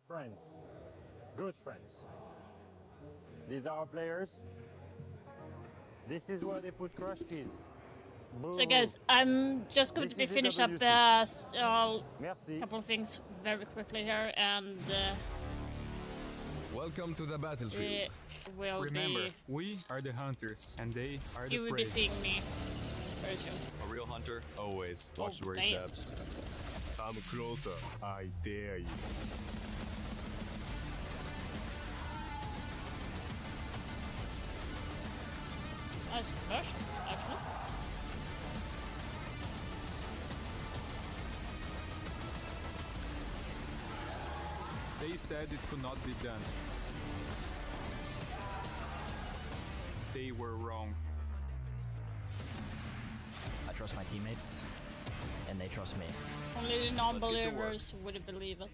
friends, good friends. These are our players. This is where they put crushed cheese. So guys, I'm just going to be finish up a couple of things very quickly here, and welcome to the battlefield. Remember, we are the hunters, and they are the you will prey. be seeing me very soon. A real hunter always watches where he steps. Come closer, I dare you. Nice first, actually. They said it could not be done. They were wrong. I trust my teammates, and they trust me. Only the non-believers would believe it.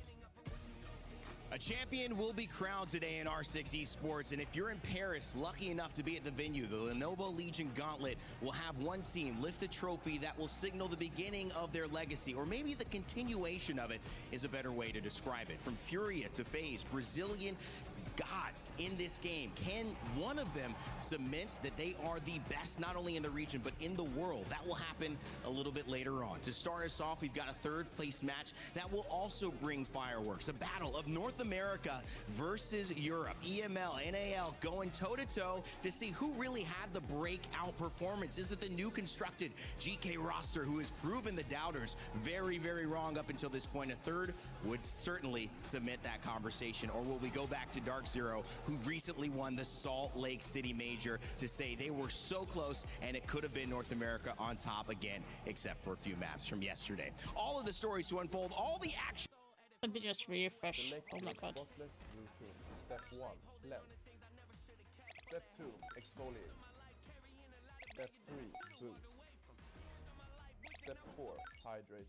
A champion will be crowned today in R6 Esports, and if you're in Paris, lucky enough to be at the venue, the Lenovo Legion Gauntlet will have one team lift a trophy that will signal the beginning of their legacy, or maybe the continuation of it is a better way to describe it. From Furia to FaZe, Brazilian gods in this game. Can one of them cement that they are the best, not only in the region, but in the world? That will happen a little bit later on. To start us off, we've got a third place match that will also bring fireworks. A battle of North America versus Europe. EML, NAL going toe-to-toe to see who really had the breakout performance. Is it the new constructed GK roster who has proven the doubters very, very wrong up until this point? A third would certainly cement that conversation. Or will we go back to Dark Zero, who recently won the Salt Lake City Major, to say they were so close and it could have been North America on top again, except for a few maps from yesterday. All of the stories to unfold, all the action. Let me just refresh. Oh my god. Spotless routine. Step 1, cleanse. Step 2, exfoliate. Step 3, boost. Step 4, hydrate.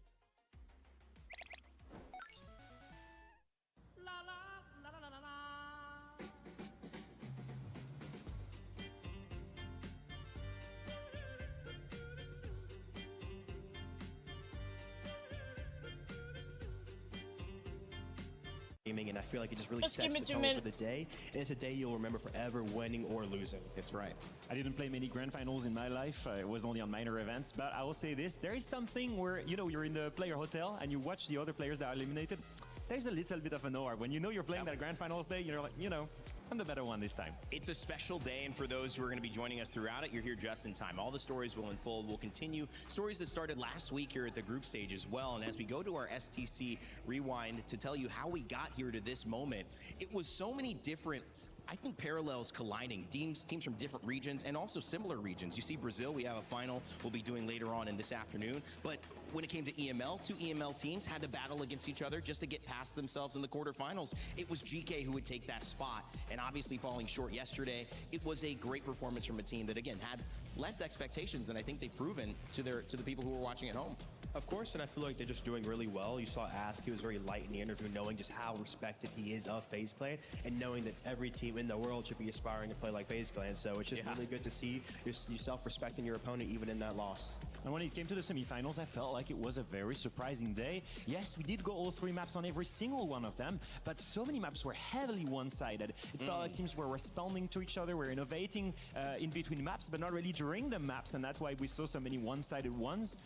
And I feel like it just really sets the tone for the day. And it's a day you'll remember forever, winning or losing. It's right. I didn't play many grand finals in my life. It was only on minor events. But I will say this, there is something where, you know, you're in the player hotel and you watch the other players that are eliminated. There's a little bit of an aura. When you know you're playing that grand finals day, you're like, you know, I'm the better one this time. It's a special day, and for those who are going to be joining us throughout it, you're here just in time. All the stories will unfold. We'll continue stories that started last week here at the group stage as well. And as we go to our STC Rewind to tell you how we got here to this moment, it was so many different, I think, parallels colliding. Teams from different regions and also similar regions. You see Brazil, we have a final we'll be doing later on in this afternoon. But when it came to EML, two EML teams had to battle against each other just to get past themselves in the quarterfinals. It was GK who would take that spot, and obviously falling short yesterday. It was a great performance from a team that, again, had less expectations than I think they've proven to the people who were watching at home. Of course, and I feel like they're just doing really well. You saw Ask, he was very light in the interview, knowing just how respected he is of FaZe Clan, and knowing that every team in the world should be aspiring to play like FaZe Clan. So it's just really good to see yourself respecting your opponent even in that loss. And when it came to the semifinals, I felt like it was a very surprising day. Yes, we did go all three maps on every single one of them, but so many maps were heavily one-sided. It felt like teams were responding to each other, were innovating in between maps, but not really during the maps, and that's why we saw so many one-sided ones.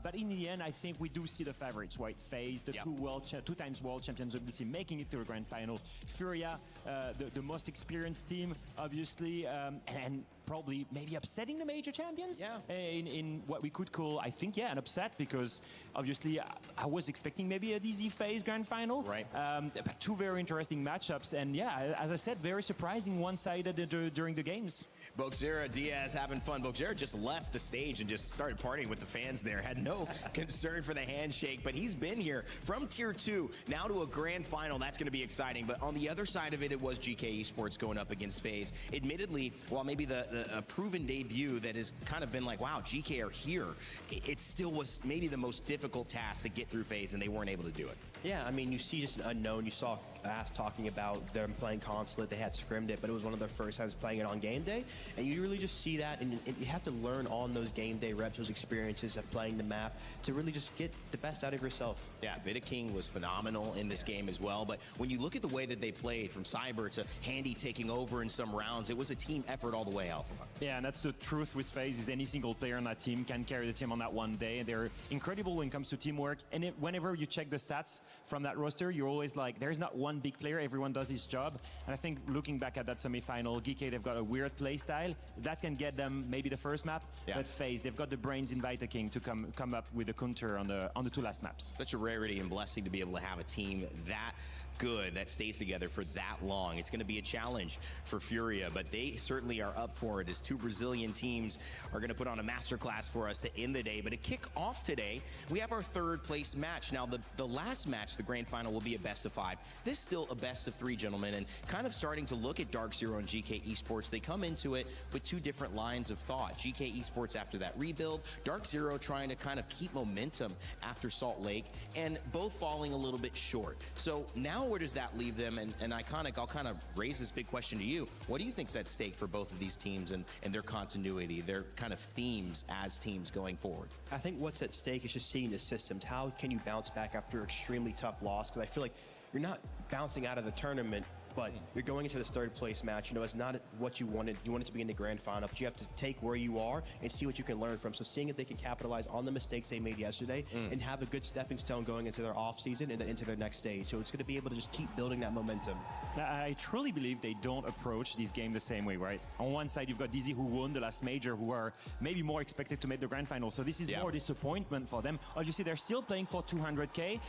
But in the end, I think we do see the favorites, right? FaZe, the two times world champions WC, making it to the grand final. Furia, the most experienced team, obviously, and probably maybe upsetting the major champions in what we could call, I think, an upset, because obviously I was expecting maybe a DZ FaZe grand final. Right. But two very interesting matchups, and yeah, as I said, very surprising one-sided during the games. Boxera, Diaz having fun. Boxera just left the stage and just started partying with the fans there. Had no concern for the handshake, but he's been here from Tier 2 now to a grand final. That's going to be exciting. But on the other side of it, it was GK Esports going up against FaZe. Admittedly, while maybe a proven debut that has kind of been like, wow, GK are here, it still was maybe the most difficult task to get through FaZe, and they weren't able to do it. Yeah, I mean, you see just an unknown. You saw Ask talking about them playing Consulate. They had scrimmed it, but it was one of their first times playing it on game day. And you really just see that, and you have to learn on those game day reps, those experiences of playing the map to really just get the best out of yourself. Yeah, Vidaking was phenomenal in this game as well. But when you look at the way that they played, from Cyber to Handy taking over in some rounds, it was a team effort all the way, Alpha. Yeah, and that's the truth with FaZe, is any single player on that team can carry the team on that one day. They're incredible when it comes to teamwork. And whenever you check the stats from that roster, you're always like, there's not one big player, everyone does his job. And I think looking back at that semifinal, GK, they've got a weird play style. That can get them maybe the first map, but FaZe, they've got the brains in Vidaking to come up with a counter on the two last maps. Such a rarity and blessing to be able to have a team that good, that stays together for that long. It's going to be a challenge for Furia, but they certainly are up for it, as two Brazilian teams are going to put on a masterclass for us to end the day. But to kick off today, we have our third place match. Now, the last match, the grand final, will be a best of 5. This is still a best of 3, gentlemen, and kind of starting to look at Dark Zero and GK Esports. They come into it with two different lines of thought. GK Esports after that rebuild, Dark Zero trying to kind of keep momentum after Salt Lake, and both falling a little bit short. So now where does that leave them? And I'll kind of raise this big question to you. What do you think's at stake for both of these teams and their continuity, their kind of themes as teams going forward? I think what's at stake is just seeing the systems. How can you bounce back after an extremely tough loss? Because I feel like you're not bouncing out of the tournament, but you're going into this third place match. You know, it's not what you wanted. You wanted to be in the grand final, but you have to take where you are and see what you can learn from. So seeing if they can capitalize on the mistakes they made yesterday and have a good stepping stone going into their off season and then into their next stage. So it's going to be able to just keep building that momentum. Now, I truly believe they don't approach this game the same way, right? On one side, you've got DZ, who won the last major, who are maybe more expected to make the grand final. So this is more disappointment for them. Obviously, they're still playing for $200K,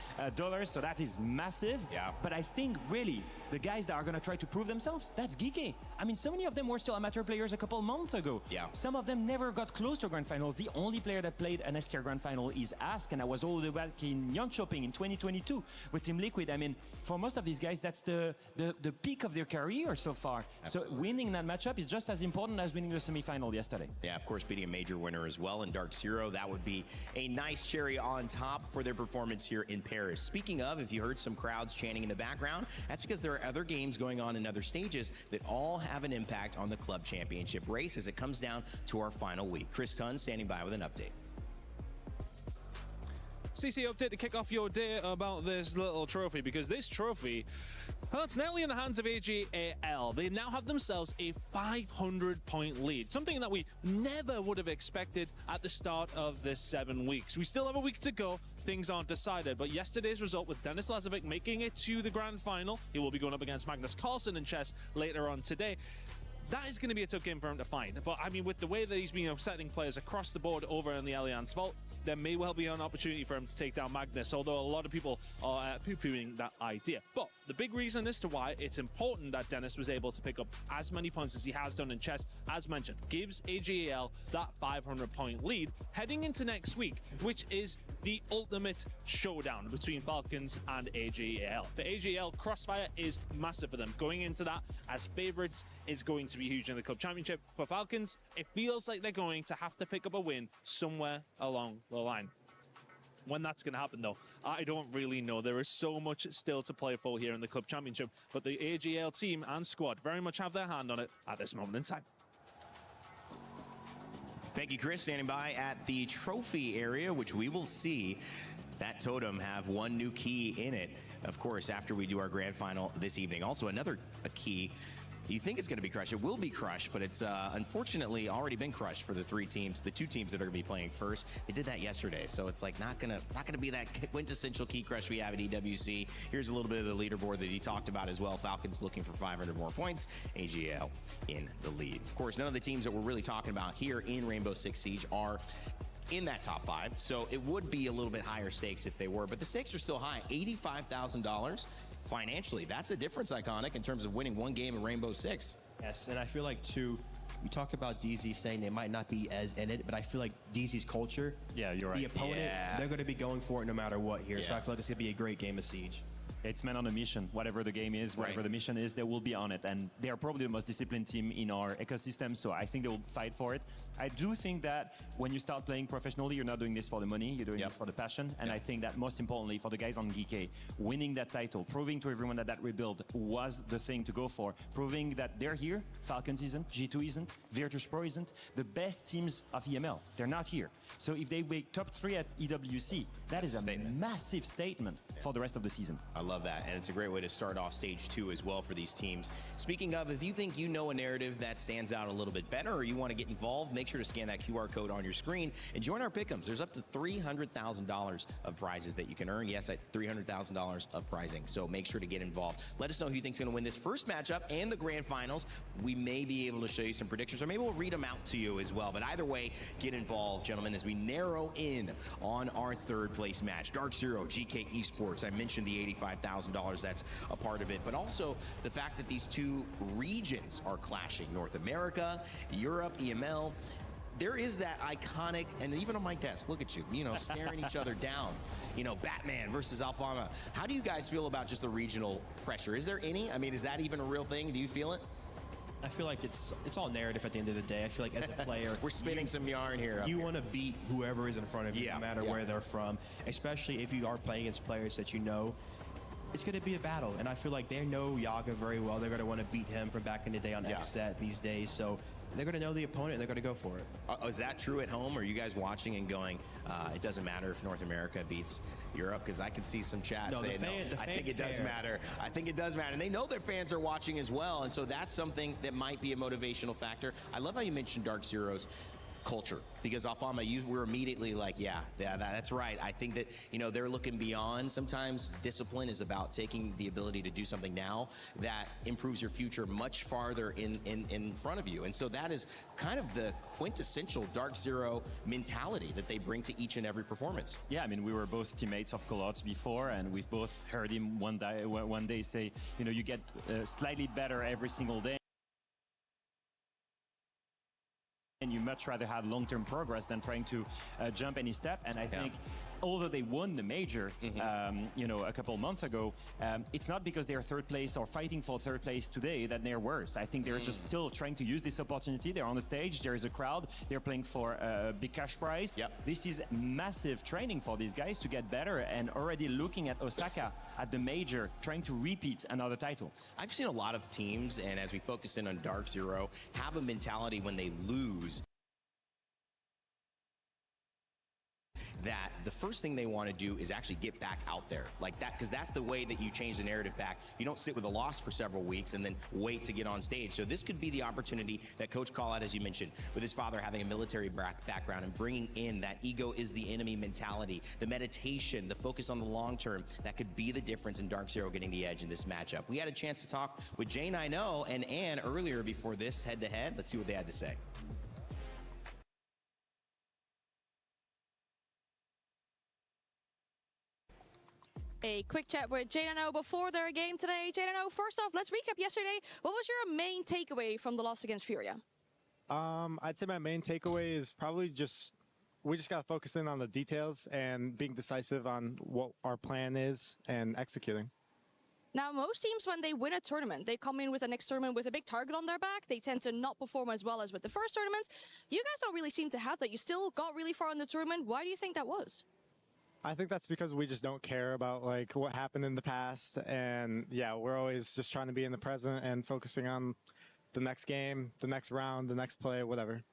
so that is massive. Yeah. But I think really the guys that are going to try to prove themselves, that's Geeky. I mean, so many of them were still amateur players a couple months ago. Yeah. Some of them never got close to grand finals. The only player that played an S-tier grand final is Ask, and I was all the way back in Jönköping in 2022 with Team Liquid. I mean, for most of these guys, that's the peak of their career so far. Absolutely. So winning that matchup is just as important as winning the semifinal yesterday. Yeah, of course, beating a major winner as well in Dark Zero. That would be a nice cherry on top for their performance here in Paris. Speaking of, if you heard some crowds chanting in the background, that's because there are other games going on in other stages that all have an impact on the club championship race as it comes down to our final week. Chris Tunn standing by with an update. CC update to kick off your day about this little trophy, because this trophy, well, it's nearly in the hands of AGAL. They now have themselves a 500-point lead, something that we never would have expected at the start of this 7 weeks. We still have a week to go. Things aren't decided, but yesterday's result with Dennis Lazovic making it to the grand final, he will be going up against Magnus Carlsen in chess later on today. That is going to be a tough game for him to find. But, I mean, with the way that he's been upsetting players across the board over in the Allianz Vault, there may well be an opportunity for him to take down Magnus, although a lot of people are poo-pooing that idea. But the big reason as to why it's important that Dennis was able to pick up as many points as he has done in chess, as mentioned, gives AGAL that 500-point lead heading into next week, which is the ultimate showdown between Falcons and AGAL. For AGAL, Crossfire is massive for them. Going into that as favorites is going to be huge in the club championship. For Falcons, it feels like they're going to have to pick up a win somewhere along the line. When that's going to happen, though, I don't really know. There is so much still to play for here in the club championship, but the AGL team and squad very much have their hand on it at this moment in time. Thank you, Chris. Standing by at the trophy area, which we will see that totem have one new key in it, of course, after we do our grand final this evening. Also, another key. You think it's going to be crushed. It will be crushed, but it's unfortunately already been crushed for the two teams that are going to be playing first. They did that yesterday, so it's like not gonna be that quintessential key crush we have at EWC. Here's a little bit of the leaderboard that he talked about as well. Falcons looking for 500 more points. AGL in the lead. Of course, none of the teams that we're really talking about here in Rainbow Six Siege are in that top 5, so it would be a little bit higher stakes if they were, but the stakes are still high. $85,000 financially. That's a difference, Iconic, in terms of winning one game in Rainbow Six. Yes, and I feel like, too, we talk about DZ saying they might not be as in it, but I feel like DZ's culture, yeah, you're right. The opponent, they're going to be going for it no matter what here, so I feel like it's going to be a great game of Siege. It's men on a mission. Whatever the game is, whatever the mission is, they will be on it. And they are probably the most disciplined team in our ecosystem, so I think they will fight for it. I do think that when you start playing professionally, you're not doing this for the money, you're doing this for the passion. And I think that most importantly, for the guys on GK, winning that title, proving to everyone that that rebuild was the thing to go for, proving that they're here, Falcons isn't, G2 isn't, Virtus Pro isn't, the best teams of EML, they're not here. So if they make top 3 at EWC, that is a massive statement for the rest of the season. I love that, and it's a great way to start off stage 2 as well for these teams. Speaking of, if you think you know a narrative that stands out a little bit better or you want to get involved, make sure to scan that QR code on your screen and join our pick'ems. There's up to $300,000 of prizes that you can earn. Yes, $300,000 of prizing, so make sure to get involved. Let us know who you think's going to win this first matchup and the grand finals. We may be able to show you some predictions, or maybe we'll read them out to you as well. But either way, get involved, gentlemen, as we narrow in on our third place match. Dark Zero, GK Esports. I mentioned the $85,000 that's a part of it, but also the fact that these two regions are clashing. North America, Europe, EML. There is that iconic, and even on my desk, look at you, staring each other down. Batman versus Alfama. How do you guys feel about just the regional pressure? Is there any? I mean, is that even a real thing? Do you feel it? I feel like it's all narrative at the end of the day. I feel like as a player, we're spinning some yarn here. You want to beat whoever is in front of you, no matter where they're from. Especially if you are playing against players that you know. It's going to be a battle, and I feel like they know Yaga very well. They're going to want to beat him from back in the day on XSET these days. So they're going to know the opponent, and they're going to go for it. Is that true at home? Are you guys watching and going, it doesn't matter if North America beats Europe? Because I can see some chat saying, I think it does matter. I think it does matter. And they know their fans are watching as well, and so that's something that might be a motivational factor. I love how you mentioned Dark Zero's culture, because Alfama, you were immediately like, yeah, that's right. I think that, they're looking beyond. Sometimes discipline is about taking the ability to do something now that improves your future much farther in front of you. And so that is kind of the quintessential Dark Zero mentality that they bring to each and every performance. Yeah, I mean, we were both teammates of Colot before, and we've both heard him one day say, you get slightly better every single day. And you much rather have long-term progress than trying to jump any step. And I think, although they won the major, a couple months ago, it's not because they're third place or fighting for third place today that they're worse. I think they're just still trying to use this opportunity. They're on the stage. There is a crowd. They're playing for a big cash prize. This is massive training for these guys to get better, and already looking at Osaka at the major, trying to repeat another title. I've seen a lot of teams, and as we focus in on Dark Zero, have a mentality when they lose that the first thing they want to do is actually get back out there like that, because that's the way that you change the narrative back. You don't sit with a loss for several weeks and then wait to get on stage. So this could be the opportunity that Coach Callout, as you mentioned, with his father having a military background and bringing in that ego is the enemy mentality, the meditation, the focus on the long term, that could be the difference in Dark Zero getting the edge in this matchup. We had a chance to talk with Jane I Know and Ann earlier before this head-to-head. Let's see what they had to say. A quick chat with Jane before their game today. Jane, first off, let's recap yesterday. What was your main takeaway from the loss against Furia? I'd say my main takeaway is probably we just got to focus in on the details and being decisive on what our plan is and executing. Now, most teams, when they win a tournament, they come in with the next tournament with a big target on their back. They tend to not perform as well as with the first tournaments. You guys don't really seem to have that. You still got really far in the tournament. Why do you think that was? I think that's because we just don't care about what happened in the past, and we're always just trying to be in the present and focusing on the next game, the next round, the next play, whatever.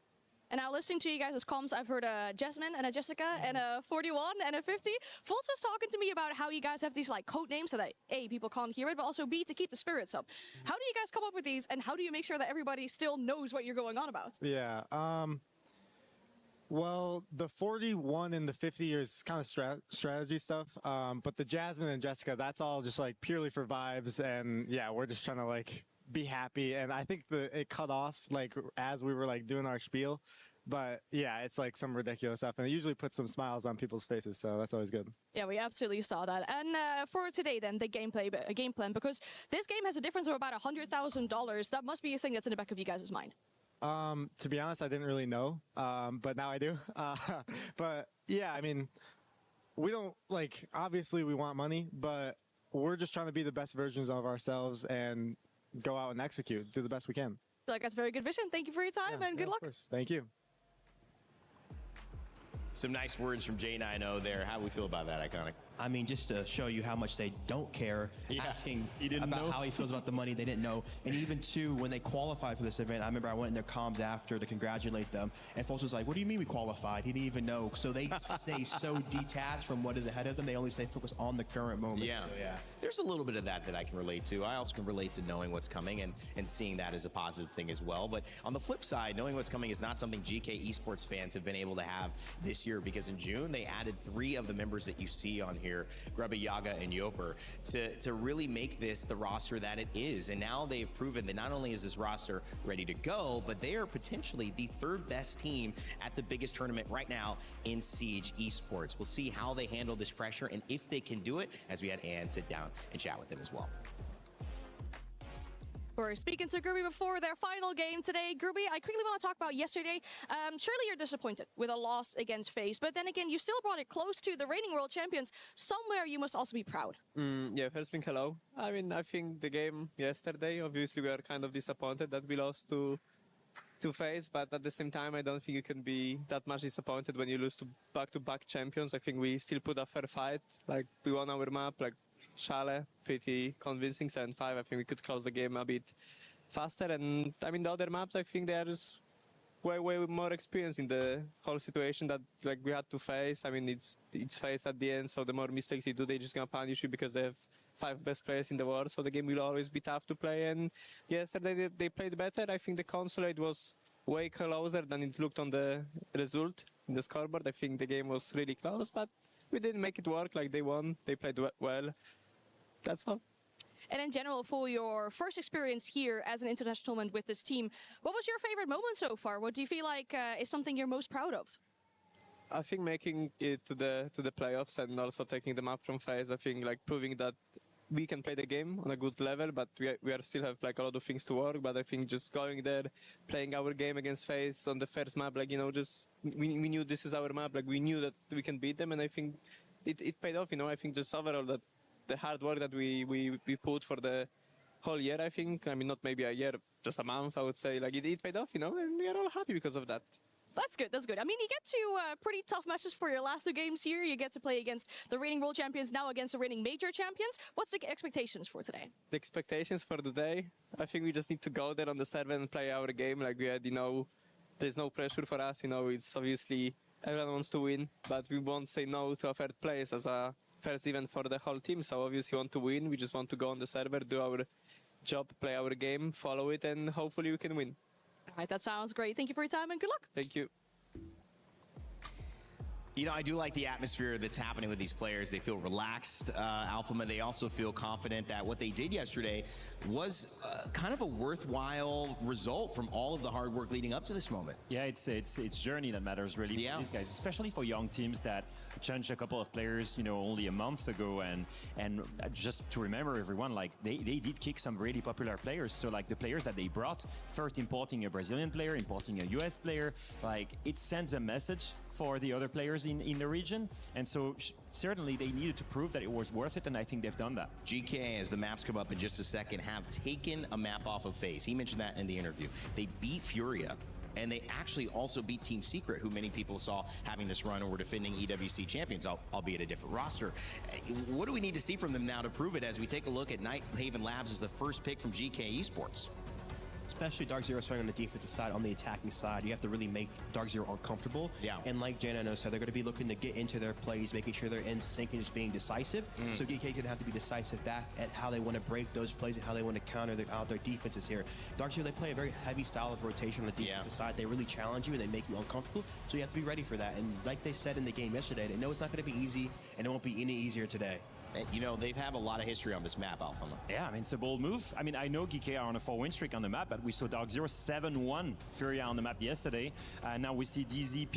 And now listening to you guys' comms, I've heard a Jasmine and a Jessica and a 41 and a 50. Fultz was talking to me about how you guys have these code names so that A, people can't hear it, but also B, to keep the spirits up. How do you guys come up with these, and how do you make sure that everybody still knows what you're going on about? Yeah, well, the 41 and the 50 is kind of strategy stuff, but the Jasmine and Jessica, that's all just purely for vibes, and we're just trying to be happy. And I think it cut off as we were doing our spiel, but it's some ridiculous stuff, and it usually puts some smiles on people's faces, so that's always good. Yeah, we absolutely saw that. And for today then, the game plan, because this game has a difference of about $100,000. That must be a thing that's in the back of you guys' mind. To be honest, I didn't really know, but now I do. But yeah, I mean, we don't obviously we want money, but we're just trying to be the best versions of ourselves and go out and execute, do the best we can. I feel like that's very good vision. Thank you for your time and good luck. Of course. Thank you. Some nice words from J90 there. How do we feel about that, Iconic? I mean, just to show you how much they don't care, asking about how he feels about the money, they didn't know. And even, too, when they qualified for this event, I remember I went in their comms after to congratulate them, and folks was like, what do you mean we qualified? He didn't even know. So they stay so detached from what is ahead of them. They only stay focused on the current moment. Yeah. So, yeah. There's a little bit of that I can relate to. I also can relate to knowing what's coming and seeing that as a positive thing as well. But on the flip side, knowing what's coming is not something GK esports fans have been able to have this year, because in June, they added 3 of the members that you see on here, Grubba, Yaga, and Yoper, to really make this the roster that it is. And now they've proven that not only is this roster ready to go, but they are potentially the 3rd best team at the biggest tournament right now in Siege Esports. We'll see how they handle this pressure and if they can do it, as we had Ann sit down and chat with them as well. We're speaking to Gruby before their final game today. Gruby, I quickly want to talk about yesterday. Surely you're disappointed with a loss against FaZe, but then again, you still brought it close to the reigning world champions. Somewhere you must also be proud. Yeah, first thing, hello. I mean, I think the game yesterday, obviously we are kind of disappointed that we lost to FaZe, but at the same time, I don't think you can be that much disappointed when you lose to back-to-back champions. I think we still put a fair fight. Like, we won our map, like, Shale, pretty convincing, 7-5. I think we could close the game a bit faster. And, I mean, the other maps, I think they are just way more experienced in the whole situation that, like, we had to face. I mean, it's FaZe at the end, so the more mistakes you do, they're just gonna punish you because they have 5 best players in the world, so the game will always be tough to play. And yesterday they played better. I think the consolate was way closer than it looked on the result in the scoreboard. I think the game was really close, but we didn't make it work. Like, they won, they played well. That's all. And in general, for your first experience here as an international tournament with this team, what was your favorite moment so far? What do you feel like is something you're most proud of? I think making it to the playoffs and also taking the map from FaZe. I think, like, proving that we can play the game on a good level, but we are still have, like, a lot of things to work. But I think just going there, playing our game against FaZe on the first map, like, you know, just we knew this is our map. Like, we knew that we can beat them, and I think it paid off. You know, I think just overall that the hard work that we put for the whole year, I think, I mean, not maybe a year, just a month, I would say, like, it paid off, you know, and we are all happy because of that. That's good, that's good. I mean, you get to pretty tough matches for your last 2 games here. You get to play against the reigning world champions, now against the reigning major champions. What's the expectations for today? The expectations for today, I think we just need to go there on the server and play our game. Like we had, you know, there's no pressure for us, you know, it's obviously everyone wants to win, but we won't say no to a 3rd place as a first event for the whole team. So obviously we want to win. We just want to go on the server, do our job, play our game, follow it, and hopefully we can win. All right, that sounds great. Thank you for your time and good luck. Thank you. You know, I do like the atmosphere that's happening with these players. They feel relaxed, Alphama. They also feel confident that what they did yesterday was kind of a worthwhile result from all of the hard work leading up to this moment. Yeah, it's journey that matters really for these guys, especially for young teams that changed a couple of players, you know, only a month ago. And just to remember everyone, like they did kick some really popular players. So like the players that they brought, first importing a Brazilian player, importing a US player, like it sends a message for the other players in the region. And so certainly they needed to prove that it was worth it, and I think they've done that. GK, as the maps come up in just a second, have taken a map off of FaZe. He mentioned that in the interview. They beat Furia, and they actually also beat Team Secret, who many people saw having this run and were defending EWC champions, albeit a different roster. What do we need to see from them now to prove it, as we take a look at Night Haven Labs as the first pick from GK Esports? Especially Dark Zero starting on the defensive side, on the attacking side, you have to really make Dark Zero uncomfortable. Yeah. And like J90 said, they're going to be looking to get into their plays, making sure they're in sync and just being decisive. So GK going to have to be decisive back at how they want to break those plays and how they want to counter out their defenses here. Dark Zero, they play a very heavy style of rotation on the defensive side. They really challenge you and they make you uncomfortable. So you have to be ready for that. And like they said in the game yesterday, they know it's not going to be easy, and it won't be any easier today. You know, they've had a lot of history on this map, Alphama. Yeah, I mean, it's a bold move. I mean, I know GK are on a 4-win streak on the map, but we saw Dark Zero 7-1 Furia on the map yesterday. Now we see DZ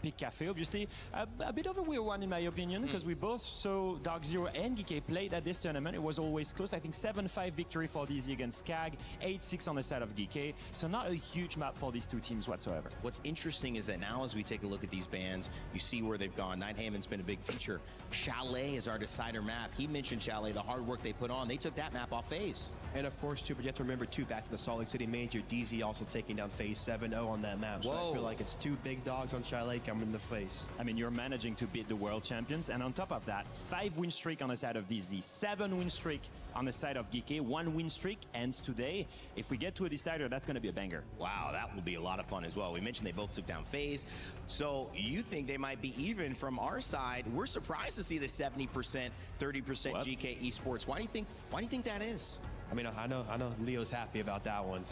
pick Cafe, obviously. A bit of a weird one, in my opinion, because we both saw Dark Zero and GK played at this tournament. It was always close. I think 7-5 victory for DZ against Skag, 8-6 on the side of GK. So not a huge map for these two teams whatsoever. What's interesting is that now as we take a look at these bands, you see where they've gone. Night Haven's been a big feature. Chalet is our deciding decider map. He mentioned, Chalet, the hard work they put on. They took that map off FaZe. And of course, too, but you have to remember, too, back to the Salt Lake City Major, DZ also taking down FaZe 7-0 on that map. So Whoa. I feel like it's two big dogs on Chalet coming to FaZe. I mean, you're managing to beat the world champions, and on top of that, 5 win streak on the side of DZ, 7 win streak on the side of GK, 1 win streak ends today. If we get to a decider, that's going to be a banger. Wow, that will be a lot of fun as well. We mentioned they both took down FaZe. So you think they might be even from our side. We're surprised to see the 70%, 30% GK Esports. Why do you think that is? I mean, I know Leo's happy about that one.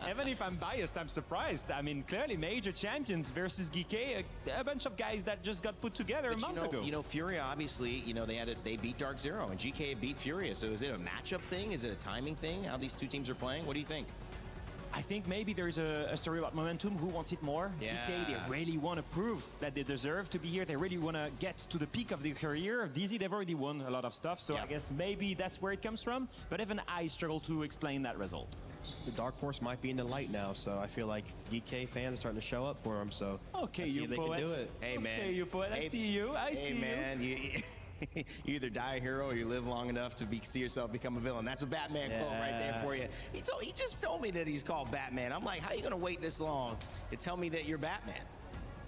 Even if I'm biased, I'm surprised. I mean, clearly major champions versus GK, a bunch of guys that just got put together a month ago. You know, Furia, obviously, you know, they beat Dark Zero, and GK beat Furia. So is it a matchup thing? Is it a timing thing, how these two teams are playing? What do you think? I think maybe there's a story about momentum. Who wants it more? Yeah. GK, they really want to prove that they deserve to be here. They really want to get to the peak of their career. DZ, they've already won a lot of stuff, so I guess maybe that's where it comes from. But even I struggle to explain that result. The Dark Horse might be in the light now, so I feel like GK fans are starting to show up for him. So okay, let's see you if they poets. can do it. Hey, man. Okay, you poet. I see you. I see you. Hey, man. You either die a hero or you live long enough to see yourself become a villain. That's a Batman quote right there for you. He just told me that he's called Batman. I'm like, how are you going to wait this long to tell me that you're Batman?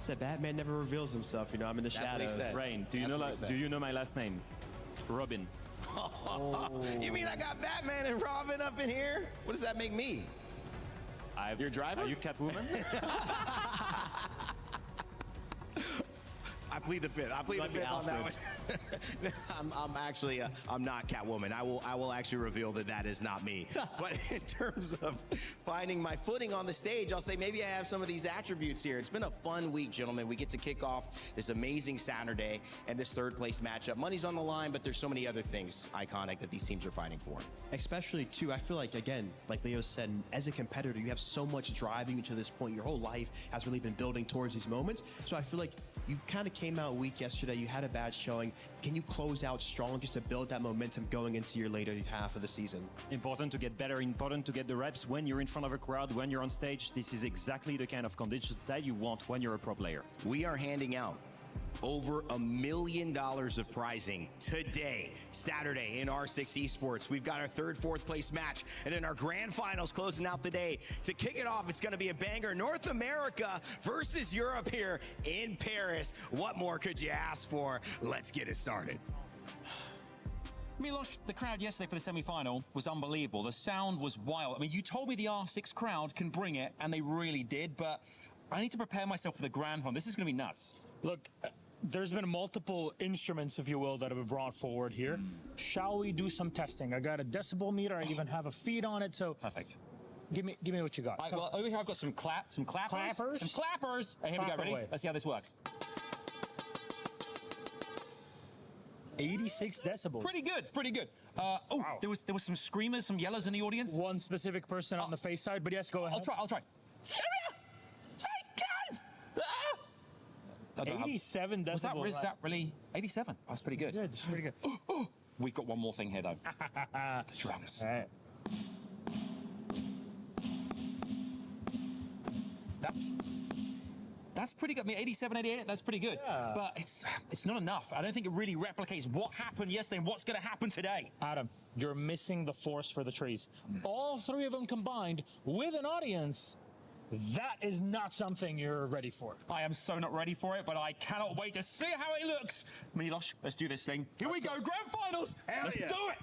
Said Batman never reveals himself. You know, I'm in the shadows. Rain, do you know my last name? Robin. You mean I got Batman and Robin up in here? What does that make me? Your driver? Are you Catwoman? I plead the fifth. I plead the fifth on that one. I'm actually, I'm not Catwoman. I will actually reveal that is not me. But in terms of finding my footing on the stage, I'll say maybe I have some of these attributes here. It's been a fun week, gentlemen. We get to kick off this amazing Saturday and this third place matchup. Money's on the line, but there's so many other things iconic that these teams are fighting for. Especially, too, I feel like, again, like Leo said, as a competitor, you have so much driving you to this point. Your whole life has really been building towards these moments. So I feel like you kind of came out weak yesterday. You had a bad showing. Can you close out strong just to build that momentum going into your later half of the season? Important to get better, important to get the reps when you're in front of a crowd, when you're on stage. This is exactly the kind of conditions that you want when you're a pro player. We are handing out over $1 million of prizing today, Saturday, in R6 Esports. We've got our third, fourth place match, and then our grand finals closing out the day. To kick it off, it's going to be a banger. North America versus Europe here in Paris. What more could you ask for? Let's get it started. Milos, the crowd yesterday for the semi-final was unbelievable. The sound was wild. I mean, you told me the R6 crowd can bring it, and they really did, but I need to prepare myself for the grand final. This is going to be nuts. Look, there's been multiple instruments, if you will, that have been brought forward here. Shall we do some testing? I got a decibel meter. I even have a feed on it. So perfect. Give me what you got. Well, over here I've got some clappers. Some clappers. Here we go. Ready? Let's see how this works. 86 decibels. Pretty good. Pretty good. Wow. There was some screamers, some yellers in the audience. One specific person on the face side, but yes, go ahead. I'll try. Furia! Face closed! 87 decibels. Was that really 87? That's pretty good. Yeah, it's pretty good. We've got one more thing here, though. The drums. All right. That's pretty good. I mean, 87, 88, that's pretty good. Yeah. But it's not enough. I don't think it really replicates what happened yesterday and what's going to happen today. Adam, you're missing the force for the trees. All three of them combined with an audience, that is not something you're ready for. I am so not ready for it, but I cannot wait to see how it looks. Milos, let's do this thing. Here we go, grand finals. Let's do it.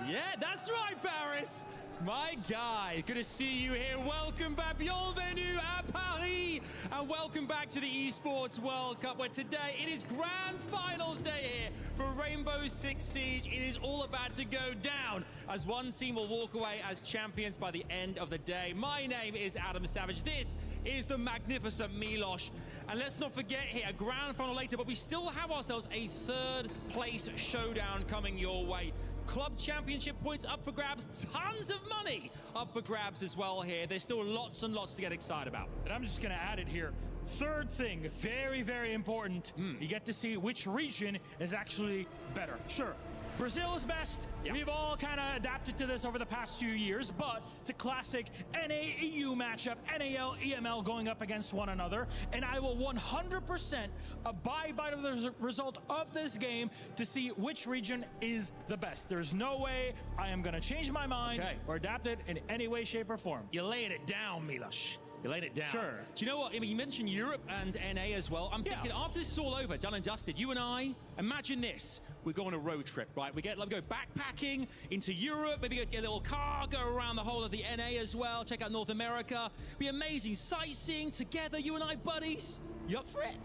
Yeah, that's right, Paris. My guy, good to see you here. Welcome back, bienvenue à Paris, and welcome back to the Esports World Cup, where today it is grand finals day here for Rainbow Six Siege. It is all about to go down as one team will walk away as champions by the end of the day. My name is Adam Savage. This is the magnificent Milos. And let's not forget here, a grand final later, but we still have ourselves a third place showdown coming your way. Club championship points up for grabs. Tons of money up for grabs as well here. There's still lots and lots to get excited about. And I'm just going to add it here. Third thing, very, very important. You get to see which region is actually better. Sure, Brazil is best. We've all kind of adapted to this over the past few years, but it's a classic NA-EU matchup, NAL-EML going up against one another, and I will 100% abide by the result of this game to see which region is the best. There's no way I am going to change my mind or adapt it in any way, shape, or form. You're laying it down, Milos. You laid it down. Sure. Do you know what? I mean, you mentioned Europe and NA as well. I'm thinking after this is all over, done and dusted, you and I, imagine this. We go on a road trip, right? We go backpacking into Europe, maybe get a little car, go around the whole of the NA as well, check out North America. Be amazing sightseeing together, you and I, buddies. You up for it?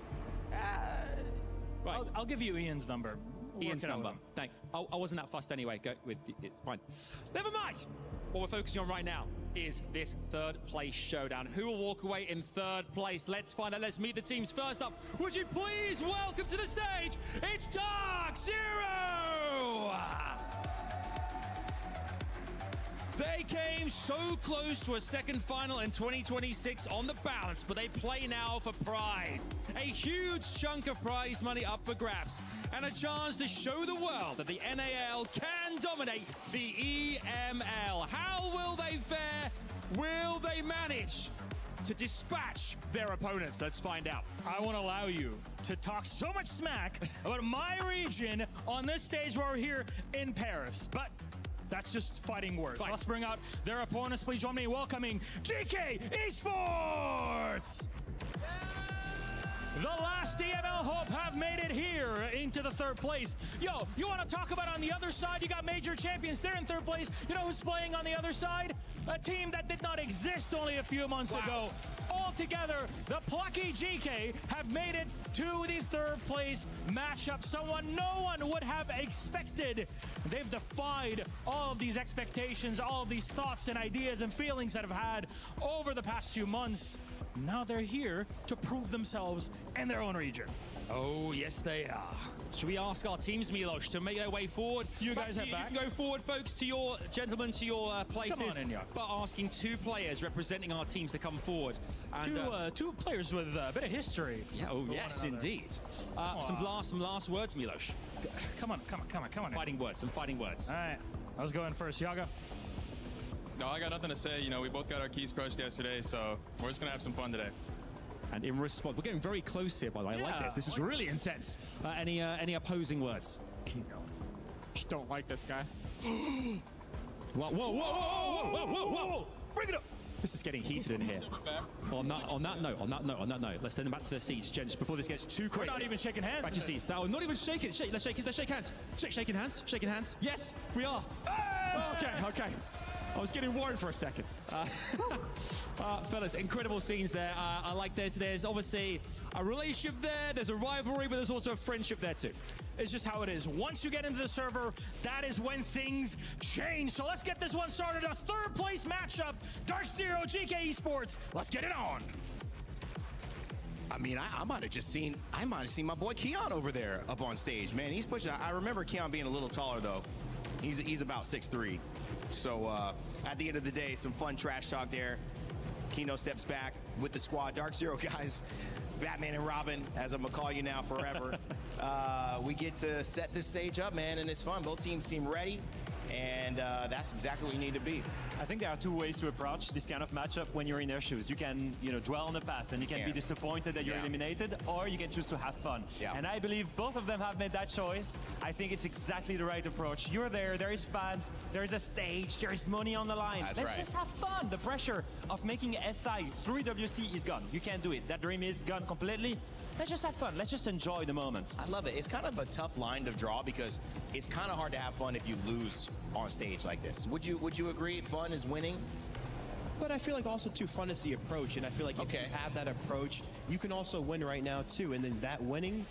Right. I'll give you Ian's number. Ian's number. Thank. I wasn't that fussed anyway. Go with it's fine. Never mind. What we're focusing on right now is this third place showdown. Who will walk away in third place? Let's find out. Let's meet the teams. First up, would you please welcome to the stage, it's Dark Zero! They came so close to a second final in 2026 on the bounce, but they play now for pride. A huge chunk of prize money up for grabs, and a chance to show the world that the NAL can dominate the EML. How will they fare? Will they manage to dispatch their opponents? Let's find out. I won't allow you to talk so much smack about my region on this stage while we're here in Paris, but that's just fighting words. Let's bring out their opponents. Please join me in welcoming GK Esports! The last EML Hope have made it here into the third place. Yo, you want to talk about on the other side? You got major champions. They're in third place. You know who's playing on the other side? A team that did not exist only a few months ago. All together, the plucky GK have made it to the third place matchup. Someone no one would have expected. They've defied all of these expectations, all of these thoughts and ideas and feelings that have had over the past few months. Now they're here to prove themselves in their own region. Oh, yes, they are. Should we ask our teams, Milos, to make their way forward? You guys have back. You can go forward, folks, to your gentlemen, to your places. Come on in, yeah. But asking two players representing our teams to come forward. And, two players with a bit of history. Yeah, oh, yes, indeed. Some last words, Milos. Come on. Some fighting words. All right, I was going first. Yaga. No, I got nothing to say. You know, we both got our keys crushed yesterday, so we're just gonna have some fun today. And in response, we're getting very close here, by the way. I like this. This is really intense. Any opposing words? Just don't like this guy. Whoa. Bring it up. This is getting heated in here. On that note, let's send them back to their seats, gents, before this gets too crazy. We're not even shaking hands. Back to your seats. No, not even shaking. Let's shake hands. Shaking hands. Yes, we are. Okay. I was getting worried for a second. Fellas, incredible scenes there. I like this. There's obviously a relationship there. There's a rivalry, but there's also a friendship there too. It's just how it is. Once you get into the server, that is when things change. So let's get this one started. A third place matchup. Dark Zero, GK Esports. Let's get it on. I mean, I might have seen my boy Keon over there up on stage, man. He's pushing. I remember Keon being a little taller though. He's about 6'3". So at the end of the day, some fun trash talk there. Kino steps back with the squad. Dark Zero guys, Batman and Robin, as I'm gonna call you now forever. We get to set this stage up, man, and it's fun. Both teams seem ready, and that's exactly what you need to be. I think there are two ways to approach this kind of matchup when you're in their shoes. You can, dwell on the past and you can be disappointed that you're eliminated, or you can choose to have fun. Yeah. And I believe both of them have made that choice. I think it's exactly the right approach. You're there is fans, there is a stage, there is money on the line. Let's just have fun. The pressure of making SI through EWC is gone. You can't do it. That dream is gone completely. Let's just have fun. Let's just enjoy the moment. I love it. It's kind of a tough line to draw because it's kind of hard to have fun if you lose on stage like this. Would you agree? Fun is winning. But I feel like also too fun is the approach, and I feel like if you have that approach, you can also win right now too. And then that winning,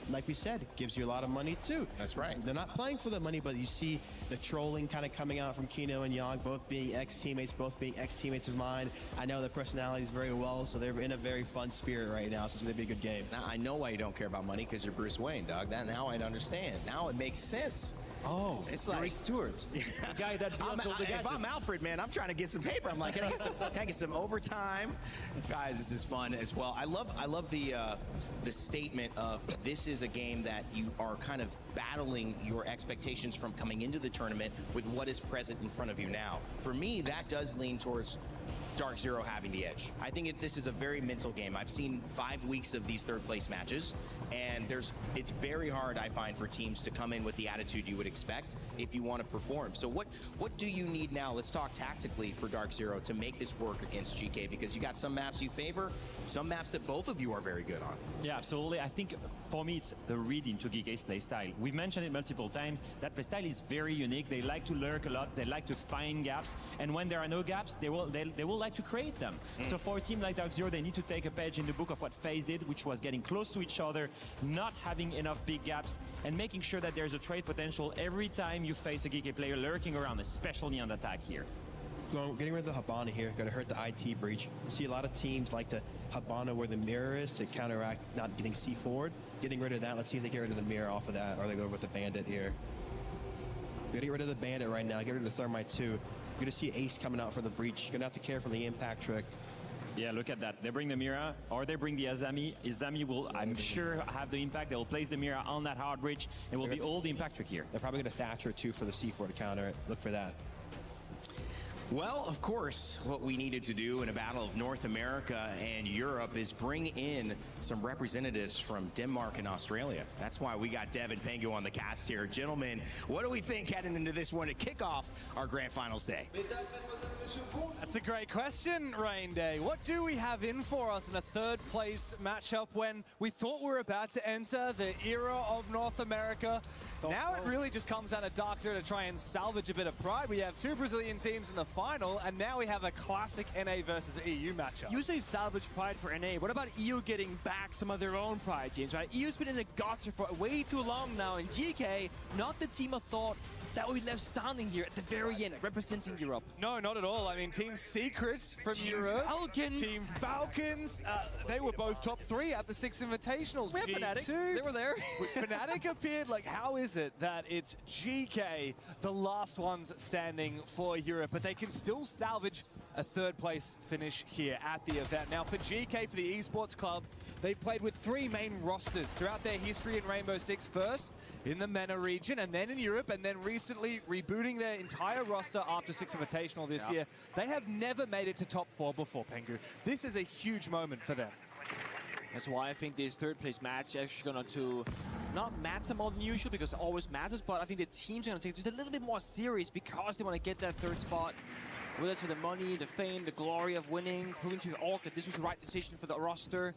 like we said, gives you a lot of money too. That's right. They're not playing for the money, but you see the trolling kind of coming out from Kino and Yang, both being ex-teammates, both being ex-teammates of mine. I know their personalities very well, so they're in a very fun spirit right now, so it's going to be a good game. Now, I know why you don't care about money, because you're Bruce Wayne, dog. Now I understand. Now it makes sense. Oh, it's you're like Stewart, the guy that builds all the gadgets. if I'm Alfred, man, I'm trying to get some paper. I'm like, can I get some overtime? Guys, this is fun as well. I love the statement of this is a game that you are kind of battling your expectations from coming into the tournament with what is present in front of you now. For me, that does lean towards Dark Zero having the edge. I think this is a very mental game. I've seen 5 weeks of these third place matches, and it's very hard, I find, for teams to come in with the attitude you would expect if you want to perform. So what do you need now? Let's talk tactically for Dark Zero to make this work against GK, because you got some maps you favor, some maps that both of you are very good on. Yeah, absolutely. I think for me, it's the read into GK's playstyle. We've mentioned it multiple times. That playstyle is very unique. They like to lurk a lot. They like to find gaps. And when there are no gaps, they will like to create them. So for a team like Dark Zero, they need to take a page in the book of what FaZe did, which was getting close to each other, not having enough big gaps, and making sure that there's a trade potential every time you face a GK player lurking around, especially on attack here. Getting rid of the Hibana here, going to hurt the IT breach. You see a lot of teams like to Hibana where the mirror is to counteract not getting C forward. Getting rid of that, let's see if they get rid of the mirror off of that, or they go over with the Bandit here. Getting rid of the Bandit right now, get rid of the Thermite too. You're going to see Ace coming out for the breach. You're going to have to carefully impact trick. Yeah, look at that. They bring the Mira, or they bring the Azami. Izami will, I'm sure, have the impact. They'll place the Mira on that hard bridge, and will be all the impact trick here. They're probably going to Thatcher too for the C4 to counter it. Look for that. Well, of course, what we needed to do in a battle of North America and Europe is bring in some representatives from Denmark and Australia. That's why we got Dev and Pengu on the cast here. Gentlemen, what do we think heading into this one to kick off our Grand Finals day? That's a great question, Rain Day. What do we have in for us in a third place matchup when we thought we were about to enter the era of North America? Now it really just comes down to Dark Zero to try and salvage a bit of pride. We have 2 Brazilian teams in the final, and now we have a classic NA versus EU matchup. You say salvage pride for NA. What about EU getting back some of their own pride, James, right? EU's been in the gutter for way too long now, and GK, not the team of thought that will be left standing here at the very end, representing Europe. No, not at all. I mean, Team Secret from Europe. Falcons. Team Falcons. They were both top 3 at the 6 Invitational. We have Fnatic. They were there. Fnatic appeared. Like, how is it that it's GK, the last ones standing for Europe, but they can still salvage a third place finish here at the event? Now, for GK, for the Esports Club, they played with 3 main rosters throughout their history in Rainbow Six. First in the MENA region, and then in Europe, and then recently rebooting their entire roster after 6 Invitational this year. They have never made it to top 4 before, Pengu. This is a huge moment for them. That's why I think this third place match is actually going to not matter more than usual, because it always matters, but I think the teams are going to take it just a little bit more serious because they want to get that third spot. Whether it's for the money, the fame, the glory of winning, proving to Orc that this was the right decision for the roster.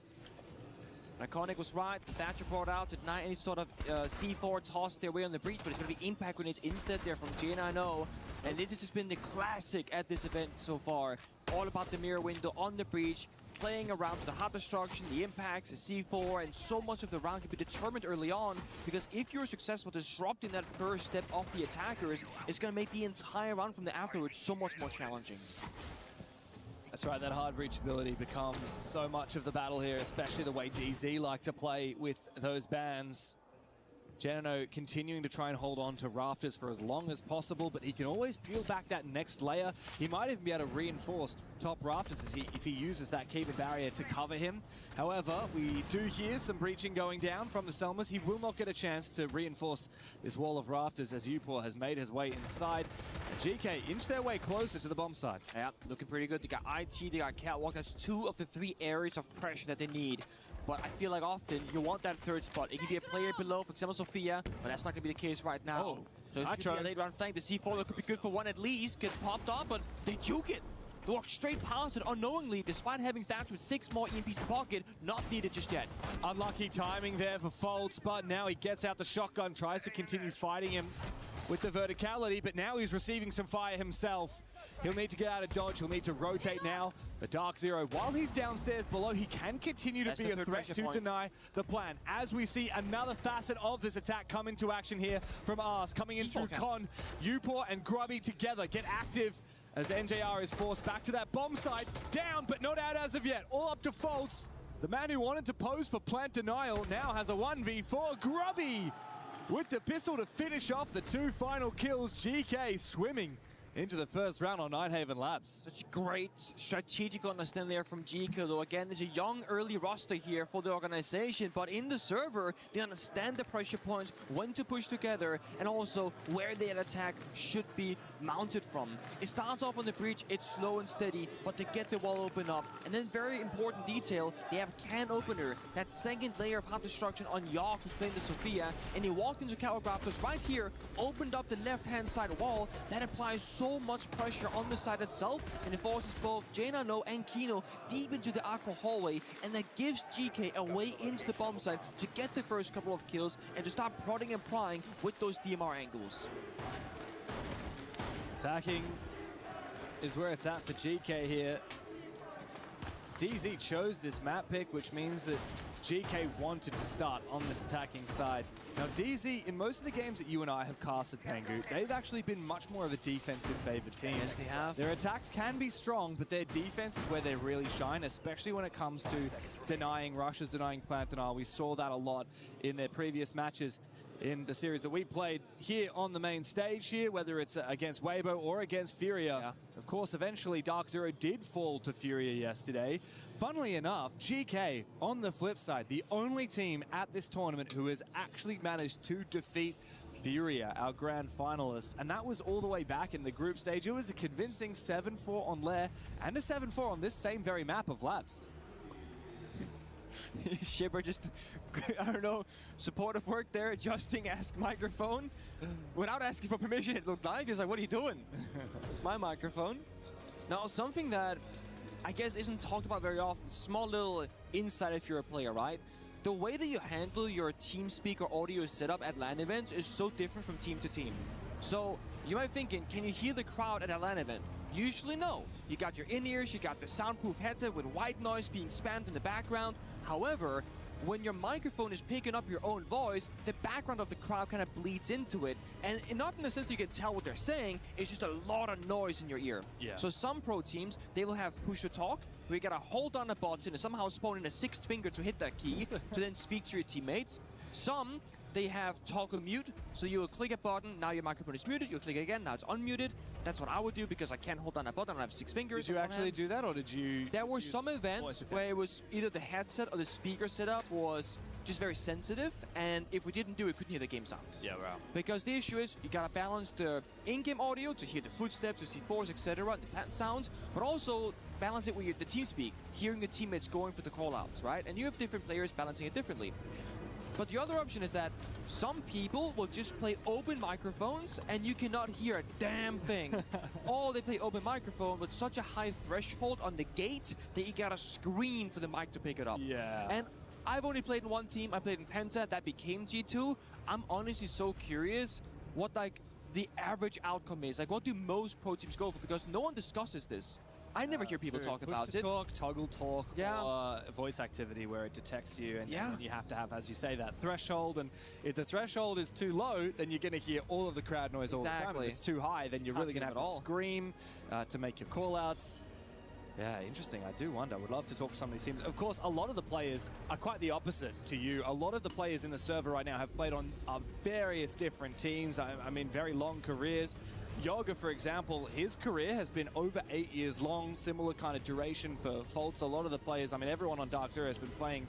Iconic was right. The Thatcher brought out to deny any sort of C4 toss their way on the breach, but it's going to be impact grenades instead there from J9O. And this has just been the classic at this event so far. All about the mirror window on the breach, playing around with the hot destruction, the impacts, the C4, and so much of the round can be determined early on, because if you're successful disrupting that first step of the attackers, it's going to make the entire round from the afterwards so much more challenging. That's right, that hard breach ability becomes so much of the battle here, especially the way DZ like to play with those bans. Genano continuing to try and hold on to Rafters for as long as possible, but he can always peel back that next layer. He might even be able to reinforce top Rafters if he uses that Cave barrier to cover him. However, we do hear some breaching going down from the Selmas. He will not get a chance to reinforce this wall of Rafters as Upor has made his way inside. GK inch their way closer to the bomb side. Yeah, looking pretty good. They got IT, they got Catwalk. That's 2 of the 3 areas of pressure that they need. But I feel like often you want that third spot. It can be a player below, for example, Sophia, but that's not going to be the case right now. So it should be a late round flank. The C4 that could be good for 1 at least. Gets popped off, but they juke it. They walk straight past it unknowingly, despite having Thatcher with 6 more EMPs in pocket. Not needed just yet. Unlucky timing there for Foltz, but now he gets out the shotgun, tries to continue fighting him with the verticality, but now he's receiving some fire himself. He'll need to get out of dodge. He'll need to rotate now. The Dark Zero, while he's downstairs below, he can continue to be a threat to deny the plan. As we see another facet of this attack come into action here from Ars, coming in through Con. Upor and Grubby together get active as NJR is forced back to that bomb site. Down, but not out as of yet. All up to Foltz. The man who wanted to pose for plant denial now has a 1v4. Grubby with the pistol to finish off the 2 final kills. GK swimming into the first round on Nighthaven Labs. Such great strategic understanding there from GK, though. Again, there's a young early roster here for the organization, but in the server, they understand the pressure points, when to push together, and also where their attack should be mounted from. It starts off on the breach, it's slow and steady, but to get the wall open up. And then very important detail, they have can opener, that second layer of hard destruction on York, who's playing the Sophia, and he walked into Calograptors right here, opened up the left-hand side wall. That applies so much pressure on the side itself, and it forces both Janano and Kino deep into the Aqua hallway, and that gives GK a way into the bomb site to get the first couple of kills and to start prodding and prying with those DMR angles. Attacking is where it's at for GK here. DZ chose this map pick, which means that GK wanted to start on this attacking side. Now, DZ, in most of the games that you and I have casted, Pangu, they've actually been much more of a defensive-favored team. Yes, they have. Their attacks can be strong, but their defense is where they really shine, especially when it comes to denying rushes, denying plant denial. We saw that a lot in their previous matches in the series that we played here on the main stage here, whether it's against Weibo or against Furia. Yeah. Of course, eventually Dark Zero did fall to Furia yesterday. Funnily enough, GK, on the flip side, the only team at this tournament who has actually managed to defeat Furia, our grand finalist, and that was all the way back in the group stage. It was a convincing 7-4 on Lair and a 7-4 on this same very map of Labs. Shibber just, I don't know, supportive work there, adjusting Ask microphone. Without asking for permission, it looked like. He's like, what are you doing? It's my microphone. Now, something that I guess isn't talked about very often, small little insight if you're a player, right? The way that you handle your TeamSpeak or audio setup at LAN events is so different from team to team. So you might be thinking, can you hear the crowd at a LAN event? Usually no. You got your in-ears, you got the soundproof headset with white noise being spammed in the background. However, when your microphone is picking up your own voice, the background of the crowd kind of bleeds into it. And not in the sense that you can tell what they're saying, it's just a lot of noise in your ear. Yeah. So some pro teams, they will have push to talk, where you gotta hold down a button and somehow spawn in a 6th finger to hit that key to then speak to your teammates. Some, they have toggle mute, so you will click a button, now your microphone is muted, you'll click again, now it's unmuted. That's what I would do because I can't hold down a button, I have 6 fingers. Did you actually do that, or did you... There were some events where it was either the headset or the speaker setup was just very sensitive, and if we didn't do it, couldn't hear the game sound. Yeah, wow. Because the issue is, you gotta balance the in-game audio to hear the footsteps, the C4s, etc., the pattern sounds, but also balance it with the TeamSpeak, hearing the teammates going for the callouts, right? And you have different players balancing it differently. But the other option is that some people will just play open microphones and you cannot hear a damn thing. Or they play open microphone with such a high threshold on the gate that you gotta scream for the mic to pick it up. Yeah. And I've only played in one team. I played in Penta, that became G2. I'm honestly so curious what like the average outcome is. Like what do most pro teams go for? Because no one discusses this. I never hear people talk about it. Talk, toggle talk, yeah. Or voice activity where it detects you, and yeah. then you have to have, as you say, that threshold. And if the threshold is too low, then you're going to hear all of the crowd noise all the time. If it's too high, then you're really going to have to scream to make your call-outs. Yeah, interesting. I do wonder. I would love to talk to some of these teams. Of course, a lot of the players are quite the opposite to you. A lot of the players in the server right now have played on various different teams. I mean, very long careers. Yoga, for example, his career has been over 8 years long, similar kind of duration for Faults. A lot of the players, I mean, everyone on Dark Zero has been playing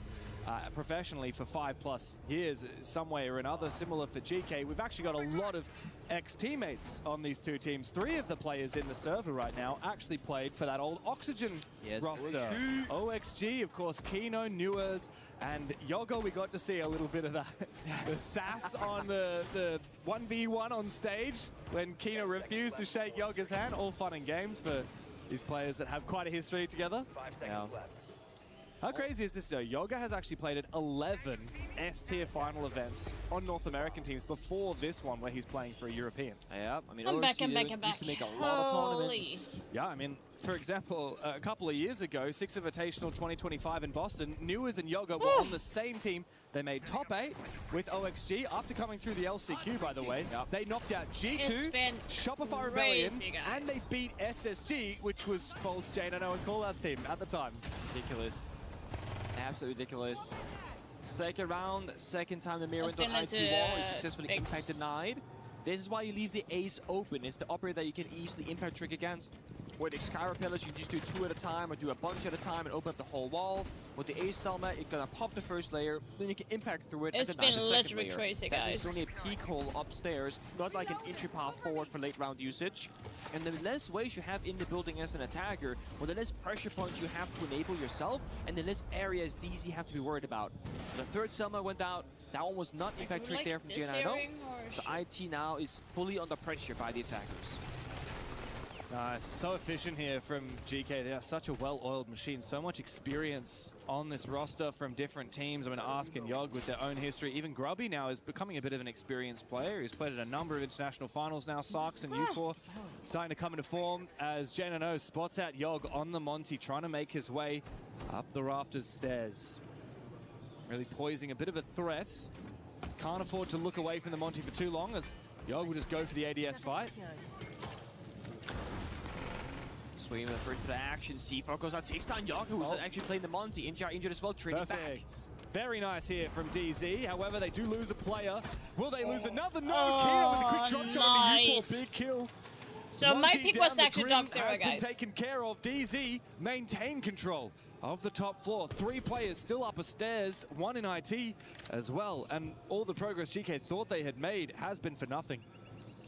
professionally for 5+ years, some way or another, similar for GK. We've actually got a lot of ex-teammates on these two teams. 3 of the players in the server right now actually played for that old Oxygen roster. OXG, of course, Kino, Newers, and Yoga. We got to see a little bit of that, the sass on the 1v1 on stage when Kino refused to shake Yoga's hand. All fun and games for these players that have quite a history together. Yeah. How crazy is this though? Yoga has actually played at 11 S-tier final events on North American teams before this one where he's playing for a European. Yeah, I mean, I'm back. used to make a lot of tournaments. Yeah, I mean, for example, a couple of years ago, 6 Invitational 2025 in Boston, Newers and Yoga were on the same team. They made top 8 with OXG after coming through the LCQ, by the way. They knocked out G2, Shopify Rebellion, and they beat SSG, which was Faults, Janano, and Callout's team at the time. Ridiculous. Absolutely ridiculous. Second round, second time the mirror Let's into turn IT into, wall is successfully fix. impact denied. This is why you leave the ace open. It's the operator that you can easily impact trick against. With the Sky Repellers, you just do 2 at a time or do a bunch at a time and open up the whole wall. With the ace helmet, you're gonna pop the first layer, then you can impact through it It's and deny been the second literally layer. crazy, That guys. means only a peak hole upstairs, not like an entry path forward for late round usage. And the less ways you have in the building as an attacker, or the less pressure points you have to enable yourself, and the less areas DC have to be worried about. The third Selma went out. That one was not impact trick like there from this J9. airing, or So IT now is fully under pressure by the attackers. Nice, so efficient here from GK. They are such a well-oiled machine, so much experience on this roster from different teams. I mean, Ask and Yog with their own history. Even Grubby now is becoming a bit of an experienced player. He's played at a number of international finals now. Sarks and Ucore starting to come into form as J9 spots out Yog on the Monty, trying to make his way up the rafters stairs. Really poising a bit of a threat. Can't afford to look away from the Monty for too long as Yog will just go for the ADS fight. Swinging with the first bit of action. C4 goes out, takes down Yog, who's actually playing the Monty. Injured as well, trading back. Perfect. Very nice here from DZ. However, they do lose a player. Will they lose another? No, Oh, Kino with a quick drop shot on the nice. U4. Big kill. So my Monty pick down was the actually grim Dog Zero, has been guys. taken care of. DZ maintain control of the top floor. 3 players still upper stairs, 1 in IT as well. And all the progress GK thought they had made has been for nothing.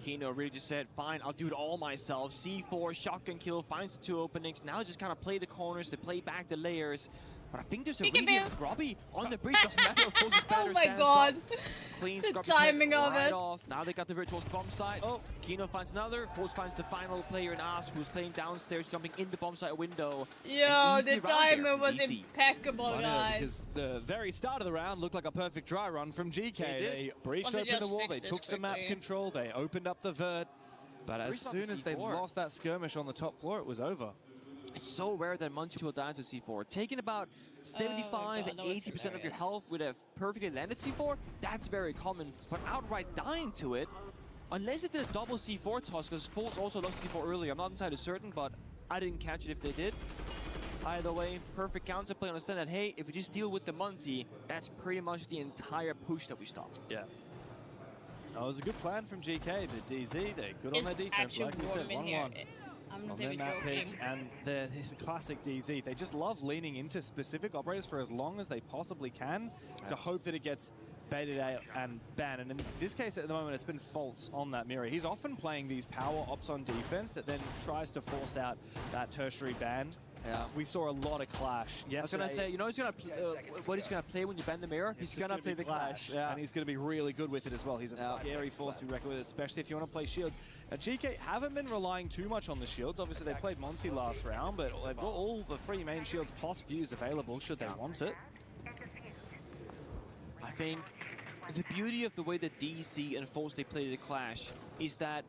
Kino really just said, fine, I'll do it all myself. C4, shotgun kill, finds the 2 openings. Now just kind of play the corners to play back the layers. But I think there's a really Robbie on the bridge. Doesn't matter if Foles' Oh my god. Clean The Scrubby's head timing of right it. off. Now they got the virtual bomb site. Oh, Kino finds another. Foles finds the final player in Ask, who's playing downstairs, jumping in the bomb site window. Yo, An easy the round there timer from was DC. impeccable, I know, guys. because the very start of the round looked like a perfect dry run from GK. They breached Let me open the just wall, fix they this took some map quickly. control, they opened up the vert. But as Reach up soon to as they C4. lost that skirmish on the top floor, it was over. It's so rare that Monty will die to C4. Taking about 75 God, that was 80% of your hilarious. health with a perfectly landed C4, that's very common. But outright dying to it, unless it did a double C4 toss, because Foles also lost C4 earlier. I'm not entirely certain, but I didn't catch it if they did. Either way, perfect counterplay. Understand that, hey, if we just deal with the Monty, that's pretty much the entire push that we stopped. Yeah. That was a good plan from GK, but DZ, they're good on It's their defense, actually like we said, warm in here. 1-1. I'm not On their even map joking. pick, and this classic DZ, they just love leaning into specific operators for as long as they possibly can to hope that it gets baited out and banned. And in this case, at the moment, it's been false on that mirror. He's often playing these power ops on defense that then tries to force out that tertiary ban. Yeah. We saw a lot of clash. I was gonna say, you know, he's gonna what he's gonna play when you bend the mirror. He's gonna play the clash. Yeah. And he's going to be really good with it as well. He's a scary force to be reckoned with, especially if you want to play shields. Now, GK haven't been relying too much on the shields. Obviously, they played Monty last round, but they've got all the 3 main shields plus Fuse available should they want it. I think the beauty of the way that DC and Foles they play the clash is that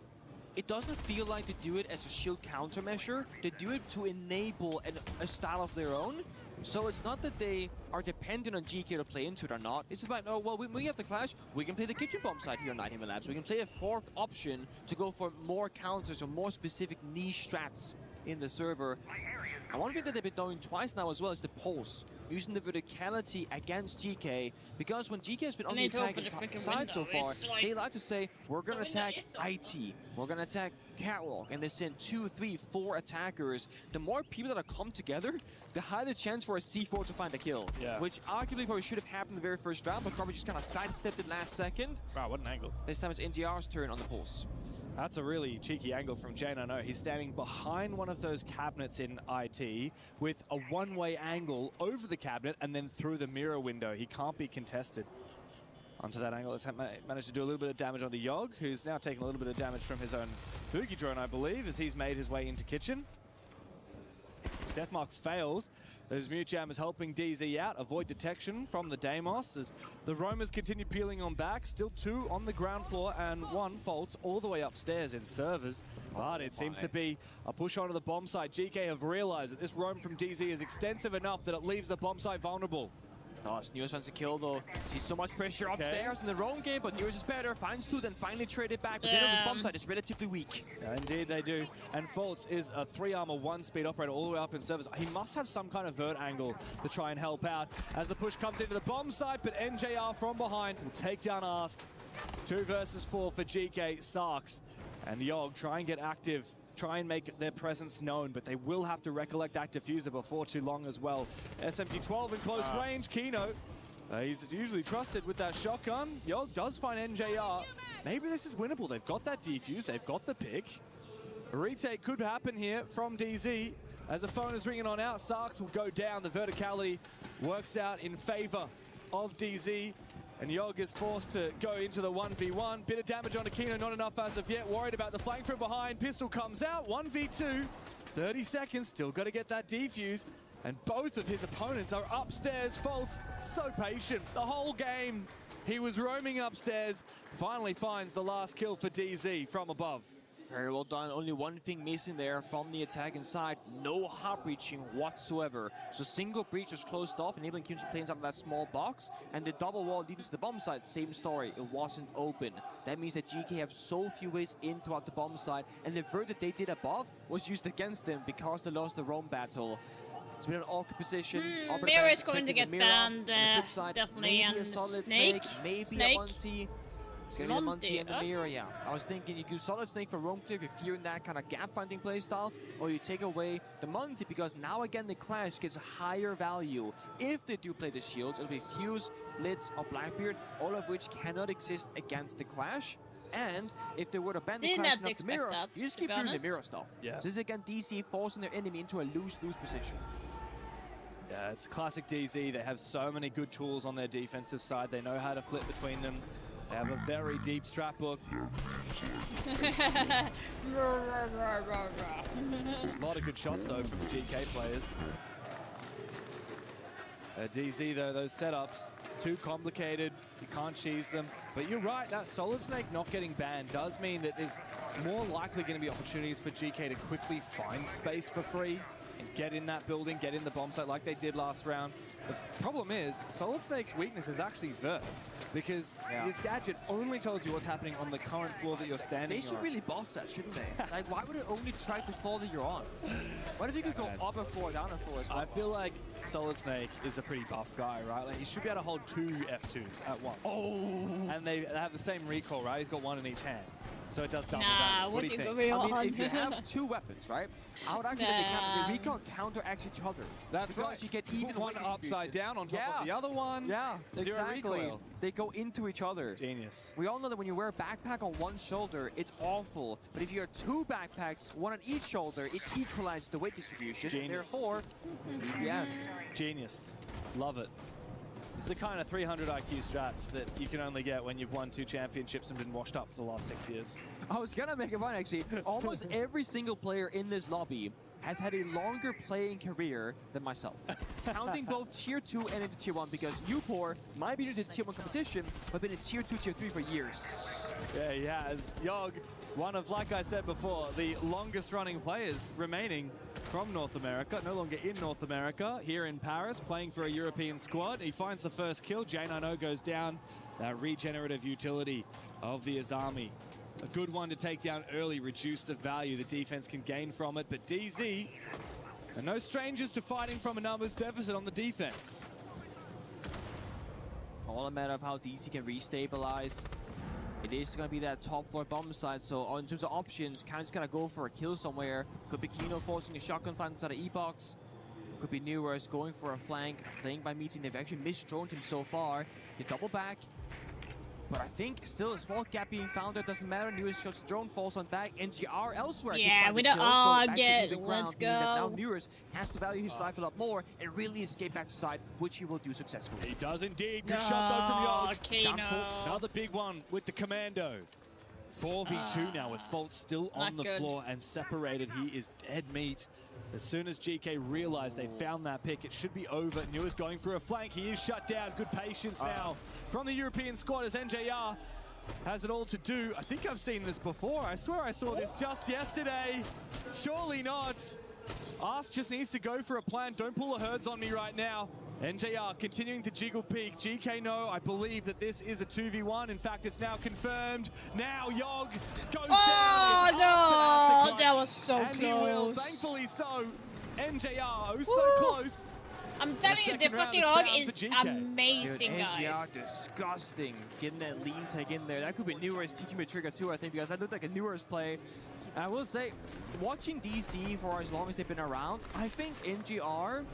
it doesn't feel like they do it as a shield countermeasure. They do it to enable a style of their own. So it's not that they are dependent on GK to play into it or not. It's about, oh, well, we have the clash. We can play the kitchen bomb side here on Night Hammer Labs. We can play a 4th option to go for more counters or more specific niche strats in the server. And one thing that they've been doing twice now as well is the pulse. Using the verticality against GK, because when GK has been on the attacking side so far, they like to say, we're going to attack IT, we're going to attack Catwalk, and they send 2, 3, 4 attackers. The more people that come together, the higher the chance for a C4 to find a kill, which arguably probably should have happened in the very first round, but Carver just kind of sidestepped it last second. Wow, what an angle. This time it's NGR's turn on the pulse. That's a really cheeky angle from J9. He's standing behind one of those cabinets in IT with a one-way angle over the cabinet and then through the mirror window. He can't be contested. Onto that angle, let's manage to do a little bit of damage onto Yog, who's now taking a little bit of damage from his own Boogie drone, I believe, as he's made his way into kitchen. Deathmark fails. As Mewjam is helping DZ out, avoid detection from the Deimos as the Roamers continue peeling on back. Still 2 on the ground floor and 1 faults all the way upstairs in servers. But it seems to be a push onto the bomb site. GK have realized that this roam from DZ is extensive enough that it leaves the bomb site vulnerable. Oh, News wants to kill though. Sees so much pressure upstairs in the wrong game, but News is better. Finds two, then finally traded back. But then on this bomb side is relatively weak. Yeah, indeed they do. And Fultz is a 3-armor, 1-speed operator all the way up in service. He must have some kind of vert angle to try and help out as the push comes into the bomb site, but NJR from behind will take down Ask. 2 versus 4 for GK, Sarks and Yogg try and get active. Try and make their presence known, but they will have to recollect that diffuser before too long as well. SMG-12 in close range. Kino, he's usually trusted with that shotgun. Yogg does find NJR. Maybe this is winnable. They've got that defuse. They've got the pick. A retake could happen here from DZ. As the phone is ringing on out, Sarks will go down. The verticality works out in favor of DZ. And Yogg is forced to go into the 1v1. Bit of damage on Kino, not enough as of yet. Worried about the flank from behind. Pistol comes out, 1v2. 30 seconds, still got to get that defuse. And both of his opponents are upstairs. Fultz, so patient. The whole game, he was roaming upstairs. Finally finds the last kill for DZ from above. Very well done. Only one thing missing there from the attack inside. No hop breaching whatsoever. So single breach was closed off, enabling Kino to play inside of that small box. And the double wall leading to the bomb site, same story. It wasn't open. That means that GK have so few ways in throughout the bomb site. And the vert that they did above was used against them because they lost the roam battle. It's been an awkward position. Mirror is going to get banned, side, definitely, maybe and a solid Snake. maybe a Monty. It's gonna be a Monty and the mirror, yeah. I was thinking you do solid Snake for roam clear if you're fearing that kind of gap finding playstyle, or you take away the Monty because now again the Clash gets a higher value. If they do play the shields, it'll be Fuse, Blitz, or Blackbeard, all of which cannot exist against the Clash. And if they were to ban the Clash and not the mirror, you just keep doing the mirror stuff. Yeah. So this is again DC forcing their enemy into a lose-lose position. Yeah, it's classic DZ. They have so many good tools on their defensive side. They know how to flip between them. They have a very deep strat book. A lot of good shots, though, from the GK players. DZ, though, those setups, too complicated. You can't cheese them. But you're right, that Solid Snake not getting banned does mean that there's more likely going to be opportunities for GK to quickly find space for free and get in that building, get in the bomb site like they did last round. The problem is, Solid Snake's weakness is actually vert, because his gadget only tells you what's happening on the current floor that you're standing on. They should really buff that, shouldn't they? Like, why would it only track the floor that you're on? What if you could go up a floor, down a floor as well? I feel like Solid Snake is a pretty buff guy, right? Like, he should be able to hold 2 F2s at once. Oh! And they have the same recoil, right? He's got one in each hand. So it does double damage. What do you think? I mean, if you have 2 weapons, right? I would argue that the recon counteract each other. That's right. You get even one upside down on top of the other one. Yeah, Zero exactly. recoil. They go into each other. Genius. We all know that when you wear a backpack on one shoulder, it's awful. But if you have 2 backpacks, one on each shoulder, it equalizes the weight distribution. Genius. Therefore, it's easy as. Genius. Love it. It's the kind of 300 IQ strats that you can only get when you've won 2 championships and been washed up for the last 6 years. I was gonna make a point, actually. Almost every single player in this lobby has had a longer playing career than myself. Counting both Tier 2 and into Tier 1, because Upor might be into the Tier 1 competition, but been in Tier 2, Tier 3 for years. Yeah, he has. Yogg, one of, like I said before, the longest running players remaining from North America, no longer in North America, here in Paris, playing for a European squad. He finds the first kill. J9O goes down. That regenerative utility of the Azami. A good one to take down early, reduce the value the defense can gain from it. But DZ are no strangers to fighting from a numbers deficit on the defense. All a matter of how DC can restabilize. It is going to be that top floor bomb side, so in terms of options, kind of just going to go for a kill somewhere. Could be Kino forcing a shotgun flank inside of E-Box. Could be Newers going for a flank, playing by meeting. They've actually misdroned him so far. They double back. But I think still a small gap being found there. Doesn't matter. Newers shots drone, falls on back. NGR elsewhere. Yeah, we don't all get. Let's go. Now Newers has to value his life a lot more and really escape back to side, which he will do successfully. He does indeed. Good shot though from Yogg. Down Fultz. Another big one with the Commando. 4v2 now with Fultz still on the floor and separated. He is dead meat. As soon as GK realized they found that pick, it should be over. Newers going for a flank. He is shut down. Good patience now from the European squad as NJR has it all to do. I think I've seen this before. I swear I saw this just yesterday. Surely not. Ask just needs to go for a plan. Don't pull the herds on me right now. NJR continuing to jiggle peak. GK no, I believe that this is a 2v1. In fact, it's now confirmed. Now Yogg goes down. Oh no, that was so and close. He will, thankfully so. NJR, so close. I'm telling you, the fucking Yogg is amazing, Dude, NGR guys. disgusting. Getting that lean tag in there. That could be Newer's teaching me trigger too, I think, because that looked like a Newer's play. And I will say, watching DC for as long as they've been around, I think NGR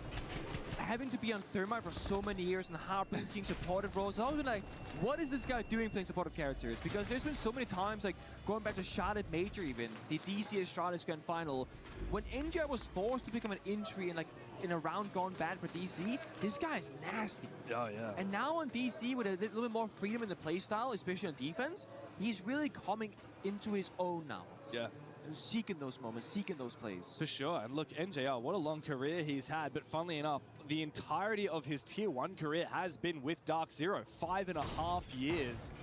having to be on Thermite for so many years and Harpoon seeing supportive roles, I've always been like, what is this guy doing playing supportive characters? Because there's been so many times, like going back to Charlotte Major even, the DC Charlotte Grand Final, when NGR was forced to become an entry and like in a round gone bad for DC, this guy is nasty. Oh yeah. And now on DC with a little bit more freedom in the playstyle, especially on defense, he's really coming into his own now. Yeah. So seeking those moments, seeking those plays. For sure, and look, NJR, what a long career he's had, but funnily enough, the entirety of his Tier 1 career has been with Dark Zero, 5.5 years.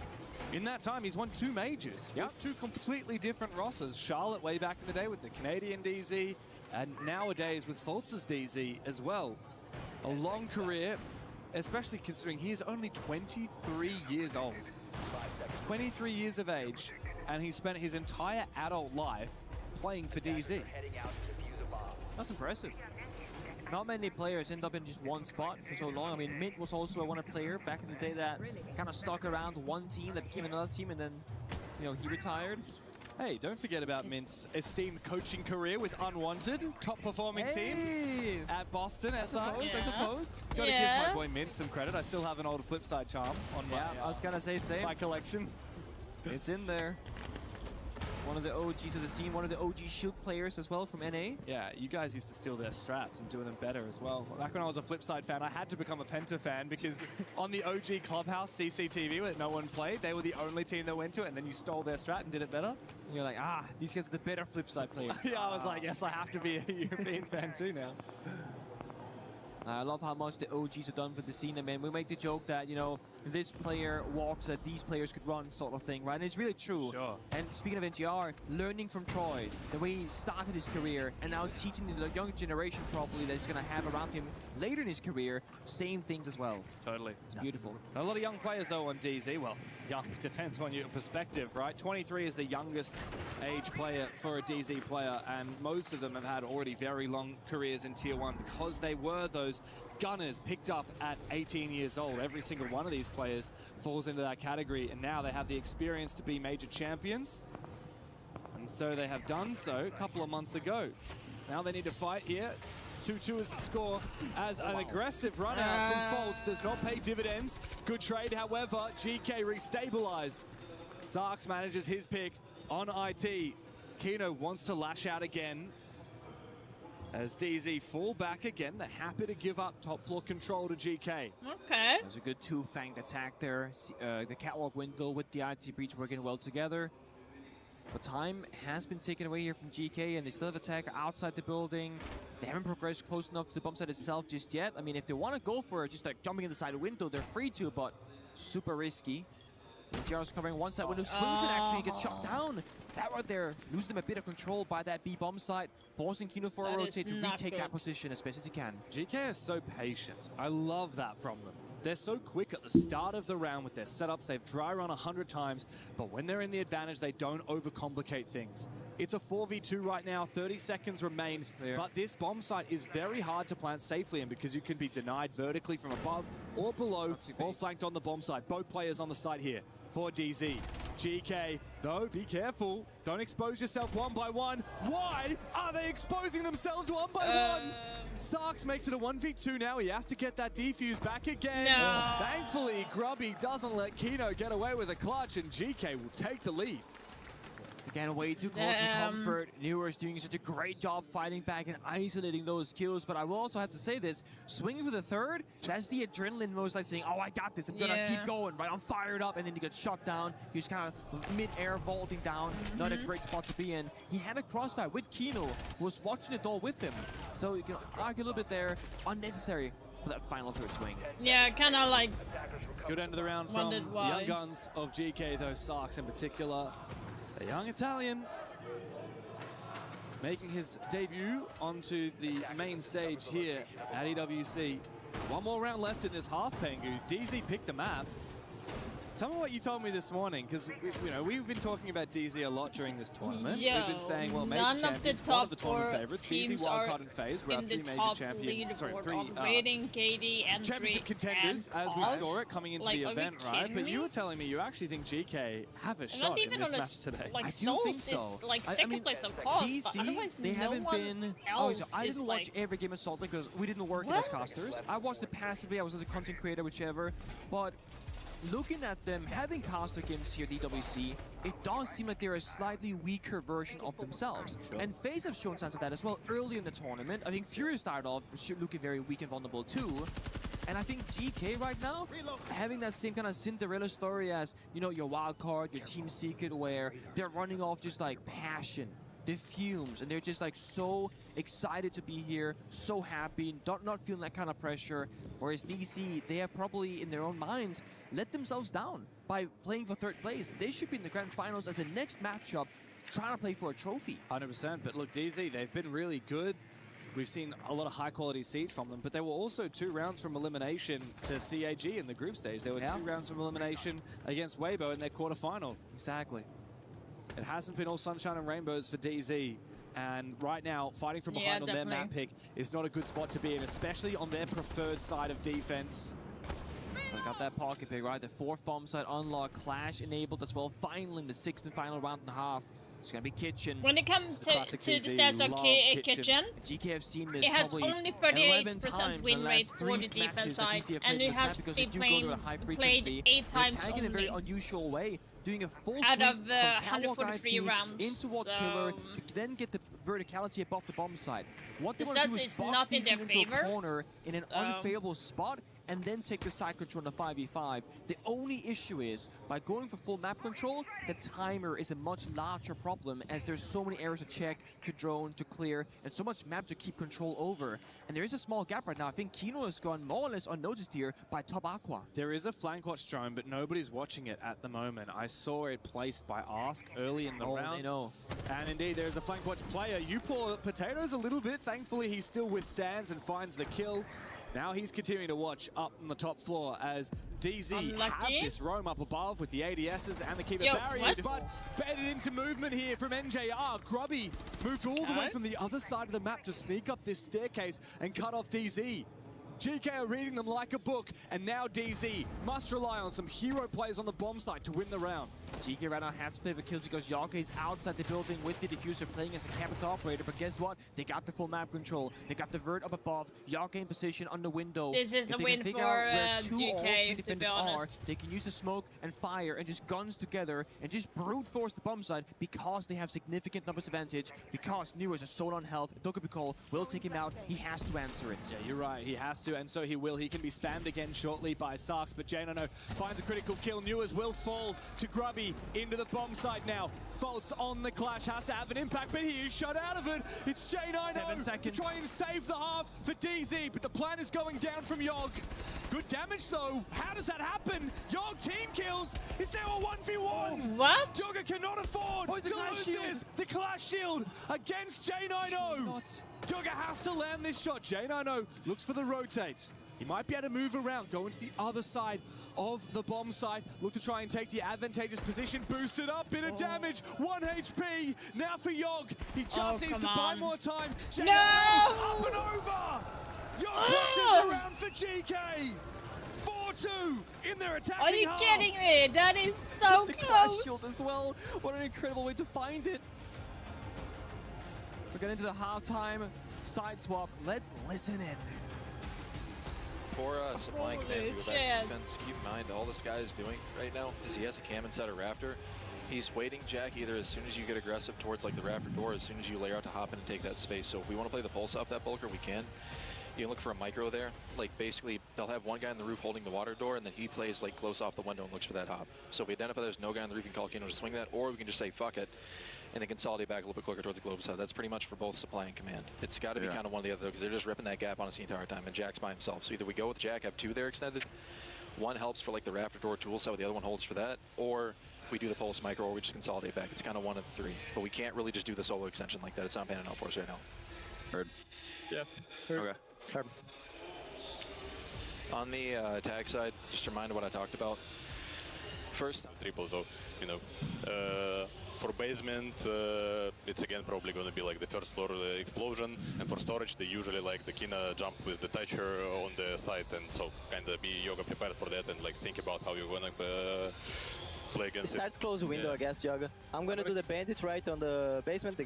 In that time, he's won 2 majors, with 2 completely different rosters. Charlotte way back in the day with the Canadian DZ, and nowadays with Fultz's DZ as well. A long career, especially considering he is only 23 years old. 23 years of age. And he spent his entire adult life playing for DZ. That's impressive. Not many players end up in just one spot for so long. I mean, Mint was also a player back in the day that kind of stuck around one team that became another team, and then, you know, he retired. Hey, don't forget about Mint's esteemed coaching career with Unwanted, top performing team at Boston, I suppose. Gotta give my boy Mint some credit. I still have an old Flipside charm on my, I was gonna say same. my collection. It's in there. One of the OGs of the scene, one of the OG Shield players as well from NA. Yeah, you guys used to steal their strats and do them better as well. Back when I was a Flipside fan, I had to become a Penta fan because on the OG Clubhouse CCTV where no one played, they were the only team that went to it, and then you stole their strat and did it better. And you're like, these guys are the better Flipside players. Yeah, I was like, yes, I have to be a European fan too now. I love how much the OGs have done for the scene. I mean, we make the joke that, you know, this player walks that these players could run sort of thing, right? And it's really true. Sure. And speaking of NGR, learning from Troy, the way he started his career, and now teaching the younger generation probably that he's going to have around him later in his career, same things as well. Totally. It's beautiful. A lot of young players, though, on DZ. Well, young depends on your perspective, right? 23 is the youngest age player for a DZ player, and most of them have had already very long careers in Tier 1 because they were those gunners picked up at 18 years old. Every single one of these players falls into that category, and now they have the experience to be major champions. And so they have done so a couple of months ago. Now they need to fight here. 2-2 is the score as an aggressive run out from Fultz does not pay dividends. Good trade, however, GK restabilize. Sarks manages his pick on IT. Kino wants to lash out again. As DZ fall back again, they're happy to give up top floor control to GK. Okay. There's a good two-fanged attack there. The catwalk window with the IT breach working well together. But time has been taken away here from GK, and they still have attacker outside the building. They haven't progressed close enough to the bomb site itself just yet. I mean, if they want to go for it, just like jumping in the side window, they're free to, but super risky. JR's covering one side window, swings it actually, gets shot down. That right there, loses them a bit of control by that B bomb site, forcing Kino for a rotate to retake that position as best as he can. GK is so patient. I love that from them. They're so quick at the start of the round with their setups. They've dry run 100 times, but when they're in the advantage, they don't overcomplicate things. It's a 4v2 right now, 30 seconds remain, but this bomb site is very hard to plant safely in because you can be denied vertically from above or below or flanked on the bomb site. Both players on the site here for DZ. GK, though, be careful. Don't expose yourself one by one. Why are they exposing themselves one by one? Sarks makes it a 1v2 now. He has to get that defuse back again. No. Thankfully, Grubby doesn't let Kino get away with a clutch, and GK will take the lead. Again, way too close to comfort. Newer is doing such a great job fighting back and isolating those kills, but I will also have to say this, swinging for the third, that's the adrenaline most like saying, oh, I got this, I'm gonna keep going, right? I'm fired up, and then he gets shot down. He's kind of mid-air vaulting down, not a great spot to be in. He had a crossfire with Kino, who was watching it all with him. So you can argue a little bit there, unnecessary for that final third swing. Yeah, kind of like... Good end of the round from the young guns of GK, though, Sarks in particular. A young Italian making his debut onto the main stage here at EWC. One more round left in this half, Pengu. DZ picked the map. Tell me what you told me this morning, because we've been talking about DZ a lot during this tournament. Yo, We've been saying, well, major none of the champions, one top of the tournament four favorites, teams DZ are wildcard in phase. We in have the 3 major top champions. Sorry, leaderboard 3 on rating, KD, and championship contenders, as we saw it coming into the event, right? But you were telling me you actually think GK have a shot not even in this on match today. Like I do Souls think is so. like I second mean, place of course, but DC, otherwise they no haven't one been. else I is didn't watch like. every game of Salt Lake because we didn't work What? as casters. I watched it passively. I was as a content creator, whichever. But looking at them having caster games here at EWC, it does seem like they're a slightly weaker version of themselves. And FaZe have shown signs of that as well early in the tournament. I think Fury started off looking very weak and vulnerable too. And I think GK right now, having that same kind of Cinderella story as, your wild card, your team secret, where they're running off just like passion, the fumes, and they're just like so excited to be here, so happy, not feeling that kind of pressure. Whereas DC, they have probably in their own minds let themselves down by playing for 3rd place. They should be in the grand finals as a next matchup, trying to play for a trophy. 100%, but look, DZ, they've been really good. We've seen a lot of high-quality Siege from them, but they were also 2 rounds from elimination to CAG in the group stage. They were 2 rounds from elimination against Weibo in their quarterfinal. Exactly. It hasn't been all sunshine and rainbows for DZ. And right now, fighting from behind on their map pick is not a good spot to be in, especially on their preferred side of defense. They got that pocket pick, right? The 4th bomb site unlock, Clash enabled as well. Finally, in the 6th and final round and a half, it's going to be Kitchen. When it comes to the stats of Kitchen, GK have seen this it has only 38% win rate for the defense side, and it has been played 8 times only. In a very only. Unusual way, doing a full Out sweep of from 143 rounds. in towards Pillar to then get the verticality above the bomb side. What they The want to do stats is is box not in DC their into favor. a corner in an unfavorable spot and then take the side control on the 5v5. The only issue is, by going for full map control, the timer is a much larger problem as there's so many areas to check, to drone, to clear, and so much map to keep control over. And there is a small gap right now. I think Kino has gone more or less unnoticed here by Top Aqua. There is a flank watch drone, but nobody's watching it at the moment. I saw it placed by Ask early in the round. They know. And indeed, there's a flank watch player. You pour potatoes a little bit. Thankfully, he still withstands and finds the kill. Now he's continuing to watch up on the top floor as DZ have this roam up above with the ADSs and the keeper barriers, but bedded into movement here from NJR. Grubby moved all the way from the other side of the map to sneak up this staircase and cut off DZ. GK are reading them like a book, and now DZ must rely on some hero players on the bomb site to win the round. GK right now has to play for kills because Yaga is outside the building with the diffuser playing as a capital operator, but guess what? They got the full map control. They got the vert up above. Yaga in position on the window. This is a win for GK, to be honest. They can use the smoke and fire and just guns together and just brute force the bomb side because they have significant numbers advantage, because Newers is so on health. Dokubikol will take him out. He has to answer it. Yeah, you're right. He has to, and so he will. He can be spammed again shortly by Sarks, but Janono finds a critical kill. Newers will fall to Grubby into the bomb site now. Faults on the Clash, has to have an impact, but he is shut out of it. It's J90 to try and save the half for DZ, but the plan is going down from Yogg. Good damage though. How does that happen? Yogg team kills. Is there a 1v1? What? Yogg cannot afford to lose this. The Clash shield against J90. Yogg has to land this shot. J90 looks for the rotate. He might be able to move around, go into the other side of the bomb site, look to try and take the advantageous position, boost it up, bit of damage, 1 HP, now for Yogg. He just needs to buy more time. No! Up and over! Yogg clutches around for GK. 4-2 in their attacking Are you half. kidding me? That is so the close. Clash shield as well. What an incredible way to find it. We're getting into the halftime side swap. Let's listen in. For supplying command with that defense, keep in mind all this guy is doing right now is he has a cam inside a Raptor. He's waiting Jack either as soon as you get aggressive towards like the Raptor door, as soon as you layer out to hop in and take that space. So if we want to play the pulse off that Bulker, we can. You can look for a micro there. Like basically they'll have one guy on the roof holding the water door and then he plays like close off the window and looks for that hop. So if we identify there's no guy on the roof, you can call Kino to swing that, or we can just say fuck it and then consolidate back a little bit quicker towards the globe side. That's pretty much for both supply and command. It's got to be kind of one or the other because they're just ripping that gap on us the entire time, and Jack's by himself. So either we go with Jack, have 2 there extended, one helps for like the Raptor door tool side, the other one holds for that, or we do the pulse micro, or we just consolidate back. It's kind of one of the 3, but we can't really just do the solo extension like that. It's not panning out for us right now. Heard. Yeah. Heard. Okay. Heard. On the attack side, just remind what I talked about. First, triple, so, you know, for basement, it's again probably going to be like the first floor explosion, and for storage, they usually like the Kina jump with the Thatcher on the side, and so kind of be yoga prepared for that and like think about how you're going to play against Start close window, I guess, Yoga. I'm gonna do the bandits right on the basement. They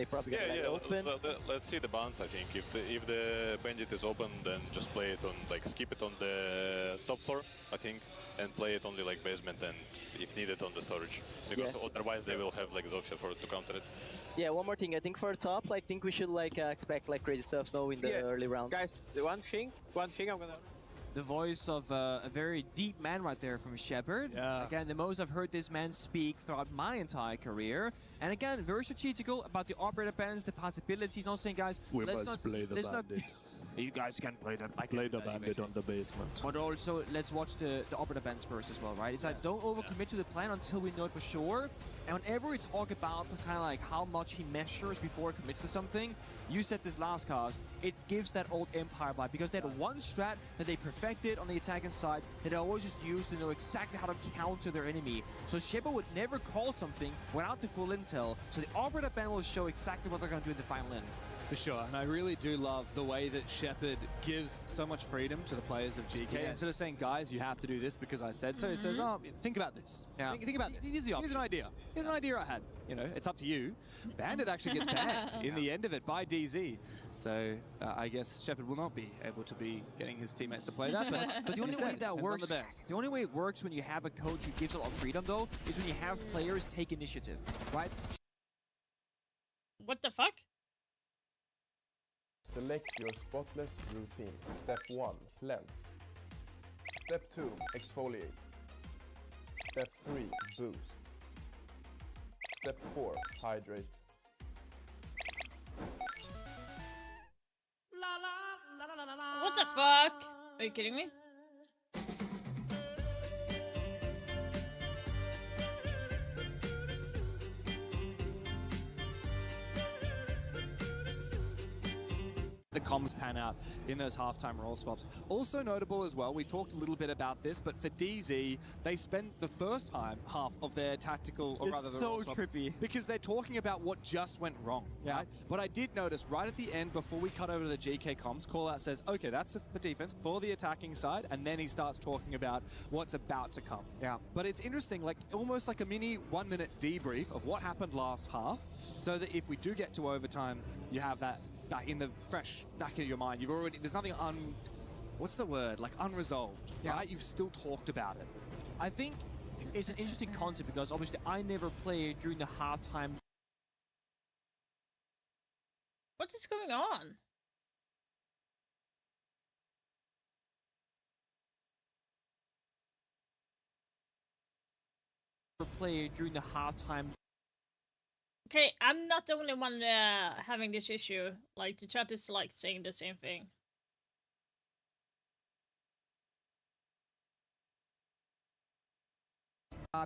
probably gonna let it open. Let's see the bounce. I think if the bandit is open, then just play it on like skip it on the top floor, I think, and play it only like basement and if needed on the storage, because otherwise they will have like Zofia to counter it. Yeah, one more thing. I think for top, I think we should like expect like crazy stuff now in the early rounds. Guys, one thing I'm gonna. The voice of a very deep man right there from Shepard. Yeah. Again, the most I've heard this man speak throughout my entire career. And again, very strategical about the operator bans, the possibilities. Not saying, guys, We let's must not play the bandit. You guys can play the bandit on the basement. But also, let's watch the operator bans first as well, right? It's like, don't overcommit to the plan until we know it for sure. And whenever we talk about kind of like how much he measures before he commits to something, you said this last cast, it gives that old Empire vibe, because they had one strat that they perfected on the attacking side that they always just used to know exactly how to counter their enemy. So Shepard would never call something without the full intel, so the operator ban will show exactly what they're going to do in the final end. For sure, and I really do love the way that Shepard gives so much freedom to the players of GK. Yes. Instead of saying, guys, you have to do this because I said so, he says, oh, think about this. Yeah. Think about this. Here's the Here's an idea. Here's an idea I had. You know, it's up to you. Bandit actually gets banned in the end of it by DZ. So I guess Shepard will not be able to be getting his teammates to play that. But the only way that works, the only way it works when you have a coach who gives a lot of freedom, though, is when you have players take initiative, right? What the fuck? Select your spotless routine. Step 1, cleanse. Step 2, exfoliate. Step 3, boost. Step 4, hydrate. What the fuck? Are you kidding me? The comms pan out in those halftime role swaps. Also notable as well, we talked a little bit about this, but for DZ, they spent the first half of their tactical, or rather the so role swap, trippy. because they're talking about what just went wrong, right? But I did notice right at the end, before we cut over to the GK comms, Callout says, okay, that's for defense, for the attacking side, and then he starts talking about what's about to come. Yeah. But it's interesting, like almost like a mini 1-minute debrief of what happened last half, so that if we do get to overtime, you have that back in the fresh back of your mind. You've already, there's nothing what's the word? Like unresolved, right? You've still talked about it. I think it's an interesting concept because obviously I never played during the halftime. What is going on? Played during the halftime. Okay, I'm not the only one having this issue. Like, the chat is like saying the same thing.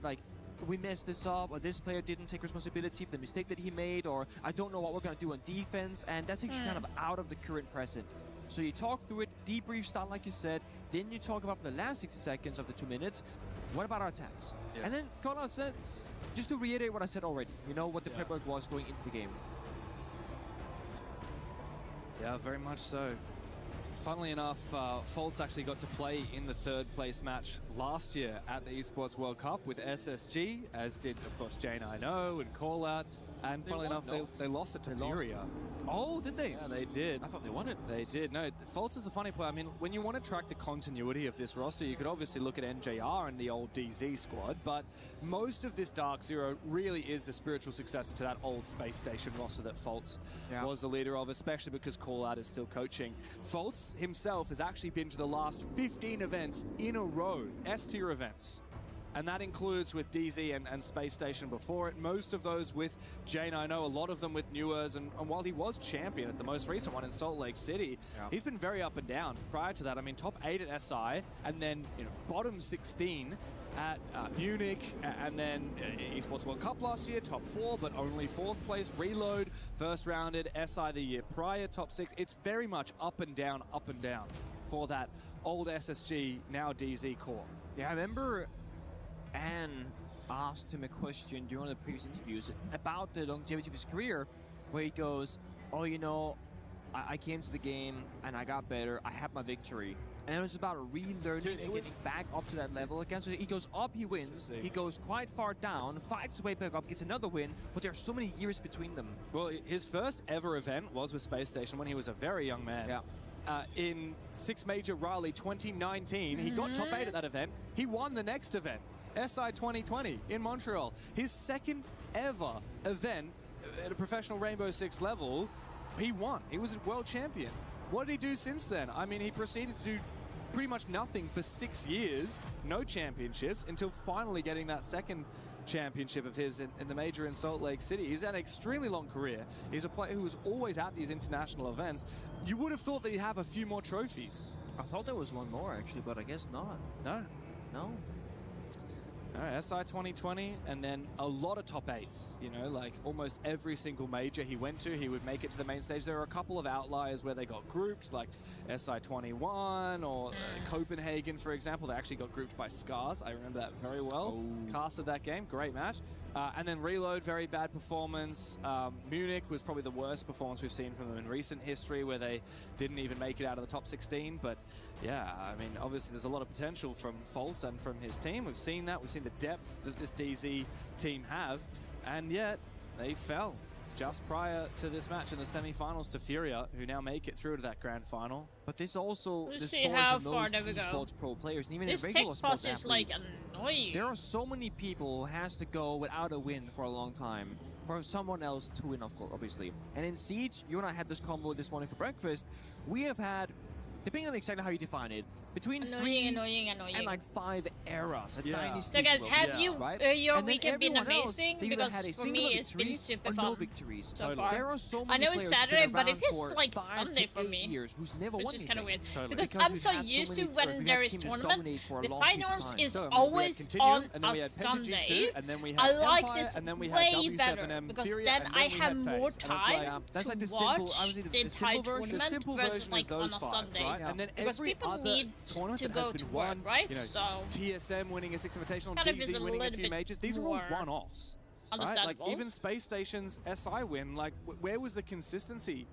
Like, we messed this up, or this player didn't take responsibility for the mistake that he made, or I don't know what we're going to do on defense, and that's actually kind of out of the current present. So you talk through it, debrief style like you said, then you talk about for the last 60 seconds of the 2 minutes, what about our attacks? Yeah. And then Callout said, just to reiterate what I said already, you know what the prep work was going into the game. Yeah, very much so. Funnily enough, Foltz actually got to play in the third place match last year at the Esports World Cup with SSG, as did, of course, Jane I Know and Callout. And funnily enough, they lost it to Furia. Oh, did they? Yeah, they did. I thought they won it. They did. No, Foltz is a funny player. I mean, when you want to track the continuity of this roster, you could obviously look at NJR and the old DZ squad, but most of this Dark Zero really is the spiritual successor to that old Space Station roster that Foltz was the leader of, especially because Callout is still coaching. Foltz himself has actually been to the last 15 events in a row, S-tier events. And that includes with DZ and Space Station before it. Most of those with Jane I Know, a lot of them with Newers. And while he was champion at the most recent one in Salt Lake City, he's been very up and down. Prior to that, I mean, top 8 at SI, and then bottom 16 at Munich, and then Esports World Cup last year, top 4, but only 4th place. Reload, first rounded, SI the year prior, top 6. It's very much up and down, for that old SSG, now DZ core. Yeah, I remember Anne asked him a question during one of the previous interviews about the longevity of his career, where he goes, oh, you know, I came to the game and I got better, I had my victory. And it was about relearning and getting back up to that level again. So he goes up, he wins, he goes quite far down, fights his way back up, gets another win, but there are so many years between them. Well, his first ever event was with Space Station when he was a very young man. Yeah. In Six Major Raleigh 2019, he got top 8 at that event. He won the next event, SI 2020 in Montreal. His second ever event at a professional Rainbow Six level, he won. He was a world champion. What did he do since then? I mean, he proceeded to do pretty much nothing for 6 years, no championships, until finally getting that second championship of his in the major in Salt Lake City. He's had an extremely long career. He's a player who was always at these international events. You would have thought that he'd have a few more trophies. I thought there was one more, actually, but I guess not. No. No. All right, SI 2020, and then a lot of top 8s. You know, like almost every single major he went to, he would make it to the main stage. There are a couple of outliers where they got grouped, like SI 21 or Copenhagen, for example. They actually got grouped by Scars. I remember that very well. Casted that game, great match. And then Reload, very bad performance. Munich was probably the worst performance we've seen from them in recent history, where they didn't even make it out of the top 16. But yeah, I mean, obviously there's a lot of potential from Fultz and from his team. We've seen that. We've seen the depth that this DZ team have, and yet they fell just prior to this match in the semi-finals to Furia, who now make it through to that grand final. But this also Let's the see story how from far those they go. esports pro players, and even This in regular tech boss sports is like athletes. annoying. There are so many people who has to go without a win for a long time for someone else to win, of course, obviously. And in Siege, you and I had this convo this morning for breakfast. We have had, depending on exactly how you define it, between Annoying. and like 5 eras at Dynasty. So guys, have you your And then weekend been everyone else, amazing? they either Because had a for single me, it's been victory super or fun no victories. so far. There are so I many know it's players who've Saturday, been but it around feels for like 5 Sunday to for 8 me, years who's never which won is kind of weird. anything. Because Because I'm we've so had so used to many- when we've there had is teams tournament, dominate for a the long piece of finals time. is So, we had always Continuum, on and then a we had Pentagy 2, Sunday. and then we had I like Empire, this and then we had way W7M better because Furia, then and I we have had more FaZe. And it's like, time that's like to the simple- watch obviously the the entire simple version- tournament the simple versus version like is those on a 5, Sunday. right? And then Because every people other need tournament to that has go been to work, won, right? you know, So TSM winning a 6 Invitational, kind of is DZ a winning a little few bit majors. These are all more one-offs. Right? Like understandable. even Space Station's SI win, like where was the consistency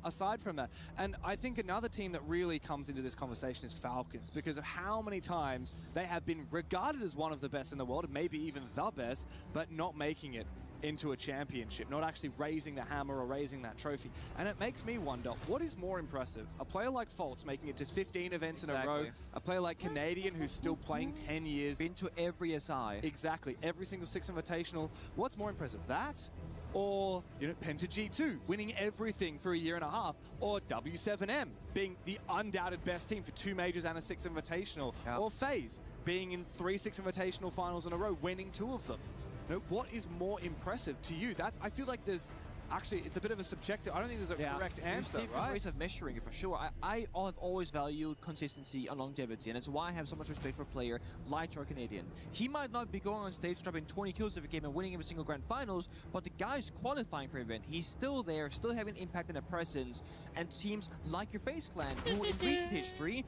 aside from that? And I think another team that really comes into this conversation is Falcons, because of how many times they have been regarded as one of the best in the world, maybe even the best, but not making it into a championship, not actually raising the hammer or raising that trophy. And it makes me wonder, what is more impressive? A player like Fultz making it to 15 events in a row, a player like Canadian who's still playing 10 years. Into every SI. Exactly, every single 6 Invitational. What's more impressive, that? Or, you know, Penta G2 winning everything for a year and a half, or W7M being the undoubted best team for 2 majors and a 6 Invitational, or FaZe being in 3 6 Invitational finals in a row, winning 2 of them. You know, what is more impressive to you? That's, I feel like there's actually, it's a bit of a subjective, I don't think there's a correct answer, There's different right? ways of measuring it for sure. I have always valued consistency and longevity, and it's why I have so much respect for a player like Troy Canadian. He might not be going on stage dropping 20 kills every game and winning every single grand finals, but the guy's qualifying for an event. He's still there, still having impact and a presence, and teams like your FaZe Clan, who in recent history,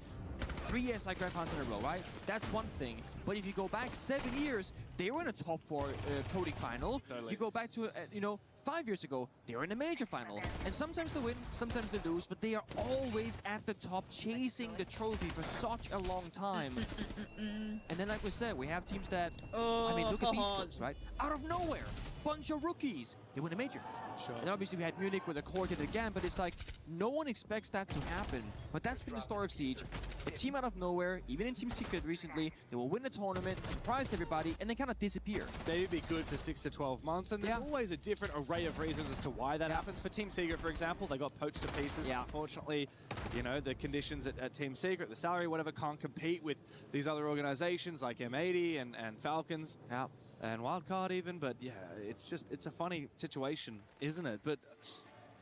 3 SI Grand Finals in a row, right? That's one thing. But if you go back 7 years, they were in a top 4 Pro League final. Totally. You go back to, 5 years ago, they were in a major final. And sometimes they win, sometimes they lose, but they are always at the top, chasing the trophy for such a long time. And then, like we said, we have teams that, I mean, look at Beast Coast, right? Out of nowhere, bunch of rookies, they win a major. Sure. And obviously we had Munich where the core did it again, but it's like, no one expects that to happen. But that's been the story of Siege. A team out of nowhere, even in Team Secret recently, they will win the tournament, surprise everybody, and then kind of disappear. They'd be good for 6 to 12 months, and there's always a different array of reasons as to why that happens. For Team Secret, for example, they got poached to pieces. Unfortunately, you know, the conditions at Team Secret, the salary, whatever, can't compete with these other organizations like M80 and Falcons. And Wildcard even, but yeah, it's a funny situation, isn't it? But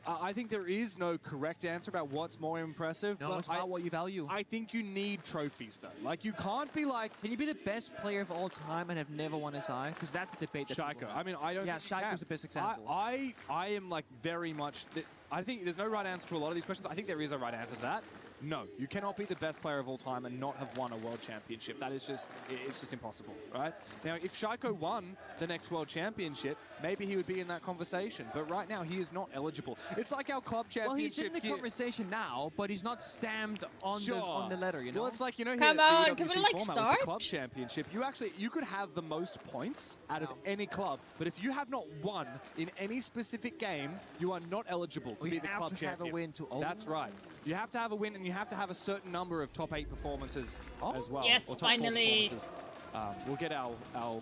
I think there is no correct answer about what's more impressive. No, but it's about what you value. I think you need trophies, though. Like, you can't be like... Can you be the best player of all time and have never won SI? Because that's a debate that Shaiko. I mean, I don't think you Shaiko's the best example. I am, like, very much... I think there's no right answer to a lot of these questions. I think there is a right answer to that. No, you cannot be the best player of all time and not have won a world championship. That is just, it's just impossible, right? Now, if Shaiko won the next world championship, maybe he would be in that conversation. But right now, he is not eligible. It's like our club championship. Well, he's in the conversation now, but he's not stamped on the letter, you know? Well, it's like, you know, Come here, on, the can we, EWC like, format start? with the club championship, you could have the most points out of any club, but if you have not won in any specific game, you are not eligible to be the club champion. You have to have a win to own. That's right. You have to have a win, and you have to have a certain number of top 8 performances as well. Yes, or top 4 finally. performances. We'll get our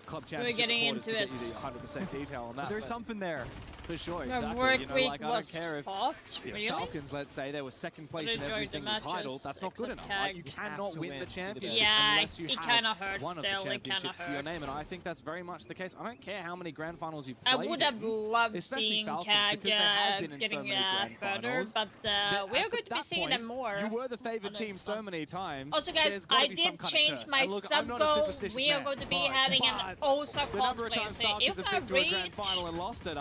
club championship We're getting reporters into to it. get you the 100% detail on that. There's something there. For sure, The exactly. work You know, week like, I don't was care if hot, the really? Falcons, let's say, they were second place in enjoyed every the single title. matches, That's not good except enough. Right? You Tag. cannot to win win the to be the championship Yeah, unless you it have kinda hurts one of the still, it kinda championships to your name, and hurts. I think that's very much the case. I don't care how many grand finals you've I played would have in, loved especially seeing Falcons, CAG because they have been in so getting many grand further, finals. but we're going to be that seeing point, them more. You were the favored on the team so many times. Also, guys, there's gotta I be some did kind of change curse. my And look, I'm sub not a goal. superstitious We are man, going to be but having an OSA the number of cosplay. times So Falcons if have I been to a reach, grand final and lost it,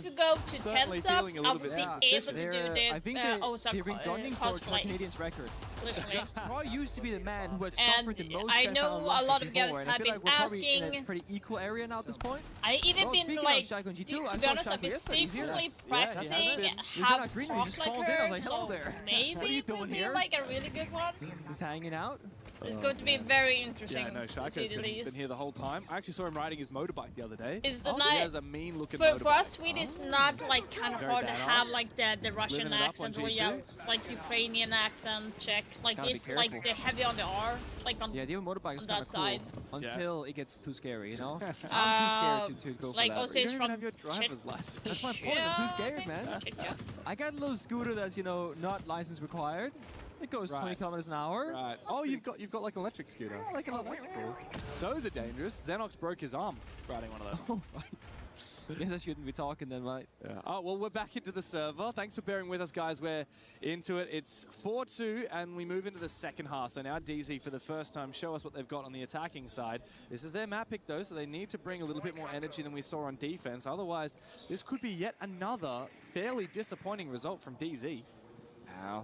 if we go to 10 certainly subs, feeling a I little will bit be able superstitious. to do the I think OSA they've been gunning for Troy cosplay. Canadian's record. Literally. Troy used to be the man who had And suffered the most. I grand know final a losses lot of before, guys and I have feel been like we're probably in a asking- pretty equal area now at this point. I even Well, been speaking like, of Shotgun G2, to I be saw honest, I've been Shotgun yesterday. He's here. secretly Yes. practicing Yeah, he has been. He was how in our to green room. He just talk like spawned in. I her, was like, hello so there. maybe What are you it will doing be here? like a really good one. He's hanging out. It's going to be very interesting, Yeah, no, to Shaiko's say the been least. here the whole time. I actually saw him riding his motorbike the other day. Is the He night- has a mean-looking For motorbike. us Swedes, it's not like kind of Very hard to badass. have like the Russian Living it up on accent or G2. like Ukrainian accent, Czech. Like Gotta be it's like careful. the heavy on the R, like on Yeah, the motorbike is on kind that of cool side. until it gets too scary, you know? I'm too scared to go for like that. also it's You don't from even have your driver's Czech- license. That's my point. I'm too scared, man. Czechia. I got a little scooter that's, you know, not license required. It goes 20 kilometers an hour. Right. Oh, you've got like an electric scooter. Yeah, like, oh, that's cool. Those are dangerous. Xenox broke his arm riding one of those. Oh, right. Guess I shouldn't be talking then, right? Yeah. Oh, well, we're back into the server. Thanks for bearing with us, guys. We're into it. It's 4-2, and we move into the second half. So now DZ, for the first time, show us what they've got on the attacking side. This is their map pick, though, so they need to bring a little bit more energy than we saw on defense. Otherwise, this could be yet another fairly disappointing result from DZ.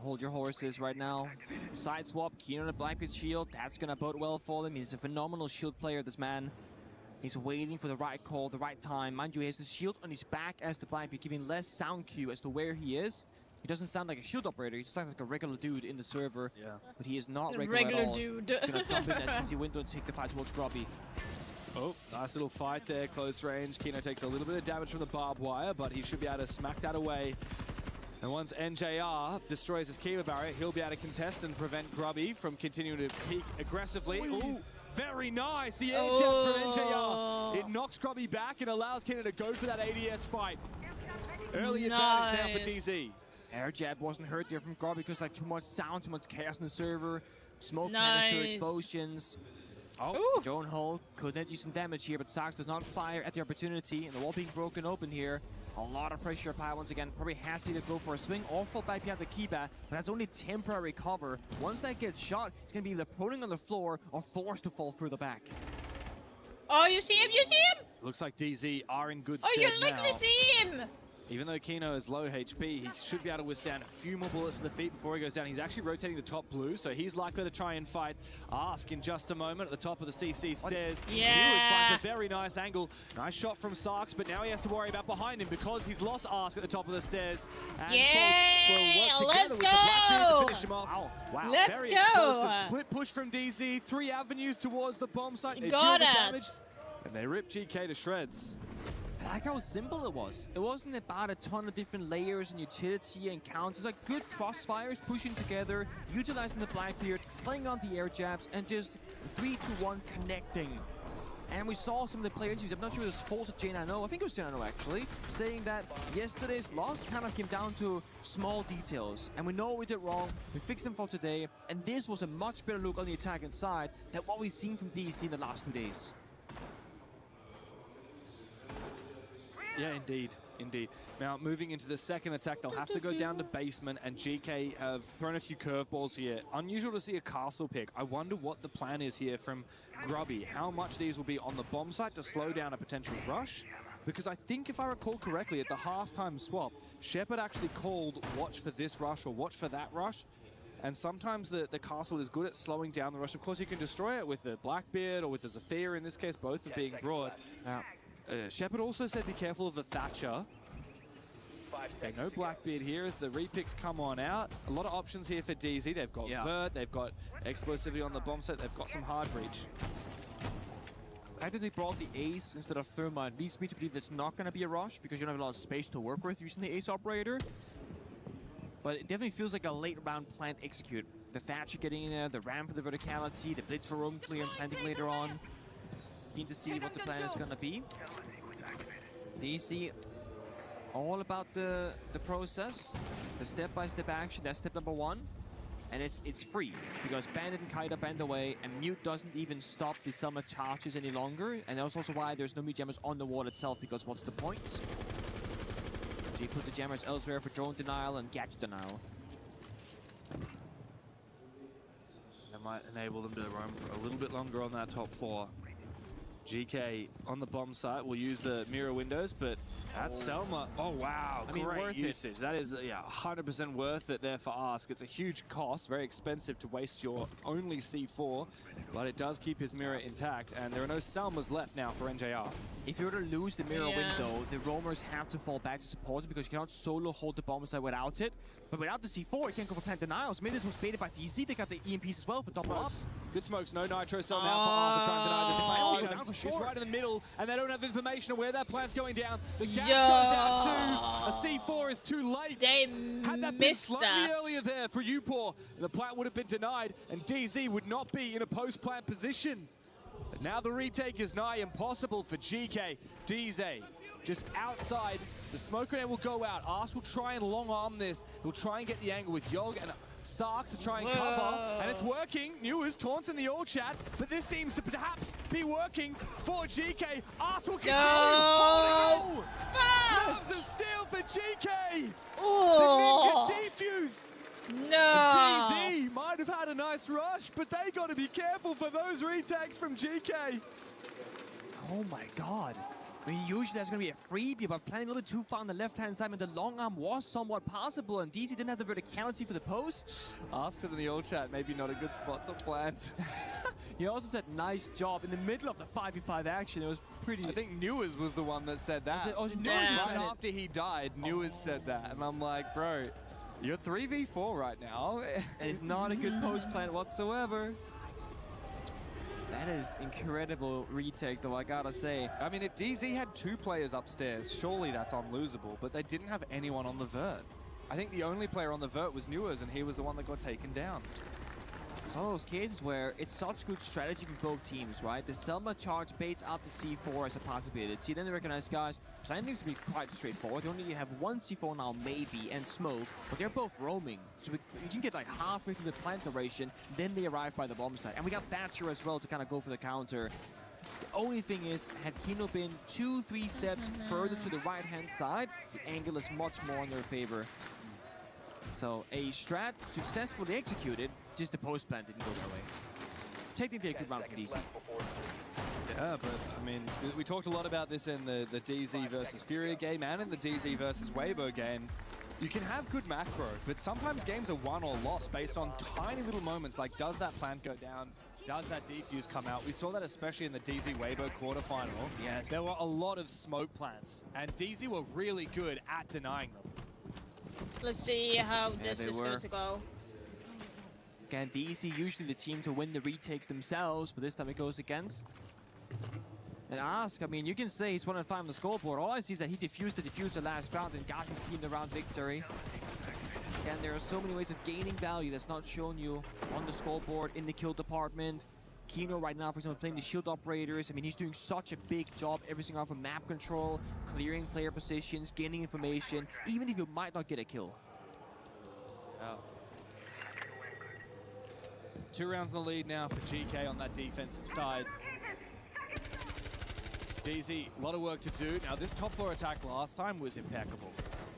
Hold your horses right now. Side swap, keen on the Blackbeard shield. That's going to bode well for him. He's a phenomenal shield player, this man. He's waiting for the right call, the right time. Mind you, he has the shield on his back as the Blackbeard, giving less sound cue as to where he is. He doesn't sound like a shield operator. He just sounds like a regular dude in the server. Yeah. But he is not A regular at all. dude. He's going to dump in that CC window and take the fight towards Grubby. Oh, nice little fight there, close range. Kino takes a little bit of damage from the barbed wire, but he should be able to smack that away. And once NJR destroys his Kiva barrier, he'll be able to contest and prevent Grubby from continuing to peek aggressively. Ooh, very nice. The air jump from NJR. It knocks Grubby back and allows Kino to go for that ADS fight. Early advantage now for DZ. Air jab wasn't hurt there from Grubby because like too much sound, too much chaos in the server. Smoke canister explosions. Oh, Joan Hull could net you some damage here, but Sax does not fire at the opportunity, and the wall being broken open here. A lot of pressure applied once again. Probably has to either go for a swing or fall back behind the Kiba, but that's only temporary cover. Once that gets shot, it's going to be either proning on the floor or forced to fall through the back. Oh, you see him? You see him? Looks like DZ are in good Oh, stead you now. literally see him! Even though Kino is low HP, he should be able to withstand a few more bullets to the feet before he goes down. He's actually rotating the top blue, so he's likely to try and fight Ask in just a moment at the top of the CC stairs. Yeah. He always finds a very nice angle. Nice shot from Sarks, but now he has to worry about behind him because he's lost Ask at the top of the stairs. And Yeah, folks will work together let's with the Blackbeard go. to finish him off. Wow, Let's very go. explosive split push from DZ. 3 avenues towards the bomb site. They Got deal the it. damage, and they rip GK to shreds. I like how simple it was. It wasn't about a ton of different layers and utility and counters. Like good crossfires pushing together, utilizing the Blackbeard, playing on the air jabs, and just 3-2-1 connecting. And we saw some of the player interviews. I'm not sure it was false at J9O. I think it was J9O actually, saying that yesterday's loss kind of came down to small details. And we know we did wrong. We fixed them for today. And this was a much better look on the attacking side than what we've seen from DC in the last 2 days. Yeah, indeed. Indeed. Now, moving into the second attack, they'll have to go down to basement, and GK have thrown a few curveballs here. Unusual to see a castle pick. I wonder what the plan is here from Grubby. How much these will be on the bomb site to slow down a potential rush? Because I think, if I recall correctly, at the halftime swap, Shepard actually called watch for this rush or watch for that rush. And sometimes the castle is good at slowing down the rush. Of course, you can destroy it with the Blackbeard or with the Zafir. In this case, both are being brought. Shepard also said be careful of the Thatcher. Okay, no Blackbeard here as the repicks come on out. A lot of options here for DZ. They've got Vert, they've got Explosivity on the bomb set, they've got some hard breach. I think they brought the Ace instead of Thermite. Leads me to believe it's not going to be a rush because you don't have a lot of space to work with using the Ace operator. But it definitely feels like a late round plan execute. The Thatcher getting in there, the Ram for the verticality, the Blitz for roam clear and planting later on. Keen to see what the plan is going to be. DC all about the process, the step-by-step action. That's step number 1. And it's free, because Bandit and Kaida bend away, and Mute doesn't even stop the summer charges any longer. And that's also why there's no Mute jammers on the wall itself, because what's the point? So you put the jammers elsewhere for drone denial and gadget denial. That might enable them to roam for a little bit longer on that top floor. GK on the bomb site will use the mirror windows, but that's Selma. Oh, wow. I mean, great worth usage. That is, 100% worth it there for Ask. It's a huge cost, very expensive to waste your only C4, but it does keep his mirror intact, and there are no Selmas left now for NJR. If you were to lose the mirror window, the roamers have to fall back to support it because you cannot solo hold the bomb site without it. But without the C4, you can't go for plant denials. Maybe this was baited by DZ. They got the EMPs as well for double ups. Good smokes, no nitro cell now for Ars to try and deny this. He's right in the middle, and they don't have information on where that plant's going down. The gas goes out too. A C4 is too late. They Had that been slightly earlier there for Upor, the plant would have been denied, and DZ would not be in a post-plant position. But now the retake is nigh impossible for GK. DZ just outside. The smoke grenade will go out. Ars will try and long arm this. He'll try and get the angle with Yog and Sarks to try and cover, and it's working. Newers taunts in the all chat, but this seems to perhaps be working for GK. Ars will continue. No! Nerves of steel for GK. Oh. The ninja defuse. No! DZ might have had a nice rush, but they got to be careful for those retakes from GK. Oh my god. I mean, usually that's going to be a freebie, but playing a little bit too far on the left-hand side, and the long arm was somewhat possible, and DZ didn't have the verticality for the post. Asked in the old chat, maybe not a good spot to plant. He also said, nice job in the middle of the 5v5 action. It was pretty... I think Newers was the one that said that. Was it Newers right after he died, Newers said that, and I'm like, bro, you're 3v4 right now. And it's not a good post plant whatsoever. That is incredible retake, though, I gotta say. I mean, if DZ had 2 players upstairs, surely that's unlosable, but they didn't have anyone on the vert. I think the only player on the vert was Newers, and he was the one that got taken down. It's one of those cases where it's such good strategy from both teams, right? The Selma charge baits out the C4 as a possibility. Then they recognize, guys, planting to be quite straightforward. You only have one C4 now, maybe, and smoke, but they're both roaming. So we can get like halfway through the plant duration, then they arrive by the bomb site. And we got Thatcher as well to kind of go for the counter. The only thing is, had Kino been 2-3 steps further to the right-hand side, the angle is much more in their favor. So a strat successfully executed, just the post plant didn't go their way. Technically a good round for DC. Yeah, but I mean, we talked a lot about this in the DZ versus Furia game and in the DZ versus Weibo game. You can have good macro, but sometimes games are won or lost based on tiny little moments like, does that plant go down? Does that defuse come out? We saw that especially in the DZ Weibo quarterfinal. Yes. There were a lot of smoke plants, and DZ were really good at denying them. Let's see how this is going to go. Again, DC usually the team to win the retakes themselves, but this time it goes against. And Ask, I mean, you can say he's 1-5 on the scoreboard. All I see is that he defused the diffuser last round and got his team the round victory. Again, there are so many ways of gaining value that's not shown you on the scoreboard, in the kill department. Kino right now, for example, playing the shield operators. I mean, he's doing such a big job, everything off from map control, clearing player positions, gaining information, even if you might not get a kill. Oh. 2 rounds in the lead now for GK on that defensive side. DZ, a lot of work to do. Now, this top floor attack last time was impeccable.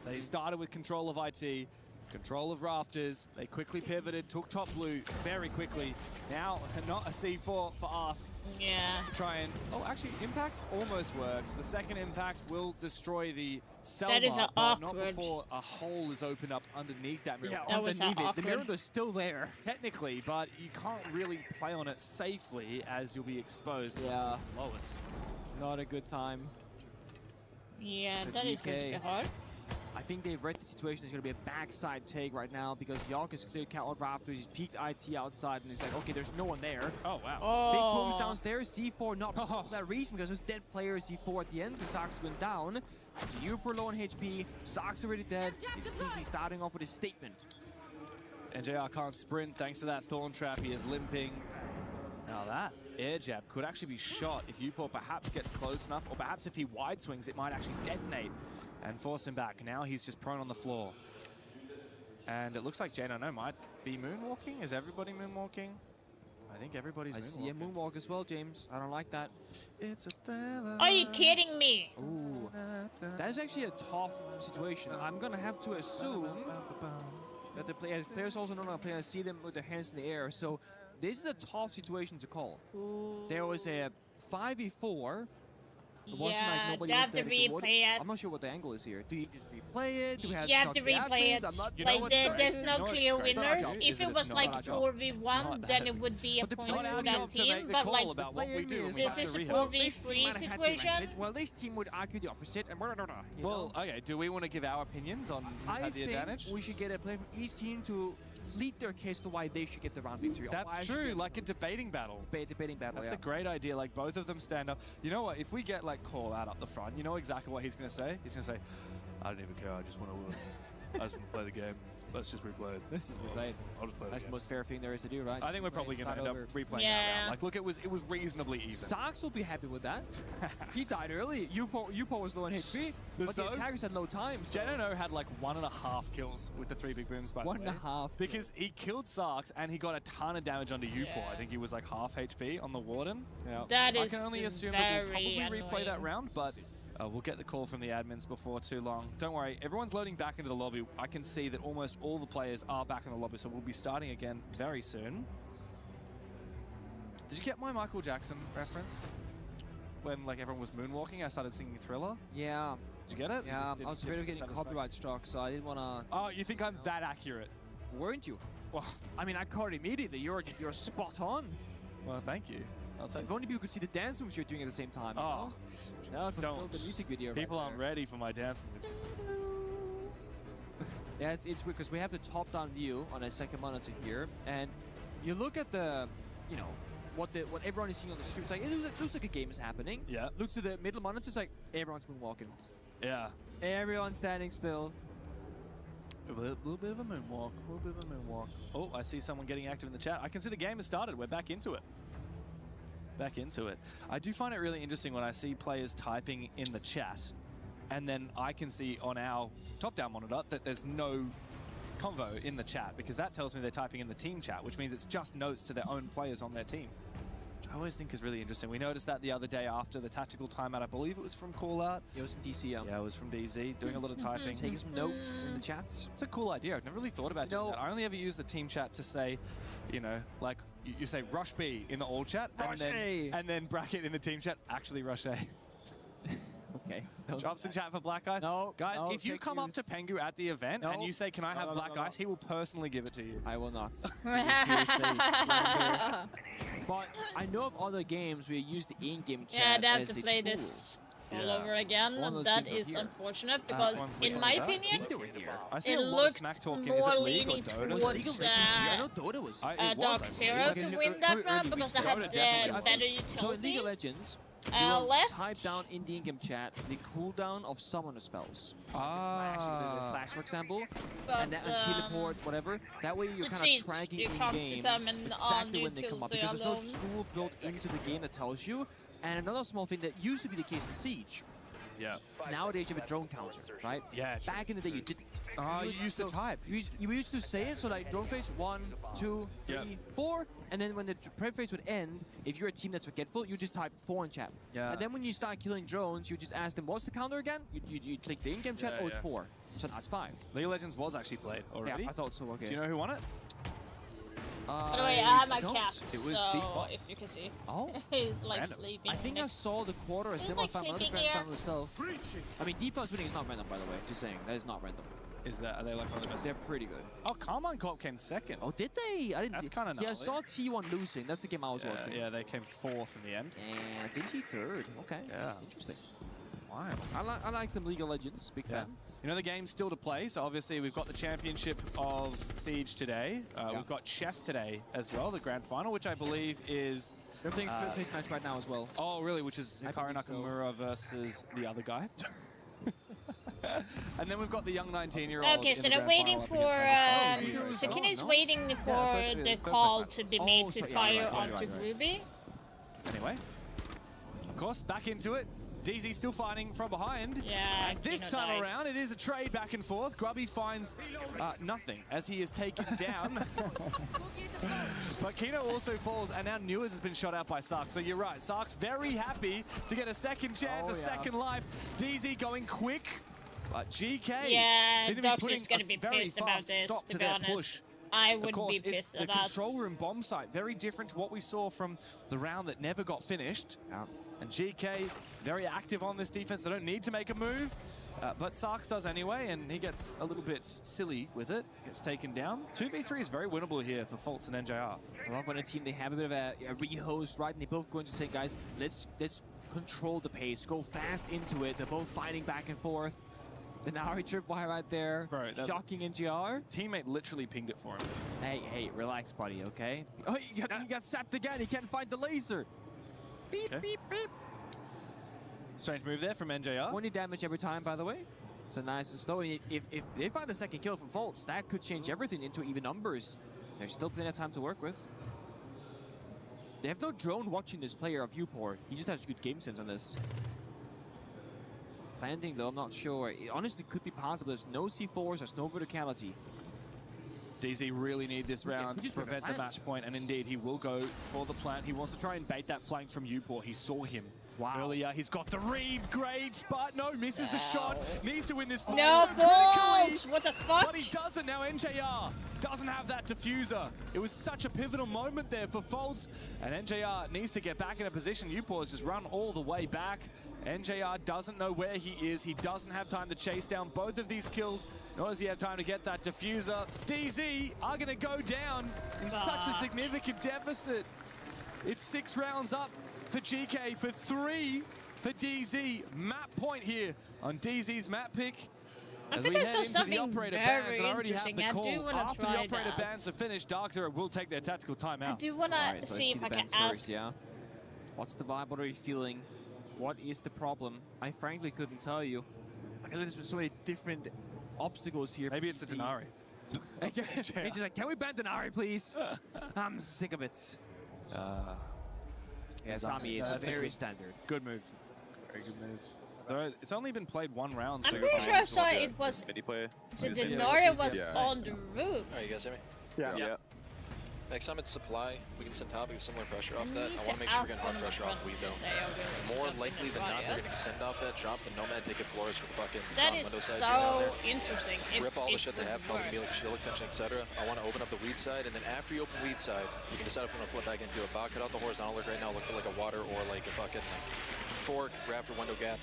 They started with control of IT, Control of Rafters. They quickly pivoted, took top blue very quickly. Now, not a C4 for Ask. Yeah. To try and... Oh, actually, Impact almost works. The second Impact will destroy the cell That is but awkward. not before a hole is opened up underneath that mirror. Yeah, underneath it. The mirror is still there. Technically, but you can't really play on it safely as you'll be exposed to Yeah. below it. Not a good time. Yeah, to that is going to be GK. hard. I think they've read the situation. There's going to be a backside take right now because Yonk is clear count Rafters. He's peeked IT outside and he's like, okay, there's no one there. Oh, wow. Big Oh. booms downstairs. C4 not for that reason because there's dead players. C4 at the end because Sox went down. Youper low on HP. Sox already dead. It's DC starting off with a statement. NJR can't sprint thanks to that Thorn Trap. He is limping. Now that air jab could actually be shot if Upor perhaps gets close enough, or perhaps if he wide swings, it might actually detonate and force him back. Now he's just prone on the floor. And it looks like JNO might be moonwalking. Is everybody moonwalking? I think everybody's I moonwalking. see a moonwalk as well, James. I don't like that. It's a thriller. Are you kidding me? Ooh. That is actually a tough situation. I'm going to have to assume that the players also know how players see them with their hands in the air. So this is a tough situation to call. There was a 5v4. It wasn't Yeah, like nobody they have looked to at it. What- replay it. I'm not sure what the angle is here. Do you just replay it? Do we have You to have talk to the replay admins? it. I'm not, Like, there's no clear winners. If it was like 4v1, then it would be a point for that team. But like, about what we do. this is a Well, this 4v3 team might have had the situation. advantage. Well, this team would argue the opposite, and we're not. Well, okay, do we want to give our opinions on who I had the think advantage? we should get a player from each team to lead their case to why they should get the round victory. That's true, like a debating battle. Debating battle, That's yeah. a great idea, like both of them stand up. You know what, if we get like Call Out up the front, you know exactly what he's going to say? He's going to say, I don't even care, I just want to I just want to play the game. Let's just replay it. Let's just replay it. I'll just play That's the the most fair thing there is to do, right? I think we're probably going to end up replaying that Yeah. round. Like, look, it was reasonably even. Sox will be happy with that. He died early. Yupo was low on HP, but the attackers had low time. So. JNO had like 1.5 kills with the 3 big booms, by the way. 1.5. Because he killed Sarks and he got a ton of damage onto Upor. Yeah. I think he was like half HP on the Warden. Yeah. That I is can only assume that we'll very probably replay that annoying. round, but we'll get the call from the admins before too long. Don't worry, everyone's loading back into the lobby. I can see that almost all the players are back in the lobby, so we'll be starting again very soon. Did you get my Michael Jackson reference? When like everyone was moonwalking, I started singing Thriller. Yeah. Did you get it? Yeah, Just I was didn't afraid of get getting satisfaction. copyright struck, so I didn't want to. Oh, you think I'm that accurate? Weren't you? Well, I mean, I caught it immediately. You're spot on. Well, thank you. I'll take If only people could see the dance moves you're doing at the same time. Oh, now don't. the music video. People right aren't ready for my dance moves. Yeah, it's weird because we have the top-down view on a second monitor here, and you look at the, you know, what everyone is seeing on the stream. It's like it looks like a game is happening. Yeah. Looks to the middle monitor. It's like everyone's been walking. Yeah. Everyone's standing still. A little bit of a moonwalk. A little bit of a moonwalk. Oh, I see someone getting active in the chat. I can see the game has started. We're back into it. Back into it. I do find it really interesting when I see players typing in the chat, and then I can see on our top-down monitor that there's no convo in the chat, because that tells me they're typing in the team chat, which means it's just notes to their own players on their team. Which I always think is really interesting. We noticed that the other day after the tactical timeout. I believe it was from Call Out. It was DC. Yeah, it was from DZ, doing a lot of typing. Taking some notes in the chats. It's a cool idea. I've never really thought about doing that. I only ever use the team chat to say, you know, like you say rush B in the all chat, and then bracket in the team chat, actually rush A. Okay. Drops in chat for Black Ice. No, guys, no, if you come up to Pengu at the event and you say, "Can I have Black Ice?" he will personally give it to you. I will not. But I know of other games where you use the in-game chat. Yeah, they have as to a play tool. this all over again. One of those That games is are here. unfortunate because, in my opinion, I see it a lot of looked smack talking. more Is it League or leaning Dota? towards I know Dota was. Dark Zero to win that round because they had better So in League utility. of Legends, you left. type down in the in-game chat the cooldown of summoner spells. The flash, for example, But, and teleport, whatever. That way you're it's kind easy. of tracking You in can't game determine on exactly when they come up utility because there's no alone. tool built into the game that tells you. And another small thing that used to be the case in Siege Yeah. Nowadays you have a drone counter, right? Yeah. Back in the day you didn't. You used to type. You used to say it, so like drone phase 1, 2, 3, 4, and then when the prep phase would end, if you're a team that's forgetful, you just type 4 in chat. Yeah. And then when you start killing drones, you just ask them, what's the counter again? You click the in-game chat, it's 4. So now it's 5. League of Legends was actually played already. Yeah, I thought so, okay. Do you know who won it? By the way, I have my don't. cat, It was so Deep Boss. if you can see. Oh. He's like Random. sleeping. I think I saw the quarter a similar like final sleeping grand here. final itself. I mean, Deep Boss winning is not random, by the way. Just saying, that is not random. Is that, are they like one of the best? They're pretty good. Oh, Carmine Corp came second. Oh, did they? I didn't That's see. kind of See, I saw T1 losing. That's the game I was watching. Yeah, they came 4th in the end. And Dingy 3rd. Okay. Yeah. Interesting. Wow. I like some League of Legends. Big fan. You know, the game's still to play, so obviously we've got the championship of Siege today. We've got chess today as well, the grand final, which I believe is... They're playing a third place match right now as well. Oh, really? Which is Hikaru believe so. Nakamura versus the other guy. And then we've got the young 19-year-old. Okay, so they're waiting for. So Kina is waiting for the call to be made to fire onto Groovy. Anyway, of course, back into it. DZ still fighting from behind. Yeah, and this Kino time died. around, it is a trade back and forth. Grubby finds nothing as he is taken down. But Kino also falls, and now Newers has been shot out by Sark. So you're right, Sark's very happy to get a second chance, a second life. DZ going quick, but GK seem to be putting Dogster's gonna be a very pissed about fast this, stop to to be their honest. push. I Of would course, be it's pissed the at that. control room bomb site. Very different to what we saw from the round that never got finished. And GK very active on this defense. They don't need to make a move, but Sarks does anyway, and he gets a little bit silly with it. Gets taken down. 2v3 is very winnable here for Fultz and NJR. I love when a team, they have a bit of a re-host, right? And they both go into say, guys, let's control the pace. Go fast into it. They're both fighting back and forth. The Nari tripwire right there. Bro, shocking NGR. Teammate literally pinged it for him. Hey, relax, buddy, okay? Oh, he got sapped again. He can't find the laser. Beep, beep, beep. Strange move there from NJR. 20 damage every time, by the way. So nice and slow. And if they find the second kill from Fultz, that could change everything into even numbers. There's still plenty of time to work with. They have no drone watching this player of viewport. He just has good game sense on this. Planting, though, I'm not sure. It honestly could be possible. There's no C4s, there's no verticality. DZ really need this round to prevent the match point, and indeed he will go for the plant. He wants to try and bait that flank from Uport. He saw him earlier. He's got the read, great spot. No, misses the shot. Needs to win this fight. No balls! What the fuck? But he doesn't now. NJR doesn't have that diffuser. It was such a pivotal moment there for Fultz, and NJR needs to get back in a position. Uport has just run all the way back. NJR doesn't know where he is. He doesn't have time to chase down both of these kills, nor does he have time to get that diffuser. DZ are going to go down in such a significant deficit. It's 6 rounds up for GK, for 3 for DZ. Map point here on DZ's map pick. I As think we I head saw into something the operator very bans, and I already have interesting. the I call. do want to After try the operator that. bans are finished, Dark Zero will take their tactical timeout. I do want to see if I can ask. First, yeah. What's the vibe? What are you feeling? What is the problem? I frankly couldn't tell you. I feel like there's been so many different obstacles here. Maybe it's the Denari. He's just like, can we ban Denari, please? I'm sick of it. Yeah, Sami is very standard. Good move. Very good move. Though it's only been played 1 round. I'm pretty sure I saw it was. The Denari was on the roof. Alright, you guys hear me? Yeah. Next time it's supply, we can send topic similar pressure off that. I want to make sure we're getting hard pressure off weed though. More likely than not, they're going to send off that drop the Nomad ticket floors with the fucking That is window side so interesting. Rip all the shit they have, call the meal shield extension, etc. I want to open up the weed side, and then after you open weed side, you can decide if you want to flip back into a box. Cut out the horizontal look right now, look for like a water or like a fucking fork, raptor, window gap,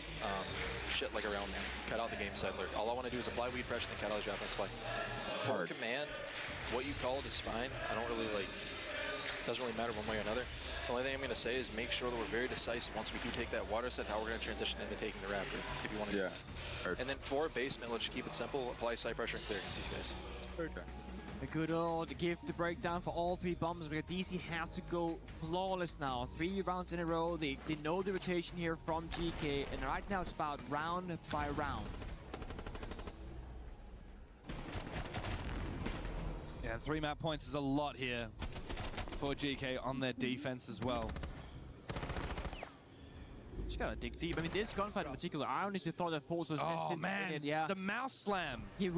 shit like around there. Cut out the game side lurk. All I want to do is apply weed pressure and then cut out his drop and supply. For command, what you call it is fine. I don't really like. Doesn't really matter one way or another. The only thing I'm going to say is make sure that we're very decisive once we do take that water set, how we're going to transition into taking the raptor, if you want to do that. And then for basement, let's just keep it simple. Apply side pressure and clear against these guys. Okay. A good old gift to break down for all 3 bombs, because DC have to go flawless now. 3 rounds in a row. They know the rotation here from GK, and right now it's about round by round. Yeah, and 3 map points is a lot here for GK on their defense as well. Just gotta dig deep. I mean, this gunfight in particular, I honestly thought that Force was destined to win it. Yeah. The mouse slam. The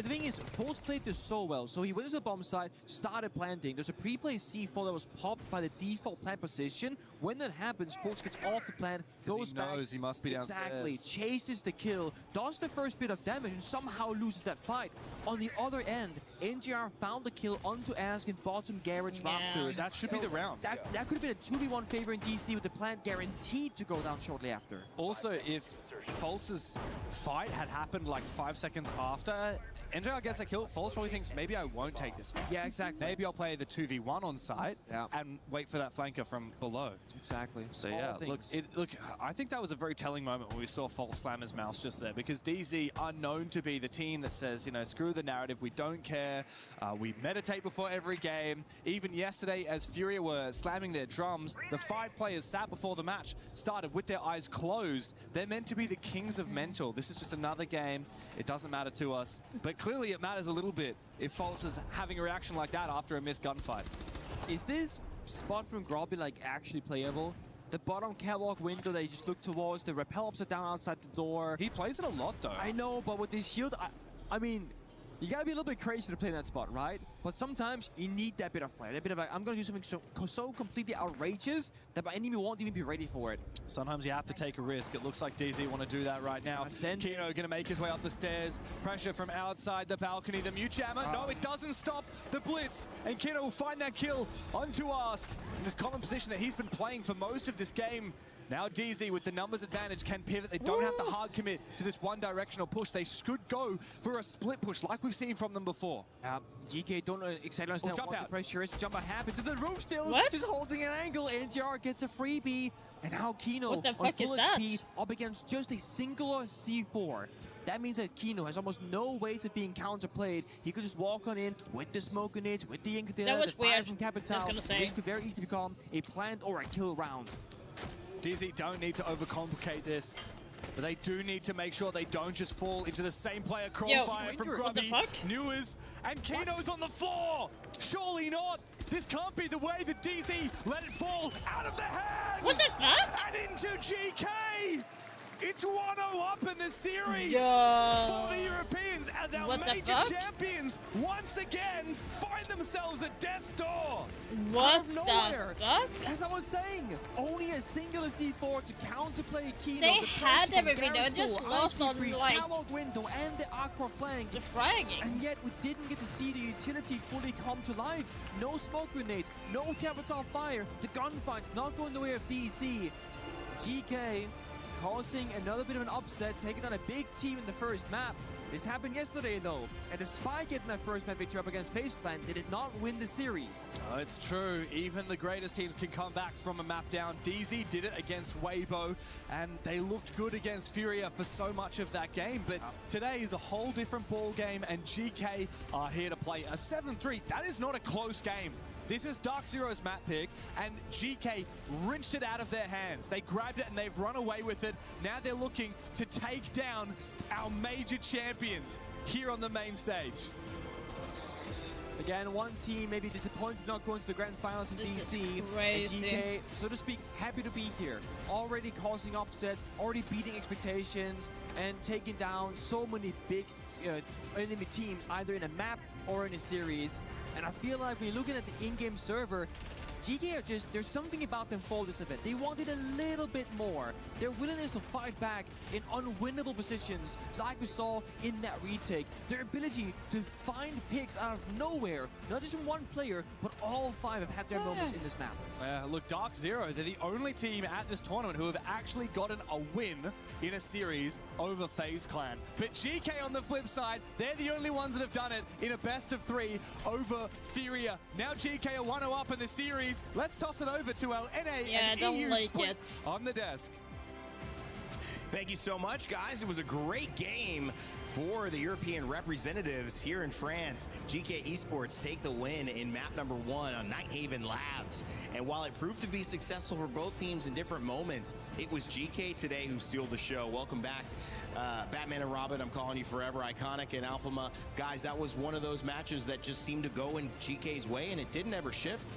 thing is, Force played this so well. So he went to the bomb site, started planting. There's a pre-play C4 that was popped by the default plant position. When that happens, Force gets off the plant, goes back. He knows he must be downstairs. Exactly. Chases the kill, does the first bit of damage, and somehow loses that fight. On the other end, NGR found the kill onto Ask in bottom garage rafters. That should be the round. That could have been a 2v1 favor in DC with the plant guaranteed to go down shortly after. Also, if Fultz's fight had happened like 5 seconds after, NJR gets a kill, Fultz probably thinks, maybe I won't take this fight. Yeah, exactly. Maybe I'll play the 2v1 on site and wait for that flanker from below. Exactly. So yeah, look, I think that was a very telling moment when we saw Fultz slam his mouse just there, because DZ are known to be the team that says, you know, screw the narrative, we don't care, we meditate before every game. Even yesterday, as Furia were slamming their drums, the 5 players sat before the match started with their eyes closed. They're meant to be the kings of mental. This is just another game. It doesn't matter to us. But clearly it matters a little bit if Fultz is having a reaction like that after a missed gunfight. Is this spot from Grobby like actually playable? The bottom catwalk window that you just look towards, the rappel upside down outside the door. He plays it a lot though. I know, but with this shield, I mean, you gotta be a little bit crazy to play in that spot, right? But sometimes you need that bit of flair, that bit of like, I'm gonna do something so completely outrageous that my enemy won't even be ready for it. Sometimes you have to take a risk. It looks like DZ want to do that right now. Kino gonna make his way up the stairs. Pressure from outside the balcony. The mute jammer. No, it doesn't stop the blitz. And Kino will find that kill onto Ask in his common position that he's been playing for most of this game. Now DZ with the numbers advantage can pivot. They don't have to hard commit to this one directional push. They could go for a split push like we've seen from them before. GK don't exactly understand what the pressure is. Jump happens to the roof still, just holding an angle. NGR gets a freebie. And now Kino what the on fuck full is that? HP up against just a singular C4. That means that Kino has almost no ways of being counterplayed. He could just walk on in with the smoke grenades, with the Inca, that was the fire weird. from Capital. This could very easily become a plant or a kill round. DZ don't need to overcomplicate this, but they do need to make sure they don't just fall into the same player crossfire from Grubby, Newers, and Kino's on the floor! Surely not! This can't be the way that DZ let it fall out of their hands! What the fuck? And into GK! It's 1-0 up in the series Yo. for the Europeans as our major champions once again find themselves at death's door. What Out of nowhere. the fuck? As I was saying, only a singular C4 to counterplay Kino. They the had pressure from everything, they Garrett's just door, lost IT on, breach, like, catwalk window and the aqua flank. The fragging. And yet we didn't get to see the utility fully come to life. No smoke grenades, no capital fire. The gunfight's not going the way of DC. GK causing another bit of an upset, taking on a big team in the first map. This happened yesterday though, and despite getting that first map victory up against FaZe Clan, they did not win the series. Oh, it's true. Even the greatest teams can come back from a map down. DZ did it against Weibo, and they looked good against Furia for so much of that game. But today is a whole different ball game, and GK are here to play a 7-3. That is not a close game. This is Dark Zero's map pick, and GK wrenched it out of their hands. They grabbed it and they've run away with it. Now they're looking to take down our major champions here on the main stage. Again, one team maybe disappointed not going to the grand finals in This DC. is crazy. And GK, so to speak, happy to be here. Already causing upsets, already beating expectations, and taking down so many big enemy teams, either in a map or in a series. And I feel like when you're looking at the in-game server, GK are just, there's something about them for this event. They wanted a little bit more. Their willingness to fight back in unwinnable positions, like we saw in that retake. Their ability to find picks out of nowhere. Not just from one player, but all 5 have had their moments in this map. Look, Dark Zero, they're the only team at this tournament who have actually gotten a win in a series over FaZe Clan. But GK on the flip side, they're the only ones that have done it in a best of 3 over Furia. Now GK are 1-0 up in the series. Let's toss it over to our NA and EU split on the desk. Thank you so much, guys. It was a great game for the European representatives here in France. GK Esports take the win in map number 1 on Nighthaven Labs. And while it proved to be successful for both teams in different moments, it was GK today who sealed the show. Welcome back. Batman and Robin, I'm calling you forever. Iconic and Alphama. Guys, that was one of those matches that just seemed to go in GK's way, and it didn't ever shift.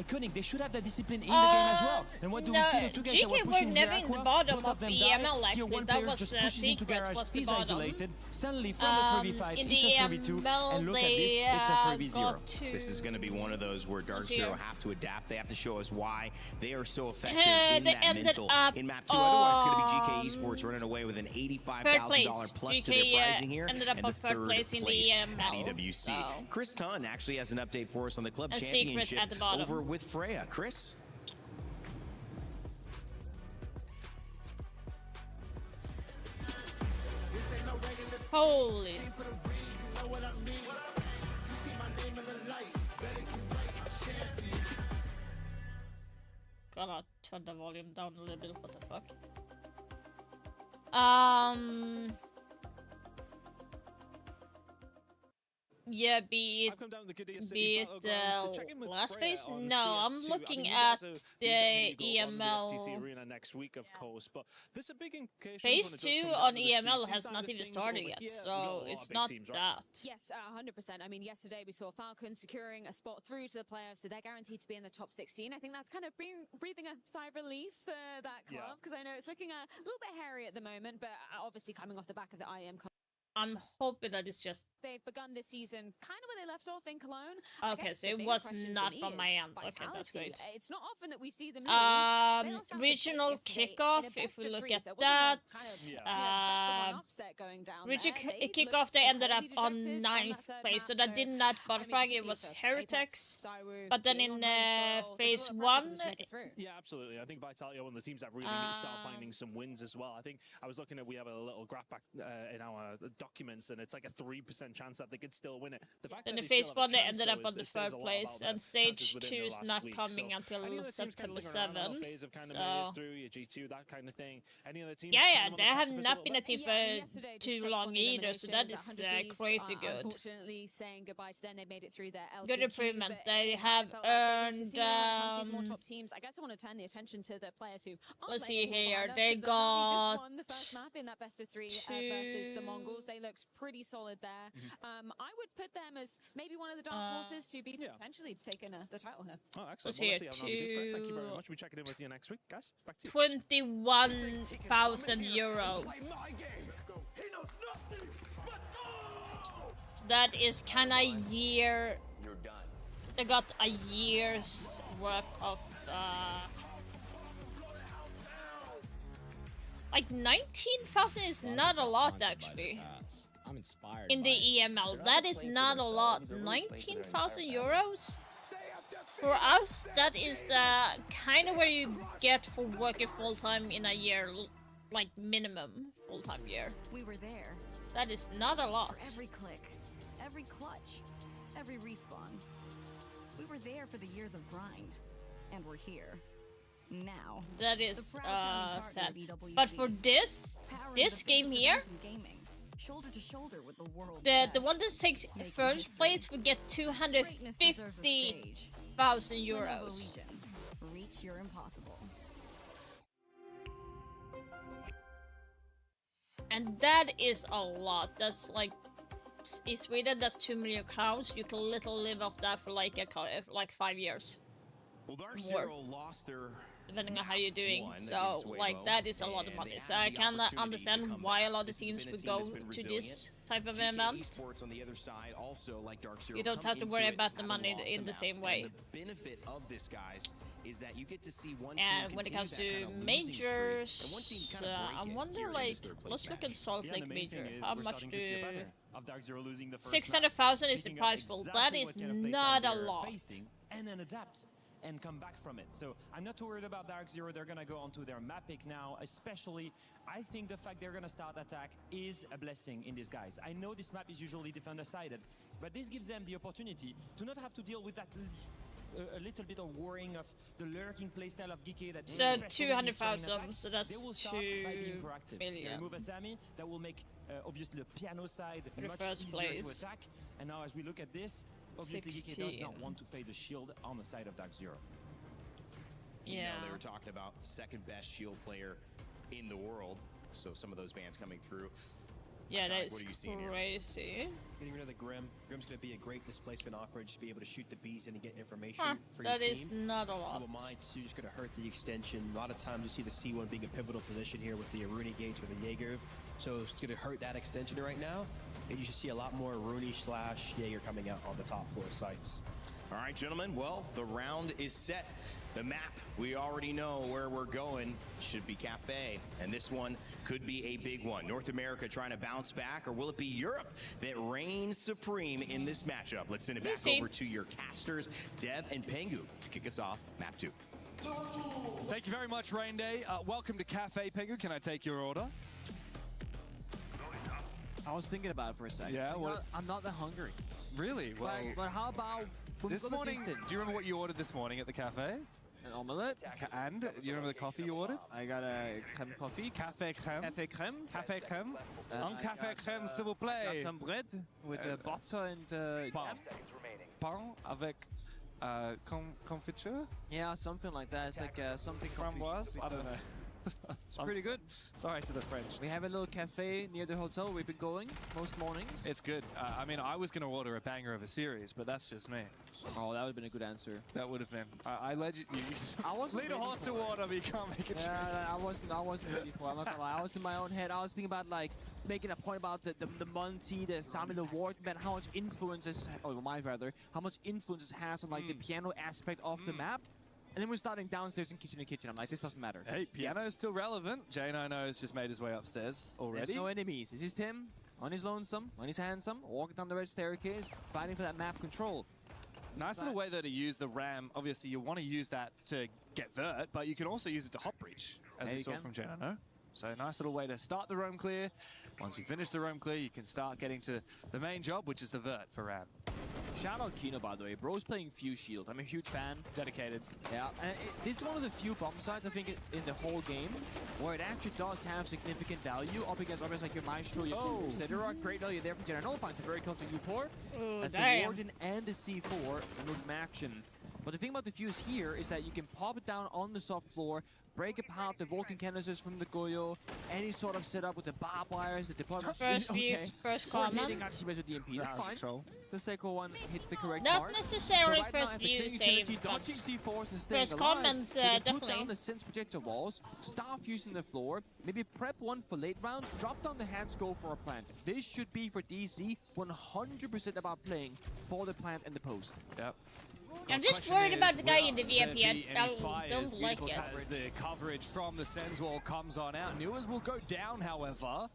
iconic. They should have that discipline in the game as well. And what do we see? The two guys that were GK were pushing never their in the aqua, bottom both of of them the die. EML Here actually. one That player was just pushes into Secret garage, was the he's bottom. isolated. Suddenly from the 3v5, In it's the a 3v2, EML and look at this, they it's a 3v0. got to... This is going to be one of those where Dark Zero. Zero have to adapt. They have to show us why they are so effective in They that ended mental up in map 2. Otherwise, it's going to be GK Esports running away with an $85,000 plus to their pricing here, ended up and the on third place in the at EML, EWC. so. Chris Tunn actually has an update for us on the club A Secret championship at the bottom. over with Freya. Chris? Holy. Gotta turn the volume down a little bit. What the fuck? Yeah, be it last phase? No, I'm looking at the EML. Arena next week, of course, but there's a big implication Phase 2 on EML has not even started yet, so it's not that. Yes, 100%. I mean, yesterday we saw Falcon securing a spot through to the playoffs, so they're guaranteed to be in the top 16. I think that's kind of breathing a sigh of relief for that club, because I know it's looking a little bit hairy at the moment, but obviously coming off the back of the IEM. I'm hoping that it's just... They've begun this season kind of where they left off in Cologne. Okay, so it was not from my end. Okay, that's great. It's not often that we see them lose. Regional kickoff, if we look at that. Regional kickoff, they ended up on 9th place, so that did not butterfly. It was Heretics. But then in phase 1... Yeah, absolutely. I think Vitality and the teams that really need to start finding some wins as well. I think I was looking at, we have a little graph back in our documents, and it's like a 3% chance that they could still win it. In the phase 1, they ended up on the 3rd place, and stage 2 is not coming until September 7th. So... through your G2, that kind of thing. Any other teams? Yeah, they have not been a team for too long either, so that is crazy good. Unfortunately, saying goodbye to them, they made it through their LCQ. Good improvement. They have earned. More top teams. I guess I want to turn the attention to the players who. Let's see here. They got. Just won the first map in that best of 3 versus the Mongols. They looked pretty solid there. I would put them as maybe one of the dark horses to be potentially taking the title here. Oh, excellent. Well, let's see how we do. Thank you very much. We'll check it in with you next week, guys. Back to you. 21,000 euro. So that is kind of a year. You're done. They got a year's worth of. Like 19,000 is not a lot actually. I'm inspired. In the EML, that is not a lot. 19,000 euros? For us, that is the kind of where you get for working full time in a year, like minimum full time year. We were there. That is not a lot. For every click, every clutch, every respawn. We were there for the years of grind, and we're here. Now. That is sad. But for this game here, shoulder to shoulder with the world. The one that takes first place will get 250,000 euros. Reach your impossible. And that is a lot. That's like in Sweden, that's 2 million crowns. You can literally live off that for like 5 years. Well, Dark Zero lost their. Depending on how you're doing, so like that is a lot of money. So I can understand why a lot of teams would go to this type of event. You don't have to worry about the money in the same way. The benefit of this, guys, is that you get to see one and when it comes to majors, I wonder, like, let's look at Salt Lake Major. How much do 600,000 is the prize pool? That is not a lot. And then adapt and come back from it. So I'm not too worried about Dark Zero. They're gonna go onto their map pick now, especially I think the fact they're gonna start attack is a blessing in disguise. I know this map is usually defender-sided, but this gives them the opportunity to not have to deal with that a little bit of worrying of the lurking playstyle of Geeky that so 200,000, so that's 2 million. million. Remove Asami, that will make obviously the piano side much first easier place. to attack. And now as we look at this, obviously Geeky does not want to face a shield on the side of Dark Zero. Yeah. You know, they were talking about second best shield player in the world, so some of those bans coming through. Yeah, that is crazy. Getting rid of the Grim. Grim's going to be a great displacement operator, just be able to shoot the bees and get information for your team. That is not a lot. So you're just going to hurt the extension. A lot of times you see the C1 being a pivotal position here with the Aruni gates or the Jaeger. So it's going to hurt that extension right now. And you should see a lot more Rooney / Jaeger coming out on the top 4 sites. All right, gentlemen. Well, the round is set. The map, we already know where we're going. Should be Cafe. And this one could be a big one. North America trying to bounce back, or will it be Europe that reigns supreme in this matchup? Let's send it back over to your casters, Dev and Pengu, to kick us off map 2. Thank you very much, Rain Day. Welcome to Cafe, Pengu. Can I take your order? I was thinking about it for a second. Yeah, I'm not that hungry. Really? Well, but how about this morning? Do you remember what you ordered this morning at the cafe? An omelette. And you remember the coffee you ordered? I got a crème coffee. Café crème. Café crème. Café crème. Un café crème, s'il vous Got plaît. some bread with butter and Pain. Pain avec confiture? yeah, something like that. It's like something Framboise? I don't know. It's pretty good. Sorry to the French. We have a little cafe near the hotel we've been going most mornings. It's good. I mean, I was going to order a banger of a series, but that's just me. Oh, that would have been a good answer. That would have been. I led you. I wasn't lead a horse to water, but you can't make it. Yeah, I wasn't ready for it. I'm not gonna lie. I was in my own head. I was thinking about like making a point about the Monty, the Sami the Ward, but how much influences, or how much influence it has on like the piano aspect of the map. And then we're starting downstairs in kitchen. I'm like, this doesn't matter. Hey, piano is still relevant. J9O has just made his way upstairs already. There's no enemies. This is Tim on his lonesome, on his handsome, walking down the red staircase, fighting for that map control. Nice little way though to use the ram. Obviously, you want to use that to get vert, but you can also use it to hop breach, as we saw from J9O. So nice little way to start the roam clear. Once you finish the roam clear, you can start getting to the main job, which is the vert for ram. Shout out Kino, by the way. Bro's playing Fuse Shield. I'm a huge fan. Dedicated. Yeah, and this is one of the few bomb sites, I think, in the whole game where it actually does have significant value up against others like your Maestro, your Cedera. Great value there from J9O. Finds it very close to U4. That's the Warden and the C4 move from action. But the thing about the Fuse here is that you can pop it down on the soft floor, break apart the Vulcan canisters from the Goyo, any sort of setup with the barbed wires, the deployment. First view, first comment. With the MP. That's fine. Control. The second one hits the correct Not mark. necessarily so right first now, view save, but dodging C4s and first comment Put down definitely. the sense projector walls, start fusing the floor, maybe prep one for late round, drop down the hands, go for a plant. This should be for DC 100% about playing for the plant and the post. Yep. I'm just worried about the guy in the VIP. I don't like it. As the coverage from the Sens wall comes on out. Newers will go down, however.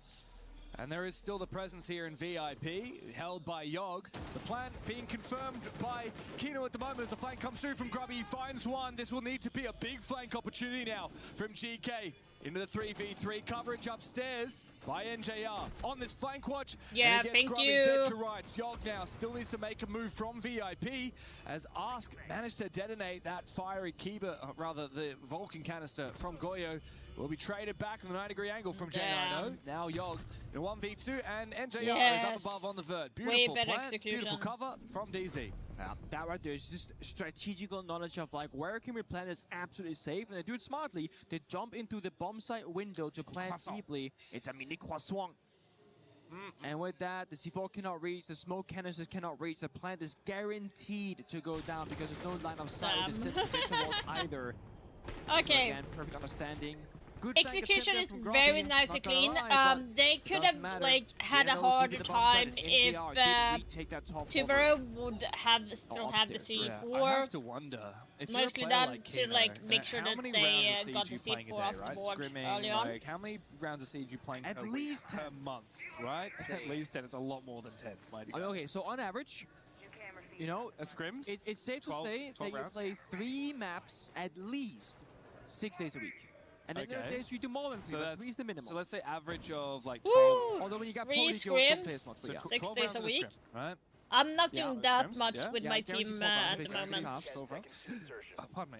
And there is still the presence here in VIP, held by Yogg. The plan being confirmed by Kino at the moment as the flank comes through from Grubby. He finds one. This will need to be a big flank opportunity now from GK. Into the 3v3 coverage upstairs by NJR on this flank watch. Yeah, and thank Grubby you. Dead to rights. Yogg now still needs to make a move from VIP as Ask managed to detonate that fiery Kiba, rather the Vulcan canister from Goyo. Will be traded back from the 90-degree angle from J9O. Now Yogg in a 1v2 and NJR is up above on the vert. Beautiful plan, beautiful cover from DZ. Yeah, that right there is just strategical knowledge of like where can we plant is absolutely safe, and they do it smartly. They jump into the bomb site window to plant deeply. It's a mini croissant. And with that, the C4 cannot reach, the smoke canisters cannot reach. The plant is guaranteed to go down because there's no line of sight with the projector walls either. Okay. So again, perfect understanding. Good execution is very nice and clean. They could have like had a harder time if Tubero would have still have the C4. I have to wonder if mostly done to like make sure that they got the C4 off the board early on. Like, how many rounds of siege you playing at least 10 per month, right? At least 10. It's a lot more than 10. Okay, so on average, you know, scrims. It's safe to say that you play 3 maps at least 6 days a week. And then there are days you do more than 3, but 3 is the minimum. So let's say average of like 12. Although when you got 3 scrims, 6 days a week. Right? I'm not doing that much with my team at the moment. Pardon me.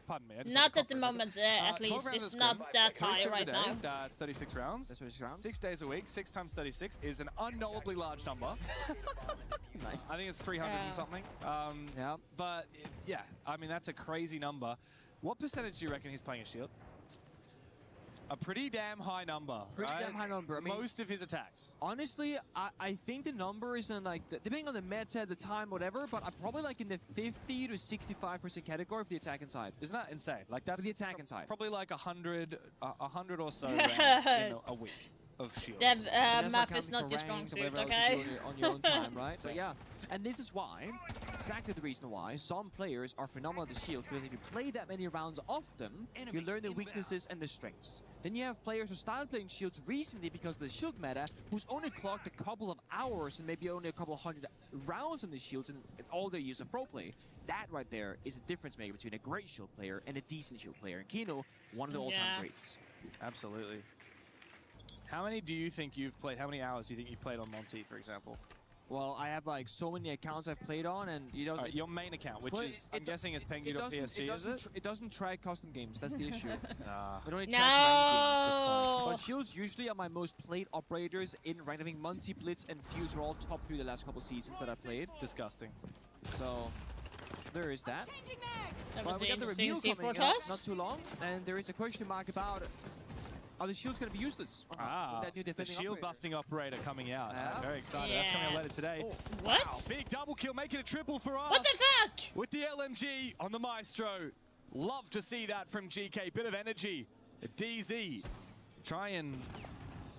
Pardon me. Not at the moment, at least. It's not that high right now. That's 36 rounds. 6 days a week. 6 times 36 is an unknowably large number. Nice. I think it's 300 and something. Yeah. But yeah, I mean, that's a crazy number. What percentage do you reckon he's playing a shield? A pretty damn high number, Pretty right? damn high number. I mean, most of his attacks. Honestly, I think the number is in like, depending on the meta at the time, whatever, but I'm probably like in the 50 to 65% category for the attacking side. Isn't that insane? Like that's the attacking side. Probably like 100 or so rounds in a week of shields. That map is not your strong suit, okay? On your own time, right? So yeah. And this is why, exactly the reason why, some players are phenomenal at the shields, because if you play that many rounds often, you learn the weaknesses and the strengths. Then you have players who started playing shields recently because of the shield meta, who's only clocked a couple of hours and maybe only a couple of 100 rounds on the shields and all their use of pro play. That right there is a difference maker between a great shield player and a decent shield player. And Kino, one of the all-time greats. Absolutely. How many do you think you've played? How many hours do you think you've played on Monty, for example? Well, I have like so many accounts I've played on, and you know, your main account, which is I'm guessing is pengu.psg, is it? It doesn't track custom games. That's the issue. It only tracks ranked games. But Shields usually are my most played operators in ranked. I think Monty, Blitz, and Fuse are all top 3 the last couple seasons that I've played. Disgusting. So there is that. That But was we got the interesting reveal to see coming for up us. not too long, and there is a question mark about. Are the shields going to be useless? That new The defending shield operator? busting operator coming out. Yeah. I'm very excited. That's coming out Yeah. later today. Oh, what? Wow, big double kill, making a triple for us. What the fuck? With the LMG on the Maestro. Love to see that from GK. Bit of energy. DZ try and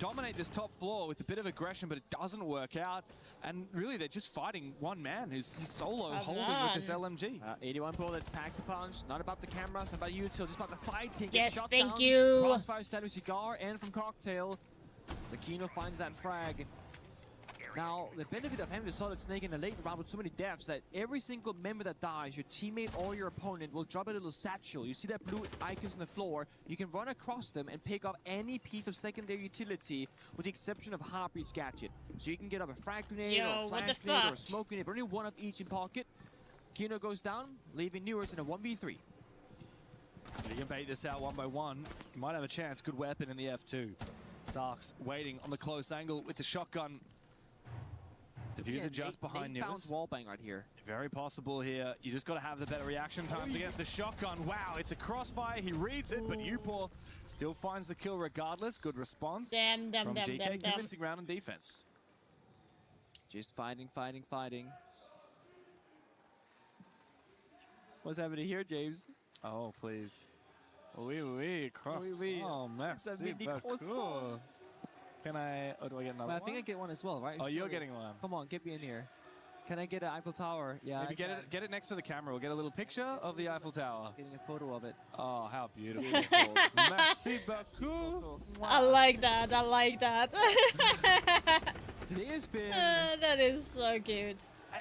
dominate this top floor with a bit of aggression, but it doesn't work out. And really, they're just fighting one man who's solo holding with this LMG. 81 bullets, packs a punch. Not about the cameras, not about you, it's just about the fighting. Yes, Gets shot thank down. you. Crossfire stand with Cigar and from Cocktail. Aquino finds that frag. Now, the benefit of having the Solid Snake in the late round with so many deaths that every single member that dies, your teammate or your opponent will drop a little satchel. You see that blue icons on the floor, you can run across them and pick up any piece of secondary utility with the exception of Heartbeat's gadget. So you can get up a frag grenade or a Yo, what flash the grenade or a fuck? smoke grenade, but only one of each in pocket. Kino goes down, leaving Newers in a 1v3. You can bait this out one by one. You might have a chance. Good weapon in the F2. Sarks waiting on the close angle with the shotgun. Diffuser just behind Newers. Wallbang right here. Very possible here. You just got to have the better reaction times against the shotgun. Wow, it's a crossfire. He reads it, but Upor still finds the kill regardless. Good response Damn, from GK. Convincing round on defense. Just fighting. What's happening here, James? Oh, please. Oui, croissant. Oh, merci beaucoup. Can I... Oh, do I get another I think I get one as well, right? Oh, you're getting one. Come on, get me in here. Can I get an Eiffel Tower? Yeah. Maybe get it next to the camera. We'll get a little picture of the Eiffel Tower. Getting a photo of it. Oh, how beautiful. Merci beaucoup. I like that. I like that. Today has been that is so cute.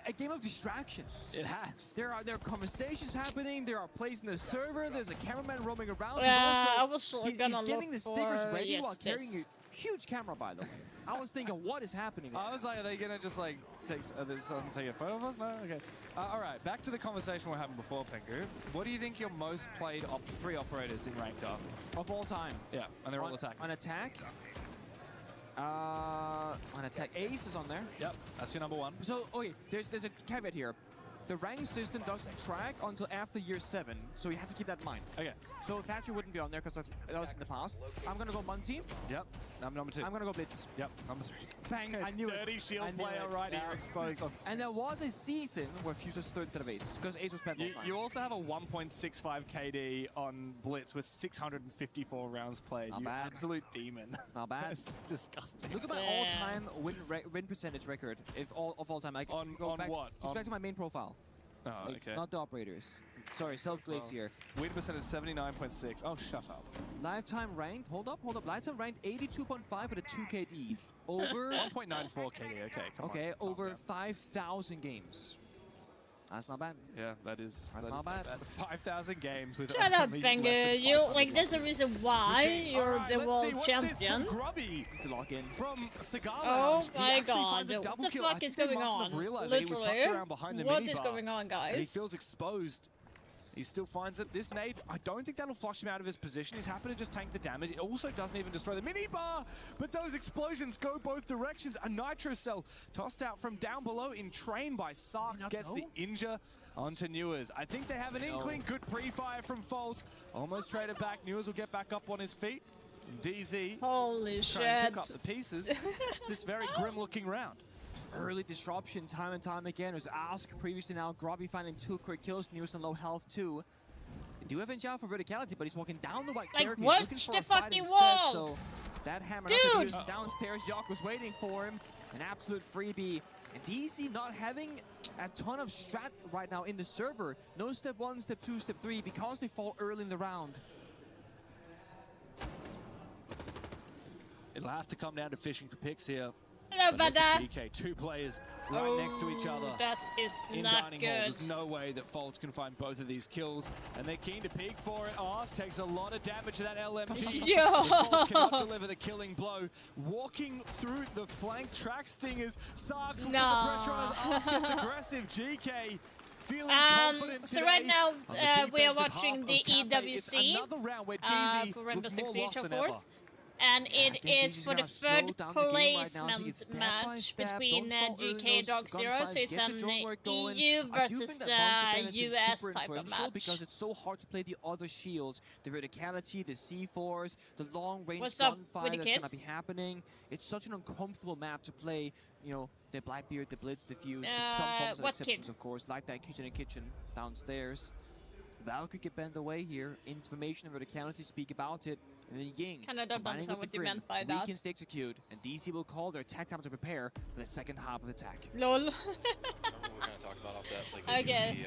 a game of distractions. It has. There are conversations happening. There are plays in the server. There's a cameraman roaming around. I was he's gonna getting look the stickers for- ready yes, while carrying this. a huge camera, by the way. I was thinking, what is happening? I was like, are they gonna just like take a photo of us? No, okay. All right, back to the conversation we were having before, Pengu. What do you think your most played 3 operators in ranked are? Of all time. Yeah, and they're all attackers. On attack. On attack, Ace is on there. Yep, that's your number 1. So, okay, there's a caveat here. The rank system doesn't track until after year 7, so you have to keep that in mind. Okay. So Thatcher wouldn't be on there because that was in the past. I'm gonna go Monty. Yep. I'm number 2. I'm gonna go Blitz. Yep. Number 3. Bang! I knew it. Dirty shield I knew player it. right Yeah. here exposed on screen. And there was a season where Fuse was third instead of Ace because Ace was bad all the time. You also have a 1.65 KD on Blitz with 654 rounds played. Not you bad. absolute demon. It's not bad. It's disgusting. Look at my all-time win percentage record of all time. Like, On back, what? Goes back to my main profile. Oh, Like, okay. Not the operators. Sorry, Self-Glacier. Win percentage 79.6. Oh, shut up. Lifetime ranked, hold up. Lifetime ranked 82.5 with a 2 KD. Over 1.94 KD, okay, come on. over 5,000 games. That's not bad. Yeah, that's not bad. 5,000 games with Shut up, only less Banger. than You 500 like there's a reason why you're Alright, the let's world see, what's champion. This from Grubby to lock in. From Cigar Oh Lounge. my He actually god, finds a what double the kill. I fuck think is they going mustn't on? have realized that he was tucked around behind the What minibar. is going on, And he guys? feels exposed. He still finds it. This nade, I don't think that'll flush him out of his position. He's happy to just tank the damage. It also doesn't even destroy the minibar, but those explosions go both directions. A nitro cell tossed out from down below in train by Sarks gets the injure onto Newers. I think they have an inkling. Good pre-fire from Foles. Almost traded back. Newers will get back up on his feet. DZ Holy try and shit. pick up the pieces. This very grim-looking round. Early disruption time and time again. It was Ask previously, now Grubby finding 2 quick kills. Newers on low health too. They do have a out for verticality, but he's walking down the white Like, staircase. watch looking for the a fight fucking instead, wall! So that hammer Dude! downstairs. Jock was waiting for him. An absolute freebie. And DC not having a ton of strat right now in the server. No step 1, step 2, step 3 because they fall early in the round. It'll have to come down to fishing for picks here. No, but GK, two players right next to each other. That is in not dining good. hall. There's no way that Faults can find both of these kills, and they're keen to peek for it. Ars takes a lot of damage to that LMG. Yo! Faults cannot deliver the killing blow. Walking through the flank track stingers, Sarks will put the pressure on as Ars gets aggressive. GK feeling confident so today right now on we are defensive watching half the of Cafe. It's EWC another round where DZ for Rainbow looked Six more Siege, lost of than ever. course. And it is for the third placement match between GK Dog Zero, so it's an EU versus US type of match. Because it's so hard to play the other shields, the verticality, the C4s, the long-range What's up gunfire with the that's kid? going to be happening. It's such an uncomfortable map to play, you know, the Blackbeard, the Blitz, the Fuse, with some bumps and what exceptions, kid? of course, like that kitchen downstairs. Valkyrie could bend away here. Information and verticality speak about it. And then Ying, Kinda don't combining understand with what the you Grim, meant by that. weakens to execute, and DC will call their attack time to prepare for the second half of the attack. LOL. We're gonna talk about off that. Like Okay.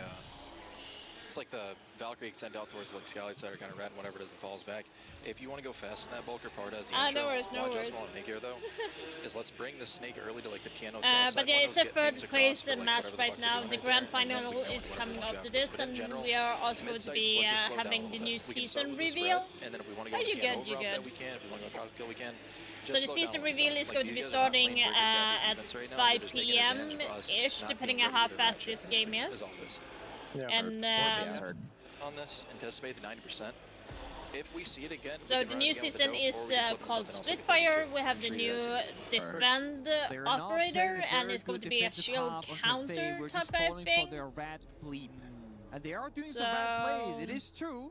It's like the Valkyrie extend out towards like Skylight side or kind of red, whatever it is that falls back. If you want to go fast in that bulk or part as the intro, no worries, no what I worries. just want to make here though is let's bring the snake early to like the piano side. But yeah, it's a third place match right now. The grand final is coming after this, and we are also going to be having the new season reveal. And then if we want to go Oh, you piano good, you over off that, good. we can. If we want to go counter kill, we can. So the season reveal is going to be starting at 5 p.m.-ish, depending on how fast this game is. And on this, anticipate the 90%. If we see it again, so the new season is called Splitfire. We have the new Defend operator, and it's going to be a shield counter type of thing. And they are doing some bad plays, it is true,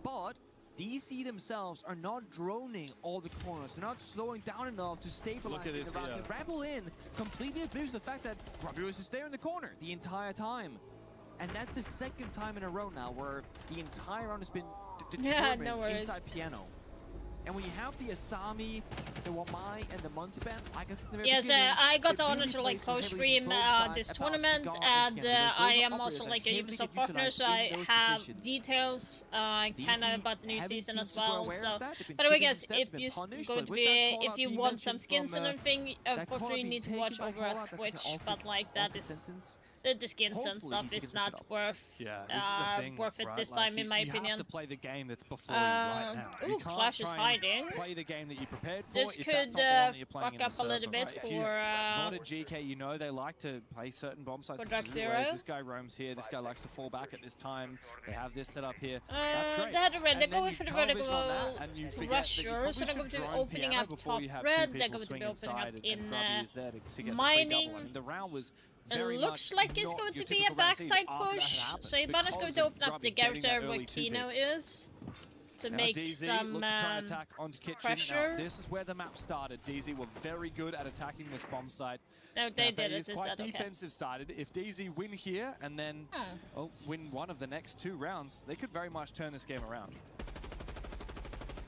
but DC themselves are not droning all the corners. They're not slowing down enough to stabilize it around. The Rebel in completely oblivious to the fact that Robbie was just there in the corner the entire time. And that's the second time in a row now where the entire round has been determined inside piano. And when you have the Asami, the Wamai, and the Muntaban, like I said in the very yes, beginning, I got the honor to like co-stream this tournament, and I am also like a Ubisoft partner, so I have details kind of about the new season as well. So, but I guess if you going to be, if you want some skins and everything, unfortunately you need to watch over at Twitch. But like that is the skins and stuff is not worth worth it this time, in my opinion. You have to play the game that's before you right now. Ooh, Clash is hiding. Play the game that you prepared for. This if could that's not the one that you're playing fuck up a little bit If for you've voted GK, you know they like to play certain bomb sites. Dark Zero. This guy roams here. This guy likes to fall back at this time. They have this set up here. That's great. They had a red. They're And then going you for the tunnel vertical vision on that, and you forget that you rusher, probably so they're going should to be drone opening piano up before top you have red. two They're people going to be swing opening up inside, in and Grubby is there to get the free double. mining. I mean, the round was It very looks much like it's not going your to be a typical round seed backside after that push. happened So Ivana's going because to of open up Grubby the getting garage that where early 2 Kino pick. is to Now make DZ some looked to try and attack onto Kitchen. pressure. Now, this is where the map started. DZ were very good at attacking this bomb site. No, they Cafe did it. is Is quite that okay? defensive sided. If DZ win here and then win one of the next 2 rounds, they could very much turn this game around.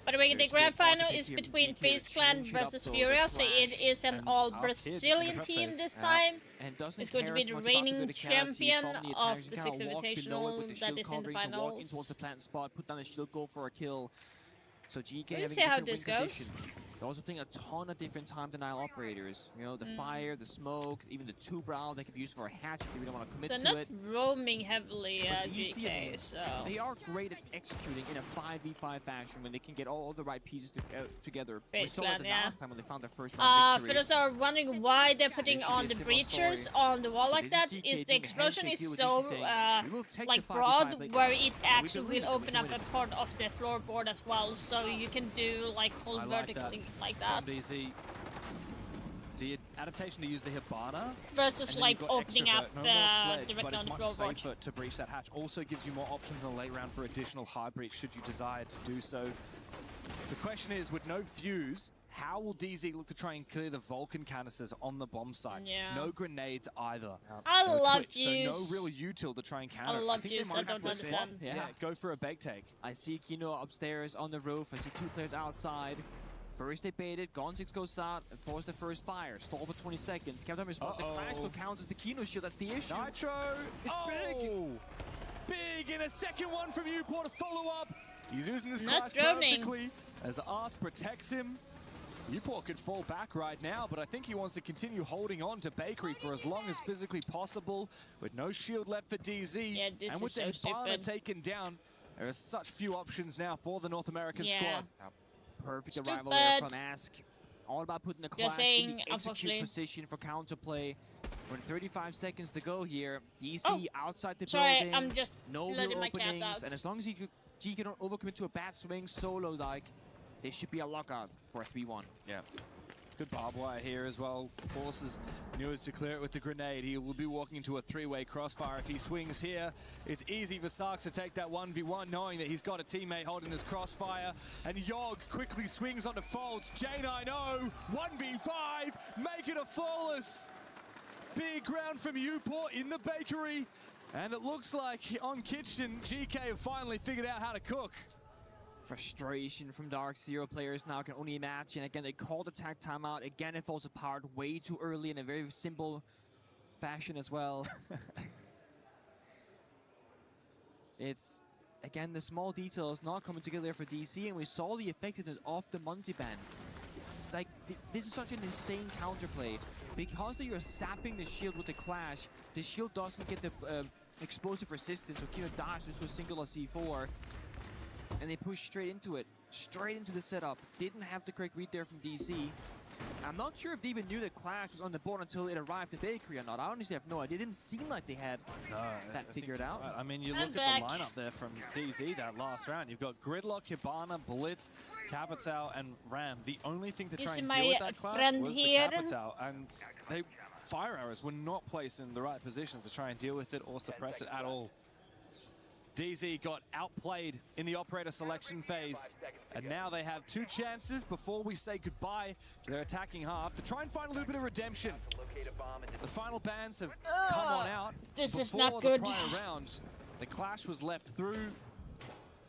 By the way, the grand final is between FaZe Clan versus Furia, so it is an all-Brazilian team this time. It's going to be the reigning champion of the Six Invitational that is in the Walk in towards finals. the plant spot, put down the shield, go for a kill. So GK We'll having see how different this win goes. condition. They're also playing a ton of different time denial operators. You know, the fire, the smoke, even the 2 brow they could use for a hatch if they really want to commit They're to not it. roaming heavily But DC, GK, so... they are great at executing in a 5v5 fashion when they can get all the right pieces together. We FaZe saw Clan, it the yeah. last time when they found their first round victory. For those who are wondering why they're putting on the breachers on the wall So like this that, is GK is the doing a explosion handshake is deal with so DC saying, "We will take like the 5v5 broad, later." where it actually believe will that we open can up win a it. part of the floorboard as well, so you can do like hold I like vertically like From that. DZ. The adaptation to use the Hibana Versus, and then like, you've got opening extrovert, up, no more sledge, directly but on it's the much floorboard. safer to breach that hatch. Also gives you more options in the late round for additional hard breach should you desire to do so. The question is, with no fuse, how will DZ look to try and clear the Vulcan canisters on the bomb site? Yeah. No grenades either. I No love Twitch, so fuse. no real util to try and counter. I love think fuse, they I might have don't to swap. understand. Yeah, go for a bake take. I see Kino upstairs on the roof. I see 2 players outside. First they baited, Gone 6 goes out, and force the first fire. Stall for 20 seconds. Captain responds. The crash will count as the Kino shield. That's the issue. Nitro! It's big! Big in a second one from Uport to follow up. He's using this Not clash droning. perfectly as Ars protects him. Uport could fall back right now, but I think he wants to continue holding on to Bakery for as long as physically possible, with no shield left for DZ. Yeah, this and with is so the Hibana stupid. taken down, there are such few options now for the North American squad. Perfect Stupid. arrival there from Ask. All about putting the Just Clash in saying, the execute unfortunately. position for counterplay. With 35 seconds to go here, DC Oh, outside the sorry, building. I'm just no letting real my cat openings, out. and as long as G can overcommit to a bad swing solo, like, this should be a lockout for a 3-1. Yeah. Good barbed wire here as well. Forces News to clear it with the grenade. He will be walking into a three-way crossfire. If he swings here, it's easy for Sarks to take that 1v1, knowing that he's got a teammate holding this crossfire. And Yogg quickly swings onto Faults. J9O, 1v5, make it a flawless. Big round from Uport in the Bakery. And it looks like on Kitchen, GK have finally figured out how to cook. Frustration from Dark Zero players now can only imagine. Again, they called attack timeout. Again, it falls apart way too early in a very simple fashion as well. It's, again, the small details not coming together for DC, and we saw the effectiveness of the multi-ban. It's like, this is such an insane counterplay. Because you're sapping the shield with the Clash, the shield doesn't get the explosive resistance, so Kino dashes to a singular C4. And they push straight into it, straight into the setup. Didn't have the correct read there from DC. I'm not sure if they even knew that Clash was on the board until it arrived at Bakery or not. I honestly have no idea. It didn't seem like they had that figured out. Right. I mean, you look at the lineup there from DZ that last round. You've got Gridlock, Hibana, Blitz, Capitao, and Ram. The only thing to try and deal with that clash was the Capitao. And fire arrows were not placed in the right positions to try and deal with it or suppress it at all. DZ got outplayed in the operator selection phase, and now they have two chances before we say goodbye to their attacking half to try and find a little bit of redemption. The final bans have come on out. This is before not good. The prior round, the clash was left through.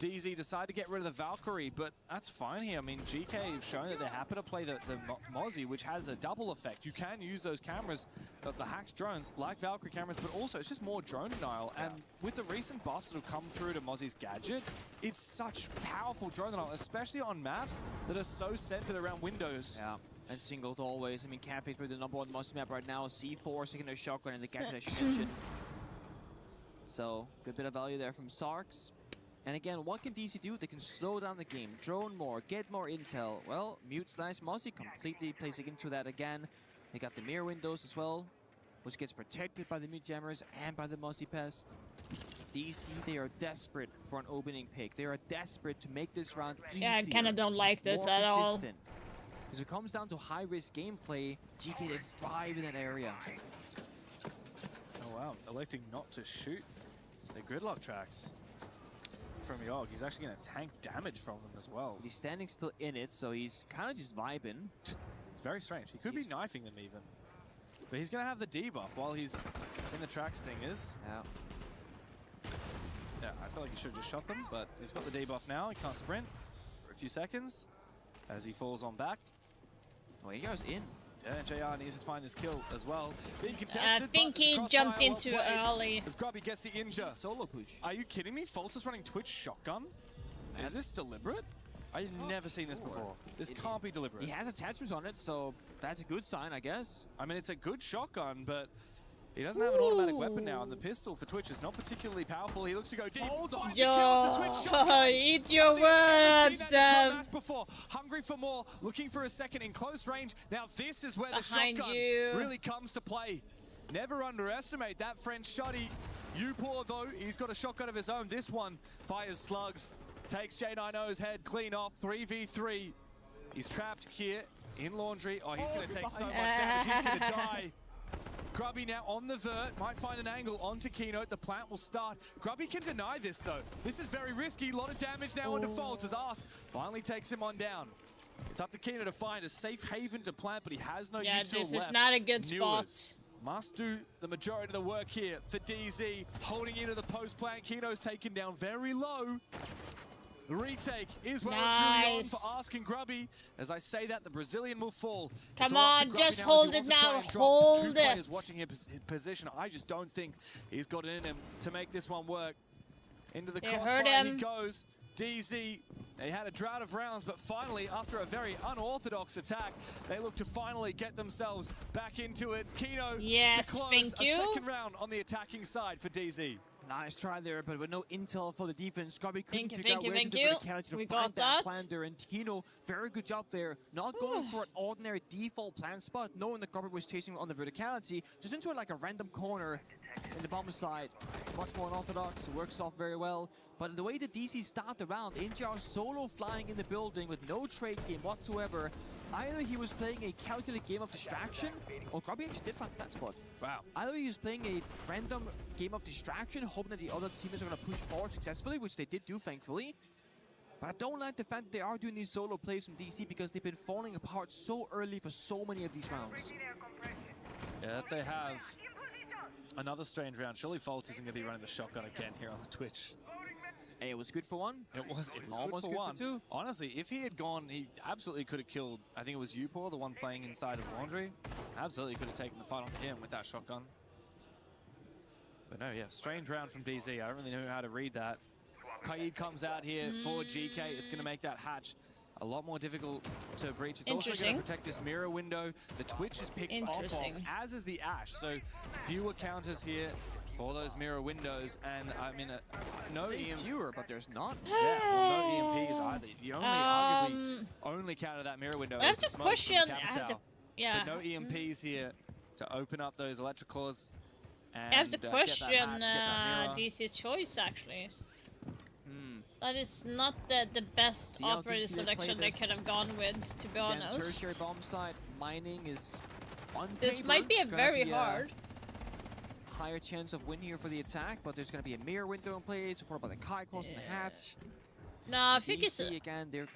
DZ decided to get rid of the Valkyrie, but that's fine here. I mean, GK have shown that they're happy to play the Mozzie, which has a double effect. You can use those cameras, the Hax drones, like Valkyrie cameras, but also it's just more drone denial. And with the recent buffs that have come through to Mozzie's gadget, it's such powerful drone denial, especially on maps that are so centered around windows. Yeah, and singled always. I mean, Cafe's probably the number 1 Mozzie map right now. C4, secondary shotgun, and the gadget as you mentioned. So, good bit of value there from Sarks. And again, what can DC do? They can slow down the game, drone more, get more intel. Well, Mute/Mozzie completely plays into that again. They got the mirror windows as well, which gets protected by the Mute Jammers and by the Mozzie Pest. DC, they are desperate for an opening pick. They are desperate to make this round easier. Yeah, I kind of don't like this more at all. consistent. Because it comes down to high-risk gameplay, GK, they thrive in that area. Oh wow, electing not to shoot the Gridlock tracks from Yogg. He's actually going to tank damage from them as well. He's standing still in it, so he's kind of just vibing. It's very strange. He could be knifing them even. But he's going to have the debuff while he's in the track stingers. Yeah, I feel like he should have just shot them, but he's got the debuff now. He can't sprint for a few seconds as he falls on back. Oh, he goes in. Yeah, JR needs to find this kill as well. Being contested, I think he jumped in too early. As Grubby gets the injure. Solo push. Are you kidding me? Faults is running Twitch shotgun? Is this deliberate? I've never seen this before. This can't be deliberate. He has attachments on it, so that's a good sign, I guess. I mean, it's a good shotgun, but he doesn't have an automatic weapon now, and the pistol for Twitch is not particularly powerful. He looks to go deep. Finds a kill with the Twitch shotgun. Eat your words, Dev. Before, hungry for more, looking for a second in close range. Now this is where Behind the shotgun you. really comes to play. Never underestimate that French shotty. Upor, though, he's got a shotgun of his own. This one fires slugs, takes J9O's head clean off, 3v3. He's trapped here in Laundry. Oh, he's going to take so much damage. He's going to die. Grubby now on the vert, might find an angle onto Keynote. The plant will start. Grubby can deny this, though. This is very risky. A lot of damage now onto Faults as Ask finally takes him on down. It's up to Keynote to find a safe haven to plant, but he has no util left. Yeah, this is not a good spot. Must do the majority of the work here for DZ. Holding into the post plant. Keynote's taken down very low. The retake is well and truly on for Ask and Grubby. As I say that, the Brazilian will fall. Come on, just hold it now. Hold it. Players watching his position. I just don't think he's got it in him to make this one work. Into the crossfire he goes. DZ, they had a drought of rounds, but finally, after a very unorthodox attack, they look to finally get themselves back into it. Kino yes, to close thank a you. second round on the attacking side for DZ. Nice try there, but with no intel for the defense, Scobby couldn't Thank figure out you, where to do the verticality to we find got that. plan there. And Kino, very good job there. Not going for an ordinary default plan spot, knowing the Scobby was chasing on the verticality, just into like a random corner in the bomber side. Much more unorthodox, works off very well. But the way the DC start the round, NGR solo flying in the building with no trade game whatsoever. Either he was playing a calculated game of distraction, or Grubby actually did find that spot. Wow. Either he was playing a random game of distraction, hoping that the other teammates are going to push forward successfully, which they did do, thankfully. But I don't like the fact that they are doing these solo plays from DC because they've been falling apart so early for so many of these rounds. Yeah, they have another strange round. Surely Fultz isn't going to be running the shotgun again here on the Twitch. Hey, it was good for one. It was almost good good for one. for two. Honestly, if he had gone, he absolutely could have killed, I think it was Upor, the one playing inside of Laundry. Absolutely could have taken the fight on him with that shotgun. But no, yeah, strange round from DZ. I don't really know how to read that. Kaid comes out here for GK. It's going to make that hatch a lot more difficult to breach. It's also going to protect this mirror window. The Twitch is picked off of, as is the Ash. So fewer counters here for those mirror windows, and I mean, no EMP. Fewer, but there's not. Yeah, well, no EMPs either. The only, arguably, only counter that mirror window is the smoke question. from Capital. Yeah. But no EMPs here to open up those electricals. And, I have to question get that mirror. DC's choice, actually. That is not the best operator selection they could have gone with, to be honest. Tertiary bomb site mining is on This paper might be a gonna very be hard. Higher chance of win here for the attack, but there's going to be a mirror window in play, supported by the Kai Cross and the hatch. No, I think it's again. They're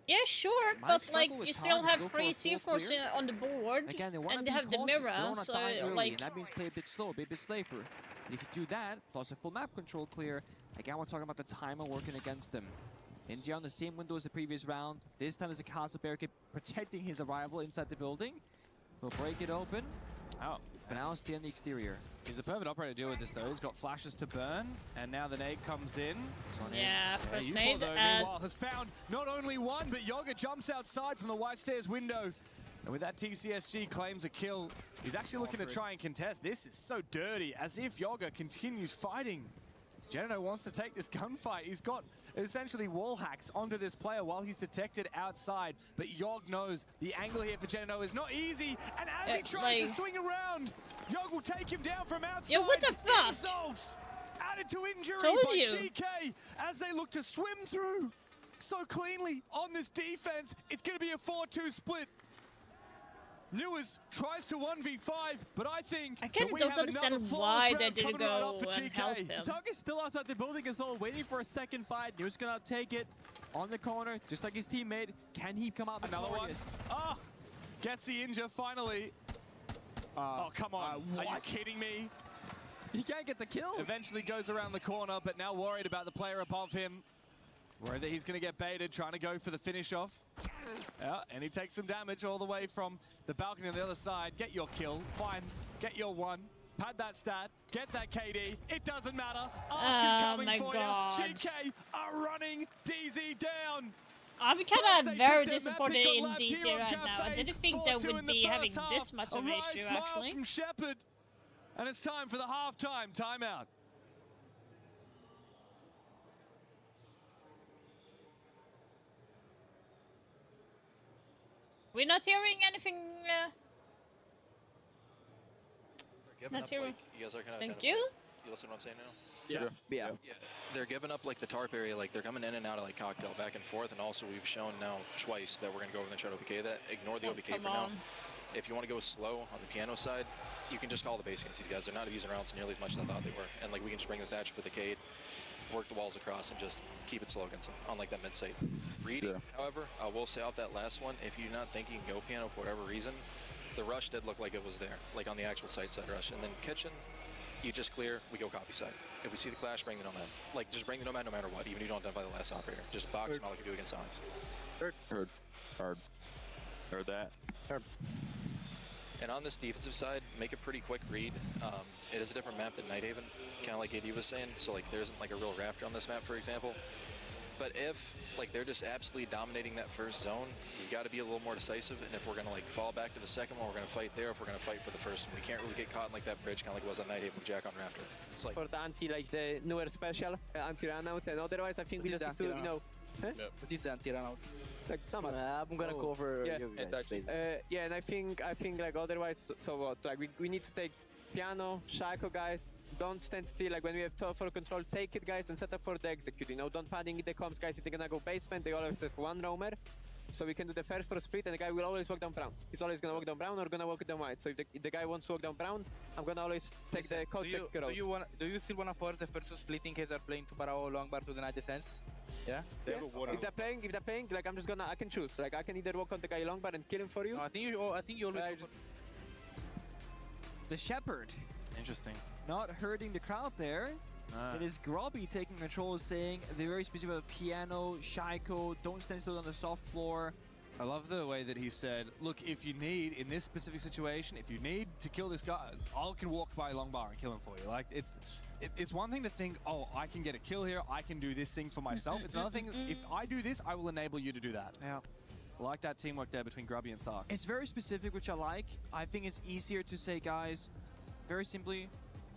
yeah, sure, Might but struggle like with you still time to have go for free a full C4 clear. on the board, Again, they want and to they be have the cautious. They mirror, don't want to so die early, like and that means play a bit slow, be a bit safer. And if you do that, plus a full map control clear, again, we're talking about the timer working against them. NG on the same window as the previous round. This time is a castle barricade protecting his arrival inside the building. We'll break it open. Oh. But now stay on the exterior. He's a perfect operator to deal with this, though. He's got flashes to burn, and now the nade comes in. Yeah, first Upor, nade. though, meanwhile, has found not only one, but Yoga jumps outside from the White Stairs window. And with that, TCSG claims a kill. He's actually looking to try and contest. This is so dirty, as if Yoga continues fighting. Genino wants to take this gunfight. He's got essentially wall hacks onto this player while he's detected outside. But Yog knows the angle here for Genino is not easy. And as he tries to swing around, Yog will take him down from outside. Yeah, what the fuck? Insult added to injury Told by you. GK as they look to swim through so cleanly on this defense. It's going to be a 4-2 split. Newers tries to 1v5, but I think I kind of don't understand why they didn't go and help him. Tug is still outside the building as well, waiting for a second fight. Newers gonna take it on the corner, just like his teammate. Can he come out victorious? Another one. Oh, gets the injure finally. Oh, come on. Are you kidding me? He can't get the kill. Eventually goes around the corner, but now worried about the player above him. Worried that he's going to get baited, trying to go for the finish off. Yeah, and he takes some damage all the way from the balcony on the other side. Get your kill, fine. Get your one. Pad that stat. Get that KD. It doesn't matter. Ask is coming for you. GK are running DZ down. I'm kind of very disappointed in DC right now. I didn't think they would be having this much of an issue, actually. From Shepard. And it's time for the halftime timeout. We're not hearing anything. Not hearing. Like, you guys are kind of. Thank you. You listen to what I'm saying now? Yeah. They're giving up like the tarp area, like they're coming in and out of like cocktail back and forth, and also we've shown now twice that we're gonna go over and try to OBK that. Ignore the OBK for now. If you want to go slow on the piano side, you can just call the base against these guys. They're not using rounds nearly as much as I thought they were, and like we can just bring the thatch with the Cade, work the walls across, and just keep it slow against them on like that mid site. Reading, however, I will say off that last one, if you're not thinking go piano for whatever reason, the rush did look like it was there, like on the actual site side rush, and then kitchen. You just clear, we go copy side. If we see the clash, bring the nomad. Like, just bring the nomad no matter what, even if you don't identify the last operator. Just box them out like you do against Sonics. Heard that. And on this defensive side, make a pretty quick read. It is a different map than Nighthaven, kind of like AD was saying. So, like, there isn't like a real rafter on this map, for example. But if like they're just absolutely dominating that first zone, you got to be a little more decisive. And if we're gonna like fall back to the second one, we're gonna fight there. If we're gonna fight for the first one, we can't really get caught in like that bridge, kind of like it was on Nighthawk with Jack on Raptor. It's like for the the newer special anti-run out, and otherwise I think we just need to, you know. Huh? What is the anti-run out? Like, I'm gonna cover yeah, you guys, yeah, and I think like otherwise, so what? Like we need to take Piano, Shaco, guys. Don't stand still. Like when we have tough for control, take it, guys, and set up for the execute. You know, don't padding in the comms, guys. If they're gonna go basement, they always have one roamer. So we can do the first for split, and the guy will always walk down brown. He's always gonna walk down brown or gonna walk down white. So if the guy wants to walk down brown, I'm gonna always take the code check road. Do you still wanna force the first split in case they're playing to Parao long bar to the 90 cents? Yeah? If they're playing, like I can choose. Like I can either walk on the guy long bar and kill him for you. No, I think you always. The Shepherd. Interesting. Not hurting the crowd there. It is Grubby taking control, saying they're very specific about Piano, Shaiko, don't stand still on the soft floor. I love the way that he said, look, if you need, in this specific situation, if you need to kill this guy, I can walk by long bar and kill him for you. Like, it's one thing to think, oh, I can get a kill here, I can do this thing for myself. It's another thing, if I do this, I will enable you to do that. Yeah. I like that teamwork there between Grubby and Sarks. It's very specific, which I like. I think it's easier to say, guys, very simply,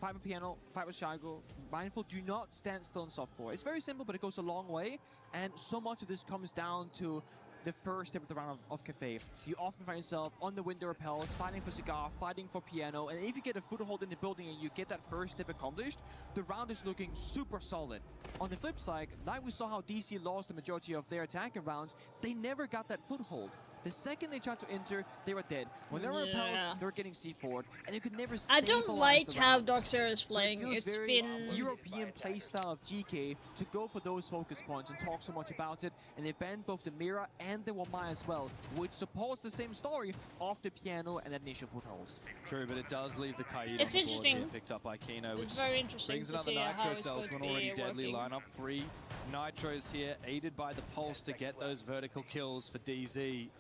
fight with Piano, fight with Shago, mindful, do not stand still on soft floor. It's very simple, but it goes a long way, and so much of this comes down to the first step of the round of Cafe. You often find yourself on the window repels, fighting for Cigar, fighting for Piano, and if you get a foothold in the building and you get that first step accomplished, the round is looking super solid. On the flip side, like we saw how DC lost the majority of their attacking rounds, they never got that foothold. The second they tried to enter, they were dead. When they were repels, they were getting C4'd, and you could never I don't like the how rounds. Doctor is playing. So It's very been European playstyle of GK to go for those focus points and talk so much about it, and they've banned both the Mira and the Wamai as well, which supports the same story of the Piano and that initial foothold. True, but it does leave the Kaid It's on the board interesting. here, picked up by Kino, which It's very interesting brings to another see how Nitro it's cells to going an to already be deadly working. lineup. 3 Nitros here, aided by the Pulse to get those vertical kills for DZ.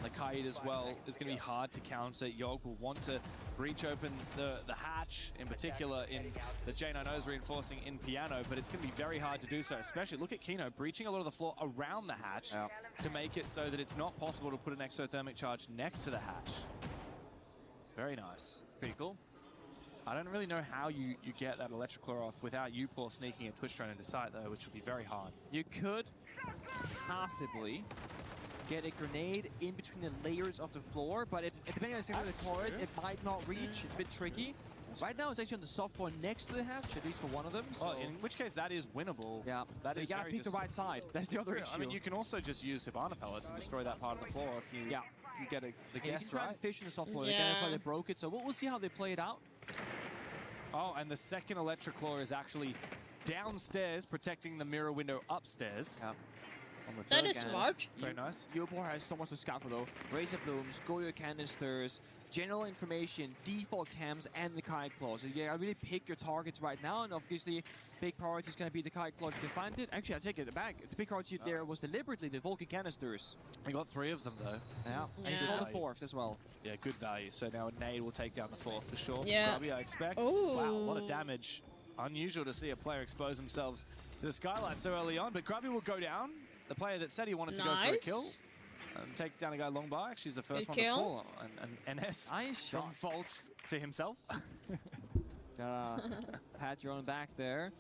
The Kaid as well is going to be hard to counter. Yog will want to breach open the hatch, in particular in the J9Os reinforcing in Piano, but it's going to be very hard to do so, especially look at Kino breaching a lot of the floor around the hatch to make it so that it's not possible to put an exothermic charge next to the hatch. Very nice. Pretty cool. I don't really know how you get that Electroclaw off without Upor sneaking a Twitch drone into sight, though, which would be very hard. You could possibly get a grenade in between the layers of the floor, but depending on the signal of the cores, it might not reach. It's a bit tricky. Right now, it's actually on the soft floor next to the hatch, at least for one of them. So. Well, in which case, that is winnable. Yeah, that but is you gotta pick the right side. That's the other issue. I mean, you can also just use Hibana pellets and destroy that part of the floor if you, you get the and guess you can try right. and fish in the soft floor. Again, that's why they broke it. So we'll see how they play it out. Oh, and the second Electroclaw is actually downstairs, protecting the mirror window upstairs. Yeah. That is smart. Very nice. Yopor has so much to scout for though. Razor Blooms, Goyo Canisters, general information, default cams, and the Kite Claw. So yeah, I really pick your targets right now, and obviously big priority is going to be the Kite Claw if you can find it. Actually, I take it back. The big priority there was deliberately the Vulcan Canisters. We got 3 of them though. Yeah, and you saw the 4th as well. Yeah, good value. So now Nade will take down the 4th for sure. Yeah. Grubby, I expect. Ooh. Wow, a lot of damage. Unusual to see a player expose themselves to the skylight so early on, but Grubby will go down. The player that said he wanted to go for a kill. Take down a guy long bar. She's the first Good one kill. to fall. And NS Nice from shot. false to himself. Pat your own back there.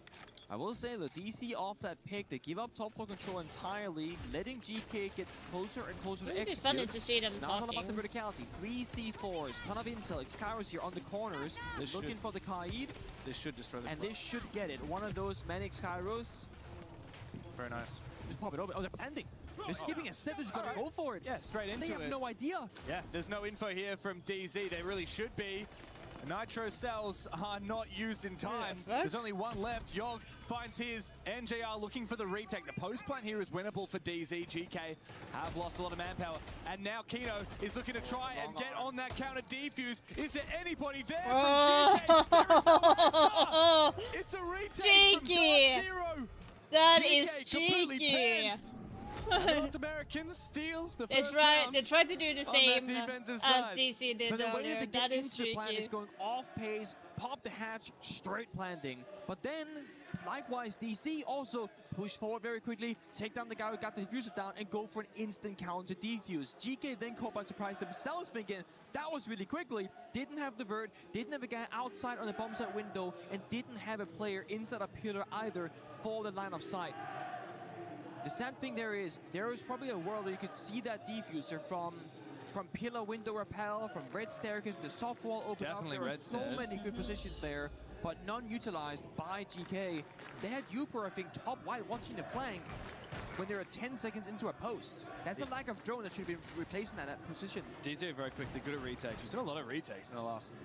I will say the DC off that pick, they give up top floor control entirely, letting GK get closer and closer to It'd be execute. funny to see them So now it's all about the talking. verticality. 3 C4s, ton of intel. Xkairos here on the corners, looking for the Kaid. This should destroy the And this should get it. One of those manic Xkairos. Very nice. Just pop it over. Oh, they're pending. They're skipping a step. They're just gonna go for it. Yeah, straight into They it. have no idea. Yeah, there's no info here from DZ. They really should be. Nitro cells are not used in time. There's only one left. Yog finds his. NJR looking for the retake. The post plant here is winnable for DZ. GK have lost a lot of manpower. And now Kino is looking to try and get on that counter defuse. Is there anybody there from GK? There is no answer. It's a retake from Cheeky. Dark Zero. That GK is completely cheeky. pants. North Americans steal the They first They tried to do the same as DC did So the way earlier. they get That is into the plan tricky. is going off pace, pop the hatch, straight planting. But then, likewise, DC also push forward very quickly, take down the guy who got the diffuser down, and go for an instant counter defuse. GK then caught by surprise themselves, thinking that was really quickly. Didn't have the vert, didn't have a guy outside on the bomb site window, and didn't have a player inside a pillar either for the line of sight. The sad thing there is probably a world where you could see that diffuser from pillar window rappel, from red staircase with the soft wall open Definitely up. There red are so stairs. many good positions there, but none utilized by GK. They had Uper, I think, top white watching the flank when they were 10 seconds into a post. That's a lack of drone that should have been replacing that position. DC are very quick, they're good at retakes. We've seen a lot of retakes in the last,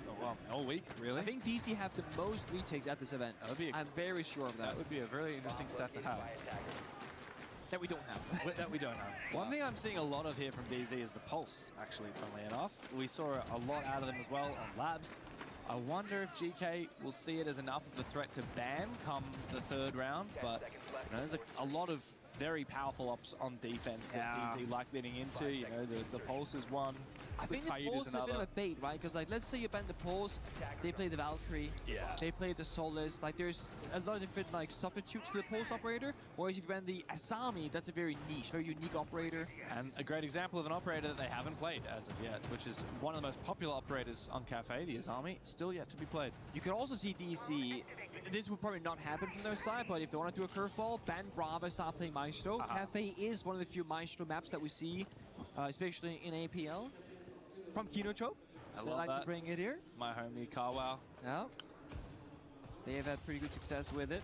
all week, really. I think DC have the most retakes at this event. I'm very sure of that. That would be a very interesting stat to have. That we don't have. That we don't have. One thing I'm seeing a lot of here from DZ is the pulse, actually, funnily enough. We saw a lot out of them as well on labs. I wonder if GK will see it as enough of a threat to ban come the third round, but you know, there's a lot of very powerful ops on defense that DZ like getting into. You know, the pulse is one. I think the pulse is a bit of a bait, right? Because like, let's say you ban the pulse, they play the Valkyrie, they play the Solace. Like, there's a lot of different like substitutes for the pulse operator. Whereas if you ban the Asami, that's a very niche, very unique operator. And a great example of an operator that they haven't played as of yet, which is one of the most popular operators on Cafe, the Asami, still yet to be played. You can also see DC. This would probably not happen from their side, but if they want to do a curveball, ban Brava, start playing Maestro. Cafe is one of the few Maestro maps that we see, especially in APL. From Kinotrope. I They love like that. to bring it here. My homie Carwow. Yeah. They have had pretty good success with it.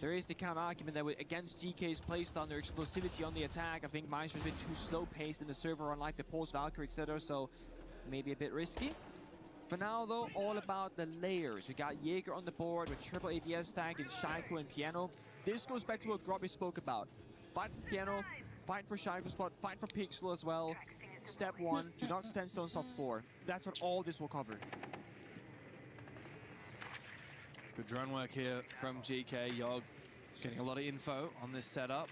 There is the counter argument that against GK's playstyle, their explosivity on the attack, I think Maestro's been too slow paced in the server, unlike the Pulse Valkyrie, etc. So maybe a bit risky. For now, though, all about the layers. We got Jaeger on the board with triple ADS stack and Shaiko and Piano. This goes back to what Grubby spoke about. Fight for Piano, fight for Shaiko spot, fight for Pixel as well. Step 1, do not stand stone soft 4. That's what all this will cover. Good drone work here from GK. Yogg getting a lot of info on this setup.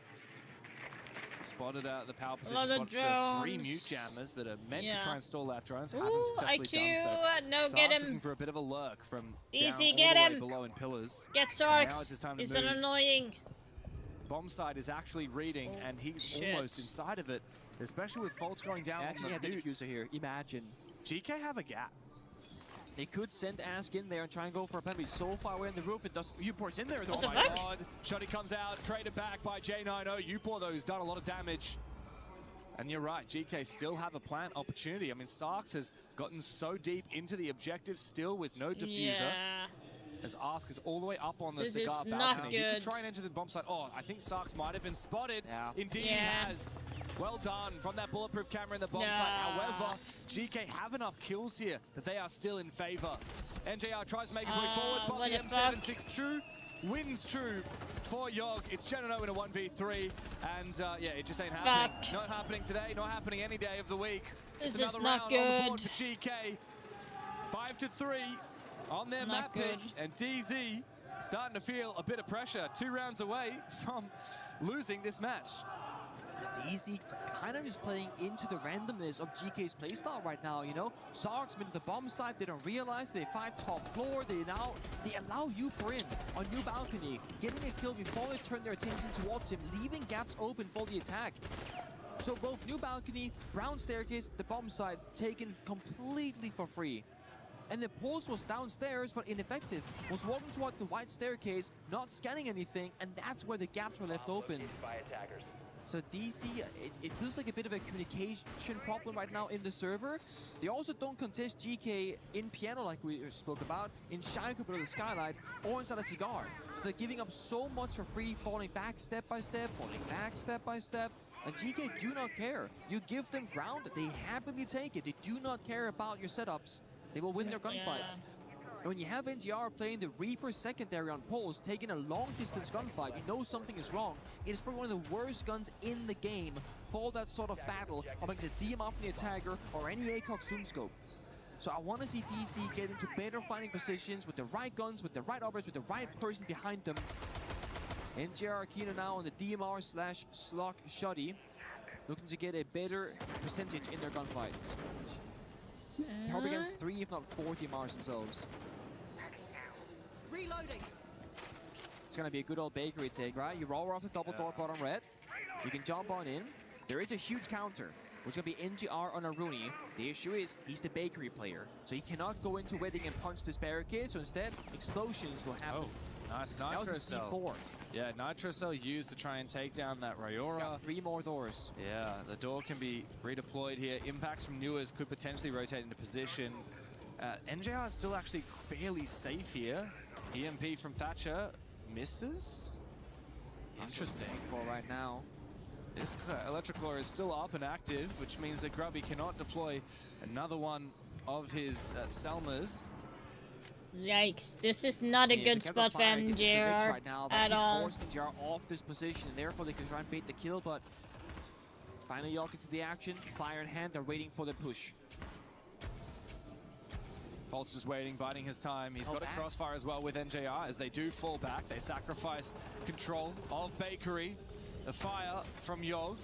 Spotted out the power position, spots the 3 mute jammers that are meant to try and stall out drones. Haven't successfully done so. No, Sark's get him. looking for a bit of a lurk from DC, down get all the way him. below in pillars. Get Now it's Sarks. his time to He's move. an annoying. Bomb side is actually reading, and he's almost inside of it, especially with faults going down. Actually, had the diffuser here. Imagine. GK have a gap. They could send Ask in there and try and go for a pen, but he's so far away on the roof. It does. Uport's in there. Oh my god. Shotty comes out, traded back by J90. Upor, though, has done a lot of damage. And you're right, GK still have a plant opportunity. I mean, Sarks has gotten so deep into the objective still with no diffuser. Yeah. As Ask is all the way up on the This cigar is not balcony. He good. could try and enter the bomb site. Oh, I think Sarks might have been spotted. Indeed he has. Well done from that bulletproof camera in the bomb site. However, GK have enough kills here that they are still in favor. NJR tries to make his way forward, but what the the fuck? M76 True wins True for Yogg. It's Genano in a 1v3, and yeah, it just ain't happening. Fuck. Not happening today, not happening any day of the week. This It's is another not round on the board good. for GK. 5-3 on their map pick, and DZ starting to feel a bit of pressure. 2 rounds away from losing this match. DZ kind of just playing into the randomness of GK's playstyle right now, you know? Sark's been to the bomb site, they don't realize they fight top floor, they allow Uper in on new balcony, getting a kill before they turn their attention towards him, leaving gaps open for the attack. So both new balcony, brown staircase, the bomb site taken completely for free. And the pulse was downstairs, but ineffective. Was walking toward the white staircase, not scanning anything, and that's where the gaps were left open. So DC, it feels like a bit of a communication problem right now in the server. They also don't contest GK in piano like we spoke about, in Shaiko below the skylight, or inside a cigar. So they're giving up so much for free, falling back step by step, falling back step by step. And GK do not care. You give them ground, they happily take it. They do not care about your setups. They will win their gunfights. And when you have NGR playing the Reaper secondary on Pulse, taking a long-distance gunfight, you know something is wrong. It is probably one of the worst guns in the game for that sort of battle, or against a DM off the attacker or any ACOG zoom scope. So I want to see DC get into better fighting positions with the right guns, with the right operators, with the right person behind them. NJR Kino now on the DMR / Slock Shoddy, looking to get a better percentage in their gunfights. Probably against 3, if not 4 DMRs themselves. Reloading. It's gonna be a good old bakery take, right? You roll off the double door bottom red. You can jump on in. There is a huge counter, which will be NGR on Aruni. The issue is, he's the bakery player, so he cannot go into wedding and punch this barricade, so instead, explosions will happen. Oh, nice Nitro Cell. C4. Yeah, Nitro Cell used to try and take down that Ryora. Got 3 more doors. Yeah, the door can be redeployed here. Impacts from Newers could potentially rotate into position. NJR is still actually fairly safe here. EMP from Thatcher misses. Interesting. For right now. This Electroclaw is still up and active, which means that Grubby cannot deploy another one of his Selmas. Yikes, this is not a good spot for NJR right now, at all. Force NJR off this position, and therefore they can try and bait the kill, but finally York into the action, fire in hand, they're waiting for the push. False just waiting, biding his time. He's got a crossfire as well with NJR as they do fall back. They sacrifice control of Bakery. The fire from Yog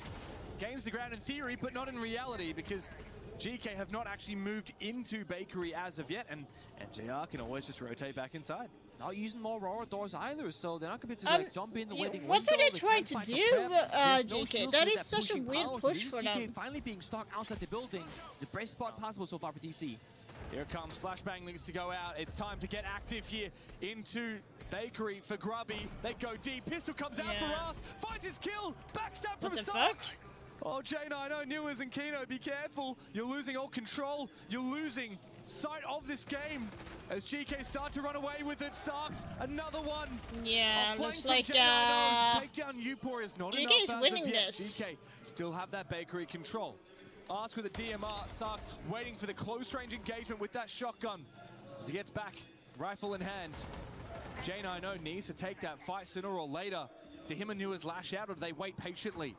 gains the ground in theory, but not in reality, because GK have not actually moved into Bakery as of yet, and NJR can always just rotate back inside. Not using more Aurora doors either, so they're not going to be able to jump in the waiting What do window. they try to do, GK? That is such a weird push for them. GK finally being stuck outside the building. The best spot possible so far for DC. Here comes Flashbang needs to go out. It's time to get active here into Bakery for Grubby. They go deep. Pistol comes out for us. Finds his kill. Backstab from Sark. Oh, J9, Newers and Kino, be careful. You're losing all control. You're losing sight of this game as GK start to run away with it. Sarks, another one. Yeah, looks like to take down Upor is not GK enough is as winning of yet. this. GK still have that Bakery control. Ask with a DMR, Sarks waiting for the close range engagement with that shotgun. As he gets back, rifle in hand. J9 needs to take that fight sooner or later. Do him and Newers lash out, or do they wait patiently?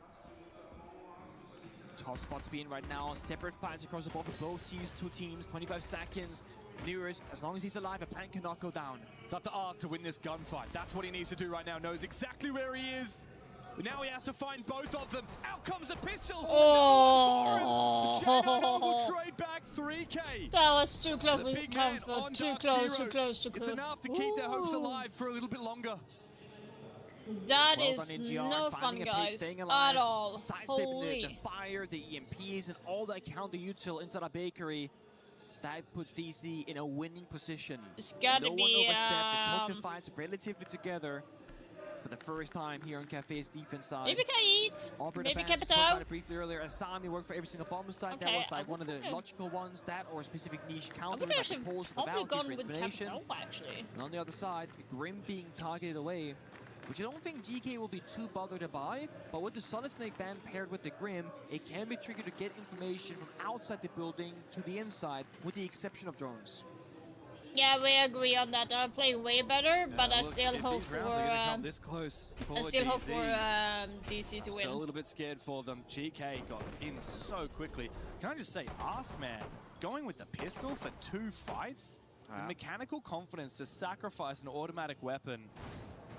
Tough spot to be in right now. Separate fights across the board for both teams, 2 teams, 25 seconds. Newers, as long as he's alive, a plan cannot go down. It's up to Ars to win this gunfight. That's what he needs to do right now. Knows exactly where he is. But now he has to find both of them. Out comes a pistol. Oh, J9 will trade back 3K. That was too close. Too close. It's enough to keep their hopes alive for a little bit longer. That is no fun, guys, at all. Sidestepping the fire, the EMPs, and all that counter util inside a bakery. That puts DC in a winning position. It's gotta no be, one overstepped. The top 2 fights relatively together for the first time here on Cafe's defense side. Maybe Kaid, maybe Capitao. Briefly earlier, Asami worked for every single bomb site. Okay, That was like one of the logical ones. That or a specific niche counter I that can pulls the probably Valkyrie gone for with information. Capitao, actually. And on the other side, Grim being targeted away, which I don't think GK will be too bothered by, but with the Solid Snake band paired with the Grim, it can be tricky to get information from outside the building to the inside, with the exception of drones. Yeah, we agree on that. They're playing way better, but I still hope for This close for I still DC. hope for DC to win. So a little bit scared for them. GK got in so quickly. Can I just say, Ask Man, going with the pistol for 2 fights? The mechanical confidence to sacrifice an automatic weapon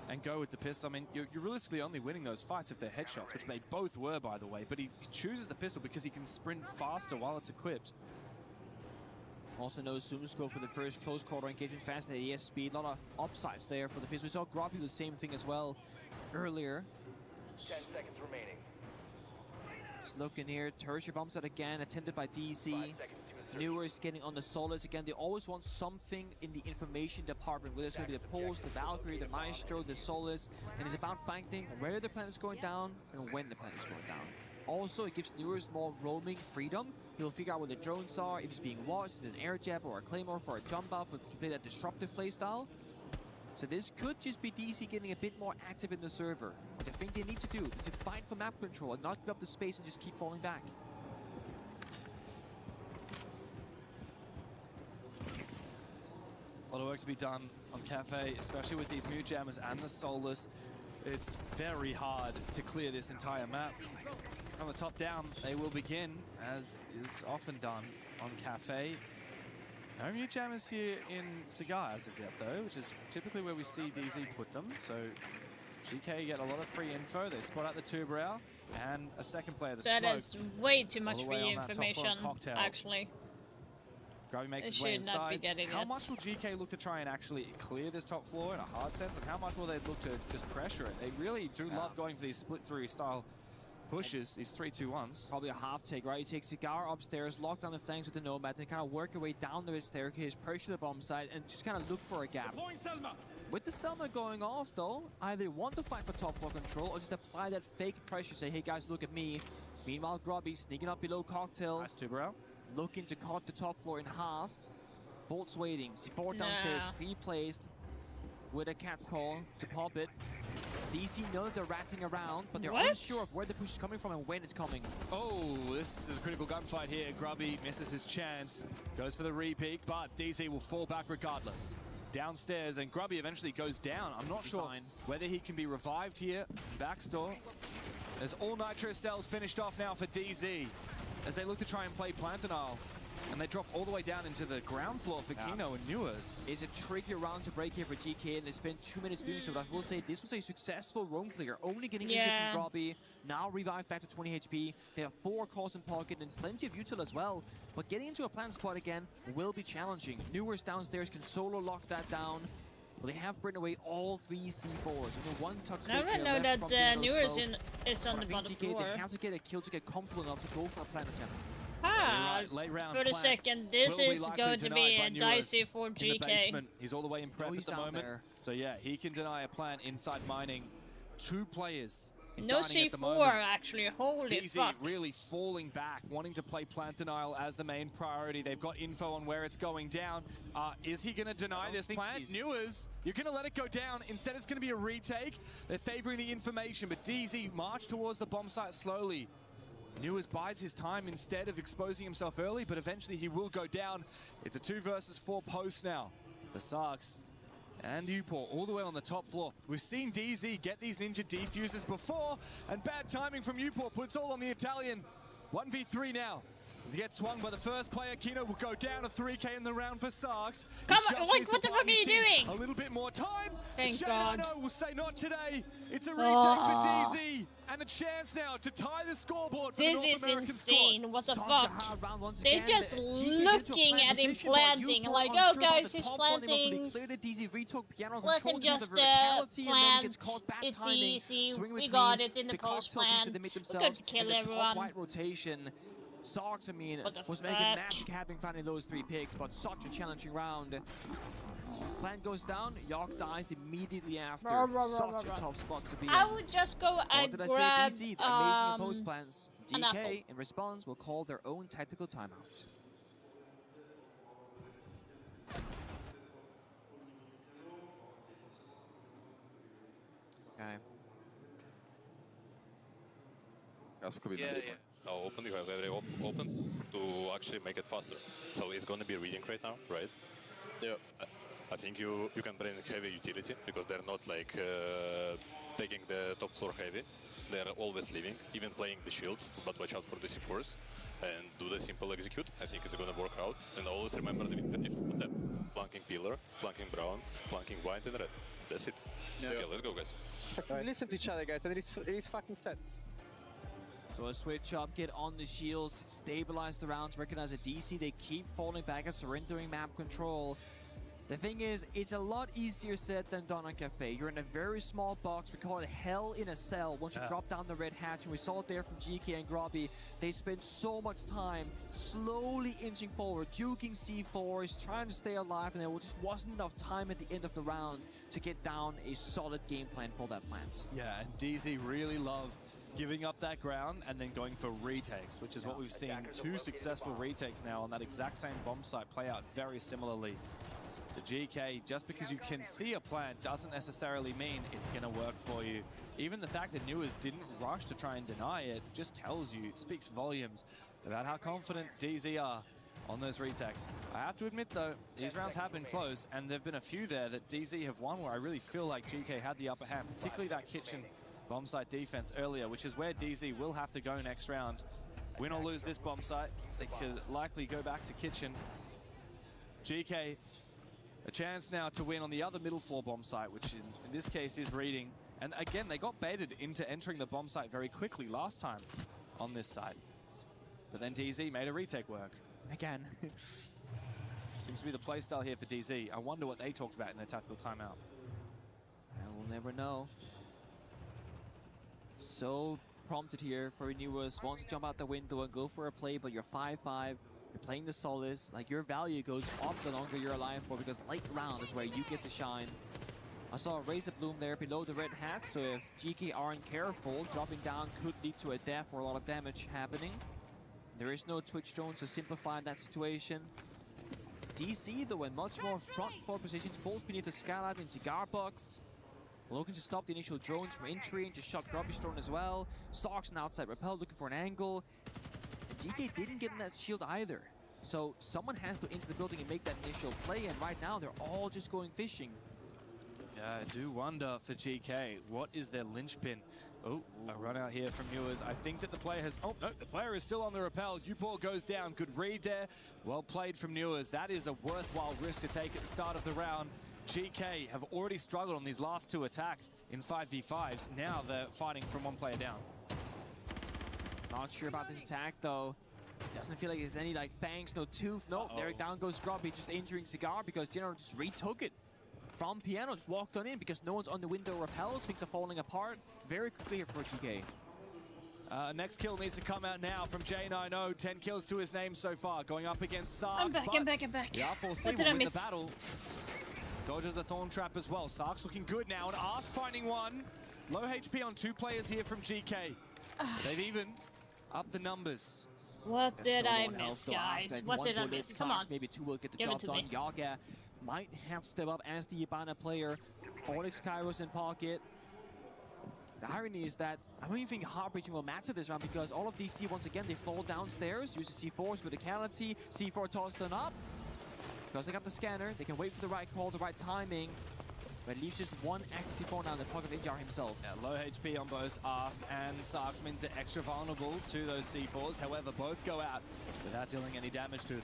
and go with the pistol. I mean, you're realistically only winning those fights if they're headshots, which they both were, by the way, but he chooses the pistol because he can sprint faster while it's equipped. Also no zoom scope for the first close quarter engagement, fast ADS speed, a lot of upsides there for the pistol. We saw Grubby do the same thing as well earlier. 10 seconds remaining. Just looking here, tertiary bombs out again, attempted by DC. Newers getting on the solids again. They always want something in the information department, whether it's going to be the Pulse, the Valkyrie, the Maestro, the solids, and it's about finding where the plan is going down and when the plan is going down. Also, it gives Newers more roaming freedom. He'll figure out where the drones are, if he's being watched, is it an air jab or a claymore for a jump out to play that disruptive playstyle. So this could just be DC getting a bit more active in the server, which I think they need to do, to fight for map control and not give up the space and just keep falling back. A lot of work to be done on Cafe, especially with these Mute Jammers and the Solus. It's very hard to clear this entire map. From the top down, they will begin, as is often done on Cafe. No Mute Jammers here in Cigar as of yet, though, which is typically where we see DZ put them. So GK get a lot of free info. They spot out the Tuberau and a second player, the That Smoke. is way too much all the way free on that top floor of information, Cocktail. actually. Grubby makes They his way should not be inside. getting How it. much will GK look to try and actually clear this top floor in a hard sense, and how much will they look to just pressure it? They really do love going for these split-through style pushes, these 3-2-1s. Probably a half take, right? You take Cigar upstairs, lock down the flanks with the Nomad, and kind of work your way down the staircase, pressure the bomb site, and just kind of look for a gap. With the Selma going off, though, either want to fight for top floor control or just apply that fake pressure, say, hey guys, look at me. Meanwhile, Grubby sneaking up below Cocktail. Nice Tuberau. Looking to cut the top floor in half. Volt's waiting. C4 downstairs, pre-placed with a cat call to pop it. DC know they're ratting around, but they're unsure of where the push is coming from and when it's coming. Oh, this is a critical gunfight here. Grubby misses his chance, goes for the re-peek, but DC will fall back regardless. Downstairs, and Grubby eventually goes down. I'm not sure whether he can be revived here. Backstore. There's all nitro cells finished off now for DZ as they look to try and play Plantanile. And they drop all the way down into the ground floor for Kino and Newers. It's a tricky round to break here for GK, and they spent 2 minutes doing so, but I will say this was a successful roam clear. Only getting injured from Grubby, now revived back to 20 HP. They have 4 calls in pocket and plenty of util as well. But getting into a plant spot again will be challenging. Newers downstairs can solo lock that down. Well, they have burned away all 3 C4s. Only one toxic. I don't know that Newers is on the bottom GK, floor. they have to get a kill to get comfortable enough to go for a plant attempt. Late round for the second, this is going to be dicey for in the GK. basement. He's all the way in prep at the moment. there. So yeah, he can deny a plant inside mining. 2 players. No dining at the C4 moment. actually, holy DZ fuck. really falling back, wanting to play Plant Denial as the main priority. They've got info on where it's going down. Is he going to deny this plant? Newers, you're going to let it go down. Instead, it's going to be a retake. They're favoring the information, but DZ march towards the bomb site slowly. Newers bides his time instead of exposing himself early, but eventually he will go down. It's a 2 versus 4 post now. The Sarks and Upor all the way on the top floor. We've seen DZ get these ninja defusers before, and bad timing from Upor puts all on the Italian. 1v3 now. As he gets swung by the first player, Kino will go down to 3k in the round for Sarks. Come on, like, what the fuck are you doing? A little bit more time. Thank God. No, will say not today. It's a retake for DZ. And a chance now to tie the scoreboard for the North American insane. squad. What the Such fuck? a hard round once They're again. just looking at him planting. Like, oh guys, he's planting. Let him just plant. It's easy. We got it in the post plant. We're going to kill everyone. White rotation. Sarks, I mean, was making magic happen finding those 3 picks, but such a challenging round. Plant goes down, York dies immediately after. Such a tough spot to be in. I would just go and What did grab I say, DC? The amazing opposed plans. an apple. DK, in response, will call their own tactical timeouts. Okay. Now open, you have every open to actually make it faster. So it's going to be reading right now, right? Yeah. I think you can bring heavy utility because they're not like taking the top floor heavy. They're always leaving, even playing the shields, but watch out for the C4s and do the simple execute. I think it's going to work out. And always remember the win. Flanking pillar, flanking brown, flanking white and red. That's it. Yeah. Okay, let's go, guys. Listen to each other, guys, and it is fucking set. So a switch up, get on the shields, stabilize the rounds, recognize a DC. They keep falling back and surrendering map control. The thing is, it's a lot easier said than done on Cafe. You're in a very small box. We call it hell in a cell. Once you drop down the red hatch, and we saw it there from GK and Grubby, they spent so much time slowly inching forward, duking C4s, trying to stay alive, and there just wasn't enough time at the end of the round to get down a solid game plan for that plant. Yeah, and DZ really love giving up that ground and then going for retakes, which is what we've seen 2 successful retakes now on that exact same bomb site play out very similarly. So GK, just because you can see a plant doesn't necessarily mean it's going to work for you. Even the fact that Newers didn't rush to try and deny it just tells you, speaks volumes about how confident DZ are on those retakes. I have to admit though, these rounds have been close, and there've been a few there that DZ have won where I really feel like GK had the upper hand, particularly that kitchen bomb site defense earlier, which is where DZ will have to go next round. Win or lose this bomb site, they could likely go back to kitchen. GK, a chance now to win on the other middle floor bomb site, which in this case is reading, And again, they got baited into entering the bomb site very quickly last time on this side. But then DZ made a retake work. Again. Seems to be the playstyle here for DZ. I wonder what they talked about in their tactical timeout. And we'll never know. So prompted here. Probably Newers wants to jump out the window and go for a play, but you're 5-5. You're playing the Solace. Like, your value goes up the longer you're alive for, because late round is where you get to shine. I saw a Razor Bloom there below the red hat, so if GK aren't careful, dropping down could lead to a death or a lot of damage happening. There is no Twitch drone to simplify that situation. DC, though, in much more front four positions, falls beneath the skylight in Cigar Box. Looking to stop the initial drones from entry and to shot Grubby Storm as well. Sox on outside rappel looking for an angle. And GK didn't get in that shield either. So someone has to enter the building and make that initial play, and right now they're all just going fishing. Yeah, I do wonder for GK, what is their linchpin? Oh, a run out here from Newers. I think that the player has... Oh, no, the player is still on the rappel. Upor goes down. Good read there. Well played from Newers. That is a worthwhile risk to take at the start of the round. GK have already struggled on these last two attacks in 5v5s. Now they're fighting from one player down. Not sure about this attack, though. Doesn't feel like there's any, like, fangs, no tooth. Nope, there down goes Grubby, just injuring Cigar because General just retook it from Piano, just walked on in because no one's on the window repels. Things are falling apart very quickly here for GK. Next kill needs to come out now from J90. 10 kills to his name so far. Going up against Sarks. I'm back. The R4C What did will I win miss? the battle. Dodges the Thorn Trap as well. Sarks looking good now, and Ask finding one. Low HP on two players here from GK. They've even upped the numbers. What did I Solo on miss, health, though. guys? Ask, What one did I bullet, miss? Come on. Sarks, maybe two will get the Give it job to done. me. Yaga might have to step up as the Ibana player. Onyx Kairos in pocket. The irony is that I don't even think Heartbreaching will matter this round, because all of DC, once again, they fall downstairs, use the C4s for verticality. C4 toss them up. Because they got the scanner, they can wait for the right call, the right timing. But leaves just one extra C4 now in the pocket of Injar himself. Yeah, low HP on both Ask and Sarks means they're extra vulnerable to those C4s. However, both go out without dealing any damage to them.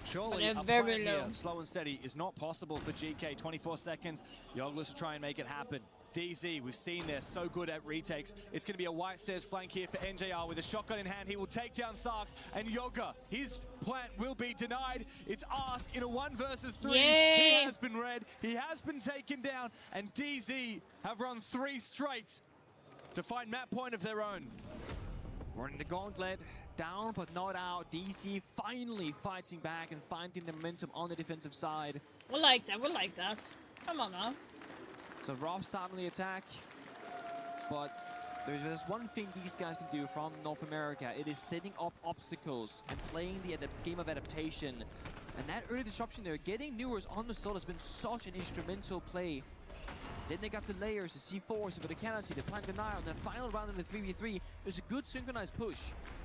Surely a plan here, slow and steady, is not possible for GK. 24 seconds. Yogless to try and make it happen. DZ, we've seen they're so good at retakes. It's going to be a White Stairs flank here for NJR with a shotgun in hand. He will take down Sarks, and Yoga, his plant will be denied. It's Ask in a 1 versus 3. Yay! He has been red. He has been taken down, and DZ have run 3 straight to find map point of their own. Running the gauntlet. Down but not out. DC finally fighting back and finding the momentum on the defensive side. We like that. Come on now. So Rob starting the attack. But there's one thing these guys can do from North America. It is setting up obstacles and playing the game of adaptation. And that early disruption there, getting Newers on the solo has been such an instrumental play. Then they got the layers, the C4s, the verticality, the plant denial, and the final round in the 3v3 is a good synchronized push.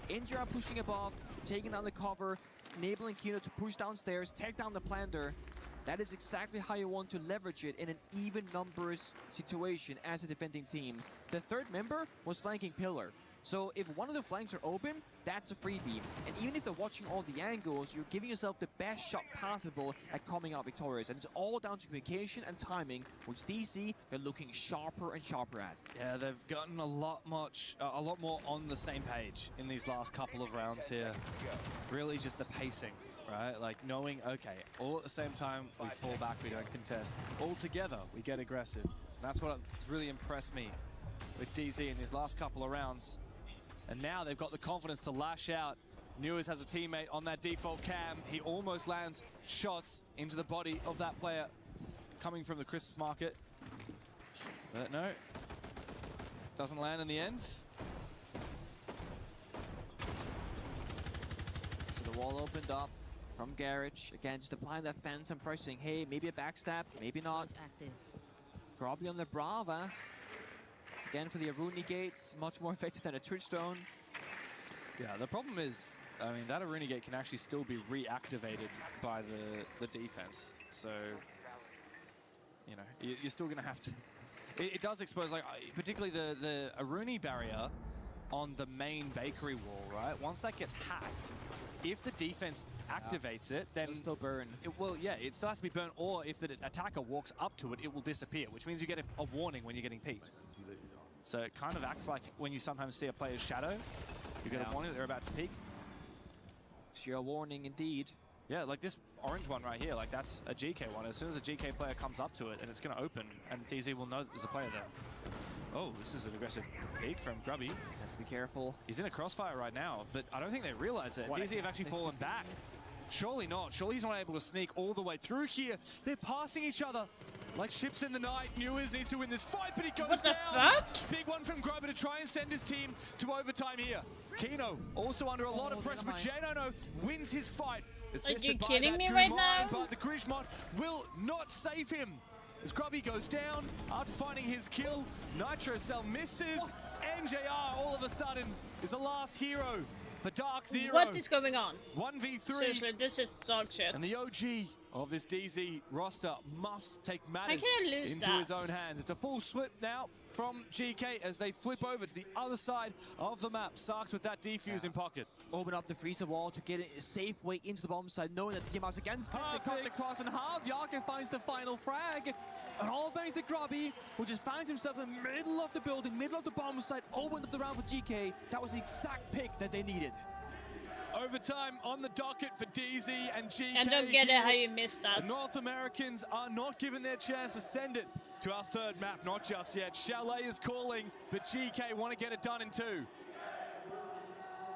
NJR pushing above, taking down the cover, enabling Kino to push downstairs, take down the planter. That is exactly how you want to leverage it in an even numbers situation as a defending team. The third member was flanking Pillar. So if one of the flanks are open, that's a freebie. And even if they're watching all the angles, you're giving yourself the best shot possible at coming out victorious. And it's all down to communication and timing, which DC, they're looking sharper and sharper at. Yeah, they've gotten a lot more on the same page in these last couple of rounds here. Really just the pacing, right? Like knowing, okay, all at the same time, we fall back, we don't contest. All together, we get aggressive. And that's what's really impressed me with DZ in these last couple of rounds. And now they've got the confidence to lash out. Newers has a teammate on that default cam. He almost lands shots into the body of that player coming from the Christmas market. But no, doesn't land in the end. So the wall opened up from Garage. Again, just applying that phantom pressing. Hey, maybe a backstab, maybe not. Grubby on the Brava. Again, for the Aruni gates, much more effective than a Twitch drone. Yeah, the problem is, I mean, that Aruni gate can actually still be reactivated by the defense. So, you know, you're still going to have to... It does expose, like, particularly the Aruni barrier on the main bakery wall, right? Once that gets hacked, if the defense activates it, then... It'll still burn. It still has to be burned, or if the attacker walks up to it, it will disappear, which means you get a warning when you're getting peeked. So it kind of acts like when you sometimes see a player's shadow, you get a warning that they're about to peek. Sheer warning indeed. Yeah, like this orange one right here, like that's a GK one. As soon as a GK player comes up to it, and it's going to open, and DZ will know that there's a player there. Oh, this is an aggressive peek from Grubby. Has to be careful. He's in a crossfire right now, but I don't think they realize it. DZ have actually fallen back. Surely not. Surely he's not able to sneak all the way through here. They're passing each other like ships in the night. Newers needs to win this fight, but he goes what down. What the fuck? Big one from Grubber to try and send his team to overtime here. Kino also under a lot of pressure, but Janono wins his fight. Are you kidding me right now? But the Grishmon will not save him. As Grubby goes down, after finding his kill, Nitro Cell misses. NJR all of a sudden is the last hero for Dark Zero. What is going on? 1v3. Seriously, this is dog shit. And the OG of this DZ roster must take matters lose into his own hands. It's a full flip now from GK as they flip over to the other side of the map. Sarks with that defuse in pocket. Open up the freezer wall to get a safe way into the bomb side, knowing that Tiamat's against it. They cut the cross in half. Yake finds the final frag. And all thanks to Grubby, who just finds himself in the middle of the building, middle of the bomb site, opened up the round for GK. That was the exact pick that they needed. Overtime on the docket for DZ and GK. I don't get it how you missed that. The North Americans are not given their chance to send it to our third map, not just yet. Chalet is calling, but GK want to get it done in 2.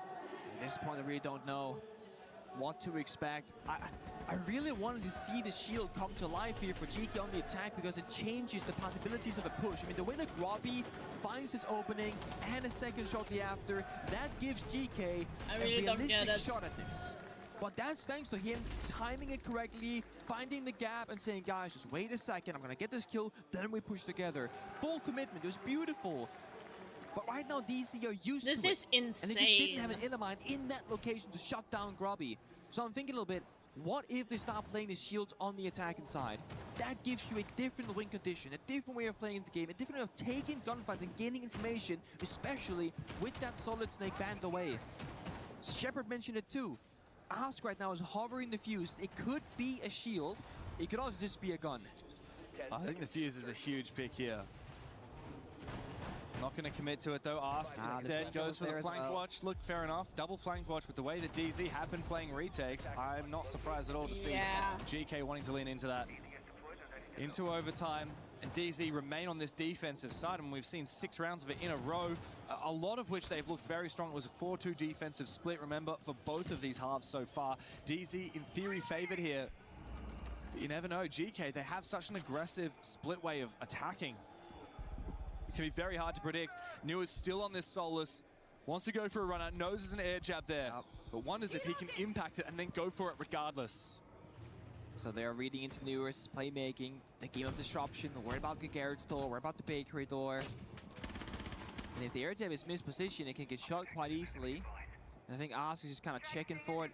At this point, I really don't know what to expect. I really wanted to see the shield come to life here for GK on the attack because it changes the possibilities of a push. I mean, the way that Grubby finds his opening and a second shortly after, that gives GK a realistic shot at this. But that's thanks to him timing it correctly, finding the gap and saying, guys, just wait a second, I'm gonna get this kill, then we push together. Full commitment, it was beautiful. But right now, DC are used to it. This is insane. And they just didn't have an Illimine in that location to shut down Grubby. So I'm thinking a little bit, what if they start playing the shields on the attacking side? That gives you a different win condition, a different way of playing the game, a different way of taking gunfights and gaining information, especially with that Solid Snake banned away. Shepard mentioned it too. Ask right now is hovering the fuse. It could be a shield. It could also just be a gun. I think the fuse is a huge pick here. Not going to commit to it though. Ask instead goes for the flank watch. Look, fair enough. Double flank watch with the way that DZ have been playing retakes. I'm not surprised at all to see GK wanting to lean into that. Into overtime. And DZ remain on this defensive side, and we've seen 6 rounds of it in a row, a lot of which they've looked very strong. It was a 4-2 defensive split, remember, for both of these halves so far. DZ, in theory, favored here. But you never know. GK, they have such an aggressive split way of attacking. It can be very hard to predict. New is still on this Solus. Wants to go for a run out, knows there's an air jab there, but wonders if he can impact it and then go for it regardless. So they're reading into Newer's playmaking, the game of disruption, worry about the garage door, worry about the bakery door. And if the air jab is mispositioned, it can get shot quite easily. And I think Ask is just kind of checking for it.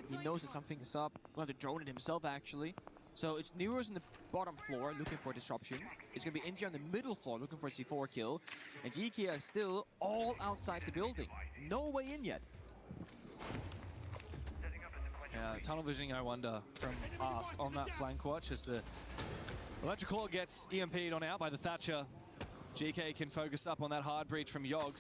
He knows that something is up. Well, the drone it himself, actually. So it's Newer's on the bottom floor looking for disruption. It's going to be NG on the middle floor looking for a C4 kill. And GK is still all outside the building. No way in yet. Tunnel visioning, I wonder, from Ask on that flank watch as the electrical gets EMP'd on out by the Thatcher. GK can focus up on that hard breach from Yogg.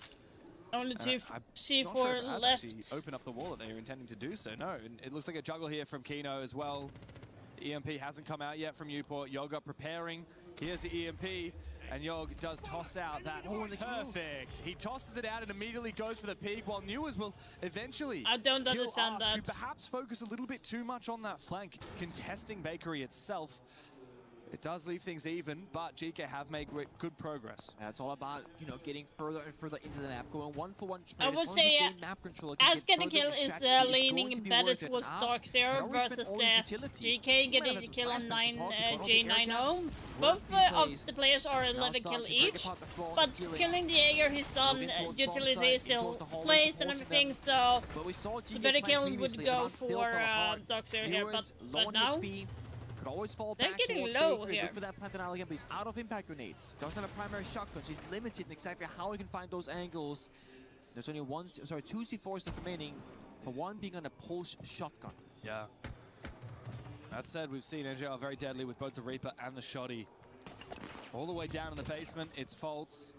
Only two C4 sure if it has left. actually opened up the wall that they were intending to do so. No, and it looks like a juggle here from Kino as well. EMP hasn't come out yet from Newport. Yogg up preparing. Here's the EMP. And Yogg does toss out that. Oh, perfect. He tosses it out and immediately goes for the peak, while Newers will eventually I don't understand Ask, that. who perhaps focus a little bit too much on that flank, contesting Bakery itself. It does leave things even, but GK have made good progress. It's all about, you know, getting further and further into the map, going 1-for-1. I would say Ask getting kill is leaning better towards Dark Zero versus the GK getting the kill on J90. Both of the players are 11 kill each, but killing the Jaeger he's done, utility is still placed and everything, so the better kill would go for Dark Zero here, but now could always fall they're back getting towards low Bakery. here. Look for that planted out again, but he's out of impact grenades. Doesn't have a primary shotgun, so he's limited in exactly how he can find those angles. There's only two C4s left remaining, the one being on a pulse shotgun. Yeah. That said, we've seen NJR very deadly with both the Reaper and the Shoddy. All the way down in the basement, it's Faults.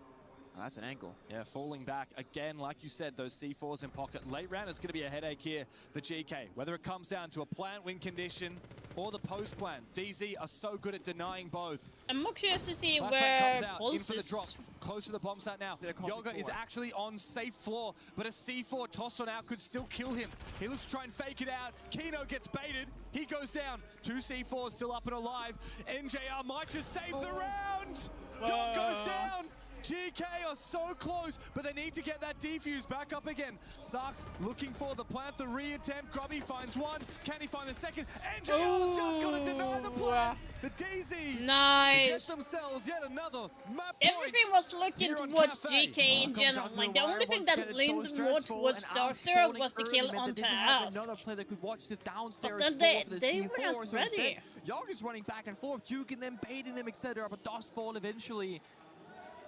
Oh, that's an angle. Yeah, falling back again, like you said, those C4s in pocket. Late round is going to be a headache here for GK. Whether it comes down to a plant win condition or the post plant, DZ are so good at denying both. I'm more curious to see Flashbang where comes out, in for the drop, Pulse is. close to the bomb site now. Yoga is actually on safe floor, but a C4 toss on out could still kill him. He looks to try and fake it out. Kino gets baited. He goes down. 2 C4s still up and alive. NJR might just save the round. Yoga goes down. GK are so close, but they need to get that defuse back up again. Sark's looking for the plant, the re-attempt. Grubby finds one. Can he find the second? NJR's just got to deny the plant. The DZ nice. to get themselves yet another map Everything was looking towards GK in general. Like the only thing that leaned more towards Darkster was the kill onto Ask. Another player that could watch the downstairs But then for the they C4, were not so ready. Yog is running back and forth, juking them, baiting them, etc. But does fall eventually.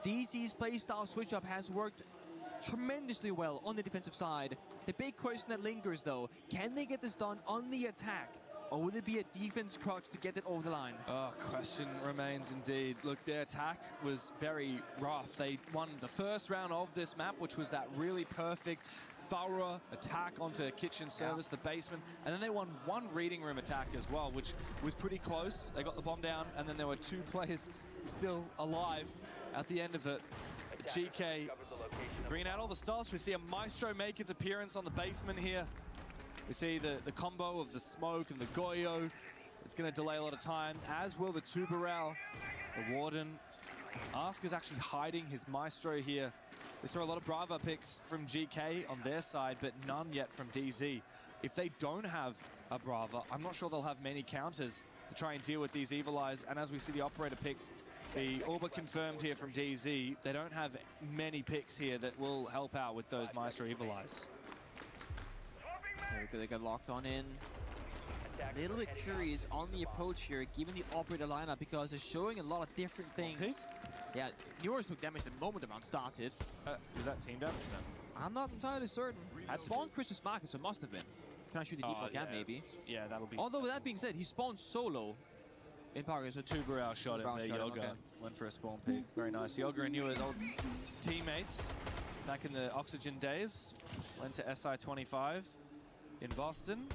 DC's playstyle switch-up has worked tremendously well on the defensive side. The big question that lingers, though, can they get this done on the attack? Or will it be a defense crux to get it over the line? Oh, question remains indeed. Look, their attack was very rough. They won the first round of this map, which was that really perfect, thorough attack onto kitchen service, the basement. And then they won one reading room attack as well, which was pretty close. They got the bomb down, and then there were 2 players still alive at the end of it. GK bringing out all the stops. We see a Maestro make its appearance on the basement here. We see the combo of the smoke and the Goyo. It's going to delay a lot of time, as will the Tubarão. The Warden. Ask is actually hiding his Maestro here. We saw a lot of Brava picks from GK on their side, but none yet from DZ. If they don't have a Brava, I'm not sure they'll have many counters to try and deal with these Evil Eyes. And as we see the operator picks, the Orba confirmed here from DZ, they don't have many picks here that will help out with those Maestro Evil Eyes. Very good, they got locked on in. A little bit curious on the approach here, given the operator lineup, because it's showing a lot of different things. Yeah, Newers took damage the moment the round started. Was that team damage then? I'm not entirely certain. Had spawned Christmas Market, so must have been. Can I shoot the default cap, maybe? Yeah, that'll be. Although with that being said, he spawned solo in Paris. So Tubarão shot him there. Yoga went for a spawn peek. Very nice. Yoga and Newers, old teammates back in the Oxygen days. Went to SI25 in Boston,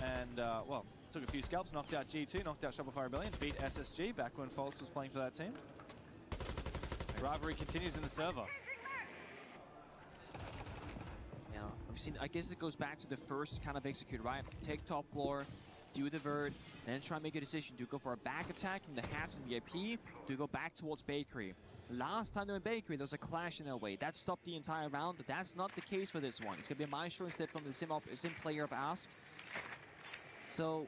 and well, took a few scalps, knocked out G2, knocked out Shopify Rebellion, beat SSG back when False was playing for that team. Rivalry continues in the server. Yeah, I've seen. I guess it goes back to the first kind of execute, right? Take top floor, do the vert, then try and make a decision. Do you go for a back attack from the hatch and VIP? Do you go back towards Bakery? Last time they went Bakery, there was a clash in their way. That stopped the entire round, but that's not the case for this one. It's going to be a Maestro instead from the sim player of Ask. So,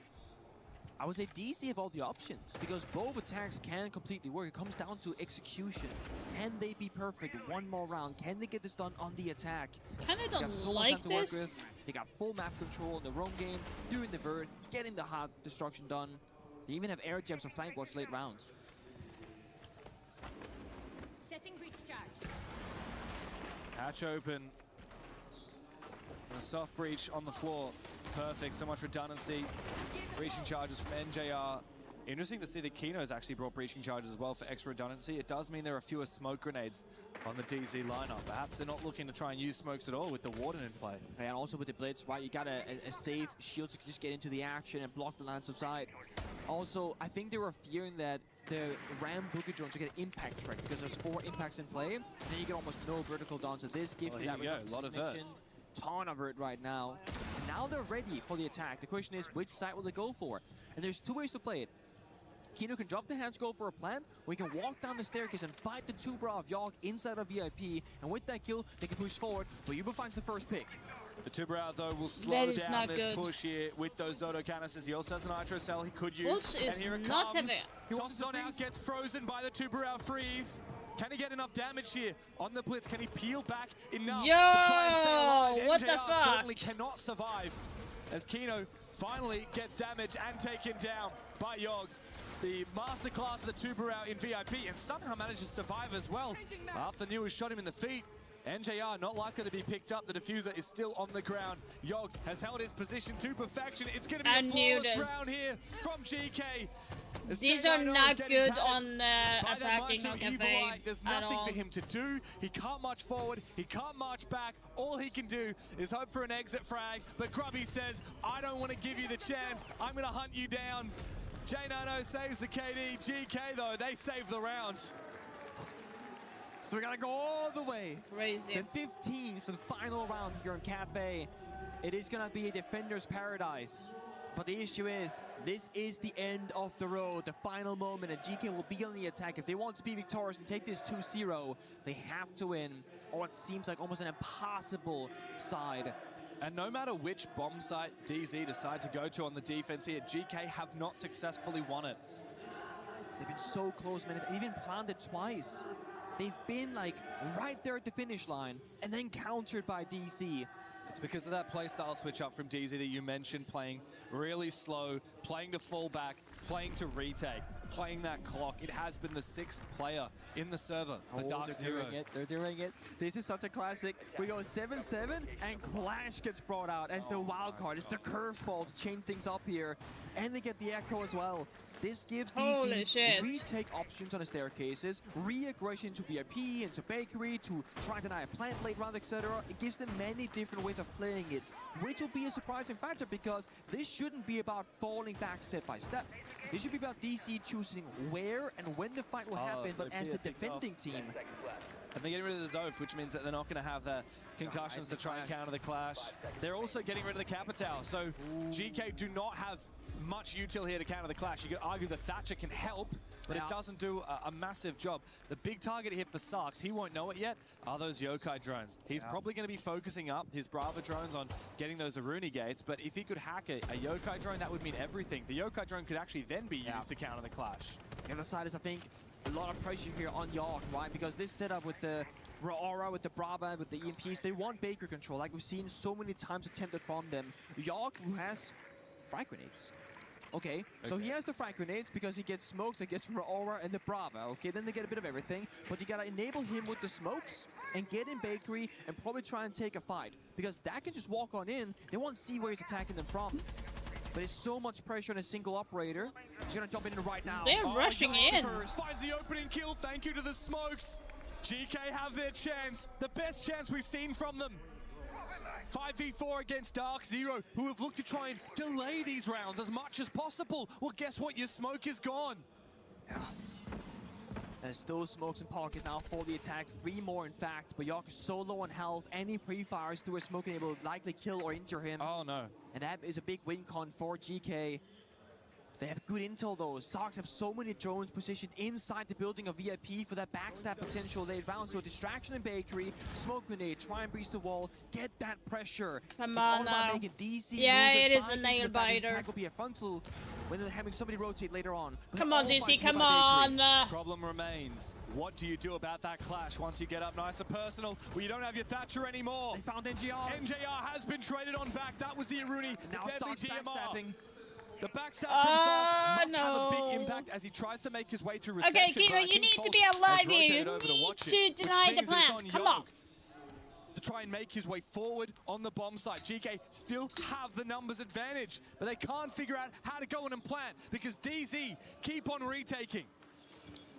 I would say DC have all the options, because both attacks can completely work. It comes down to execution. Can they be perfect one more round? Can they get this done on the attack? Kinda They got don't so much like time to work this. with. They got full map control in the roam game, doing the vert, getting the hard destruction done. They even have air jabs and flank watch late round. Setting breach charge. Hatch open. And a soft breach on the floor. Perfect, so much redundancy. Breaching charges from NJR. Interesting to see that Kino's actually brought breaching charges as well for extra redundancy. It does mean there are fewer smoke grenades on the DZ lineup. Perhaps they're not looking to try and use smokes at all with the Warden in play. And also with the Blitz, right, you got a safe shield to just get into the action and block the lance of sight. Also, I think they were fearing that the Ram Boogie drones are going to impact track because there's 4 impacts in play, and then you get almost no vertical down. So this gives you that a lot of vert. Ton of it right now. And now they're ready for the attack. The question is, which side will they go for? And there's 2 ways to play it. Kino can drop the hands, go for a plant, or he can walk down the staircase and fight the Tubarão of Yogg inside of VIP, and with that kill, they can push forward, but Yuba finds the first pick. The Tubarão, though, will slow That is down not this good. push here with those Zoto canisters. He also has an Nitro cell he could use. Pulse and is here it not comes. heavy. Tosses on out, gets frozen by the Tubarão freeze. Can he get enough damage here on the Blitz? Can he peel back enough to try and stay alive? What the NJR fuck? certainly cannot survive as Kino finally gets damage and taken down by Yogg. The masterclass of the Tubarão in VIP, and somehow manages to survive as well. After Newers shot him in the feet, NJR not likely to be picked up. The diffuser is still on the ground. Yogg has held his position to perfection. It's going to be a flawless round here from GK. These are not good on attacking on Cafe There's at nothing all. for him to do. He can't march forward. He can't march back. All he can do is hope for an exit frag. But Grubby says, I don't want to give you the chance. I'm going to hunt you down. J90 saves the KD. GK, though, they save the round. So we gotta go all the way Crazy. to 15 for the final round here in Cafe. It is gonna be a defender's paradise. But the issue is, this is the end of the road, the final moment, and GK will be on the attack. If they want to be victorious and take this 2-0, they have to win, or it seems like almost an impossible side. And no matter which bomb site DZ decide to go to on the defense here, GK have not successfully won it. They've been so close, man. They've even planted twice. They've been like right there at the finish line and then countered by DC. It's because of that playstyle switch up from DZ that you mentioned, playing really slow, playing to fall back, playing to retake, playing that clock. It has been the 6th player in the server for Dark Zero. They're doing it. This is such a classic. We go 7-7 and Clash gets brought out as the wild card. It's the curveball to change things up here. And they get the Echo as well. This gives DC retake options on the staircases, re-aggression into VIP, into Bakery, to try and deny a plant late round, etc. It gives them many different ways of playing it, which will be a surprising factor because this shouldn't be about falling back step by step. It should be about DC choosing where and when the fight will happen, but as the defending team. And they're getting rid of the Zoph, which means that they're not going to have the concussions to try and counter the Clash. They're also getting rid of the Capitao, so GK do not have much util here to counter the Clash. You could argue the Thatcher can help, but it doesn't do a massive job. The big target here for Sarks, he won't know it yet, are those Yokai drones. He's probably going to be focusing up his Brava drones on getting those Aruni gates, but if he could hack a Yokai drone, that would mean everything. The Yokai drone could actually then be used to counter the Clash. The other side is, I think, a lot of pressure here on York, right? Because this setup with the Aura, with the Brava, with the EMPs, they want Baker control, like we've seen so many times attempted from them. York, who has frag grenades. Okay, so he has the frag grenades because he gets smokes, I guess, from the Aura and the Brava. Okay, then they get a bit of everything, but you gotta enable him with the smokes and get in Bakery and probably try and take a fight. Because that can just walk on in, they won't see where he's attacking them from. But it's so much pressure on a single operator. He's gonna jump in right now. They're rushing in. Finds the opening kill, thank you to the smokes. GK have their chance, the best chance we've seen from them. 5v4 against Dark Zero, who have looked to try and delay these rounds as much as possible. Well, guess what? Your smoke is gone. There's still smokes in pocket now for the attack. 3 more, in fact. But York is so low on health. Any pre-fires through a smoke and will likely kill or injure him. Oh, no. And that is a big win con for GK. They have good intel though. Sox have so many drones positioned inside the building of VIP for that backstab potential late round. So distraction in Bakery, smoke grenade, try and breach the wall, get that pressure. Come it's on all about now. making DC Yeah, move it and is a bind into nail the fact this biter. attack will be a frontal when they're having somebody rotate later on. But Come they're on, all DC, fighting come by Bakery. on. Problem remains. What do you do about that Clash once you get up nice and personal? Well, you don't have your Thatcher anymore. They found NJR. NJR has been traded on back. That was the Aruni. Now The deadly Sox DMR. backstabbing. The backstab from Sarks must have a no. big impact as he tries to make his way through reception. Okay, Kiro, you need to be alive here. You need to deny the plant. Come on. To try and make his way forward on the bomb site. GK still have the numbers advantage, but they can't figure out how to go in and plant because DZ keep on retaking.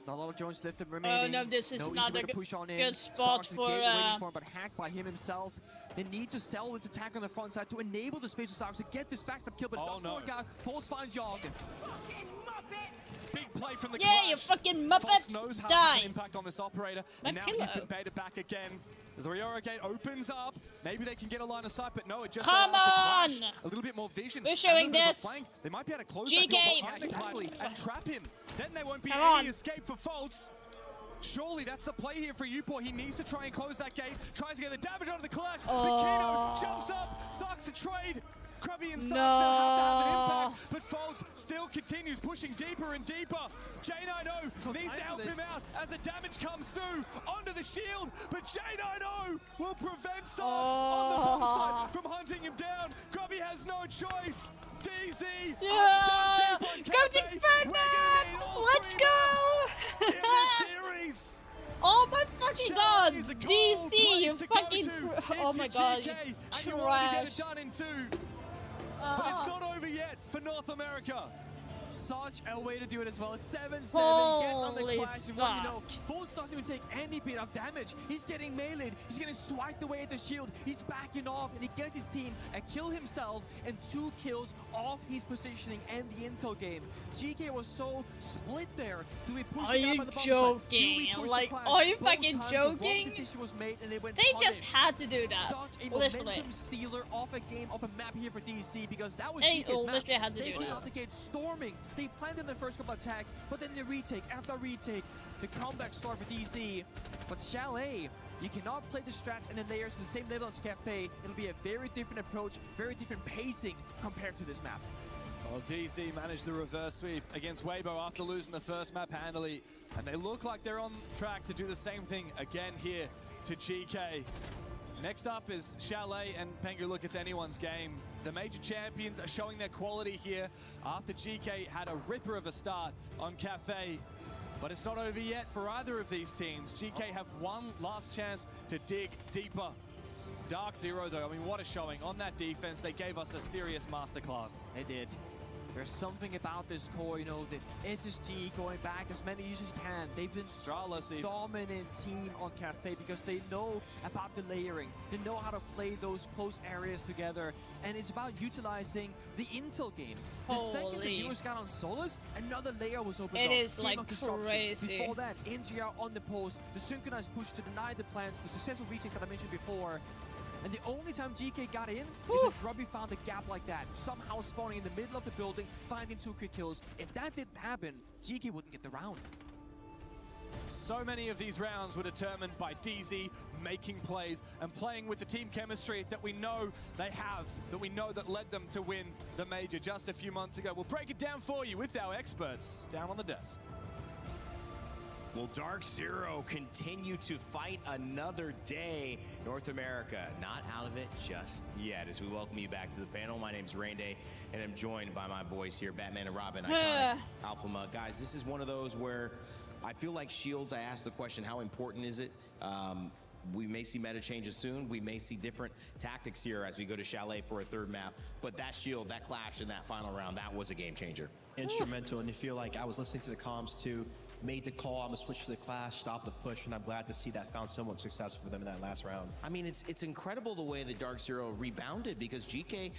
Not a lot of drones left remaining. Oh no, this is no not easy way a to push on in. good spot Sarks is for... waiting for him, but hacked by him himself. They need to sell this attack on the front side to enable the space of Sarks to get this backstab kill, but it doesn't work out. False finds Yogg. Big play from the Yeah, Clash. you fucking muppet. Fox knows how to Die. have an impact on this operator, My and now pillow. he's been baited back again. As the Riora gate opens up, maybe they can get a line of sight, but no, it just Come allows the on. Clash a little bit more vision. We're and a showing little bit of a this. flank. They might be able to close GK. that door behind the Clash Exactly. and trap him. Then there won't be Come any on. escape for Faults. Surely that's the play here for Upor. He needs to try and close that gate. Tries to get the damage onto the Clash. Bikino jumps up, sucks the trade. Krabby and Sarks now have to have an impact, but Folds still continues pushing deeper and deeper. J90 needs to help him out as the damage comes through onto the shield, but J90 will prevent Sarks on the bomb side from hunting him down. Krabby has no choice. DZ, Yeah. Go to Ferdman! Let's go! in this series. Oh my fucking god! Is a cold DC, you place to go fucking... to Oh if my you're god, GK you and you want to get trash. it done in 2. But it's not over yet for North America. Such a way to do it as well. 7-7 gets on the Holy clash, and what you know, fuck. Bolts doesn't even take any bit of damage. He's getting meleeed. He's getting swiped away at the shield. He's backing off, and he gets his team a kill himself and 2 kills off his positioning and the intel game. GK was so split there. Do we push Are the gap you on the bottom side? joking? Do we push Like, the clash? are you Both fucking times the wrong joking? decision was made, and they went They just punished. had to do that. Such a Literally. momentum stealer off a game, off a map here for DC, because that was They GK's map. literally had to They do came that. out the gate storming. They planted the first couple attacks, but then they retake after retake. The comeback start for DC. But Chalet, you cannot play the strats and the layers to the same level as Cafe. It'll be a very different approach, very different pacing compared to this map. Well, DC managed the reverse sweep against Weibo after losing the first map handily. And they look like they're on track to do the same thing again here to GK. Next up is Chalet, and Pengu, look, it's anyone's game. The major champions are showing their quality here after GK had a ripper of a start on Cafe. But it's not over yet for either of these teams. GK have one last chance to dig deeper. Dark Zero, though, I mean, what a showing. On that defense, they gave us a serious masterclass. They did. There's something about this core, you know, the SSG going back as many as you can. They've been a dominant team on Cafe because they know about the layering. They know how to play those close areas together. And it's about utilizing the intel game. The second the Holy. viewers got on Solus, another layer was opened It up. is, Game like, of disruption. crazy. Before that, NGR on the post, the synchronized push to deny the plants, the successful retakes that I mentioned before. And the only time GK got in is when Grubby found a gap like that, somehow spawning in the middle of the building, finding 2 quick kills. If that didn't happen, GK wouldn't get the round. So many of these rounds were determined by DZ making plays and playing with the team chemistry that we know they have, that we know that led them to win the major just a few months ago. We'll break it down for you with our experts down on the desk. Will Dark Zero continue to fight another day? North America, not out of it just yet. As we welcome you back to the panel, my name's Rainday, and I'm joined by my boys here, Batman and Robin, Iconic, Alpha Mug. Guys, this is one of those where I feel like Shields, I asked the question, how important is it? We may see meta changes soon. We may see different tactics here as we go to Chalet for a third map. But that Shield, that clash in that final round, that was a game changer. Instrumental, and you feel like I was listening to the comms too, made the call, I'm gonna switch to the clash, stop the push, and I'm glad to see that found so much success for them in that last round. I mean, it's incredible the way that Dark Zero rebounded, because GK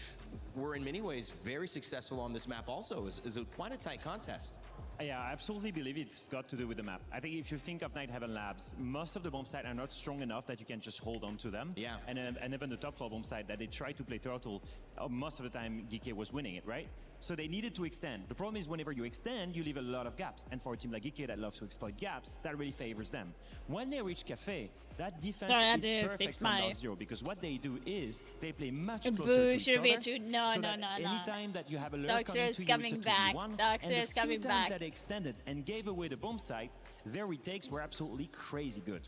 were in many ways very successful on this map also. It was quite a tight contest. Yeah, I absolutely believe it's got to do with the map. I think if you think of Night Heaven Labs, most of the bomb sites are not strong enough that you can just hold on to them. Yeah. And even the top floor bomb site that they try to play turtle, most of the time GK was winning it, right? So they needed to extend. The problem is whenever you extend, you leave a lot of gaps. And for a team like GK that loves to exploit gaps, that really favors them. When they reach Cafe, that defense is perfect from Dark Zero, because what they do is they play much closer to each other. No. Anytime that you have a lurk Dark coming Zero's to you, coming it's a back. 2v1. Dark And the Zero's few coming times back. that they extended and gave away the bomb site, their retakes were absolutely crazy good.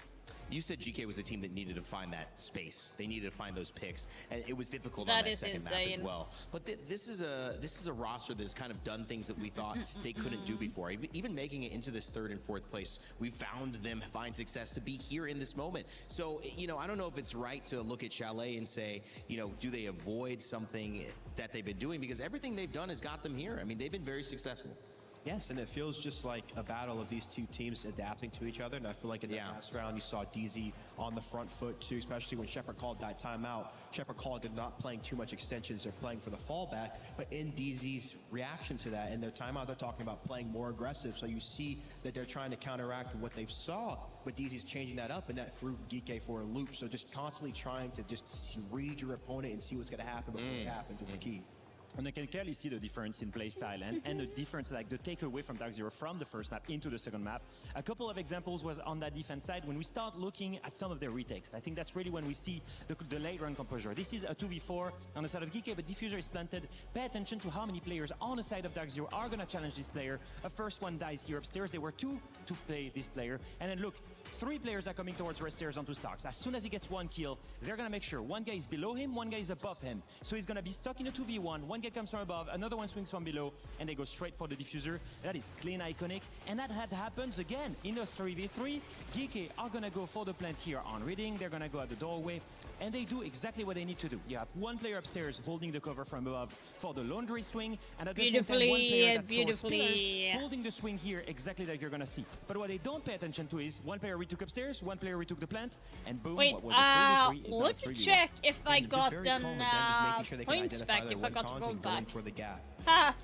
You said GK was a team that needed to find that space. They needed to find those picks, and it was difficult on that second map as well. But this is a roster that's kind of done things that we thought they couldn't do before. Even making it into this 3rd and 4th place, we found them find success to be here in this moment. So, you know, I don't know if it's right to look at Chalet and say, you know, do they avoid something that they've been doing? Because everything they've done has got them here. I mean, they've been very successful. Yes, and it feels just like a battle of these two teams adapting to each other. And I feel like in the last round, you saw DZ on the front foot too, especially when Shepard called that timeout. Shepard called it not playing too much extensions, they're playing for the fallback. But in DZ's reaction to that, in their timeout, they're talking about playing more aggressive. So you see that they're trying to counteract what they've saw, but DZ's changing that up, and that threw GK for a loop. So just constantly trying to just read your opponent and see what's going to happen before it happens is the key. And I can clearly see the difference in playstyle and the difference, like the takeaway from Dark Zero from the first map into the second map. A couple of examples was on that defense side when we start looking at some of their retakes. I think that's really when we see the late run composure. This is a 2v4 on the side of GK, but Diffuser is planted. Pay attention to how many players on the side of Dark Zero are going to challenge this player. A first one dies here upstairs. There were 2 to play this player. And then look, 3 players are coming towards rest stairs onto Stocks. As soon as he gets 1 kill, they're going to make sure one guy is below him, one guy is above him. So he's going to be stuck in a 2v1. When One kid comes from above, another one swings from below, and they go straight for the diffuser. That is clean, iconic, and that happens again in a 3v3. GK are gonna go for the plant here on reading. They're gonna go at the doorway, and they do exactly what they need to do. You have one player upstairs holding the cover from above for the laundry swing, and at the same time, one player that's towards pillars holding the swing here exactly like you're gonna see. But what they don't pay attention to is one player retook upstairs, one player retook the plant, and boom, wait, what was a 3v3 is now a let me 3v1. check if I Just got very them calm with them, just making sure they can points identify back their if I win got cons rolled and going back. for the gap. Ha!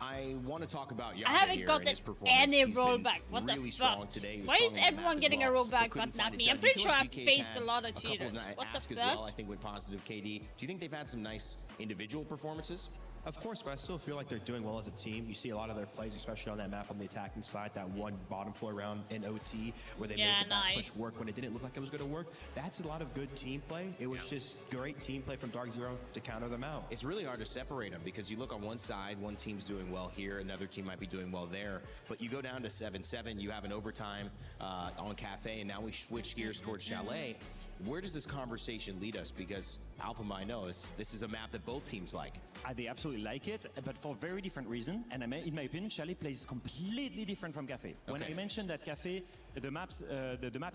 I want to talk about Yaka I haven't here gotten and his performance. any He's rollback. been What really the strong fuck? today. He was Why is strong on the everyone map getting as a well, rollback but couldn't but not find me? it I'm done. pretty I sure feel I've like GK's faced a had lot of couple cheaters. What asks the as well, fuck? I think went positive. KD, do you think they've had some nice individual performances? Of course, but I still feel like they're doing well as a team. You see a lot of their plays, especially on that map on the attacking side, that one bottom floor round in OT where they made the back push work when it didn't look like it was going to work. That's a lot of good team play. It was just great team play from Dark Zero to counter them out. It's really hard to separate them because you look on one side, one team's doing well here, another team might be doing well there, but you go down to 7-7, you have an overtime on Cafe, and now we switch gears towards Chalet. Where does this conversation lead us? Because Alpha I know this is a map that both teams like. They absolutely like it, but for very different reason. And in my opinion, Chalet plays completely different from Cafe. When I mentioned that Cafe, the map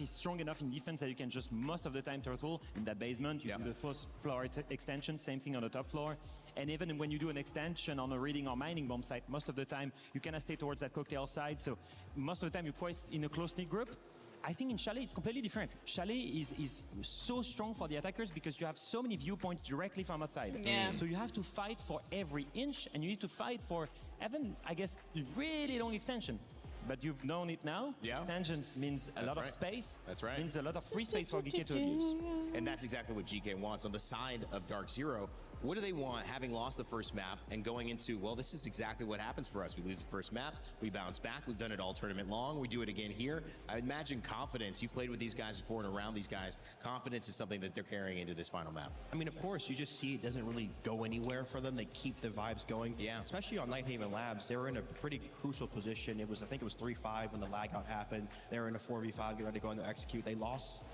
is strong enough in defense that you can just most of the time turtle in that basement. You do the first floor extension, same thing on the top floor. And even when you do an extension on a reading or mining bomb site, most of the time you kind of stay towards that cocktail side. So most of the time you're quite in a close-knit group. I think in Chalet it's completely different. Chalet is so strong for the attackers because you have so many viewpoints directly from outside. Yeah. So you have to fight for every inch, and you need to fight for even, I guess, really long extension. But you've known it now. Extensions means a lot of space. That's right. Means a lot of free space for GK to abuse. And that's exactly what GK wants. On the side of Dark Zero, what do they want, having lost the first map and going into, well, this is exactly what happens for us. We lose the first map, we bounce back, we've done it all tournament long, we do it again here. I imagine confidence, you've played with these guys before and around these guys, confidence is something that they're carrying into this final map. I mean, of course, you just see it doesn't really go anywhere for them. They keep the vibes going. Yeah. Especially on Nighthaven Labs, they were in a pretty crucial position. I think it was 3-5 when the lag out happened. They were in a 4v5, getting ready to go in there execute. They lost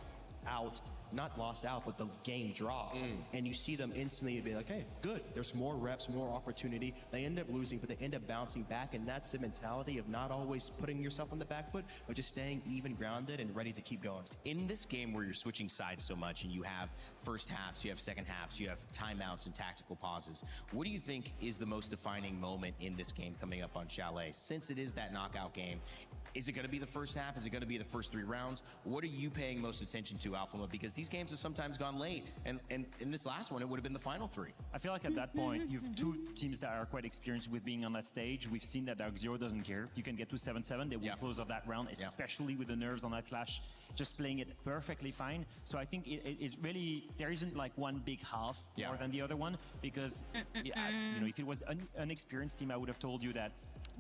out. Not lost out, but the game dropped. And you see them instantly be like, hey, good. There's more reps, more opportunity. They end up losing, but they end up bouncing back. And that's the mentality of not always putting yourself on the back foot, but just staying even grounded and ready to keep going. In this game where you're switching sides so much and you have first halves, you have second halves, you have timeouts and tactical pauses, what do you think is the most defining moment in this game coming up on Chalet? Since it is that knockout game, is it going to be the first half? Is it going to be the first 3 rounds? What are you paying most attention to, Alphama? Because these games have sometimes gone late, and in this last one, it would have been the final 3. I feel like at that point, you have 2 teams that are quite experienced with being on that stage. We've seen that Dark Zero doesn't care. You can get to 7-7, they will close off that round, especially with the nerves on that clash, just playing it perfectly fine. So I think it really, there isn't like one big half more than the other one, because you know, if it was an experienced team, I would have told you that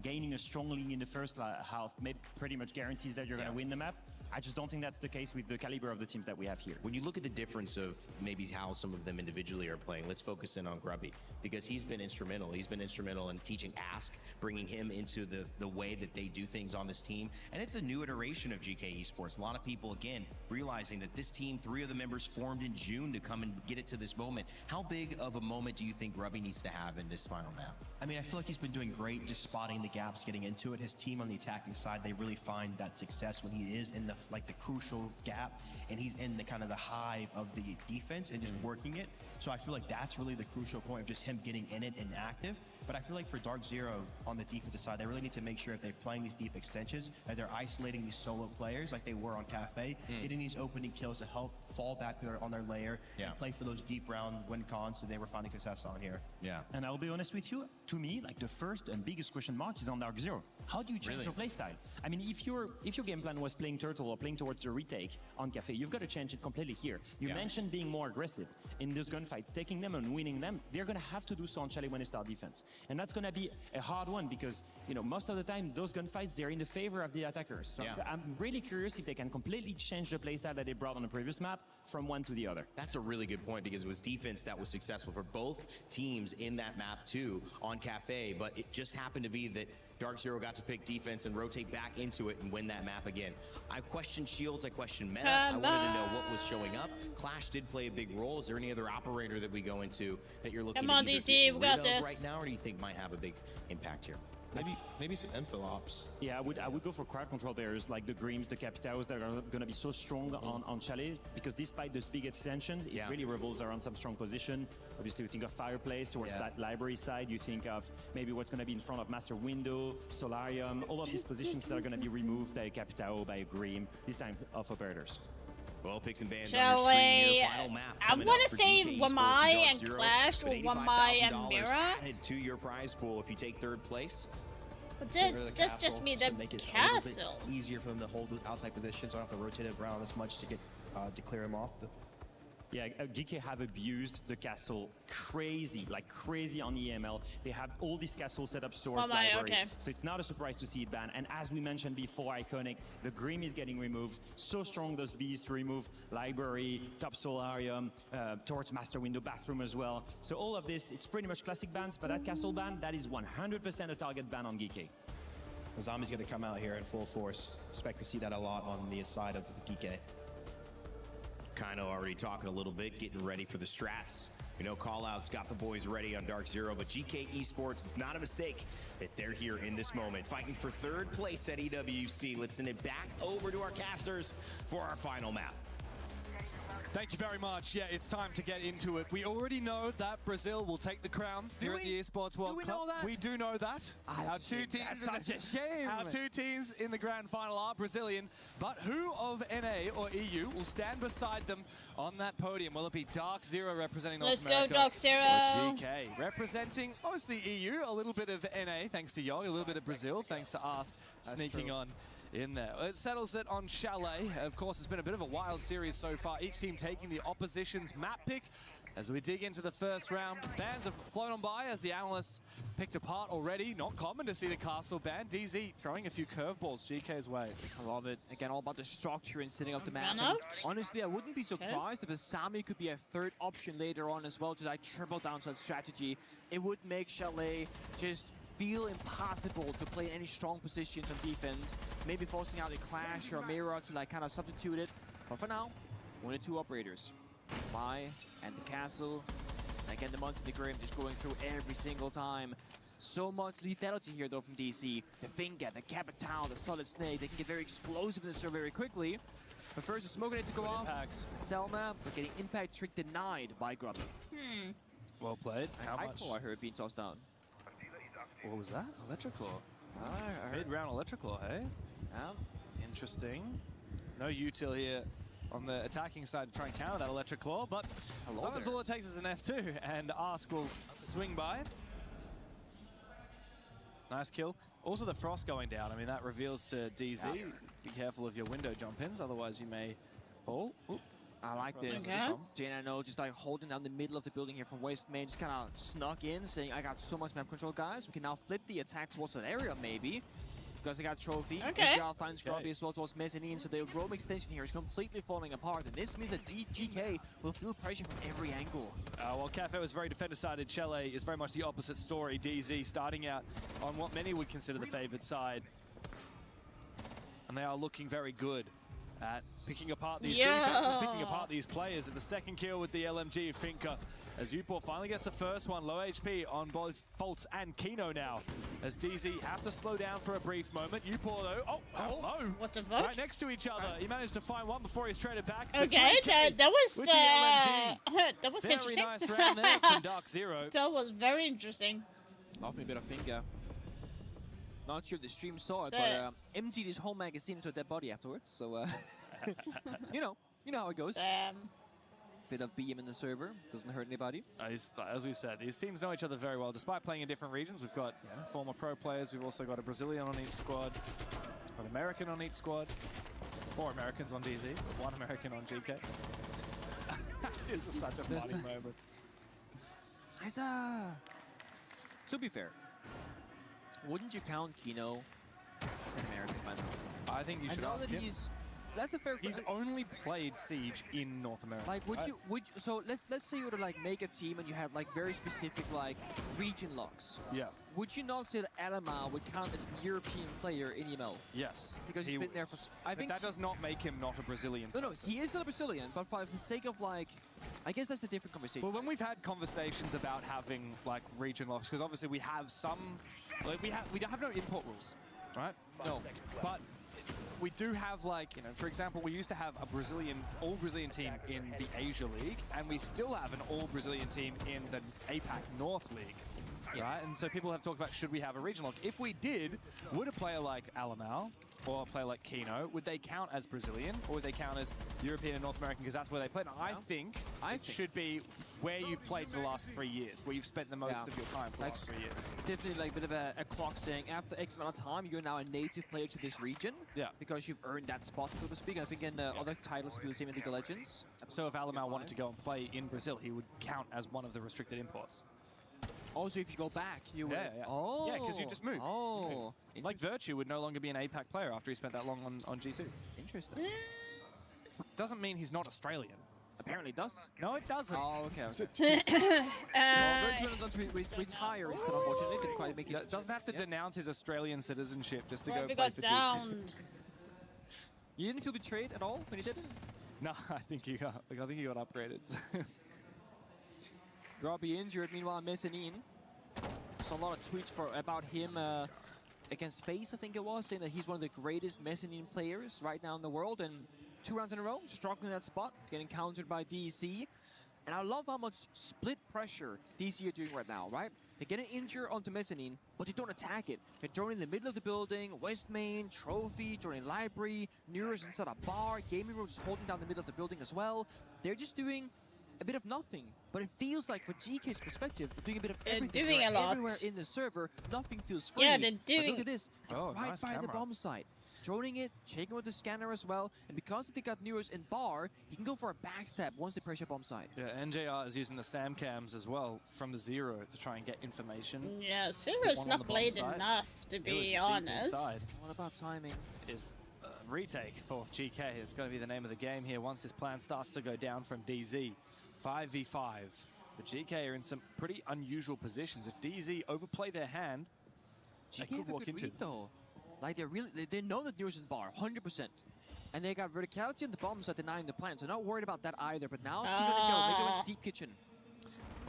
gaining a strong lead in the first half pretty much guarantees that you're going to win the map. I just don't think that's the case with the caliber of the teams that we have here. When you look at the difference of maybe how some of them individually are playing, let's focus in on Grubby, because he's been instrumental. He's been instrumental in teaching Ask, bringing him into the way that they do things on this team. And it's a new iteration of GK Esports. A lot of people, again, realizing that this team, 3 of the members formed in June to come and get it to this moment. How big of a moment do you think Grubby needs to have in this final map? I mean, I feel like he's been doing great just spotting the gaps, getting into it. His team on the attacking side, they really find that success when he is in the crucial gap and he's in the kind of the hive of the defense and just working it. So I feel like that's really the crucial point of just him getting in it and active. But I feel like for Dark Zero on the defensive side, they really need to make sure if they're playing these deep extensions that they're isolating these solo players like they were on Cafe, getting these opening kills to help fall back on their layer and play for those deep round win cons that they were finding success on here. Yeah. And I'll be honest with you, to me, like the first and biggest question mark is on Dark Zero. How do you change your playstyle? I mean, if your game plan was playing Turtle or playing towards the retake on Cafe, you've got to change it completely here. You mentioned being more aggressive in those gunfights, taking them and winning them. They're going to have to do so on Chalet when they start defense. And that's going to be a hard one because, you know, most of the time, those gunfights, they're in the favor of the attackers. So I'm really curious if they can completely change the playstyle that they brought on the previous map from one to the other. That's a really good point because it was defense that was successful for both teams in that map too on Cafe, but it just happened to be that that Dark Zero got to pick defense and rotate back into it and win that map again. I questioned shields, I questioned meta. I wanted to know what was showing up. Clash did play a big role. Is there any other operator that we go into that you're looking Come on, to either DC, get we rid got of this. right now, or do you think might have a big impact here? Maybe some info ops. Yeah, I would go for crowd control players like the Grims, the Capitaos that are going to be so strong on Chalet, because despite those big extensions, it really revolves around some strong position. Obviously, you think of Fireplace towards that library side. You think of maybe what's going to be in front of Master Window, Solarium, all of these positions that are going to be removed by a Capitao, by a Grim, this time of operators. Well, picks and bans on your screen here. Final map I want to say Wamai and Clash or Wamai and Mira. Added to your prize pool if you take third place. But that's just me, the castle. Easier for them to hold those outside positions, so I don't have to rotate it around as much to get to clear them off. Yeah, Geeky have abused the castle crazy on EML. They have all these castles set up stores library. So it's not a surprise to see it banned. And as we mentioned before, Iconic, the Grim is getting removed. So strong those bees to remove library, top solarium, towards master window, bathroom as well. So all of this, it's pretty much classic bans, but that castle ban, that is 100% a target ban on Geeky. The Zombie's going to come out here in full force. Expect to see that a lot on the side of Geeky. Kino already talking a little bit, getting ready for the strats. We know Callout's got the boys ready on Dark Zero, but GK Esports, it's not a mistake that they're here in this moment, fighting for third place at EWC. Let's send it back over to our casters for our final map. Thank you very much. Yeah, it's time to get into it. We already know that Brazil will take the crown here at the Esports World Cup. Know that? We do know that. Our two teams, our two teams in the grand final are Brazilian. But who of NA or EU will stand beside them on that podium? Will it be Dark Zero representing North America? Let's go, Dark Zero. Or GK representing mostly EU, a little bit of NA thanks to Yog, a little bit of Brazil thanks to Ask sneaking on in there. It settles it on Chalet. Of course, it's been a bit of a wild series so far. Each team taking the opposition's map pick. As we dig into the first round, bans have flown on by as the analysts picked apart already. Not common to see the castle ban. DZ throwing a few curveballs GK's way. I love it. Again, all about the structure and setting up the map. Honestly, I wouldn't be surprised if a Sami could be a third option later on as well to like triple down to that strategy. It would make Chalet just feel impossible to play in any strong positions on defense. Maybe forcing out a Clash or a Mirror to like kind of substitute it. But for now, only two operators. Mai and the castle. And again, the Monty and the Grim just going through every single time. So much lethality here though from DC. The Finger, the Capitao, the Solid Snake, they can get very explosive in the server very quickly. But first, the smoke grenade to go off. Selma, but getting impact trick denied by Grubby. Well played. How much? I heard being tossed down. What was that? Electroclaw. Mid-round Electroclaw, hey? Yeah. Interesting. No util here on the attacking side to try and counter that Electroclaw, but sometimes all it takes is an F2, and Ask will swing by. Nice kill. Also the Frost going down. I mean, that reveals to DZ, be careful of your window jump-ins, otherwise you may fall. Oop. I like this. Jane, I know, just like holding down the middle of the building here from Waste Main, just kind of snuck in, saying, I got so much map control, guys. We can now flip the attack towards that area, maybe. Because they got Trophy. Job finds Grubby as well towards Mezzanine, so the roam extension here is completely falling apart. And this means that GK will feel pressure from every angle. Well, Cafe was very defender-sided. Chalet is very much the opposite story. DZ starting out on what many would consider the favored side. And they are looking very good at picking apart these defenses, picking apart these players. It's a second kill with the LMG Finka as Upor finally gets the first one. Low HP on both Fultz and Kino now as DZ have to slow down for a brief moment. Upor though, hello. What the fuck? Right next to each other. He managed to find one before he's traded back. Okay, that was that was very interesting. Nice round there from Dark Zero. That was very interesting. Off me a bit of Finger. Not sure if the stream saw it, but emptied his whole magazine into a dead body afterwards. So, you know how it goes. Bit of BM in the server, doesn't hurt anybody. As we said, these teams know each other very well. Despite playing in different regions, we've got former pro players. We've also got a Brazilian on each squad, an American on each squad, 4 Americans on DZ, 1 American on GK. This was such a funny moment. To be fair, wouldn't you count Kino as an American, by the way? I think you should ask him. that's a fair. He's only played Siege in North America. Like, so let's say you were to like make a team and you had like very specific like region locks. Yeah. Would you not say that Alamar would count as a European player in EML? Yes. Because he's been there for. I think that does not make him not a Brazilian. No, he is still a Brazilian, but for the sake of like, I guess that's a different conversation. Well, when we've had conversations about having like region locks, because obviously we have some, like we have no import rules, right? No, but we do have, like, you know, for example, we used to have a all Brazilian team in the Asia League, and we still have an all Brazilian team in the APAC North League. Right, and so people have talked about, should we have a regional lock? If we did, would a player like Alamau or a player like Kino, would they count as Brazilian, or would they count as European and North American, because that's where they played? And I think it should be where you've played for the last 3 years, where you've spent the most of your time for the last 3 years. Definitely like a bit of a clock saying, after X amount of time, you're now a native player to this region. Yeah. Because you've earned that spot, so to speak. I think in other titles do the same in League of Legends. So if Alamau wanted to go and play in Brazil, he would count as one of the restricted imports. Also, if you go back, you would. Yeah. Oh. Yeah, because you just move. Oh. Like Virtue would no longer be an APAC player after he spent that long on G2. Interesting. Doesn't mean he's not Australian. Apparently it does. No, it doesn't. Oh, okay. Virtue went on to retire instead, unfortunately. Didn't quite make it. Doesn't have to denounce his Australian citizenship just to Well, go we play got for down. G2. You didn't feel betrayed at all when you did it? No, I think he got upgraded. Grobby injured, meanwhile Mezzanine. Saw a lot of tweets about him against FaZe, I think it was, saying that he's one of the greatest Mezzanine players right now in the world, and 2 rounds in a row, struggling that spot, getting countered by DEC. And I love how much split pressure DEC are doing right now, right? They get an injure onto Mezzanine, but they don't attack it. They're joining the middle of the building, West Main, Trophy, joining Library, Neuros inside a bar, Gaming Room just holding down the middle of the building as well. They're just doing a bit of nothing, but it feels like, for GK's perspective, they're doing a bit of everything. They're doing a lot. Everywhere in the server, nothing feels free. Yeah, they're But doing. look at this, right nice by the camera. bomb site. Droning it, checking with the scanner as well, and because they got Neuros in bar, he can go for a backstab once they pressure bomb site. Yeah, NJR is using the SAM cams as well from the zero to try and get information. Yeah, Silver's not played enough, to be honest. What about timing? Is retake for GK. It's going to be the name of the game here once this plan starts to go down from DZ. 5v5. But GK are in some pretty unusual positions. If DZ overplay their hand, they could walk into it. Though. Like they know that Neuros is in bar, 100%. And they got verticality on the bombs that denying the plant, so not worried about that either. But now, Kino and Joe make it into deep kitchen.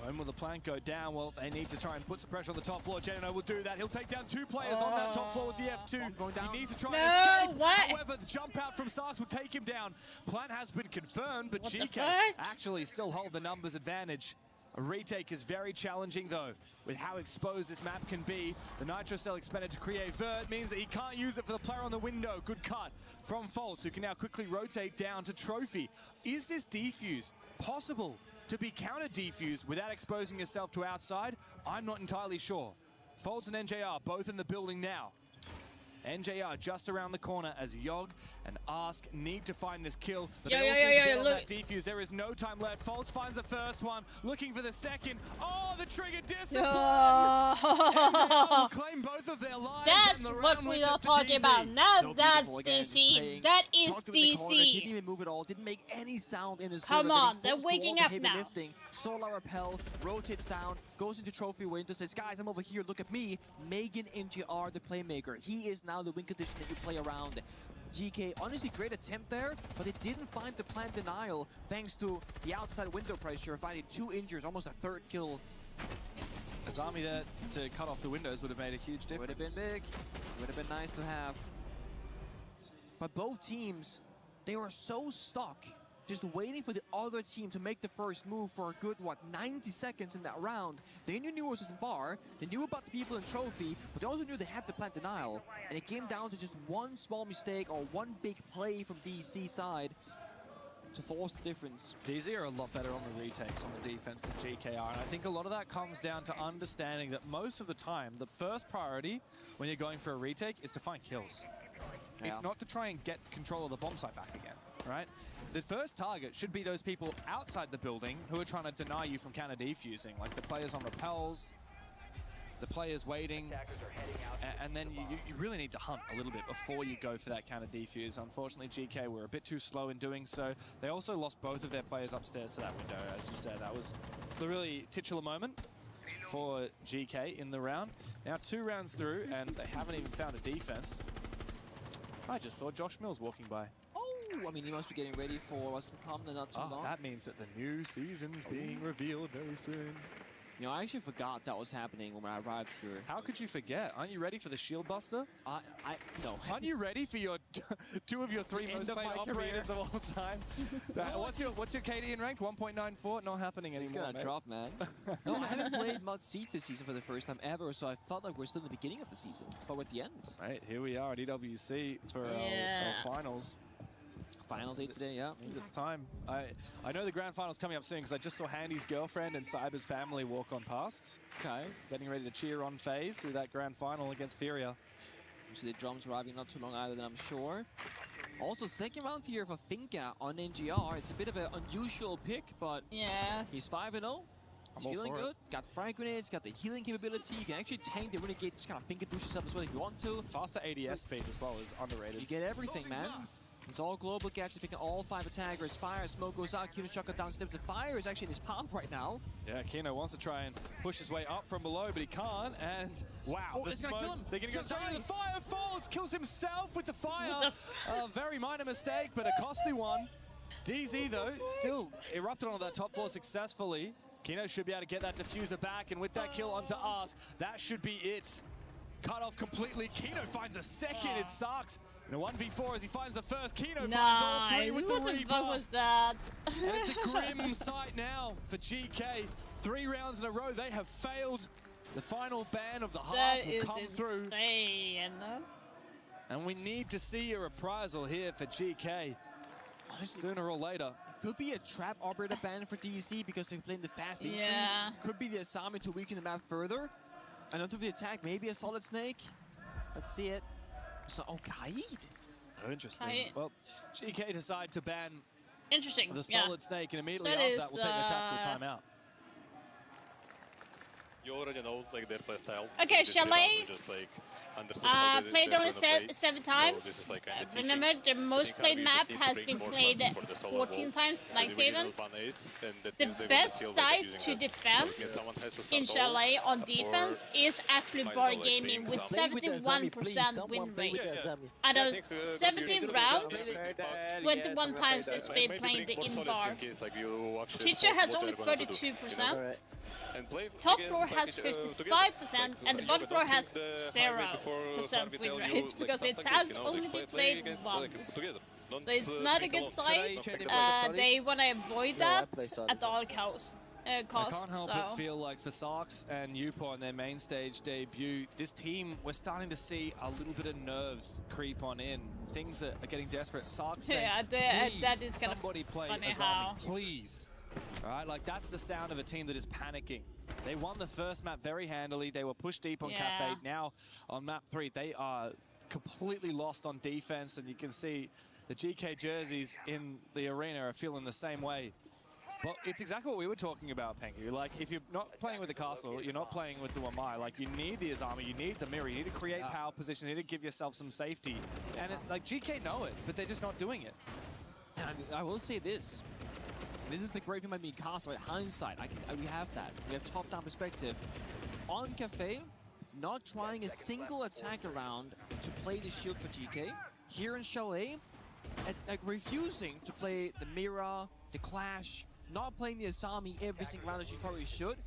When will the plant go down? Well, they need to try and put some pressure on the top floor. Genino will do that. He'll take down 2 players on that top floor with the F2. He needs to try and escape. However, the jump out from Sarks will take him down. Plant has been confirmed, but GK actually still hold the numbers advantage. A retake is very challenging, though, with how exposed this map can be. The Nitro Cell expended to create Vert means that he can't use it for the player on the window. Good cut from Faults, who can now quickly rotate down to Trophy. Is this defuse possible to be counter-defused without exposing yourself to outside? I'm not entirely sure. Faults and NJR both in the building now. NJR just around the corner as Yogg and Ask need to find this kill, but they also need to get on that defuse. There is no time left. Faults finds the first one, looking for the second. Oh, the trigger discipline! NJR will claim both of their lives. That's what we are talking about. Now that's DC. That is DC. Didn't even move at all. Didn't make any sound in the server. Come on, they're waking up now. Solar repel, rotates down, goes into trophy window, says, guys, I'm over here, look at me. Megan NGR, the playmaker. He is now the win condition that you play around. GK, honestly, great attempt there, but they didn't find the plant denial thanks to the outside window pressure, finding 2 injuries, almost a 3rd kill. Azami there to cut off the windows would have made a huge difference. Would have been big. Would have been nice to have. But both teams, they were so stuck, just waiting for the other team to make the first move for a good, 90 seconds in that round. They knew Neuros was in bar, they knew about the people in Trophy, but they also knew they had the plant denial. And it came down to just one small mistake or one big play from DC side to force the difference. DZ are a lot better on the retakes on the defense than GK are, and I think a lot of that comes down to understanding that most of the time, the first priority when you're going for a retake is to find kills. Yeah. It's not to try and get control of the bomb site back again, right? The first target should be those people outside the building who are trying to deny you from counter defusing, like the players on repels. the players waiting, and then you really need to hunt a little bit before you go for that counter defuse. Unfortunately, GK were a bit too slow in doing so. They also lost both of their players upstairs to that window, as you said. That was the really titular moment for GK in the round. Now 2 rounds through, and they haven't even found a defense. I just saw Josh Mills walking by. I mean, he must be getting ready for what's to come. They're not too long. That means that the new season's being revealed very soon. You know, I actually forgot that was happening when I arrived here. How could you forget? Aren't you ready for the Shield Buster? No. Aren't you ready for your 2 of your 3 most played operators of all time? What's your KD in ranked? 1.94? Not happening anymore. It's gonna drop, man. No, I haven't played Mud Siege this season for the first time ever, so I felt like we're still in the beginning of the season, but we're at the end. Right, here we are at EWC for our finals. Final day today, yeah. Means it's time. I know the grand final's coming up soon because I just saw Handy's girlfriend and Cyber's family walk on past. Okay. Getting ready to cheer on FaZe through that grand final against Furia. So the drums arriving not too long either, I'm sure. Also, second round here for Finka on NGR. It's a bit of an unusual pick, but he's 5-0. He's feeling good. Got frag grenades, got the healing capability. You can actually tank the Renegade, just kind of finger boost yourself as well if you want to. Faster ADS speed as well is underrated. You get everything, man. It's all global gadgets, picking all 5 attackers. Fire, smoke goes out, Kino shotgun down steps. The fire is actually in his path right now. Yeah, Kino wants to try and push his way up from below, but he can't. And wow, it's gonna kill him. They're gonna go straight to the fire. Falls, kills himself with the fire. A very minor mistake, but a costly one. DZ though, still erupted onto that top floor successfully. Kino should be able to get that diffuser back, and with that kill onto Ask, that should be it. Cut off completely. Kino finds a second. It sucks. In a 1v4 as he finds the first. Kino finds all 3 with the Reaper. What the fuck was that? And it's a grim sight now for GK. 3 rounds in a row, they have failed. The final ban of the half will come through. And we need to see a reprisal here for GK. Sooner or later. Could be a trap operator ban for DC because they're playing the fast entries. Could be the Asami to weaken the map further. And onto the attack, maybe a solid snake. Let's see it. So, Kaid. Oh, interesting. Well, GK decide to ban the solid snake, and immediately after that, we'll take the tactical timeout. You already know like their play style. Okay, Chalet played only 7 times. So like remember, the most played map has been played 14 times, like Taven. The best side to defend in Chalet on defense is actually Bar Gaming with 71% win rate. Out of 17 rounds, 21 times it's been playing the in-bar. Teacher has only 32%. Top floor has 55% and the bottom floor has 0% win rate because it has only been played once. So it's not a good sign. They want to avoid that at all costs. I can't help but feel like for Sarks and Upo on their main stage debut, this team, we're starting to see a little bit of nerves creep on in. Things are getting desperate. Sarks saying, please, that is kind somebody of play funny Azami, please. All right, like that's the sound of a team that is panicking. They won the first map very handily. They were pushed deep on Cafe. Now on map 3, they are completely lost on defense, and you can see the GK jerseys in the arena are feeling the same way. Well, it's exactly what we were talking about, Pengu. Like, if you're not playing with the castle, you're not playing with the Wamai. Like, you need the Azami, you need the mirror, you need to create power positions, you need to give yourself some safety. And like GK know it, but they're just not doing it. And I will say this. This is the great thing about being cast, right? Hindsight, we have that. We have top-down perspective. On Cafe, not trying a single attack around to play the shield for GK. Here in Chalet, like refusing to play the Mira, the Clash, not playing the Asami every single round as you probably should.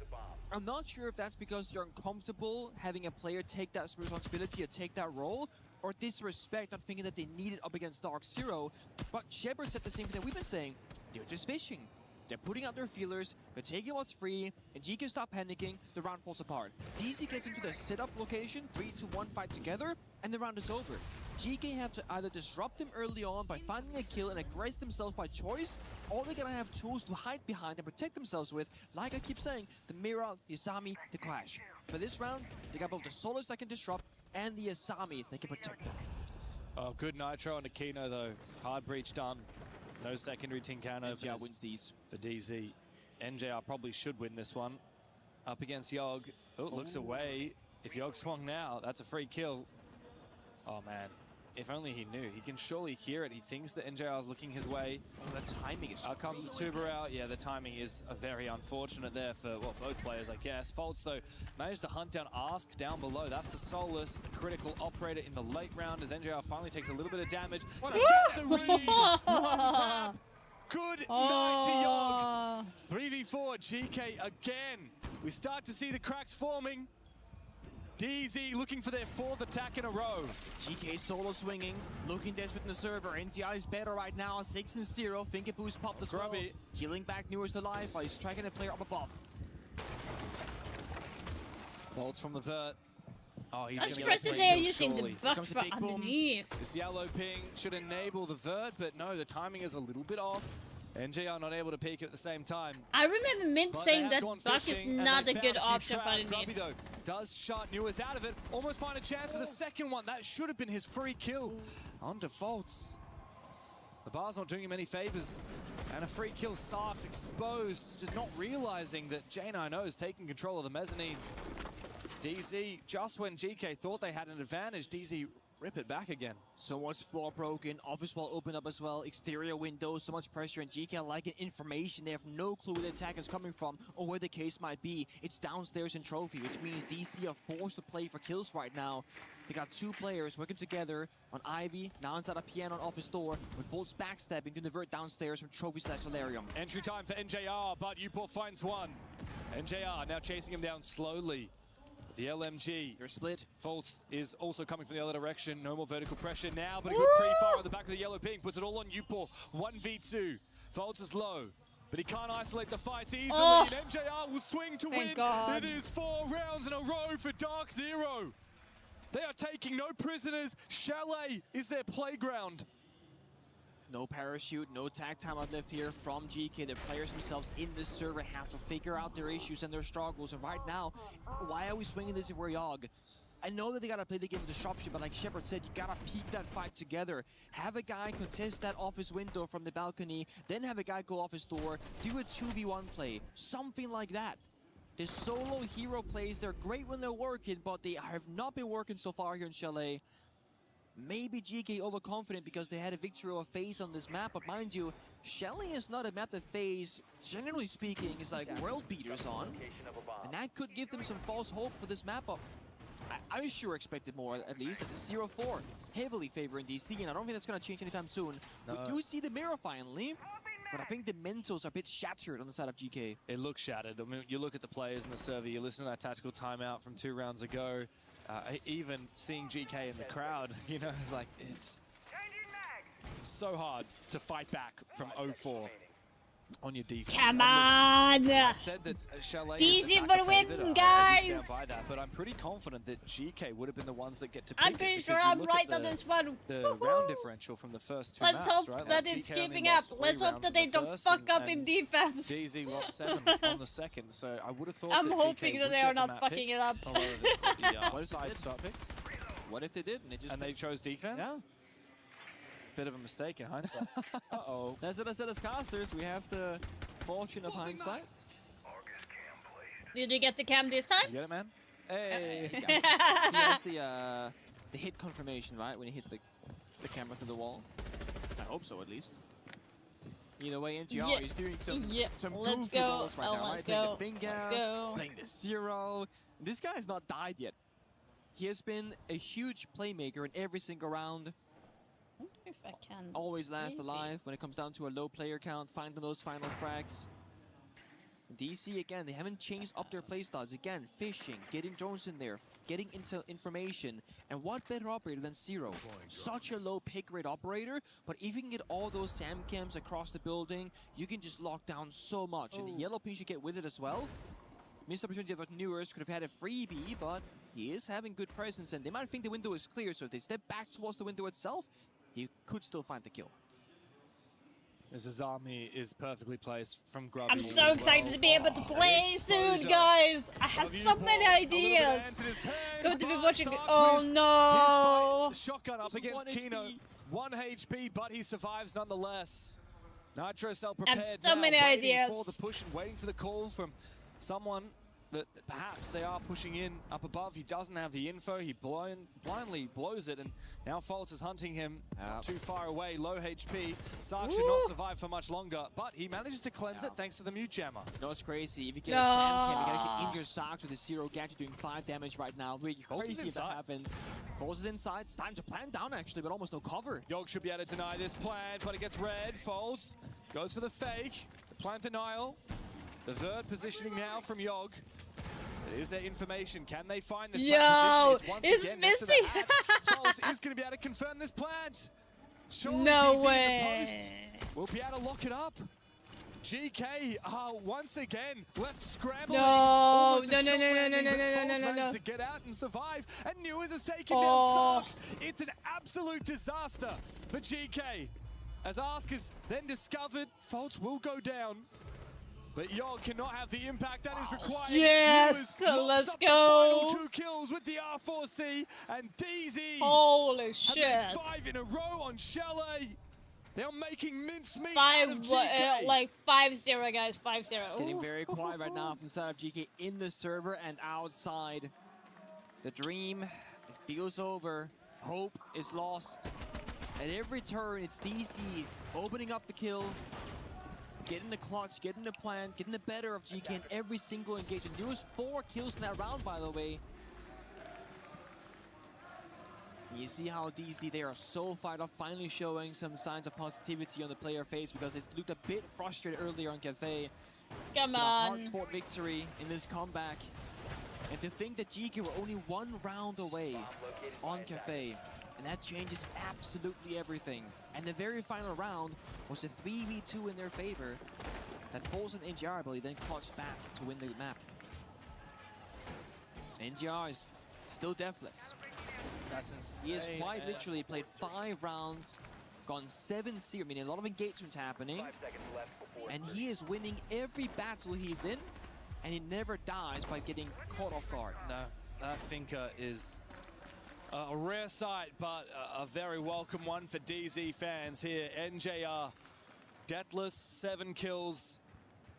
I'm not sure if that's because you're uncomfortable having a player take that responsibility or take that role, or disrespect, not thinking that they need it up against Dark Zero. But Shepard said the same thing that we've been saying. They're just fishing. They're putting out their feelers, they're taking what's free, and GK stop panicking, the round falls apart. DC gets into their setup location, 3-2-1 fight together, and the round is over. GK have to either disrupt them early on by finding a kill and aggress themselves by choice, or they're gonna have tools to hide behind and protect themselves with, like I keep saying, the Mira, the Asami, the Clash. For this round, they got both the solos that can disrupt and the Asami that can protect them. Oh, good Nitro on Akino though. Hard breach done. No secondary Tincano NJR wins these. For DZ. NJR probably should win this one. up against Yogg. Oh, looks away. If Yogg swung now, that's a free kill. Oh, man. If only he knew. He can surely hear it. He thinks that NJR is looking his way. Oh, the timing is Out comes the tuber out. Yeah, the timing is very unfortunate there for, well, both players, I guess. Foltz, though, managed to hunt down Ask down below. That's the Solus critical operator in the late round as NJR finally takes a little bit of damage. Gets the read. One tap. Good night to Yogg. 3v4, GK again. We start to see the cracks forming. DZ looking for their 4th attack in a row. GK solo swinging, looking desperate in the server. NTI is better right now, 6-0. Finger boost popped as well. Healing back Newers to life while he's tracking a player up above. Bolts from the vert. Oh, he's I'm surprised that they're using the buff for underneath. This yellow ping should enable the vert, but no, the timing is a little bit off. NJR not able to peek at the same time. I remember Mint saying that buck is not a good option for underneath. Grubby, though, does shut Newers out of it. Almost find a chance for the second one. That should have been his free kill. On defaults. The bar's not doing him any favors. And a free kill. Sark's exposed, just not realizing that J9O is taking control of the mezzanine. DZ, just when GK thought they had an advantage, DZ rip it back again. So much floor broken, office wall opened up as well, exterior windows, so much pressure, and GK liking information. They have no clue where the attack is coming from or where the case might be. It's downstairs in Trophy, which means DC are forced to play for kills right now. They got 2 players working together on Ivy, now inside a piano on office door, with Foltz backstepping to divert downstairs from Trophy/Solarium. Entry time for NJR, but Uport finds one. NJR now chasing him down slowly. The LMG. You're split. Foltz is also coming from the other direction. No more vertical pressure now, but a good pre-fire on the back of the yellow ping. Puts it all on Uport. 1v2. Foltz is low, but he can't isolate the fights easily. And NJR will swing to win. God. It is 4 rounds in a row for Dark Zero. They are taking no prisoners. Chalet is their playground. No parachute, no tag time out left here from GK. The players themselves in this server have to figure out their issues and their struggles. And right now, why are we swinging this if we're Yogg? I know that they gotta play the game with the dropship, but like Shepard said, you gotta peek that fight together. Have a guy contest that office window from the balcony, then have a guy go off his door, do a 2v1 play, something like that. The solo hero plays, they're great when they're working, but they have not been working so far here in Chalet. Maybe GK overconfident because they had a victory over FaZe on this map, but mind you, Chalet is not a map that FaZe, generally speaking, is like world beaters on. And that could give them some false hope for this map up. I sure expected more, at least. It's a 0-4, heavily favoring DC, and I don't think that's going to change anytime soon. No. We do see the mirror finally, but I think the mentals are a bit shattered on the side of GK. It looks shattered. I mean, you look at the players in the server, you listen to that tactical timeout from 2 rounds ago. Even seeing GK in the crowd, you know, like it's so hard to fight back from 0-4 on your defense. Come on! I said that Chalet DC for the win, guys! I stand by that, but I'm pretty confident that GK would have been the ones that get to pick I'm pretty sure I'm right on this one. The round differential from the first 2 Let's maps, hope right? that Like it's GK keeping up. Let's hope that they don't fuck up in defense. DZ lost 7 on the second, so I would have thought I'm that hoping GK that would they get are the not map fucking pick. it up. The side start pick. What if they did and they chose defense? Yeah. Bit of a mistake in hindsight. Uh-oh. That's what I said as casters. We have the fortune of hindsight. Did you get the cam this time? Did you get it, man? Hey! He has the hit confirmation, right? When he hits the camera through the wall. I hope so, at least. Either way, NGR is doing some Let's goofy go. rolls right now, Let's right? go. Playing the finger, Let's go. playing the 0. This guy has not died yet. He has been a huge playmaker in every single round. I wonder if I can. Always last alive when it comes down to a low player count, finding those final frags. DC, again, they haven't changed up their playstyles. Again, fishing, getting drones in there, getting into information. And what better operator than Zero? Such a low pick rate operator, but if you can get all those SAM cams across the building, you can just lock down so much. And the yellow pin should get with it as well. Missed opportunity of Newers, could have had a freebie, but he is having good presence, and they might think the window is clear, so if they step back towards the window itself, he could still find the kill. As Azami is perfectly placed from Grubby. I'm so excited to be able to play soon, guys! I have so many ideas! Good to be watching. Oh no! Shotgun up against Kino. 1 HP, but he survives nonetheless. Nitro Cell prepared so now, many waiting ideas. for the push and waiting for the call from someone. that perhaps they are pushing in up above. He doesn't have the info. He blindly blows it, and now False is hunting him not too far away. Low HP. Sark should not survive for much longer, but he manages to cleanse it thanks to the mute jammer. No, it's crazy. If you get a Sam Cam, you can actually injure Sark with a 0 gadget doing 5 damage right now. Really crazy if that happened. False is inside. It's time to plant down actually, but almost no cover. Yogg should be able to deny this plant, but it gets red. False goes for the fake. The plant denial. The third positioning now from Yogg. Is there information? Can they find this plant position? It's missing. False is going to be able to confirm this plant. Surely No DZ way. in the post will be able to lock it up. GK are once again left scrambling. No, False managed to get out and survive, and Newers is taking down Sark. It's an absolute disaster for GK. As Ask is then discovered, False will go down. But Yogg cannot have the impact that is required. Yes, let's go. Final 2 kills with the R4C, and DZ Holy shit. have made 5 in a row on Chalet. They are making mincemeat out of GK. Like 5-0, guys, 5-0. It's getting very quiet right now from the side of GK in the server and outside. The dream, it feels over. Hope is lost. At every turn, it's DC opening up the kill, getting the clutch, getting the plan, getting the better of GK in every single engagement. There was 4 kills in that round, by the way. You see how DC, they are so fired up, finally showing some signs of positivity on the player face because it looked a bit frustrated earlier on Cafe. Come on. A hard-fought victory in this comeback. And to think that GK were only 1 round away on Cafe. And that changes absolutely everything. And the very final round was a 3v2 in their favor. That Falls and NGR, I believe, then clutched back to win the map. NGR is still deathless. That's insane. He has quite literally played 5 rounds, gone 7-0, meaning a lot of engagements happening. And he is winning every battle he's in, and he never dies by getting caught off guard. No, that Finker is a rare sight, but a very welcome one for DZ fans here. NJR, deathless, 7 kills.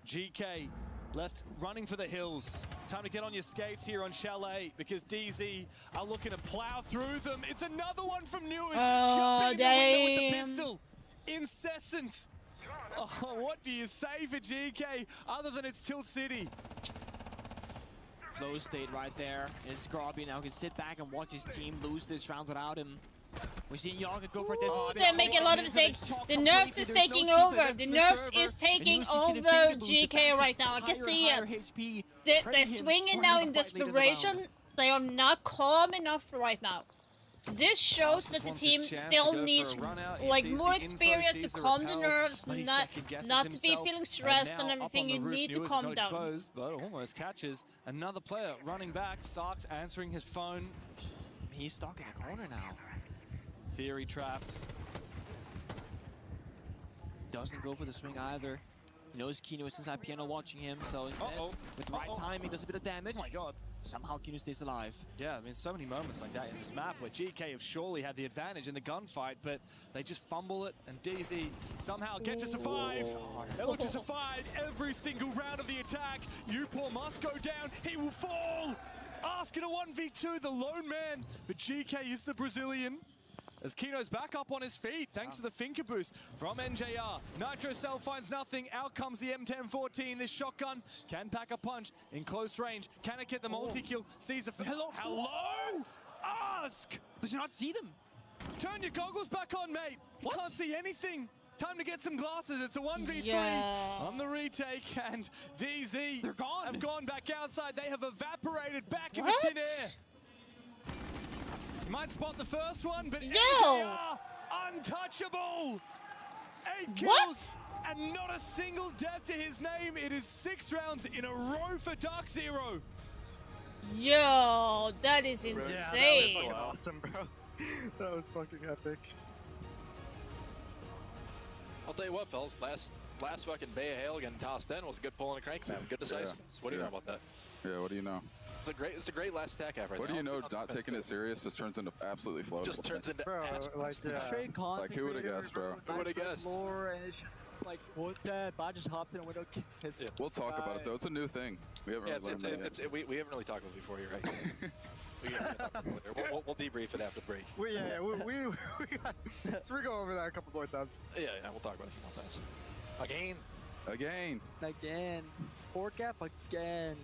GK left running for the hills. Time to get on your skates here on Chalet because DZ are looking to plow through them. It's another one from Newers. Jumping in the window with the pistol. Incessant. Oh, what do you say for GK other than it's Tilt City? Flow state right there. And Scrobby now can sit back and watch his team lose this round without him. We're seeing Yaga go for this. They're making a lot of mistakes. The Nerfs is taking over. The Nerfs is taking over GK right now. I can see it. They're swinging now in desperation. They are not calm enough right now. This shows that the team still needs like more experience to calm the nerves, not to be feeling stressed and everything. You need to calm down. Exposed, but almost catches another player running back. Sark's answering his phone. He's stuck in a corner now. Theory trapped. Doesn't go for the swing either. He knows Kino is inside piano watching him, so instead, with the right timing, does a bit of damage. Oh my god. Somehow Kino stays alive. Yeah, I mean, so many moments like that in this map where GK have surely had the advantage in the gunfight, but they just fumble it, and DZ somehow get to survive. They look to survive every single round of the attack. Upor must go down. He will fall. Asking a 1v2, the lone man. But GK is the Brazilian. As Kino's back up on his feet, thanks to the Finker boost from NJR. Nitro Cell finds nothing. Out comes the M1014. This shotgun can pack a punch in close range. Can it get the multi-kill? Sees the... Hello? Ask! Does you not see them? Turn your goggles back on, mate. You can't see anything. Time to get some glasses. It's a 1v3 on the retake, and DZ have gone back outside. They have evaporated back into thin air. You might spot the first one, but NJR, untouchable! 8 kills and not a single death to his name. It is 6 rounds in a row for Dark Zero. Yo, that is insane. Yeah, that was awesome, bro. That was fucking epic. I'll tell you what, fellas, last fucking Bay of Hail getting tossed in was a good pull and a crank, man. Good decisiveness. What do you know about that? Yeah, what do you know? It's a great last attack effort. What do you know? Not taking it serious just turns into absolutely floatable. Just turns into Like who would have guessed, bro? Who would have guessed? More, and it's just like what that. But I just hopped in a window. We'll talk about it though. It's a new thing. We haven't really learned that yet. We haven't really talked about it before. You're right. We'll debrief it after the break. We go over that a couple more times. Yeah, we'll talk about it a few more times. Again. Four gap again.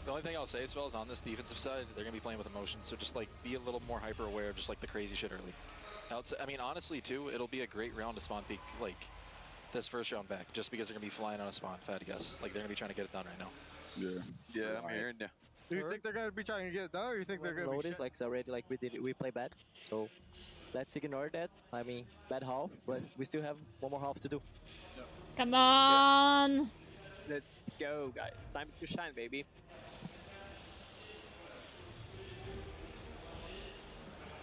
The only thing I'll say as well is on this defensive side, they're gonna be playing with emotions. So just like be a little more hyper aware of just like the crazy shit early. I mean, honestly too, it'll be a great round to spawn peak like this first round back, just because they're gonna be flying on a spawn. If I had to guess, like they're gonna be trying to get it done right now. Yeah, I'm hearing you. Do you think they're gonna be trying to get it done, or you think they're gonna Notice like it's already like we play bad, so let's ignore that. I mean, bad half, but we still have one more half to do. Come on! Let's go, guys. Time to shine, baby.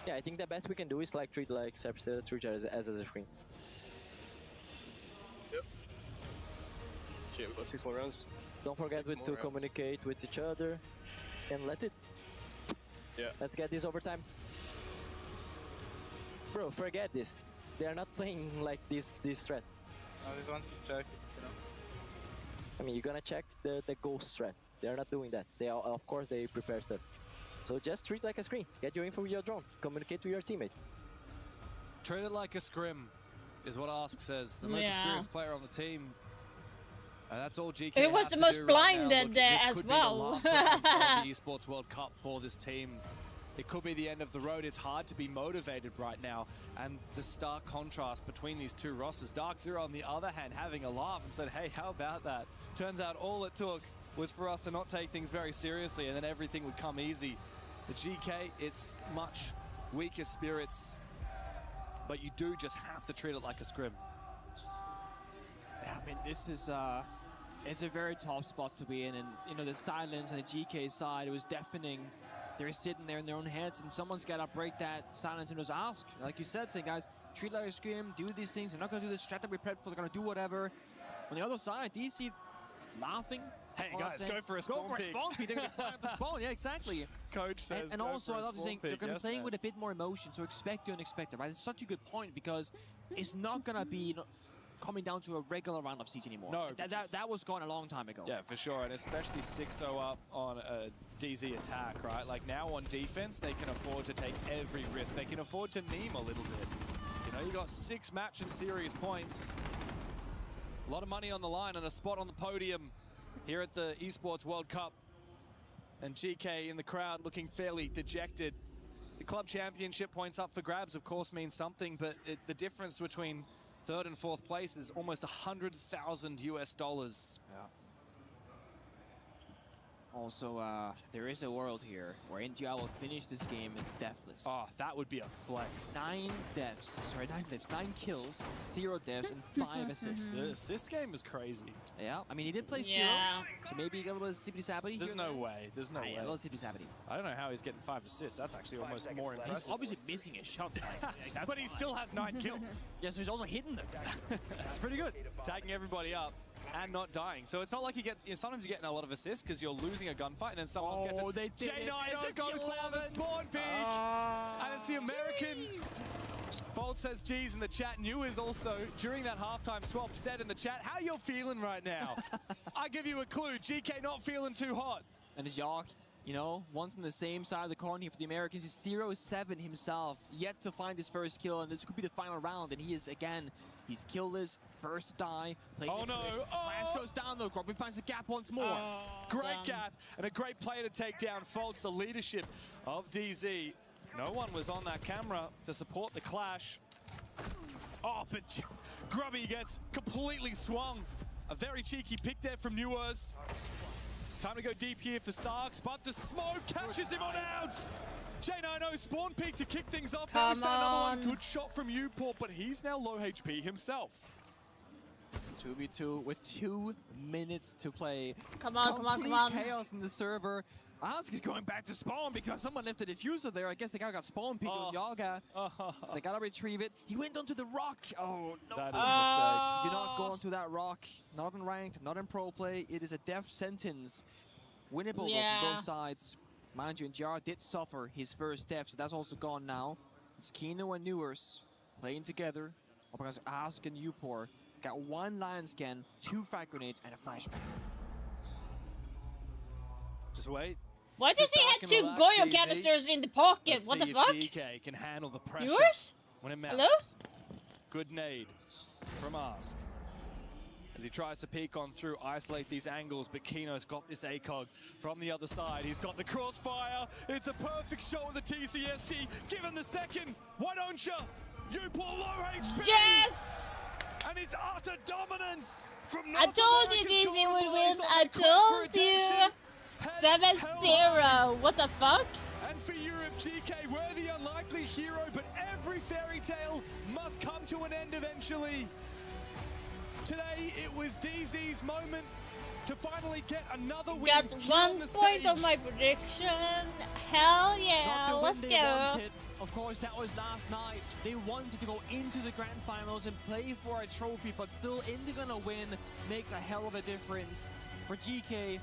Yeah, I think the best we can do is like treat like treat as a screen. Yep. Shit, we got 6 more rounds. Don't forget to communicate with each other, and let it. Yeah. Let's get this overtime. Bro, forget this. They are not playing like this threat. I just want to check it, you know. I mean, you're gonna check the ghost threat. They are not doing that. They are, of course, they prepare stuff. So just treat like a screen. Get your info with your drone. Communicate with your teammate. Treat it like a scrim, is what Ask says. The most experienced player on the team. That's all GK. It was the most blinded as well. This could be the last round of the Esports World Cup for this team. It could be the end of the road. It's hard to be motivated right now. And the stark contrast between these two rosters. Dark Zero, on the other hand, having a laugh and said, hey, how about that? Turns out all it took was for us to not take things very seriously, and then everything would come easy. The GK, it's much weaker spirits, but you do just have to treat it like a scrim. Yeah, I mean, this is it's a very tough spot to be in, and you know the silence on the GK side, it was deafening. They're sitting there in their own heads, and someone's got to break that silence and just ask, like you said, say, guys, treat like a scrim, do these things. They're not going to do this strat that we prepped for. They're going to do whatever. On the other side, DC laughing. Hey guys, go for a spawn peek. They're going to fly up the spawn. Yeah, exactly. Coach says. And also, I love to say they're going to be playing man. with a bit more emotion. So expect the unexpected, right? It's such a good point because it's not going to be coming down to a regular round of siege anymore. No, that was gone a long time ago. Yeah, for sure, and especially 6-0 up on a DZ attack, right? Like now on defense, they can afford to take every risk. They can afford to meme a little bit. You know, you got 6 match and series points. A lot of money on the line and a spot on the podium here at the Esports World Cup. And GK in the crowd looking fairly dejected. The club championship points up for grabs, of course, means something, but the difference between 3rd and 4th place is almost $100,000 US. Yeah. Also, there is a world here where India will finish this game deathless. Oh, that would be a flex. 9 deaths. Sorry, 9 deaths. 9 kills, 0 deaths, and 5 assists. The assist game is crazy. Yeah, I mean, he did play 0, so maybe he got a little sippity-sappity. There's no way. There's no way. A little sippity-sappity. I don't know how he's getting 5 assists. That's actually almost more impressive. He's obviously missing a shot. But he still has 9 kills. Yeah, so he's also hitting them. That's pretty good. Tagging everybody up and not dying. So it's not like he gets, you know, sometimes you're getting a lot of assists because you're losing a gunfight and then someone else gets it. They did J9 goes for the spawn peak. And it's the Americans. Fold says G's in the chat. New is also, during that halftime swap, said in the chat, how you feeling right now? I give you a clue. GK not feeling too hot. And it's York, you know, once on the same side of the coin here for the Americans. He's 0-7 himself, yet to find his first kill, and this could be the final round. And he is, again, he's killless, first to die. Oh no! Flash goes down though. Grubby finds the gap once more. Great gap, and a great player to take down. Folds the leadership of DZ. No one was on that camera to support the clash. Oh, but Grubby gets completely swung. A very cheeky pick there from Newers. Time to go deep here for Sarks, but the smoke catches him on out. J9O spawn peek to kick things off. There we another one. Good shot from Uport, but he's now low HP himself. 2v2 with 2 minutes to play. Come on, come on, come on. Chaos in the server. Ask is going back to spawn because someone left a diffuser there. I guess the guy got spawn peeked. It was Yaga. So they gotta retrieve it. He went onto the rock. Oh, no. That is a mistake. Do not go onto that rock. Not in ranked, not in pro play. It is a death sentence. Winnable though from both sides. Mind you, and JR did suffer his first death, so that's also gone now. It's Kino and Newers playing together. Up against Ask and Upor. Got 1 Lion Scan, 2 frag grenades, and a flashbang. Just wait. Why does he have 2 Goyo canisters in the pocket? Let's what the see fuck? if GK can handle the pressure Yours? when it mounts. Hello? Good nade from Ask. As he tries to peek on through, isolate these angles, but Kino's got this ACOG from the other side. He's got the crossfire. It's a perfect shot with the TCSG. Give him the second. Why don't you? Upor low HP. Yes! And it's utter dominance from I told you DZ would win. I told you. 7-0. What the fuck? And for Europe, GK, we're the unlikely hero, but every fairy tale must come to an end eventually. Today, it was DZ's moment to finally get another win. Got 1 point of my prediction. Hell yeah, let's go. Wanted. Of course, that was last night. They wanted to go into the grand finals and play for a trophy, but still, Indy gonna win makes a hell of a difference. For GK,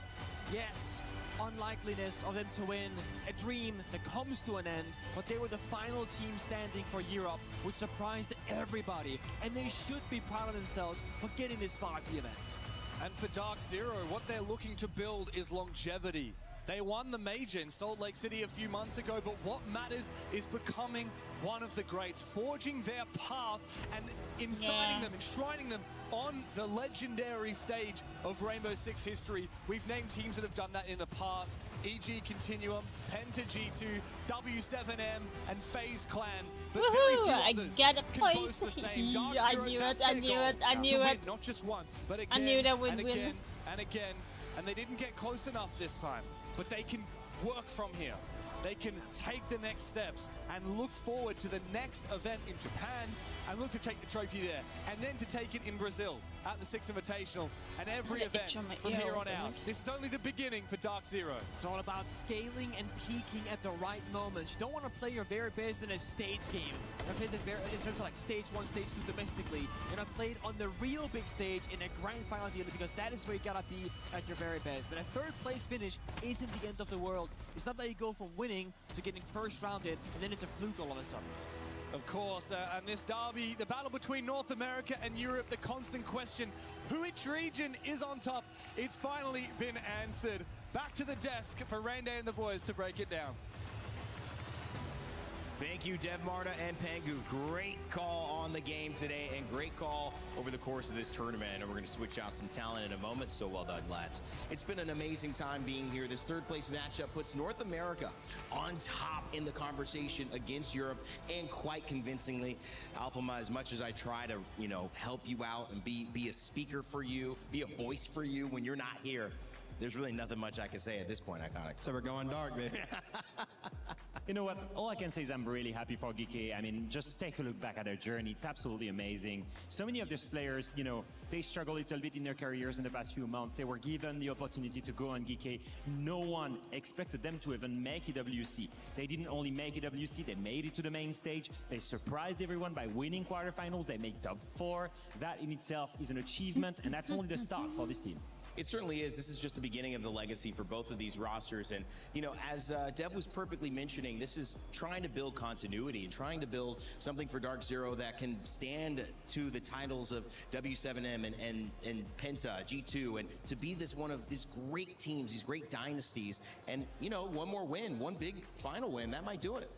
yes, unlikeliness of them to win, a dream that comes to an end, but they were the final team standing for Europe, which surprised everybody, and they should be proud of themselves for getting this far at the event. And for Dark Zero, what they're looking to build is longevity. They won the major in Salt Lake City a few months ago, but what matters is becoming one of the greats, forging their path and inciting them, enshrining them on the legendary stage of Rainbow Six history. We've named teams that have done that in the past. EG Continuum, Penta G2, W7M, and FaZe Clan. But very few others I got a can point. boast the same. Dark I Zero, knew that's it, I their knew goal. it, I knew To win, it. not just once, but again, I knew they would and win. again, and again. And they didn't get close enough this time, but they can work from here. They can take the next steps and look forward to the next event in Japan and look to take the trophy there, and then to take it in Brazil at the Six Invitational and every event from here on out. This is only the beginning for Dark Zero. It's all about scaling and peaking at the right moment. You don't want to play your very best in a stage game. You play the very, in terms of like stage 1, stage 2 domestically. You're gonna play it on the real big stage in a grand final deal, because that is where you gotta be at your very best. And a 3rd place finish isn't the end of the world. It's not that you go from winning to getting first rounded and then it's a fluke all of a sudden. Of course, and this derby, the battle between North America and Europe, the constant question, which region is on top? It's finally been answered. Back to the desk for Rainday and the boys to break it down. Thank you, Dev Marta and Pangu. Great call on the game today and great call over the course of this tournament. And we're going to switch out some talent in a moment, so well done, lads. It's been an amazing time being here. This 3rd place matchup puts North America on top in the conversation against Europe, and quite convincingly. Alphama, as much as I try to, help you out and be a speaker for you, be a voice for you when you're not here, there's really nothing much I can say at this point, Iconic. So we're going dark, baby. You know what? All I can say is I'm really happy for GK. I mean, just take a look back at their journey. It's absolutely amazing. So many of these players, they struggle a little bit in their careers in the past few months. They were given the opportunity to go on GK. No one expected them to even make EWC. They didn't only make EWC, they made it to the main stage. They surprised everyone by winning quarterfinals. They made top 4. That in itself is an achievement, and that's only the start for this team. It certainly is. This is just the beginning of the legacy for both of these rosters. And, as Dev was perfectly mentioning, this is trying to build continuity and trying to build something for Dark Zero that can stand to the titles of W7M and Penta, G2, and to be one of these great teams, these great dynasties. And, one more win, one big final win, that might do it.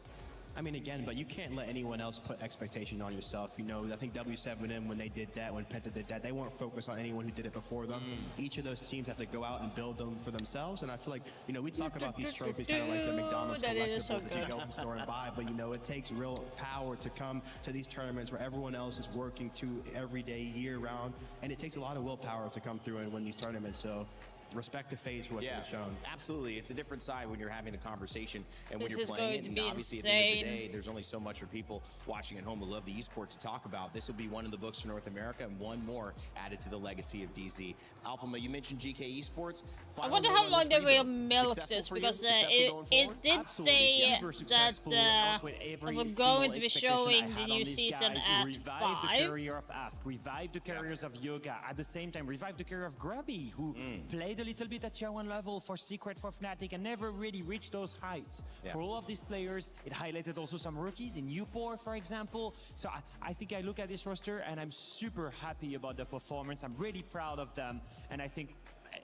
I mean, again, but you can't let anyone else put expectation on yourself. I think W7M, when they did that, when Penta did that, they weren't focused on anyone who did it before them. Each of those teams have to go out and build them for themselves. And I feel like, we talk about these trophies kind of like the McDonald's collectibles that you go from store and buy, but it takes real power to come to these tournaments where everyone else is working to every day, year round. And it takes a lot of willpower to come through and win these tournaments. So respect to FaZe for what they've shown. Absolutely. It's a different side when you're having the conversation and This when you're is playing going it. to And be obviously, at the end of the insane. day, there's only so much for people watching at home who love the esports to talk about. This will be one in the books for North America and one more added to the legacy of DZ. Alphama, you mentioned GK Esports. I wonder how long they will milk this, because it did say that they were going to be showing the new season at Revive 5. the career of Ask, revive the careers of Yoga, at the same time revive the career of Grubby, who played played a little bit at tier 1 level for Secret, for Fnatic, and never really reached those heights. Yeah. For all of these players, it highlighted also some rookies in Upor, for example. So I think I look at this roster and I'm super happy about the performance. I'm really proud of them. And I think,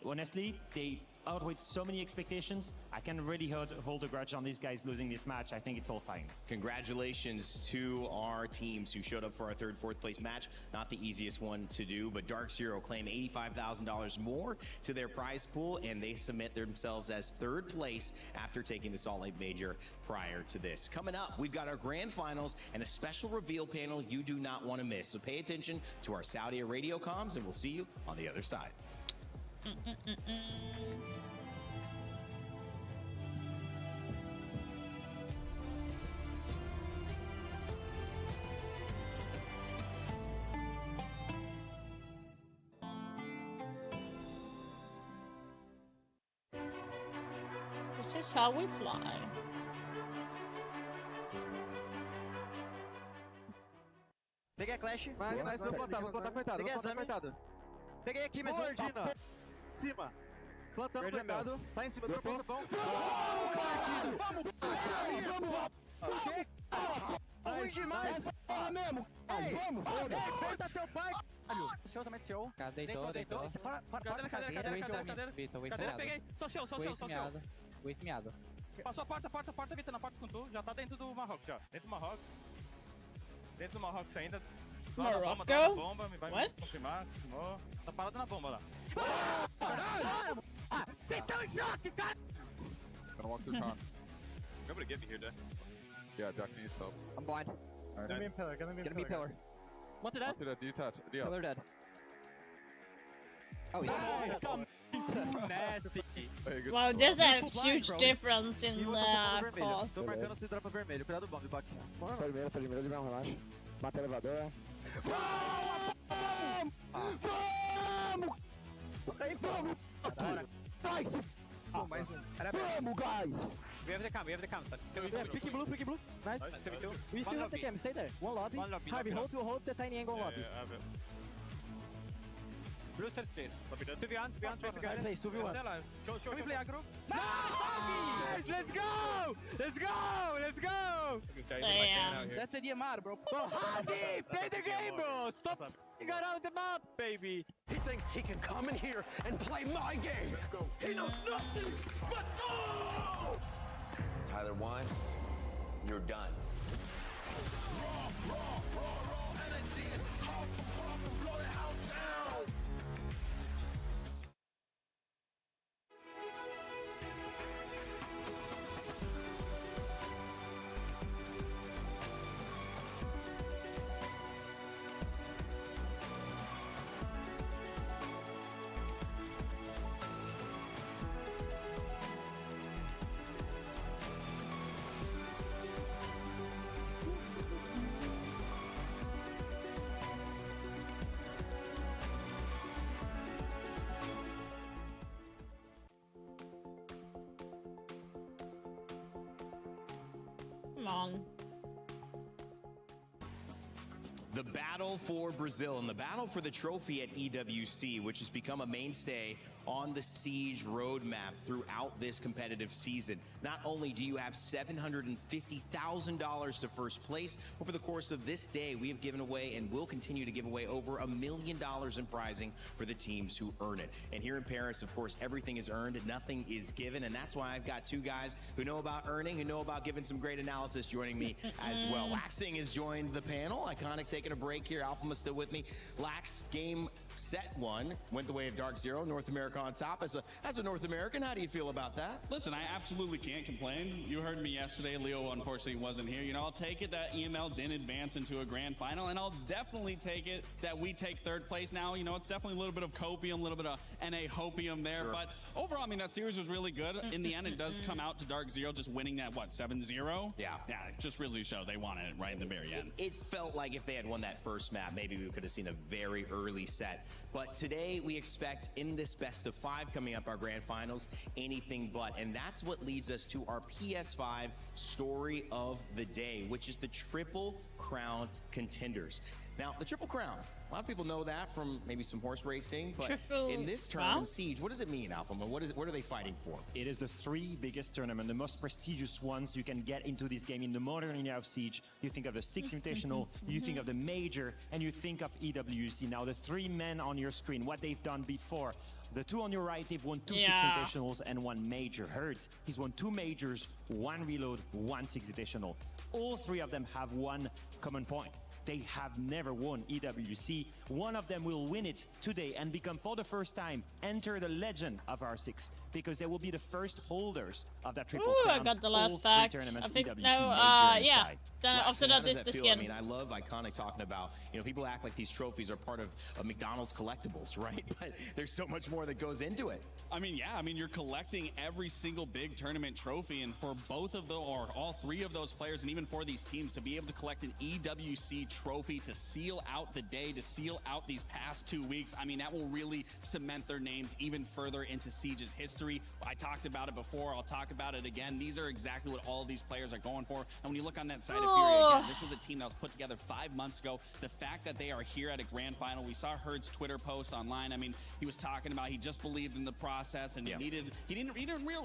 honestly, they outweighed so many expectations. I can really hold a grudge on these guys losing this match. I think it's all fine. Congratulations to our teams who showed up for our third, fourth place match. Not the easiest one to do, but Dark Zero claim $85,000 more to their prize pool, and they submit themselves as third place after taking the Salt Lake Major prior to this. Coming up, we've got our grand finals and a special reveal panel you do not want to miss. So pay attention to our Saudi radio comms, and we'll see you on the other side. This is how we fly. Peguei a Clash. Nice, vou plantar, coitado. Peguei exame. Coitado. Peguei aqui, mas Ordina. Cima. Plantando, coitado. Tá em cima, dropou. Vamos, vamos. Vamos demais. Mesmo. Vamos. Aperta seu pai, caralho. Show também, show. Deitou. Para, cadeira. Cadeira, peguei. Só show. Waste miado. Passou a porta, Vitor, na porta com tu. Já tá dentro do Marrocos, já. Dentro do Marrocos ainda. Morocco? Tá na bomba, vai me What? confirmar. Confirmou. Tá parado na bomba lá. Vocês estão em choque, cara! Gonna walk through con. Nobody get me here, Jack. Yeah, Jack needs help. I'm blind. Alright. Gonna be pillar. One to dead? Do you touch? Pillar dead. Oh, yeah. Nasty. Wow, there's a huge difference in cost. Tô marcando se dropa vermelho. Cuidado do bomb, bate. Tô de medo, relaxa. Mata o elevador. Vamos! Guys! Vamos, guys! We have the cam. Pick blue. Nice. We still have the cam, stay there. One lobby. Harvey, hold the tiny angle lobby. Yeah, I have it. Blue starts clear. To be on, together. Play, Suvi one. Can we play aggro? Nice! Let's go! Damn. That's the DMR, bro. Hardy! Play the game, bro! Stop f***ing around the map, baby! He thinks he can come in here and play my game. He knows nothing. Let's go! Tyler 1, you're done. Raw energy. Half a blow the house down. Come on. The battle for Brazil and the battle for the trophy at EWC, which has become a mainstay on the Siege roadmap throughout this competitive season. Not only do you have $750,000 to first place, over the course of this day, we have given away and will continue to give away over $1 million in prizing for the teams who earn it. And here in Paris, of course, everything is earned and nothing is given. And that's why I've got two guys who know about earning, who know about giving some great analysis joining me as well. Laxing has joined the panel. Iconic taking a break here. Alphama's still with me. Lax, game set one went the way of Dark Zero. North America on top. As a North American, how do you feel about that? Listen, I absolutely can't complain. You heard me yesterday. Leo unfortunately wasn't here. You know, I'll take it that EML didn't advance into a grand final, and I'll definitely take it that we take third place now. You know, it's definitely a little bit of copium, a little bit of NA hopium there. Sure. But overall, I mean, that series was really good. In the end, it does come out to Dark Zero just winning that, what, 7-0? Yeah. Yeah, it just really showed they wanted it right in the very end. It felt like if they had won that first map, maybe we could have seen a very early set. But today, we expect in this best of 5 coming up, our grand finals, anything but. And that's what leads us to our PS5 story of the day, which is the Triple Crown contenders. Now, the Triple Crown, A lot of people know that from maybe some horse racing, but Triple in this tournament, round? Siege, what does it mean, Alpha? What are they fighting for? It is the 3 biggest tournament, the most prestigious ones you can get into this game in the modern era of Siege. You think of the 6 Invitational, you think of the Major, and you think of EWC. Now, the 3 men on your screen, what they've done before. The 2 on your right, they've won 2 Six Invitationals and 1 Major. Hertz, he's won 2 Majors, 1 Reload, 1 Six Invitational. All 3 of them have one common point. They have never won EWC. One of them will win it today and become, for the first time, enter the legend of R6, because they will be the first holders of that triple crown. I got the last All 3 pack. tournaments, I think, EWC, no, Major, yeah. and After How that does is the feel? skin. I mean, I love Iconic talking about, people act like these trophies are part of McDonald's collectibles, right? But there's so much more that goes into it. I mean, yeah, you're collecting every single big tournament trophy, and for both of the, or all 3 of those players, and even for these teams, to be able to collect an EWC trophy to seal out the day, to seal out these past 2 weeks, that will really cement their names even further into Siege's history. I talked about it before, I'll talk about it again. These are exactly what all these players are going for, and when you look on that side of Fury, again, this was a team that was put together 5 months ago. The fact that they are here at a grand final, we saw Herd's Twitter post online. He was talking about he just believed in the process, and he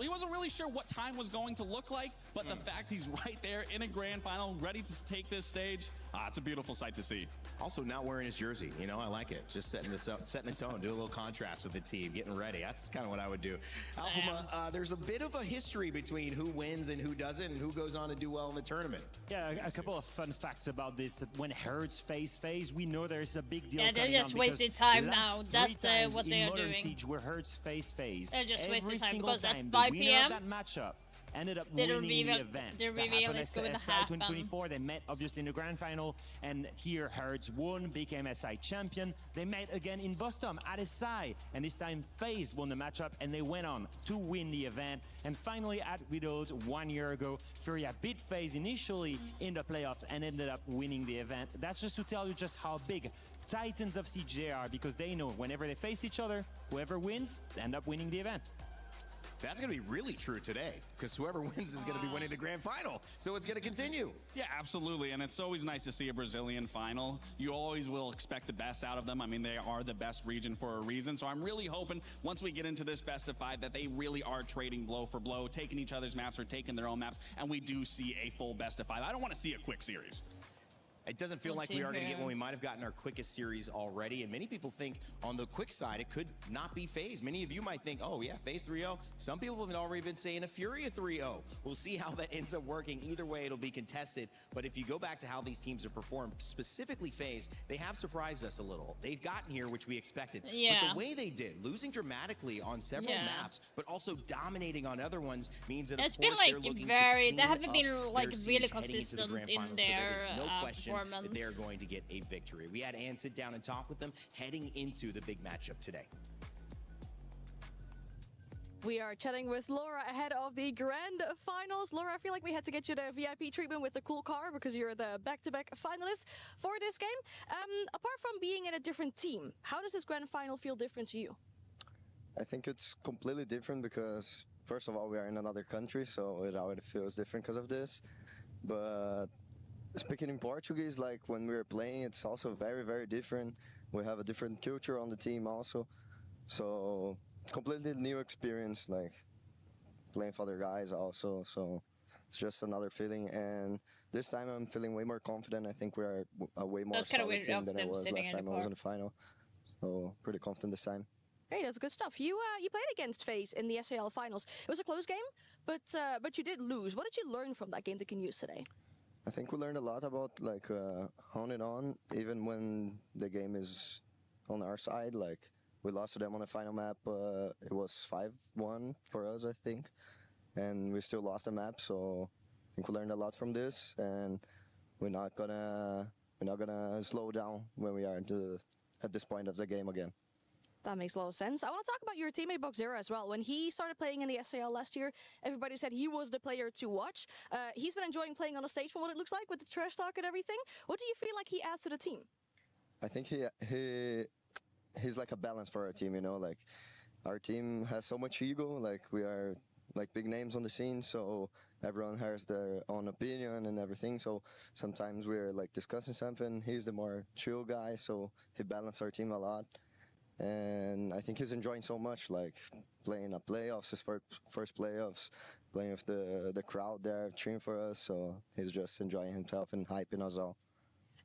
wasn't really sure what time was going to look like, but the fact he's right there in a grand final, ready to take this stage, it's a beautiful sight to see. Also, not wearing his jersey, I like it. Just setting this up, setting the tone, do a little contrast with the team, getting ready. That's kind of what I would do. Alpha, there's a bit of a history between who wins and who doesn't, and who goes on to do well in the tournament. Yeah, a couple of fun facts about this. When Hertz face phase, we know there's a big deal. Yeah, they're just wasting time now. That's what they are doing. Siege where Hertz face phase. They're just wasting time because at 5 the winner p.m. of that matchup ended up The winning reveal, the event. the reveal is going to happen. 2024, they met obviously in the grand final, and here Hertz won, became SI champion. They met again in Boston at SI, and this time FaZe won the matchup, and they went on to win the event. And finally at Widows 1 year ago, Furia beat FaZe initially in the playoffs and ended up winning the event. That's just to tell you just how big Titans of Siege they are, because they know whenever they face each other, whoever wins, they end up winning the event. That's going to be really true today, because whoever wins is going to be winning the grand final. So it's going to continue. Yeah, absolutely. And it's always nice to see a Brazilian final. You always will expect the best out of them. They are the best region for a reason. So I'm really hoping once we get into this best of 5 that they really are trading blow for blow, taking each other's maps or taking their own maps, and we do see a full best of 5. I don't want to see a quick series. It doesn't feel like we are going to get one. We might have gotten our quickest series already, and many people think on the quick side it could not be FaZe. Many of you might think, oh yeah, FaZe 3-0. Some people have already been saying a Furia 3-0. We'll see how that ends up working. Either way, it'll be contested. But if you go back to how these teams have performed, specifically FaZe, they have surprised us a little. They've gotten here, which we expected. Yeah. But the way they did, losing dramatically on several maps, but also dominating on other ones, means that it's of course been they're looking very. to They haven't been their siege really heading into the consistent grand in final. their So there is no question performance. that they're going to get a victory. We had Ann sit down and talk with them heading into the big matchup today. We are chatting with Laura ahead of the grand finals. Laura, I feel like we had to get you the VIP treatment with the cool car because you're the back-to-back finalist for this game. Apart from being in a different team, how does this grand final feel different to you? I think it's completely different because, first of all, we are in another country, so it already feels different because of this. But speaking in Portuguese, like when we were playing, it's also very, very different. We have a different culture on the team also. So it's completely new experience, like playing for other guys also. So it's just another feeling. And this time I'm feeling way more confident. I think we're a way more solid team than I was last time I was in the final. So pretty confident this time. Hey, that's good stuff. You played against FaZe in the SAL finals. It was a close game, but you did lose. What did you learn from that game that you can use today? I think we learned a lot about like honing on, even when the game is on our side. Like we lost to them on the final map. It was 5-1 for us, I think, and we still lost the map. So I think we learned a lot from this, and we're not gonna slow down when we are at this point of the game again. That makes a lot of sense. I want to talk about your teammate Boxzera as well. When he started playing in the SAL last year, everybody said he was the player to watch. He's been enjoying playing on the stage from what it looks like with the trash talk and everything. What do you feel like he adds to the team? I think he's like a balance for our team, you know, like our team has so much ego, like we are like big names on the scene, so everyone has their own opinion and everything. So sometimes we're like discussing something. He's the more chill guy, so he balances our team a lot. And I think he's enjoying so much, like playing a playoffs, his first playoffs, playing with the crowd there, cheering for us. So he's just enjoying himself and hyping us all.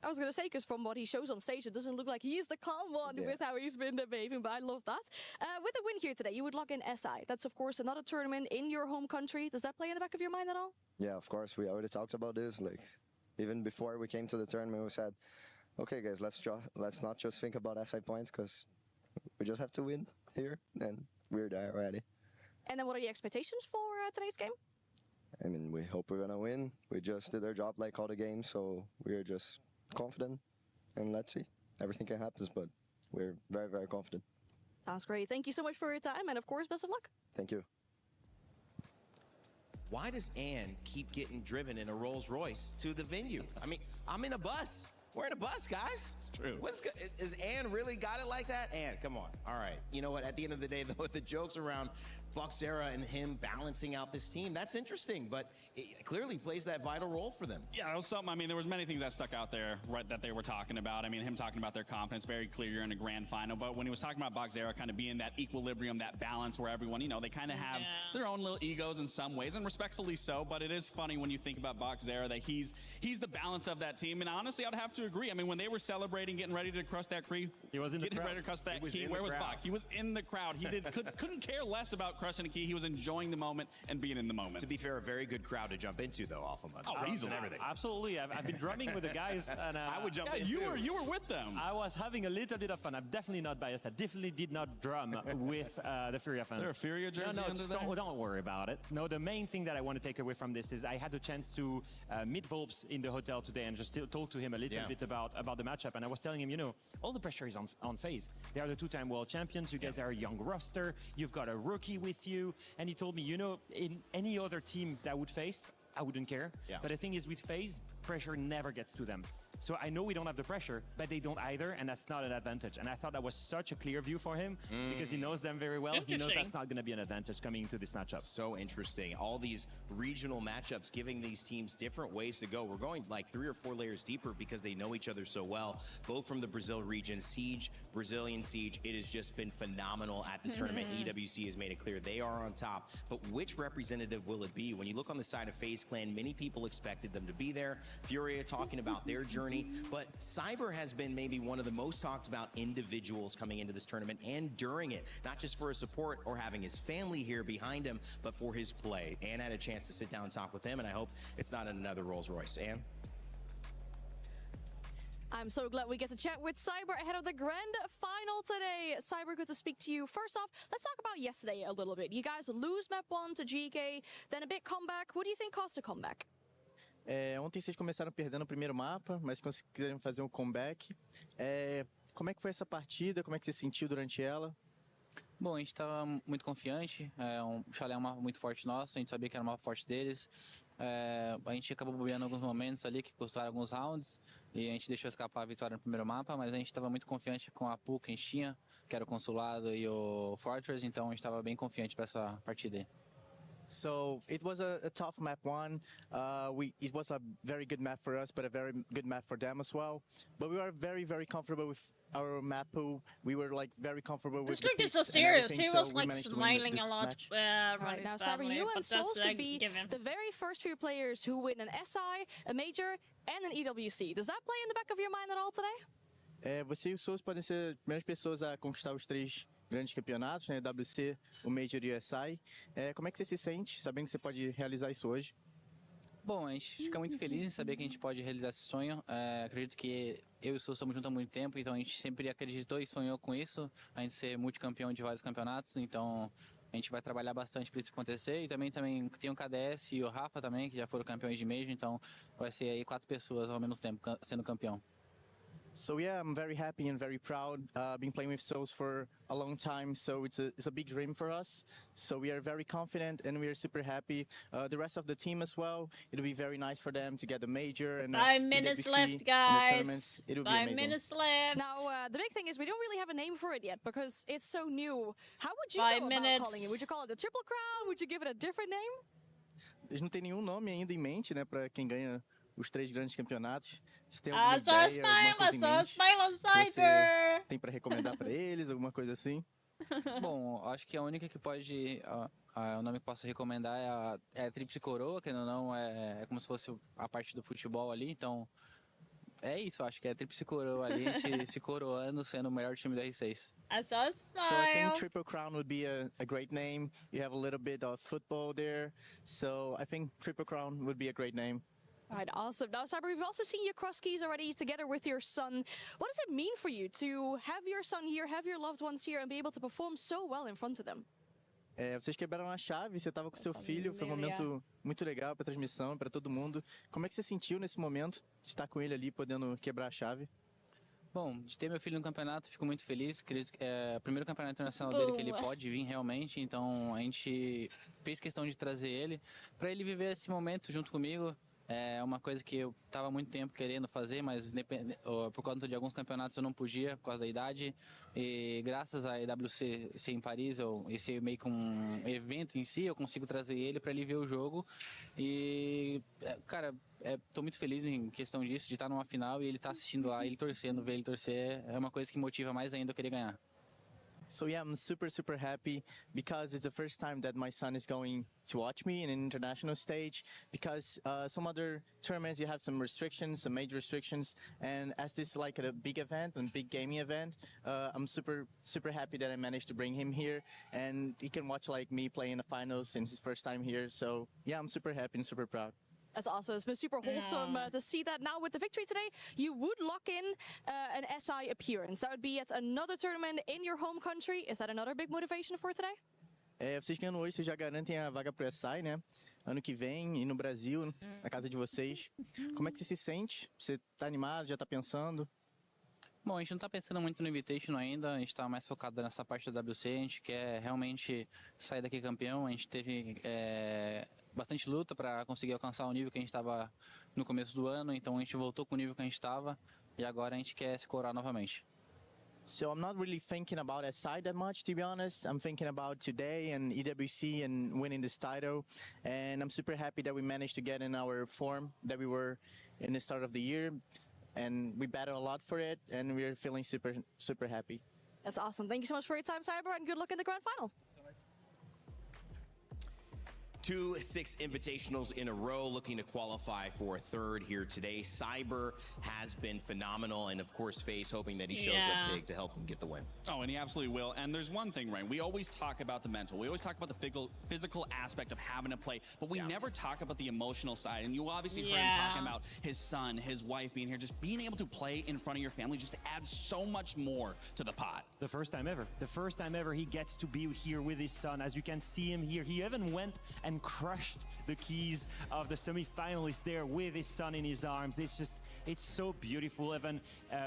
I was going to say, because from what he shows on stage, it doesn't look like he's the calm one with how he's been behaving, but I love that. With a win here today, you would lock in SI. That's, of course, another tournament in your home country. Does that play in the back of your mind at all? Yeah, of course. We already talked about this. Like, even before we came to the tournament, we said, okay, guys, let's not just think about SI points, because we just have to win here, and we're there already. And then what are the expectations for today's game? I mean, we hope we're going to win. We just did our job like all the games, so we're just confident, and let's see. Everything can happen, but we're very, very confident. Sounds great. Thank you so much for your time, and of course, best of luck. Thank you. Why does Ann keep getting driven in a Rolls Royce to the venue? I mean, I'm in a bus. We're in a bus, guys. It's true. Is Ann really got it like that? Ann, come on. All right. You know what? At the end of the day, though, with the jokes around Boxera and him balancing out this team, that's interesting, but it clearly plays that vital role for them. Yeah, it was something. I mean, there was many things that stuck out there, right, that they were talking about. I mean, him talking about their confidence, very clear you're in a grand final. But when he was talking about Boxera kind of being that equilibrium, that balance where everyone, you know, they kind of have their own little egos in some ways, and respectfully so. But it is funny when you think about Boxera that he's the balance of that team. And honestly, I'd have to agree. I mean, when they were celebrating, getting ready to cross that key, he was in the crowd. Ready to cross that key. Where was Bach? He was in the crowd. He couldn't care less about crushing a key. He was enjoying the moment and being in the moment. To be fair, a very good crowd to jump into, though, off of easily. And everything. Absolutely. I've been drumming with the guys, and I would jump in you too. You were with them. I was having a little bit of fun. I'm definitely not biased. I definitely did not drum with the Furia fans. There a Furia jersey under there? Don't worry about it. No, the main thing that I want to take away from this is I had the chance to meet Volps in the hotel today and just talk to him a little bit about the matchup. And I was telling him, you know, all the pressure is on FaZe. They are the two-time world champions. You guys are a young roster. You've got a rookie with you. And he told me, you know, in any other team that would face, I wouldn't care. Yeah. But the thing is, with FaZe, pressure never gets to them. So I know we don't have the pressure, but they don't either, and that's not an advantage. And I thought that was such a clear view for him because he knows them very well. He knows that's not going to be an advantage coming into this matchup. So interesting. All these regional matchups giving these teams different ways to go. We're going like 3 or 4 layers deeper because they know each other so well. Both from the Brazil region, Siege, Brazilian Siege. It has just been phenomenal at this tournament. EWC has made it clear they are on top. But which representative will it be? When you look on the side of FaZe Clan, many people expected them to be there. Furia talking about their journey. But Cyber has been maybe one of the most talked about individuals coming into this tournament and during it, not just for his support or having his family here behind him, but for his play. Ann had a chance to sit down and talk with him, and I hope it's not in another Rolls Royce. Ann? I'm so glad we get to chat with Cyber ahead of the grand final today. Cyber, good to speak to you. First off, let's talk about yesterday a little bit. You guys lose map 1 to GK, then a big comeback. What do you think caused the comeback? Ontem vocês começaram perdendo o primeiro mapa, mas conseguiram fazer um comeback. Como é que foi essa partida? Como é que você sentiu durante ela? Bom, a gente estava muito confiante. O Chalé é um mapa muito forte nosso, a gente sabia que era um mapa forte deles. A gente acabou bobeando alguns momentos ali que custaram alguns rounds e a gente deixou escapar a vitória no primeiro mapa, mas a gente estava muito confiante com a pool que a gente tinha, que era o Consulado e o Fortress, então a gente estava bem confiante para essa partida aí. So it was a tough map 1. It was a very good map for us, but a very good map for them as well. But we were very, very comfortable with our map pool. We were like very comfortable with the picks so serious. He was like smiling a lot right now, Cyber, you and Souls could be the very first few players who win an SI, a Major, and an EWC. Does that play in the back of your mind at all today? Você e o Souls podem ser as primeiras pessoas a conquistar os 3 grandes campeonatos, né? EWC, o Major e o SI. Como é que você se sente sabendo que você pode realizar isso hoje? Bom, a gente fica muito feliz em saber que a gente pode realizar esse sonho. Acredito que eu e o Souls estamos juntos há muito tempo, então a gente sempre acreditou e sonhou com isso, a gente ser multicampeão de vários campeonatos, então a gente vai trabalhar bastante para isso acontecer. E também tem o KDS e o Rafa também, que já foram campeões de Major, então vai ser aí 4 pessoas ao mesmo tempo sendo campeão. So yeah, I'm very happy and very proud. Been playing with Souls for a long time, so it's a big dream for us. So we are very confident and we are super happy. The rest of the team as well. It'll be very nice for them to get the major and 5 minutes EWC left, and the guys. tournaments. It'll be 5 amazing. minutes left. Now, the big thing is we don't really have a name for it yet because it's so new. How would you 5 go about minutes. calling it? Would you call it the Triple Crown? Would you give it a different name? A gente não tem nenhum nome ainda em mente, né, para quem ganha os 3 grandes campeonatos. Se tem alguma Só ideia, smile, alguma coisa em só mente smile on que você Cyber. tem para recomendar para eles, alguma coisa assim? Bom, acho que a única que pode. O nome que posso recomendar é a Tríplice Coroa, que não é como se fosse a parte do futebol ali, então. É isso, acho que é a Tríplice Coroa ali, a gente se coroando sendo o melhor time do R6. Só smile. So I think Triple Crown would be a great name. You have a little bit of football there. So I think Triple Crown would be a great name. All right, awesome. Now, Cyber, we've also seen you cross keys already together with your son. What does it mean for you to have your son here, have your loved ones here, and be able to perform so well in front of them? Vocês quebraram a chave, você estava com seu filho, foi um momento muito legal para a transmissão, para todo mundo. Como é que você sentiu nesse momento de estar com ele ali, podendo quebrar a chave? Bom, de ter meu filho no campeonato, fico muito feliz. Acredito que é o primeiro campeonato internacional dele que ele pode vir realmente, então a gente fez questão de trazer ele para ele viver esse momento junto comigo. É uma coisa que eu estava há muito tempo querendo fazer, mas por conta de alguns campeonatos eu não podia, por causa da idade. E graças à EWC ser em Paris, esse meio que um evento em si, eu consigo trazer ele para ele ver o jogo. E, cara, tô muito feliz em questão disso, de estar numa final e ele tá assistindo lá, ele torcendo, ver ele torcer, é uma coisa que motiva mais ainda eu querer ganhar. So yeah, I'm super, super happy because it's the first time that my son is going to watch me in an international stage, because some other tournaments you have some restrictions, some major restrictions, and as this is like a big event and big gaming event, I'm super, super happy that I managed to bring him here and he can watch like me play in the finals in his first time here. So yeah, I'm super happy and super proud. That's awesome. It's been super wholesome to see that. Now, with the victory today, you would lock in an SI appearance. That would be at another tournament in your home country. Is that another big motivation for today? Vocês ganhando hoje, vocês já garantem a vaga pro SI, né? Ano que vem, e no Brasil, na casa de vocês. Como é que você se sente? Você tá animado, já tá pensando? Bom, a gente não tá pensando muito no Invitation ainda, a gente tá mais focado nessa parte da WC, a gente quer realmente sair daqui campeão, a gente teve bastante luta para conseguir alcançar o nível que a gente estava no começo do ano, então a gente voltou com o nível que a gente estava e agora a gente quer se coroar novamente. So I'm not really thinking about SI that much, to be honest. I'm thinking about today and EWC and winning this title. And I'm super happy that we managed to get in our form that we were in the start of the year. And we battled a lot for it, and we're feeling super, super happy. That's awesome. Thank you so much for your time, Cyber, and good luck in the grand final. 2 6 invitationals in a row, looking to qualify for a third here today. Cyber has been phenomenal, and of course, FaZe hoping that he shows up big to help them get the win. Oh, and he absolutely will. And there's one thing, right? We always talk about the mental. We always talk about the physical aspect of having to play, but we never talk about the emotional side. And you obviously heard him talking about his son, his wife being here. Just being able to play in front of your family just adds so much more to the pot. The first time ever. The first time ever he gets to be here with his son. As you can see him here, he even went and crushed the keys of the semi-finalists there with his son in his arms. It's so beautiful. Even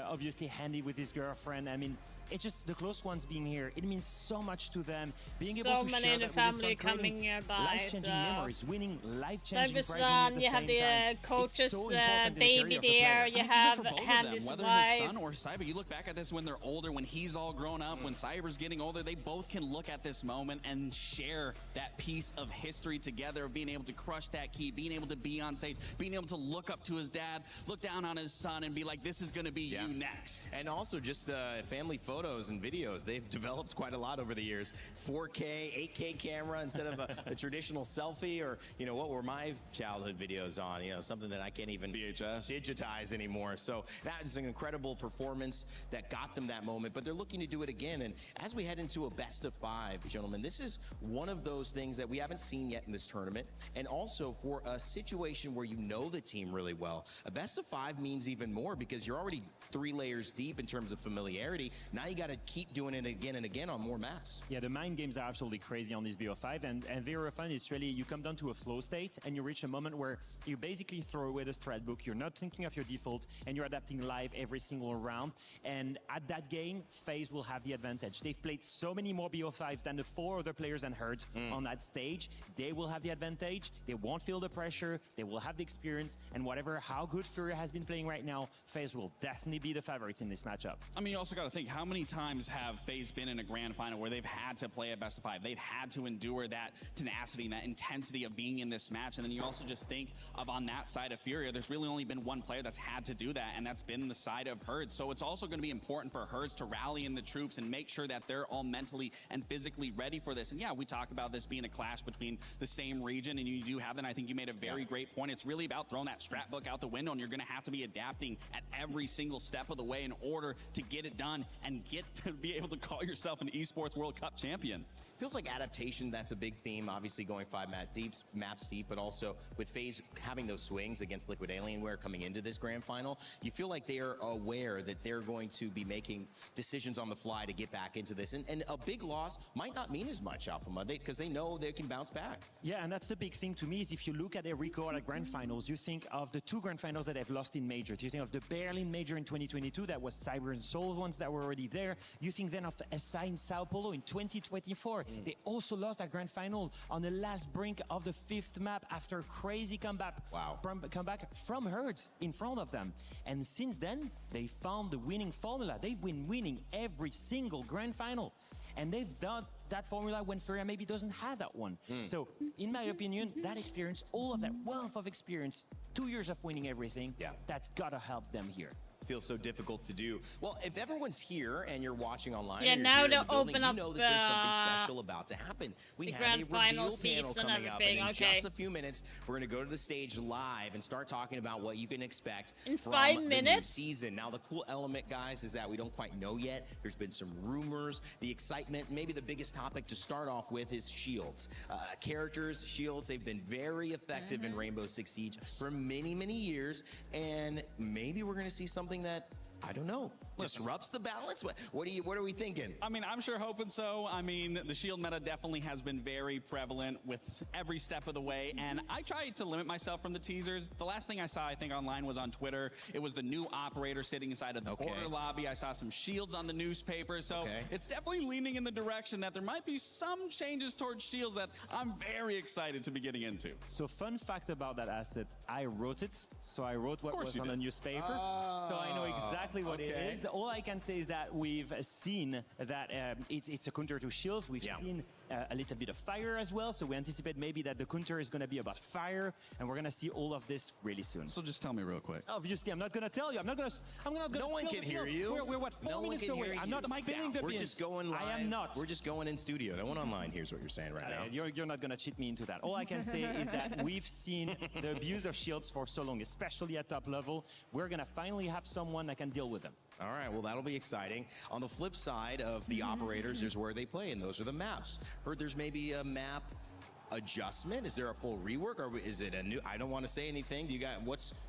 obviously handy with his girlfriend. I mean, it's just the close ones being here. It means so much to them. Being able to share that with his son, coming by. Life-changing memories, winning life-changing Cyber's prize son, at you have the same time. coach's so baby there. You have Handy's whether wife. his son or Cyber. You look back at this when they're older, when he's all grown up, when Cyber's getting older, they both can look at this moment and share that piece of history together, of being able to crush that key, being able to be on stage, being able to look up to his dad, look down on his son and be like, this is going to be you next. And also just family photos and videos. They've developed quite a lot over the years. 4K, 8K camera instead of a traditional selfie, or, you know, what were my childhood videos on? You know, something that I can't even digitize anymore. So that is an incredible performance that got them that moment, but they're looking to do it again. And as we head into a best of 5, gentlemen, this is one of those things that we haven't seen yet in this tournament, and also for a situation where you know the team really well. A best of 5 means even more because you're already 3 layers deep in terms of familiarity. Now you got to keep doing it again and again on more maps. Yeah, the mind games are absolutely crazy on this BO5, and very often it's really, you come down to a flow state and you reach a moment where you basically throw away the strat book, you're not thinking of your default, and you're adapting live every single round. And at that game, FaZe will have the advantage. They've played so many more BO5s than the 4 other players and Herds on that stage. They will have the advantage, they won't feel the pressure, they will have the experience, and whatever how good Furia has been playing right now, FaZe will definitely be the favorites in this matchup. I mean, you also got to think, how many times have FaZe been in a grand final where they've had to play a best of 5? They've had to endure that tenacity and that intensity of being in this match. And then you also just think of, on that side of Furia, there's really only been one player that's had to do that, and that's been the side of Herds. So it's also going to be important for Herds to rally in the troops and make sure that they're all mentally and physically ready for this. And yeah, we talk about this being a clash between the same region, and you do have that. And I think you made a very great point. It's really about throwing that strat book out the window, and you're going to have to be adapting at every single step of the way in order to get it done and get to be able to call yourself an esports World Cup champion. Feels like adaptation, that's a big theme, obviously going 5 maps deep, but also with FaZe having those swings against Liquid Alienware coming into this grand final, you feel like they are aware that they're going to be making decisions on the fly to get back into this. And a big loss might not mean as much, Alphama, because they know they can bounce back. Yeah, and that's the big thing to me, is if you look at a record at grand finals, you think of the 2 grand finals that they've lost in majors. You think of the Berlin major in 2022, that was Cyber and Souls ones that were already there. You think then of SI in Sao Paulo in 2024. They also lost that grand final on the last brink of the 5th map after a crazy comeback from Herds in front of them. And since then, they found the winning formula. They've been winning every single grand final. And they've done that formula when Furia maybe doesn't have that one. So, in my opinion, that experience, all of that wealth of experience, 2 years of winning everything, that's gotta help them here. Feels so difficult to do. Well, if everyone's here and you're watching online, yeah, now they'll open up. You know that there's something special about to happen. We have a reveal panel coming up, and in just a few minutes, we're going to go to the stage live and start talking about what you can expect in from 5 minutes. The new season. Now, the cool element, guys, is that we don't quite know yet. There's been some rumors, the excitement. Maybe the biggest topic to start off with is shields. Characters, shields. They've been very effective in Rainbow Six Siege for many, many years, and maybe we're going to see something that, I don't know, disrupts the balance. What are we thinking? I mean, I'm sure hoping so. I mean, the shield meta definitely has been very prevalent with every step of the way, and I tried to limit myself from the teasers. The last thing I saw, I think, online was on Twitter. It was the new operator sitting inside of the border lobby. I saw some shields on the newspaper, so it's definitely leaning in the direction that there might be some changes towards shields that I'm very excited to be getting into. So, fun fact about that asset, I wrote it. So I wrote what was on the newspaper. So I know exactly what it is. All I can say is that we've seen that it's a counter to shields. We've seen a little bit of fire as well. So we anticipate maybe that the counter is going to be about fire, and we're going to see all of this really soon. So just tell me real quick. Obviously, I'm not going to tell you. I'm not going to. No one can hear you. We're what, 4 minutes away. I'm not spinning the We're pins. just going live. I am not. We're just going in studio. No one online hears what you're saying right now. You're not going to cheat me into that. All I can say is that we've seen the abuse of shields for so long, especially at top level. We're going to finally have someone that can deal with them. All right, well, that'll be exciting. On the flip side of the operators, there's where they play, and those are the maps. Heard there's maybe a map adjustment. Is there a full rework, or is it a new? I don't want to say anything. Do you got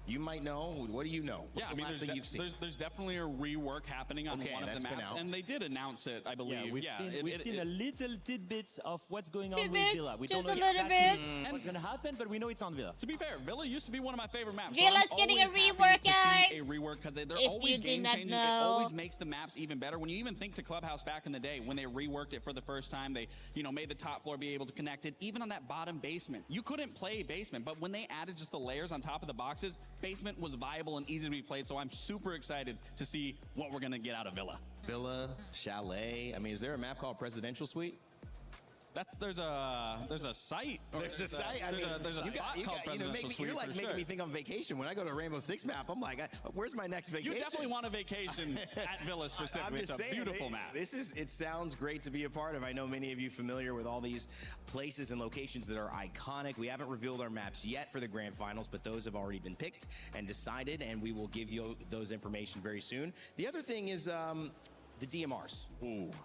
you might know? What do you know? What's the last thing you've seen? There's definitely a rework happening on one of the maps, and they did announce it, I believe. We've seen a little tidbits of what's going on with Tidbits, Villa. We just don't know a little exactly bit. what's going to happen, but we know it's on Villa. To be fair, Villa used to be one of my favorite maps. Villa's so getting a always happy rework, to see guys. a rework, because they're If always you did not game-changing. It know. always makes the maps even better. When you even think to Clubhouse back in the day, when they reworked it for the first time, they made the top floor be able to connect it. Even on that bottom basement, you couldn't play basement, but when they added just the layers on top of the boxes, basement was viable and easy to be played. So I'm super excited to see what we're gonna get out of Villa. Villa, Chalet. I mean, is there a map called Presidential Suite? There's a site. There's a site. There's a spot called Presidential Suite. You're like making me think on vacation. When I go to Rainbow Six map, I'm like, where's my next vacation? You definitely want a vacation at Villa specifically. It's a beautiful map. It sounds great to be a part of. I know many of you familiar with all these places and locations that are iconic. We haven't revealed our maps yet for the grand finals, but those have already been picked and decided, and we will give you those information very soon. The other thing is the DMRs.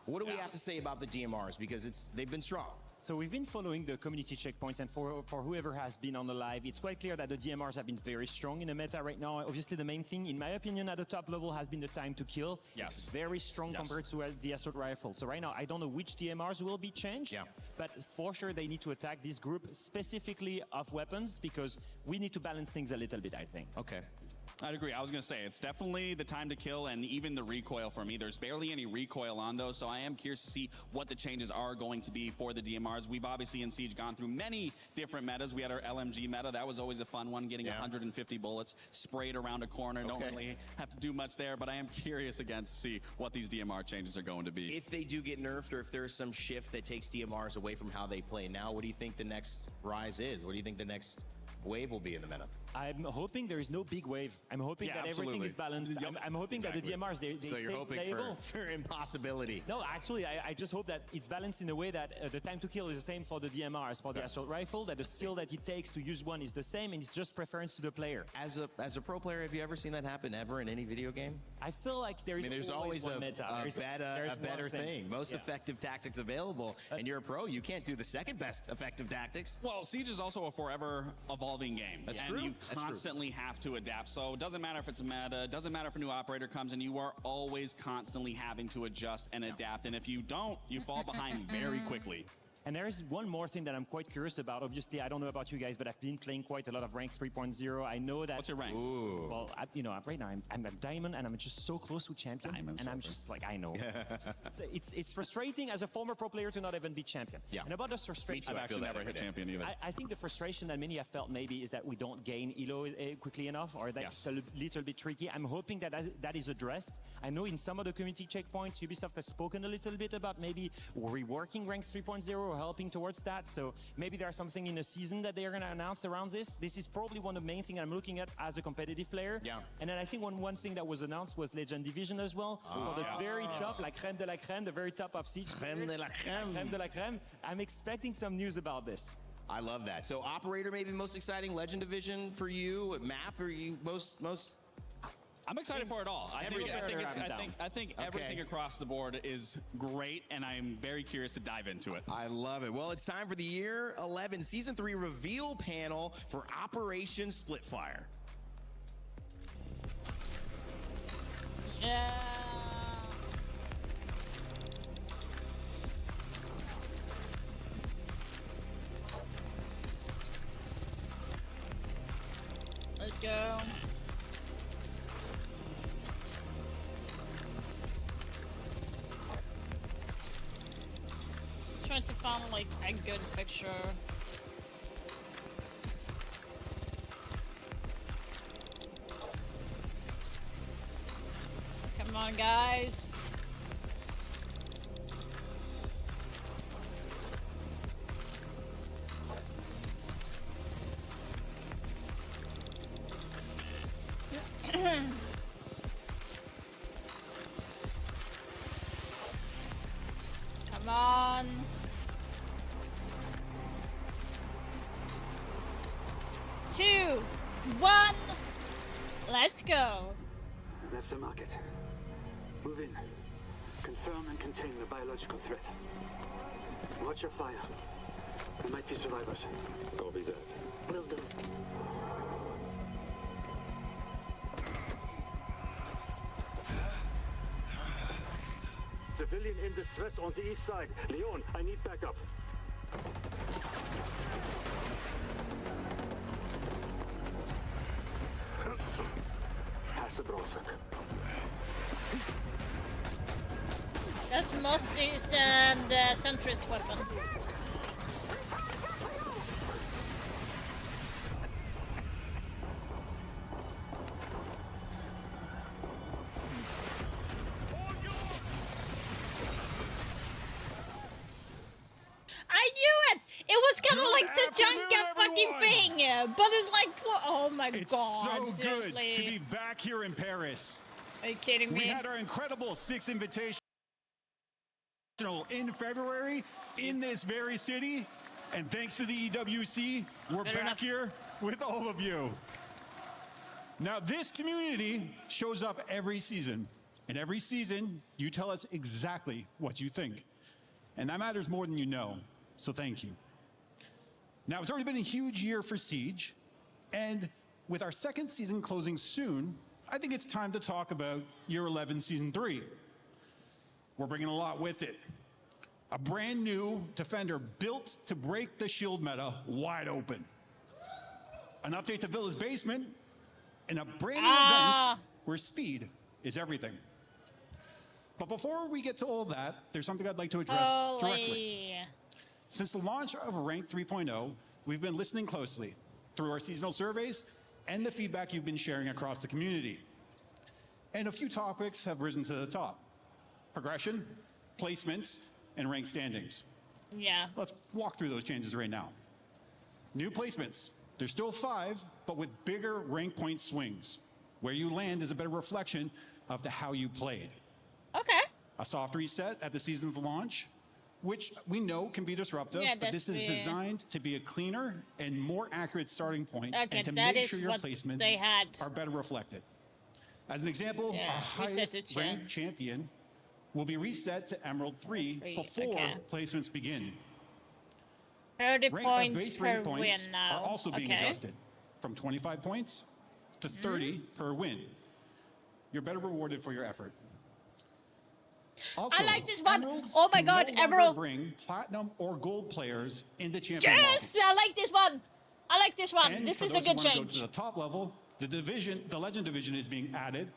What do we have to say about the DMRs? Because they've been strong. So we've been following the community checkpoints, and for whoever has been on the live, it's quite clear that the DMRs have been very strong in the meta right now. Obviously, the main thing, in my opinion, at the top level has been the time to kill. Yes. It's very strong compared to the assault rifle. So right now, I don't know which DMRs will be changed, but for sure they need to attack this group specifically of weapons, because we need to balance things a little bit, I think. Okay. I'd agree. I was going to say, it's definitely the time to kill, and even the recoil for me. There's barely any recoil on those, so I am curious to see what the changes are going to be for the DMRs. We've obviously in Siege gone through many different metas. We had our LMG meta. That was always a fun one, getting 150 bullets sprayed around a corner. Don't really have to do much there, but I am curious again to see what these DMR changes are going to be. If they do get nerfed, or if there's some shift that takes DMRs away from how they play now, what do you think the next rise is? What do you think the next wave will be in the meta? I'm hoping there is no big wave. I'm hoping that everything is balanced. I'm hoping that the DMRs, they so you're stay hoping playable. for impossibility. No, actually, I just hope that it's balanced in a way that the time to kill is the same for the DMRs, for the assault rifle, that the skill that it takes to use one is the same, and it's just preference to the player. As a pro player, have you ever seen that happen ever in any video game? I feel like there's always one a meta. a better thing. Most effective tactics available, and you're a pro, you can't do the second best effective tactics. Well, Siege is also a forever evolving game. That's and true. you constantly have to adapt. So it doesn't matter if it's a meta, it doesn't matter if a new operator comes in, you are always constantly having to adjust and adapt. And if you don't, you fall behind very quickly. And there is one more thing that I'm quite curious about. Obviously, I don't know about you guys, but I've been playing quite a lot of rank 3.0. I know that. What's your rank? Ooh. Well, right now I'm a diamond, and I'm just so close to champion. And I'm just like, I know. it's frustrating as a former pro player to not even be champion. Yeah. And about the frustration, I've actually never hit champion either. I think the frustration that many have felt maybe is that we don't gain elo quickly enough, or that's a little bit tricky. I'm hoping that that is addressed. I know in some of the community checkpoints, Ubisoft has spoken a little bit about maybe reworking rank 3.0 or helping towards that. So maybe there's something in the season that they are going to announce around this. This is probably one of the main things I'm looking at as a competitive player. Yeah. And then I think one thing that was announced was Legend Division as well. For the very top, la crème de la crème, the very top of Siege. Crème de la crème. Crème de la crème. I'm expecting some news about this. I love that. So operator maybe most exciting, Legend Division for you, map are you most I'm excited for it all. I think everything across the board is great, and I'm very curious to dive into it. I love it. Well, it's time for the Year 11 Season 3 reveal panel for Operation Splitfire. Yeah. Let's go. Trying to find like a good picture. Come on, guys. Come on. Two, one, let's go. That's the market. Move in. Confirm and contain the biological threat. Watch your fire. There might be survivors. Copy that. Will do. Civilian in distress on the east side. Leon, I need backup. That's Moss's and Sentry's weapon. I knew it! It was kind of like the junket fucking thing, but it's like, oh my god, It's so seriously. good to be back here in Paris. Are you kidding me? We had our incredible 6 Invitational in February in this very city, and thanks to the EWC, we're back here with all of you. Now, this community shows up every season, and every season, you tell us exactly what you think. And that matters more than you know. So thank you. Now, it's already been a huge year for Siege, and with our second season closing soon, I think it's time to talk about Year 11 Season 3. We're bringing a lot with it. A brand new Defender built to break the shield meta wide open. An update to Villa's basement, and a brand new event where speed is everything. But before we get to all that, there's something I'd like to address directly. Since the launch of Rank 3.0, we've been listening closely through our seasonal surveys and the feedback you've been sharing across the community. And a few topics have risen to the top: progression, placements, and rank standings. Yeah. Let's walk through those changes right now. New placements. There's still 5, but with bigger rank point swings. Where you land is a better reflection of how you played. Okay. A soft reset at the season's launch, which we know can be disruptive, Yeah, but this is designed to be a cleaner and more accurate starting point, Okay, and to that make is sure your what placements they had. are better reflected. As an example, Yeah, our reset highest to ranked champion will be reset to Emerald 3 before placements begin. 30 points base per rank win points now. are also being Okay. adjusted from 25 points to 30 per win. You're better rewarded for your effort. Also, I like this one. Emeralds Oh my can god, no longer Emerald. bring platinum or gold players into champion Yes, I like this one. I like this one. and This for is a those who good wanna change. Go to the top level, the legend division is being added,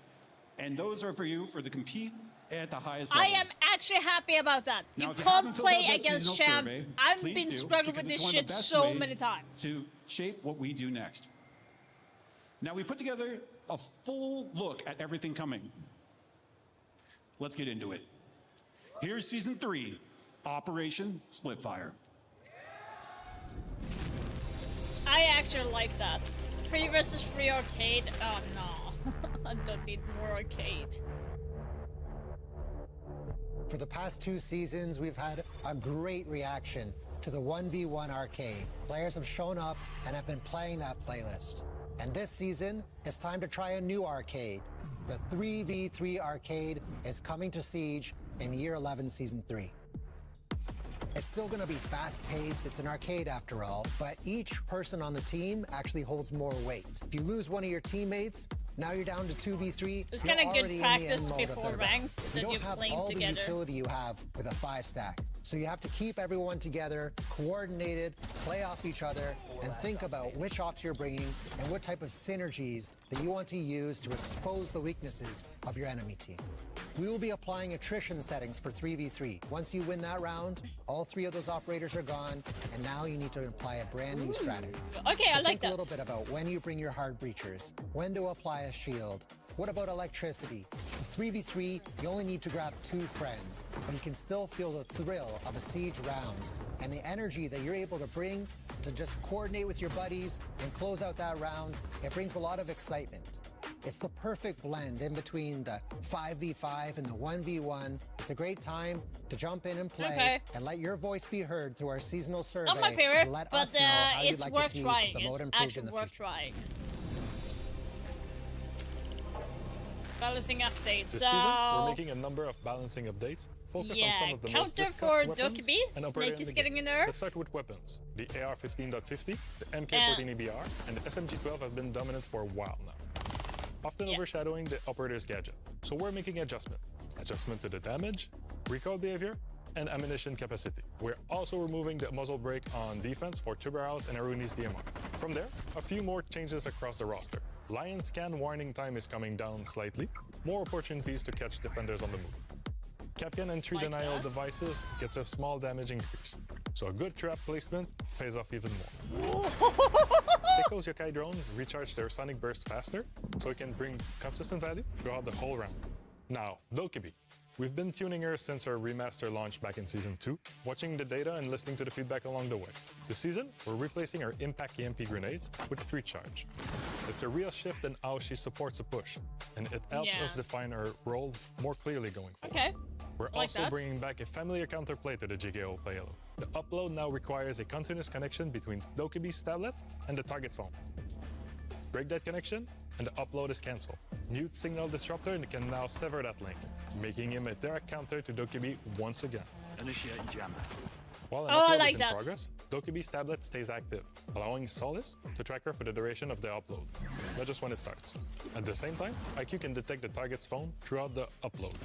and those are for you to compete at the highest I level. am actually happy about that. Now, You if you can't haven't filled play out that against seasonal champ. survey, I've please been do, struggling because with it's this one of shit the best so ways many times. to shape what we do next. Now, we put together a full look at everything coming. Let's get into it. Here's Season 3, Operation Splitfire. I actually like that. 3 versus 3 arcade. Oh no. I don't need more arcade. For the past 2 seasons, we've had a great reaction to the 1v1 arcade. Players have shown up and have been playing that playlist. And this season, it's time to try a new arcade. The 3v3 arcade is coming to Siege in Year 11 Season 3. It's still going to be fast-paced, it's an arcade after all, but each person on the team actually holds more weight. If you lose one of your teammates, now you're down to 2v3. It's you're kind of good already in the practice end mode of before their rank battle. that You you're don't have playing all the together. utility you have with a 5-stack. So you have to keep everyone together, coordinated, play off each other, and think about which ops you're bringing and what type of synergies that you want to use to expose the weaknesses of your enemy team. We will be applying attrition settings for 3v3. Once you win that round, all 3 of those operators are gone, and now you need to apply a brand new strategy. Okay, so I like think that. a little bit about when you bring your hard breachers, when to apply a shield. What about electricity? With 3v3, you only need to grab 2 friends, but you can still feel the thrill of a siege round and the energy that you're able to bring to just coordinate with your buddies and close out that round. It brings a lot of excitement. It's the perfect blend in between the 5v5 and the 1v1. It's a great time to jump in and play and let your voice be heard through our seasonal survey Not my favorite, to let but us know how you'd it's like worth to see trying. the mode It's improved in actually the worth future. trying. Balancing updates. This So season, we're making a number of balancing updates, focused on some of the most counter discussed for weapons Dokkaebi. and operator Snake in is the getting a game. nerf. Let's start with weapons. The AR-15.50, the MK-14 EBR, and the SMG-12 have been dominant for a while now, often overshadowing the operator's gadget. So we're making adjustment to the damage, recoil behavior, and ammunition capacity. We're also removing the muzzle brake on defense for Tuberals and Aruni's DMR. From there, a few more changes across the roster. Lion scan warning time is coming down slightly, more opportunities to catch defenders on the move. Capcan and tree denial devices gets a small damage increase, so a good trap placement pays off even more. Echo's Yokai drones recharge their sonic burst faster, so it can bring consistent value throughout the whole round. Now, Dokkaebi. We've been tuning her since our remaster launched back in Season 2, watching the data and listening to the feedback along the way. This season, we're replacing our Impact EMP grenades with pre-charge. It's a real shift in how she supports a push, and it helps us define her role more clearly going forward. Okay. We're also bringing back a familiar counterplay to the GKO payload. The upload now requires a continuous connection between Dokkaebi's tablet and the target's phone. Break that connection, and the upload is cancelled. Mute signal disruptor and can now sever that link, making him a direct counter to Dokkaebi once again. Initiate jam. While an Oh, I upload like is in that. progress, Dokebee's tablet stays active, allowing Solace to track her for the duration of the upload, not just when it starts. At the same time, IQ can detect the target's phone throughout the upload,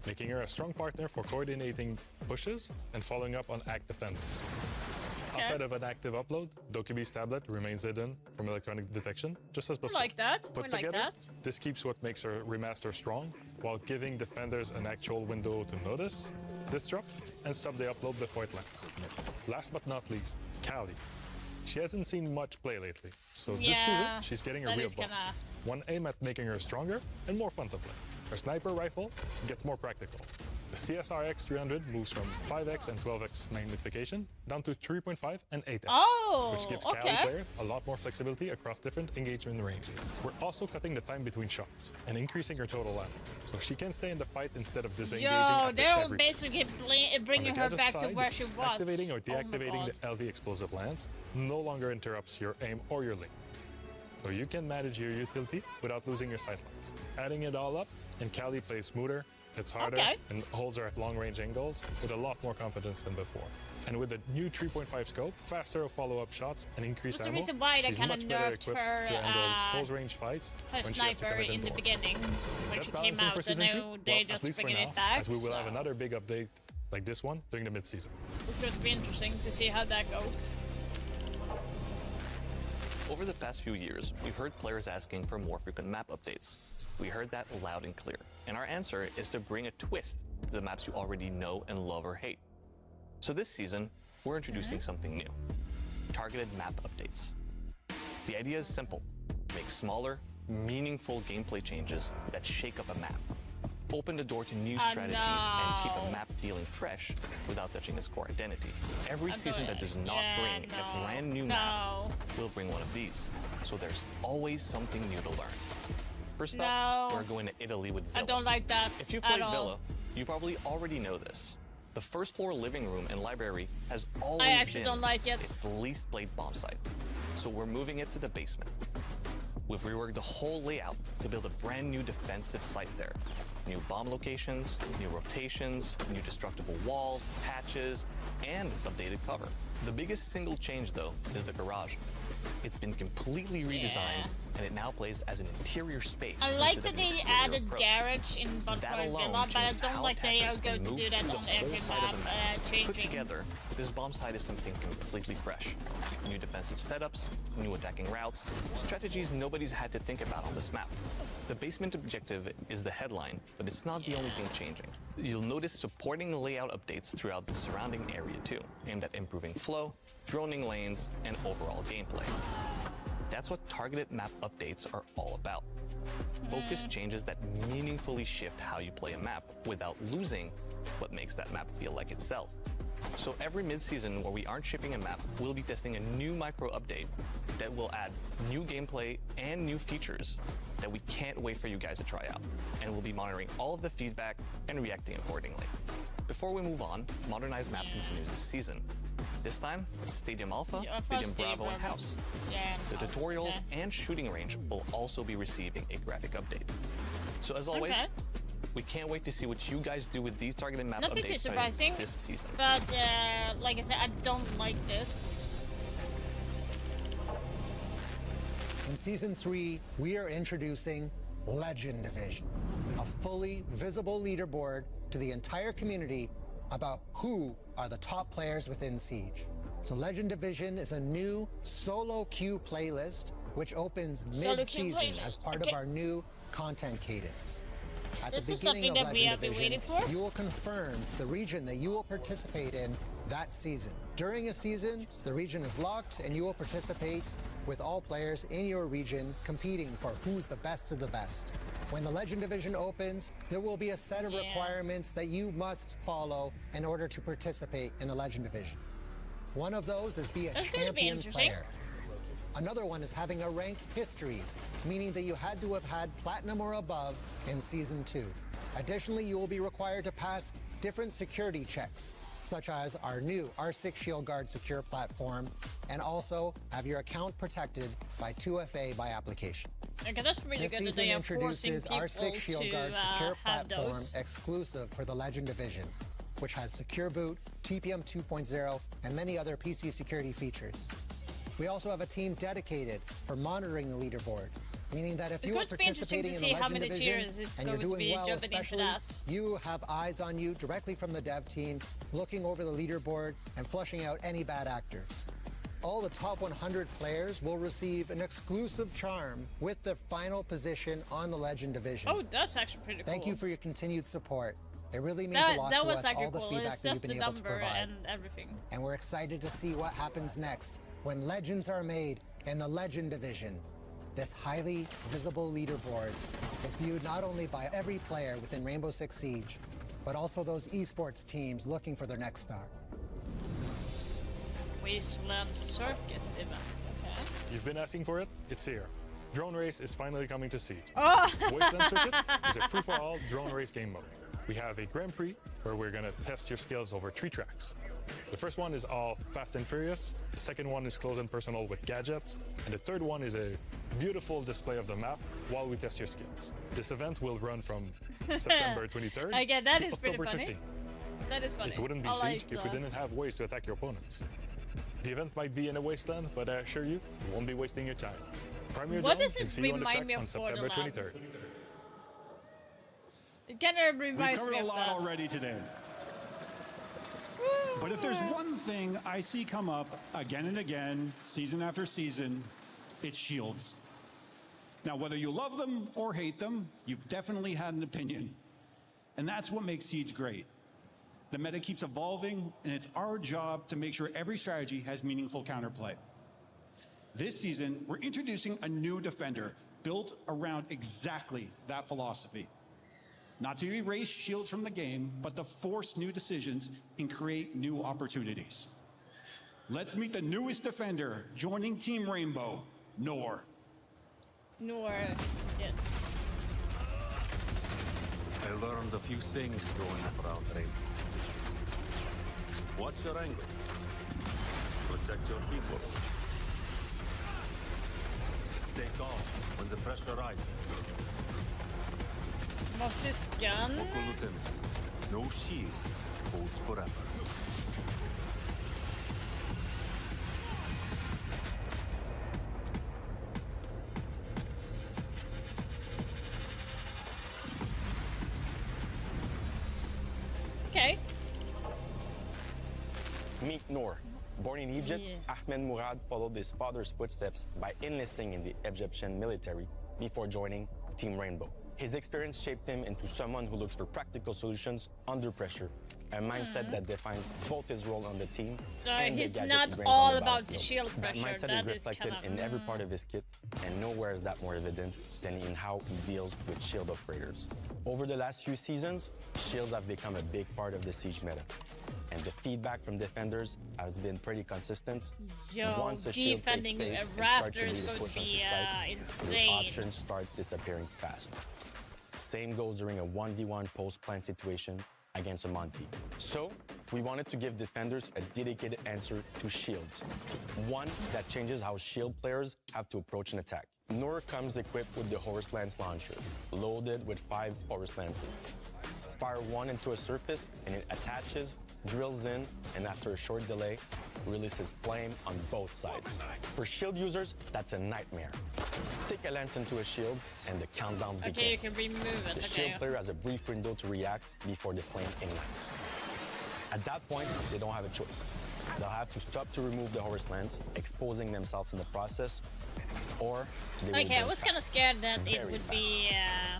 making her a strong partner for coordinating pushes and following up on act defenders. Outside of an active upload, Dokebee's tablet remains hidden from electronic detection, just as I before. like that. Put I like together, that. this keeps what makes her remaster strong, while giving defenders an actual window to notice, disrupt, and stop the upload before it lands. Last but not least, Callie. She hasn't seen much play lately, so this season she's getting a that real is buff. kinda- One aim at making her stronger and more fun to play. Her sniper rifle gets more practical. The CSRX 300 moves from 5x and 12x magnification down to 3.5 and 8x, Oh, which gives okay. Callie players a lot more flexibility across different engagement ranges. We're also cutting the time between shots and increasing her total ammo, so she can stay in the fight instead of disengaging Yo, after they're every basically bringing on the her gadget back to side, where she was. activating or Oh my deactivating God. the LV explosive lands no longer interrupts your aim or your link. So you can manage your utility without losing your sightlines. Adding it all up, and Callie plays smoother, hits harder, Okay. and holds her at long-range angles with a lot more confidence than before. And with the new 3.5 scope, faster follow-up shots, and increased That's the ammo, reason why they she's kinda much better nerfed equipped her, to handle close-range fights Her when she has to sniper commit in the indoor. beginning when That's she came balancing out, for and season 2? now they Well, just at least for bringing now, it back. as we will have so another big update like this one during the mid-season. it's going to be interesting to see how that goes. Over the past few years, we've heard players asking for more frequent map updates. We heard that loud and clear, and our answer is to bring a twist to the maps you already know and love or hate. So this season, we're introducing something new: targeted map updates. The idea is simple: make smaller, meaningful gameplay changes that shake up a map. Open the door to new strategies and keep a map feeling fresh without touching its core identity. Every season that does not bring a brand new map will bring one of these, so there's always something new to learn. First up, we're going to Italy with Villa. I don't like that If you've at played all. Villa, you probably already know this. The first floor living room and library has always actually been don't like it. its least played bomb site, so we're moving it to the basement. We've reworked the whole layout to build a brand new defensive site there. New bomb locations, new rotations, new destructible walls, hatches, and updated cover. The biggest single change, though, is the garage. It's been completely redesigned, and it now plays as an interior space. I like instead that of an they exterior added approach. garage in That Butterfly alone Villa, but I changes don't how like they are attackers going can to move do that through the on whole every side of map, the map. Put changing. together, this bomb site is something completely fresh. New defensive setups, new attacking routes, strategies nobody's had to think about on this map. The basement objective is the headline, but it's not the only thing changing. You'll notice supporting layout updates throughout the surrounding area too, aimed at improving flow, droning lanes, and overall gameplay. That's what targeted map updates are all about. Focus changes that meaningfully shift how you play a map without losing what makes that map feel like itself. So every mid-season where we aren't shipping a map, we'll be testing a new micro update that will add new gameplay and new features that we can't wait for you guys to try out. And we'll be monitoring all of the feedback and reacting accordingly. Before we move on, Modernized Map continues this season. This time, it's Stadium Alpha, Stadium Bravo, and House. The tutorials and shooting range will also be receiving a graphic update. So as always, we can't wait to see what you guys do with these targeted map Nothing too updates surprising, this season. but like I said, I don't like this. In Season 3, we are introducing Legend Division, a fully visible leaderboard to the entire community about who are the top players within Siege. So Legend Division is a new solo queue playlist which opens Solo queue mid-season playlist. as part of our new content cadence. At This the is beginning something of that we Legend have been Division, waiting for. you will confirm the region that you will participate in that season. During a season, the region is locked and you will participate with all players in your region competing for who's the best of the best. When the Legend Division opens, there will be a set of requirements that you must follow in order to participate in the Legend Division. One of those is be a That's gonna be champion interesting. player. Another one is having a rank history, meaning that you had to have had platinum or above in Season 2. Additionally, you will be required to pass different security checks, such as our new R6 Shield Guard secure platform, and also have your account protected by 2FA by application. Okay, that's really This good that season they are forcing introduces people R6 Shield to Guard secure have platform those. exclusive for the Legend Division, which has secure boot, TPM 2.0, and many other PC security features. We also have a team dedicated for monitoring the leaderboard, meaning that if you are participating in the Legend Division and you're doing well especially, you have eyes on you directly from the dev team, looking over the leaderboard and flushing out any bad actors. All the top 100 players will receive an exclusive charm with the final position on the Legend Division. Oh, that's actually pretty cool. Thank you for your continued support. It really means a lot to us, all the feedback that you've been able to provide. And everything. And we're excited to see what happens next when legends are made in the Legend Division. This highly visible leaderboard is viewed not only by every player within Rainbow Six Siege, but also those esports teams looking for their next star. Wasteland Circuit event. Okay. You've been asking for it? It's here. Drone Race is finally coming to Siege. Oh! Wasteland Circuit is a free-for-all drone race game mode. We have a Grand Prix where we're going to test your skills over 3 tracks. The first one is all fast and furious, the second one is close and personal with gadgets, and the third one is a beautiful display of the map while we test your skills. This event will run from September 23rd that to is pretty October funny. 15th. That is funny. It wouldn't be Siege if we didn't have ways to attack your opponents. The event might be in a wasteland, but I assure you, you won't be wasting your time. Premier What Drone does can it see you on the remind track me of on September Borderlands? 23rd. It kind of We've reminds covered me a of lot that. already today. But if there's one thing I see come up again and again, season after season, it's shields. Now, whether you love them or hate them, you've definitely had an opinion. And that's what makes Siege great. The meta keeps evolving, and it's our job to make sure every strategy has meaningful counterplay. This season, we're introducing a new defender built around exactly that philosophy. Not to erase shields from the game, but to force new decisions and create new opportunities. Let's meet the newest defender joining Team Rainbow, Noor. Noor, yes. I learned a few things growing up around Rainbow. Watch your angles. Protect your people. Stay calm when the pressure rises. Mossy's gun. Vocal Lieutenant, no shield holds forever. Okay. Meet Noor. Born in Egypt, Ahmed Mourad followed his father's footsteps by enlisting in the Egyptian military before joining Team Rainbow. His experience shaped him into someone who looks for practical solutions under pressure, a mindset that defines both his role on the team and he's the gadget not he brings all on the about the battlefield. shield pressure. That mindset That is reflected kind of, in every part of his kit, and nowhere is that more evident than in how he deals with shield operators. Over the last few seasons, shields have become a big part of the Siege meta, and the feedback from defenders has been pretty consistent. Yo, Once a shield takes defending space a and starts Raptor to is really going to push onto be site, insane. your options start disappearing fast. Same goes during a 1v1 post-plant situation against a Monty. So, we wanted to give defenders a dedicated answer to shields. One that changes how shield players have to approach an attack. Noor comes equipped with the Horse Lance launcher, loaded with 5 Horse Lances. Fire one into a surface and it attaches, drills in, and after a short delay, releases flame on both sides. For shield users, that's a nightmare. Stick a lance into a shield and the countdown begins. Okay, you can remove it. The shield player has a brief window to react before the flame ignites. At that point, they don't have a choice. They'll have to stop to remove the Horse Lance, exposing themselves in the process, or they will Okay, I burn was fast. kind of scared that it Very would fast. be.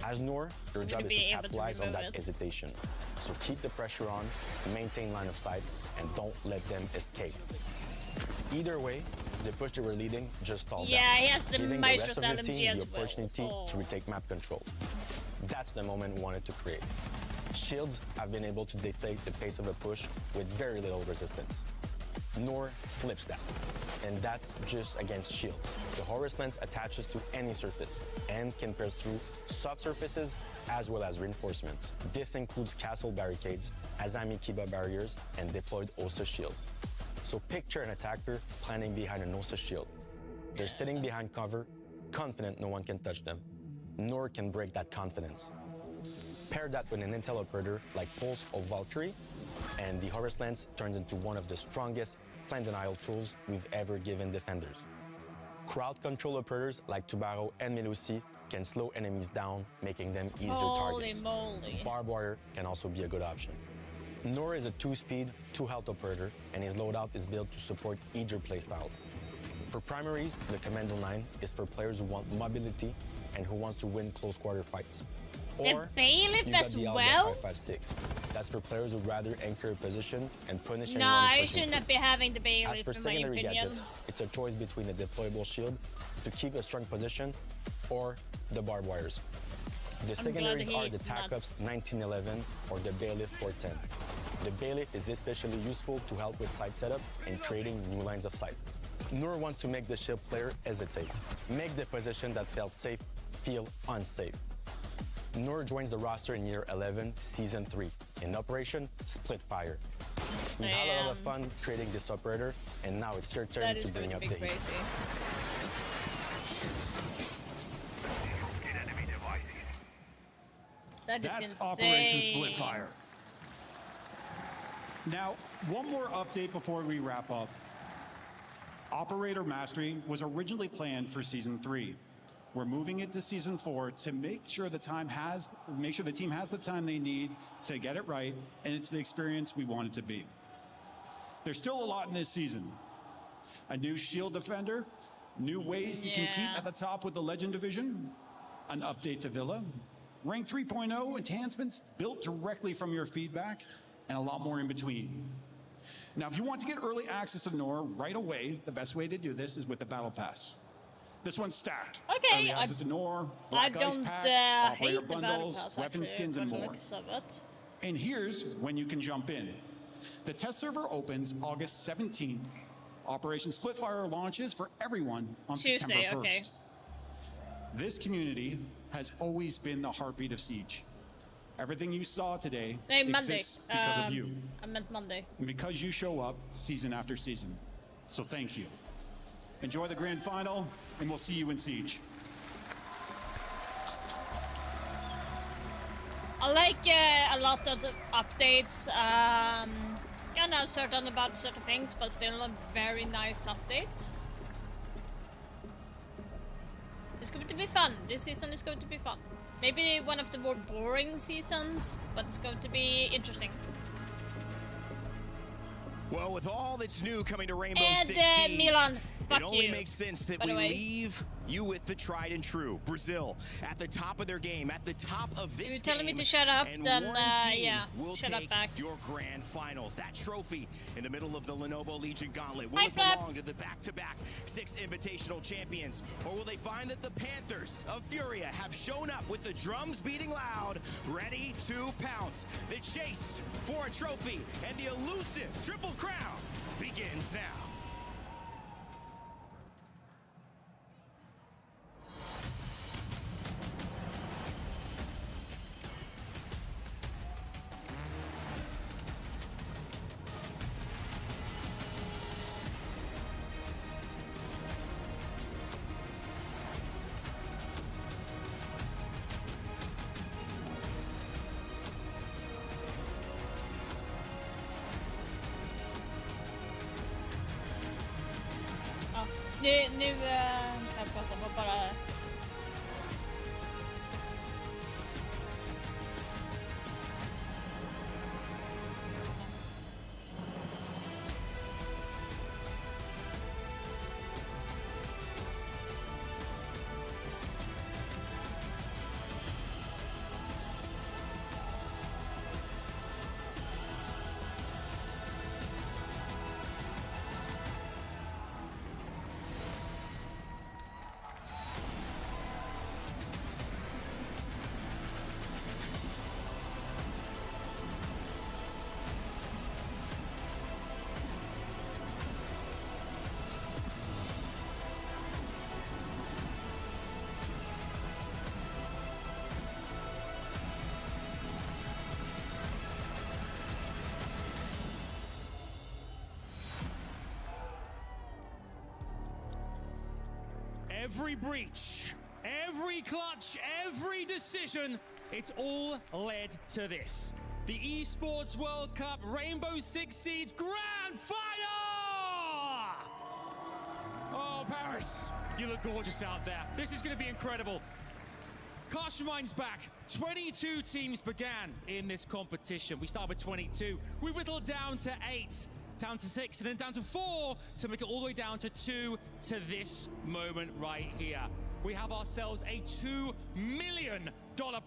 As Noor, your job is be to able to capitalize on remove that it. hesitation. So keep the pressure on, maintain line of sight, and don't let them escape. Either way, the push they were leading just stalled Yeah, out, he has the giving the Maestro's rest of the LMG team as the well. opportunity Oh. to retake map control. That's the moment we wanted to create. Shields have been able to dictate the pace of a push with very little resistance. Noor flips that, and that's just against shields. The Horus Lance attaches to any surface and can pierce through soft surfaces as well as reinforcements. This includes castle barricades, Azami Kiba barriers, and deployed Osa shield. So picture an attacker planning behind an Osa shield. They're sitting behind cover, confident no one can touch them. Noor can break that confidence. Pair that with an intel operator like Pulse or Valkyrie, And the Horus Lance turns into one of the strongest plan denial tools we've ever given defenders. Crowd control operators like Tubaro and Melusi can slow enemies down, making them easier targets. Moly. Barbed Wire can also be a good option. Nor is a 2-speed, 2-health operator, and his loadout is built to support either playstyle. For primaries, the Commando 9 is for players who want mobility and who wants to win close quarter fights. Or Bailiff you got as the Alga well? 556. That's for players who'd rather anchor a position and punish No, anyone I pushing should not through. be having the Bailiff As for in my secondary opinion. gadgets, it's a choice between a deployable shield to keep a strong position or the barbed wires. The secondaries are the TACOPS 1911 or the Bailiff 410. The Bailiff is especially useful to help with site setup and creating new lines of sight. Nur wants to make the shield player hesitate, make the position that felt safe feel unsafe. Nur joins the roster in year 11, season 3, in Operation Split Fire. We've had a lot of fun creating this operator, and now it's your turn to bring up the heat. That's insane. Operation Split Fire. Now, one more update before we wrap up. Operator Mastery was originally planned for Season 3. We're moving it to Season 4 to make sure the team has the time they need to get it right, and it's the experience we want it to be. There's still a lot in this season. A new shield defender, new ways to compete at the top with the Legend Division, an update to Villa, Rank 3.0 enhancements built directly from your feedback, and a lot more in between. Now, if you want to get early access to Nor right away, the best way to do this is with the Battle Pass. This one's stacked. Okay, early access to Nor, I Black Ice don't packs, operator hate the Battle bundles, Pass, weapon actually, skins, and by the more. looks of it. And here's when you can jump in. The test server opens August 17th. Operation Splitfire launches for everyone on Tuesday, September 1st. okay. This community has always been the heartbeat of Siege. Everything you saw today Hey, Monday. exists because of you. I meant Monday. And because you show up season after season. So thank you. Enjoy the grand final, and we'll see you in Siege. I like a lot of the updates. Kinda uncertain about certain things, but still a very nice update. It's going to be fun. This season is going to be fun. Maybe one of the more boring seasons, but it's going to be interesting. Well, with all that's new coming to Rainbow And Six Siege, Milan, it only makes sense that by we the way. leave you with the tried and true. Brazil at the top of their game, at the top of this You're telling me game, to shut up, and then one team yeah, will shut up take back. your grand finals. That trophy in the middle of the Lenovo Legion Gauntlet, will Hi, it Flap. belong to the back-to-back 6 invitational champions, or will they find that the Panthers of Furia have shown up with the drums beating loud, ready to pounce? The chase for a trophy and the elusive Triple Crown begins now. Ja, nu kan jag prata på bara... Every breach, every clutch, every decision, it's all led to this. the Esports World Cup Rainbow Six Siege Grand Final! Oh, Paris, you look gorgeous out there. This is going to be incredible. Cast your minds back. 22 teams began in this competition. We started with 22. We whittled down to 8, down to 6, and then down to 4 to make it all the way down to 2 to this moment right here. We have ourselves a $2 million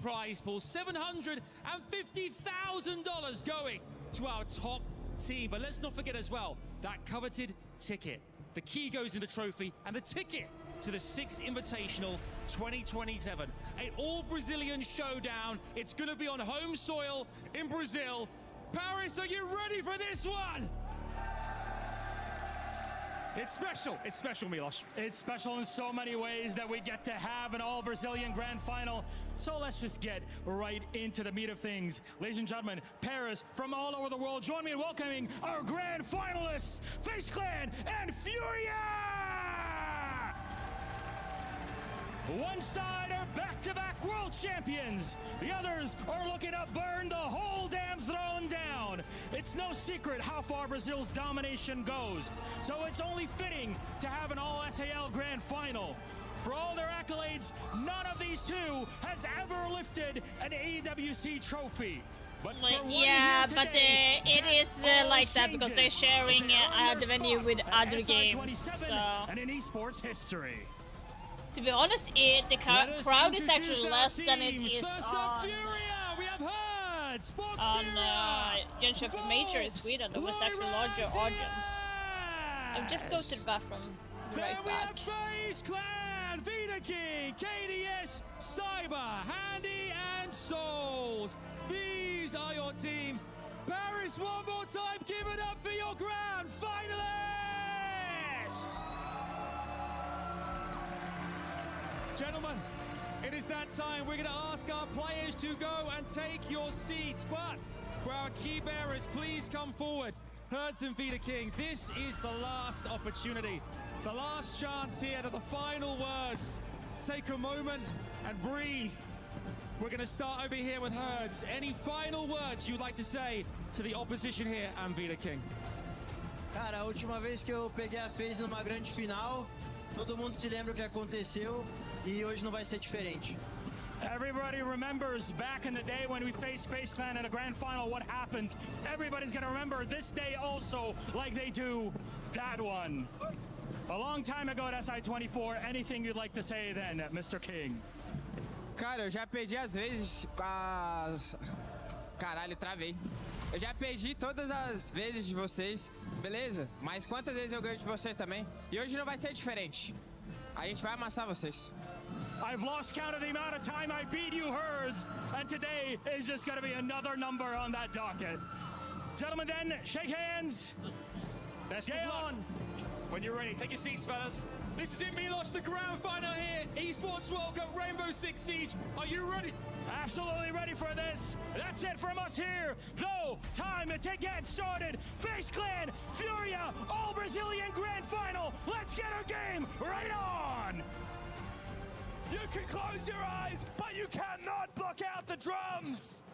prize pool, $750,000 going to our top team. But let's not forget as well, that coveted ticket. The key goes in the trophy and the ticket to the Six Invitational 2027. An all-Brazilian showdown. It's going to be on home soil in Brazil. Paris, are you ready for this one? It's special. It's special, Milos. It's special in so many ways that we get to have an all-Brazilian grand final. So let's just get right into the meat of things. Ladies and gentlemen, Paris from all over the world, join me in welcoming our grand finalists, FaZe Clan and Furia! One side are back-to-back world champions. The others are looking to burn the whole damn throne down. It's no secret how far Brazil's domination goes. So it's only fitting to have an all-SAL grand final. For all their accolades, none of these two has ever lifted an EWC trophy. But yeah, but it is like that because they're sharing the venue with other games. So. And in esports history. To be honest, the crowd is actually less than it is on Jönköping Major in Sweden. There was actually larger audience. I'll just go to the bathroom. Be right back. FaZe Clan, Vida King, KDS, Cyber, Handy, and Souls. These are your teams. Paris, one more time, give it up for your grand finalists! Gentlemen, it is that time. We're going to ask our players to go and take your seats. But for our key bearers, please come forward. Herds and Vida King, this is the last opportunity. The last chance here to the final words. Take a moment and breathe. We're going to start over here with Herds. Any final words you'd like to say to the opposition here and Vida King? Cara, a última vez que eu peguei a FaZe numa grande final, todo mundo se lembra o que aconteceu. E hoje não vai ser diferente. Everybody remembers back in the day when we faced FaZe Clan at a grand final what happened. Everybody's gonna remember this day also like they do that one. A long time ago at SI24, anything you'd like to say then, Mr. King? Cara, eu já perdi às vezes com as... Caralho, travei. Eu já perdi todas as vezes de vocês, beleza? Mas quantas vezes eu ganho de você também? E hoje não vai ser diferente. A gente vai amassar vocês. I've lost count of the amount of time I beat you, Herds, and today is just going to be another number on that docket. Gentlemen, then, shake hands. Best of luck. When you're ready, take your seats, fellas. This is it, Milos, the grand final here. Esports World Cup Rainbow Six Siege. Are you ready? Absolutely ready for this. That's it from us here. Though, time to get started. FaZe Clan, Furia, all Brazilian grand final. Let's get our game right on. You can close your eyes, but you cannot block out the drums!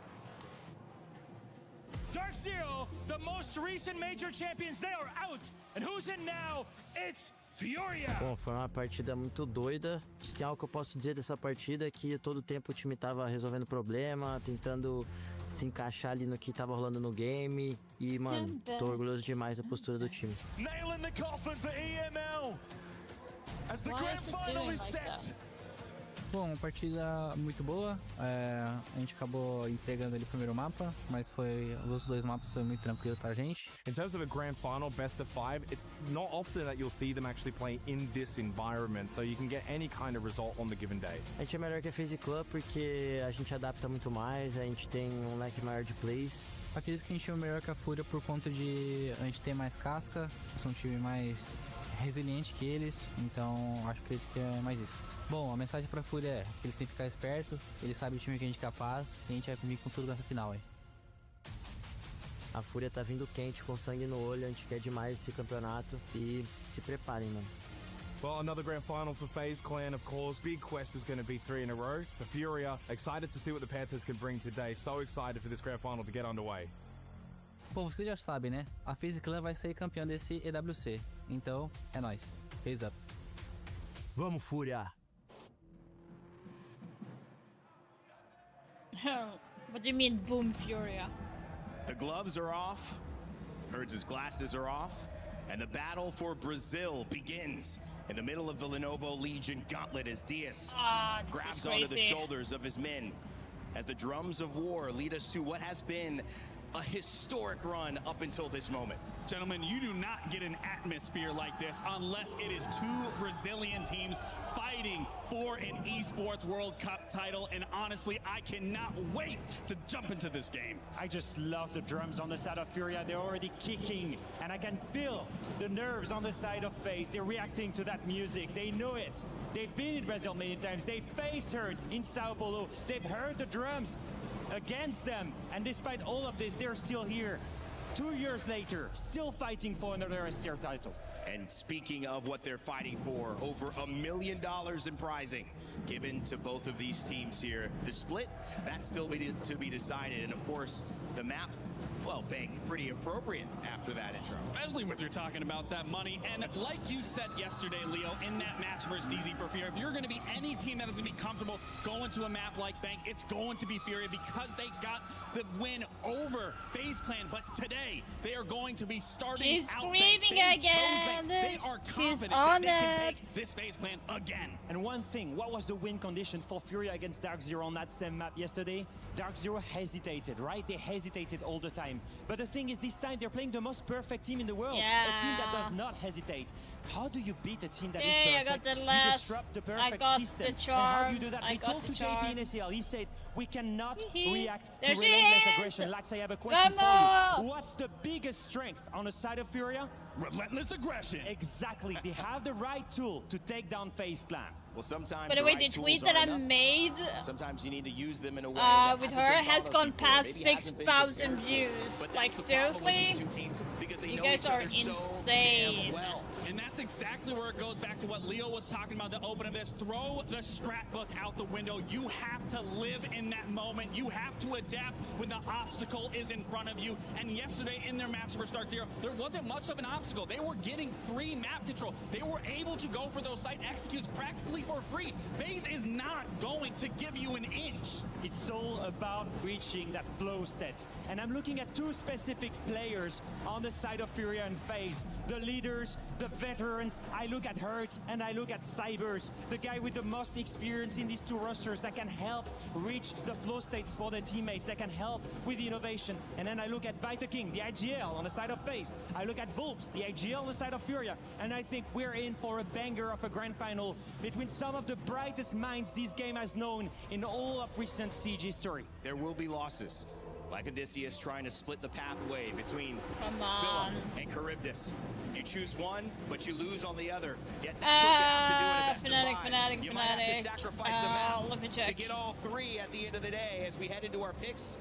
Dark Zero, the most recent major champions, they are out. And who's in now? It's Furia. Bom, foi uma partida muito doida. Se tem algo que eu posso dizer dessa partida é que todo o tempo o time tava resolvendo problema, tentando se encaixar ali no que tava rolando no game. E, mano, tô orgulhoso demais da postura do time. Nailing the coffin for EML as the grand final is set. Bom, uma partida muito boa, a gente acabou entregando ali o primeiro mapa, mas os dois mapas foram muito tranquilos pra gente. In terms of a grand final, best of 5, it's not often that you'll see them actually play in this environment, so you can get any kind of result on the given day. A gente é melhor que a FaZe Clan porque a gente adapta muito mais, a gente tem um leque maior de plays. Acredito que a gente é melhor que a Fúria por conta de a gente ter mais casca, são um time mais resiliente que eles, então acredito que é mais isso. Bom, a mensagem pra Fúria é que eles têm que ficar esperto, eles sabem o time que a gente é capaz e a gente vai vir com tudo nessa final aí. A Fúria tá vindo quente, com sangue no olho, a gente quer demais esse campeonato e se preparem, mano. Well, another grand final for FaZe Clan, of course. Big quest is going to be 3 in a row. For Furia, excited to see what the Panthers can bring today. So excited for this grand final to get underway. Bom, vocês já sabem, né? A FaZe Clan vai ser campeão desse EWC. Então, é nóis. FaZe up. Vamos, Fúria! What do you mean, boom, Furia? The gloves are off. Herds' glasses are off. And the battle for Brazil begins in the middle of the Lenovo Legion gauntlet as Diaz grabs onto the shoulders of his men as the drums of war lead us to what has been a historic run up until this moment. Gentlemen, you do not get an atmosphere like this unless it is two Brazilian teams fighting for an esports World Cup title. And honestly, I cannot wait to jump into this game. I just love the drums on the side of Furia. They're already kicking, and I can feel the nerves on the side of FaZe. They're reacting to that music. They know it. They've been in Brazil many times. They faced Hurt in Sao Paulo. They've heard the drums against them. And despite all of this, they're still here. 2 years later, still fighting for another STR title. And speaking of what they're fighting for, over $1 million in prizing given to both of these teams here. The split, that's still to be decided. And of course, the map, well, Bank, pretty appropriate after that intro. Especially with you're talking about that money. And like you said yesterday, Leo, in that match versus DZ for Furia, if you're going to be any team that is going to be comfortable going to a map like Bank, it's going to be Furia because they got the win over FaZe Clan. But today, they are going to be starting He's out screaming Bank. again. They are confident on that they it. can take this FaZe Clan again. And one thing, what was the win condition for Furia against Dark Zero on that same map yesterday? Dark Zero hesitated, right? They hesitated all the time. But the thing is, this time they're playing the most perfect team in the world. Yeah. A team that does not hesitate. How do you beat a team that is Yeah, I perfect? got the You last. disrupt the I perfect got system. the charm. And how do you do that? I We got talked the to charm. JP in ACL. He said, we cannot react to There she relentless is. aggression. Lax, I have a question for you. What's the biggest strength on the side of Furia? Relentless aggression. Exactly. They have the right tool to take down FaZe Clan. Well, sometimes By the way, the tweet that I made sometimes you need to use them in a way that with hasn't her been has thought of gone before. past Maybe hasn't been 6,000 prepared for. views. But Like, that's the problem with seriously? these two teams, because they You know guys each are other so insane. damn well. And that's exactly where it goes back to what Leo was talking about, the open of this. Throw the scrapbook out the window. You have to live in that moment. You have to adapt when the obstacle is in front of you. And yesterday in their match for Dark Zero, there wasn't much of an obstacle. They were getting free map control. They were able to go for those site executes practically for free. FaZe is not going to give you an inch. It's all about reaching that flow state. And I'm looking at two specific players on the side of Furia and FaZe. The leaders, the veterans. I look at Hurt and I look at Cybers, the guy with the most experience in these two rosters that can help reach the flow states for their teammates, that can help with the innovation. And then I look at Vita King, the IGL on the side of FaZe. I look at Vulps, the IGL on the side of Furia. And I think we're in for a banger of a grand final between some of the brightest minds this game has known in all of recent Siege history. There will be losses. Like Odysseus trying to split the pathway between Come Scylla on. and Charybdis. You choose one, but you lose on the other. Yet that's what you have to do in a best Fnatic, of five. Fnatic, You might have to Fnatic. sacrifice a map let me to check. get all three at the end of the day as we head into our picks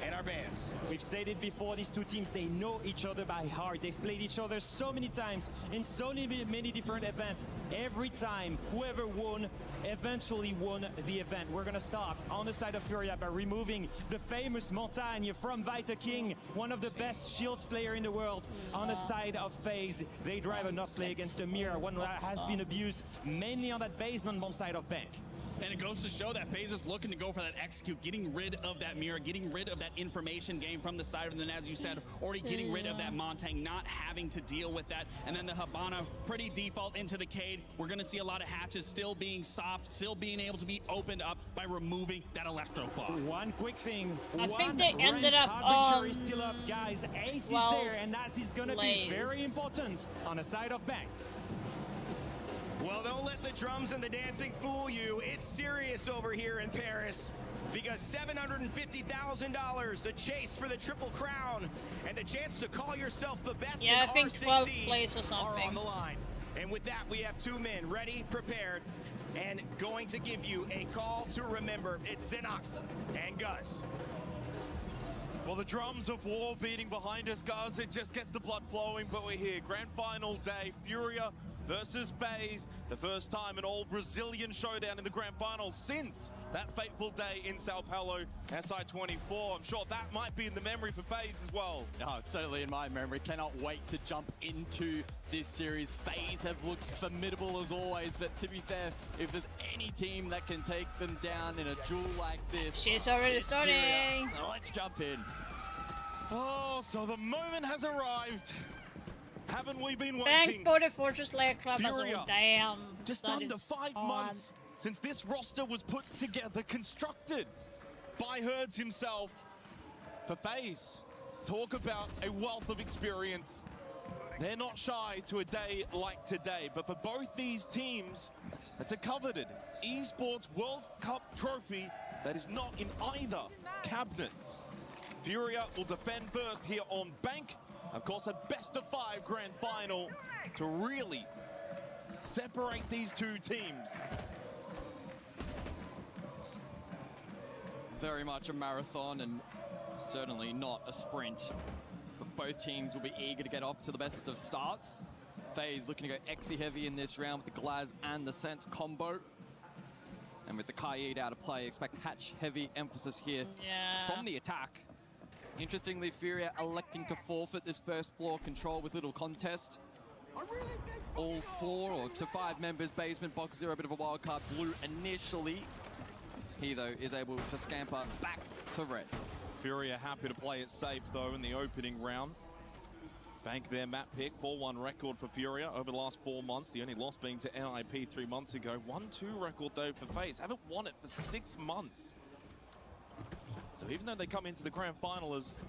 and our bans. We've said it before, these two teams, they know each other by heart. They've played each other so many times in so many different events. Every time, whoever won eventually won the event. We're gonna start on the side of Furia by removing the famous Montagne from Vita King, one of the best shields player in the world. On the side of FaZe, they drive enough play against Amir, one that has been abused mainly on that basement bomb side of Bank. And it goes to show that FaZe is looking to go for that execute, getting rid of that mirror, getting rid of that information game from the side of them, as you said, already getting rid of that Montang, not having to deal with that. And then the Habana, pretty default into the Cade. We're going to see a lot of hatches still being soft, still being able to be opened up by removing that Electro Claw. One quick thing. I one think they ended range up arbitrary on is still up, guys. Ace is 12 there, and that is going to be plays. very important on the side of Bank. Well, don't let the drums and the dancing fool you. It's serious over here in Paris because $750,000, a chase for the Triple Crown, and the chance to call yourself the best Yeah, in I think R6 12 Siege plays or are something. on the line. And with that, we have two men ready, prepared, and going to give you a call to remember. It's Xenox and Gus. Well, the drums of war beating behind us, guys. It just gets the blood flowing, but we're here. Grand final day. Furia versus FaZe. The first time an all-Brazilian showdown in the grand finals since that fateful day in Sao Paulo, SI24. I'm sure that might be in the memory for FaZe as well. Oh, it's certainly in my memory. Cannot wait to jump into this series. FaZe have looked formidable as always, but to be fair, if there's any team that can take them down in a duel like this, she's already starting. Let's jump in. Oh, so the moment has arrived. Haven't we been waiting? Thank Border Fortress Lair Club as Furia. well. Damn. Just that under is 5 hard. months since this roster was put together, constructed by Herds himself. For FaZe, talk about a wealth of experience. They're not shy to a day like today, but for both these teams, it's a coveted esports World Cup trophy that is not in either cabinet. Furia will defend first here on Bank. Of course, a best-of-5 grand final to really separate these two teams. Very much a marathon and certainly not a sprint. But both teams will be eager to get off to the best of starts. FaZe looking to go Exy heavy in this round with the Glaz and the Sense combo. And with the Kaid out of play, expect hatch heavy emphasis here from the attack. Interestingly, Furia electing to forfeit this first floor control with little contest. All 4 to 5 members, basement, box 0, a bit of a wild card. Blue initially. He, though, is able to scamper back to red. Furia happy to play it safe, though, in the opening round. Bank their map pick, 4-1 record for Furia over the last 4 months. The only loss being to NIP 3 months ago. 1-2 record, though, for FaZe. Haven't won it for 6 months. So even though they come into the grand final as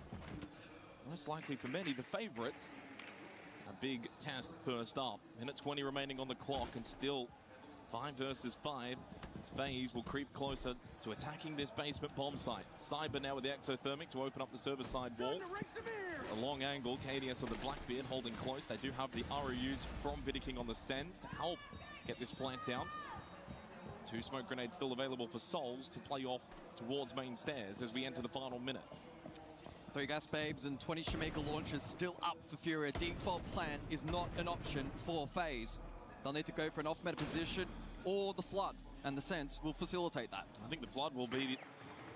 most likely for many the favorites, a big test first up. Minute 20 remaining on the clock and still 5 versus 5. FaZe will creep closer to attacking this basement bomb site. Cyber now with the exothermic to open up the server side wall. A long angle, KDS on the Blackbeard holding close. They do have the ROUs from Vidiking on the Sens to help get this plant down. 2 smoke grenades still available for Souls to play off towards main stairs as we enter the final minute. 3 gas babes and 20 Shemeka launchers still up for Furia. Default plant is not an option for FaZe. They'll need to go for an off-meta position or the Flood, and the Sense will facilitate that. I think the Flood will be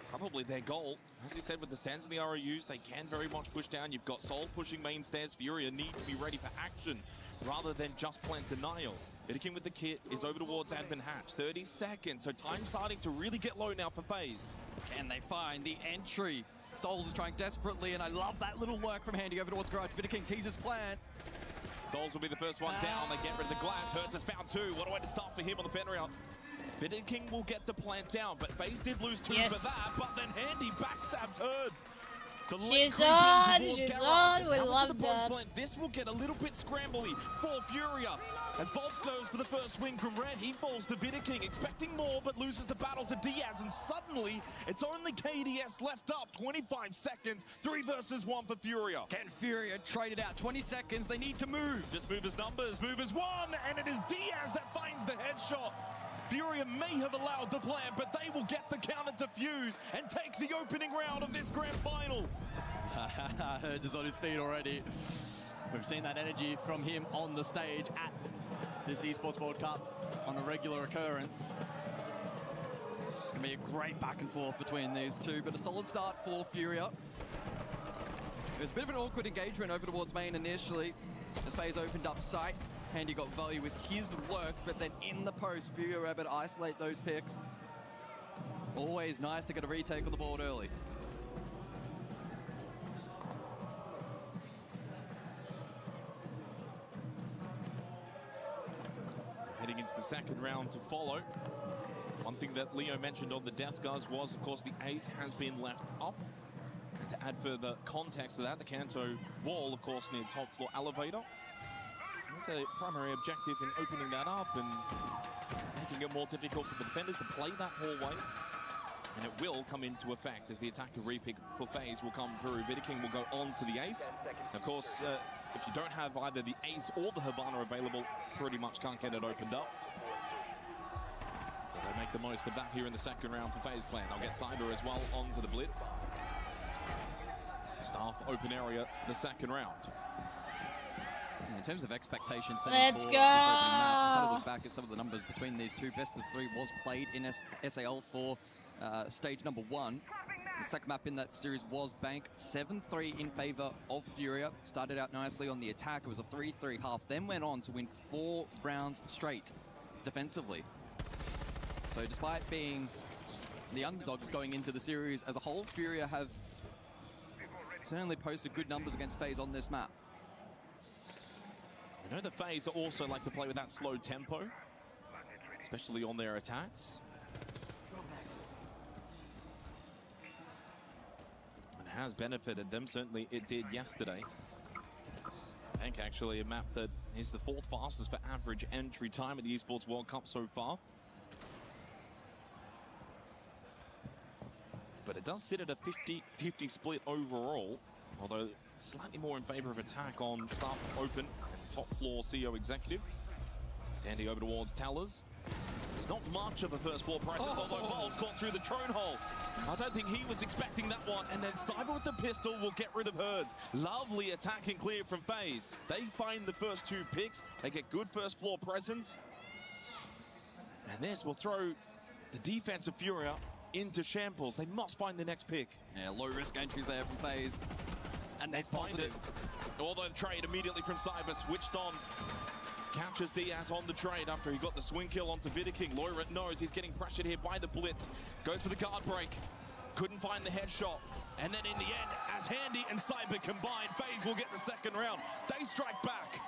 probably their goal. As you said, with the Sens and the ROUs, they can very much push down. You've got Soul pushing main stairs. Furia need to be ready for action rather than just plant denial. Vidiking with the kit is over towards admin hatch. 30 seconds, so time starting to really get low now for FaZe. Can they find the entry? Souls is trying desperately, and I love that little work from Handy over towards Garage. Vidiking teases plan. Souls will be the first one down. They get rid of the glass. Hertz has found 2. What a way to start for him on the pen round. Vidiking will get the plant down, but FaZe did lose 2 for that. But then Handy backstabs Hertz. The she's on, we love that. This will get a little bit scrambly for Furia. As Bolts goes for the first swing from red, he falls to Vidiking, expecting more, but loses the battle to Diaz, and suddenly, it's only KDS left up. 25 seconds, 3 versus 1 for Furia. Can Furia trade it out? 20 seconds, they need to move. Just movers numbers, movers 1, and it is Diaz that finds the headshot. Furia may have allowed the plan, but they will get the counter defuse and take the opening round of this grand final. Hertz is on his feet already. We've seen that energy from him on the stage at this Esports World Cup on a regular occurrence. It's going to be a great back and forth between these two, but a solid start for Furia. It was a bit of an awkward engagement over towards main initially, as FaZe opened up sight. Handy got value with his work, but then in the post, Furia were able to isolate those picks. Always nice to get a retake on the board early. So heading into the second round to follow. One thing that Leo mentioned on the desk, guys, was, of course, the ace has been left up. And to add further context to that, the Kanto wall, of course, near top floor elevator. That's a primary objective in opening that up and making it more difficult for the defenders to play that hallway. And it will come into effect as the attacker repick for FaZe will come through. Vidiking will go on to the ace. Of course, if you don't have either the ace or the Havana available, pretty much can't get it opened up. So they make the most of that here in the second round for FaZe Clan. They'll get Cider as well onto the blitz. Staff open area the second round. terms of expectations, let's go. I've had a look back at some of the numbers between these two. Best of 3 was played in SAL for stage number 1. The second map in that series was Bank, 7-3 in favor of Furia. Started out nicely on the attack. It was a 3-3 half, then went on to win 4 rounds straight defensively. So despite being the underdogs going into the series as a whole, Furia have certainly posted good numbers against FaZe on this map. We know the FaZe also like to play with that slow tempo, especially on their attacks. And has benefited them, certainly it did yesterday. Bank actually a map that is the 4th fastest for average entry time at the Esports World Cup so far. But it does sit at a 50-50 split overall, although slightly more in favor of attack on Staff Open and top floor CEO Executive. It's handing over towards Tellers. There's not much of a first floor presence, although Bolt's caught through the drone hole. I don't think he was expecting that one, and then Cyber with the pistol will get rid of Herds. Lovely attack and clear from FaZe. They find the first 2 picks. They get good first floor presence. And this will throw the defense of Furia into shambles. They must find the next pick. Yeah, low risk entries there from FaZe. And they find it. Although the trade immediately from Cyber switched on. Captures Diaz on the trade after he got the swing kill onto Vidaking. Loira knows he's getting pressured here by the blitz. Goes for the guard break. Couldn't find the headshot. And then in the end, as Handy and Cyber combine, FaZe will get the second round. They strike back.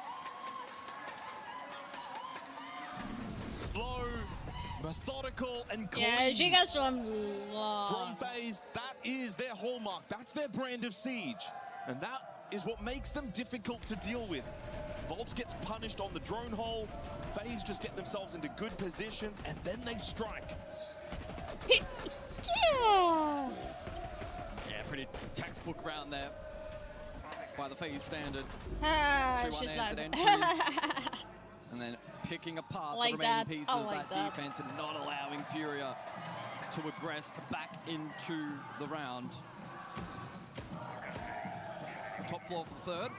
Slow, methodical, and clean. Yeah, she got some from FaZe. That is their hallmark. That's their brand of Siege. And that is what makes them difficult to deal with. Volps gets punished on the drone hole. FaZe just get themselves into good positions, and then they strike. Yeah, pretty textbook round there by the FaZe standard. She's loud. And then picking apart Like the remaining that. pieces I of like that that. defense and not allowing Furia to aggress back into the round. Top floor for the 3rd.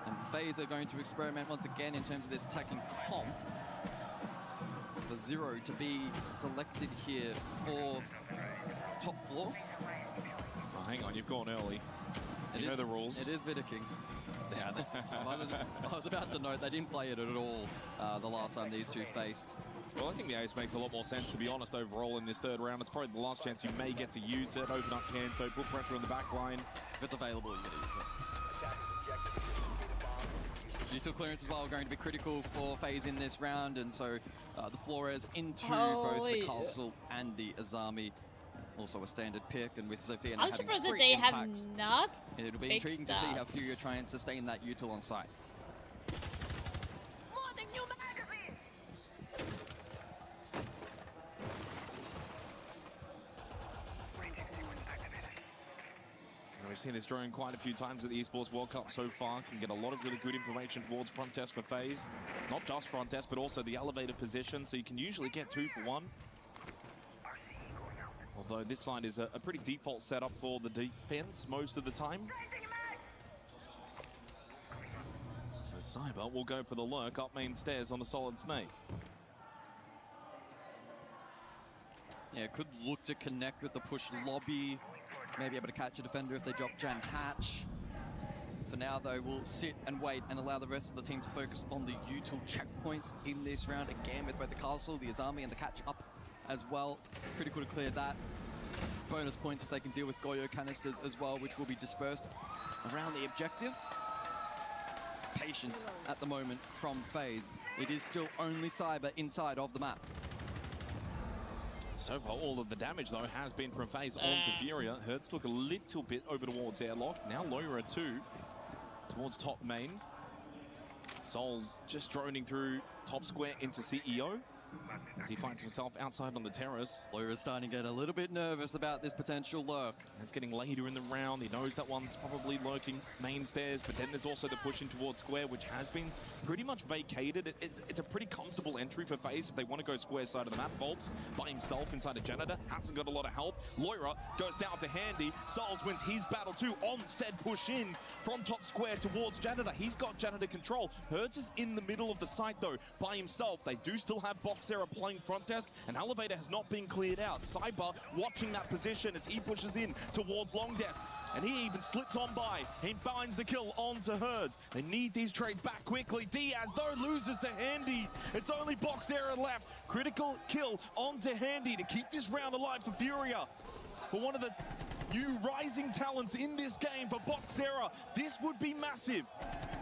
And FaZe are going to experiment once again in terms of this attacking comp. The 0 to be selected here for top floor. Oh, hang on, you've gone early. You know the rules. It is Vidaking. Yeah, that's, I was about to note they didn't play it at all the last time these two faced. Well, I think the ace makes a lot more sense, to be honest, overall in this 3rd round. It's probably the last chance you may get to use it. Open up Kanto, put pressure on the back line. If it's available, you get to use it. Util clearance as well going to be critical for FaZe in this round, and so the Flores into both the Castle and the Azami. Also a standard pick, and with Sophia now I'm having surprised that 3 they impacts, have not. it'll be intriguing to see how Furia try and sustain that Util on site. We've seen this drone quite a few times at the Esports World Cup so far. Can get a lot of really good information towards front test for FaZe. Not just front test, but also the elevated position, so you can usually get 2 for 1. Although this side is a pretty default setup for the defense most of the time. So Cyber will go for the lurk up main stairs on the Solid Snake. Yeah, could look to connect with the push lobby. Maybe able to catch a defender if they drop Jan Hatch. For now, though, we'll sit and wait and allow the rest of the team to focus on the util checkpoints in this round. Again, with both the Castle, the Azami, and the catch up as well. Critical to clear that. Bonus points if they can deal with Goyo canisters as well, which will be dispersed around the objective. Patience at the moment from FaZe. It is still only Cyber inside of the map. So far, all of the damage, though, has been from FaZe onto Furia. Hertz took a little bit over towards airlock. Now Loira, too, towards top main. Souls just droning through top square into CEO as he finds himself outside on the terrace. Loira's starting to get a little bit nervous about this potential lurk. It's getting later in the round. He knows that one's probably lurking main stairs, but then there's also the push in towards square, which has been pretty much vacated. It's a pretty comfortable entry for FaZe if they want to go square side of the map. Volps by himself inside of Janitor, hasn't got a lot of help. Loira goes down to Handy. Souls wins his battle too on said push in from top square towards Janitor. He's got Janitor control. Herds is in the middle of the site though by himself. They do still have Boxera playing front desk, and Elevator has not been cleared out. Cyber watching that position as he pushes in towards long desk, and he even slips on by. He finds the kill onto Herds. They need these trades back quickly. Diaz though loses to Handy. It's only Boxera left. Critical kill onto Handy to keep this round alive for Furia. For one of the new rising talents in this game for Boxera, this would be massive.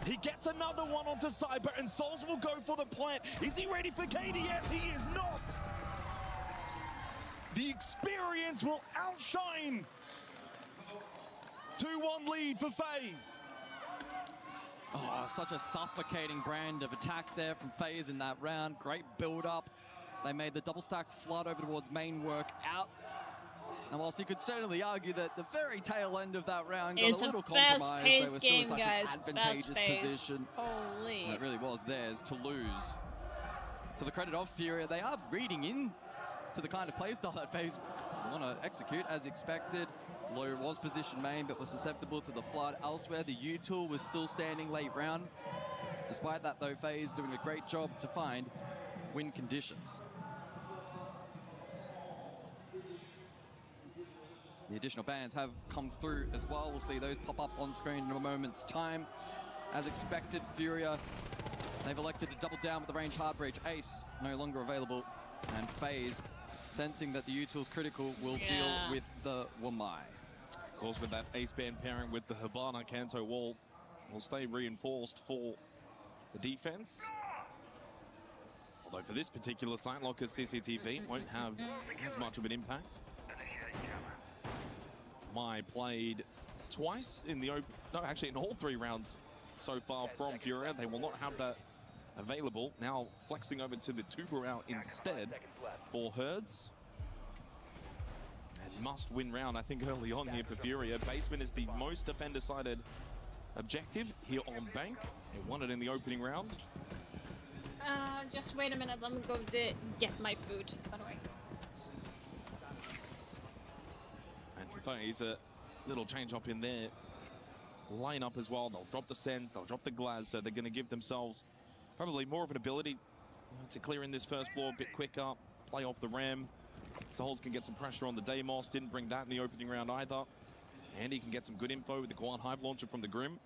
He gets another one onto Cyber, and Souls will go for the plant. Is he ready for Katie? Yes, he is not. The experience will outshine. 2-1 lead for FaZe. Oh, such a suffocating brand of attack there from FaZe in that round. Great build-up. They made the double stack flood over towards main work out. And whilst you could certainly argue that the very tail end of that round got a little compromised, they were still in such an advantageous position. Holy. And it really was theirs to lose. To the credit of Furia, they are reading in to the kind of playstyle that FaZe want to execute as expected. Loira was position main, but was susceptible to the flood elsewhere. The U-Tool was still standing late round. Despite that though, FaZe doing a great job to find win conditions. The additional bans have come through as well. We'll see those pop up on screen in a moment's time. As expected, Furia, they've elected to double down with the range hard breach. Ace no longer available, and FaZe, sensing that the U-Tool's critical, will deal with the Wamai. Of course, with that Ace band pairing with the Hibana, Kanto wall will stay reinforced for the defense. Although for this particular site, Locker's CCTV won't have as much of an impact. Mai played twice in the in all 3 rounds so far from Furia. They will not have that available. Now flexing over to the Tuber route instead for Herds. And must win round, I think, early on here for Furia. Basement is the most defender-sided objective here on Bank. They won it in the opening round. Just wait a minute, I'm gonna go get my food, by the way. And for FaZe, a little change up in their lineup as well. They'll drop the Sens, they'll drop the Glaz, so they're going to give themselves probably more of an ability to clear in this first floor a bit quicker, play off the Ram. Souls can get some pressure on the Deimos, didn't bring that in the opening round either. And he can get some good info with the Guan Hive launcher from the Grim.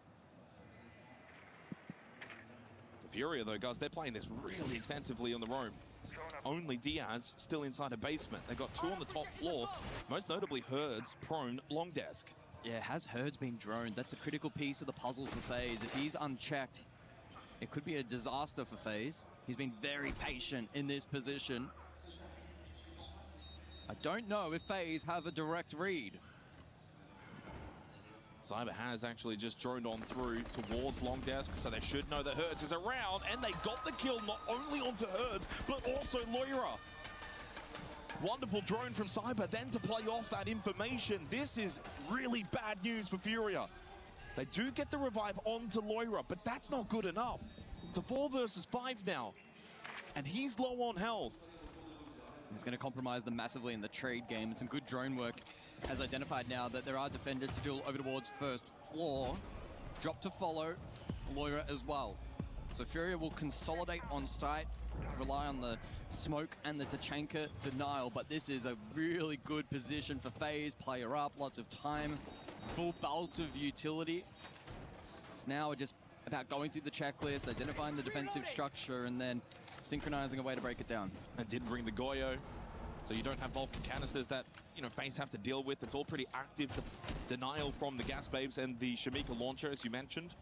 For Furia though, guys, they're playing this really extensively on the roam. Only Diaz still inside a basement. They've got 2 on the top floor, most notably Herds, prone, long desk. Yeah, has Herds been droned? That's a critical piece of the puzzle for FaZe. If he's unchecked, it could be a disaster for FaZe. He's been very patient in this position. I don't know if FaZe have a direct read. Cyber has actually just droned on through towards long desk, so they should know that Herds is around, and they got the kill not only onto Herds, but also Loira. Wonderful drone from Cyber, then to play off that information. This is really bad news for Furia. They do get the revive onto Loira, but that's not good enough. To 4 versus 5 now, and he's low on health. He's going to compromise them massively in the trade game. And some good drone work has identified now that there are defenders still over towards first floor. Drop to follow, Loira as well. So Furia will consolidate on site, rely on the smoke and the Tachanka denial, but this is a really good position for FaZe. Player up, lots of time, full belt of utility. It's now just about going through the checklist, identifying the defensive structure, and then synchronizing a way to break it down. And did bring the Goyo, so you don't have Vulcan canisters that, you know, FaZe have to deal with. It's all pretty active. The denial from the Gas Babes and the Shamika launcher, as you mentioned.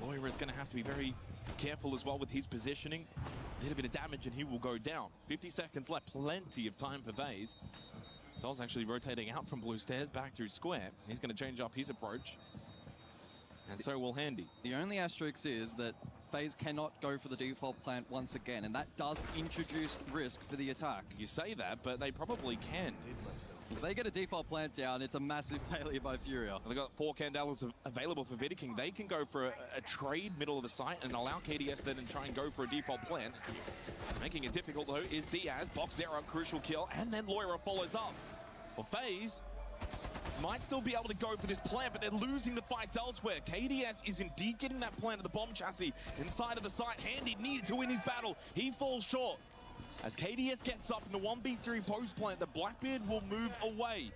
Loira is going to have to be very careful as well with his positioning. A little bit of damage and he will go down. 50 seconds left, plenty of time for FaZe. Sol's actually rotating out from blue stairs back through square. He's going to change up his approach. And so will Handy. The only asterisk is that FaZe cannot go for the default plant once again, and that does introduce risk for the attack. You say that, but they probably can. If they get a default plant down, it's a massive failure by Furia. They've got 4 Candelas available for Vidiking. They can go for a trade middle of the site and allow KDS then and try and go for a default plant. Making it difficult, though, is Diaz. Box 0, crucial kill, and then Loira follows up. Well, FaZe might still be able to go for this plant, but they're losing the fights elsewhere. KDS is indeed getting that plant of the bomb chassis inside of the site. Handy needed to win his battle. He falls short. As KDS gets up in the 1v3 post plant, the Blackbeard will move away.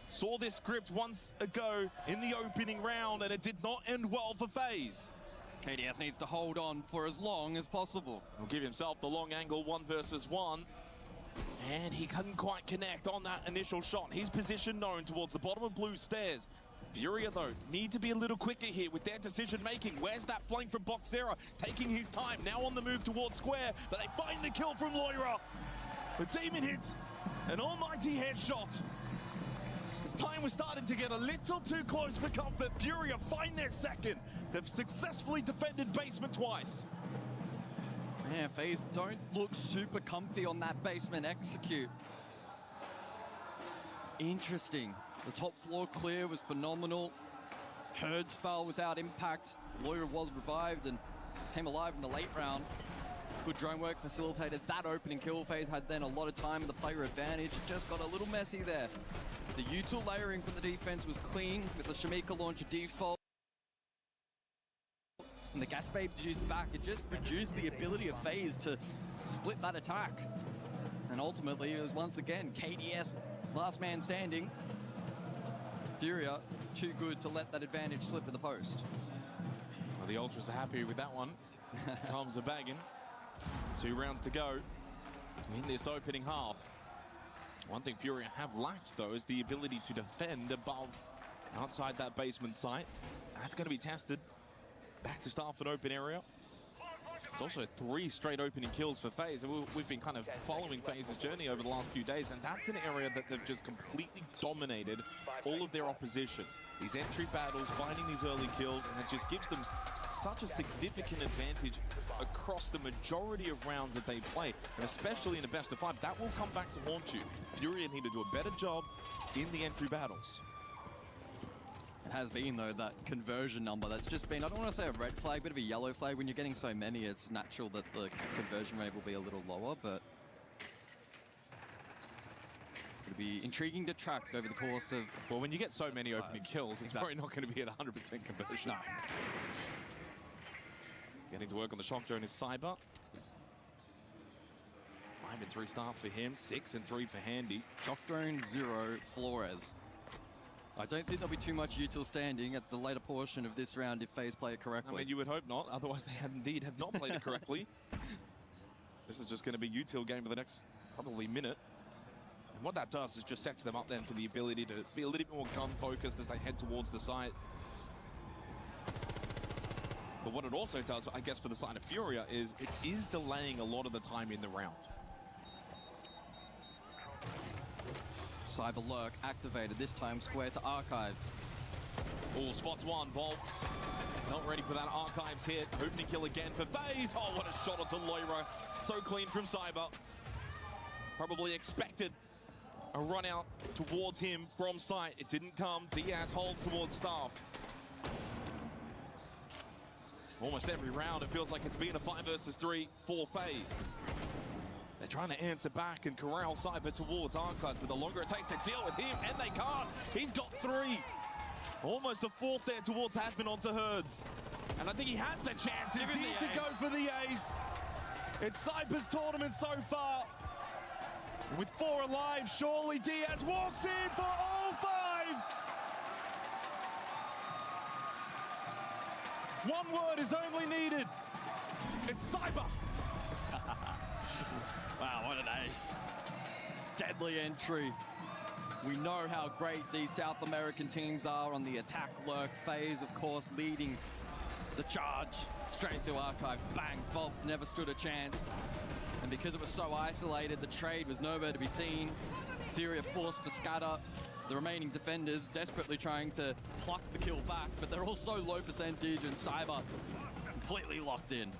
Saw this script once ago in the opening round, and it did not end well for FaZe. KDS needs to hold on for as long as possible. He'll give himself the long angle 1 versus 1. And he couldn't quite connect on that initial shot. His position known towards the bottom of blue stairs. Furia, though, need to be a little quicker here with their decision-making. Where's that flank from Box 0? Taking his time, now on the move towards Square, but they find the kill from Loira. The Demon hits an almighty headshot. This time we're starting to get a little too close for comfort. Furia find their second. They've successfully defended basement twice. Yeah, FaZe don't look super comfy on that basement execute. Interesting. The top floor clear was phenomenal. Herds fell without impact. Loira was revived and came alive in the late round. Good drone work facilitated that opening kill. FaZe had then a lot of time in the player advantage. It just got a little messy there. The util layering from the defense was clean with the Shamika launcher default. And the gas babe used back, it just reduced the ability of FaZe to split that attack. And ultimately, it was once again KDS, last man standing. Furia, too good to let that advantage slip in the post. Well, the Ultras are happy with that one. Comes a bagging. 2 rounds to go in this opening half. One thing Furia have lacked, though, is the ability to defend above, outside that basement site. That's going to be tested. Back to start for an open area. It's also 3 straight opening kills for FaZe, and we've been kind of following FaZe's journey over the last few days, and that's an area that they've just completely dominated all of their opposition. These entry battles, finding these early kills, and it just gives them such a significant advantage across the majority of rounds that they play, and especially in the best of 5. That will come back to haunt you. Furia need to do a better job in the entry battles. It has been, though, that conversion number that's just been, I don't want to say a red flag, but of a yellow flag. When you're getting so many, it's natural that the conversion rate will be a little lower, but it'll be intriguing to track over the course of... Well, when you get so many opening kills, it's probably not going to be at 100% conversion. No. Getting to work on the shock drone is Cyber. 5-3 start for him, 6-3 for Handy. Shock drone 0, Flores. I don't think there'll be too much util standing at the later portion of this round if FaZe play it correctly. I mean, you would hope not, otherwise they have not played it correctly. This is just going to be util game for the next probably minute. And what that does is just sets them up then for the ability to be a little bit more gun focused as they head towards the site. But what it also does, I guess, for the side of Furia is it is delaying a lot of the time in the round. Cyber Lurk activated, this time Square to Archives. Oh, spots 1, Volks. Not ready for that Archives hit. Opening kill again for FaZe. Oh, what a shot onto Loira. So clean from Cyber. Probably expected a run out towards him from site. It didn't come. Diaz holds towards Staff. Almost every round, it feels like it's been a 5 versus 3 for FaZe. They're trying to answer back and corral Cyber towards Archives, but the longer it takes to deal with him, and they can't. He's got 3. Almost a 4th there towards Hashman onto Herds. And I think he has the chance indeed to go for the ace. It's Cyber's tournament so far. With 4 alive, surely Diaz walks in for all 5. One word is only needed. It's Cyber. Wow, what an ace. Deadly entry. We know how great these South American teams are on the attack lurk phase, of course, leading the charge straight through Archives. Bang, Volks never stood a chance. And because it was so isolated, the trade was nowhere to be seen. Furia forced to scatter. The remaining defenders desperately trying to pluck the kill back, but they're all so low percentage, and Cyber completely locked in.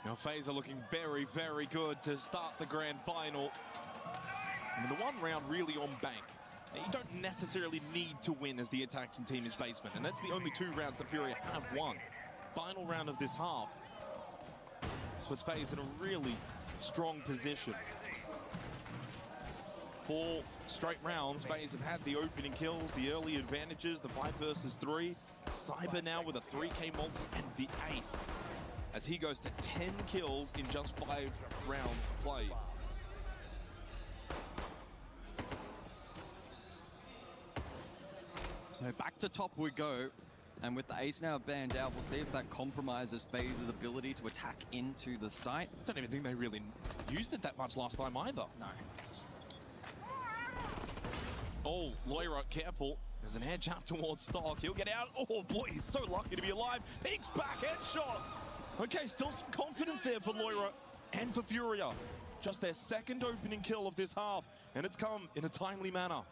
Now FaZe are looking very, very good to start the grand final. I mean, the one round really on bank. Now, you don't necessarily need to win as the attacking team is basement, and that's the only 2 rounds that Furia have won. Final round of this half puts FaZe in a really strong position. 4 straight rounds, FaZe have had the opening kills, the early advantages, the 5 versus 3. Cyber now with a 3K multi and the ace, as he goes to 10 kills in just 5 rounds played. So back to top we go. And with the ace now banned out, we'll see if that compromises FaZe's ability to attack into the site. I don't even think they really used it that much last time either. No. Oh, Loira, careful. There's an edge up towards Stock. He'll get out. Oh boy, he's so lucky to be alive. Peeks back, headshot. Okay, still some confidence there for Loira and for Furia. Just their second opening kill of this half, and it's come in a timely manner.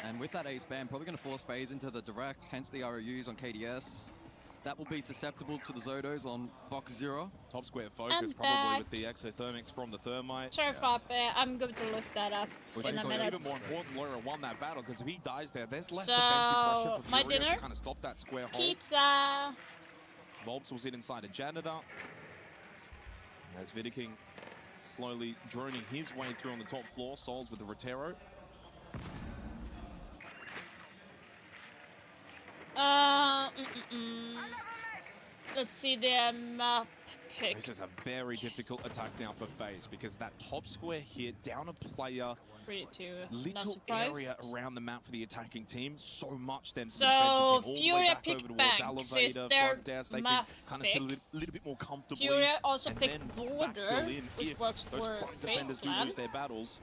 And with that ace ban, probably going to force FaZe into the direct, hence the ROUs on KDS. That will be susceptible to the Zodos on box 0. Top square focus, probably with the exothermics from the thermite. Sorry, Fop, I'm going to look that up in a minute. Even more important, Loira won that battle, because if he dies there, there's less defensive pressure for my Furia dinner? to kind of stop that square hole. Pizza. Volps will sit inside a janitor. As Vidiking slowly droning his way through on the top floor. Souls with the Rotero. Let's see the map pick. This is a very difficult attack now for FaZe, because that top square here, down a player, little area around the map for the attacking team, so much then for the defensive team. All the way Furia back over picked towards Banks, elevator, is their front desk, they can map kind of sit a pick. little bit more comfortably. Furia also and picked then Border, backfill in which if works those for front defenders do Baseland. lose their battles.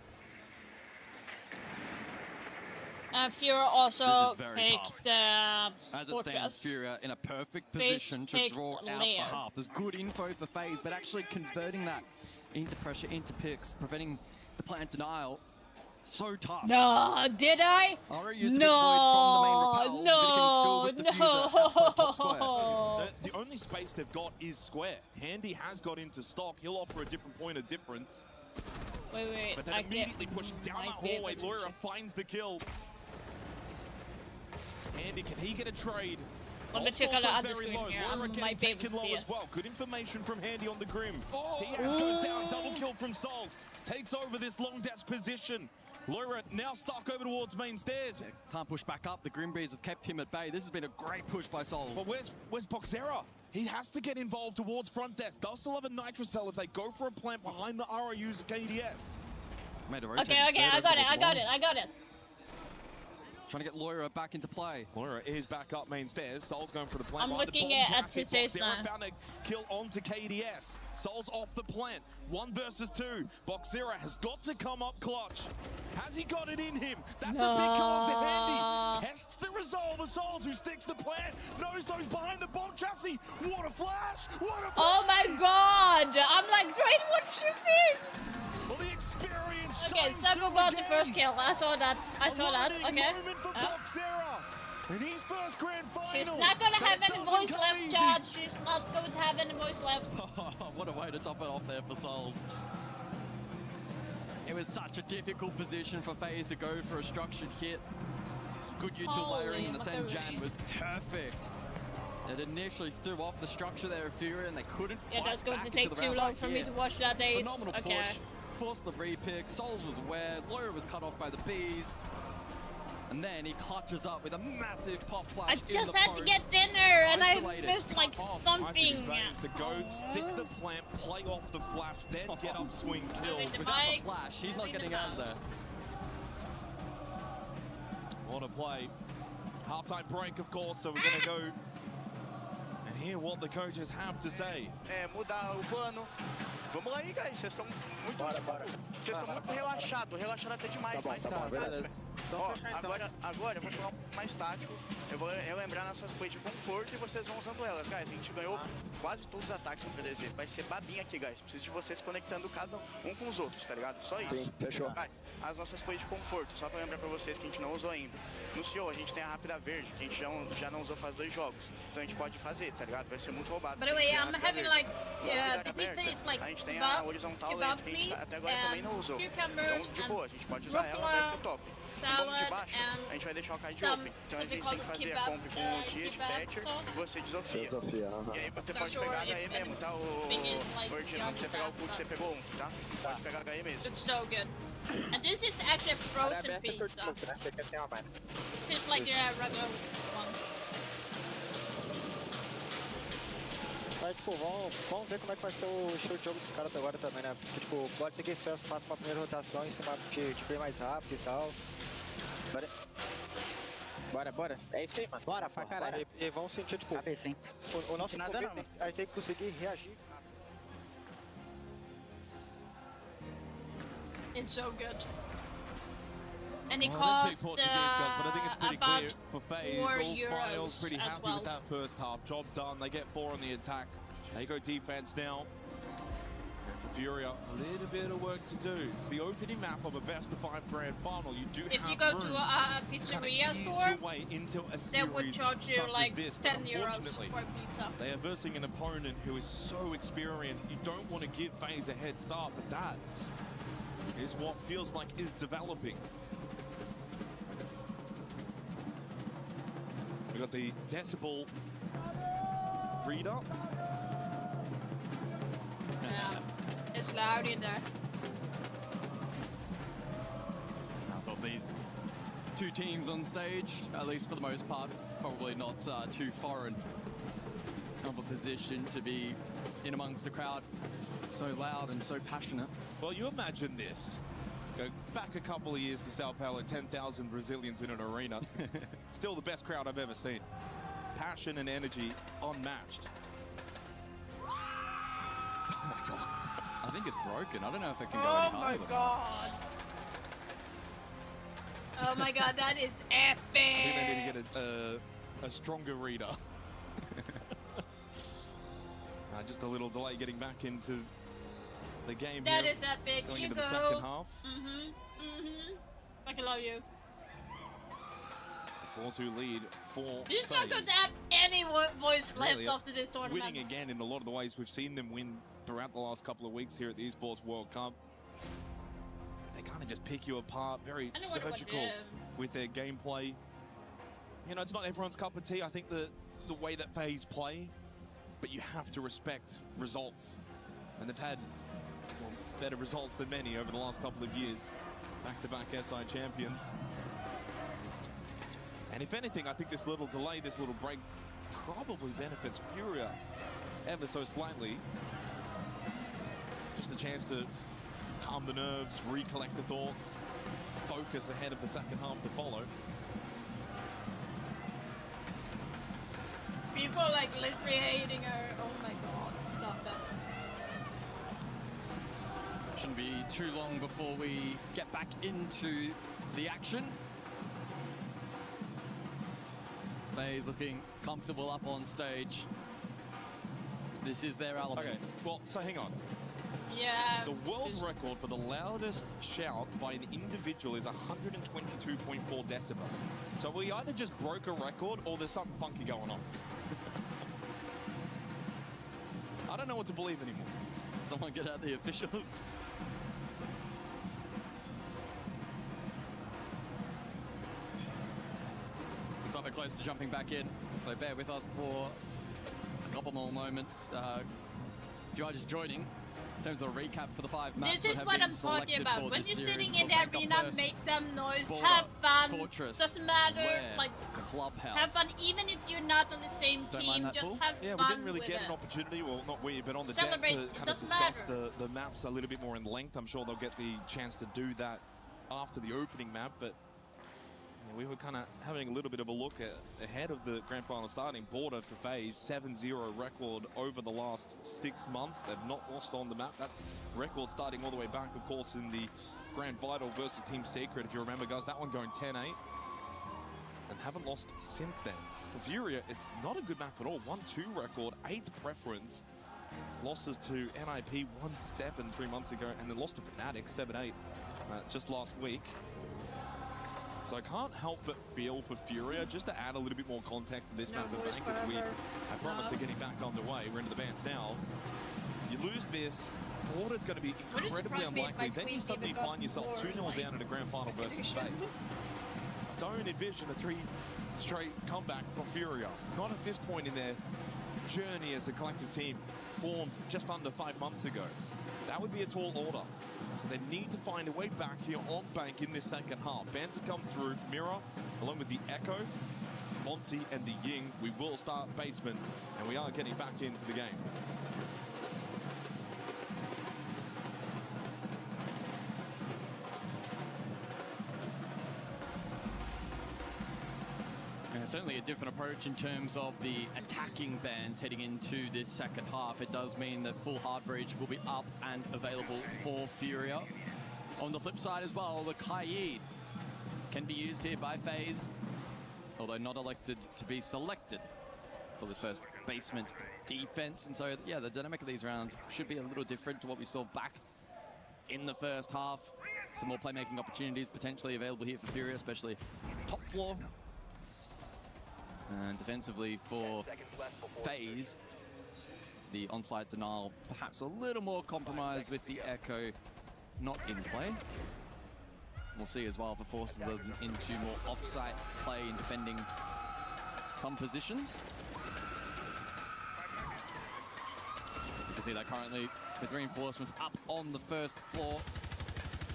Furia also This is very picked As it stands, Fortress. Furia in a perfect FaZe position to picked draw out the Lair. half. There's good info for FaZe, but actually converting that into pressure, into picks, preventing the plant denial, so tough. No, did I? ROUs to be deployed from the main rappel. Vidiking still with diffuser outside top square. The only space they've got is square. Handy has got into stock. He'll offer a different point of difference. Wait, But then immediately pushing down that hallway, Loira finds the kill. Handy, can he get a trade? Let me Ult's check out also the other very screen low. here. Loira I getting might be able taken to low see as it. well. Good information from Handy on the Grim. Diaz goes down, double kill from Souls. Takes over this long desk position. Loira now stuck over towards main stairs. Can't push back up. The Grimbees have kept him at bay. This has been a great push by Souls. But where's Boxera? He has to get involved towards front desk. Does still have a Nitro Cell if they go for a plant behind the ROUs of KDS. Made a Okay, I got it. Trying to get Loira back into play. Loira is back up main stairs. Soul's going for the plant. I'm behind looking the bomb at jacket. his ace Boxera now. found a kill onto KDS. Soul's off the plant. 1 versus 2. Boxera has got to come up clutch. Has he got it in him? That's a big kill onto Handy. Tests the resolve of Souls, who sticks the plant. Knows those behind the bomb chassis. What a flash! What a Oh my god! I'm like, Drake, what you think? Well, the experience. Okay, Sabu got the first kill. I saw that. Okay. In his first grand final. She's not gonna have any voice left, Chad. She's not going to have any voice left. What a way to top it off there for Souls. It was such a difficult position for FaZe to go for a structured hit. Some good util layering, and the same Jan was perfect. It initially threw off the structure there of Furia, and they couldn't fight that's going back to take into the too round long right for me here. to watch that ace. Phenomenal Okay. push, forced the repick. Souls was aware, Loira was cut off by the bees. And then he clutches up with a massive pop flash. I just had to get dinner and I missed like something. To go, stick the plant, play off the flash, then get up, swing, kill. Without the flash, he's not getting out of there. What a play. Halftime break, of course, so we're going to go and hear what the coaches have to say. Mudar o plano. Vamos lá aí, guys. Vocês estão muito. Vocês estão muito relaxados até demais. Beleza. Ó, agora eu vou falar mais tático. Eu vou relembrar nossas plays de conforto e vocês vão usando elas, guys. A gente ganhou quase todos os ataques no PDZ. Vai ser babinha aqui, guys. Preciso de vocês conectando cada um com os outros, tá ligado? Só isso. Sim, fechou. Guys, as nossas plays de conforto, só pra lembrar pra vocês que a gente não usou ainda. No CEO a gente tem a rápida verde, que a gente já não usou faz 2 jogos. Então a gente pode fazer, tá ligado? Vai ser muito roubado. By the way, I'm having like the pizza is like a gente tem a horizontal lente, que a gente até agora também não usou. Então, de boa, a gente pode usar ela, vai ser top. No banco de baixo, a gente vai deixar o card open. Então a gente tem que fazer a compra com o Tia de Thatcher e você desofia. E aí você pode pegar HE mesmo, tá? O Ordino, não precisa pegar o put, você pegou um, tá? Pode pegar HE mesmo. It's so good. And this is actually a frozen pizza. Tastes like a regular one. Mas, tipo, vamos ver como é que vai ser o estilo de jogo dos caras agora também, né? Porque, tipo, pode ser que eles façam uma primeira rotação em cima de bem mais rápido e tal. Bora. É isso aí, mano. Bora pra caralho. E vamos sentir, tipo, o nosso começo, a gente tem que conseguir reagir. It's so good. And it Well, cost Portuguese, guys, but I think it's pretty clear about for FaZe. €4 All smiles, pretty as happy well. with that first half. Job done. They get 4 on the attack. They go defense now. And for Furia, a little bit of work to do. It's the opening map of a best-of-5 grand final. You do If have you go room to a pizzeria store, your way into a they would series charge you such like as this. But €10 unfortunately, for a pizza. they are versing an opponent who is so experienced. You don't want to give FaZe a head start, but that is what feels like is developing. We got the decibel reader. Yeah, it's loud in there. Of course, these 2 teams on stage, at least for the most part, probably not too foreign of a position to be in amongst the crowd, so loud and so passionate. Well, you imagine this. Go back a couple of years to Sao Paulo, 10,000 Brazilians in an arena. Still the best crowd I've ever seen. Passion and energy unmatched. Oh my god. I think it's broken. I don't know if it can go Oh any my higher. god. Oh my god, that is epic. I think they need to get a stronger reader. Just a little delay getting back into the game That here. is epic. Going You into go. the second half. I love you. 4-2 lead for You're just not FaZe. going to have any voice left Really, after this tournament. Winning again in a lot of the ways we've seen them win throughout the last couple of weeks here at the Esports World Cup. They kind of just pick you apart, very I know what surgical it with their gameplay. You know, it's not everyone's cup of tea. I think the way that FaZe play, but you have to respect results. And they've had better results than many over the last couple of years. Back-to-back SI champions. And if anything, I think this little delay, this little break probably benefits Furia ever so slightly. Just a chance to calm the nerves, recollect the thoughts, focus ahead of the second half to follow. People like literally hating her. Oh my god. Love that. Shouldn't be too long before we get back into the action. FaZe looking comfortable up on stage. This is their element. Okay, well, so hang on. Yeah. The world record for the loudest shout by an individual is 122.4 decibels. So we either just broke a record or there's something funky going on. I don't know what to believe anymore. Someone get out the officials. Looks like we're close to jumping back in, so bear with us for a couple more moments. If you are just joining, in terms of a recap for the 5 maps This is that have what been I'm talking selected about. for When this you're series, sitting in of the course, Make Up arena, First, make some noise, Border, have fun. Fortress, Doesn't matter. Lair, Like, Clubhouse. have fun, even if you're not on the same Don't team. mind that, Just Bull. have Yeah, fun we didn't really with get it. an opportunity, well, not we, but on the Celebrate, desk it to kind of doesn't discuss matter. the maps a little bit more in length. I'm sure they'll get the chance to do that after the opening map, but We were kind of having a little bit of a look ahead of the grand final starting. Border for FaZe, 7-0 record over the last 6 months. They've not lost on the map. That record starting all the way back, of course, in the Grand Vital versus Team Secret, if you remember, guys. That one going 10-8. And haven't lost since then. For Furia, it's not a good map at all. 1-2 record, 8th preference. Losses to NIP 1-7 3 months ago, and then lost to Fnatic 7-8 just last week. So I can't help but feel for Furia, just to add a little bit more context to this map of Bank, as I promise they're getting back underway. We're into the bands now. You lose this, Border's going to be incredibly unlikely. Then you suddenly find yourself 2-0 down at a grand final versus FaZe. Don't envision a 3 straight comeback from Furia. Not at this point in their journey as a collective team, formed just under 5 months ago. That would be a tall order. So they need to find a way back here on Bank in this second half. Bans have come through. Mira, along with the Echo, Monty, and the Ying. We will start basement, and we are getting back into the game. Certainly a different approach in terms of the attacking bans heading into this second half. It does mean that full hard breach will be up and available for Furia. On the flip side as well, the Kaid can be used here by FaZe, although not elected to be selected for this first basement defense. And so, yeah, the dynamic of these rounds should be a little different to what we saw back in the first half. Some more playmaking opportunities potentially available here for Furia, especially top floor. And defensively for FaZe, the onside denial perhaps a little more compromised with the Echo not in play. We'll see as well if it forces them into more off-site play in defending some positions. You can see that currently with reinforcements up on the first floor.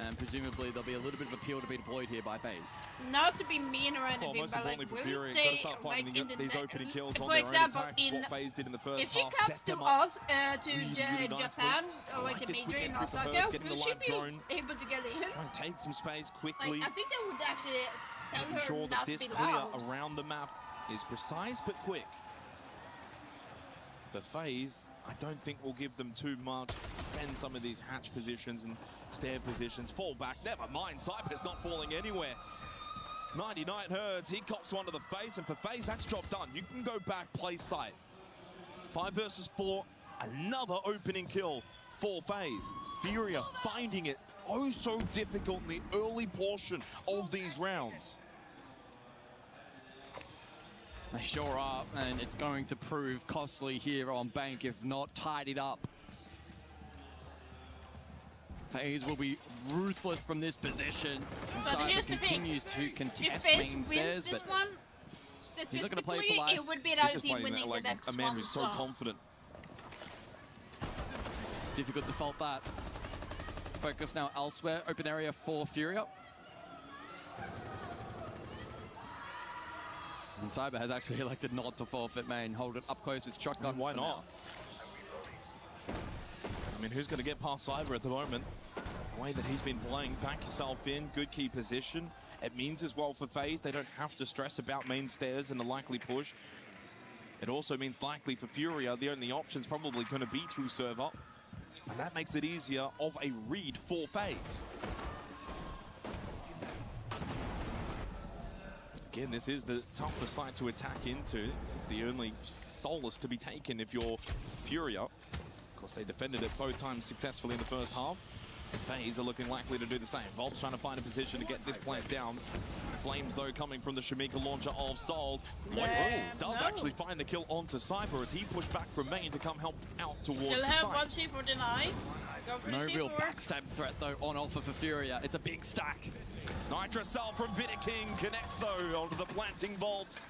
And presumably there'll be a little bit of appeal to be deployed here by FaZe. Not to be mean or anything, most but like, importantly for will Fury, they, got to start finding like, these opening kills on for their example, own attack. What FaZe did in the first if she half, comes set to them up us, to really Japan, or like a this major quick in entry for Osaka, her, getting will the she live be drone, able to get in? try and take some space quickly. Like, I think they would actually tell Making her sure that not this to be clear loud. around the map is precise but quick. But FaZe, I don't think will give them too much. Defend some of these hatch positions and stair positions. Fall back, never mind. Cyber's not falling anywhere. 99 Herds, he cops one to the face, and for FaZe, that's job done. You can go back, play site. 5 versus 4, another opening kill for FaZe. Furia finding it oh so difficult in the early portion of these rounds. They sure are, and it's going to prove costly here on Bank if not tidied up. FaZe will be ruthless from this position. Cyber continues to contest main stairs, but he's not going to play for life. It would be another team winning like the next a man one, who's so confident. Difficult to fault that. Focus now elsewhere. Open area for Furia. And Cyber has actually elected not to forfeit main, hold it up close with shotgun. I mean, why not? I mean, who's going to get past Cyber at the moment? The way that he's been playing, back yourself in, good key position. It means as well for FaZe, they don't have to stress about main stairs and a likely push. It also means likely for Furia, the only option's probably going to be through server. And that makes it easier of a read for FaZe. Again, this is the tougher site to attack into. It's the only solace to be taken if you're Furia. Of course, they defended it both times successfully in the first half. FaZe are looking likely to do the same. Volt's trying to find a position to get this plant down. Flames, though, coming from the Shamika launcher of Souls. Does actually find the kill onto Cyber as he pushed back from main to come help out towards the site. One C4 deny. No real backstab threat, though, on offer for Furia. It's a big stack. Nitra Cell from King connects, though, onto the planting bulbs.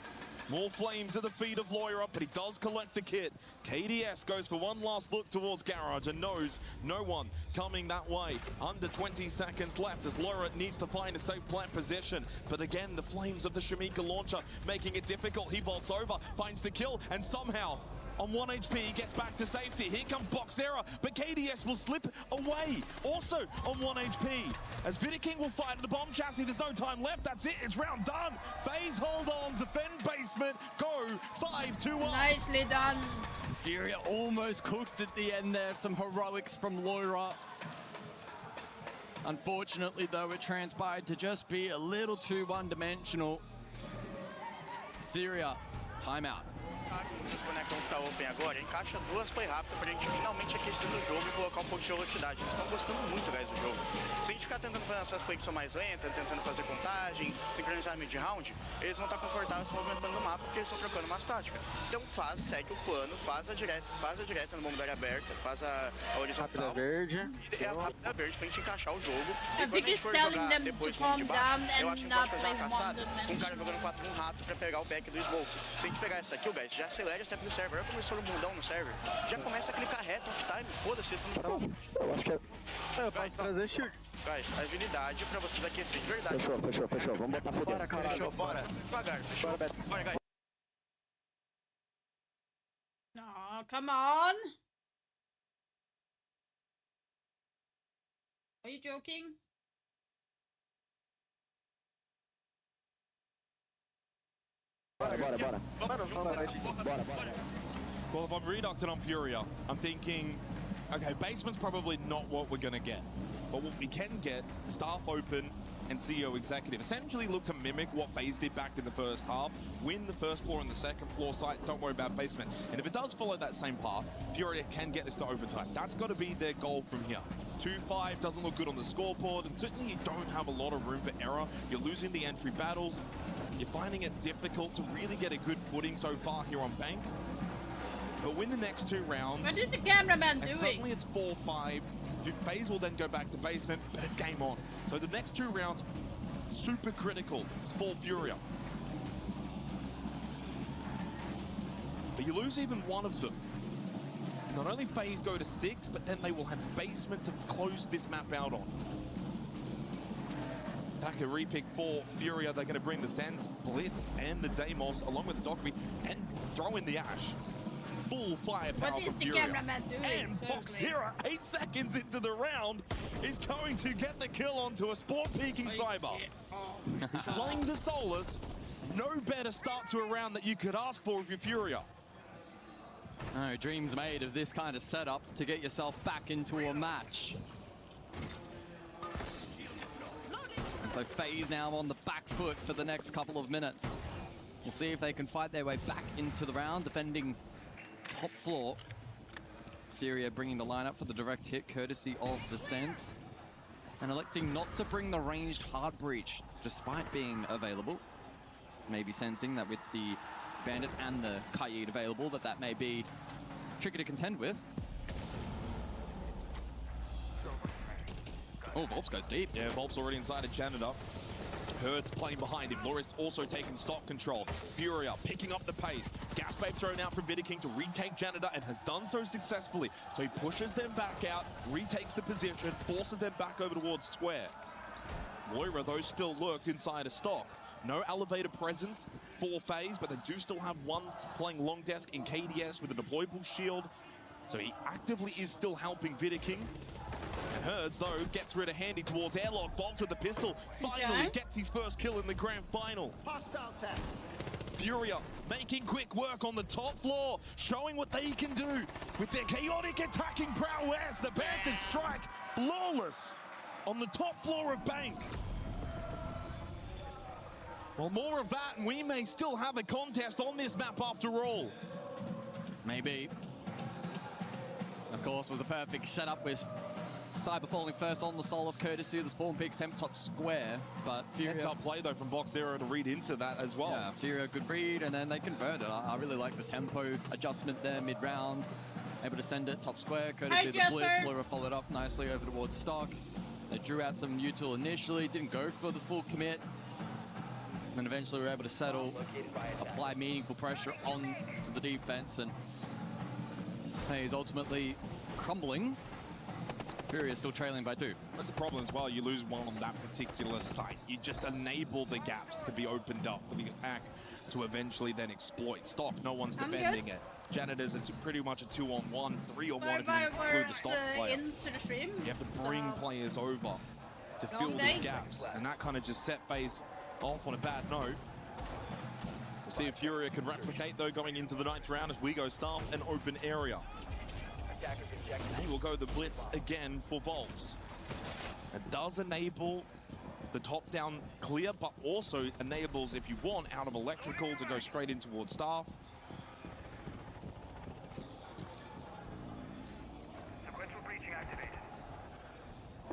More flames at the feet of Loira, but he does collect the kit. KDS goes for one last look towards Garage and knows no one coming that way. Under 20 seconds left as Loira needs to find a safe plant position. But again, the flames of the Shamika launcher making it difficult. He vaults over, finds the kill, and somehow on 1 HP, he gets back to safety. Here comes Boxera, but KDS will slip away, also on 1 HP. As Vidiking will fight at the bomb chassis, there's no time left, that's it, it's round done. FaZe hold on, defend basement, go 5-2-1. Nicely done. Furia almost cooked at the end there, some heroics from Loira. Unfortunately, though, it transpired to just be a little too one-dimensional. Furia, timeout. Os bonecos que tá open agora, encaixa duas play rápidas pra gente finalmente aquecer no jogo e colocar um pouco de velocidade. Eles estão gostando muito, guys, do jogo. Se a gente ficar tentando fazer essas plays que são mais lentas, tentando fazer contagem, sincronizar mid-round, eles vão estar confortáveis se movimentando no mapa porque eles estão trocando umas táticas. Então segue o plano, faz a direta no bomba da área aberta, faz a horizontal. Rápida verde. E a rápida verde pra gente encaixar o jogo. I think he's telling them to calm down and not play one-dimensional. Um cara jogando 4-1 rato pra pegar o back do smoke. Se a gente pegar essa aqui, guys, já acelera o step do server. Olha como começou o bundão no server. Já começa a clicar reto, off-time, foda-se, eles estão no... Eu acho que é... Eu posso trazer shield. Guys, agilidade pra vocês aquecer de verdade. Fechou. Vamos botar foder. Bora, caralho. Fechou, bora. Devagar, fechou. Bora, guys. Oh, come on. Are you joking? Bora. Well, if I'm reducting on Furia, I'm thinking, okay, basement's probably not what we're going to get. But what we can get, staff open and CEO executive, essentially look to mimic what FaZe did back in the first half, win the first floor and the second floor site, don't worry about basement. And if it does follow that same path, Furia can get this to overtime. That's got to be their goal from here. 2-5 doesn't look good on the scoreboard, and certainly you don't have a lot of room for error. You're losing the entry battles. You're finding it difficult to really get a good footing so far here on Bank. But win the next 2 rounds. What is the cameraman doing? And suddenly it's 4-5. FaZe will then go back to basement, but it's game on. So the next 2 rounds, super critical for Furia. But you lose even one of them. Not only FaZe go to 6, but then they will have basement to close this map out on. Attacker repick for Furia. They're going to bring the Sands, Blitz, and the Deimos, along with the Dockery, and throw in the Ash. Full firepower what is for the Furia. cameraman doing? And Boxera, 8 seconds into the round, is going to get the kill onto a spawn-peeking Cyber. Playing the Solars, no better start to a round that you could ask for if you're Furia. No, dreams made of this kind of setup to get yourself back into a match. And so FaZe now on the back foot for the next couple of minutes. We'll see if they can fight their way back into the round, defending top floor. Furia bringing the lineup for the direct hit, courtesy of the Sense. And electing not to bring the ranged hard breach, despite being available. Maybe sensing that with the Bandit and the Kaid available, that may be tricky to contend with. Oh, Volps goes deep. Yeah, Volps already inside of Janitor. Herd's playing behind him. Loris also taking stock control. Furia picking up the pace. Gas Babe thrown out from Vidiking to retake Janitor and has done so successfully. So he pushes them back out, retakes the position, forces them back over towards square. Moira, though, still lurked inside a stock. No elevator presence for FaZe, but they do still have one playing long desk in KDS with a deployable shield. So he actively is still helping Vidiking. Herds, though, gets rid of Handy towards airlock. Volts with the pistol. Finally gets his first kill in the grand final. Hostile test. Furia making quick work on the top floor, showing what they can do with their chaotic attacking prowess. The Panthers strike flawless on the top floor of Bank. Well, more of that, and we may still have a contest on this map after all. Maybe. Of course, was a perfect setup with Cyber falling first on the Solus, courtesy of the spawn peak attempt top square, but Furia... Heads up play, though, from Boxera to read into that as well. Yeah, Furia good read, and then they converted. I really like the tempo adjustment there mid-round. Able to send it top square, courtesy of the Blitz. Laura followed up nicely over towards Stock. They drew out some util initially, didn't go for the full commit. And then eventually were able to settle, apply meaningful pressure on to the defense, and FaZe ultimately crumbling. Furia still trailing by 2. That's the problem as well. You lose one on that particular site. You just enable the gaps to be opened up for the attack to eventually then exploit. Stock, no one's defending it. Janitors, it's pretty much a 2-on-1, 3-on-1 if you include the stock player. Into the stream. You have to bring players over to fill these gaps, and that kind of just set FaZe off on a bad note. We'll see if Furia can replicate, though, going into the 9th round as we go staff and open area. They will go the blitz again for Volps. It does enable the top-down clear, but also enables, if you want, out of electrical to go straight in towards staff.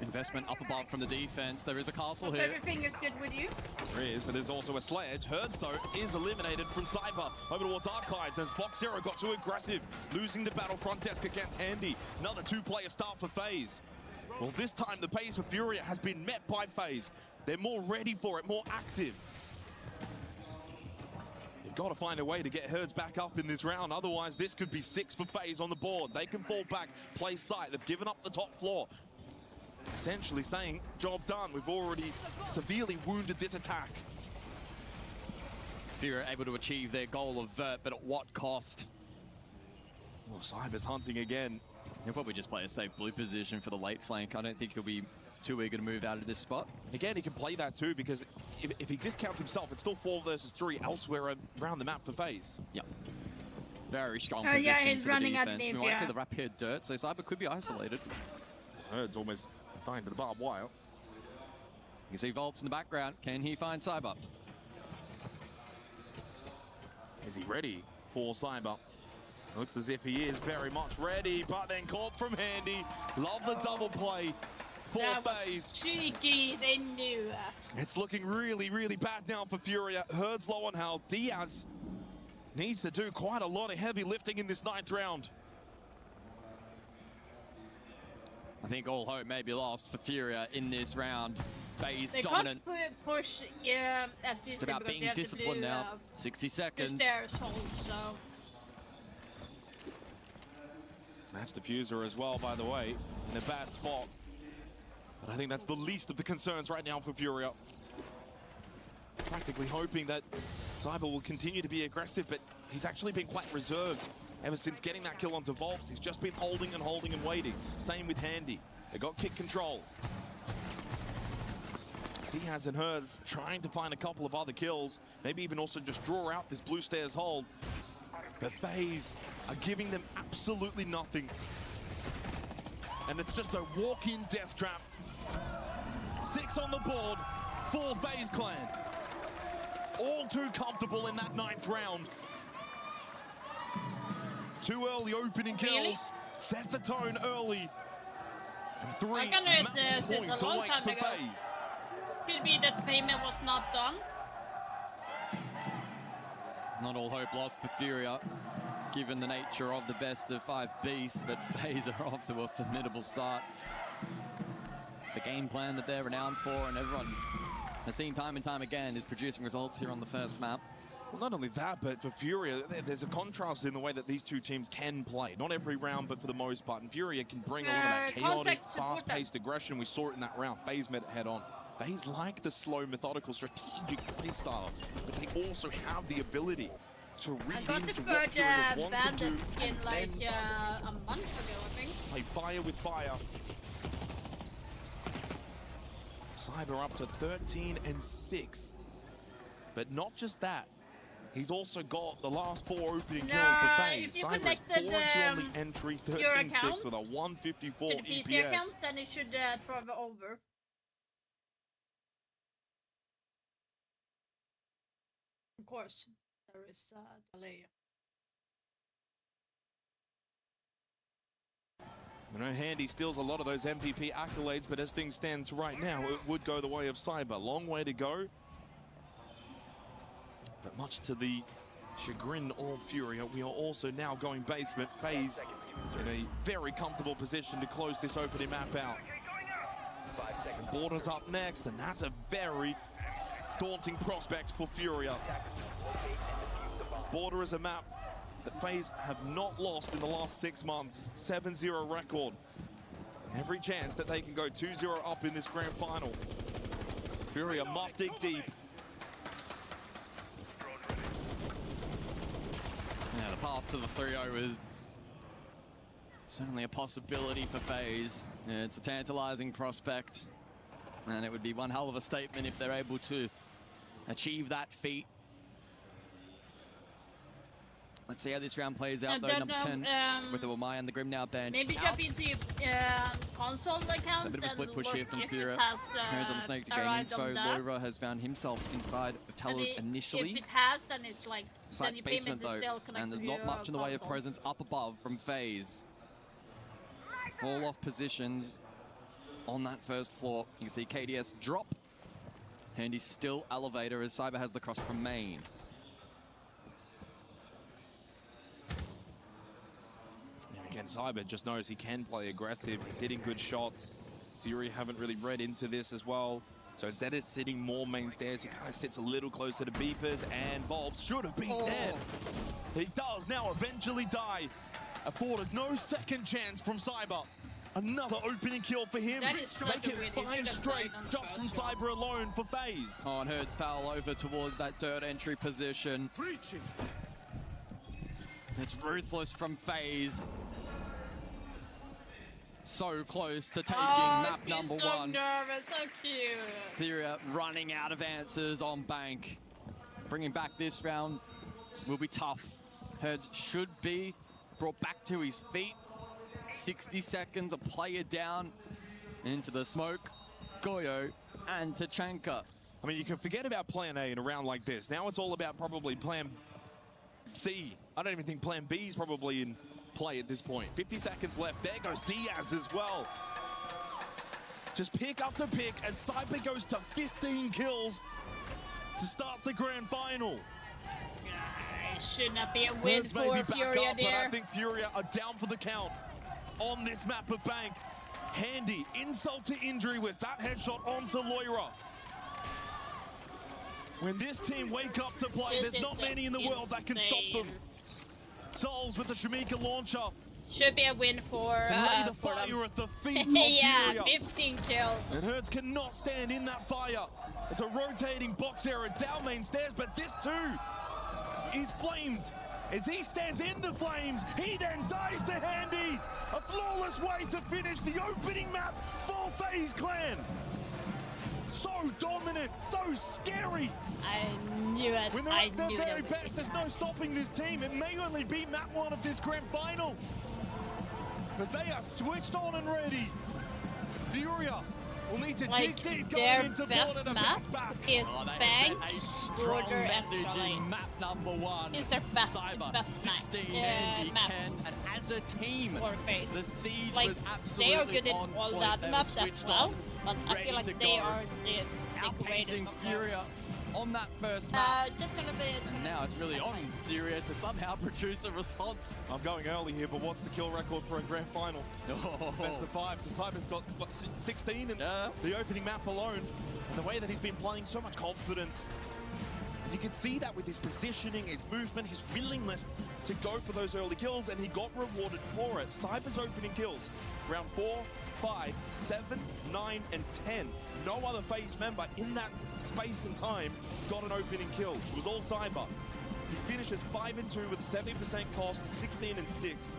Investment up above from the defense. There is a castle here. Everything is good with you. There is, but there's also a sledge. Herds, though, is eliminated from Cyber over towards Archives, and Spock Zero got too aggressive, losing the battlefront desk against Handy. Another 2-player start for FaZe. Well, this time the pace for Furia has been met by FaZe. They're more ready for it, more active. You've got to find a way to get Herds back up in this round, otherwise this could be 6 for FaZe on the board. They can fall back, play sight. They've given up the top floor. Essentially saying, job done. We've already severely wounded this attack. Furia able to achieve their goal of Vert, but at what cost? Well, Cyber's hunting again. He'll probably just play a safe blue position for the late flank. I don't think he'll be too eager to move out of this spot. Again, he can play that too, because if he discounts himself, it's still 4 versus 3 elsewhere around the map for FaZe. Yeah. Very strong position yeah, he's for running the defense. at We might see the wrap here dirt, so Cyber could be isolated. Herds almost dying to the barbed wire. You can see Volps in the background. Can he find Cyber? Is he ready for Cyber? Looks as if he is very much ready, but then caught from Handy. Love the double play for FaZe. Cheeky, they knew. It's looking really, really bad now for Furia. Herds low on health. Diaz needs to do quite a lot of heavy lifting in this 9th round. I think all hope may be lost for Furia in this round. FaZe they dominant. Can't push, yeah, as Just about being disciplined now. 60 seconds. Stairs hold, so. That's Diffuser as well, by the way, in a bad spot. But I think that's the least of the concerns right now for Furia. Practically hoping that Cyber will continue to be aggressive, but he's actually been quite reserved ever since getting that kill onto Volps. He's just been holding and waiting. Same with Handy. They got kick control. Diaz and Herds trying to find a couple of other kills. Maybe even also just draw out this blue stairs hold. But FaZe are giving them absolutely nothing. And it's just a walk-in death trap. 6 on the board for FaZe Clan. All too comfortable in that 9th round. 2 early opening kills. Set the tone early. And 3 map points away for FaZe. Could be that the payment was not done. Not all hope lost for Furia, given the nature of the best of 5 beasts, but FaZe are off to a formidable start. The game plan that they're renowned for, and everyone has seen time and time again, is producing results here on the first map. Well, not only that, but for Furia, there's a contrast in the way that these two teams can play. Not every round, but for the most part. And Furia can bring a lot of that chaotic, fast-paced aggression. We saw it in that round. FaZe met it head-on. FaZe like the slow, methodical, strategic play style, but they also have the ability to read into what Furia want to do. Skin like a month ago, I think. Play fire with fire. Cyber up to 13-6. But not just that. He's also got the last 4 opening kills for FaZe. Cyber is 4-2 on the entry, 13-6 with a 154 to the PC EPS. account, then it should travel over. Of course, there is a delay. I know Handy steals a lot of those MVP accolades, but as things stand right now, it would go the way of Cyber. Long way to go. But much to the chagrin of Furia, we are also now going basement. FaZe in a very comfortable position to close this opening map out. Borders up next, and that's a very daunting prospect for Furia. Border is a map that FaZe have not lost in the last 6 months. 7-0 record. Every chance that they can go 2-0 up in this grand final. Furia must dig deep. Yeah, the path to the 3-0 is certainly a possibility for FaZe. Yeah, it's a tantalizing prospect, and it would be one hell of a statement if they're able to achieve that feat. Let's see how this round plays out, though. Number 10 with the Wamai and the Grim now banned. Maybe out. jump into console account. So a bit of a split push here from if Furia. it has, Hands on Snake to gain info. Loira has found himself inside of Tellers initially. If it has, then it's like then your basement, payment is still connected and there's to not your much in the way of console. presence up above from FaZe. Fall off positions on that first floor. You can see KDS drop. Handy's still elevator as Cyber has the cross from main. And again, Cyber just knows he can play aggressive. He's hitting good shots. Fury haven't really read into this as well. So instead of sitting more main stairs, he kind of sits a little closer to Beepers, and Bulbs should have been dead. He does now eventually die. Afforded no second chance from Cyber. Another opening kill for him. That is Make it 5 straight just from Cyber alone for FaZe. Oh, and Herds foul over towards that third entry position. It's ruthless from FaZe. So close to taking map number 1. Nervous, so cute. Furia running out of answers on Bank. Bringing back this round will be tough. Herds should be brought back to his feet. 60 seconds, a player down into the smoke. Goyo and Tachanka. I mean, you can forget about plan A in a round like this. Now it's all about probably plan C. I don't even think plan B is probably in play at this point. 50 seconds left. There goes Diaz as well. Just pick after pick as Cyber goes to 15 kills to start the grand final. It should not be a win Herds for may be back Furia up, but I there. think Furia are down for the count on this map of Bank. Handy, insult to injury with that headshot onto Loira. When this team wake up to play, This there's not is many in the world that can stop them. Souls with the Shamika launcher. Should be a win for To lay the for them. fire at the feet of yeah, Furia. 15 kills. And Herds cannot stand in that fire. It's a rotating box error down main stairs, but this too is flamed. As he stands in the flames, he then dies to Handy. A flawless way to finish the opening map for FaZe Clan. So dominant, so scary. I knew it. When they're I at their knew very it. best, there's no stopping this team. It may only be map 1 of this grand final, but they are switched on and ready. Furia will need to dig deep going into best border to map bounce back. is Bank, A strong Border, and message Charlie. in map number 1. Is their best, Cyber, best 16, map. Handy, map 10, and as a team, for FaZe. the siege Like was absolutely they are good in on all point. that They were maps as switched well, on, but I ready feel like to they go. are the greatest Outpacing of Furia those. on that first map. Just a little bit. And now it's really on Furia to somehow produce a response. I'm going early here, but what's the kill record for a grand final? Best of 5, because Cyber's got, what, 16 in the opening map alone. And the way that he's been playing, so much confidence. And you can see that with his positioning, his movement, his willingness to go for those early kills, and he got rewarded for it. Cyber's opening kills, round 4, 5, 7, 9, and 10. No other FaZe member in that space and time got an opening kill. It was all Cyber. He finishes 5-2 with a 70% cost, 16-6.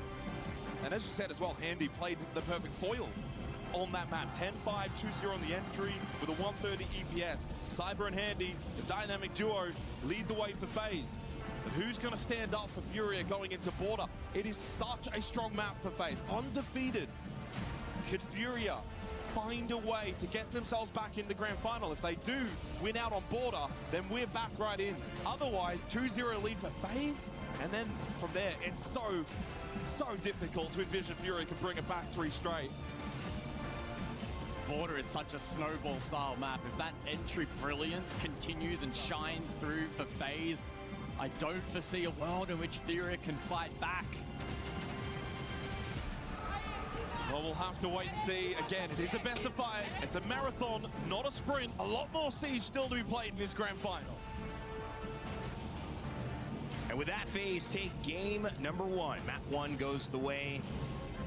And as you said as well, Handy played the perfect foil on that map. 10-5, 2-0 on the entry with a 130 EPS. Cyber and Handy, the dynamic duo, lead the way for FaZe. But who's going to stand up for Furia going into border? It is such a strong map for FaZe. Undefeated. Could Furia find a way to get themselves back in the grand final? If they do win out on border, then we're back right in. Otherwise, 2-0 lead for FaZe. And then from there, it's so difficult to envision Furia can bring it back 3 straight. Border is such a snowball style map. If that entry brilliance continues and shines through for FaZe, I don't foresee a world in which Furia can fight back. Well, we'll have to wait and see. Again, it is a best of 5. It's a marathon, not a sprint. A lot more siege still to be played in this grand final. And with that, FaZe take game number 1. Map 1 goes the way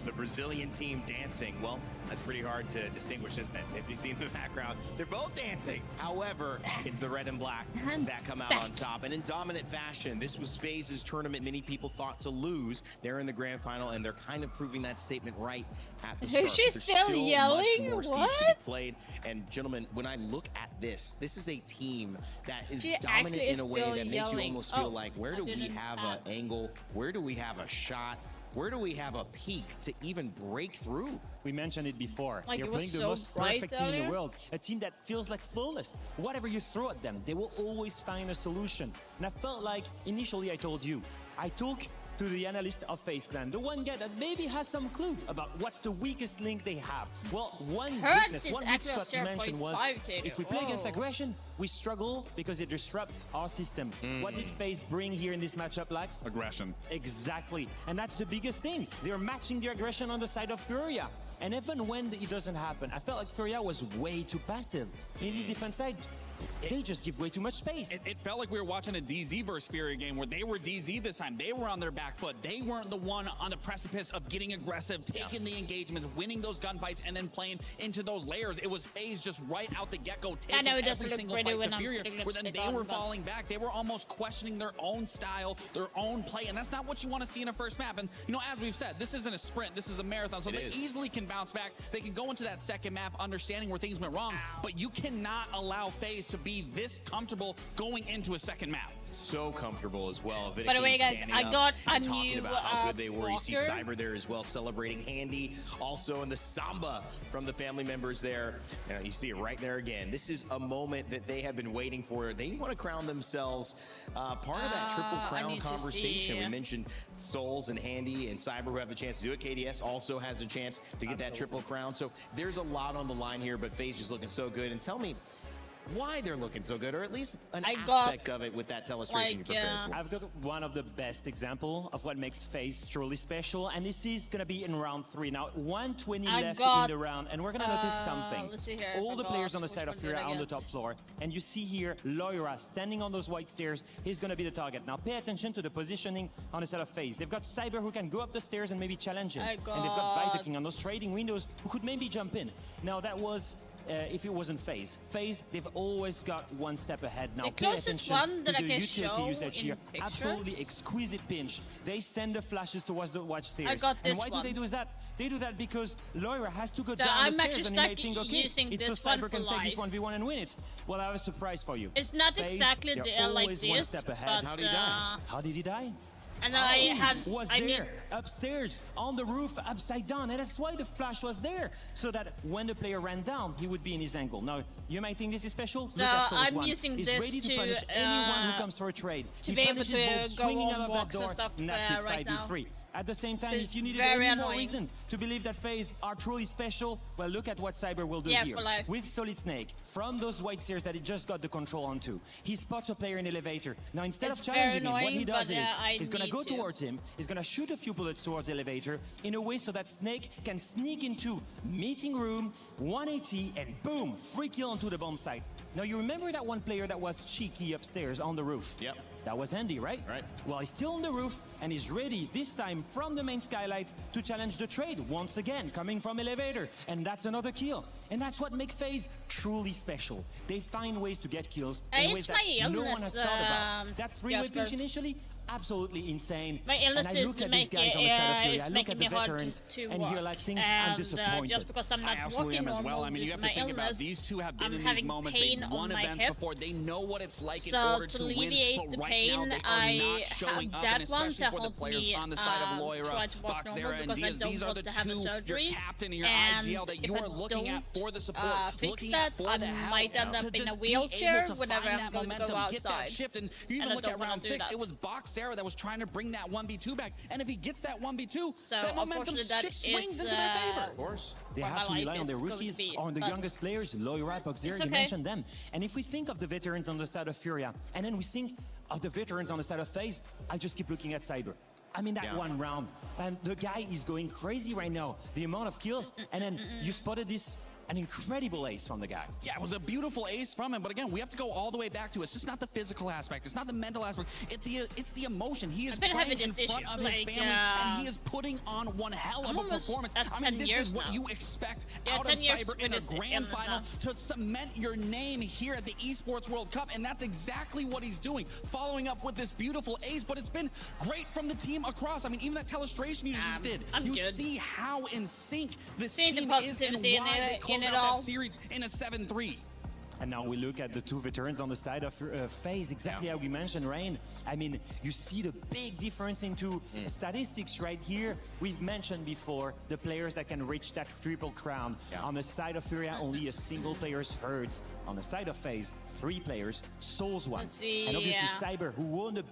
The Brazilian team dancing. Well, that's pretty hard to distinguish, isn't it? If you see in the background, they're both dancing. However, it's the red and black that come out on top. And in dominant fashion, this was FaZe's tournament many people thought to lose. They're in the grand final, and they're kind of proving that statement right at the start. She's still yelling? Much more What? siege to be played. And gentlemen, when I look at this is a team that is dominant in a way that makes you almost feel like, where do we have an angle? Where do we have a shot? Where do we have a peak to even break through? We mentioned it before. Like, You're it was playing the so most bright perfect team in the earlier. world. A team that feels like flawless. Whatever you throw at them, they will always find a solution. And I felt like, initially I told you, I took to the analyst of FaZe Clan, the one guy that maybe has some clue about what's the weakest link they have. Well, one weakness, one weak spot to mention was, if we play against aggression, we struggle because it disrupts our system. What did FaZe bring here in this matchup, Lax? Aggression. Exactly. And that's the biggest thing. They're matching their aggression on the side of Furia. And even when it doesn't happen, I felt like Furia was way too passive. In his defense side, they just give way too much space. It felt like we were watching a DZ versus Furia game where they were DZ this time. They were on their back foot. They weren't the one on the precipice of getting aggressive, taking the engagements, winning those gunfights, and then playing into those layers. It was FaZe just right out the get-go, taking every single fight to Furia, where then they were falling back. They were almost questioning their own style, their own play, and that's not what you want to see in a first map. And, you know, as we've said, this isn't a sprint. This is a marathon, so they easily can bounce back. They can go into that second map understanding where things went wrong, but you cannot allow FaZe to be this comfortable going into a second map. So comfortable as well. By the way, guys, I got a talking new about how good they were. You see walker. Cyber there as well, celebrating Handy. Also in the Samba from the family members there. You see it right there again. This is a moment that they have been waiting for. They want to crown themselves part of that triple crown conversation. We mentioned Souls and Handy and Cyber who have the chance to do it. KDS also has a chance to get that triple crown. So there's a lot on the line here, but FaZe just looking so good. And tell me why they're looking so good, or at least an aspect of it with that telestration you prepared for. I've got one of the best example of what makes FaZe truly special, and this is gonna be in round 3. Now, 120 left in the round, and we're gonna notice something. Let's see here. All the players on the side of Furia are on the top floor, and you see here Loira standing on those white stairs. He's gonna be the target. Now, pay attention to the positioning on the side of FaZe. They've got Cyber who can go up the stairs and maybe challenge him, and they've got Vita King on those trading windows who could maybe jump in. Now, that was if it wasn't FaZe. FaZe, they've always got one step ahead. Now pay attention to the utility usage here. Absolutely exquisite pinch. They send the flashes towards the watch stairs. I got this and why one. do they do that? They do that because Loira has to go down the stairs and he might think, okay, it's so Cyber can take this 1v1 and win it. Well, I have a surprise for you. It's not FaZe, exactly they're like always this, one step ahead. but, How did he die? How did he die? And I had was there upstairs on the roof upside down, and that's why the flash was there, so that when the player ran down he would be in his angle. Now you might think this is special. So look at Souls I'm using He's this ready to to, punish anyone who comes for a trade. to He be able punishes to both go swinging on out of that walks and door, stuff, and that's it, right 5v3. At the same time, So if it's you needed very any more annoying. reason to believe that FaZe are truly special, well, look at what Cyber will do here for life. with Solid Snake from those white stairs that he just got the control onto. He spots a player in elevator. Now instead It's of challenging very him, what he annoying, does but, is I he's gonna need go to. towards him. He's gonna shoot a few bullets towards the elevator in a way so that Snake can sneak into meeting room, 180, and boom, free kill onto the bomb site. Now you remember that one player that was cheeky upstairs on the roof? Yep. That was Andy, right? Right. Well, he's still on the roof and he's ready this time from the main skylight to challenge the trade once again, coming from elevator. And that's another kill. And that's what makes FaZe truly special. They find ways to get kills in ways it's that my no one illness, has thought about. That three-way Jasper. pinch initially, absolutely insane. My illness and I look is at these guys on the side of Fury, I look making at me the hard veterans, to and walk. here like saying, And, I'm disappointed. just because I'm not I absolutely walking am as well. normal I mean, due you have to to think my about illness, these two have been I'm in these having moments. pain They've on won my events hip. before. They know what it's like in So order to to win. alleviate But the right pain, now, they are I not showing have up, that and one especially to for the help players me on the side of try Loira, to walk normal Boxera, and because I Diaz. don't These are want the to have a two, surgery. your captain and your And IGL, that you if are I looking at don't, for the support, fix looking that, at for I the help might end to up in a just be wheelchair able to whenever find I'm that going to go momentum, get that outside. shift. And you And even I look at don't wanna round do 6, that. it was Boxera that was trying to bring that 1v2 back. And if he gets that 1v2, So that momentum unfortunately, that shift swings is, into their favor. Of course. They Well, have to my rely life on their is going to rookies, be, on the but youngest players, Loira, Boxera, it's you okay. mentioned them. And if we think of the veterans on the side of Furia, and then we think of the veterans on the side of FaZe, I just keep looking at Cyber. I mean, that one round, and the guy is going crazy right now. The amount of kills, and then you spotted this an incredible ace from the guy. Yeah, it was a beautiful ace from him, but again, we have to go all the way back to it's just not the physical aspect, it's not the mental aspect, it's the emotion. He is playing in front of his family, and he is putting on one hell of a performance. I mean, this is what you expect out of Cyber in a grand final, to cement your name here at the Esports World Cup, and that's exactly what he's doing, following up with this beautiful ace, but it's been great from the team across. I mean, even that telestration you just did, you see how in sync this team is and why they close out that series in a 7-3. And now we look at the two veterans on the side of FaZe, exactly how we mentioned, Rain. I mean, you see the big difference into statistics right here. We've mentioned before the players that can reach that triple crown. On the side of Furia, only a single player's hurts. On the side of FaZe, 3 players, Souls one. And obviously Cyber, who won the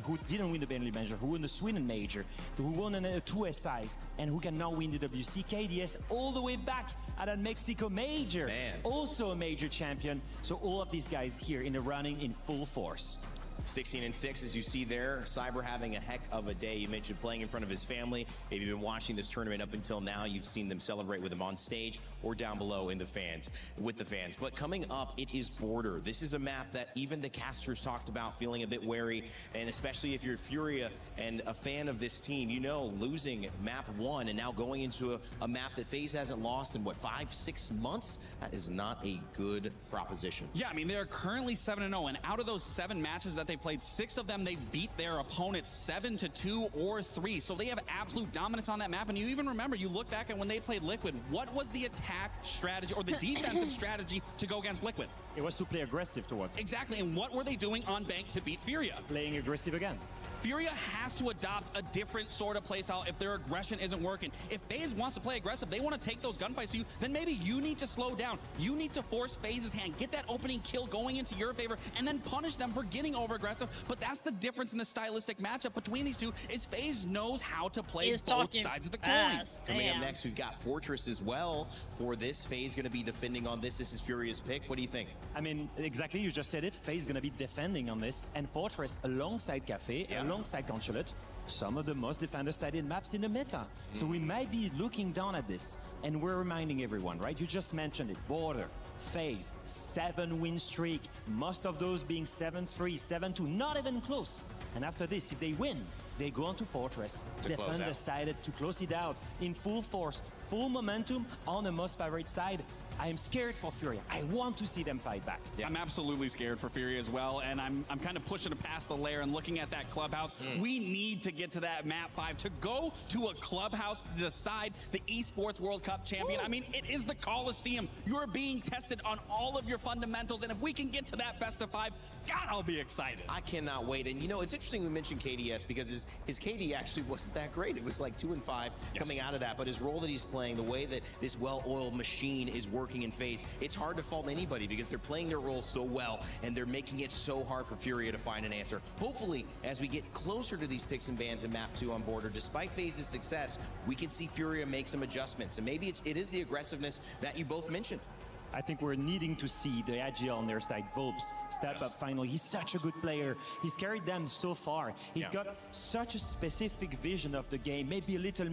who didn't win the Berlin Major, who won the Sweden Major, who won 2 SIs, and who can now win the WC, KDS, all the way back at a Mexico Major. Also a major champion. So all of these guys here in the running in full force. 16-6, as you see there. Cyber having a heck of a day. You mentioned playing in front of his family. If you've been watching this tournament up until now, you've seen them celebrate with him on stage or down below in the fans, with the fans. But coming up, it is Border. This is a map that even the casters talked about feeling a bit wary, and especially if you're Furia and a fan of this team, you know, losing map 1 and now going into a map that FaZe hasn't lost in, what, 5-6 months? That is not a good proposition. Yeah, I mean, they're currently 7-0, and out of those 7 matches that they played, 6 of them they beat their opponents 7-2 or 3. So they have absolute dominance on that map. And you even remember, you look back at when they played Liquid, what was the attack strategy or the defensive strategy to go against Liquid? It was to play aggressive towards them. Exactly, and what were they doing on Bank to beat Furia? Playing aggressive again. Furia has to adopt a different sort of playstyle if their aggression isn't working. If FaZe wants to play aggressive, they want to take those gunfights to you, then maybe you need to slow down. You need to force FaZe's hand, get that opening kill going into your favor, and then punish them for getting over-aggressive. But that's the difference in the stylistic matchup between these two, is FaZe knows how to play both sides of the coin. Coming up next, we've got Fortress as well for this. FaZe going to be defending on this. This is Furia's pick. What do you think? I mean, exactly, you just said it. FaZe going to be defending on this, and Fortress alongside Cafe, alongside Consulate, some of the most defender-sided maps in the meta. So we might be looking down at this, and we're reminding everyone, right? You just mentioned it, Border, FaZe, 7-win streak, most of those being 7-3, 7-2, not even close. And after this, if they win, they go on to Fortress. Defender decided to close it out in full force, full momentum on the most favorite side. I am scared for Furia. I want to see them fight back. Yeah. I'm absolutely scared for Furia as well, and I'm kind of pushing it past the layer and looking at that clubhouse. We need to get to that map 5 to go to a clubhouse to decide the Esports World Cup champion. I mean, it is the Coliseum. You're being tested on all of your fundamentals, and if we can get to that best of 5, God, I'll be excited. I cannot wait. And you know, it's interesting we mentioned KDS because his KD actually wasn't that great. It was like 2-5 coming out of that, but his role that he's playing, the way that this well-oiled machine is working in FaZe, it's hard to fault anybody because they're playing their role so well and they're making it so hard for Furia to find an answer. Hopefully, as we get closer to these picks and bans in map 2 on Border, despite FaZe's success, we can see Furia make some adjustments. And maybe it is the aggressiveness that you both mentioned. I think we're needing to see the Agile on their side, Volps, step up finally. He's such a good player. He's carried them so far. He's got such a specific vision of the game, maybe a little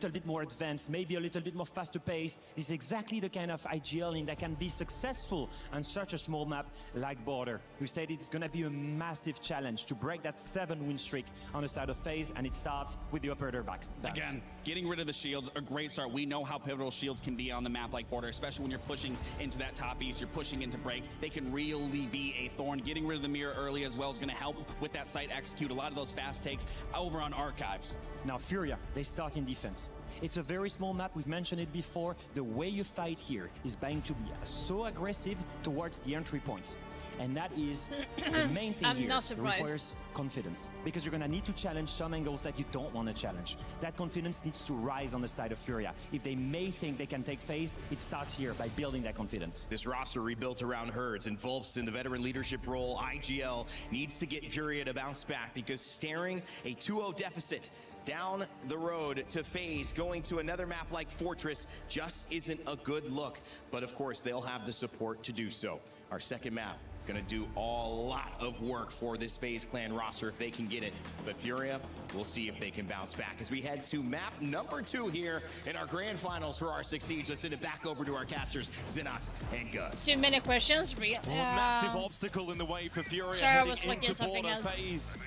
bit more advanced, maybe a little bit more faster paced. He's exactly the kind of IGL that can be successful on such a small map like Border. We said it's going to be a massive challenge to break that 7-win streak on the side of FaZe, and it starts with the operator back. Again, getting rid of the shields, a great start. We know how pivotal shields can be on the map like Border, especially when you're pushing into that top east, you're pushing into break. They can really be a thorn. Getting rid of the mirror early as well is going to help with that site execute a lot of those fast takes over on Archives. Now Furia, they start in defense. It's a very small map, we've mentioned it before. The way you fight here is going to be so aggressive towards the entry points. And that is the main thing here. It requires confidence, because you're going to need to challenge some angles that you don't want to challenge. That confidence needs to rise on the side of Furia. If they may think they can take FaZe, it starts here by building that confidence. This roster rebuilt around Herds and Volps in the veteran leadership role. IGL needs to get Furia to bounce back, because staring a 2-0 deficit down the road to FaZe, going to another map like Fortress, just isn't a good look. But of course, they'll have the support to do so. Our second map Gonna do a lot of work for this FaZe Clan roster if they can get it. But Furia, we'll see if they can bounce back as we head to map number 2 here in our grand finals for R6 Siege. Let's send it back over to our casters, Xenox and Gus. Too many questions. Massive obstacle in the way for Furia sorry, heading I was looking into at something border else. phase.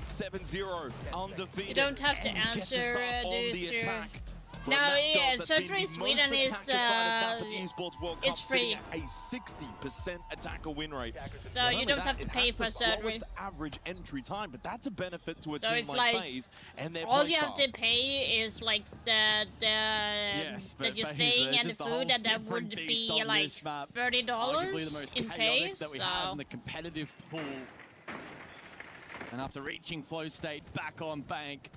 7-0, undefeated. You don't have to and get answer to start on the this. attack. No, yeah, Surgery Sweden is it's free. A 60% attacker win rate. So Not you only don't that, have to it pay has for the surgery. slowest average entry time, but that's a benefit to a So team it's like like FaZe and their all play you have style. to pay is like that you're staying and the food, and that would be like $30 in pay. That we have in the competitive pool. And after reaching flow state back on bank,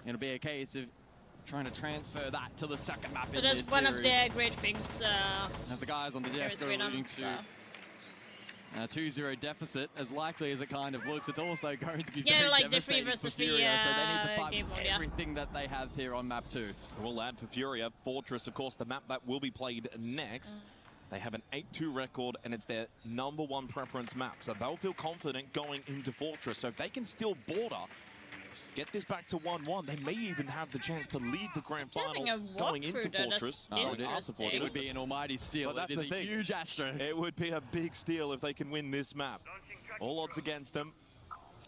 it'll be a case of trying to transfer that to the second map So in that's this one series. of the great things. As the guys on the desk are alluding to. A 2-0 deficit, as likely as it kind of looks, it's also going to be very like the free devastating for versus free, Furia, so they need to fight game with mode, yeah. everything that they have here on map 2. We'll add for Furia, Fortress, of course, the map that will be played next. They have an 8-2 record, and it's their #1 preference map, so they'll feel confident going into Fortress. So if they can still border, get this back to 1-1, they may even have the chance to lead the grand final going into Fortress. It would be an almighty steal. Well, that's it is the a thing. huge asterisk. It would be a big steal if they can win this map. All odds against them.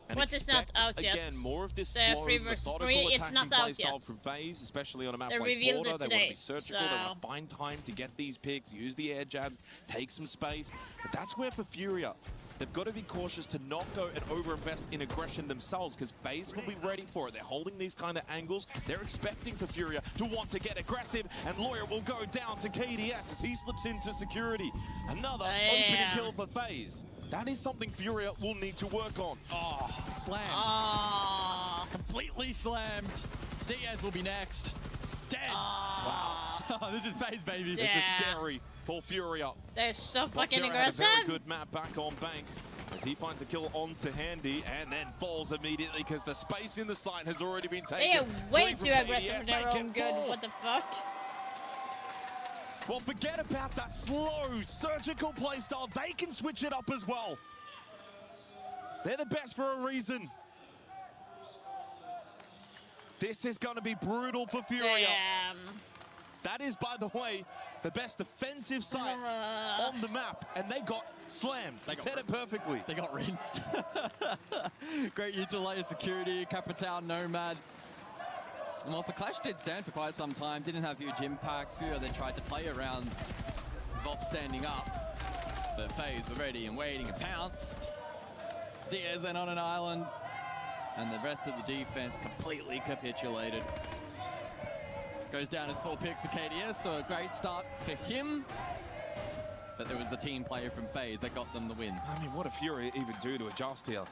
And What is not out yet? Again, more of this The slow, free versus methodical free, it's attacking not play out style yet. from FaZe, especially on a map They like revealed Border. it They want today, to be surgical, they want to find time to get these picks, use the air jabs, take some space. But that's where for Furia, they've got to be cautious to not go and overinvest in aggression themselves, because FaZe will be ready for it. They're holding these kind of angles. They're expecting for Furia to want to get aggressive, and Lawyer will go down to KDS as he slips into security. Another opening kill for FaZe. That is something Furia will need to work on. Oh, slammed. Completely slammed. Diaz will be next. Dead. Wow. This is FaZe, baby. This is scary for Furia. They're so But fucking Furia had a aggressive. very good map back on bank as he finds a kill onto Handy and then falls immediately because the space in the site has already been taken. They are way Three too from aggressive KDS, for their make own it good. 4. What the fuck? Well, forget about that slow, surgical playstyle. They can switch it up as well. They're the best for a reason. This is going to be brutal for Furia. Damn. That is, by the way, the best defensive site on the map, and they got slammed. They said it perfectly. They got rinsed. Great utilizer security, Capital Nomad. And whilst the Clash did stand for quite some time, didn't have huge impact, Furia then tried to play around Vop standing up. But FaZe were ready and waiting and pounced. Diaz then on an island. And the rest of the defense completely capitulated. Goes down as 4 picks for KDS, so a great start for him. But there was the team player from FaZe that got them the win. I mean, what did Furia even do to adjust here?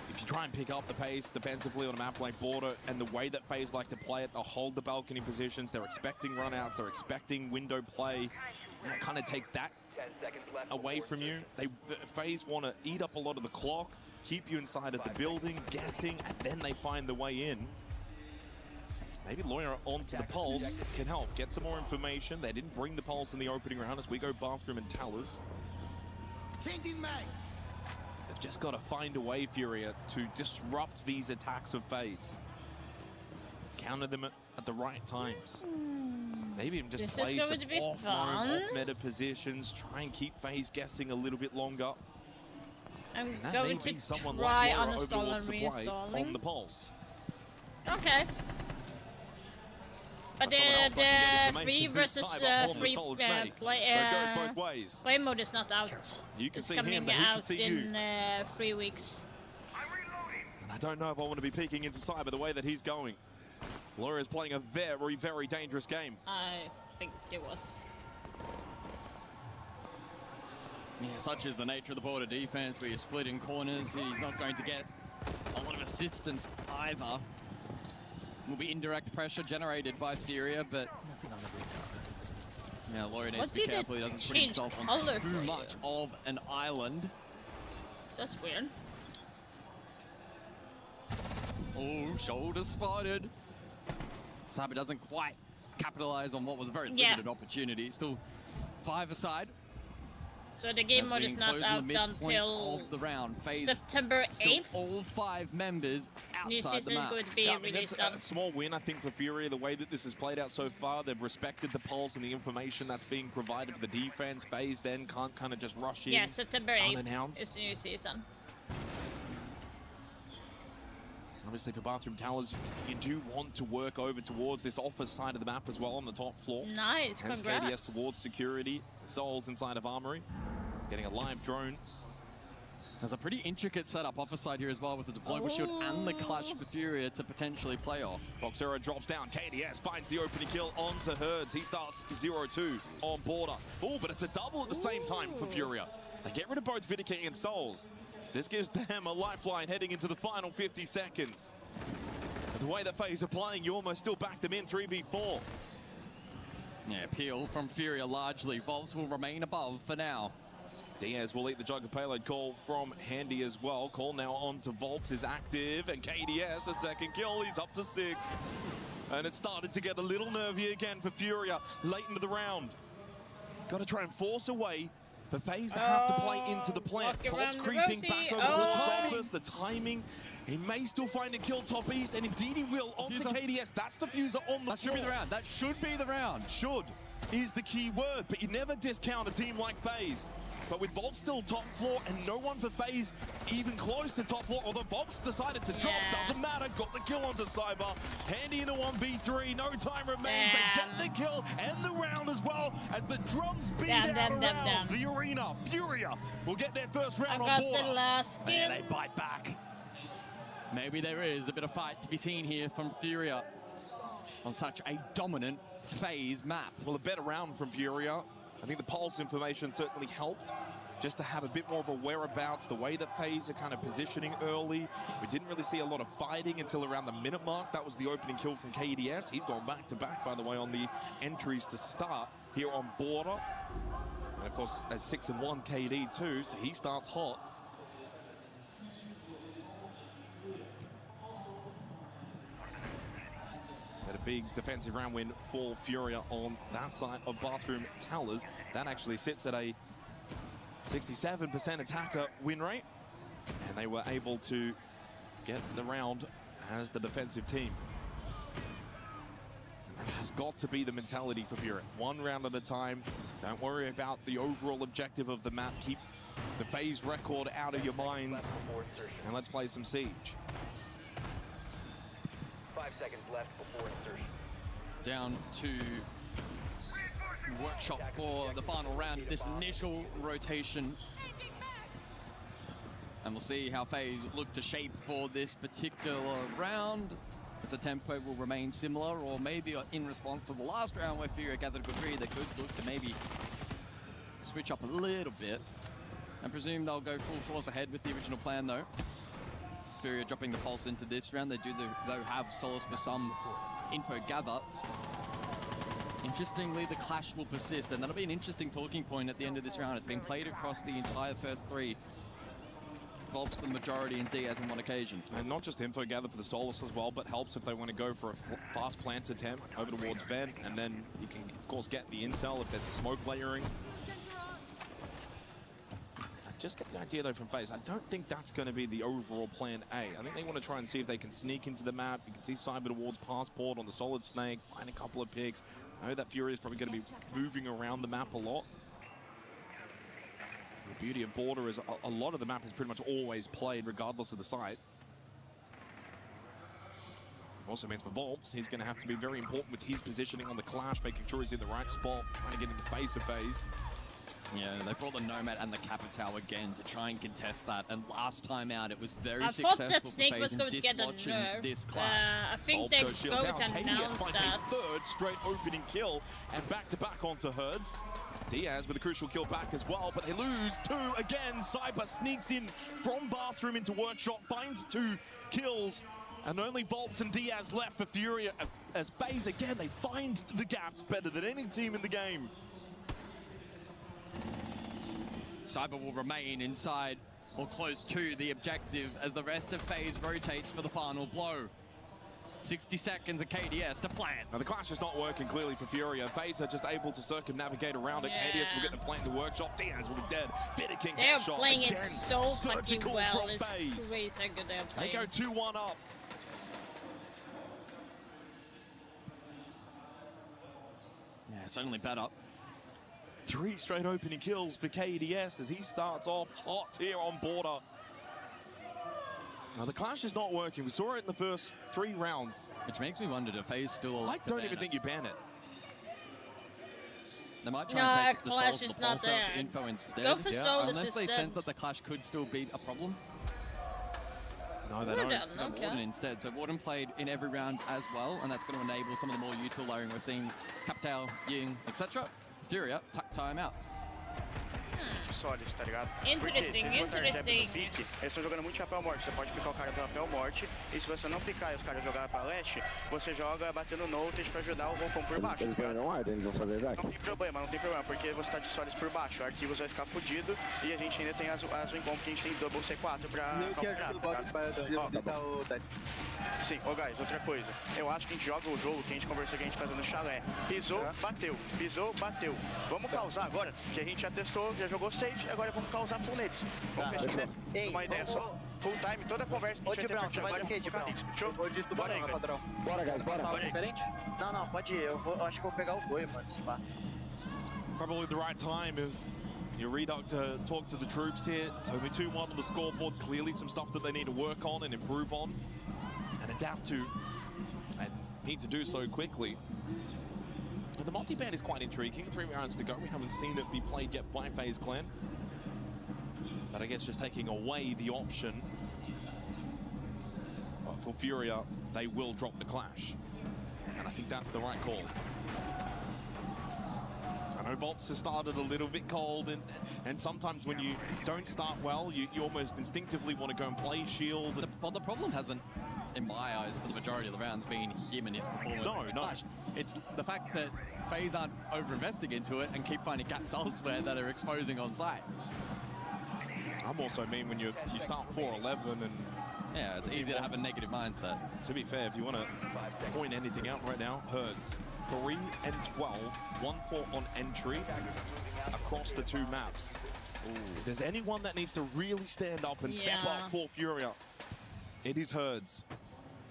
If you try and pick up the pace defensively on a map like Border and the way that FaZe like to play it, they'll hold the balcony positions, they're expecting runouts, they're expecting window play. They'll kind of take that away from you. FaZe want to eat up a lot of the clock, keep you inside of the building, guessing, and then they find the way in. Maybe Lawyer onto the pulse can help get some more information. They didn't bring the pulse in the opening round as we go Bathroom and Talus. They've just got to find a way, Furia, to disrupt these attacks of FaZe. Counter them at the right times. Maybe even just play some off-meta positions, try and keep FaZe guessing a little bit longer. I'm that going may to be someone try like Laura uninstall and overlords to play reinstalling. on the pulse. Okay. But the free versus free play mode is not out. You can it's see coming him, but he can out see in you. 3 weeks. And I don't know if I want to be peeking into Cyber the way that he's going. Laura is playing a very, very dangerous game. I think it was. Yeah, such is the nature of the Border defense, where you're split in corners. He's not going to get a lot of assistance either. Will be indirect pressure generated by Furia, but yeah, Lawyer needs to be careful he doesn't put himself on too much of an island. That's weird. Oh, shoulder spotted. Cyber doesn't quite capitalize on what was a very Yeah. limited opportunity. Still 5 aside. So the game mode is not out until of the round. September 8th. All 5 members outside the map. Going to be released that's a small win, I think, for Furia. The way that this has played out so far, they've respected the pulse and the information that's being provided for the defense. FaZe then can't kind of just rush in. Yeah, September 8th unannounced. is the new season. Obviously, for Bathroom Towers, you do want to work over towards this office side of the map as well on the top floor. Nice, hence congrats. KDS towards security. Souls inside of Armory. He's getting a live drone. There's a pretty intricate setup office side here as well with the deployable shield and the Clash for Furia to potentially play off. Boxero drops down. KDS finds the opening kill onto Herds. He starts 0-2 on border. Oh, but it's a double at the same time for Furia. They get rid of both Vidiking and Souls. This gives them a lifeline heading into the final 50 seconds. But the way that FaZe are playing, you almost still back them in 3v4. Yeah, peel from Furia largely. Volts will remain above for now. Diaz will eat the jug of payload call from Handy as well. Call now on to Volts is active, and KDS a second kill. He's up to 6. And it started to get a little nervy again for Furia late into the round. Got to try and force a way for FaZe to have to play into the plant. Volts creeping back over towards office. The timing. He may still find a kill top east, and indeed he will. Onto KDS. That's the fuser on the floor. That should be the round. That should be the round. Should is the key word, but you never discount a team like FaZe. But with Volts still top floor and no one for FaZe even close to top floor, although Volts decided to drop, doesn't matter, got the kill onto Cyber. Handy in a 1v3, no time remains, they get the kill and the round as well as the drums beat out around the arena. Furia will get their first round on board. The last kill. Yeah, they bite back. Maybe there is a bit of fight to be seen here from Furia on such a dominant FaZe map. Well, a better round from Furia. I think the pulse information certainly helped just to have a bit more of a whereabouts, the way that FaZe are kind of positioning early. We didn't really see a lot of fighting until around the minute mark. That was the opening kill from KDS. He's gone back to back, by the way, on the entries to start here on border. And of course, at 6-1 KD too, so he starts hot. But a big defensive round win for Furia on that side of Bathroom Towers. That actually sits at a 67% attacker win rate. And they were able to get the round as the defensive team. And that has got to be the mentality for Furia. One round at a time. Don't worry about the overall objective of the map. Keep the FaZe record out of your minds. And let's play some Siege. 5 seconds left before insertion. Down to Workshop for the final round of this initial rotation. And we'll see how FaZe look to shape for this particular round. If the tempo will remain similar, or maybe in response to the last round where Furia gathered a good read, they could look to maybe switch up a little bit. I presume they'll go full force ahead with the original plan though. Furia dropping the pulse into this round. They do though have Solace for some info gather. Interestingly, the clash will persist, and that'll be an interesting talking point at the end of this round. It's been played across the entire first 3. Volts for the majority and Diaz on one occasion. And not just info gather for the Solace as well, but helps if they want to go for a fast plant attempt over towards Ven, and then you can, of course, get the intel if there's a smoke layering. Just get the idea, though, from FaZe. I don't think that's going to be the overall plan A. I think they want to try and see if they can sneak into the map. You can see Cyber towards Passport on the Solid Snake, find a couple of picks. I know that Fury is probably going to be moving around the map a lot. The beauty of Border is a lot of the map is pretty much always played regardless of the site. Also means for Volts, he's going to have to be very important with his positioning on the Clash, making sure he's in the right spot, trying to get in the face of FaZe. Yeah, they brought the Nomad and the Capitao again to try and contest that. And last time out, it was very successful thought that Snake for was FaZe going to get a nerf. This clash. I think they both announced that. Third straight opening kill, and back-to-back onto Herds. Diaz with a crucial kill back as well, but they lose 2 again. Cyber sneaks in from Bathroom into Workshop, finds 2 kills, and only Volts and Diaz left for Furia. As FaZe, again, they find the gaps better than any team in the game. Cyber will remain inside or close to the objective as the rest of FaZe rotates for the final blow. 60 seconds of KDS to plant. Now the clash is not working clearly for Furia. FaZe are just able to circumnavigate around it. KDS will get the plant in the workshop. Diaz will be dead. King they're headshot playing again. it so fucking well. It's FaZe. crazy how good they're They playing. go 2-1 up. Yeah, it's only better. 3 straight opening kills for KDS as he starts off hot here on border. Now the clash is not working. We saw it in the first 3 rounds. Which makes me wonder if FaZe still. I don't even think you ban it. They might try and take the Clash Soul is for not there. info instead. Go for Soul Unless assistant. they sense that the clash could still be a problem. No, they don't. No, Warden instead. So Warden played in every round as well, and that's going to enable some of the more util layering we're seeing. Captail, Ying, etc. Furia, tuck time out. Só eles, tá ligado? Interesting, Porque se eles botarem interesting. no pique, eles estão jogando muito chapéu morte. Você pode picar o cara do chapéu morte, e se você não picar e os caras jogarem pra leste, você joga batendo notes pra ajudar o Vulcão por baixo. Eles ganham ar, eles vão fazer exato. Não tem problema, porque você tá de solis por baixo, o Arquivos vai ficar fudido, e a gente ainda tem as win comp que a gente tem double C4 pra calcular. Sim, ô guys, outra coisa. Eu acho que a gente joga o jogo que a gente conversou que a gente fazendo no chalé. Pisou, bateu. Pisou, bateu. Vamos causar agora, que a gente já testou, já jogou safe, agora vamos causar full neles. Vamos fechar uma ideia só. Full time, toda a conversa que a gente vai ter agora. Bora aí, padrão. Bora, guys, bora. Diferente? Não, pode ir. Eu acho que eu vou pegar o boi, mano, se pá. Probably the right time if you reduct to talk to the troops here. It's only 2-1 on the scoreboard. Clearly some stuff that they need to work on and improve on and adapt to, and need to do so quickly. And the multi-ban is quite intriguing. 3 rounds to go. We haven't seen it be played yet by FaZe Clan. But I guess just taking away the option for Furia, they will drop the clash. And I think that's the right call. I know Volps has started a little bit cold, and sometimes when you don't start well, you almost instinctively want to go and play shield. Well, the problem hasn't, in my eyes, for the majority of the rounds, been him and his performance. No. It's the fact that FaZe aren't over-investing into it and keep finding gaps elsewhere that are exposing on site. I'm also mean when you start 4-11 and... Yeah, it's easy to have a negative mindset. To be fair, if you want to point anything out right now, Herds, 3 and 12, 1-4 on entry across the 2 maps. If there's anyone that needs to really stand up and step up for Furia, it is Herds.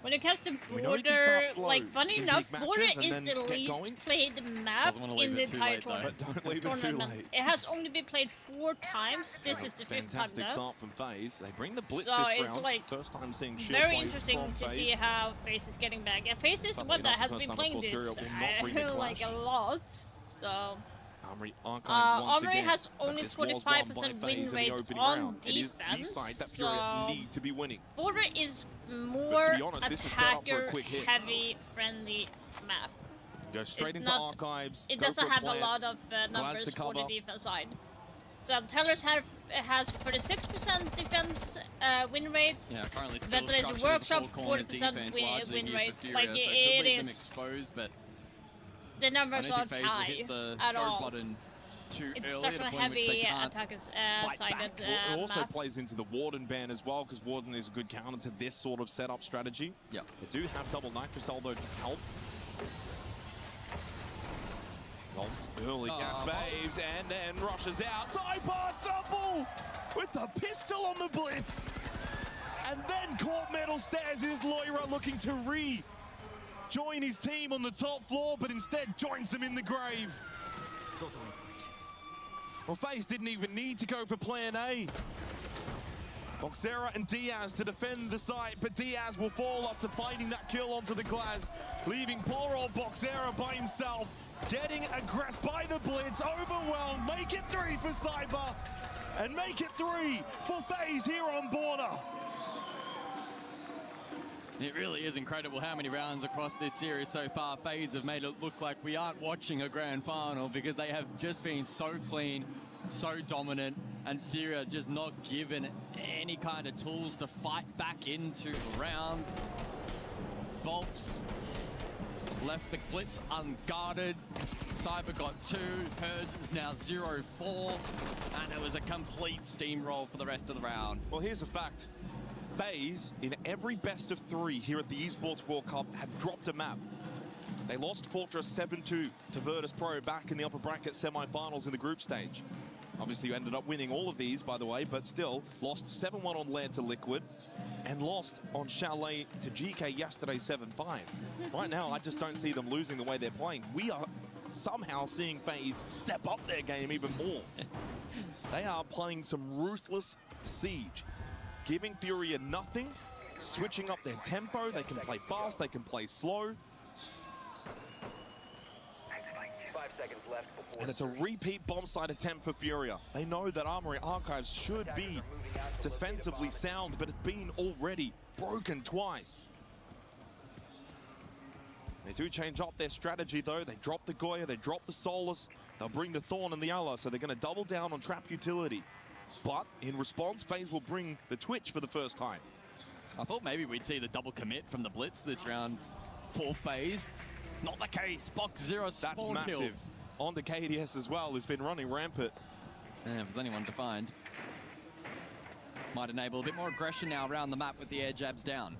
When it comes to Border, like, funny enough, Border is the least played map in the entire tournament. Don't leave it too late. It has only been played 4 times. This is the 5th time now. Fantastic start from FaZe. They bring the blitz so this it's round. like First time seeing Shield very play interesting from to see FaZe. how FaZe is getting back. And FaZe is the one that has been playing this like a lot. So Armory has only 45% win rate on defense. So need to be winning. Border is more attacker-heavy, friendly map. Go straight into archives. It doesn't have a lot of numbers for the defense side. So Tellers has 46% defense win rate. Yeah, currently Ventilation Workshop 40% win rate. Like it is exposed, but the numbers aren't high at all. It's such a heavy attackers sided It also map. plays into the Warden ban as well, because Warden is a good counter to this sort of setup strategy. Yeah. They do have double Nitrocell though to help. Volts early gas bays and then rushes out. Cyber double with the pistol on the blitz. And then Court Metal stares his Loira looking to join his team on the top floor, but instead joins them in the grave. Well, FaZe didn't even need to go for plan A. Boxera and Diaz to defend the site, but Diaz will fall after finding that kill onto the glass, leaving poor old Boxera by himself, getting aggressed by the blitz, overwhelmed. Make it 3 for Cyber, and make it 3 for FaZe here on Border. It really is incredible how many rounds across this series so far FaZe have made it look like we aren't watching a grand final, because they have just been so clean, so dominant, and Furia just not given any kind of tools to fight back into the round. Volps left the blitz unguarded. Cyber got 2, Herds is now 0-4, and it was a complete steamroll for the rest of the round. Well, here's a fact. FaZe, in every best of 3 here at the Esports World Cup, have dropped a map. They lost Fortress 7-2 to Virtus Pro back in the upper bracket semi-finals in the group stage. Obviously, you ended up winning all of these, by the way, but still lost 7-1 on Lair to Liquid and lost on Chalet to GK yesterday 7-5. Right now, I just don't see them losing the way they're playing. We are somehow seeing FaZe step up their game even more. They are playing some ruthless siege, giving Furia nothing, switching up their tempo. They can play fast, they can play slow. 5 seconds left before And it's a repeat bomb site attempt for Furia. They know that Armory Archives should be defensively sound, but it's been already broken twice. They do change up their strategy though. They drop the Goya, they drop the Solus, they'll bring the Thorn and the Allah, so they're going to double down on trap utility. But in response, FaZe will bring the Twitch for the first time. I thought maybe we'd see the double commit from the Blitz this round for FaZe. Not the case. Box Zero spawn That's massive. Kills. On to KDS as well, who's been running rampant. And if there's anyone to find, might enable a bit more aggression now around the map with the air jabs down.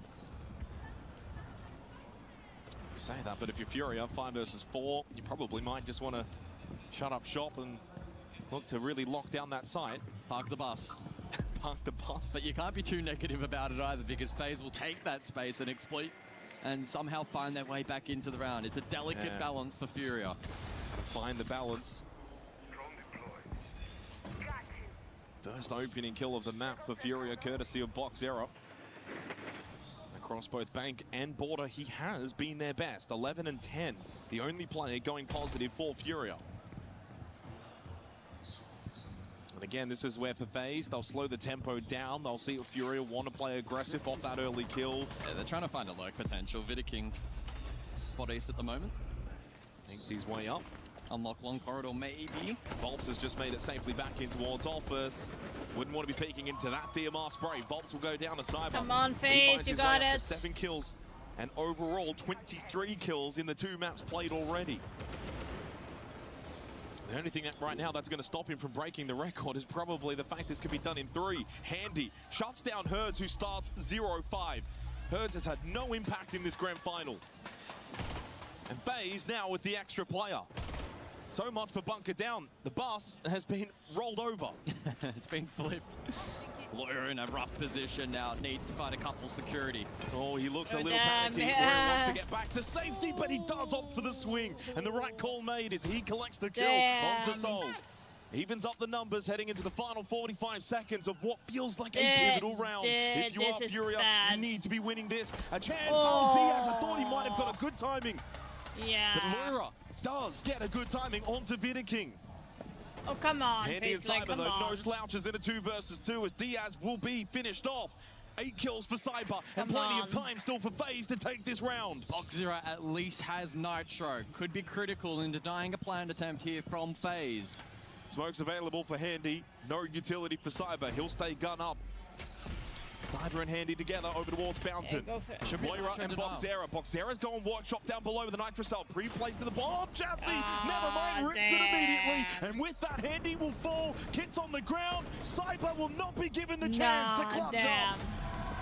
You say that, but if you're Furia 5 versus 4, you probably might just want to shut up shop and look to really lock down that site. Park the bus. Park the bus. But you can't be too negative about it either, because FaZe will take that space and exploit and somehow find their way back into the round. It's a delicate balance for Furia. Find the balance. First opening kill of the map for Furia, courtesy of Box Zero. Across both Bank and Border, he has been their best. 11 and 10, the only player going positive for Furia. And again, this is where for FaZe, they'll slow the tempo down. They'll see if Furia want to play aggressive off that early kill. Yeah, they're trying to find a lurk potential. Vidiking spot east at the moment. Thinks his way up. Unlock long corridor, maybe. Volps has just made it safely back in towards Alphas. Wouldn't want to be peeking into that DMR spray. Volps will go down to Cyber. Come on, FaZe, you got it. 7 kills and overall 23 kills in the 2 maps played already. The only thing that right now that's going to stop him from breaking the record is probably the fact this could be done in 3. Handy shuts down Herds, who starts 0-5. Herds has had no impact in this grand final. And FaZe now with the extra player. So much for bunker down. The bus has been rolled over. It's been flipped. Lawyer in a rough position now. Needs to find a couple security. Oh, he looks a little panicky. Lawyer wants to get back to safety, but he does opt for the swing. And the right call made is he collects the kill onto Souls. Evens up the numbers heading into the final 45 seconds of what feels like a pivotal round. If you are Furia, you need to be winning this. A chance. Oh, Diaz, I thought he might have got a good timing. Yeah. But Lyra does get a good timing onto Vidiking. Oh, come on, Handy and Cyber, Cyber, though, no slouches in a 2 versus 2 as Diaz will be finished off. 8 kills for Cyber and plenty of time still for FaZe to take this round. Box Zero at least has Nitro. Could be critical in denying a planned attempt here from FaZe. Smoke's available for Handy. No utility for Cyber. He'll stay gun up. Cyber and Handy together over towards Fountain. Moira and Boxera. Boxera's going workshop down below with the Nitrocell. Pre-placed to the bomb chassis. Never mind, rips it immediately. And with that, Handy will fall. Kit's on the ground. Cyber will not be given the chance to clutch up.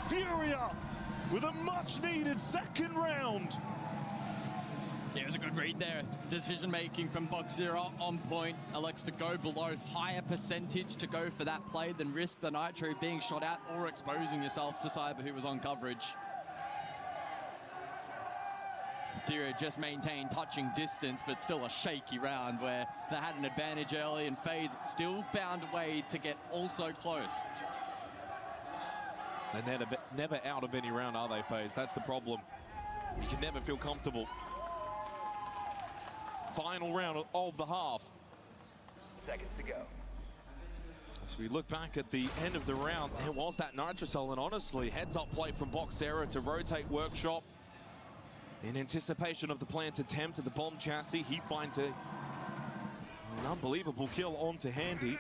Furia with a much-needed second round. Yeah, it was a good read there. Decision making from Box Zero on point. Elects to go below, higher percentage to go for that play than risk the Nitro being shot at or exposing yourself to Cyber, who was on coverage. Furia just maintained touching distance, but still a shaky round where they had an advantage early, and FaZe still found a way to get also close. And they're never out of any round, are they, FaZe? That's the problem. You can never feel comfortable. Final round of the half. Seconds to go. As we look back at the end of the round, there was that Nitrocell, and honestly, heads-up play from Boxera to rotate Workshop. In anticipation of the planned attempt at the bomb chassis, he finds an unbelievable kill onto Handy.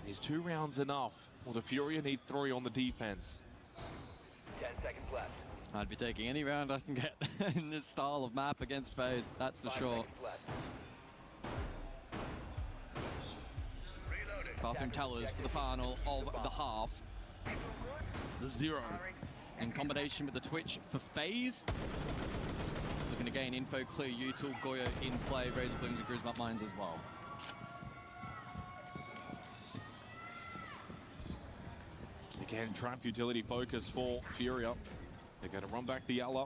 Is 2 rounds enough? Or the Furia need 3 on the defense? 10 seconds left. I'd be taking any round I can get in this style of map against FaZe, that's for sure. Bathroom Tellers for the final of the half. The 0 in combination with the Twitch for FaZe. Looking to gain info, clear util, Goyo in play, Razor Blooms and Grismut Mines as well. Again, trap utility focus for Furia. They're going to run back the Ella.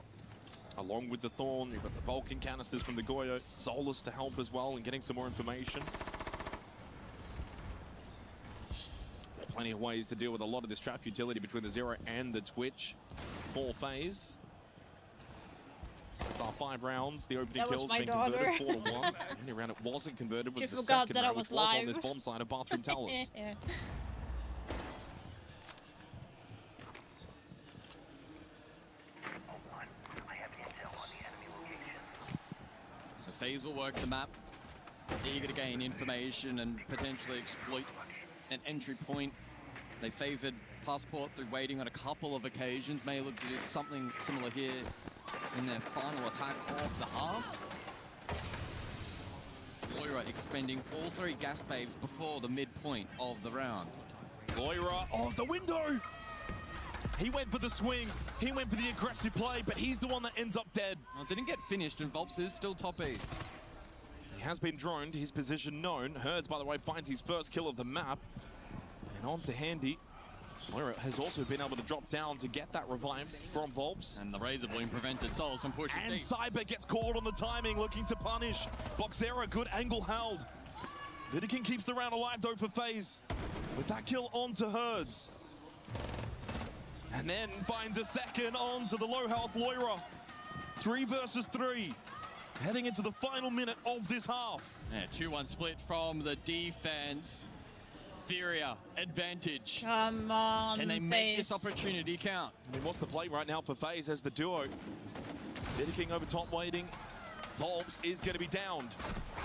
Along with the Thorn, you've got the Vulcan canisters from the Goyo. Solus to help as well and getting some more information. Plenty of ways to deal with a lot of this trap utility between the 0 and the Twitch for FaZe. So far, 5 rounds. The opening kills been converted 4-1. The only round it wasn't converted was the second round, which was on this bomb side of Bathroom Tellers. Yeah. So FaZe will work the map, eager to gain information and potentially exploit an entry point. They favored Passport through waiting on a couple of occasions. May look to do something similar here in their final attack of the half. Loira expending all 3 gas babes before the midpoint of the round. Loira off the window! He went for the swing, he went for the aggressive play, but he's the one that ends up dead. Well, didn't get finished, and Volps is still top east. He has been droned, his position known. Herds, by the way, finds his first kill of the map. And on to Handy. Loira has also been able to drop down to get that revive from Volps. And the Razor Bloom prevented Souls from pushing and deep. Cyber gets caught on the timing, looking to punish. Boxera, good angle held. Vidikin keeps the round alive, though, for FaZe. With that kill onto Herds. And then finds a second onto the low-health Loira. 3 versus 3. Heading into the final minute of this half. Yeah, 2-1 split from the defense. Furia advantage. Come on, Can they make this opportunity count? I mean, what's the play right now for FaZe as the duo? Vidiking over top waiting. Volps is going to be downed.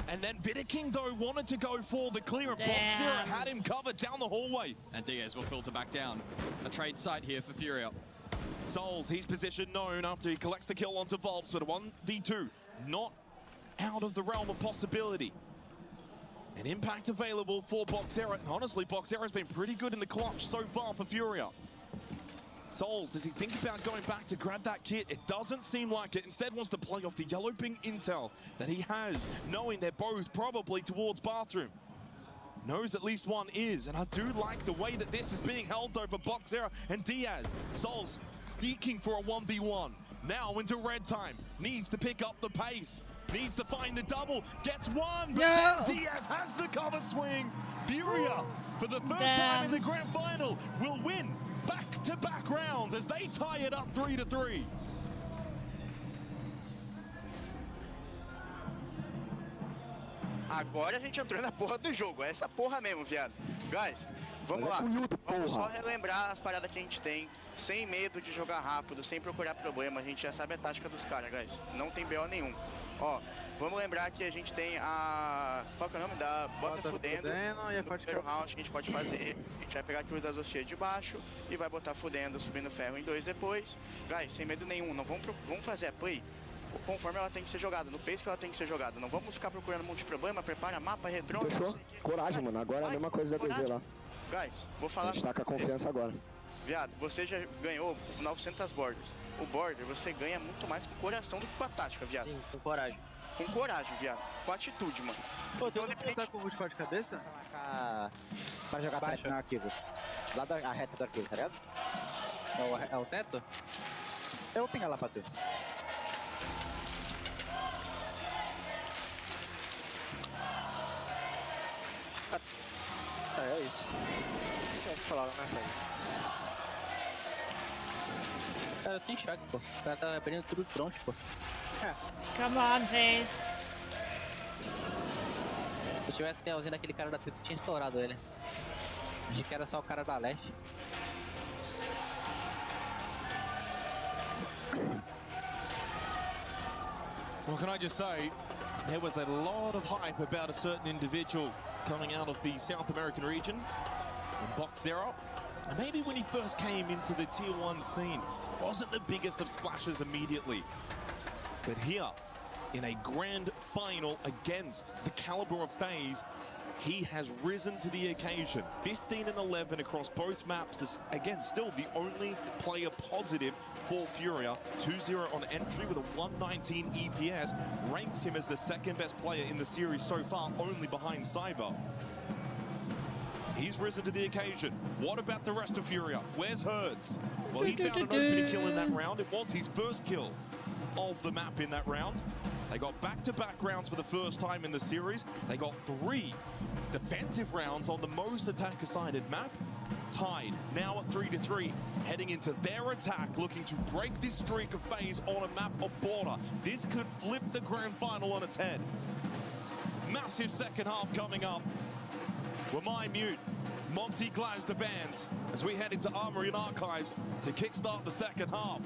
And then Vidiking, though, wanted to go for the clear, and Boxera had him covered down the hallway. And Diaz will filter back down. A trade site here for Furia. Souls, his position known after he collects the kill onto Volps with a 1v2. Not out of the realm of possibility. An impact available for Boxera. And honestly, Boxera's been pretty good in the clutch so far for Furia. Souls, does he think about going back to grab that kit? It doesn't seem like it. Instead wants to play off the yellow ping intel that he has, knowing they're both probably towards Bathroom. Knows at least one is, and I do like the way that this is being held though for Boxera and Diaz. Souls seeking for a 1v1. Now into red time. Needs to pick up the pace. Needs to find the double. Gets one, but then Diaz has the cover swing. Furia, for the first time in the grand final, will win back-to-back rounds as they tie it up 3-3. Agora a gente entrou na porra do jogo, é essa porra mesmo, viado. Guys, vamos lá. Vamos só relembrar as paradas que a gente tem, sem medo de jogar rápido, sem procurar problema. A gente já sabe a tática dos caras, guys. Não tem BO nenhum. Ó, vamos lembrar que a gente tem a... Qual que é o nome? Da Bota Fudendo. No primeiro round que a gente pode fazer. A gente vai pegar aquilo das hostias de baixo e vai botar Fudendo, subindo ferro em 2 depois. Guys, sem medo nenhum. Não vamos fazer a play conforme ela tem que ser jogada, no pace que ela tem que ser jogada. Não vamos ficar procurando um monte de problema, prepara mapa, redrone. Fechou? Coragem, mano. Agora é a mesma coisa da DZ lá. Guys, vou falar... A gente tá com a confiança agora. Viado, você já ganhou 900 borders. O border você ganha muito mais com o coração do que com a tática, viado. Sim, com coragem. Com coragem, viado. Com atitude, mano. Pô, tu vai botar com o de cabeça? Para jogar baixo no arquivos. Lá da reta do arquivo, tá ligado? É o teto? Eu vou pingar lá pra tu. É isso. Deixa eu falar nessa aí. Cara, eu tenho choque, pô. O cara tá aprendendo tudo pronto, pô. Come on, FaZe. Se eu tivesse usando aquele cara da Twitter, tinha estourado ele. Achei que era só o cara da leste. Well, can I just say, there was a lot of hype about a certain individual coming out of the South American region, Boxera. And maybe when he first came into the Tier 1 scene, wasn't the biggest of splashes immediately. But here, in a grand final against the caliber of FaZe, he has risen to the occasion. 15 and 11 across both maps. This, again, still the only player positive for Furia. 2-0 on entry with a 119 EPS. Ranks him as the second best player in the series so far, only behind Cyber. He's risen to the occasion. What about the rest of Furia? Where's Herds? Well, he found an opening kill in that round. It was his first kill of the map in that round. They got back-to-back rounds for the first time in the series. They got 3 defensive rounds on the most attacker-sided map. Tied, now at 3-3, heading into their attack, looking to break this streak of FaZe on a map of Border. This could flip the grand final on its head. Massive second half coming up. We're my mute. Monty Glaz the bands as we head into Armory and Archives to kickstart the second half.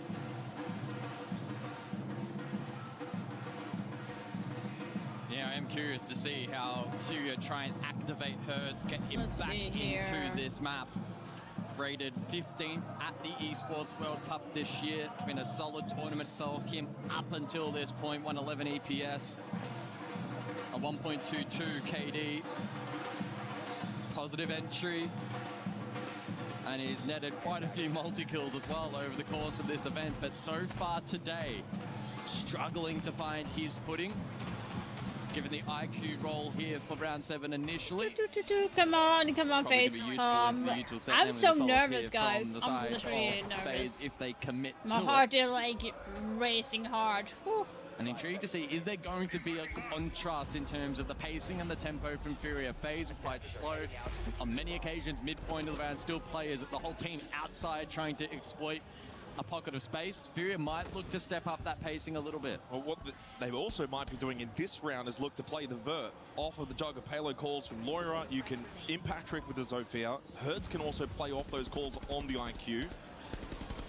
Yeah, I am curious to see how Furia try and activate Herds, get him back into this map. Rated 15th at the Esports World Cup this year. It's been a solid tournament for him up until this point. 111 EPS, a 1.22 KD. Positive entry, and he's netted quite a few multi-kills as well over the course of this event, but so far today, struggling to find his footing, given the IQ role here for round 7 initially. Come on, FaZe. I'm so nervous, guys. I'm literally nervous. If they commit My heart is like racing hard. Whew. And intrigued to see, is there going to be a contrast in terms of the pacing and the tempo from Furia? FaZe quite slow. On many occasions, midpoint of the round, still players, the whole team outside trying to exploit a pocket of space. Furia might look to step up that pacing a little bit. Well, what they also might be doing in this round is look to play the vert off of the jugger payload calls from Loira. You can impact trick with the Zofia. Herds can also play off those calls on the IQ.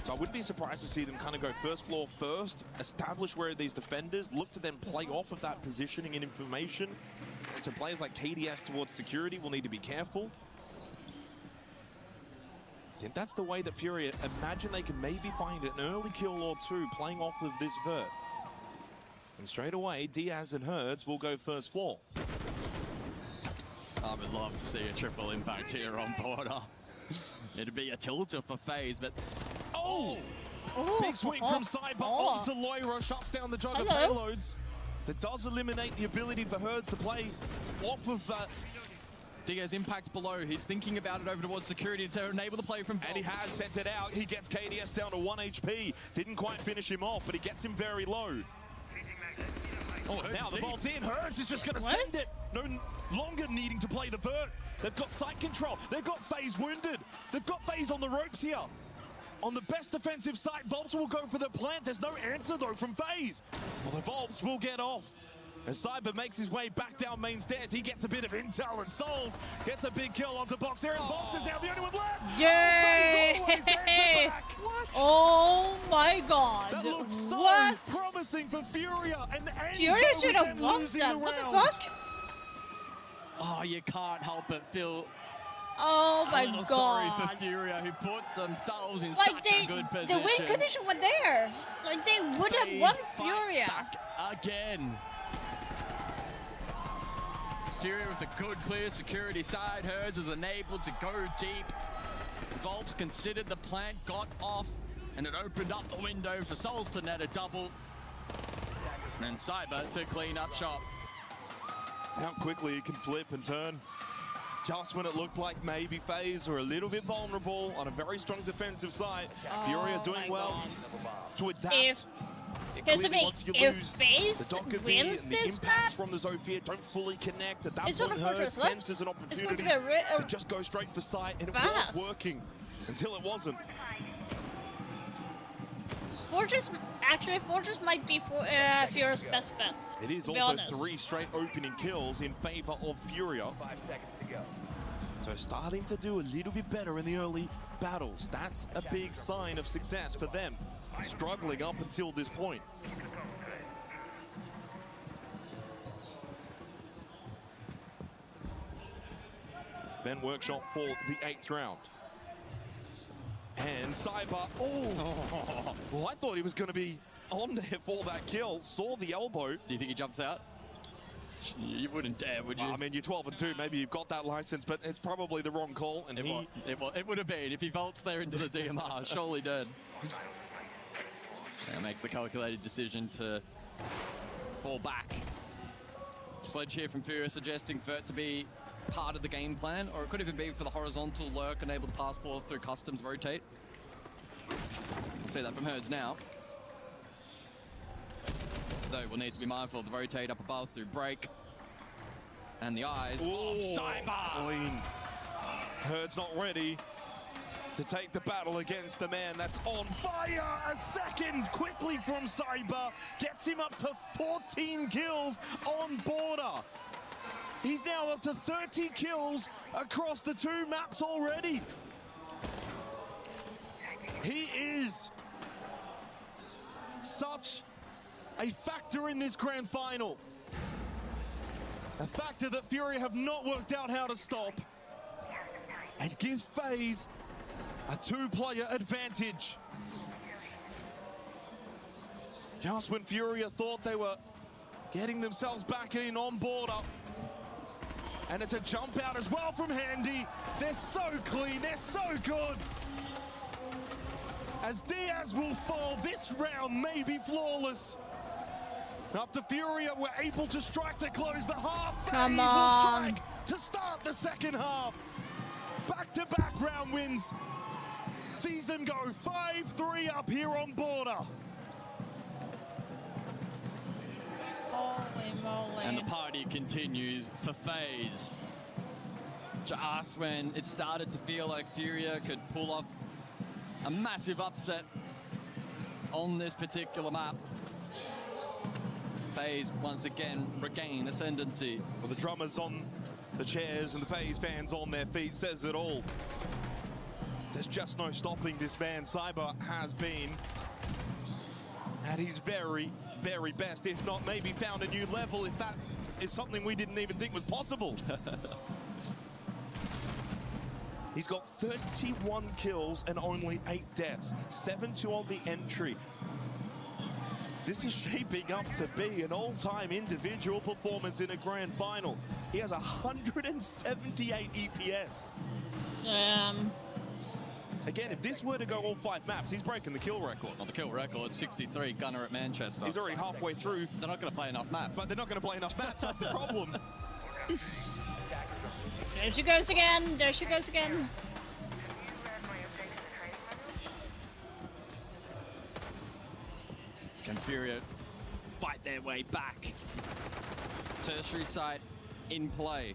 So I wouldn't be surprised to see them kind of go first floor first, establish where these defenders, look to then play off of that positioning and information. So players like KDS towards security will need to be careful. And that's the way that Furia imagine they can maybe find an early kill or 2 playing off of this vert. And straight away, Diaz and Herds will go first floor. I would love to see a triple impact here on Border. It'd be a tilter for FaZe, but... Oh! Big swing from Cyber onto Loira, shuts down the jugger payloads. That does eliminate the ability for Herds to play off of that. Diaz impacts below. He's thinking about it over towards security to enable the play from Vault. And he has sent it out. He gets KDS down to 1 HP. Didn't quite finish him off, but he gets him very low. Oh, now the Vault's in. Herds is just going to send it. No longer needing to play the vert. They've got site control. They've got FaZe wounded. They've got FaZe on the ropes here. On the best defensive site, Volps will go for the plant. There's no answer, though, from FaZe. Well, the Volps will get off. As Cyber makes his way back down main stairs, he gets a bit of intel, and Souls gets a big kill onto box here, and Volps is now the only one left. Yay! What? Oh my god. That looks so promising for Furia. And Furia should have won that. What the fuck? Oh, you can't help but feel... Oh my god. Sorry for Furia, who put themselves in such a good position. The win condition were there. Like, they would have won Furia. Again. Furia with a good, clear security side. Herds was enabled to go deep. Volps considered the plant, got off, and it opened up the window for Souls to net a double. And then Cyber to clean up shop. How quickly he can flip and turn. Just when it looked like maybe FaZe were a little bit vulnerable on a very strong defensive side. Furia doing well to adapt. Here's the thing, if FaZe wins this map, from the Zofia don't fully connect. At that it's point, only Herds Fortress left. senses an opportunity to just go straight for sight, and it was working until it wasn't. Fortress might be Furia's best bet. It is also 3 straight opening kills in favor of Furia. 5 seconds to go. So starting to do a little bit better in the early battles. That's a big sign of success for them. Struggling up until this point. Then workshop for the 8th round. And Cyber, well, I thought he was going to be on there for that kill. Saw the elbow. Do you think he jumps out? You wouldn't dare, would you? Well, I mean, you're 12-2. Maybe you've got that license, but it's probably the wrong call. And it would have been if he vaults there into the DMR. Surely did. And makes the calculated decision to fall back. Sledge here from Furia suggesting for it to be part of the game plan, or it could even be for the horizontal lurk and able to passport through customs rotate. We'll see that from Herds now. Though we'll need to be mindful of the rotate up above through break. And the eyes of Cyber. Clean. Herd's not ready to take the battle against the man that's on fire. A second quickly from Cyber. Gets him up to 14 kills on border. He's now up to 30 kills across the 2 maps already. He is such a factor in this grand final. A factor that Fury have not worked out how to stop. And gives FaZe a 2-player advantage. Just when Furia thought they were getting themselves back in on border. And it's a jump out as well from Handy. They're so clean, they're so good. As Diaz will fall, this round may be flawless. After Furia were able to strike to close the half, FaZe will strike to start the second half. Back-to-back round wins sees them go 5-3 up here on border. Holy moly. And the party continues for FaZe. Just when it started to feel like Furia could pull off a massive upset on this particular map, FaZe once again regain ascendancy. Well, the drummers on the chairs and the FaZe fans on their feet says it all. There's just no stopping this man. Cyber has been at his very, very best, if not maybe found a new level, if that is something we didn't even think was possible. He's got 31 kills and only 8 deaths, 7-2 on the entry. This is shaping up to be an all-time individual performance in a grand final. He has 178 EPS. Again, if this were to go all 5 maps, he's breaking the kill record. Well, the kill record, 63, Gunner at Manchester. He's already halfway through. They're not going to play enough maps. But they're not going to play enough maps, that's the problem. There she goes again, there she goes again. Can Furia fight their way back? Tertiary site in play.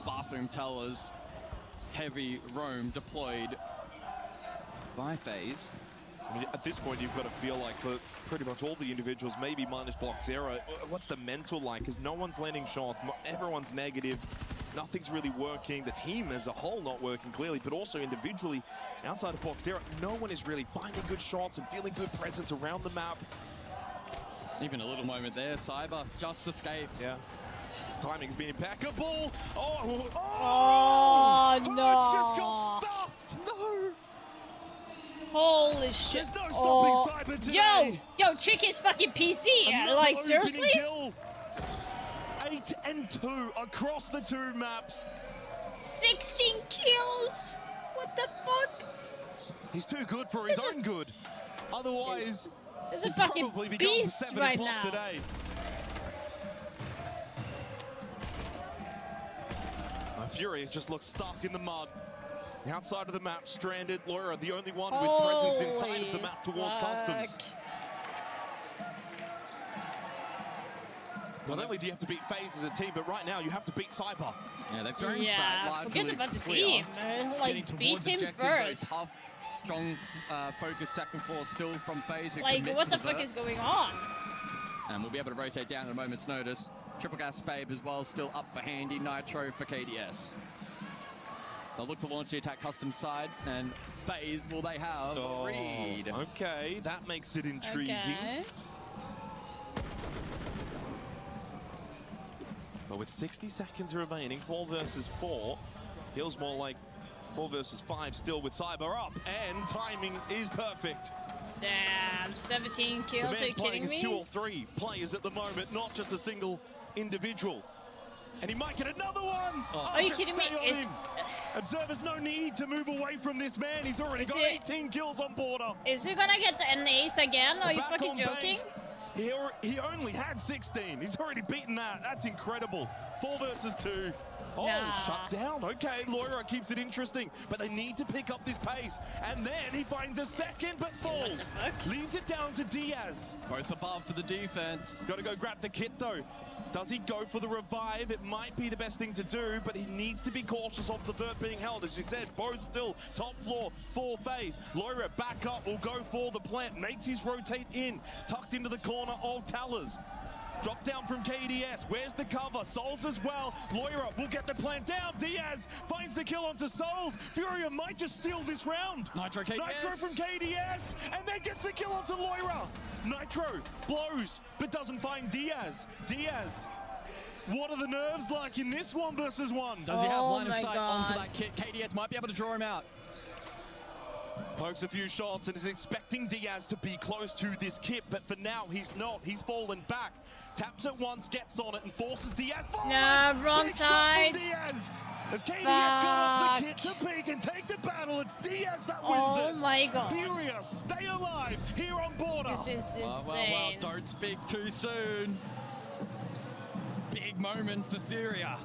Bathroom tellers, heavy roam deployed by FaZe. I mean, at this point, you've got to feel like for pretty much all the individuals, maybe minus Block Zero, what's the mental like? Because no one's landing shots, everyone's negative, nothing's really working. The team as a whole not working clearly, but also individually, outside of Block Zero, no one is really finding good shots and feeling good presence around the map. Even a little moment there, Cyber just escapes. Yeah. His timing's been impeccable. Oh no! It's just got stuffed. No. Holy shit. There's no stopping Cyber today. Yo, Chicken's fucking PC. Like, seriously? Kill. 8 and 2 across the 2 maps. 16 kills. What the fuck? He's too good for his own good. Otherwise, There's a he'd fucking probably be beast going for 7 right plus now. today. Fury just looks stuck in the mud. Outside of the map, stranded. Laura, the only one with presence inside of the map towards customs. Not only do you have to beat FaZe as a team, but right now you have to beat Cyber. Yeah, they've thrown sight forget about the team. Like, beat him first. Tough, strong, focused second forward still from FaZe. Who like, what the fuck is going on? And we'll be able to rotate down at a moment's notice. Triple gas Babe as well, still up for Handy. Nitro for KDS. They'll look to launch the attack custom side, and FaZe, will they have a read? Okay, that makes it intriguing. Okay. But with 60 seconds remaining, 4 versus 4, feels more like 4 versus 5 still with Cyber up, and timing is perfect. Damn, 17 kills, are you kidding me? He's 2 or 3 players at the moment, not just a single individual. And he might get another one! Oh, are you kidding me? Observers, no need to move away from this man. He's already got 18 kills on border. Is he gonna get an ace again? Are you fucking joking? He only had 16. He's already beaten that. That's incredible. 4 versus 2. Oh, shut down. Okay, Loira keeps it interesting, but they need to pick up this pace. And then he finds a second, but falls. Leaves it down to Diaz. Both above for the defense. Got to go grab the kit, though. Does he go for the revive? It might be the best thing to do, but he needs to be cautious of the vert being held. As you said, both still top floor for FaZe. Loira back up, will go for the plant. Makes his rotate in, tucked into the corner of Talers. Drop down from KDS. Where's the cover? Souls as well. Loira will get the plant down. Diaz finds the kill onto Souls. Furia might just steal this round. Nitro KDS. Nitro from KDS, and then gets the kill onto Loira. Nitro blows, but doesn't find Diaz. Diaz, what are the nerves like in this 1 versus 1? Does he have line of sight onto that kit? KDS might be able to draw him out. Pokes a few shots and is expecting Diaz to be close to this kit, but for now he's not. He's fallen back. Taps it once, gets on it, and forces Diaz forward. Nah, wrong side. Diaz. As KDS got off the kit to peek and take the battle, it's Diaz that wins it. Oh my god. Furious, stay alive here on border. This is insane. Well, don't speak too soon. Big moment for Furia.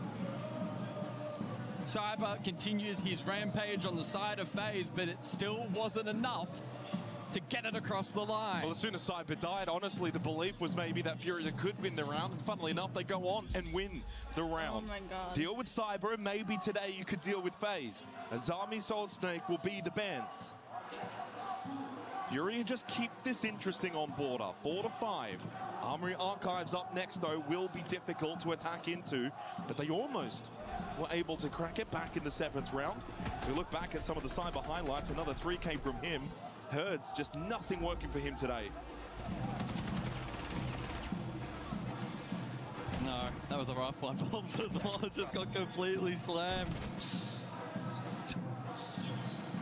Cyber continues his rampage on the side of FaZe, but it still wasn't enough to get it across the line. Well, as soon as Cyber died, honestly, the belief was maybe that Furia could win the round, and funnily enough, they go on and win the round. Oh my god. Deal with Cyber, and maybe today you could deal with FaZe. Azami, Solid Snake will be the bands. Furia just keep this interesting on border, 4 to 5. Armory Archives up next, though, will be difficult to attack into, but they almost were able to crack it back in the 7th round. So we look back at some of the Cyber highlights, another 3 came from him. Herds, just nothing working for him today. No, that was a rough one. Bombs as well, just got completely slammed.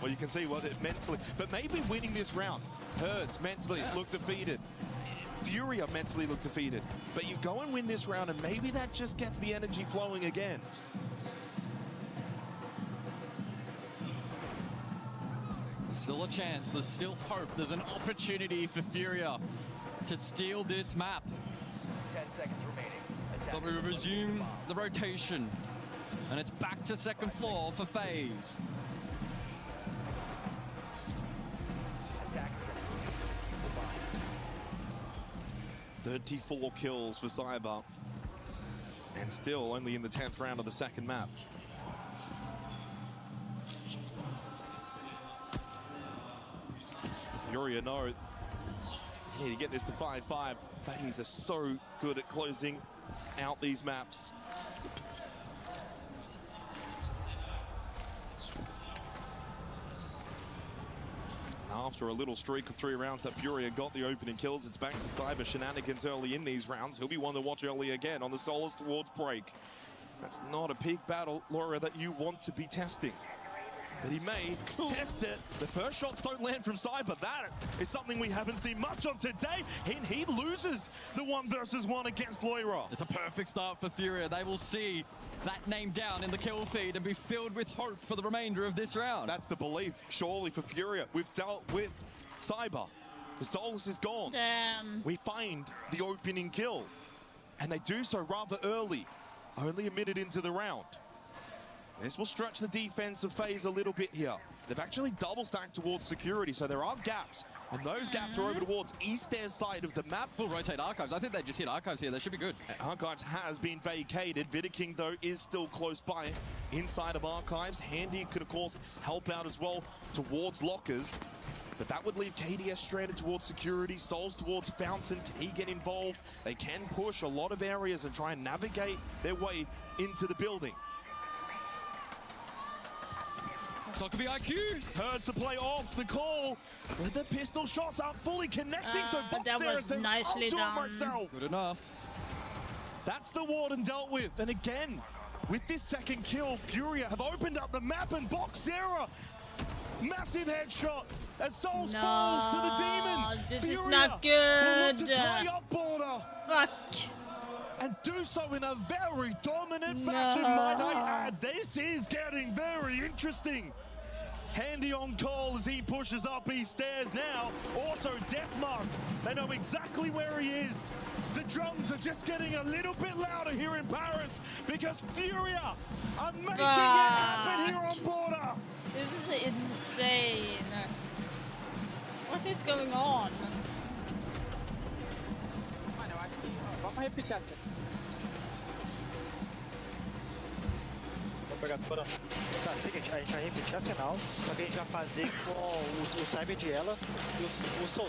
Well, you can see what it mentally, but maybe winning this round. Herds mentally look defeated. Furia mentally look defeated. But you go and win this round, and maybe that just gets the energy flowing again. There's still a chance, there's still hope, there's an opportunity for Furia to steal this map. 10 seconds remaining. But we resume the rotation, and it's back to 2nd floor for FaZe. 34 kills for Cyber, and still only in the 10th round of the 2nd map. Furia, no. Need to get this to 5-5. FaZe are so good at closing out these maps. After a little streak of 3 rounds that Furia got the opening kills, it's back to Cyber shenanigans early in these rounds. He'll be one to watch early again on the Solus towards break. That's not a peak battle, Laura, that you want to be testing. But he may test it. The first shots don't land from Cyber. That is something we haven't seen much of today. He loses the 1 versus 1 against Loira. It's a perfect start for Furia. They will see that name down in the kill feed and be filled with hope for the remainder of this round. That's the belief, surely, for Furia. We've dealt with Cyber. The Solus is gone. Damn. We find the opening kill, and they do so rather early, only a minute into the round. This will stretch the defense of FaZe a little bit here. They've actually double stacked towards security, so there are gaps, and those gaps are over towards east air side of the map. Full rotate Archives. I think they just hit Archives here. They should be good. Archives has been vacated. Vidaking, though, is still close by inside of Archives. Handy could, of course, help out as well towards lockers, but that would leave KDS stranded towards security. Souls towards Fountain. Can he get involved? They can push a lot of areas and try and navigate their way into the building. Talk of the IQ. Herds to play off the call. But the pistol shots aren't fully connecting, so that was nicely done. Myself. Good enough. That's the Warden dealt with. And again, with this 2nd kill, Furia have opened up the map, and Boxera Massive headshot as Souls falls to the demon. This Furia is not will look good. to tie up Border. Fuck. And do so in a very dominant fashion, might I add. This is getting very interesting. Handy on call as he pushes up, he stares now. Also death marked. They know exactly where he is. The drums are just getting a little bit louder here in Paris because Furia are making it happen here on Border. This is insane. What is going on? Mano, eu acho que vamos repetir essa. Vou pegar fora. Tá, seguinte, a gente vai repetir a final, só que a gente vai fazer com o Cyber de ela e o Soul.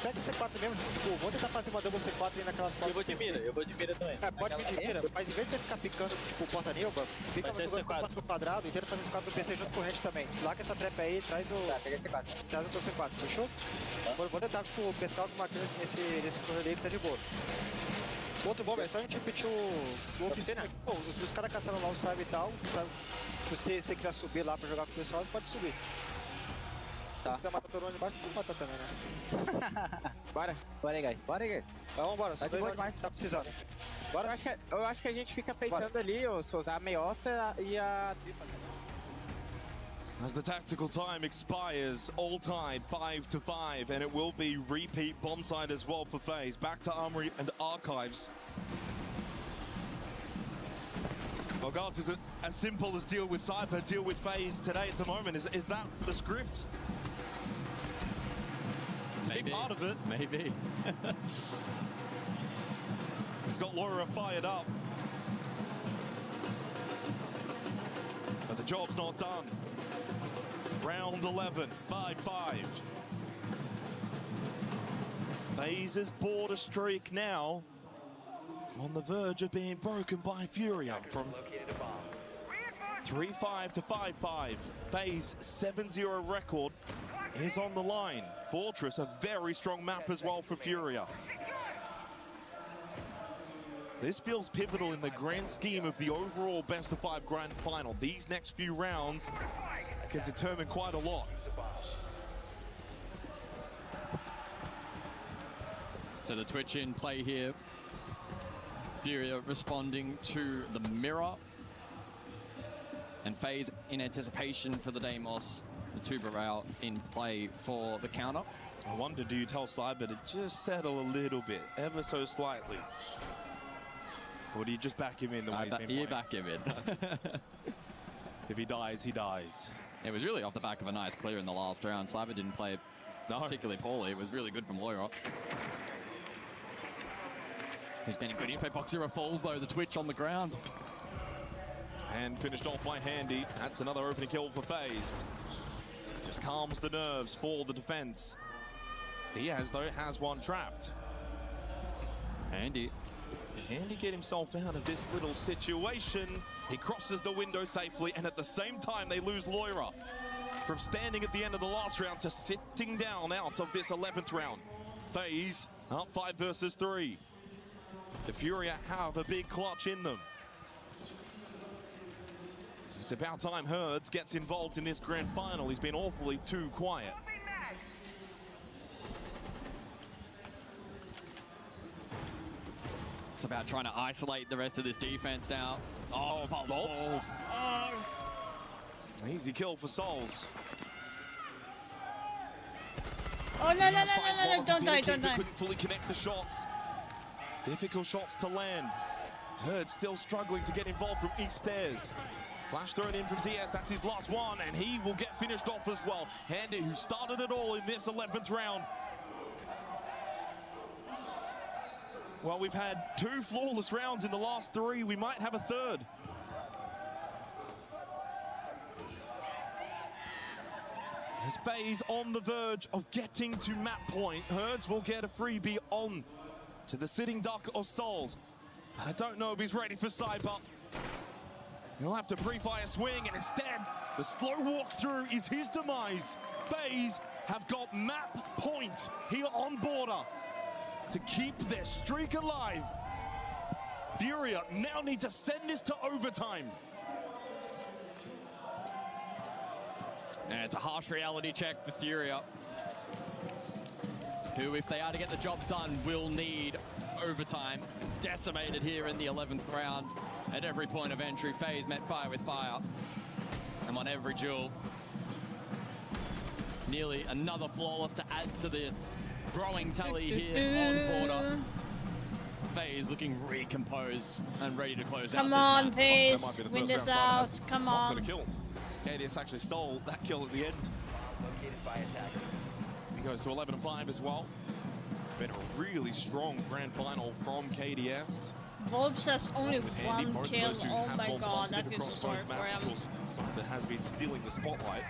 Pega o C4 mesmo, tipo, vou tentar fazer uma double C4 aí naquelas portas. Eu vou de mira também. É, pode vir de mira, mas em vez de você ficar picando, tipo, porta-nilba, fica jogando C4 quadrado e tenta fazer C4 no PC junto com o Hand também. Larga essa trap aí, traz o... Tá, peguei C4. Traz o teu C4, fechou? Vou tentar, tipo, pescar alguma coisa nesse corredor aí que tá de boa. Outro bom, é só a gente repetir o oficina. Pô, os caras caçaram lá o Cyber e tal, sabe? Se você quiser subir lá pra jogar com o pessoal, você pode subir. Tá. Se quiser matar todo mundo de baixo, você pode matar também, né? Bora aí, guys. Bora aí, guys. Vamos embora, só Tá de boa demais. tá precisando. Bora. Eu acho que a gente fica peitando ali, se usar a meiota e a tripa. As the tactical time expires, all tied 5-5, and it will be repeat bomb side as well for FaZe. Back to Armory and Archives. Well, guys, is it as simple as deal with Cypher, deal with FaZe today at the moment? Is that the script? It's a big part of it. Maybe. It's got Laura fired up. But the job's not done. Round 11, 5-5. FaZe's border streak now on the verge of being broken by Furia from 3-5 to 5-5. FaZe 7-0 record is on the line. Fortress, a very strong map as well for Furia. This feels pivotal in the grand scheme of the overall best-of-5 grand final. These next few rounds can determine quite a lot. So the Twitch in play here. Furia responding to the mirror. And FaZe in anticipation for the Deimos. The tuber out in play for the counter. I wonder, do you tell Cyber to just settle a little bit, ever so slightly? Or do you just back him in the way he's been playing? You back him in. If he dies, he dies. It was really off the back of a nice clear in the last round. Cyber didn't play particularly poorly. It was really good from Loira. He's been a good info. Boxera falls though, the Twitch on the ground. And finished off by Handy. That's another opening kill for FaZe. Just calms the nerves for the defense. Diaz, though, has one trapped. Handy get himself out of this little situation. He crosses the window safely, and at the same time, they lose Loira. From standing at the end of the last round to sitting down out of this 11th round. FaZe up 5 versus 3. The Furia have a big clutch in them. It's about time Herds gets involved in this grand final. He's been awfully too quiet. It's about trying to isolate the rest of this defense now. Oh, Souls. Oh. Easy kill for Souls. Oh, no, don't die. Couldn't fully connect the shots. Difficult shots to land. Herd still struggling to get involved from East Stairs. Flash thrown in from Diaz, that's his last one, and he will get finished off as well. Handy, who started it all in this 11th round. Well, we've had 2 flawless rounds in the last 3. We might have a third. As FaZe on the verge of getting to map point, Herds will get a freebie on to the sitting duck of Souls. But I don't know if he's ready for Cyber. He'll have to pre-fire swing, and instead, the slow walkthrough is his demise. FaZe have got map point here on border to keep their streak alive. Furia now need to send this to overtime. And it's a harsh reality check for Furia, who, if they are to get the job done, will need overtime. Decimated here in the 11th round. At every point of entry, FaZe met fire with fire. And on every duel, nearly another flawless to add to the growing tally here on border. FaZe looking recomposed and ready to close out this match. Come on, FaZe, win this out. Come on. Got a kill. KDS actually stole that kill at the end. He goes to 11-5 as well. Been a really strong grand final from KDS. Wolves has only one Both kill. those two Oh have my gone god, I positive feel so across sorry both for maps. Of him. course, Cyber has been stealing the spotlight.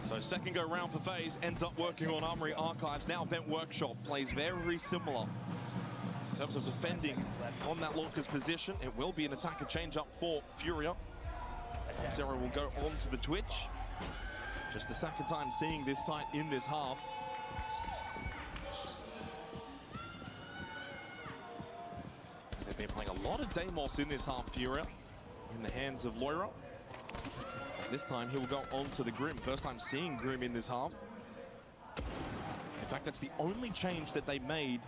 So second go round for FaZe, ends up working on Armory Archives. Now Vent Workshop plays very similar in terms of defending on that Lorca's position. It will be an attacker change up for Furia. Zero will go on to the Twitch. Just the second time seeing this site in this half. They've been playing a lot of Deimos in this half, Furia, in the hands of Loira. This time he will go on to the Grim. First time seeing Grim in this half. In fact, that's the only change that they made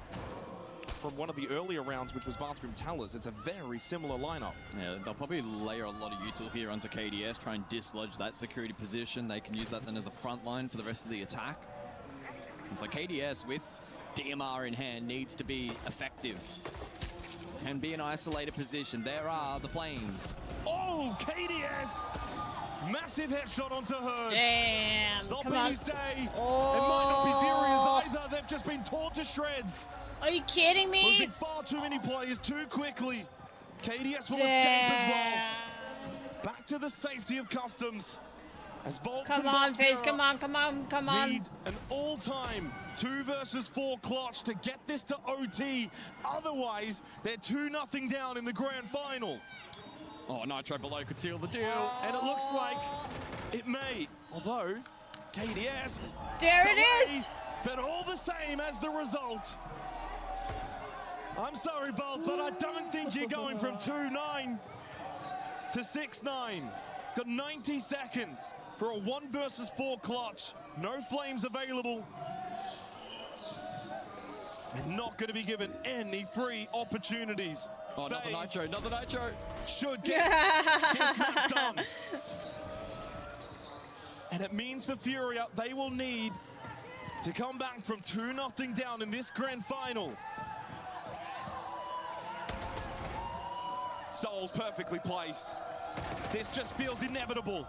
from one of the earlier rounds, which was Bathroom Towers. It's a very similar lineup. Yeah, they'll probably layer a lot of util here onto KDS, try and dislodge that security position. They can use that then as a front line for the rest of the attack. It's like KDS with DMR in hand needs to be effective. Can be an isolated position. There are the flames. Oh, KDS! Massive headshot onto Hurts. Damn, it's not come been on. his day. Oh. It might not be Furious either. They've just been torn to shreds. Are you kidding me? Losing far too many players too quickly. KDS will escape as well. Back to the safety of customs. As Volks Come and on, Boxera FaZe, come on, come on, come on. need an all-time 2 versus 4 clutch to get this to OT. Otherwise, they're 2-0 down in the grand final. Oh, Nitro below could seal the deal. And it looks like it may. Although, KDS. There it delayed, is. But all the same as the result. I'm sorry, Valve, but I don't think you're going from 2-9 to 6-9. It's got 90 seconds for a 1 versus 4 clutch. No flames available. And not going to be given any free opportunities. Oh, another Nitro, another Nitro. Should get this map done. And it means for Furia, they will need to come back from 2-0 down in this grand final. Soul's perfectly placed. This just feels inevitable.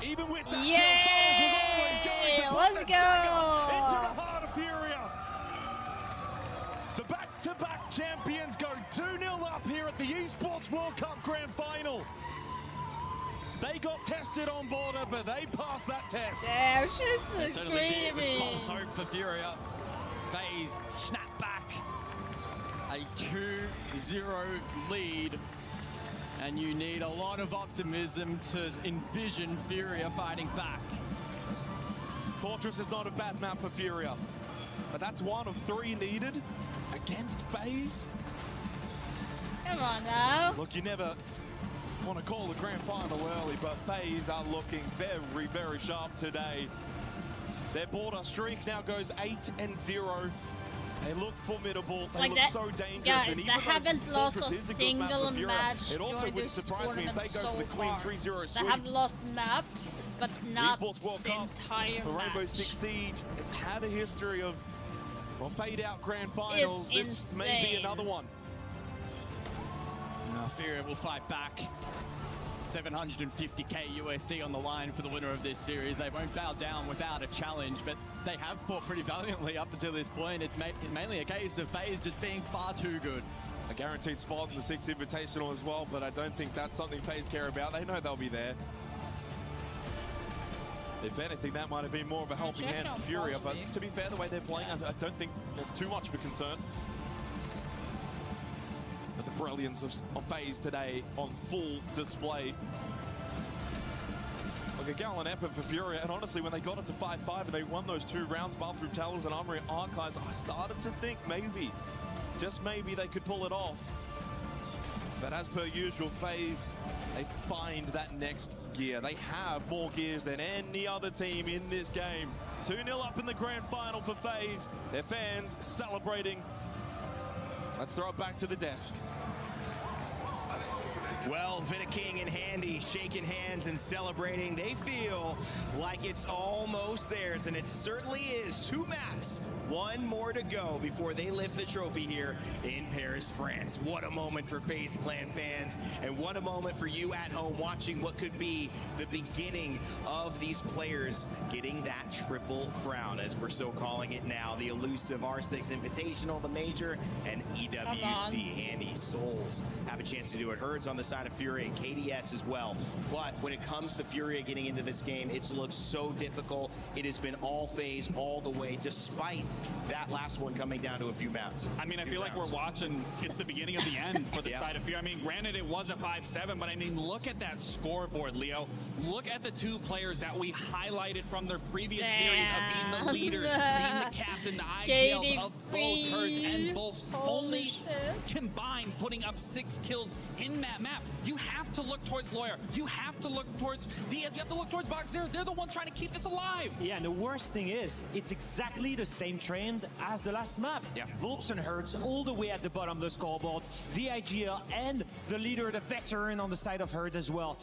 Even with that kill, Souls was always going to put the dagger into the heart of Furia. The back-to-back champions go 2-0 up here at the Esports World Cup Grand Final. They got tested on border, but they passed that test. Yeah, she's They certainly did. It was screaming. false hope for Furia. FaZe snap back. A 2-0 lead. And you need a lot of optimism to envision Furia fighting back. Fortress is not a bad map for Furia, but that's 1 of 3 needed against FaZe. Come on now. Look, you never want to call the grand final early, but FaZe are looking very, very sharp today. Their border streak now goes 8-0. They look formidable. They Like look that, so dangerous. guys, and they even though haven't lost Fortress a is good map for single Furia, match it also during wouldn't this surprise me if they tournament go so for the clean far. 3-0 They sweep. have lost maps, but not Esports World the Cup entire for Rainbow match. Six Siege. It's had a history of fade-out grand finals. It's this may be insane. another one. Now Furia will fight back. 750k USD on the line for the winner of this series. They won't bow down without a challenge, but they have fought pretty valiantly up until this point. It's mainly a case of FaZe just being far too good. A guaranteed spot in the 6 Invitational as well, but I don't think that's something FaZe care about. They know they'll be there. If anything, that might have been more of a helping hand for Furia, but to be fair, the way they're playing, I don't think it's too much of a concern. But the brilliance of FaZe today on full display. Look, a gallant effort for Furia, and honestly, when they got it to 5-5 and they won those 2 rounds, Bathroom Towers and Armory Archives, I started to think maybe, just maybe, they could pull it off. But as per usual, FaZe, they find that next gear. They have more gears than any other team in this game. 2-0 up in the grand final for FaZe. Their fans celebrating. Let's throw it back to the desk. Well, King and Handy shaking hands and celebrating. They feel like it's almost theirs, and it certainly is. 2 maps, 1 more to go before they lift the trophy here in Paris, France. What a moment for FaZe Clan fans, and what a moment for you at home watching what could be the beginning of these players getting that triple crown, as we're so calling it now. The elusive R6 Invitational, the Major, and EWC. Handy, Souls have a chance to do it. Herds on the side of Furia and KDS as well. But when it comes to Furia getting into this game, it's looked so difficult. It has been all FaZe all the way, despite that last one coming down to a few maps. I mean, I feel like we're watching, it's the beginning of the end for the side of Furia. I mean, granted, it was a 5-7, but I mean, look at that scoreboard, Leo. Look at the 2 players that we highlighted from their previous series of being the leaders, being the captain, the IGLs of both Herds and Bolts, only combined putting up 6 kills in that map. You have to look towards Lawyer. You have to look towards Diaz. You have to look towards Boxer. They're the ones trying to keep this alive. Yeah, and the worst thing is, it's exactly the same trend as the last map. Yeah. Volps and Hertz all the way at the bottom of the scoreboard. The IGL and the leader, the veteran on the side of Hertz as well.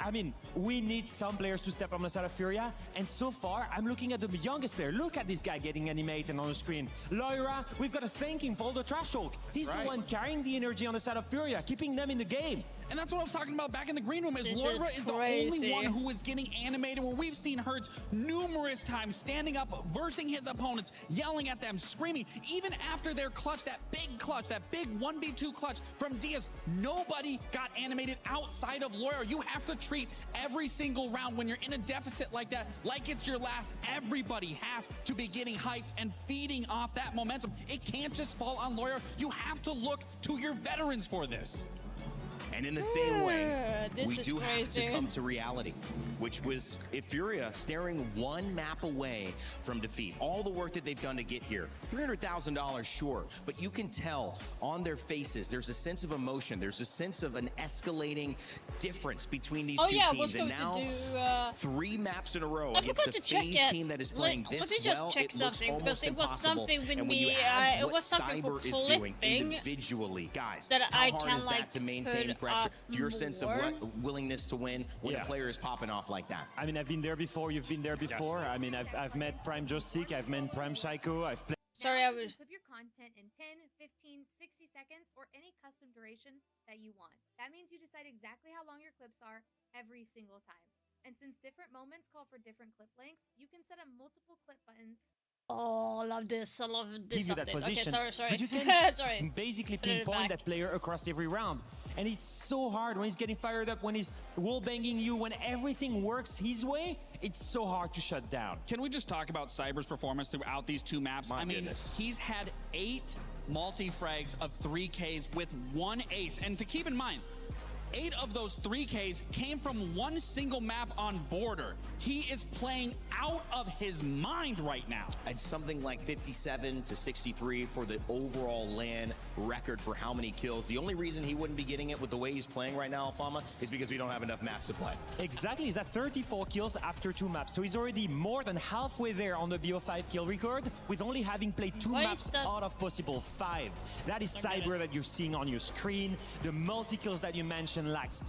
I mean, we need some players to step up on the side of Furia. And so far, I'm looking at the youngest player. Look at this guy getting animated on the screen. Lyra, we've got to thank him for all the trash talk. He's the one carrying the energy on the side of Furia, keeping them in the game. And that's what I was talking about back in the green room, is Lyra is the only one who is getting animated, where we've seen Hertz numerous times standing up, versing his opponents, yelling at them, screaming. Even after their clutch, that big 1v2 clutch from Diaz, nobody got animated outside of Lyra. You have to treat every single round when you're in a deficit like that, like it's your last. Everybody has to be getting hyped and feeding off that momentum. It can't just fall on Lyra. You have to look to your veterans for this. And in the same way, we do have to come to reality, which was Furia staring 1 map away from defeat. All the work that they've done to get here, $300,000, sure, but you can tell on their faces, there's a sense of emotion. There's a sense of an escalating difference between these 2 teams. And now, 3 maps in a row against the FaZe team that is playing this well, it looks almost impossible. And when you have what Cyber is doing individually, guys, how hard is that to maintain pressure? Your sense of willingness to win when a player is popping off like that. I mean, I've been there before. You've been there before. I mean, I've met Prime Joystick. I've met Prime Psycho. I've played. Sorry, I was. Clip your content in 10, 15, 60 seconds, or any custom duration that you want. That means you decide exactly how long your clips are every single time. And since different moments call for different clip lengths, you can set up multiple clip buttons. Oh, I love this. I love this. Give you that position. Okay, sorry. But you can Put basically it pinpoint back. that player across every round. And it's so hard when he's getting fired up, when he's wall-banging you, when everything works his way, it's so hard to shut down. Can we just talk about Cyber's performance throughout these 2 maps? I mean, he's had 8 multi-frags of 3Ks with 1 ace. And to keep in mind, 8 of those 3Ks came from 1 single map on Border. He is playing out of his mind right now. It's something like 57 to 63 for the overall LAN record for how many kills. The only reason he wouldn't be getting it with the way he's playing right now, Alfama, is because we don't have enough maps to play. Exactly, he's at 34 kills after 2 maps. So he's already more than halfway there on the BO5 kill record, with only having played 2 maps out of possible 5. That is Cyber that you're seeing on your screen. The multi-kills that you mentioned, Lax,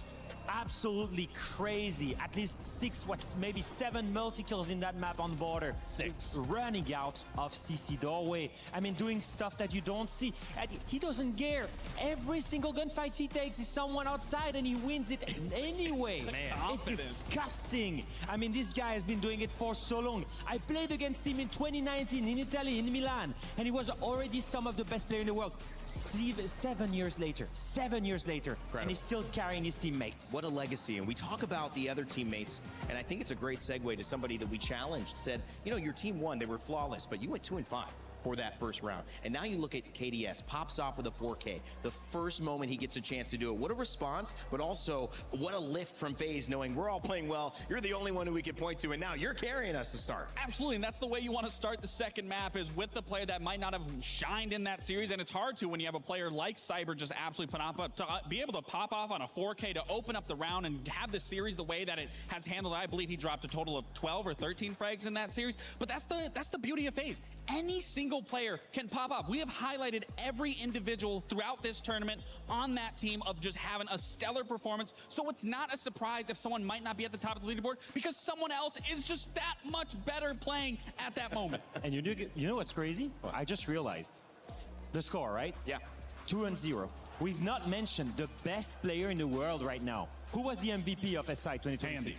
absolutely crazy. At least 6, maybe 7 multi-kills in that map on Border. 6. Running out of CC doorway. I mean, doing stuff that you don't see. And he doesn't care. Every single gunfight he takes is someone outside and he wins it anyway. It's disgusting. I mean, this guy has been doing it for so long. I played against him in 2019 in Italy, in Milan, and he was already some of the best players in the world. 7 years later, and he's still carrying his teammates. What a legacy. And we talk about the other teammates, and I think it's a great segue to somebody that we challenged, said, you know, your team won, they were flawless, but you went 2-5. for that first round. And now you look at KDS, pops off with a 4K. The first moment he gets a chance to do it. What a response, but also what a lift from FaZe, knowing we're all playing well. You're the only one who we can point to, and now you're carrying us to start. Absolutely, and that's the way you want to start the second map, is with the player that might not have shined in that series, and it's hard to when you have a player like Cyber just absolutely put up, to be able to pop off on a 4K to open up the round and have the series the way that it has handled. I believe he dropped a total of 12 or 13 frags in that series, but that's the beauty of FaZe. Any single player can pop up. We have highlighted every individual throughout this tournament on that team of just having a stellar performance, so it's not a surprise if someone might not be at the top of the leaderboard, because someone else is just that much better playing at that moment. And you know what's crazy? I just realized the score, right? Yeah. 2-0. We've not mentioned the best player in the world right now. Who was the MVP of SI 2026? Handy.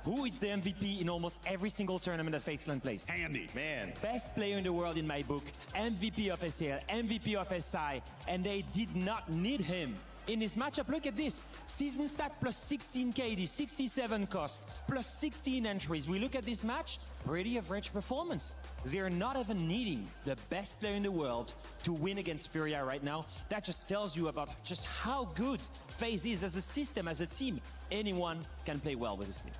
Who is the MVP in almost every single tournament that FaZeland plays? Handy. Man. Best player in the world in my book, MVP of SL, MVP of SI, and they did not need him. In this matchup, look at this. Season stat plus 16 KD, 67 cost, plus 16 entries. We look at this match, pretty average performance. They're not even needing the best player in the world to win against Furia right now. That just tells you about just how good FaZe is as a system, as a team. Anyone can play well with this team.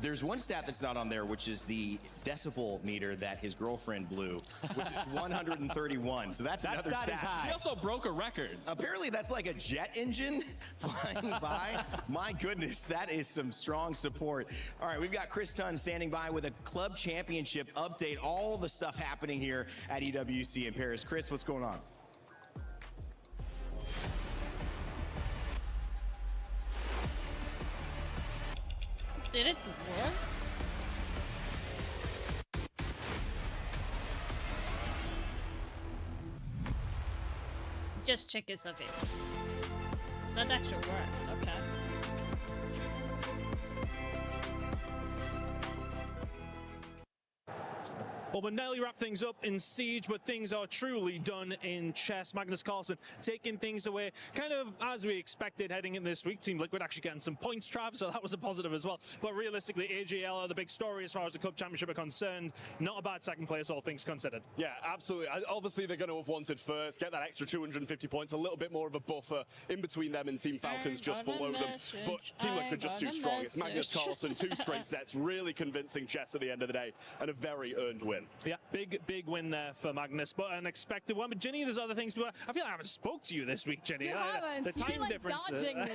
There's one stat that's not on there, which is the decibel meter that his girlfriend blew, which is 131. So that's another stat. She also broke a record. Apparently that's like a jet engine flying by. My goodness, that is some strong support. All right, we've got Chris Tunn standing by with a club championship update, all the stuff happening here at EWC in Paris. Chris, what's going on? Did it work? Just check this a bit. That actually worked, okay. Well, we'll nearly wrap things up in Siege, but things are truly done in chess. Magnus Carlsen taking things away kind of as we expected heading in this week. Team Liquid actually getting some points, Trav, so that was a positive as well. But realistically, AGL are the big story as far as the club championship are concerned. Not a bad second place, all things considered. Yeah, absolutely. Obviously, they're going to have wanted first, get that extra 250 points, a little bit more of a buffer in between them and Team Falcons just below them. But Team Liquid just too strong. It's Magnus Carlsen, 2 straight sets, really convincing chess at the end of the day, and a very earned win. Yeah, big win there for Magnus, but an unexpected one. But Ginny, there's other things. I feel like I haven't spoke to you this week, Ginny. You haven't. The time You're difference. Dodging me.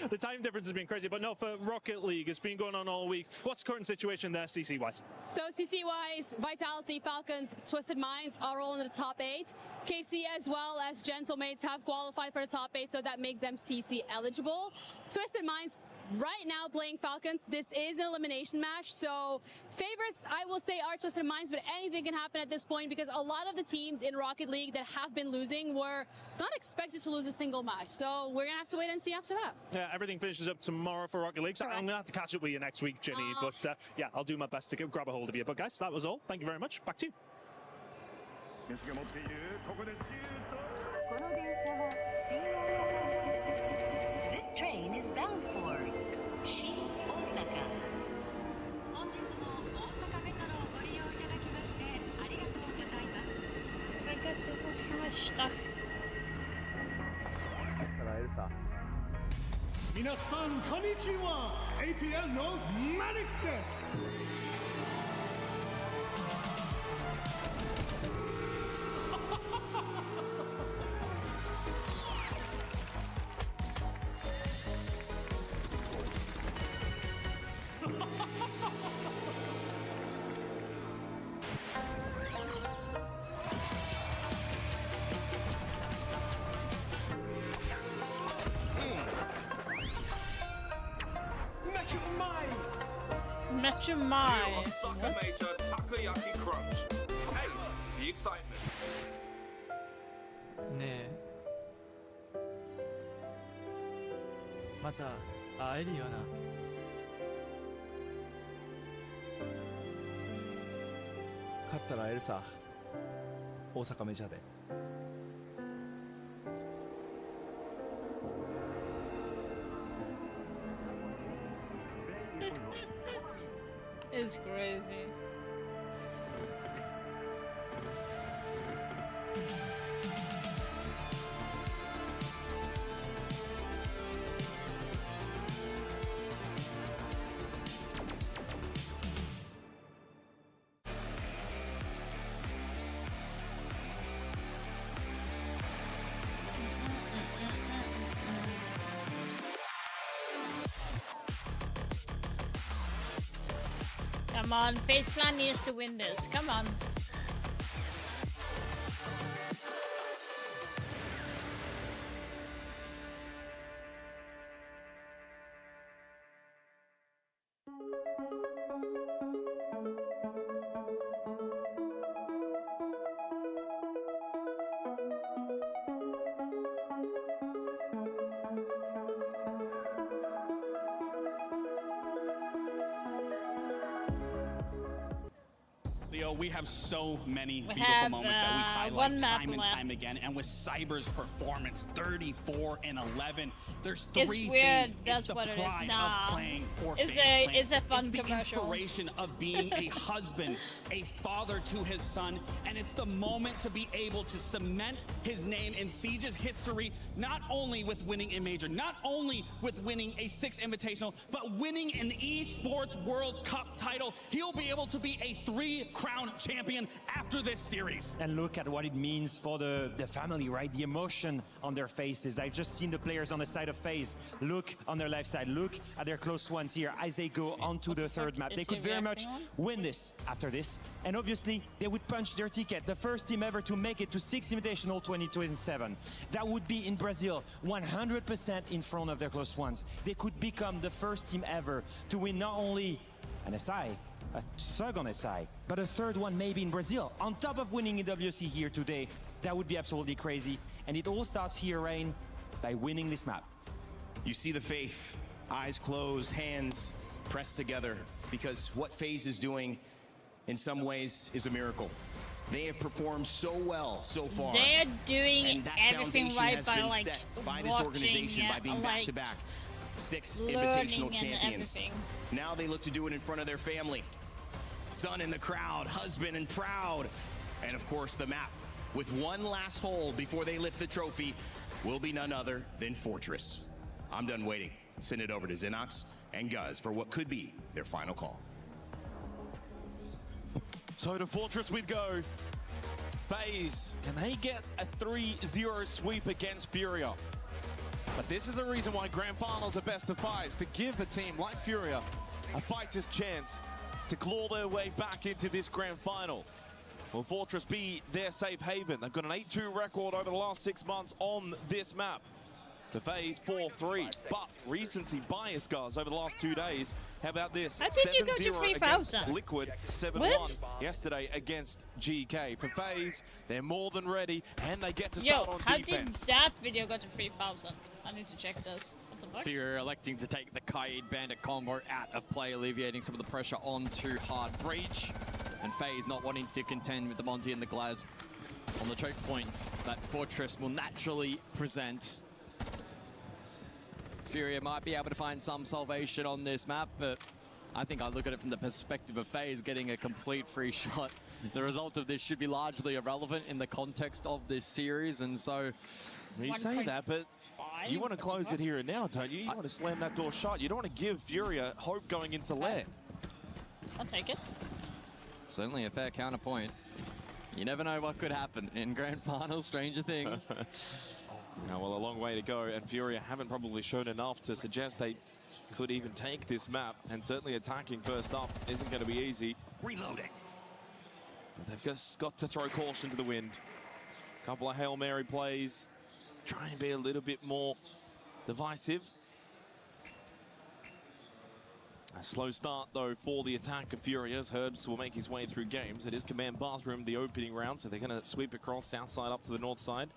The time difference has been crazy. But no, for Rocket League, it's been going on all week. What's the current situation there, CC wise? So CC wise, Vitality, Falcons, Twisted Minds are all in the top 8. KC as well as Gentlemates have qualified for the top 8, so that makes them CC eligible. Twisted Minds right now playing Falcons. This is an elimination match, so favorites I will say are Twisted Minds, but anything can happen at this point because a lot of the teams in Rocket League that have been losing were not expected to lose a single match, so we're gonna have to wait and see after that. Yeah, everything finishes up tomorrow for Rocket League, so I'm gonna have to catch up with you next week, Ginny. But yeah, I'll do my best to grab a hold of you. But guys, that was all. Thank you very much. Back to you. This train is bound for Shin Osaka. 本日も大阪メトロをご利用いただきましてありがとうございます。ありがとうございました。皆さんこんにちは。APL のマリックです。Met your mind. Osaka Major Takoyaki Crunch. Taste the excitement. ねえまた会えるよな勝ったら会えるさ大阪メジャーで It's crazy. Come on, FaZe Clan needs to win this. Come on. We have so many beautiful moments that we highlight time and time again, and with Cyber's performance, 34-11, there's three things. It's the pride of playing for FaZe Clan. It's a fun commercial. commercial. It's the inspiration of being a husband, a father to his son, and it's the moment to be able to cement his name in Siege's history, not only with winning a major, not only with winning a 6 invitational, but winning an esports World Cup title. He'll be able to be a 3-crown champion after this series. And look at what it means for the family, right? The emotion on their faces. I've just seen the players on the side of FaZe look on their left side, look at their close ones here as they go onto the third map. They could very much win this after this, and obviously they would punch their ticket, the first team ever to make it to 6 Invitational 2027. That would be in Brazil, 100% in front of their close ones. They could become the first team ever to win not only an SI, a second SI, but a third one maybe in Brazil. On top of winning EWC here today, that would be absolutely crazy. And it all starts here, Rain, by winning this map. You see the faith, eyes closed, hands pressed together, because what FaZe is doing in some ways is a miracle. They have performed so well so far. They're doing and that everything foundation right has by been like set by this organization by being back-to-back 6 invitational champions. Now they look to do it in front of their family. Son in the crowd, husband and proud. And of course the map with one last hold before they lift the trophy will be none other than Fortress. I'm done waiting. Send it over to Xenox and Guz for what could be their final call. So to Fortress with go. FaZe, can they get a 3-0 sweep against Furia? But this is a reason why Grand Finals are best of 5s, to give a team like Furia a fighter's chance to claw their way back into this Grand Final. Will Fortress be their safe haven? They've got an 8-2 record over the last 6 months on this map. The FaZe 4-3, but recency bias, guys, over the last 2 days. How about this? How did you go to 3,000? Liquid 7-1 yesterday against GK. For FaZe, they're more than ready, and they get to start on defense. How did that video go to 3,000? I need to check this. What the fuck? Fear electing to take the Kaid Bandit combo out of play, alleviating some of the pressure onto Hard Breach. And FaZe not wanting to contend with the Monty and the Glaz on the choke points that Fortress will naturally present. Furia might be able to find some salvation on this map, but I think I look at it from the perspective of FaZe getting a complete free shot. The result of this should be largely irrelevant in the context of this series, and so... You say that, but you want to close it here and now, don't you? You want to slam that door shut. You don't want to give Furia hope going into Lair. I'll take it. Certainly a fair counterpoint. You never know what could happen in Grand Finals, stranger things. Now, well, a long way to go, and Furia haven't probably shown enough to suggest they could even take this map, and certainly attacking first up isn't going to be easy. Reloading. But they've just got to throw caution to the wind. A couple of Hail Mary plays, try and be a little bit more divisive. A slow start, though, for the attack of Furia's. Herbs will make his way through games. It is Command Bathroom, the opening round, so they're going to sweep across south side up to the north side.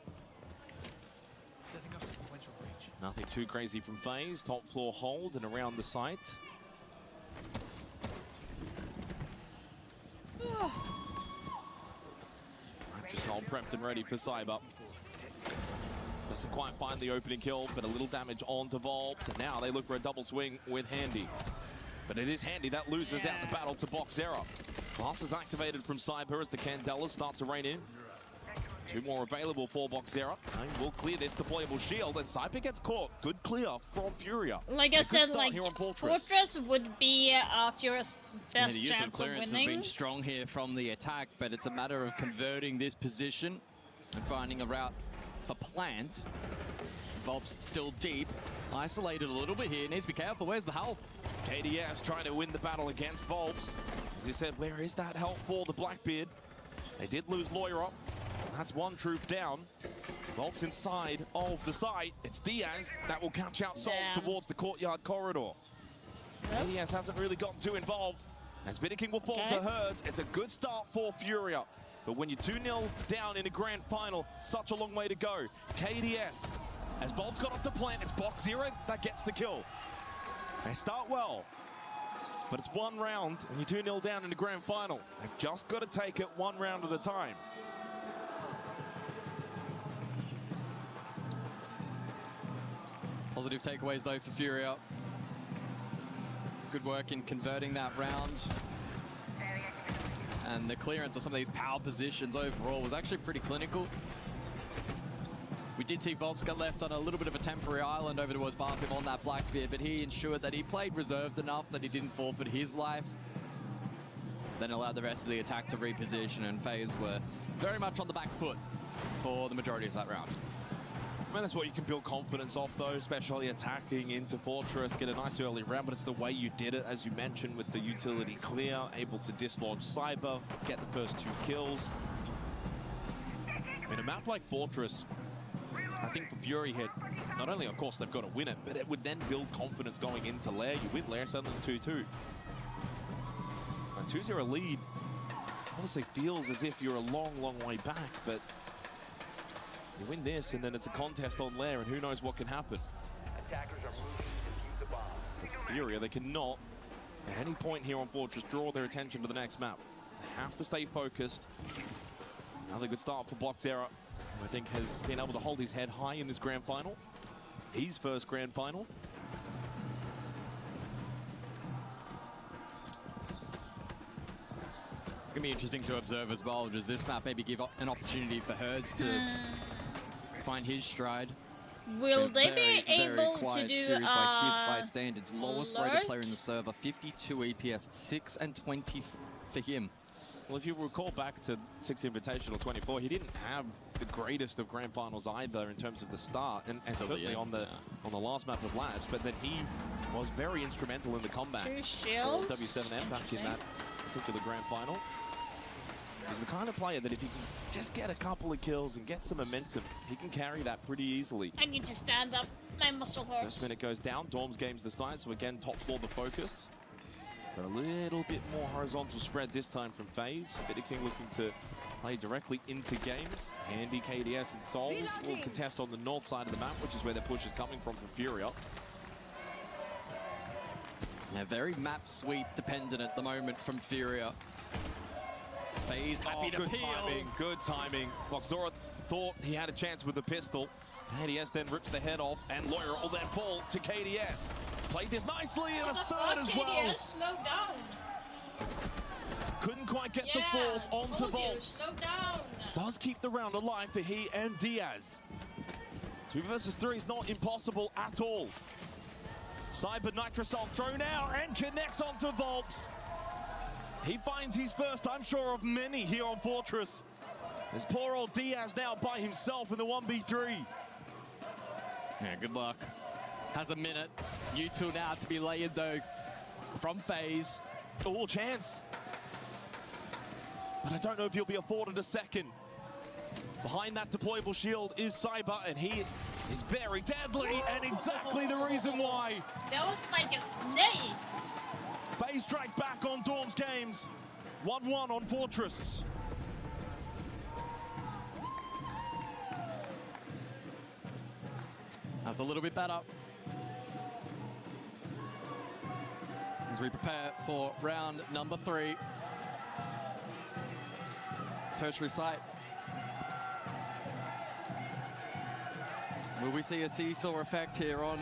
Nothing too crazy from FaZe. Top floor hold and around the site. Just all prepped and ready for Cyber. Doesn't quite find the opening kill, but a little damage onto Volps. And now they look for a double swing with Handy. But it is Handy that loses out the battle to Boxera. Class is activated from Cyber as the Candelas start to rain in. 2 more available for Boxera. And we'll clear this deployable shield, and Cyber gets caught. Good clear from Furia. Like I said, like Fortress would be Furia's best chance of winning. Clearance has been strong here from the attack, but it's a matter of converting this position and finding a route for plant. Volp's still deep. Isolated a little bit here. Needs to be careful. Where's the help? KDS trying to win the battle against Volps. As he said, where is that help for the Blackbeard? They did lose Loira. That's one troop down. Volps inside of the site. It's Diaz that will catch out Souls towards the courtyard corridor. KDS hasn't really gotten too involved. As Vidiking will fall to Herds, it's a good start for Furia. But when you're 2-0 down in a grand final, such a long way to go. KDS, as Volps got off the plant, it's box 0 that gets the kill. They start well, but it's one round and you're 2-0 down in the grand final. They've just got to take it one round at a time. Positive takeaways though for Furia. Good work in converting that round. And the clearance of some of these power positions overall was actually pretty clinical. We did see Volps get left on a little bit of a temporary island over towards Bartham on that Blackbeard, but he ensured that he played reserved enough that he didn't forfeit his life. Then allowed the rest of the attack to reposition, and FaZe were very much on the back foot for the majority of that round. Well, that's what you can build confidence off, though, especially attacking into Fortress, get a nice early round, but it's the way you did it, as you mentioned, with the utility clear, able to dislodge Cyber, get the first 2 kills. In a map like Fortress, I think for Fury here, not only, of course, they've got to win it, but it would then build confidence going into Lair. You win Lair, suddenly it's 2-2. A 2-0 lead honestly feels as if you're a long, long way back, but you win this, and then it's a contest on Lair, and who knows what can happen. But for Furia, they cannot, at any point here on Fortress, draw their attention to the next map. They have to stay focused. Another good start for Boxera, who I think has been able to hold his head high in this grand final. His first grand final. It's going to be interesting to observe as well. Does this map maybe give an opportunity for Herds to find his stride? Will they be able to do series by his high standards? Lowest rated player in the server, 52 EPS, 6 and 20 for him. Well, if you recall back to 6 Invitational 24, he didn't have the greatest of grand finals either in terms of the start, and certainly on the last map of Labs, but then he was very instrumental in the comeback for W7M back in that particular grand final. He's the kind of player that if he can just get a couple of kills and get some momentum, he can carry that pretty easily. I need to stand up. My muscle hurts. First minute goes down. Dorms gains the side, so again, top floor the focus. But a little bit more horizontal spread this time from FaZe. Vidiking looking to play directly into games. Handy KDS and Souls will contest on the north side of the map, which is where their push is coming from Furia. Yeah, very map sweep dependent at the moment from Furia. FaZe happy to peel. Good timing. Boxora thought he had a chance with the pistol. KDS then rips the head off, and Loira will then fall to KDS. Played this nicely in a third as well. KDS, slow down. Couldn't quite get the fourth onto Volps. Slow down. Does keep the round alive for he and Diaz. 2 versus 3 is not impossible at all. Cyber Nitrosol thrown out and connects onto Volps. He finds his first, I'm sure, of many here on Fortress. There's poor old Diaz now by himself in the 1v3. Yeah, good luck. Has a minute. U2 now to be layered though from FaZe. All chance. But I don't know if he'll be afforded a second. Behind that deployable shield is Cyber, and he is very deadly, and exactly the reason why. That was like a snake. FaZe strike back on Dorms games. 1-1 on Fortress. That's a little bit better. As we prepare for round number 3. Tertiary site. Will we see a seesaw effect here on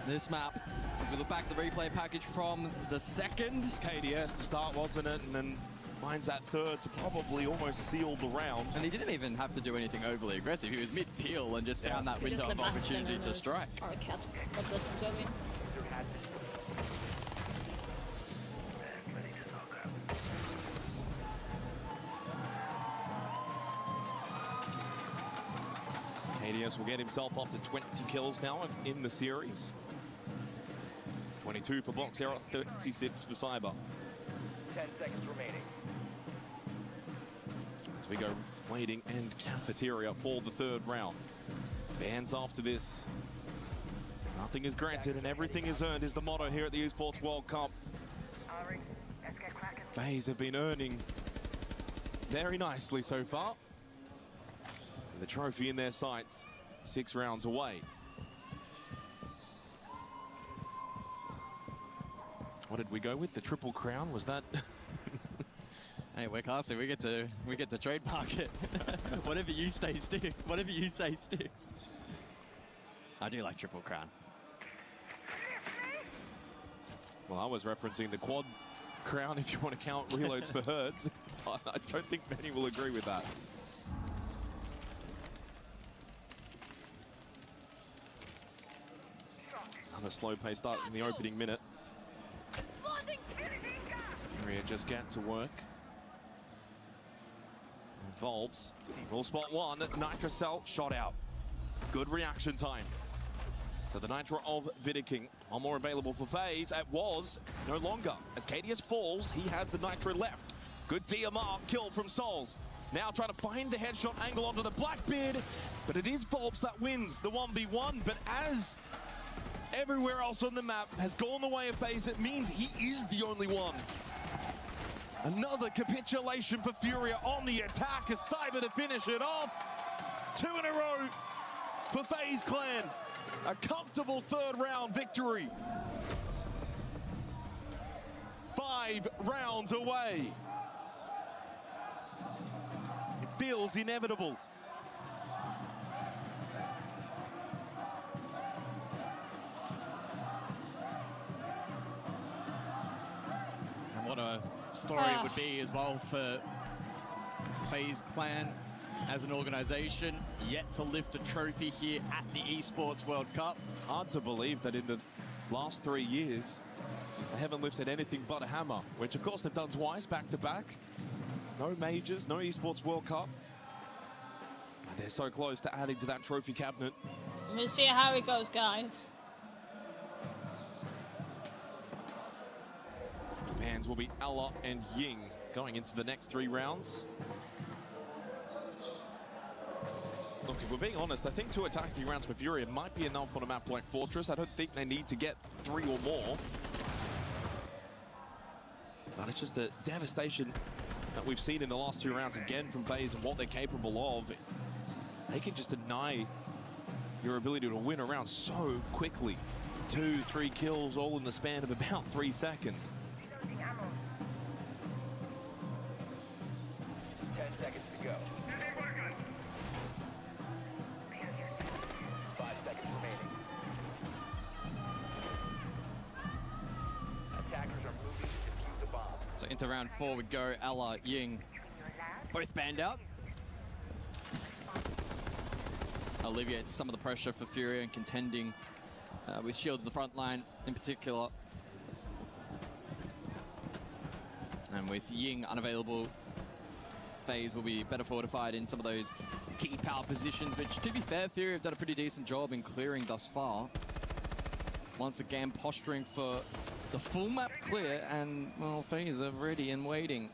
this map? As we look back at the replay package from the second. It's KDS to start, wasn't it? And then finds that third to probably almost seal the round. And he didn't even have to do anything overly aggressive. He was mid-peel and just found that window of opportunity to strike. KDS will get himself up to 20 kills now in the series. 22 for Box Error, 36 for Cyber. 10 seconds remaining. As we go waiting and cafeteria for the third round. Bans after this. Nothing is granted and everything is earned is the motto here at the Esports World Cup. FaZe have been earning very nicely so far. The trophy in their sights, 6 rounds away. What did we go with? The Triple Crown? Was that? Hey, we're classy. We get to trademark it. Whatever you say sticks. Whatever you say sticks. I do like Triple Crown. Well, I was referencing the Quad Crown if you want to count reloads for hertz. I don't think many will agree with that. Another slow pace start in the opening minute. Spiria just get to work. Volbs will spot one. Nitrocell shot out. Good reaction time. So the Nitro of Vidiking. One more available for FaZe. It was no longer. As KDS falls, he had the Nitro left. Good DMR kill from Souls. Now trying to find the headshot angle onto the Blackbeard. But it is Volbs that wins the 1v1. But as everywhere else on the map has gone the way of FaZe, it means he is the only one. Another capitulation for Furia on the attack as Cyber to finish it off. 2 in a row for FaZe Clan. A comfortable third round victory. 5 rounds away. It feels inevitable. And what a story it would be as well for FaZe Clan as an organization, yet to lift a trophy here at the Esports World Cup. It's hard to believe that in the last 3 years, they haven't lifted anything but a hammer, which of course they've done twice back to back. No majors, no Esports World Cup. And they're so close to adding to that trophy cabinet. We'll see how it goes, guys. Bans will be Ella and Ying going into the next 3 rounds. Look, if we're being honest, I think 2 attacking rounds for Furia might be enough on a map like Fortress. I don't think they need to get 3 or more. But it's just the devastation that we've seen in the last 2 rounds again from FaZe and what they're capable of. They can just deny your ability to win a round so quickly. 2, 3 kills all in the span of about 3 seconds. 10 seconds to go. 5 seconds remaining. Attackers are moving to defuse the bomb. So into round 4 we go. Ella, Ying, both banned out. Alleviates some of the pressure for Furia and contending with Shields the front line in particular. And with Ying unavailable, FaZe will be better fortified in some of those key power positions, which, to be fair, Furia have done a pretty decent job in clearing thus far. Once again, posturing for the full map clear, and, well, FaZe are ready and waiting.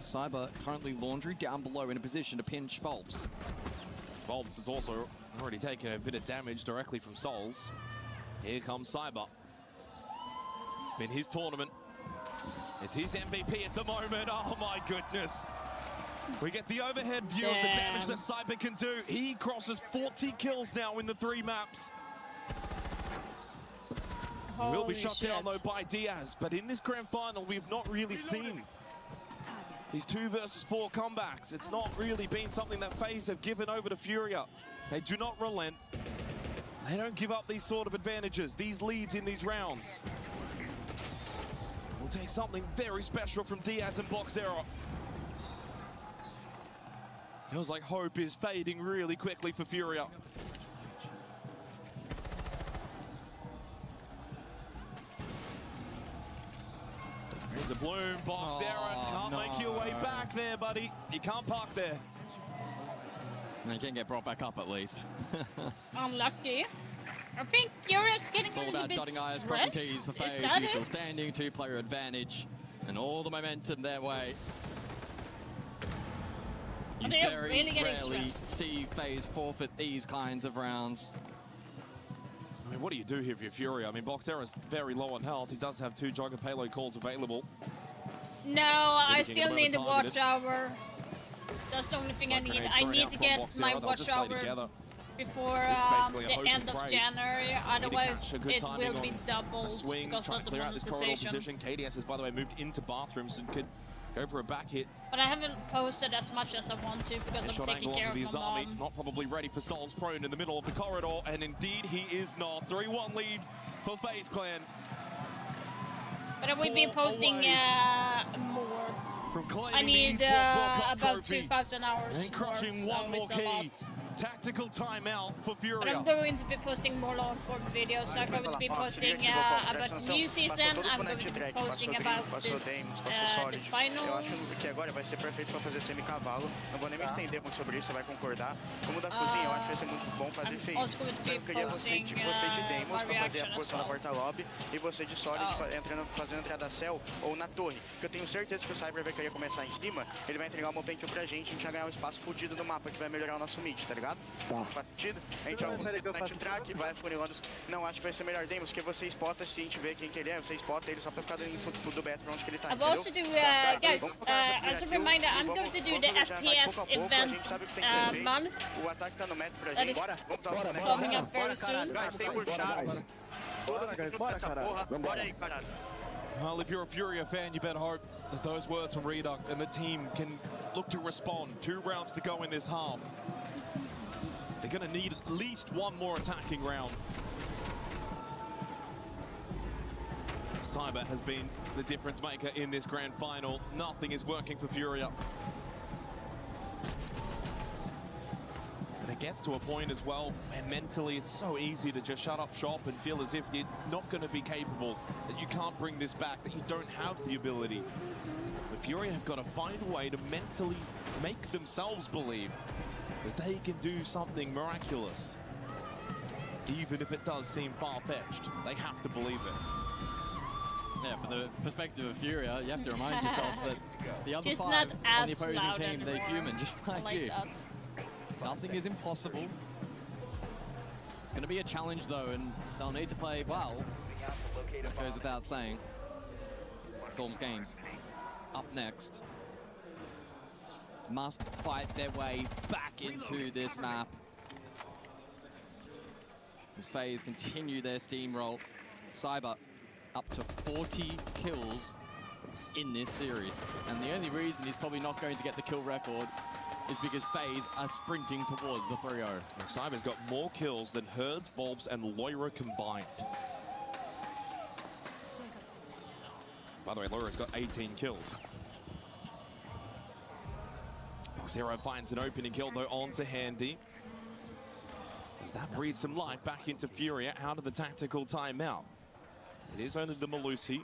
Cyber currently Laundry down below in a position to pinch Volbs. Volbs has also already taken a bit of damage directly from Souls. Here comes Cyber. It's been his tournament. It's his MVP at the moment. Oh my goodness. We get the overhead view of the damage that Cyber can do. He crosses 40 kills now in the 3 maps. He will be shut down though by Diaz, but in this grand final we've not really seen these 2 versus 4 comebacks. It's not really been something that FaZe have given over to Furia. They do not relent. They don't give up these sort of advantages, these leads in these rounds. We'll take something very special from Diaz and Boxero. Feels like hope is fading really quickly for Furia. There's a bloom, Boxero can't make your way back there, buddy. You can't park there. And he can get brought back up at least. Unlucky. I think Furious getting It's a all little about bit dotting I's, crossing stressed. T's for FaZe. Is that Neutral it? standing, two-player advantage, and all the momentum their way. You They are very really getting rarely stressed. see FaZe forfeit these kinds of rounds. I mean, what do you do here for your Fury? I mean, Boxera's very low on health. He does have 2 Jogger payload calls available. No, I Thinking still about need the targeted. watchhour. That's the only thing I Smoke need. grenade I thrown need out to from get Boxera. my They'll just play watchhour together. before This is basically a hope the and end of pray. January. Otherwise, catch a good it timing will be on doubled a swing, because trying of to the clear out this corridor monetization. position. KDS has, by the way, moved into bathrooms and could go for a back hit. But I haven't posted as much as I want to because I'm Shot taking angle care onto of the my Azami, mom. not probably ready for Sol's prone in the middle of the corridor, and indeed he is not. 3-1 lead for FaZe Clan. But I will be posting more. From claiming I need the Esports World Cup about trophy 2,000 hours and crushing more, one so more it's a key. lot. Tactical timeout for But Furia. I'm going to be posting more long-form videos. I'm going to be posting about the new season. I'm going to be posting about this, the final. Eu acho que agora vai ser perfeito para fazer semi-cavalo. Não vou nem me estender muito sobre isso, você vai concordar. Como da cozinha, eu acho que vai ser muito bom fazer FaZe. Also going to be Eu queria você de Deimos para fazer a posição na porta lobby e você de Solid fazendo entrada céu ou na torre. Porque eu tenho certeza que o Cyber vai querer começar em cima, ele vai entregar uma open kill pra gente, a gente vai ganhar um espaço fudido no mapa que vai melhorar o nosso mid, tá ligado? Faz sentido? A gente vai no track, vai funilando. Não, acho que vai ser melhor Deimos, porque você spota, se a gente vê quem que ele é, você spota ele só pra ficar dando info do bet pra onde que ele tá, I've also do, guys, as a reminder, I'm going to do the FPS event month. O ataque tá no metro pra That gente. is coming up very soon. Guys, tem puxado. Bora, caralho. Bora aí, caralho. Well, if you're a Furia fan, you better hope that those words from Reduct and the team can look to respond. 2 rounds to go in this half. They're going to need at least one more attacking round. Cyber has been the difference maker in this grand final. Nothing is working for Furia. And it gets to a point as well, and mentally it's so easy to just shut up shop and feel as if you're not going to be capable, that you can't bring this back, that you don't have the ability. The Furia have got to find a way to mentally make themselves believe that they can do something miraculous. Even if it does seem far-fetched, they have to believe it. Yeah, from the perspective of Furia, you have to remind yourself that the other Just 5 not on the as opposing loud team, they're anymore. human, just like you. That. Nothing is impossible. It's going to be a challenge, though, and they'll need to play well. That goes without saying. Gorm's Games up next. Must fight their way back into this map. As FaZe continue their steamroll. Cyber up to 40 kills in this series. And the only reason he's probably not going to get the kill record is because FaZe are sprinting towards the 3-0. Cyber's got more kills than Herds, Bulbs, and Loira combined. By the way, Loira's got 18 kills. Boxero finds an opening kill, though, onto Handy. As that breathes some life back into Furia out of the tactical timeout. It is only the Malusi.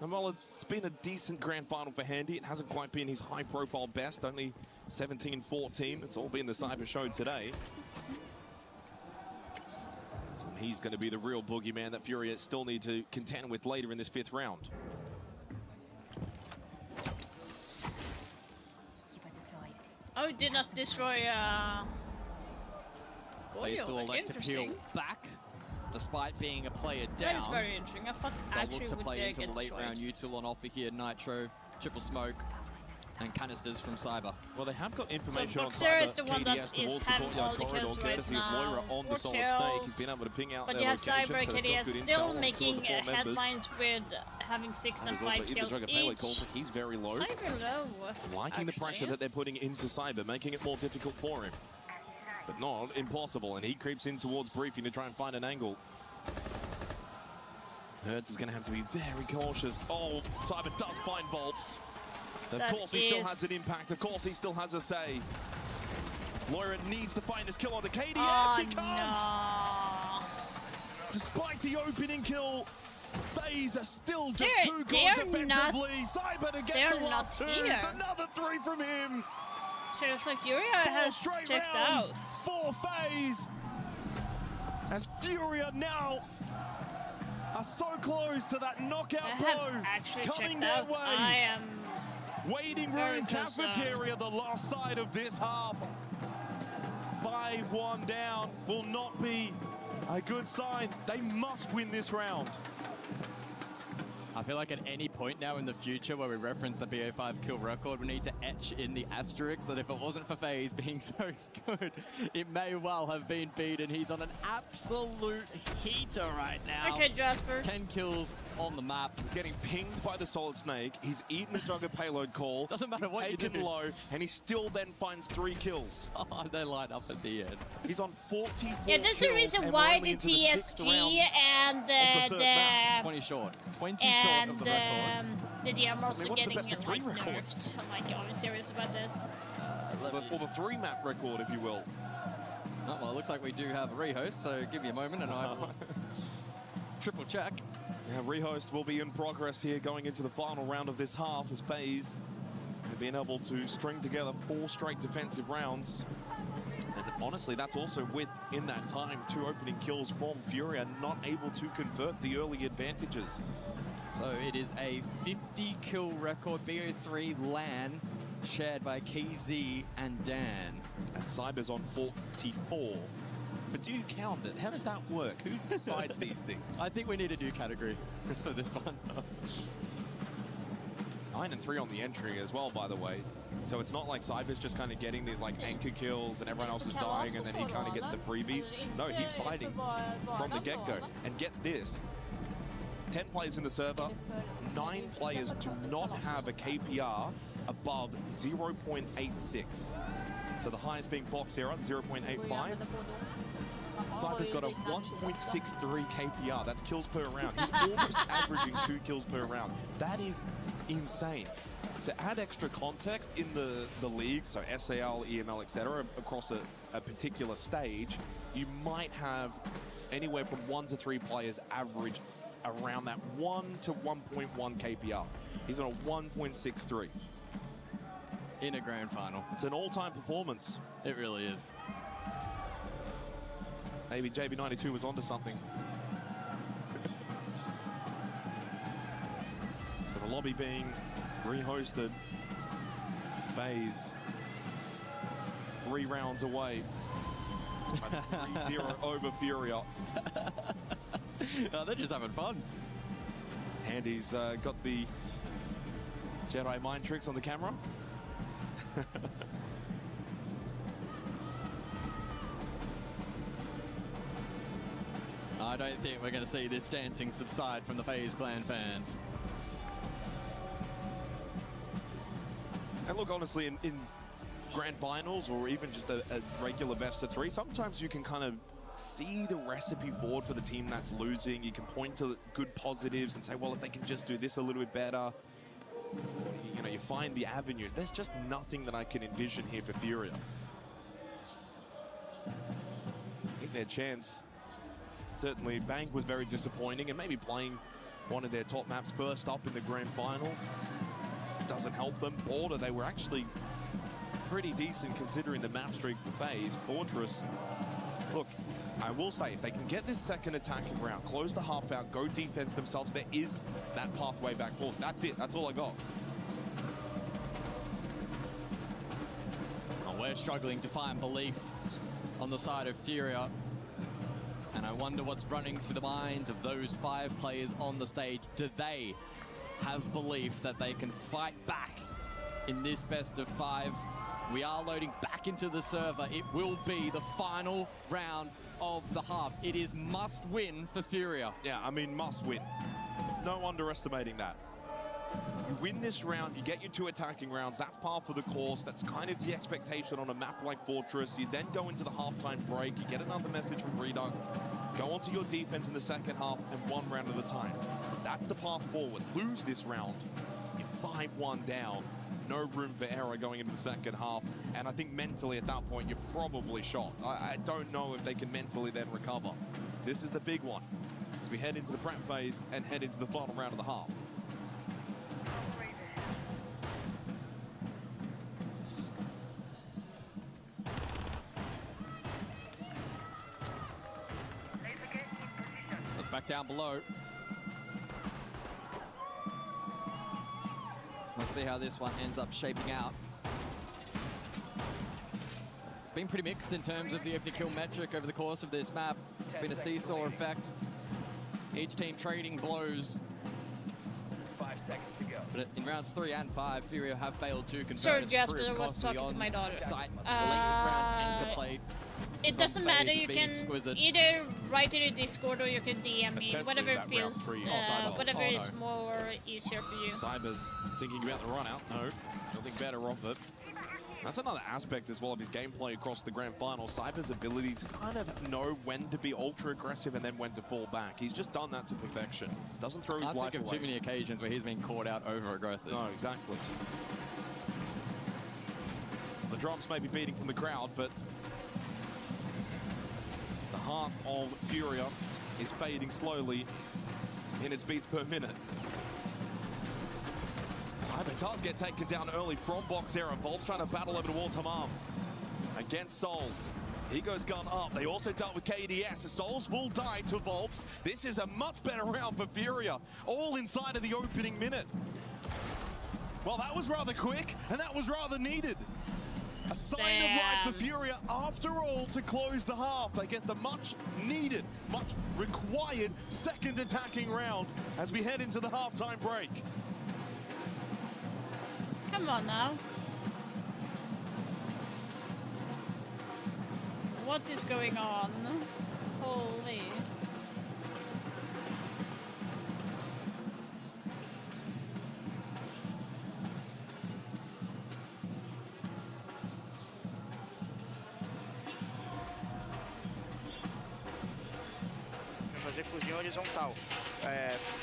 And while it's been a decent grand final for Handy, it hasn't quite been his high-profile best, only 17-14. It's all been the Cyber show today. And he's going to be the real boogeyman that Furia still need to contend with later in this 5th round. Oh, did not destroy. They still elect to peel back, despite being a player down. That is very interesting. I thought They'll actually look to would play into get the late destroyed. round. Util on offer here, Nitro, Triple Smoke, and canisters from Cyber. Well, they have got information So on Boxer Cyber, is the one that KDS is towards the having all courtyard the corridor, kills right courtesy of now. Moira on the 4 Solid Snake. He's kills. been able to ping out But their yeah, location, Cyber so they've got KDS good still intel on 2 making of the 4 members. headlines with having 6 and Cyber's 5 also in the kills Jugger Pele each. call, so he's very low. Cyber low. Liking the pressure that they're putting into Cyber, making it more difficult for him. But not impossible, and he creeps in towards Briefing to try and find an angle. Hertz is going to have to be very cautious. Oh, Cyber does find Volps. Of course he still has an impact. Of course he still has a say. Loira needs to find this kill on the KDS. He can't! No. Despite the opening kill, FaZe are still just too good they're defensively. not- Cyber to get they're the last not 2. here. It's another 3 from him. Seriously, Furia has checked out. For FaZe. As Furia now are so close to that knockout blow coming their way. I am Waiting room cafeteria, the last side of this half. 5-1 down will not be a good sign. They must win this round. I feel like at any point now in the future where we reference the BO5 kill record, we need to etch in the asterisk that if it wasn't for FaZe being so good, it may well have been beaten. He's on an absolute heater right now. Okay, Jasper. 10 kills on the map. He's getting pinged by the Solid Snake. He's eaten a Jugger payload call. Doesn't matter what you do. Taken low, and he still then finds 3 kills. Oh, they line up at the end. He's on 44 Yeah, that's the reason why the TSG and the 20 short. 20 short of the record. The DM are also getting best of 3 record? nerfed. Like, I'm serious about this. Or the 3 map record, if you will. Oh, well, it looks like we do have a rehost, so give me a moment and I will triple check. Yeah, rehost will be in progress here going into the final round of this half as FaZe have been able to string together 4 straight defensive rounds. And honestly, that's also with, in that time, 2 opening kills from Furia, not able to convert the early advantages. So it is a 50 kill record, BO3 LAN, shared by KZ and Dan. And Cyber's on 44. But do you count it? How does that work? Who decides these things? I think we need a new category for this one. 9 and 3 on the entry as well, by the way. So it's not like Cyber's just kind of getting these like anchor kills and everyone else is dying and then he kind of gets the freebies. No, he's fighting from the get-go. And get this, 10 players in the server, 9 players do not have a KPR above 0.86. So the highest being Box Era, 0.85. Cyber's got a 1.63 KPR. That's kills per round. He's almost averaging 2 kills per round. That is insane. To add extra context in the league, so SAL, EML, etc., across a particular stage, you might have anywhere from 1 to 3 players average around that 1 to 1.1 KPR. He's on a 1.63. In a grand final. It's an all-time performance. It really is. Maybe JB92 was onto something. So the lobby being rehosted. FaZe 3 rounds away. 3-0 over Furia. Oh, they're just having fun. Andy's got the Jedi mind tricks on the camera. I don't think we're going to see this dancing subside from the FaZe Clan fans. And look, honestly, in grand finals or even just a regular best of 3, sometimes you can kind of see the recipe forward for the team that's losing. You can point to good positives and say, well, if they can just do this a little bit better, you know, you find the avenues. There's just nothing that I can envision here for Furia. I think their chance, certainly Bank was very disappointing, and maybe playing one of their top maps first up in the grand final doesn't help them. Border, they were actually pretty decent considering the map streak for FaZe. Fortress, look, I will say, if they can get this second attacking round, close the half out, go defense themselves, there is that pathway back forward. That's it. That's all I got. Oh, we're struggling to find belief on the side of Furia. And I wonder what's running through the minds of those 5 players on the stage. Do they have belief that they can fight back in this best of 5? We are loading back into the server. It will be the final round of the half. It is must win for Furia. Yeah, I mean, must win. No underestimating that. You win this round, you get your 2 attacking rounds. That's par for the course. That's kind of the expectation on a map like Fortress. You then go into the halftime break. You get another message from Redux. Go onto your defense in the second half and 1 round at a time. That's the path forward. Lose this round. You're 5-1 down. No room for error going into the second half. And I think mentally at that point, you're probably shot. I don't know if they can mentally then recover. This is the big one as we head into the prep phase and head into the final round of the half. back down below. Let's see how this one ends up shaping out. It's been pretty mixed in terms of the opening kill metric over the course of this map. It's been a seesaw effect. Each team trading blows. 5 seconds to go. But in rounds 3 and 5, Furia have failed to convert. Sorry, Jasper, I was talking to my daughter. It doesn't matter, you can either write in the Discord or you can DM me, whatever feels, whatever is more easier for you. Cyber's thinking about the run out. No, nothing better off it. That's another aspect as well of his gameplay across the grand final. Cyber's ability to kind of know when to be ultra aggressive and then when to fall back. He's just done that to perfection. Doesn't throw his life away. I think of too many occasions where he's been caught out over aggressive. No, exactly. The drums may be beating from the crowd, but the heart of Furia is fading slowly in its beats per minute. Cyber does get taken down early from box era. Volp's trying to battle over towards Hamam against Souls. He goes gun up. They also dealt with KDS. The Souls will die to Volps. This is a much better round for Furia, all inside of the opening minute. Well, that was rather quick, and that was rather needed. A sign of life for Furia, after all, to close the half. They get the much needed, much required second attacking round as we head into the halftime break. Come on now. What is going on? Holy. Fazer cozinha horizontal.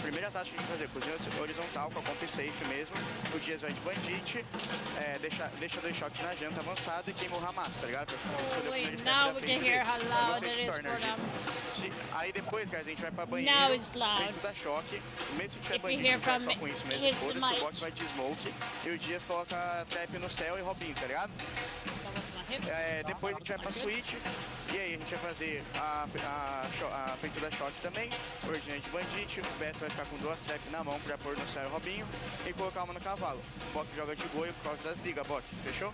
Primeira taxa que a gente fazer, cozinha horizontal com a comp safe mesmo. O Dias vai de bandit, deixa 2 choques na janta avançada e queima o Hamas, tá ligado? Now we can hear how loud it is for them. Aí depois, guys, a gente vai pra banheiro. Now it's loud. Dentro da choque. Mesmo se tiver bandido, a gente vai só com isso mesmo. Foda-se, o bot vai de smoke e o Dias coloca trap no céu e Robinho, tá ligado? Depois a gente vai pra switch. E aí a gente vai fazer a feita da choque também, ordem de bandit, o Beto vai ficar com 2 traps na mão pra pôr no céu Robinho e colocar uma no cavalo. O Bok joga de goio por causa das ligas, Bok, fechou?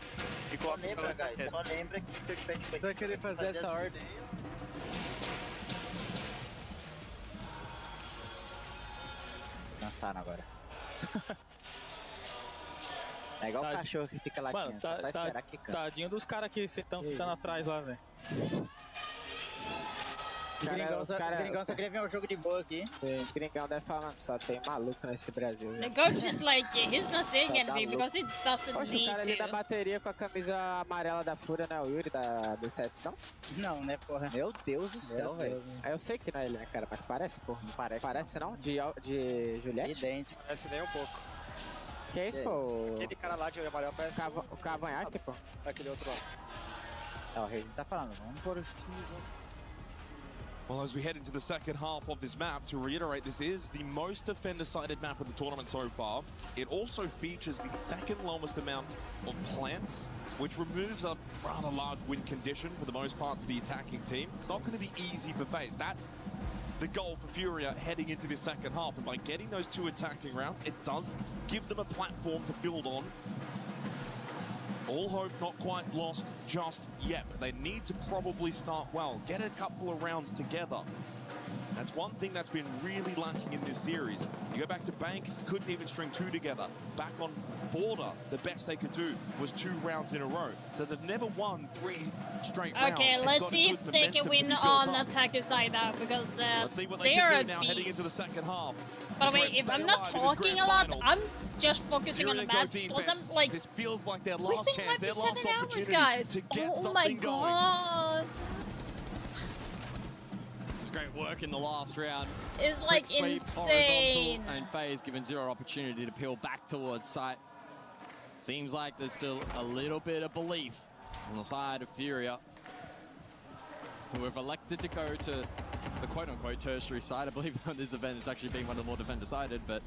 E coloca os caras. Só lembra que se eu tiver que vai querer fazer essa ordem. Descansaram agora. É igual o cachorro que fica latindo, só esperar que cansa. Tadinho dos caras que estão ficando atrás lá, velho. Os gringão só queriam ver um jogo de boa aqui. Os gringão devem falar, só tem maluco nesse Brasil. The coach is like, he's not saying anything because he doesn't need o cara ali da to. bateria com a camisa amarela da Fúria, né? O Yuri do teste, não? Não, né, porra? Meu Deus do céu, velho. Eu sei que não é ele, né, cara? Mas parece, porra. Não parece. Parece não? De Juliette? Idêntico. Parece nem um pouco. Que é isso, pô? Aquele cara lá de olho amarelo parece o cavanhaque, pô. Aquele outro lá. Não, o Reis tá falando, vamos pôr o estilo. Well, as we head into the second half of this map, to reiterate, this is the most defender-sided map of the tournament so far. It also features the second lowest amount of plants, which removes a rather large win condition for the most part to the attacking team. It's not going to be easy for FaZe. That's the goal for Furia heading into the second half. And by getting those 2 attacking rounds, it does give them a platform to build on. All hope not quite lost just yet, but they need to probably start well, get a couple of rounds together. That's one thing that's been really lacking in this series. You go back to Bank, couldn't even string 2 together. Back on Border, the best they could do was 2 rounds in a row. So they've never won 3 straight rounds. Okay, let's see if they can win on attacker side now, because they are a beast. Heading into the second half. By the way, if I'm not talking a lot, I'm just focusing on the match because I'm like, this feels like their last chance, their last 7 hours, opportunity guys. to get Oh my something going. god. It's great work in the last round. It's like Quick sweep, insane. Horizontal, and FaZe given 0 opportunity to peel back towards site. Seems like there's still a little bit of belief on the side of Furia, who have elected to go to the quote-unquote tertiary side. I believe on this event it's actually been one of the more defender-sided, but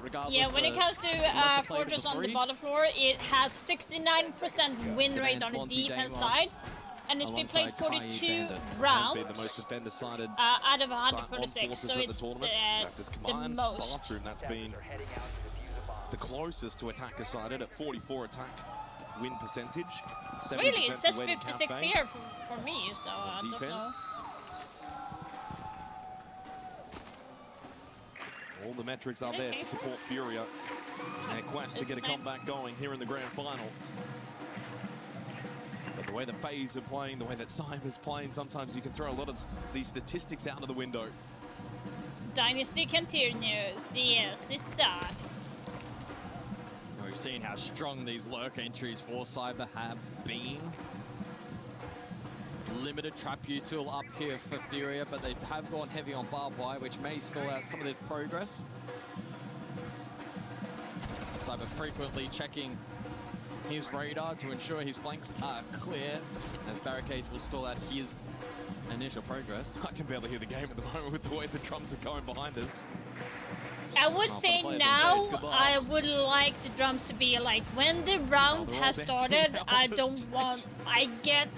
regardless... Yeah, when it comes to Fortress on the bottom floor, it has 69% win rate on the defense side. And it's been played alongside 42 Kai Bandit. rounds Has been the most defender-sided out of armed 146, forces so at it's the tournament. That's the command most. bathroom. That's been the closest to attacker-sided at 44 attack win percentage. Really, it says for Wade and 56 Cafe. here for me, so I don't know. Defense. All the metrics are there to support Furia in their quest to get a comeback going here in the grand final. But the way the FaZe are playing, the way that Cyber's playing, sometimes you can throw a lot of these statistics out of the window. Dynasty continues. Yes, it does. We've seen how strong these lurk entries for Cyber have been. Limited trap util up here for Furia, but they have gone heavy on barbed wire, which may stall out some of this progress. Cyber frequently checking his radar to ensure his flanks are clear, as barricades will stall out his initial progress. I can barely hear the game at the moment with the way the drums are going behind us. I would say now I would like the drums to be like when the round has started. I don't want. I get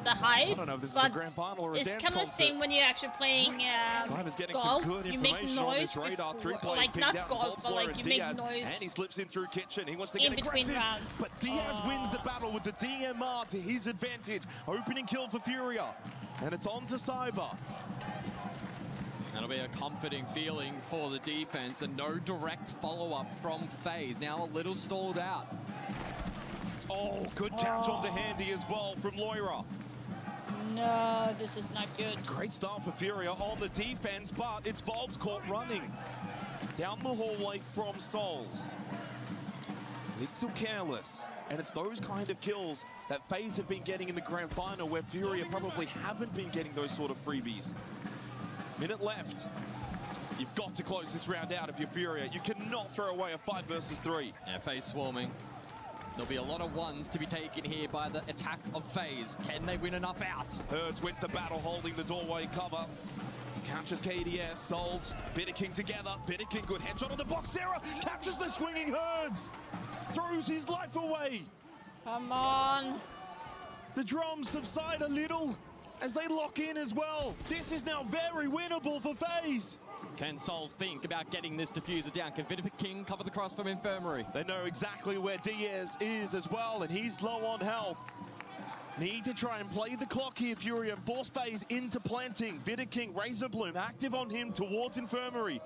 the hype, I don't know if this is but a grand final or a it's dance kind of the same when you're actually playing Cyber's getting golf. some good You make information on noise this radar. before, 3 players like pinned not out, golf, but Volpsler like and you Diaz, make noise. and he slips in through Kitchen. He wants to in get between aggressive, rounds. but Diaz wins the battle with the DMR to his advantage. Opening kill for Furia, and it's on to Cyber. That'll be a comforting feeling for the defense, and no direct follow-up from FaZe. Now a little stalled out. Oh, good catch onto Handy as well from Loira. No, this is not good. Great start for Furia on the defense, but it's Volb's caught running down the hallway from Souls. Little careless, and it's those kind of kills that FaZe have been getting in the grand final, where Furia probably haven't been getting those sort of freebies. Minute left. You've got to close this round out if you're Furia. You cannot throw away a 5 versus 3. Yeah, FaZe swarming. There'll be a lot of ones to be taken here by the attack of FaZe. Can they win enough out? Herds wins the battle, holding the doorway cover. Catches KDS, Souls, Bitterking together. Bitterking, good headshot on the box. Sarah catches the swinging Herds. Throws his life away. Come on. The drums subside a little as they lock in as well. This is now very winnable for FaZe. Can Souls think about getting this diffuser down? Can King cover the cross from Infirmary? They know exactly where Diaz is as well, and he's low on health. Need to try and play the clock here, Furia, and force FaZe into planting. King, Razorbloom active on him towards Infirmary.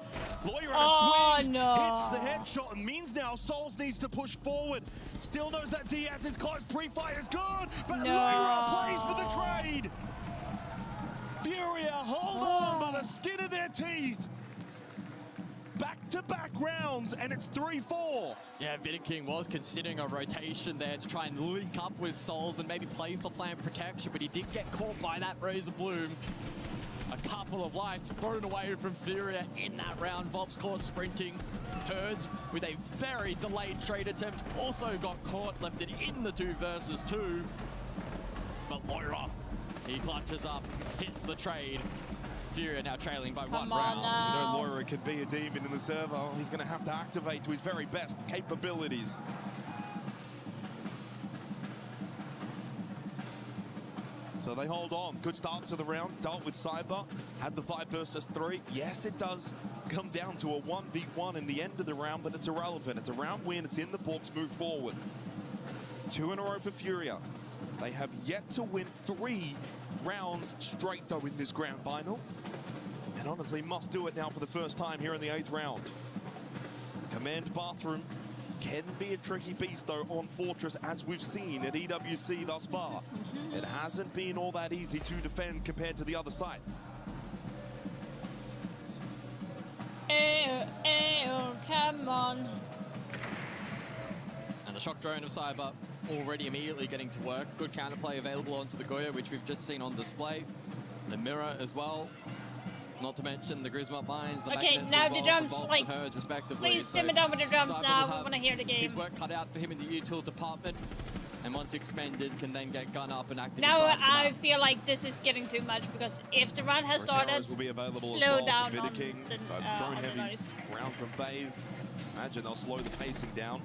Lawyer in a swing, hits the headshot, and means now Souls needs to push forward. Still knows that Diaz is close, pre-fire is good, but Lawyer plays for the trade. Furia hold on by the skin of their teeth. Back-to-back rounds, and it's 3-4. Yeah, King was considering a rotation there to try and link up with Souls and maybe play for plant protection, but he did get caught by that Razorbloom. A couple of lives thrown away from Furia in that round. Volp's caught sprinting. Herds with a very delayed trade attempt also got caught, left it in the 2 versus 2. But Loira, he clutches up, hits the trade. Furia now trailing by 1 round. We know Loira can be a demon in the server. He's going to have to activate to his very best capabilities. So they hold on. Good start to the round. Dealt with Cyber. Had the 5 versus 3. Yes, it does come down to a 1v1 in the end of the round, but it's irrelevant. It's a round win. It's in the books. Move forward. 2 in a row for Furia. They have yet to win 3 rounds straight, though, in this grand final. And honestly, must do it now for the first time here in the 8th round. Command Bathroom can be a tricky beast, though, on Fortress, as we've seen at EWC thus far. It hasn't been all that easy to defend compared to the other sites. Come on. And the shock drone of Cyber already immediately getting to work. Good counterplay available onto the Goya, which we've just seen on display. The mirror as well. Not to mention the Grismot mines, the okay, now the drums, like, Herds, respectively. please simmer down with the drums now. I want to hear the game. His work cut out for him in the util department. And once expended, can then get gun up and active. Now I feel like this is getting too much, because if the round has started, slow down on the drone-heavy noise. round from FaZe. Imagine they'll slow the pacing down.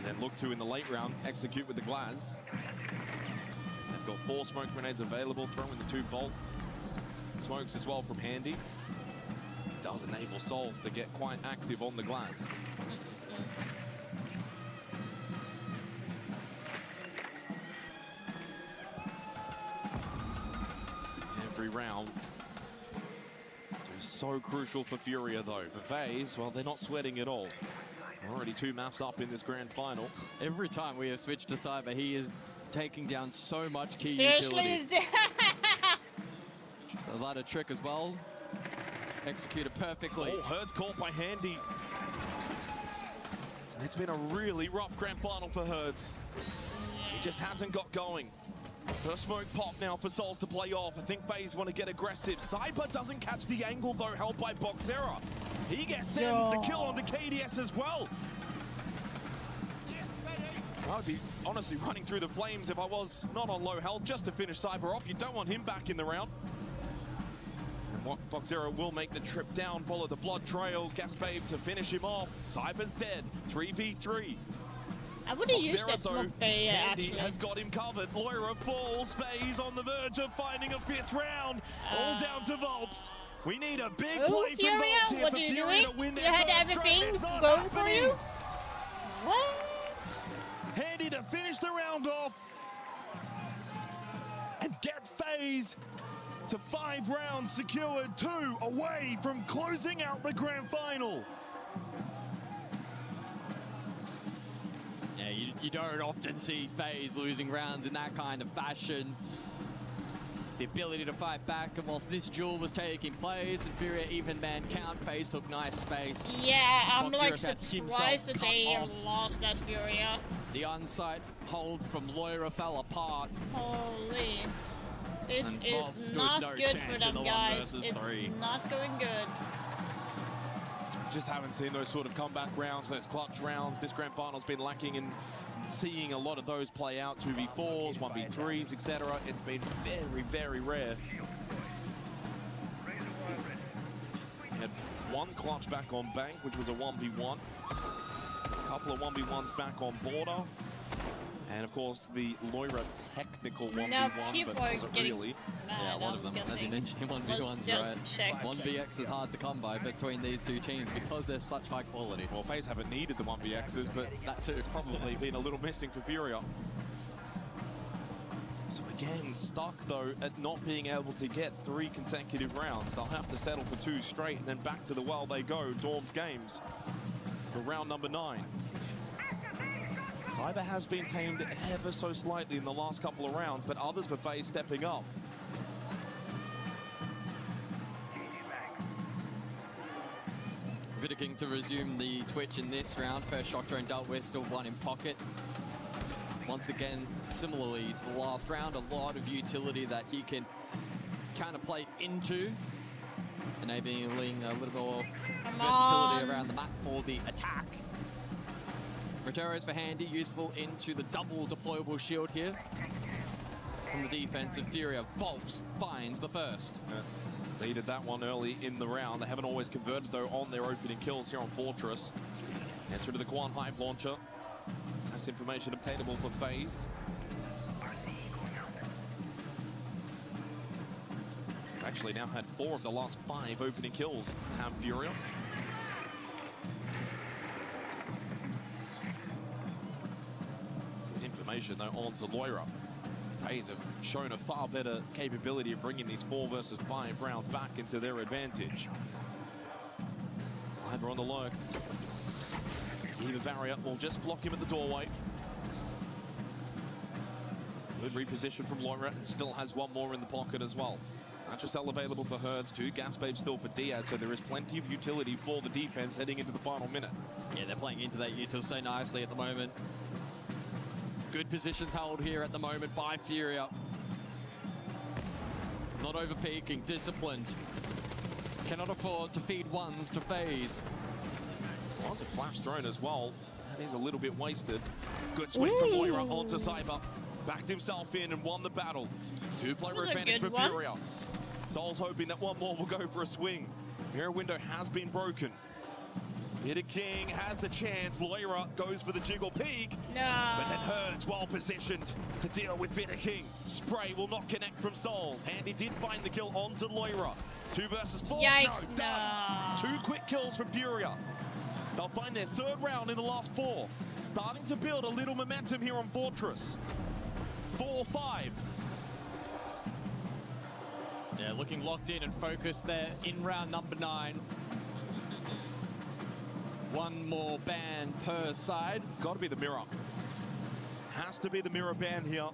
And then look to, in the late round, execute with the Glaz. They've got 4 smoke grenades available, throwing the 2 bolt smokes as well from Handy. It does enable Souls to get quite active on the Glaz. Every round is so crucial for Furia, though. For FaZe, well, they're not sweating at all. Already 2 maps up in this grand final. Every time we have switched to Cyber, he is taking down so much key Seriously? utility. The ladder trick as well. Executed perfectly. Oh, Herd's caught by Handy. It's been a really rough grand final for Herds. He just hasn't got going. First smoke pop now for Souls to play off. I think FaZe want to get aggressive. Cyber doesn't catch the angle, though, held by Boxera. He gets them the kill onto KDS as well. I would be honestly running through the flames if I was not on low health just to finish Cyber off. You don't want him back in the round. And Boxera will make the trip down, follow the blood trail. Gasbabe to finish him off. Cyber's dead. 3v3. I would have used that smoke bay, Handy actually. has got him covered. Loira falls. FaZe on the verge of finding a 5th round. All down to Volps. We need a big play from Volps here what for are you Furia doing? to win You their had first everything straight. It's not going for happening. you? What? Handy to finish the round off and get FaZe to 5 rounds secured, 2 away from closing out the grand final. Yeah, you don't often see FaZe losing rounds in that kind of fashion. The ability to fight back, and whilst this duel was taking place and Furia even man count, FaZe took nice space. Yeah, I'm Boxer like had surprised that himself they cut off. lost that Furia. The on-site hold from Loira fell apart. Holy. This And is Volps not no good for chance in them, the 1 guys. versus It's 3. not going good. Just haven't seen those sort of comeback rounds, those clutch rounds. This grand final's been lacking in seeing a lot of those play out. 2v4s, 1v3s, etc. It's been very, very rare. Had 1 clutch back on Bank, which was a 1v1. A couple of 1v1s back on Border. And of course, the Loira technical 1v1, Now but people are wasn't getting really. Yeah, one of them, as you mentioned, 1v1s, right? Check. 1vx is hard to come by between these 2 teams because they're such high quality. Well, FaZe haven't needed the 1vx's, but that too. It's probably been a little missing for Furia. So again, stuck though at not being able to get 3 consecutive rounds. They'll have to settle for 2 straight, and then back to the well they go. Dorms games for round number 9. Cyber has been tamed ever so slightly in the last couple of rounds, but others for FaZe stepping up. Vidiking to resume the Twitch in this round. First shock drone dealt with, still 1 in pocket. Once again, similarly to the last round, a lot of utility that he can kind of play into, enabling a little more versatility around the map for the attack. Roteros for Handy, useful into the double deployable shield here. From the defense of Furia, Volps finds the first. Needed that one early in the round. They haven't always converted, though, on their opening kills here on Fortress. Enter to the Quan Hive launcher. That's information obtainable for FaZe. Actually now had 4 of the last 5 opening kills have Furia. Good information, though, on to Loira. FaZe have shown a far better capability of bringing these 4 versus 5 rounds back into their advantage. Cyber on the lurk. Either barrier will just block him at the doorway. Good reposition from Loira, and still has 1 more in the pocket as well. Matricel available for Herds, 2 gas babes still for Diaz, so there is plenty of utility for the defense heading into the final minute. Yeah, they're playing into that util so nicely at the moment. Good positions held here at the moment by Furia. Not over-peaking, disciplined. Cannot afford to feed 1s to FaZe. Was a flash thrown as well. That is a little bit wasted. Good swing from Loira onto Cyber. Backed himself in and won the battle. 2-player advantage for Furia. Soul's hoping that 1 more will go for a swing. Mirror window has been broken. King has the chance. Loira goes for the jiggle peek. No. But then Herd's well positioned to deal with King. Spray will not connect from Souls. Handy did find the kill onto Loira. 2 versus 4. Yikes, no, done. 2 quick kills from Furia. They'll find their 3rd round in the last 4. Starting to build a little momentum here on Fortress. 4-5. Yeah, looking locked in and focused there in round number 9. 1 more ban per side. It's got to be the mirror. Has to be the mirror ban here.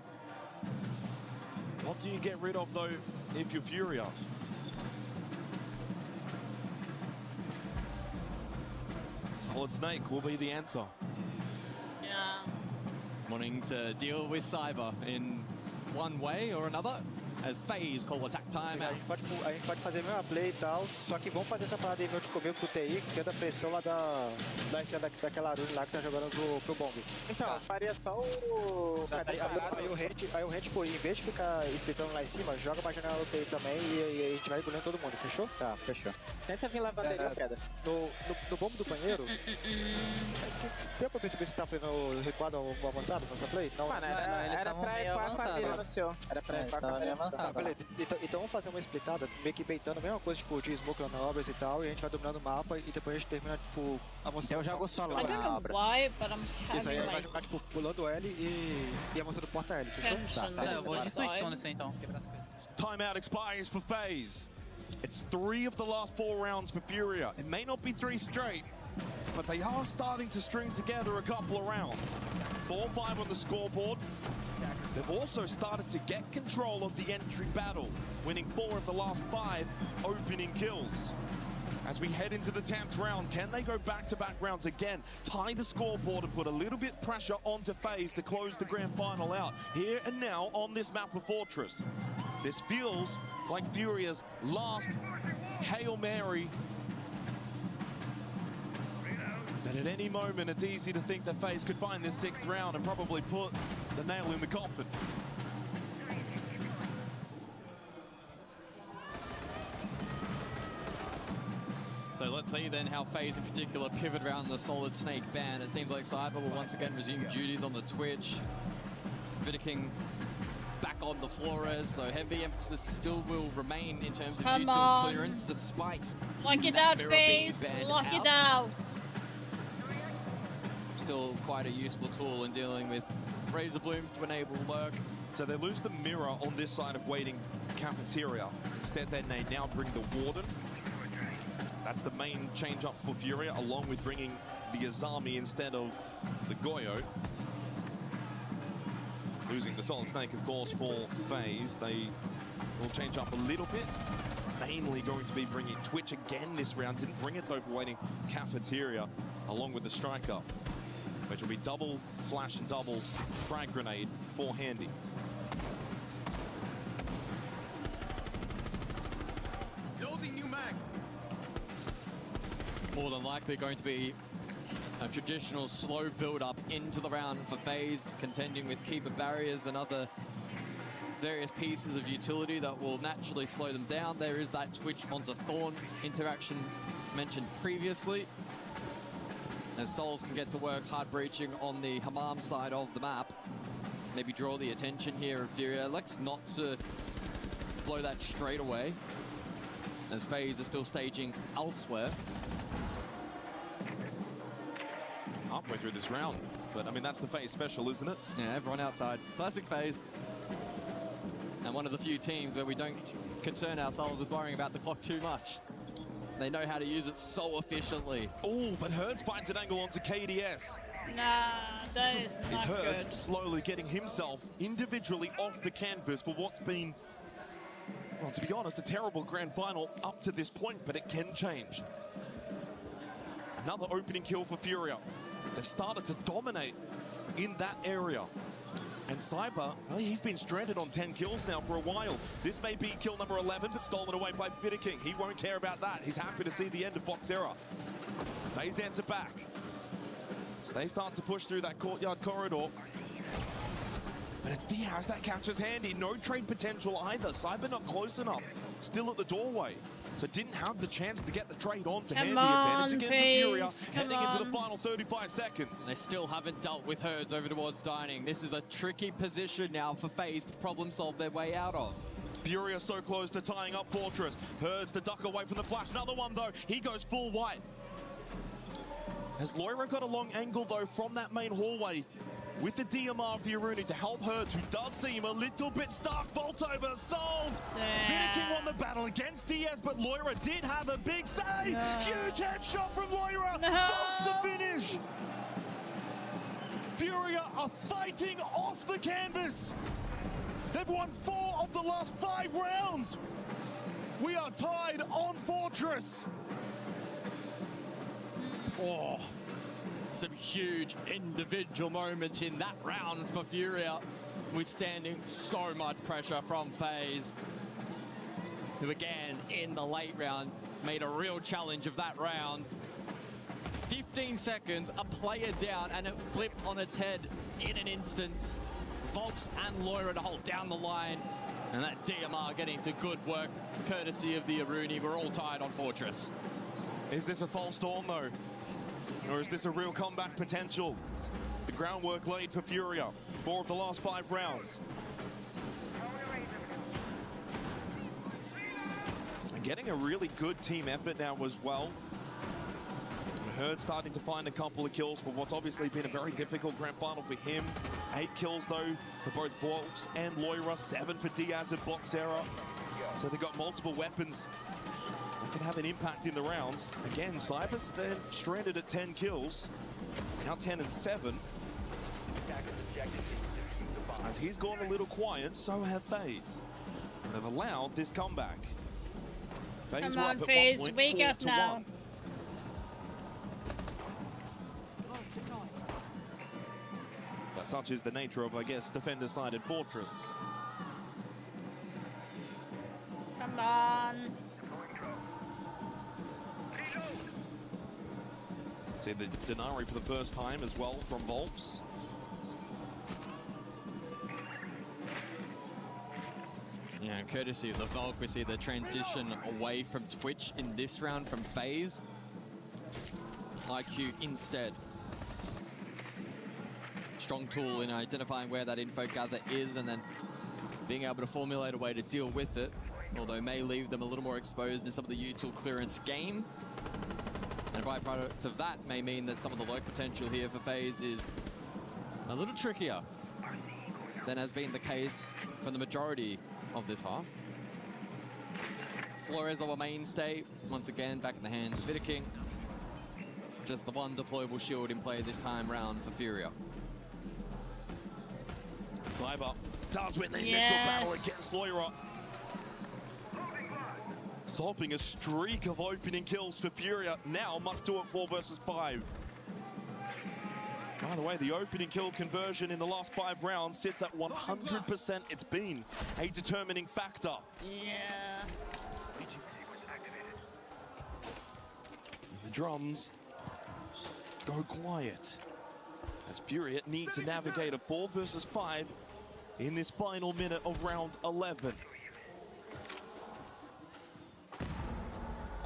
What do you get rid of, though, if you're Furia? Solid Snake will be the answer. Yeah. Wanting to deal with Cyber in one way or another. As FaZe call attack time A out. gente pode fazer a mesma play e tal, só que vamos fazer essa parada aí meio de comer pro TI, que tendo a pressão lá daquela Arune lá que tá jogando pro bomb. Então, faria só o... Aí o Rent, tipo, em vez de ficar splitando lá em cima, joga pra janela do TI também e a gente vai engolindo todo mundo, fechou? Tá, fechou. Tenta vir levando ele a pedra. No bomb do banheiro, deu pra perceber se tá fazendo recuado ou avançado nessa play? Não, mano, era pra equar com a mira no seu. Era pra equar com a mira. Tá, beleza. Então vamos fazer uma splitada, meio que beitando a mesma coisa, tipo, de smoke na obras e tal, e a gente vai dominando o mapa e depois a gente termina, tipo, avançando. Eu jogo solo I don't know why, but I'm Isso aí, having vai like jogar, tipo, pulando L e avançando porta L, fechou? tension. Eu vou de Twistone nesse então, quebrar as coisas. Timeout expires for FaZe. It's 3 of the last 4 rounds for Furia. It may not be 3 straight, but they are starting to string together a couple of rounds. 4-5 on the scoreboard. They've also started to get control of the entry battle, winning 4 of the last 5 opening kills. As we head into the 10th round, can they go back-to-back rounds again, tie the scoreboard and put a little bit pressure onto FaZe to close the grand final out here and now on this map of Fortress? This feels like Furia's last Hail Mary. But at any moment, it's easy to think that FaZe could find this 6th round and probably put the nail in the coffin. So let's see then how FaZe in particular pivot around the Solid Snake ban. It seems like Cyber will once again resume duties on the Twitch. King back on the Flores, so heavy emphasis still will remain in terms of util clearance despite lock it out, FaZe. Lock it out. Still quite a useful tool in dealing with Razor Blooms to enable lurk. So they lose the mirror on this side of waiting cafeteria. Instead, then they now bring the Warden. That's the main change up for Furia, along with bringing the Azami instead of the Goyo. Losing the Solid Snake, of course, for FaZe. They will change up a little bit. Mainly going to be bringing Twitch again this round. Didn't bring it though for waiting cafeteria, along with the Striker, which will be double flash and double frag grenade for Handy. Loading new mag. More than likely going to be a traditional slow build-up into the round for FaZe, contending with keeper barriers and other various pieces of utility that will naturally slow them down. There is that Twitch onto Thorn interaction mentioned previously. As Souls can get to work hard breaching on the Hammam side of the map. Maybe draw the attention here of Furia. Let's not blow that straight away, as FaZe are still staging elsewhere. Halfway through this round, but I mean, that's the FaZe special, isn't it? Yeah, everyone outside. Classic FaZe. And one of the few teams where we don't concern ourselves with worrying about the clock too much. They know how to use it so efficiently. Oh, but Hertz finds an angle onto KDS. Nah, that is not Hertz good. slowly getting himself individually off the canvas for what's been, well, to be honest, a terrible grand final up to this point, but it can change. Another opening kill for Furia. They've started to dominate in that area. And Cyber, well, he's been stranded on 10 kills now for a while. This may be kill number 11, but stolen away by King. He won't care about that. He's happy to see the end of Fox Era. FaZe answer back. So they start to push through that courtyard corridor. But it's Diaz that captures Handy. No trade potential either. Cyber not close enough. Still at the doorway. So didn't have the chance to get the trade on to hand the advantage again to Furia, heading into the final 35 seconds. They still haven't dealt with Herds over towards Dining. This is a tricky position now for FaZe to problem solve their way out of. Furia so close to tying up Fortress. Herds to duck away from the flash. Another one though, he goes full white. Has Loira got a long angle though from that main hallway with the DMR of the Aruni to help Herds, who does seem a little bit stuck. Vault over Souls. Vidiking won the battle against Diaz, but Loira did have a big save. Huge headshot from Loira. Vaults the finish. Furia are fighting off the canvas. They've won 4 of the last 5 rounds. We are tied on Fortress. Oh, some huge individual moments in that round for Furia, withstanding so much pressure from FaZe, who again in the late round made a real challenge of that round. 15 seconds, a player down, and it flipped on its head in an instance. Volps and Loira to hold down the line, and that DMR getting to good work courtesy of the Aruni. We're all tied on Fortress. Is this a false dawn though? Or is this a real comeback potential? The groundwork laid for Furia. 4 of the last 5 rounds. And getting a really good team effort now as well. Herd starting to find a couple of kills for what's obviously been a very difficult grand final for him. 8 kills though for both Volps and Loira. 7 for Diaz and Boxera. So they've got multiple weapons that can have an impact in the rounds. Again, Cyber's then stranded at 10 kills. Now 10 and 7. As he's gone a little quiet, so have FaZe. And they've allowed this comeback. FaZe Come on, FaZe, wake up now. But such is the nature of, I guess, defender-sided Fortress. Come on. See the Denari for the first time as well from Volps. Yeah, courtesy of the Volk, we see the transition away from Twitch in this round from FaZe. IQ instead. Strong tool in identifying where that info gather is and then being able to formulate a way to deal with it, although may leave them a little more exposed in some of the util clearance game. And a byproduct of that may mean that some of the lurk potential here for FaZe is a little trickier than has been the case for the majority of this half. Flores, our mainstay, once again back in the hands of Vidiking. Just the one deployable shield in play this time round for Furia. Cyber does win the initial battle against Loira. Stopping a streak of opening kills for Furia. Now must do it 4 versus 5. By the way, the opening kill conversion in the last 5 rounds sits at 100%. It's been a determining factor. Yeah. The drums go quiet as Furia need to navigate a 4 versus 5 in this final minute of round 11.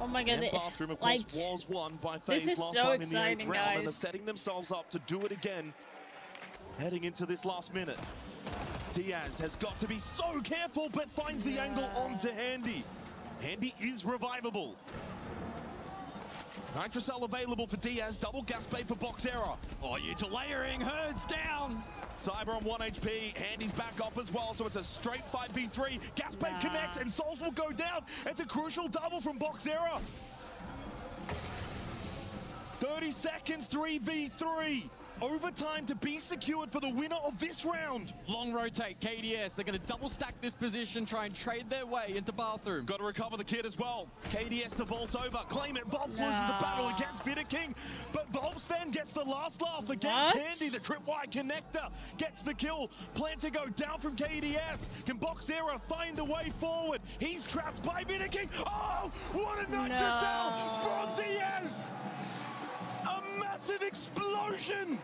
Oh my god, Bathroom, of course, was won by FaZe this is last so time exciting, in the 8th round, and are guys. setting themselves up to do it again heading into this last minute. Diaz has got to be so careful, but finds the angle onto Handy. Handy is revivable. Nitrocell available for Diaz, double gas bait for Boxera. Oh, util layering, Herds down. Cyber on 1 HP, Handy's back up as well, so it's a straight 5v3. Gas bait connects and Souls will go down. It's a crucial double from Boxera. 30 seconds, 3v3. Overtime to be secured for the winner of this round. Long rotate, KDS. They're going to double stack this position, try and trade their way into Bathroom. Got to recover the kid as well. KDS to vault over, claim it. Volps loses the battle against Vidiking, but Volps then gets the last laugh against Handy. The tripwire connector gets the kill. Plan to go down from KDS. Can Boxera find the way forward? He's trapped by Vidiking. Oh, what a nitrocell from Diaz! A massive explosion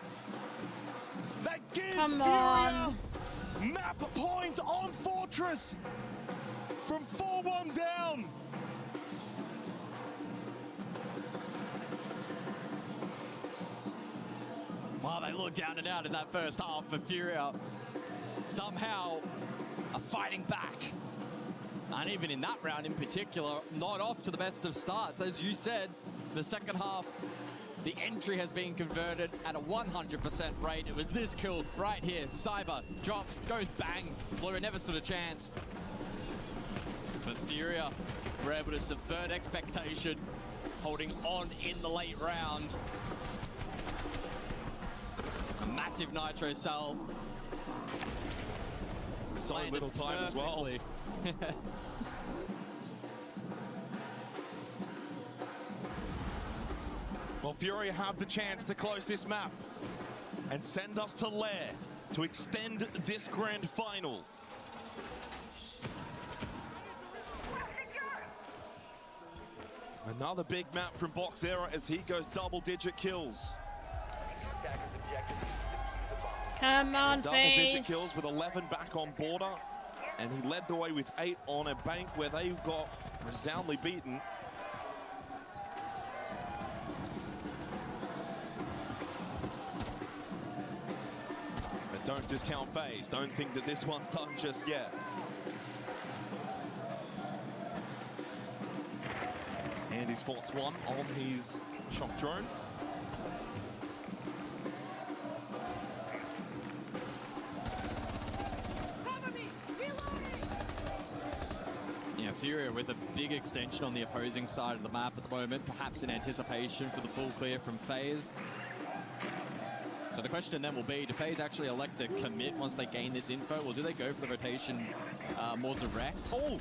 that gives Furia map point on Fortress from 4-1 down. Well, they looked down and out in that first half, but Furia somehow are fighting back. And even in that round in particular, not off to the best of starts. As you said, the second half, the entry has been converted at a 100% rate. It was this kill right here. Cyber drops, goes bang. Blue never stood a chance. But Furia were able to subvert expectation, holding on in the late round. A massive Nitro cell. So little time as well. Well, Furia have the chance to close this map and send us to Lair to extend this grand final. Another big map from Boxera as he goes double-digit kills. Come on, Double-digit kills with 11 back on border. And he led the way with 8 on a bank where they got resoundingly beaten. But don't discount FaZe. Don't think that this one's done just yet. And he spots one on his shock drone. Yeah, Furia with a big extension on the opposing side of the map at the moment, perhaps in anticipation for the full clear from FaZe. So the question then will be, do FaZe actually elect to commit once they gain this info, or do they go for the rotation more direct? Oh,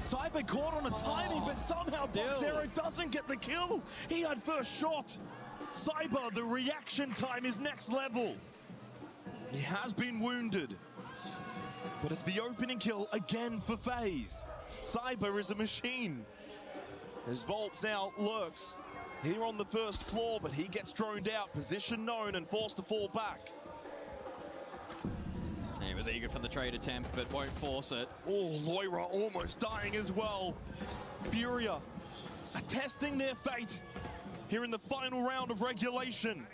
Cyber caught on a tiny, but somehow Boxero doesn't get the kill. He had first shot. Cyber, the reaction time is next level. He has been wounded, but it's the opening kill again for FaZe. Cyber is a machine. As Volps now lurks here on the first floor, but he gets droned out, position known, and forced to fall back. He was eager for the trade attempt, but won't force it. Oh, Loira almost dying as well. Furia are testing their fate here in the final round of regulation.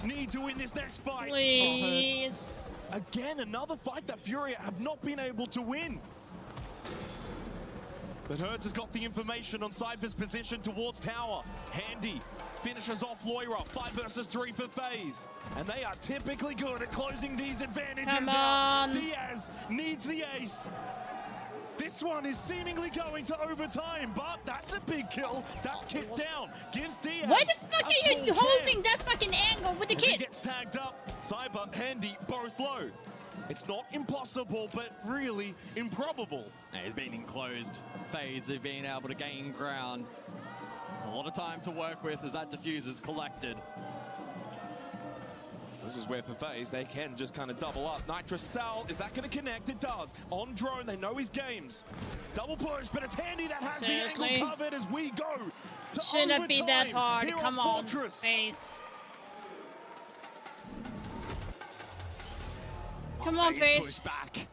Need to win this next fight. Please. Again, another fight that Furia have not been able to win. But Hertz has got the information on Cyber's position towards tower. Handy finishes off Loira. 5 versus 3 for FaZe. And they are typically good at closing these advantages out. Diaz needs the ace. This one is seemingly going to overtime, but that's a big kill. That's kicked down. Gives Diaz. Why the fuck are you holding that fucking angle with the kid? He gets tagged up. Cyber, Handy, both low. It's not impossible, but really improbable. He's been enclosed. FaZe have been able to gain ground. A lot of time to work with as that diffuser's collected. This is where for FaZe, they can just kind of double up. Nitro Sal, is that going to connect? It does. On drone, they know his games. Double push, but it's Handy that has the angle covered as we go to Shouldn't be that hard. Here Come on, Fortress. FaZe. Come on, FaZe. Back.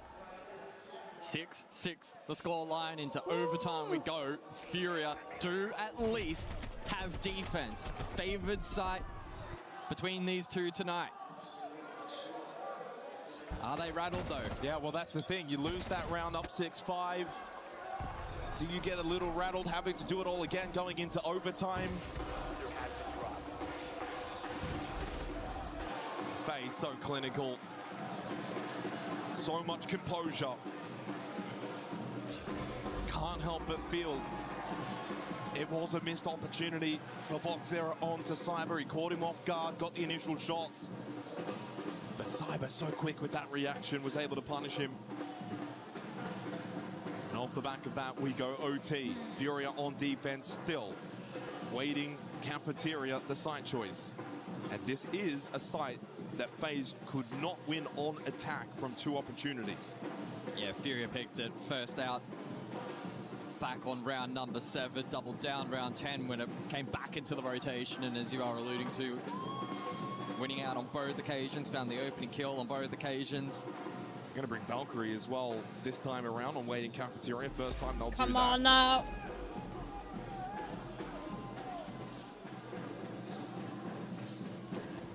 6-6, the score line into overtime we go. Furia do at least have defense. The favored site between these two tonight. Are they rattled though? Yeah, well, that's the thing. You lose that round up 6-5. Do you get a little rattled having to do it all again going into overtime? FaZe so clinical. So much composure. Can't help but feel it was a missed opportunity for Boxera onto Cyber. He caught him off guard, got the initial shots. But Cyber, so quick with that reaction, was able to punish him. And off the back of that, we go OT. Furia on defense still. Waiting, Cafeteria, the site choice. And this is a site that FaZe could not win on attack from 2 opportunities. Yeah, Furia picked it first out. Back on round number 7, doubled down round 10 when it came back into the rotation, and as you are alluding to, winning out on both occasions, found the opening kill on both occasions. Going to bring Valkyrie as well this time around on Waiting Cafeteria. First time they'll do that. Come on now.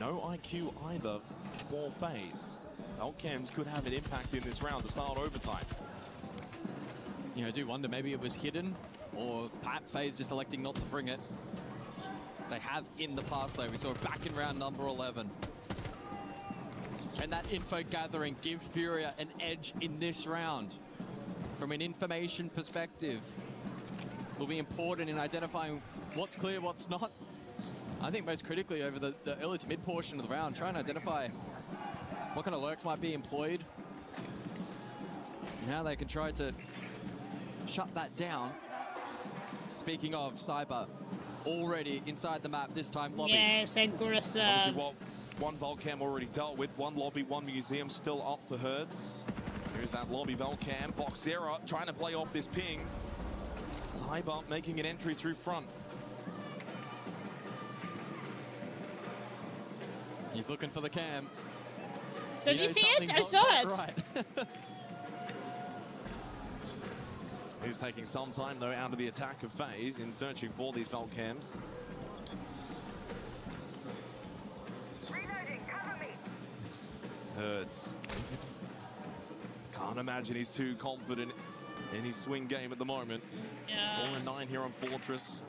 No IQ either for FaZe. Velcams could have an impact in this round to start overtime. You know, I do wonder, maybe it was hidden, or perhaps FaZe just electing not to bring it. They have in the past, though. We saw it back in round number 11. Can that info gathering give Furia an edge in this round? From an information perspective, will be important in identifying what's clear, what's not. I think most critically over the early to mid portion of the round, trying to identify what kind of lurks might be employed. Now they can try to shut that down. Speaking of, Cyber already inside the map, this time lobby. Yes, aggressive. Obviously, one Velcam already dealt with, one lobby, one museum still up for Hertz. Here's that lobby Velcam. Boxera trying to play off this ping. Cyber making an entry through front. He's looking for the cam. Did you see it? I saw it. Right. He's taking some time, though, out of the attack of FaZe in searching for these Velcams. Hertz. Can't imagine he's too confident in his swing game at the moment. Yeah. 4-9 here on Fortress.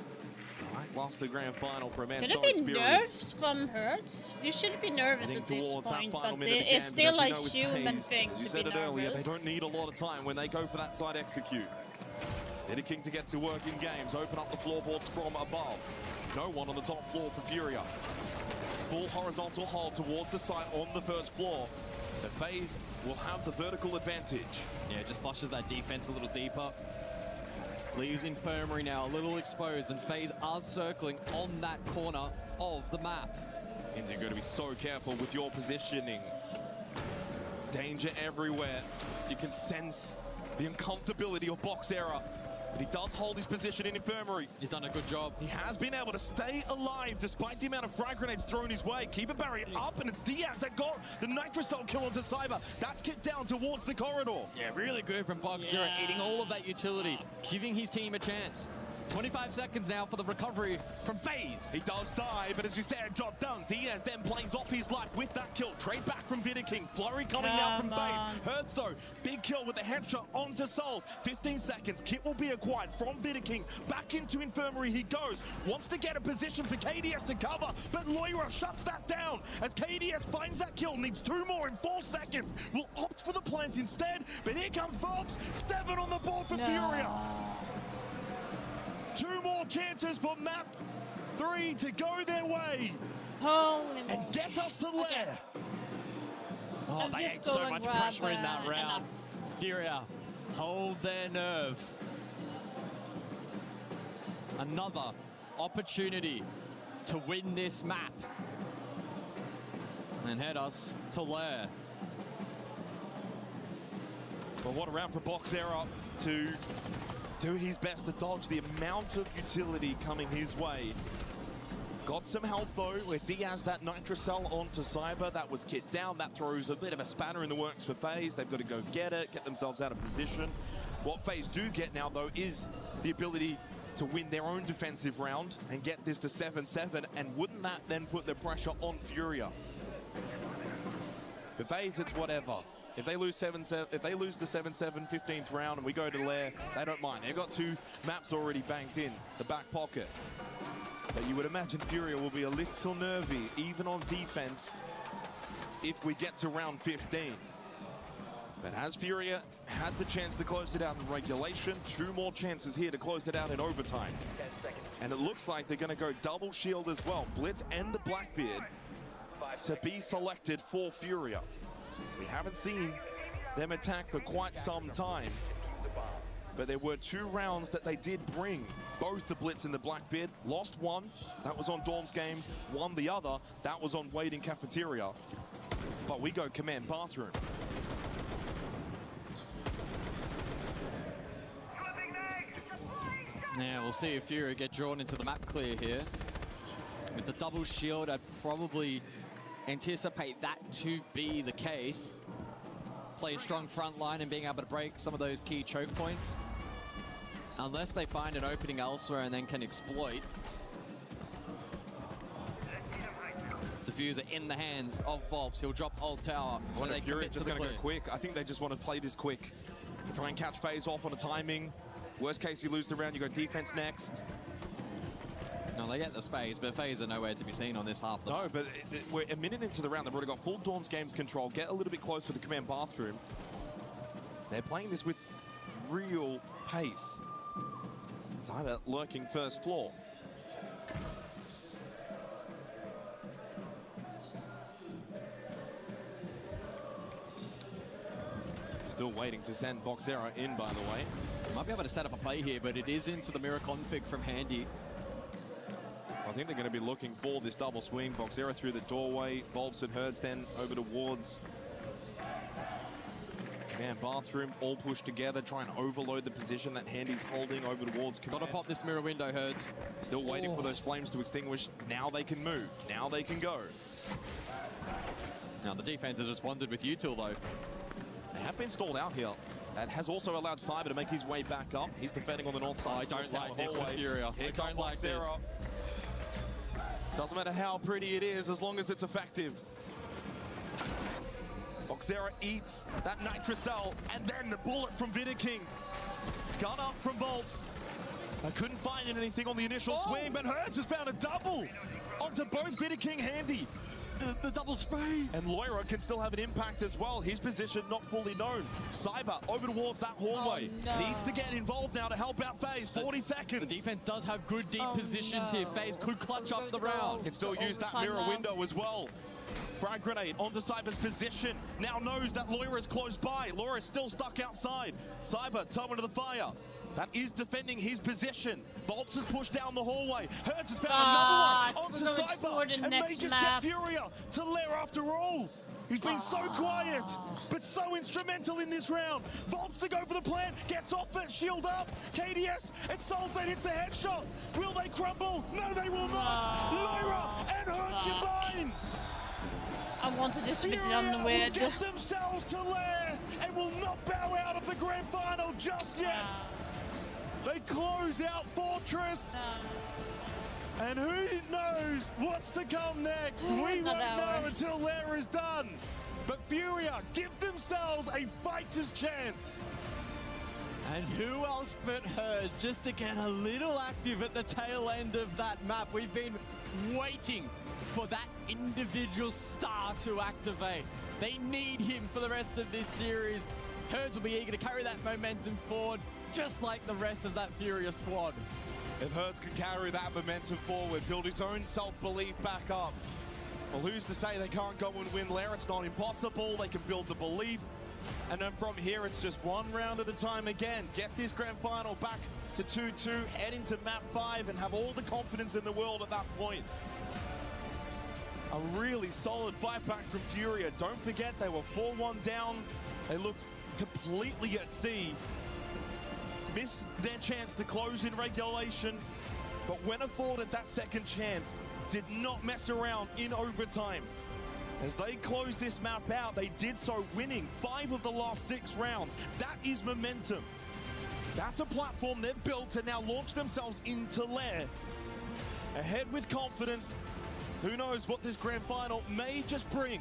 Lackluster grand final for a man Could so it be experienced. nerves from Hertz? You shouldn't be nervous Heading at this towards that point, final but minute again, it's still but a as we know with human FaZe, thing as you to said be it earlier, nervous. they don't need a lot of time when they go for that side execute. King to get to work in games, open up the floorboards from above. No one on the top floor for Furia. Full horizontal hold towards the site on the first floor. So FaZe will have the vertical advantage. Yeah, just flushes that defense a little deeper. Leaves Infirmary now a little exposed, and FaZe are circling on that corner of the map. Means you're going to be so careful with your positioning. Danger everywhere. You can sense the uncomfortability of Boxera. But he does hold his position in Infirmary. He's done a good job. He has been able to stay alive despite the amount of frag grenades thrown his way. Keep it barrier up, and it's Diaz that got the Nitrocell kill onto Cyber. That's kicked down towards the corridor. Yeah, really good from Boxera, eating all of that utility, giving his team a chance. 25 seconds now for the recovery from FaZe. He does die, but as you said, job done. Diaz then plays off his life with that kill. Trade back from King. Flurry coming now from FaZe. Hertz, though, big kill with the headshot onto Souls. 15 seconds. Kit will be acquired from King. Back into Infirmary he goes. Wants to get a position for KDS to cover, but Loira shuts that down. As KDS finds that kill, needs 2 more in 4 seconds. Will opt for the plant instead, but here comes Vobs. 7 on the board for Furia. 2 more chances for map 3 to go their way. Holy and get us to Lair. Oh, they had so much pressure in that round. Furia, hold their nerve. Another opportunity to win this map and head us to Lair. Well, what a round for Boxera to do his best to dodge the amount of utility coming his way. Got some help though with Diaz, that Nitrocell onto Cyber. That was kit down. That throws a bit of a spanner in the works for FaZe. They've got to go get it, get themselves out of position. What FaZe do get now though is the ability to win their own defensive round and get this to 7-7, and wouldn't that then put the pressure on Furia? For FaZe, it's whatever. If they lose 7-7, if they lose the 7-7 15th round and we go to Lair, they don't mind. They've got 2 maps already banked in the back pocket. But you would imagine Furia will be a little nervy, even on defense, if we get to round 15. But has Furia had the chance to close it out in regulation? 2 more chances here to close it out in overtime. And it looks like they're going to go double shield as well. Blitz and the Blackbeard to be selected for Furia. We haven't seen them attack for quite some time, but there were 2 rounds that they did bring. Both the Blitz and the Blackbeard. Lost one, that was on Dawn's Games. Won the other, that was on Waiting Cafeteria. But we go Command Bathroom. Yeah, we'll see if Furia get drawn into the map clear here. With the double shield, I'd probably anticipate that to be the case. Playing strong front line and being able to break some of those key choke points. Unless they find an opening elsewhere and then can exploit. Diffuser in the hands of Volps. He'll drop Old Tower. When they Fury just going to go quick. I think they just want to play this quick. Try and catch FaZe off on a timing. Worst case, you lose the round, you go defense next. No, they get the space, but FaZe are nowhere to be seen on this half. No, but we're a minute into the round. They've already got full Dawn's games control. Get a little bit closer to the command bathroom. They're playing this with real pace. Cyber lurking first floor. Still waiting to send Boxera in, by the way. Might be able to set up a play here, but it is into the mirror config from Handy. I think they're going to be looking for this double swing. Boxera through the doorway. Volps and Herds then over towards command bathroom. All pushed together, try and overload the position that Handy's holding over towards command. Gotta pop this mirror window, Herds. Still waiting for those flames to extinguish. Now they can move. Now they can go. Now the defense has just wandered with Util, though. They have been stalled out here. That has also allowed Cyber to make his way back up. He's defending on the north side. I don't like this with Furia. I don't like this. Doesn't matter how pretty it is, as long as it's effective. Boxera eats that Nitrocell, and then the bullet from Vidiking. Gun up from Volps. I couldn't find anything on the initial swing, but Hertz has found a double onto both Vidiking Handy. The double spray. And Loira can still have an impact as well. His position not fully known. Cyber over towards that hallway. Needs to get involved now to help out FaZe. 40 seconds. The defense does have good deep positions here. FaZe could clutch up the round. Can still use that mirror window as well. Frag grenade onto Cyber's position. Now knows that Loira is close by. Loira is still stuck outside. Cyber, toe into the fire. That is defending his position. Volps has pushed down the hallway. Hertz has found another one onto Cyber. And may just get Furia to Lair after all. He's been so quiet, but so instrumental in this round. Volps to go for the plant, gets off it, shield up. KDS and Soulstate hits the headshot. Will they crumble? No, they will not. Lyra and Hertz combine. I wanted this to be done weird. Get themselves to Lair and will not bow out of the grand final just yet. They close out Fortress. And who knows what's to come next? We won't know until Lair is done. But Furia give themselves a fighter's chance. And who else but Herds just to get a little active at the tail end of that map. We've been waiting for that individual star to activate. They need him for the rest of this series. Herds will be eager to carry that momentum forward, just like the rest of that Furia squad. If Hertz can carry that momentum forward, build his own self-belief back up, well, who's to say they can't go and win Lair? It's not impossible. They can build the belief. And then from here, it's just one round at a time again. Get this grand final back to 2-2, head into map 5, and have all the confidence in the world at that point. A really solid fight back from Furia. Don't forget, they were 4-1 down. They looked completely at sea. Missed their chance to close in regulation, but when afforded that second chance, did not mess around in overtime. As they closed this map out, they did so winning 5 of the last 6 rounds. That is momentum. That's a platform they've built to now launch themselves into Lair. Ahead with confidence. Who knows what this grand final may just bring.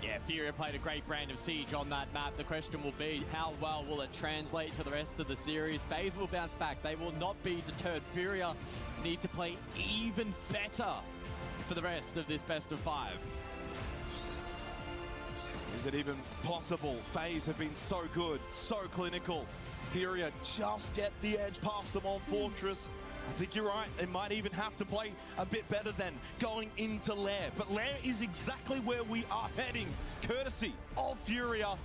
Yeah, Furia played a great brand of Siege on that map. The question will be, how well will it translate to the rest of the series? FaZe will bounce back. They will not be deterred. Furia need to play even better for the rest of this best of 5. Is it even possible? FaZe have been so good, so clinical. Furia just get the edge past them on Fortress. I think you're right. They might even have to play a bit better than going into Lair. But Lair is exactly where we are heading, courtesy of Furia.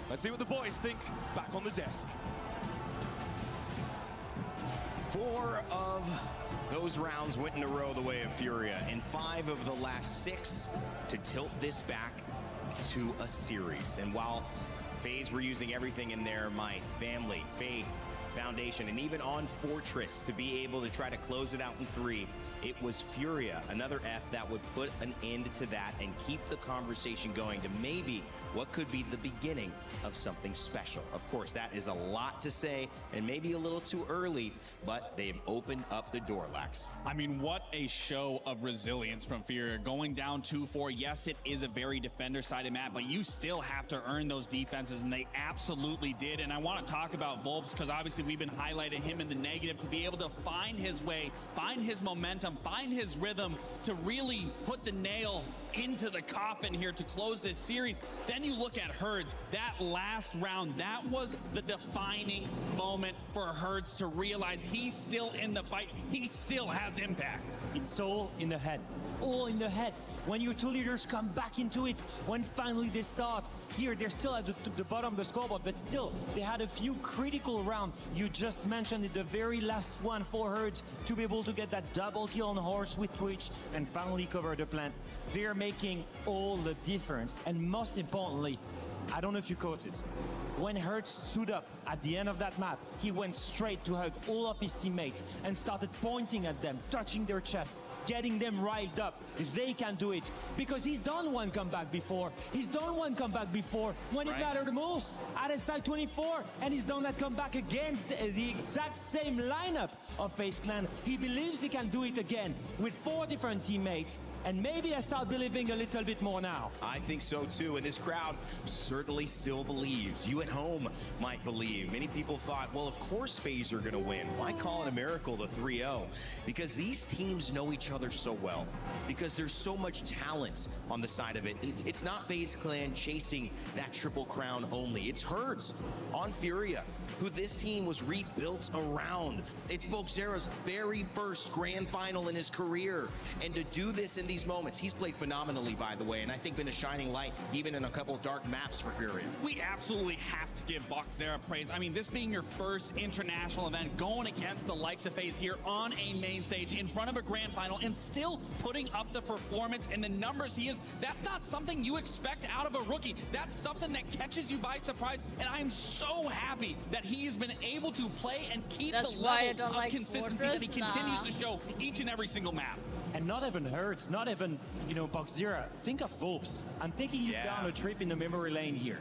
Let's see what the boys think back on the desk. 4 of those rounds went in a row the way of Furia, and 5 of the last 6 to tilt this back to a series. And while FaZe were using everything in their might, family, faith, foundation. And even on Fortress, to be able to try to close it out in 3, it was Furia, another F that would put an end to that and keep the conversation going to maybe what could be the beginning of something special. Of course, that is a lot to say and maybe a little too early, but they've opened up the door, Lax. I mean, what a show of resilience from Furia. Going down 2-4, yes, it is a very defender-sided map, but you still have to earn those defenses, and they absolutely did. And I want to talk about Volps, because obviously we've been highlighting him in the negative, to be able to find his way, find his momentum, find his rhythm, to really put the nail into the coffin here to close this series. Then you look at Herds, that last round, that was the defining moment for Herds to realize he's still in the fight, he still has impact. It's all in the head, all in the head. When your two leaders come back into it, when finally they start, here they're still at the bottom of the scoreboard, but still they had a few critical rounds. You just mentioned it, the very last one for Herds to be able to get that double kill on horse with Twitch and finally cover the plant. They're making all the difference, and most importantly, I don't know if you caught it, when Hertz stood up at the end of that map, he went straight to hug all of his teammates and started pointing at them, touching their chest, getting them riled up. They can do it because he's done one comeback before. He's done one comeback before when it mattered the most at SI 24, and he's done that comeback against the exact same lineup of FaZe Clan. He believes he can do it again with 4 different teammates. And maybe I start believing a little bit more now. I think so too, and this crowd certainly still believes. You at home might believe. Many people thought, well, of course FaZe are gonna win. Why call it a miracle to 3-0? Because these teams know each other so well. Because there's so much talent on the side of it. It's not FaZe Clan chasing that triple crown only. It's Herds on Furia, who this team was rebuilt around. It's Boxera's very first grand final in his career. And to do this in these moments, he's played phenomenally, by the way, and I think been a shining light even in a couple of dark maps for Furia. We absolutely have to give Boxera praise. I mean, this being your first international event, going against the likes of FaZe here on a main stage in front of a grand final and still putting up the performance and the numbers he is, that's not something you expect out of a rookie. That's something that catches you by surprise, and I am so happy that he has been able to play and keep the level of consistency that he continues to show each and every single map. And not even Hertz, not even, you know, Boxera. Think of Volps. I'm taking you down a trip in the memory lane here.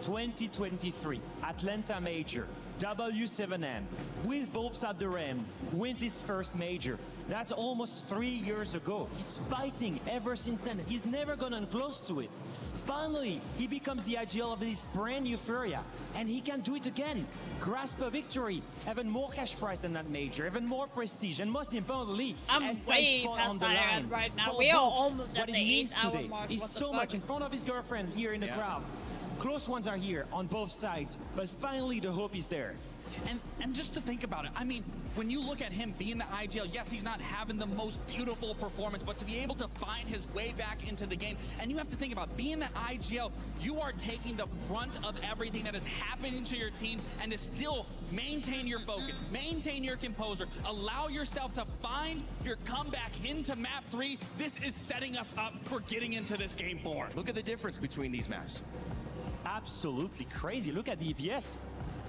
2023, Atlanta Major, W7N, with Volps at the rim, wins his first major. That's almost 3 years ago. He's fighting ever since then. He's never gotten close to it. Finally, he becomes the IGL of this brand new Furia, and he can do it again. Grasp a victory, even more cash prize than that major, even more prestige, and most importantly, I'm way past tired right now. We are almost at the 8-hour mark. He's so much in front of his girlfriend here in the crowd. Close ones are here on both sides, but finally the hope is there. And just to think about it, I mean, when you look at him being the IGL, yes, he's not having the most beautiful performance, but to be able to find his way back into the game, and you have to think about being the IGL, you are taking the brunt of everything that is happening to your team, and to still maintain your focus, maintain your composure, allow yourself to find your comeback into map 3. This is setting us up for getting into this game 4. Look at the difference between these maps. Absolutely crazy. Look at the EPS.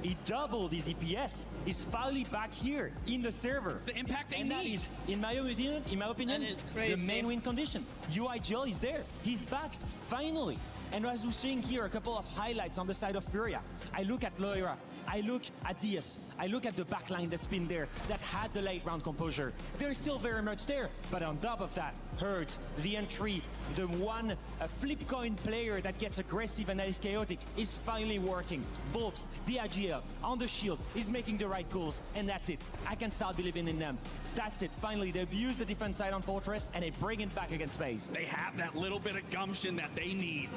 He doubled his EPS. He's finally back here in the server. It's the impact they and need. That is, in my opinion, the main win condition. UIGL is there. He's back, finally. And as we're seeing here, a couple of highlights on the side of Furia. I look at Loira. I look at Diaz. I look at the backline that's been there, that had the late round composure. They're still very much there, but on top of that, Hertz, the entry, the one flip coin player that gets aggressive and that is chaotic is finally working. Volps, the IGL, on the shield, is making the right calls, and that's it. I can start believing in them. That's it. Finally, they abuse the defense side on Fortress, and they bring it back against FaZe. They have that little bit of gumption that they need.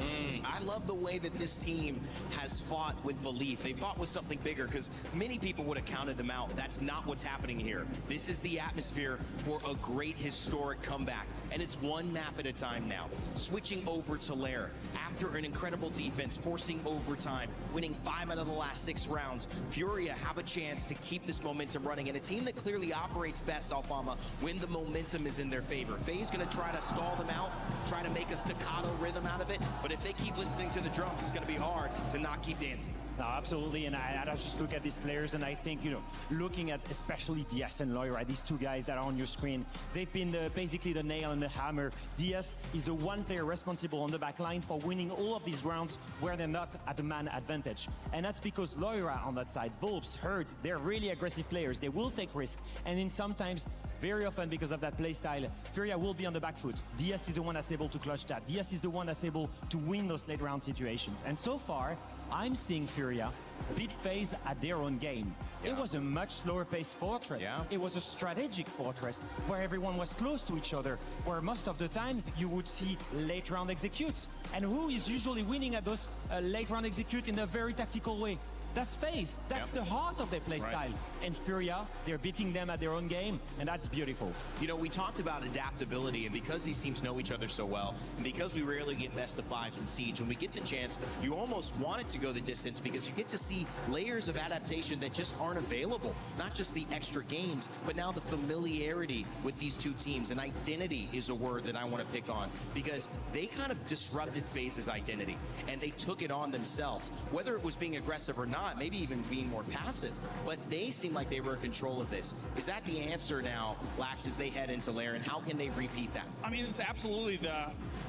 I love the way that this team has fought with belief. They fought with something bigger, because many people would have counted them out. That's not what's happening here. This is the atmosphere for a great historic comeback. and it's one map at a time now. Switching over to Lair after an incredible defense, forcing overtime, winning 5 out of the last 6 rounds. Furia have a chance to keep this momentum running, and a team that clearly operates best, Alfama, when the momentum is in their favor. FaZe gonna try to stall them out, try to make a staccato rhythm out of it, but if they keep listening to the drums, it's gonna be hard to not keep dancing. No, absolutely, and I just look at these players, and I think, you know, looking at especially DS and Loira, these two guys that are on your screen, they've been basically the nail and the hammer. DS is the one player responsible on the back line for winning all of these rounds where they're not at the man advantage. And that's because Loira on that side, Volps, Herds, they're really aggressive players. They will take risk, and then sometimes, very often because of that playstyle, Furia will be on the back foot. DS is the one that's able to clutch that. DS is the one that's able to win those late round situations. And so far, I'm seeing Furia beat FaZe at their own game. Yeah. It was a much slower paced Fortress. Yeah. It was a strategic Fortress where everyone was close to each other, where most of the time you would see late round executes. And who is usually winning at those late round execute in a very tactical way? That's FaZe. That's the heart of their playstyle. Right. And Furia, they're beating them at their own game, and that's beautiful. You know, we talked about adaptability, and because these teams know each other so well, and because we rarely get best of 5s in Siege, when we get the chance, you almost want it to go the distance because you get to see layers of adaptation that just aren't available. Not just the extra games, but now the familiarity with these two teams. And identity is a word that I want to pick on because they kind of disrupted FaZe's identity, and they took it on themselves. Whether it was being aggressive or not, maybe even being more passive, but they seem like they were in control of this. Is that the answer now, Lax, as they head into Lair, and how can they repeat that? I mean, it's absolutely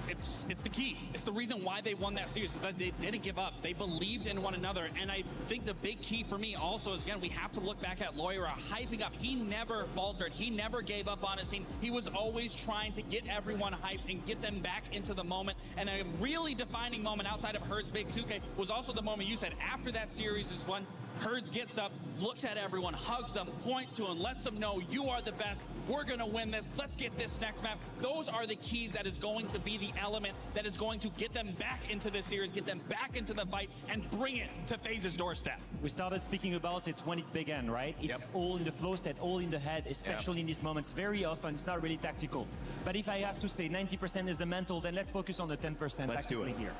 it's the key. It's the reason why they won that series, is that they didn't give up. They believed in one another, and I think the big key for me also is, again, we have to look back at Loira hyping up. He never faltered. He never gave up on his team. He was always trying to get everyone hyped and get them back into the moment, and a really defining moment outside of Herd's big 2K was also the moment you said after that series is when Herds gets up, looks at everyone, hugs them, points to them, lets them know you are the best. We're going to win this. Let's get this next map. Those are the keys that is going to be the element that is going to get them back into this series, get them back into the fight, and bring it to FaZe's doorstep. We started speaking about it when it began, right? It's all in the flow state, all in the head, especially in these moments. Very often, it's not really tactical. But if I have to say 90% is the mental, then let's focus on the 10% tactically here.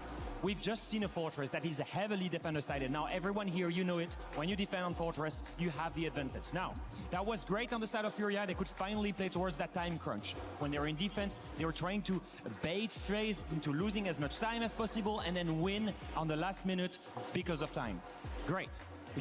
We've just seen a Fortress that is heavily defender-sided. Now, everyone here, you know it. When you defend on Fortress, you have the advantage. Now, that was great on the side of Furia. They could finally play towards that time crunch. When they were in defense, they were trying to bait FaZe into losing as much time as possible and then win on the last minute because of time. Great.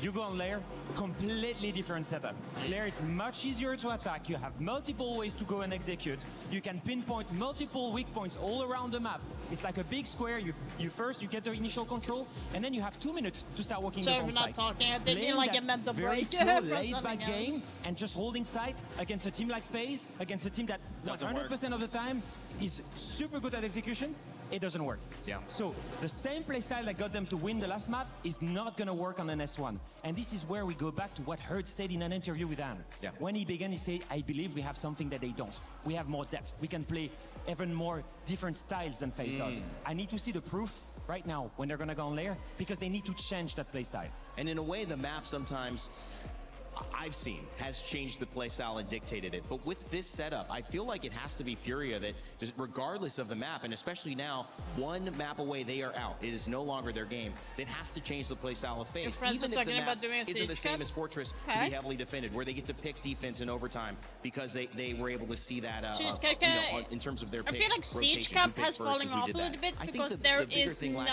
You go on Lair, completely different setup. Lair is much easier to attack. You have multiple ways to go and execute. You can pinpoint multiple weak points all around the map. It's like a big square. You first get the initial control, and then you have 2 minutes to start working the bomb site. Sorry for not talking. I didn't like a mental break. Very slow, laid-back game, and just holding site against a team like FaZe, against a team that 100% of the time is super good at execution. It doesn't work. Yeah. So the same playstyle that got them to win the last map is not going to work on an S1. And this is where we go back to what Herd said in an interview with Anne. Yeah. When he began, he said, I believe we have something that they don't. We have more depth. We can play even more different styles than FaZe does. I need to see the proof right now when they're going to go on Lair, because they need to change that playstyle. And in a way, the map sometimes I've seen has changed the play style and dictated it. But with this setup, I feel like it has to be Furia that, just regardless of the map, and especially now, one map away, they are out. It is no longer their game. That has to change the play style of FaZe. Even if the map isn't the same as Fortress to be heavily defended, where they get to pick defense in overtime because they were able to see that you know, in terms of their pick. I feel like Siege Cup has fallen off a little bit because there is no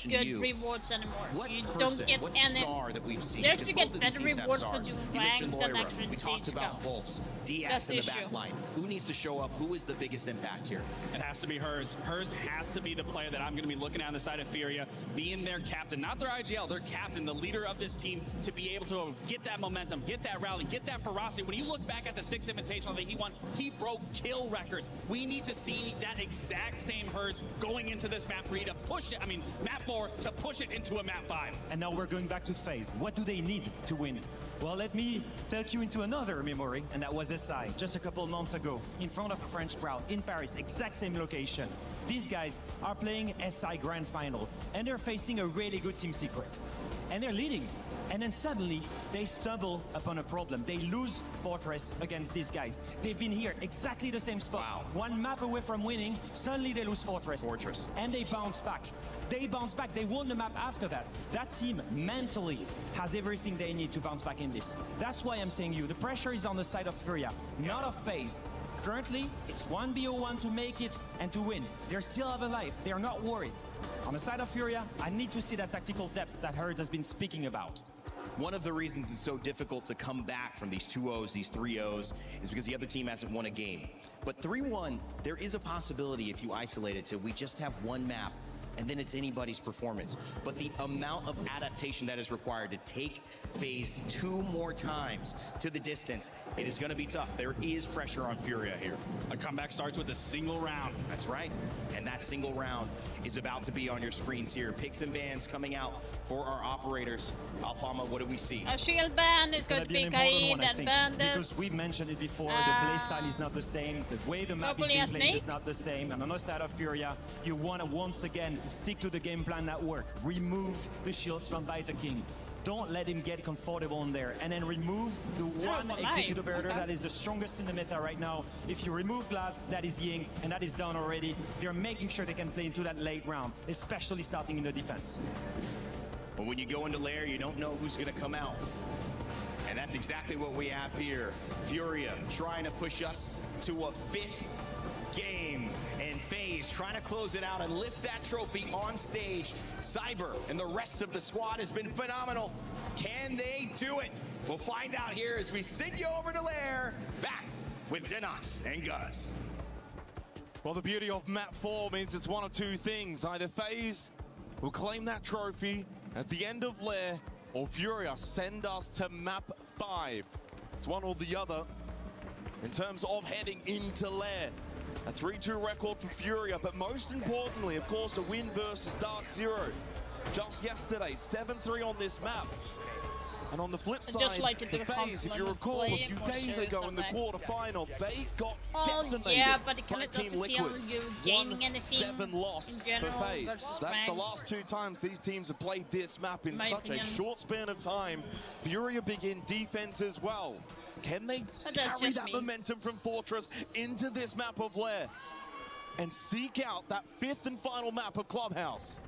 good rewards anymore. You don't get any. You have to get better rewards for doing rank than actually in We talked about Volps, DS in the back line. Who needs to show up? Who is the biggest impact here? It has to be Herds. Herds has to be the player that I'm going to be looking at on the side of Furia, being their captain, not their IGL, their captain, the leader of this team, to be able to get that momentum, get that rally, get that ferocity. When you look back at the 6th Invitational that he won, he broke kill records. We need to see that exact same Herds going into this map 3 to push it, map 4 to push it into a map 5. And now we're going back to FaZe. What do they need to win? Well, let me take you into another memory, and that was SI, just a couple months ago, in front of a French crowd, in Paris, exact same location. These guys are playing SI Grand Final, and they're facing a really good Team Secret. And they're leading. And then suddenly, they stumble upon a problem. They lose Fortress against these guys. They've been here, exactly the same spot. Wow. One map away from winning, suddenly they lose Fortress. And they bounce back. They bounce back. They won the map after that. That team mentally has everything they need to bounce back in this. That's why I'm saying the pressure is on the side of Furia, not of FaZe. Currently, it's 1v01 to make it and to win. They still have a life. They are not worried. On the side of Furia, I need to see that tactical depth that Herd has been speaking about. One of the reasons it's so difficult to come back from these 2-0s, these 3-0s, is because the other team hasn't won a game. But 3-1, there is a possibility if you isolate it to we just have one map, and then it's anybody's performance. But the amount of adaptation that is required to take FaZe 2 more times to the distance, it is going to be tough. There is pressure on Furia here. A comeback starts with a single round. That's right. And that single round is about to be on your screens here. Picks and bans coming out for our operators. Alfama, what do we see? A shield ban is going to be Kaid and Bandit. Because we mentioned it before, the playstyle is not the same. The way the map is being played is not the same. And on the side of Furia, you want to once again stick to the game plan that work. Remove the shields from Biter King. Don't let him get comfortable in there. And then remove the one execute operator that is the strongest in the meta right now. If you remove Glass, that is Ying, and that is done already. They're making sure they can play into that late round, especially starting in the defense. But when you go into Lair, you don't know who's going to come out. And that's exactly what we have here. Furia trying to push us to a 5th game, and FaZe trying to close it out and lift that trophy on stage. Cyber and the rest of the squad has been phenomenal. Can they do it? We'll find out here as we send you over to Lair, back with Xenox and Guz. Well, the beauty of map 4 means it's one of two things. Either FaZe will claim that trophy at the end of Lair, or Furia send us to map 5. It's one or the other in terms of heading into Lair. A 3-2 record for Furia, but most importantly, of course, a win versus Dark Zero. Just yesterday, 7-3 on this map. And on the flip side, the FaZe, if you recall, a few days ago in the quarterfinal, they got decimated by Team Liquid. 1-7 loss for FaZe. That's the last 2 times these teams have played this map in such a short span of time. Furia begin defense as well. Can they carry that momentum from Fortress into this map of Lair and seek out that 5th and final map of Clubhouse?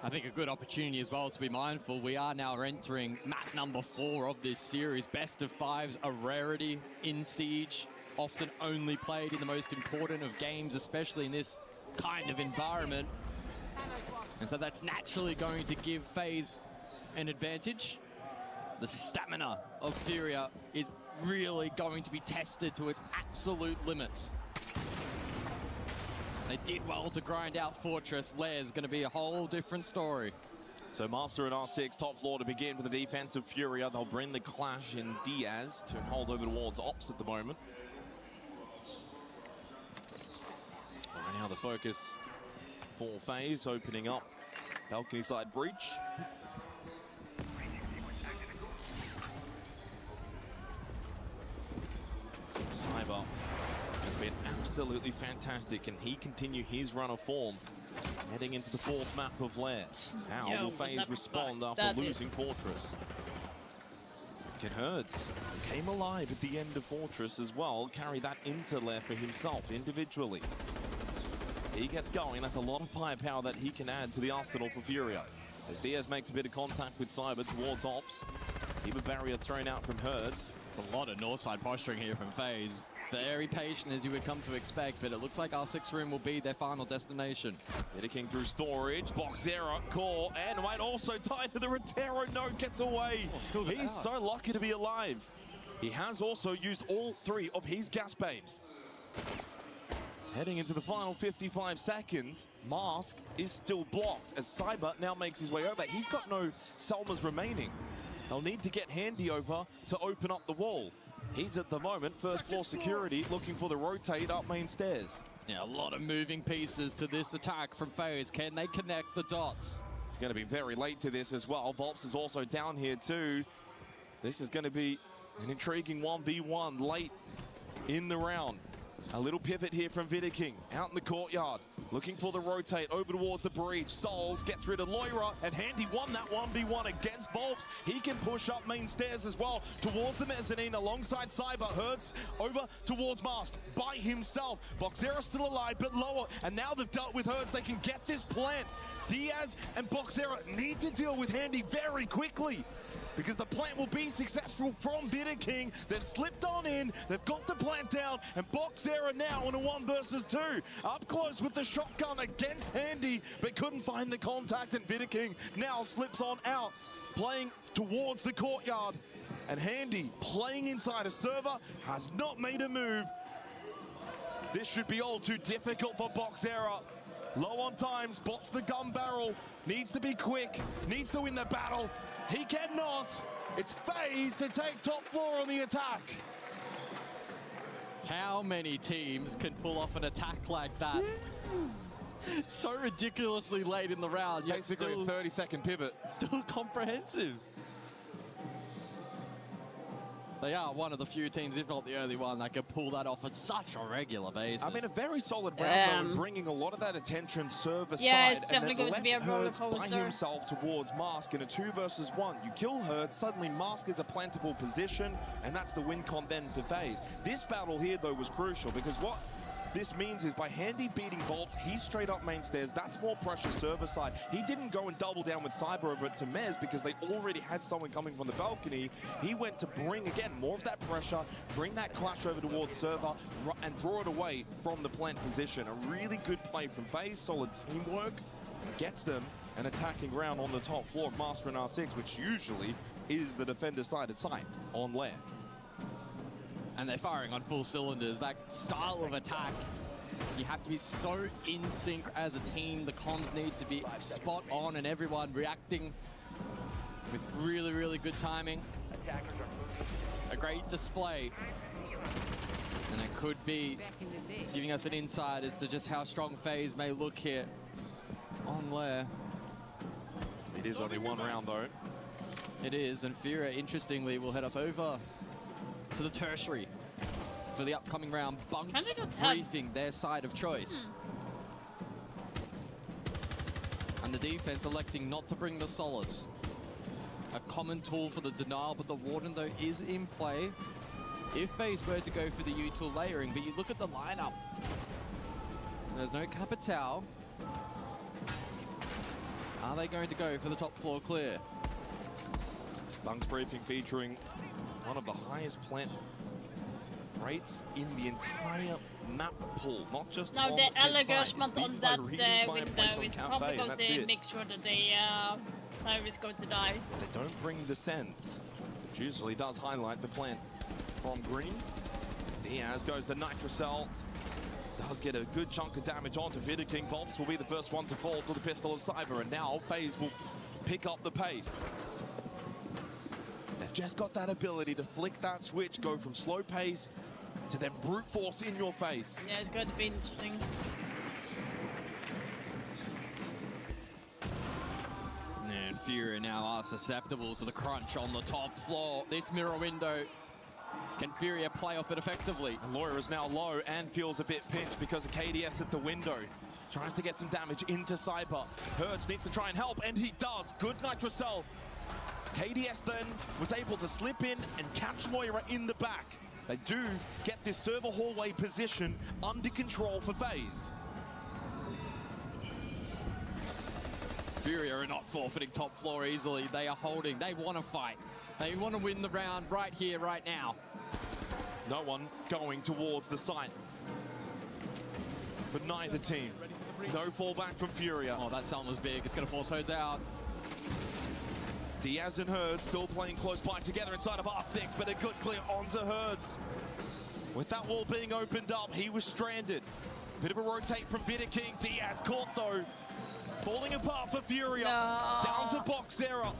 I think a good opportunity as well to be mindful. We are now entering map number 4 of this series. Best of 5s, a rarity in Siege, often only played in the most important of games, especially in this kind of environment. And so that's naturally going to give FaZe an advantage. The stamina of Furia is really going to be tested to its absolute limits. They did well to grind out Fortress. Lair's going to be a whole different story. So Master and R6 top floor to begin with the defense of Furia. They'll bring the clash in Diaz to hold over towards Ops at the moment. Right now the focus for FaZe opening up balcony side breach. Cyber has been absolutely fantastic. Can he continue his run of form heading into the 4th map of Lair? How will FaZe respond after losing Fortress? Can Herds, who came alive at the end of Fortress as well, carry that into Lair for himself individually? He gets going, that's a lot of firepower that he can add to the arsenal for Furia. As Diaz makes a bit of contact with Cyber towards Ops. Keep a barrier thrown out from Herds. It's a lot of northside posturing here from FaZe. Very patient as you would come to expect, but it looks like R6 room will be their final destination. King through storage, box error, core, and might also tie to the Rotero. No, gets away. He's so lucky to be alive. He has also used all 3 of his gas babes. Heading into the final 55 seconds, Mask is still blocked as Cyber now makes his way over. He's got no Selmas remaining. They'll need to get Handy over to open up the wall. He's at the moment first floor security looking for the rotate up main stairs. Yeah, a lot of moving pieces to this attack from FaZe. Can they connect the dots? It's going to be very late to this as well. Volps is also down here too. This is going to be an intriguing 1v1 late in the round. A little pivot here from Vidaking, out in the courtyard, looking for the rotate over towards the breach. Souls gets rid of Loira, and Handy won that 1v1 against Volps. He can push up main stairs as well towards the mezzanine alongside Cyber. Hertz over towards Mask by himself. Boxera still alive, but lower, and now they've dealt with Hertz. They can get this plant. Diaz and Boxera need to deal with Handy very quickly, because the plant will be successful from Vidaking. They've slipped on in, they've got the plant down, and Boxera now on a 1 versus 2. Up close with the shotgun against Handy, but couldn't find the contact, and Vidaking now slips on out, playing towards the courtyard. And Handy playing inside a server, has not made a move. This should be all too difficult for Boxera. Low on time, spots the gun barrel, needs to be quick, needs to win the battle. He cannot. It's FaZe to take top floor on the attack. How many teams can pull off an attack like that? So ridiculously late in the round. Yet basically still, a 30-second pivot. Still comprehensive. They are one of the few teams, if not the only one, that can pull that off on such a regular basis. I mean, a very solid round, though, bringing a lot of that attention server yeah, side. it's definitely going to be a roller coaster. By himself towards Mask in a 2 versus 1. You kill Hertz, suddenly Mask is a plantable position, and that's the win con then for FaZe. This battle here, though, was crucial, because what this means is by Handy beating Volps, he's straight up main stairs. That's more pressure server side. He didn't go and double down with Cyber over to Mez because they already had someone coming from the balcony. He went to bring, again, more of that pressure, bring that clash over towards server, and draw it away from the plant position. A really good play from FaZe, solid teamwork, gets them an attacking round on the top floor of Master and R6, which usually is the defender-sided site on Lair. And they're firing on full cylinders. That style of attack, you have to be so in sync as a team. The comms need to be spot on and everyone reacting with really, really good timing. A great display. And it could be giving us an insight as to just how strong FaZe may look here on Lair. It is only 1 round, though. It is, and Furia, interestingly, will head us over to the tertiary for the upcoming round. Bunks briefing their side of choice. And the defense electing not to bring the Solace. A common tool for the denial, but the Warden, though, is in play if FaZe were to go for the U-tool layering. But you look at the lineup. There's no Capitao. Are they going to go for the top floor clear? Bunks briefing featuring one of the highest plant rates in the entire map pool, not just now on the this engagement on that window is probably and going to make sure that the player is going to die. They don't bring the sense, which usually does highlight the plant from green. Diaz goes to Nitrocell, does get a good chunk of damage onto Vidaking. Volps will be the first one to fall to the pistol of Cyber, and now FaZe will pick up the pace. They've just got that ability to flick that switch, go from slow pace to then brute force in your face. Yeah, it's going to be interesting. And Furia now are susceptible to the crunch on the top floor. This mirror window, can Furia play off it effectively? And Loira is now low and feels a bit pinched because of KDS at the window. Tries to get some damage into Cyber. Hertz needs to try and help, and he does. Good Nitrocell. KDS then was able to slip in and catch Loira in the back. They do get this server hallway position under control for FaZe. Furia are not forfeiting top floor easily. They are holding. They want to fight. They want to win the round right here, right now. No one going towards the site for neither team. No fallback from Furia. Oh, that sound was big. It's going to force Hertz out. Diaz and Hertz still playing close by together inside of R6, but a good clear onto Hertz. With that wall being opened up, he was stranded. Bit of a rotate from Vidaking. Diaz caught though. Falling apart for Furia. No. Down to Boxera.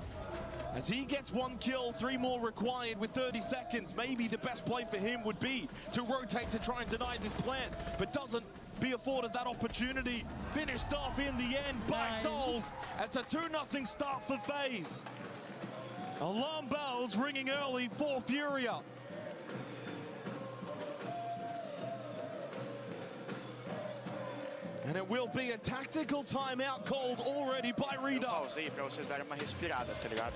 As he gets 1 kill, 3 more required with 30 seconds. Maybe the best play for him would be to rotate to try and deny this plant, but doesn't be afforded that opportunity. Finished off in the end by Souls. It's a 2-0 start for FaZe. Alarm bells ringing early for Furia. And it will be a tactical timeout called already by Redux. Eu pausei pra vocês darem uma respirada, tá ligado?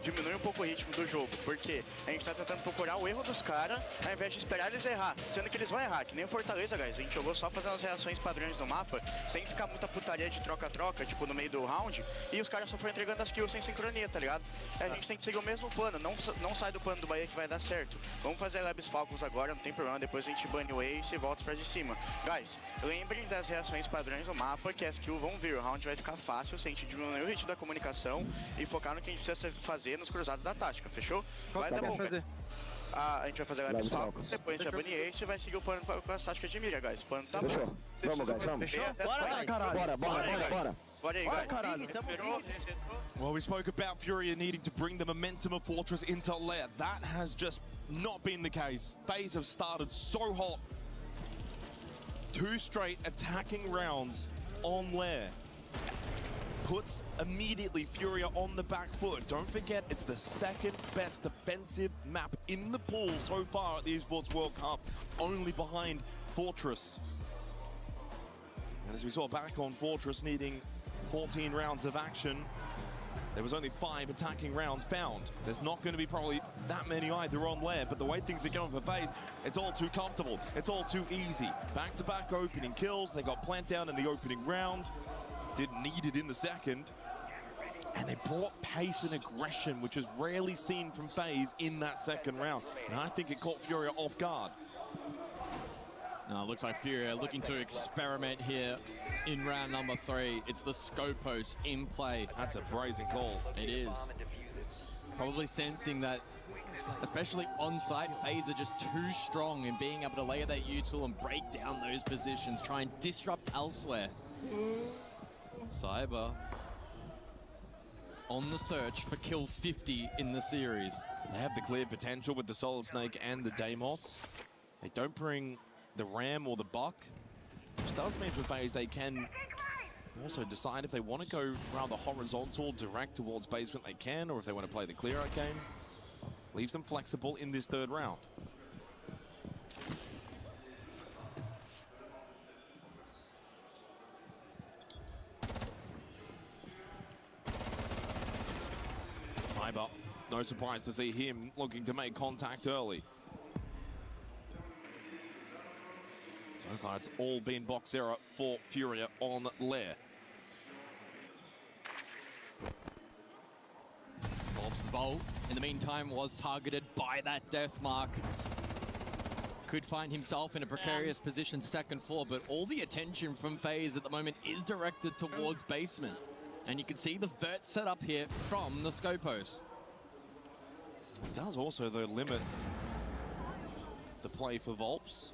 Diminui um pouco o ritmo do jogo, porque a gente tá tentando procurar o erro dos caras, ao invés de esperar eles errar, sendo que eles vão errar, que nem o Fortaleza, guys. A gente jogou só fazendo as reações padrões do mapa, sem ficar muita putaria de troca-troca, tipo, no meio do round, e os caras só foram entregando as kills sem sincronia, tá ligado? A gente tem que seguir o mesmo plano, não sai do plano do Bahia que vai dar certo. Vamos fazer Labs Falcons agora, não tem problema, depois a gente bane o Ace e volta pra de cima. Guys, lembrem das reações padrões do mapa, que as kills vão vir, o round vai ficar fácil se a gente diminuir o ritmo da comunicação e focar no que a gente precisa fazer nos cruzados da tática, fechou? Vai dar bom, fazer? A gente vai fazer Labs Falcons, depois a gente vai banir Ace e vai seguir o plano com as táticas de mira, guys. O plano tá Fechou. bom. Vamos, guys, vamos. Fechou? Bora, caralho. Bora. Bora aí, guys. Caralho. Well, we spoke about Furia needing to bring the momentum of Fortress into lair. That has just not been the case. FaZe have started so hot. 2 straight attacking rounds on lair. Puts immediately Furia on the back foot. Don't forget, it's the 2nd best defensive map in the pool so far at the Esports World Cup, only behind Fortress. And as we saw back on Fortress needing 14 rounds of action, there was only 5 attacking rounds found. There's not going to be probably that many either on lair, but the way things are going for FaZe, it's all too comfortable. It's all too easy. Back-to-back opening kills. They got plant down in the opening round. Didn't need it in the second. And they brought pace and aggression, which is rarely seen from FaZe in that second round. And I think it caught Furia off guard. Now, it looks like Furia looking to experiment here in round number 3. It's the Scopos in play. That's a brazen call. It is. Probably sensing that, especially on site, FaZe are just too strong in being able to layer that util and break down those positions, try and disrupt elsewhere. Cyber on the search for kill 50 in the series. They have the clear potential with the Solid Snake and the Deimos. They don't bring the Ram or the Buck, which does mean for FaZe they can also decide if they want to go rather horizontal, direct towards basement, they can, or if they want to play the clear-out game. Leaves them flexible in this 3rd round. Cyber, no surprise to see him looking to make contact early. So far, it's all been box error for Furia on lair. Bob's bowl, in the meantime, was targeted by that death mark. Could find himself in a precarious position 2nd floor, but all the attention from FaZe at the moment is directed towards basement. And you can see the vert set up here from the Scopos. It does also, though, limit the play for Volps.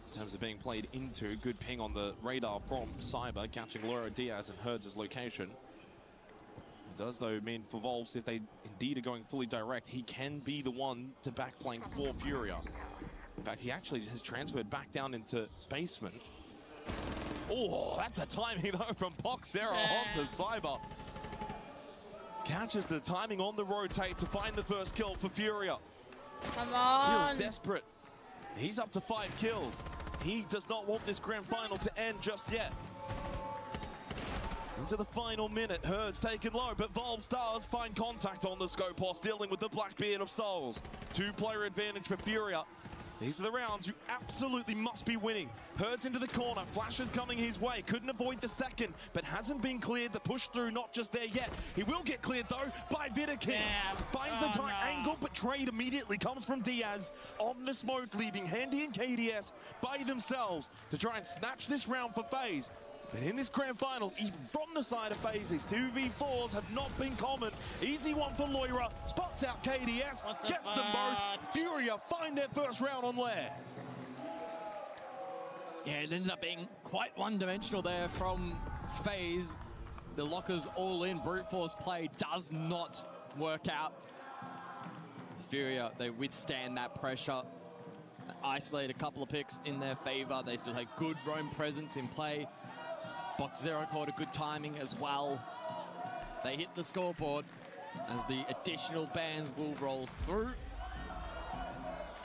In terms of being played into, good ping on the radar from Cyber, catching Laura Diaz and Herds' location. It does, though, mean for Volps, if they indeed are going fully direct, he can be the one to backflank for Furia. In fact, he actually has transferred back down into basement. Oh, that's a timing, though, from Boxera onto Cyber. Catches the timing on the rotate to find the first kill for Furia. Come on. Feels desperate. He's up to 5 kills. He does not want this grand final to end just yet. Into the final minute, Herds taken low, but Volves does find contact on the Scopos, dealing with the Blackbeard of Souls. 2-player advantage for Furia. These are the rounds you absolutely must be winning. Herds into the corner, flashes coming his way. Couldn't avoid the second, but hasn't been cleared. The push through not just there yet. He will get cleared though by Vidakin. Finds the tight angle, but trade immediately comes from Diaz on the smoke, leaving Handy and KDS by themselves to try and snatch this round for FaZe. But in this grand final, even from the side of FaZe, these 2v4s have not been common. Easy one for Loira, spots out KDS, gets them both. Furia find their first round on lair. Yeah, it ends up being quite one-dimensional there from FaZe. The lockers all in, brute force play does not work out. Furia, they withstand that pressure. Isolate a couple of picks in their favor. They still have good roam presence in play. Boxera caught a good timing as well. They hit the scoreboard as the additional bans will roll through.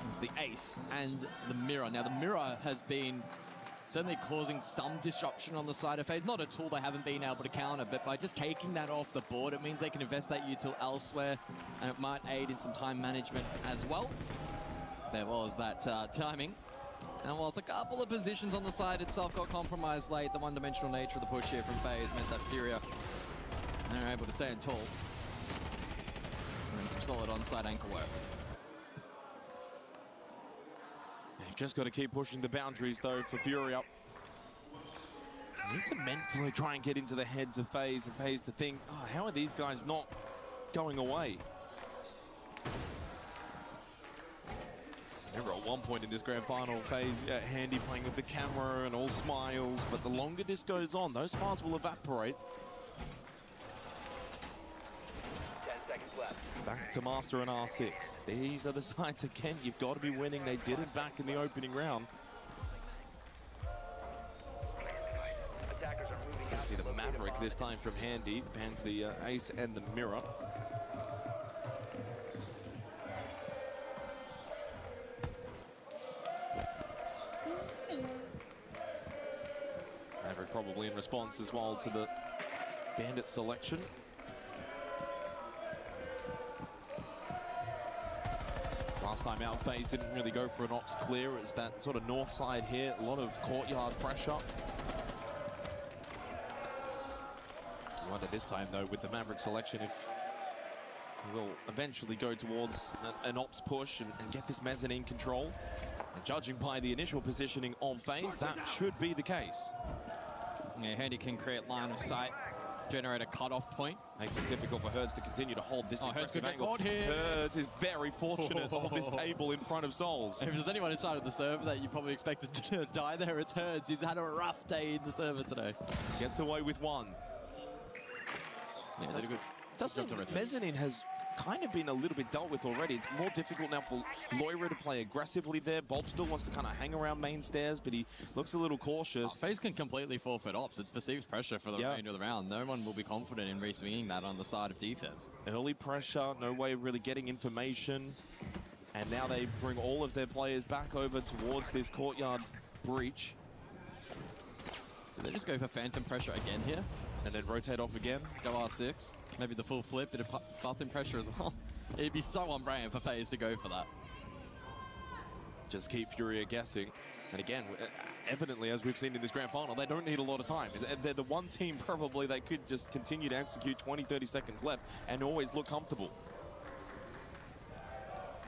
It's the ace and the mirror. Now the mirror has been certainly causing some disruption on the side of FaZe. Not a tool they haven't been able to counter, but by just taking that off the board, it means they can invest that util elsewhere, and it might aid in some time management as well. There was that timing. And whilst a couple of positions on the side itself got compromised late, the one-dimensional nature of the push here from FaZe meant that Furia are able to stand tall. And some solid on-side ankle work. They've just got to keep pushing the boundaries, though, for Furia. Need to mentally try and get into the heads of FaZe, and FaZe to think, oh, how are these guys not going away? Remember, at one point in this grand final, FaZe Handy playing with the camera and all smiles, but the longer this goes on, those smiles will evaporate. 10 seconds left. Back to Master and R6. These are the sides again. You've got to be winning. They did it back in the opening round. You can see the Maverick this time from Handy. Bans the Ace and the Mirror. Maverick probably in response as well to the Bandit selection. Last time out, FaZe didn't really go for an ops clear. It's that sort of north side here. A lot of courtyard pressure. I wonder this time, though, with the Maverick selection, if he will eventually go towards an ops push and get this mezzanine control. And judging by the initial positioning on FaZe, that should be the case. Yeah, Handy can create line of sight, generate a cutoff point. Makes it difficult for Hertz to continue to hold this aggressive Hertz angle. Hertz is very fortunate on this table in front of Souls. If there's anyone inside of the server that you probably expected to die there, it's Hertz. He's had a rough day in the server today. Gets away with one. Yeah, did a good job to rotate. Mezzanine has kind of been a little bit dealt with already. It's more difficult now for Loira to play aggressively there. Bob still wants to kind of hang around main stairs, but he looks a little cautious. FaZe can completely forfeit ops. It's perceived pressure for the remainder of the round. No one will be confident in re-swinging that on the side of defense. Early pressure, no way of really getting information. And now they bring all of their players back over towards this courtyard breach. Do they just go for phantom pressure again here? And then rotate off again. Go R6. Maybe the full flip, bit of bathroom pressure as well. It'd be so on brand for FaZe to go for that. Just keep Furia guessing. And again, evidently, as we've seen in this grand final, they don't need a lot of time. They're the one team probably that could just continue to execute 20, 30 seconds left and always look comfortable.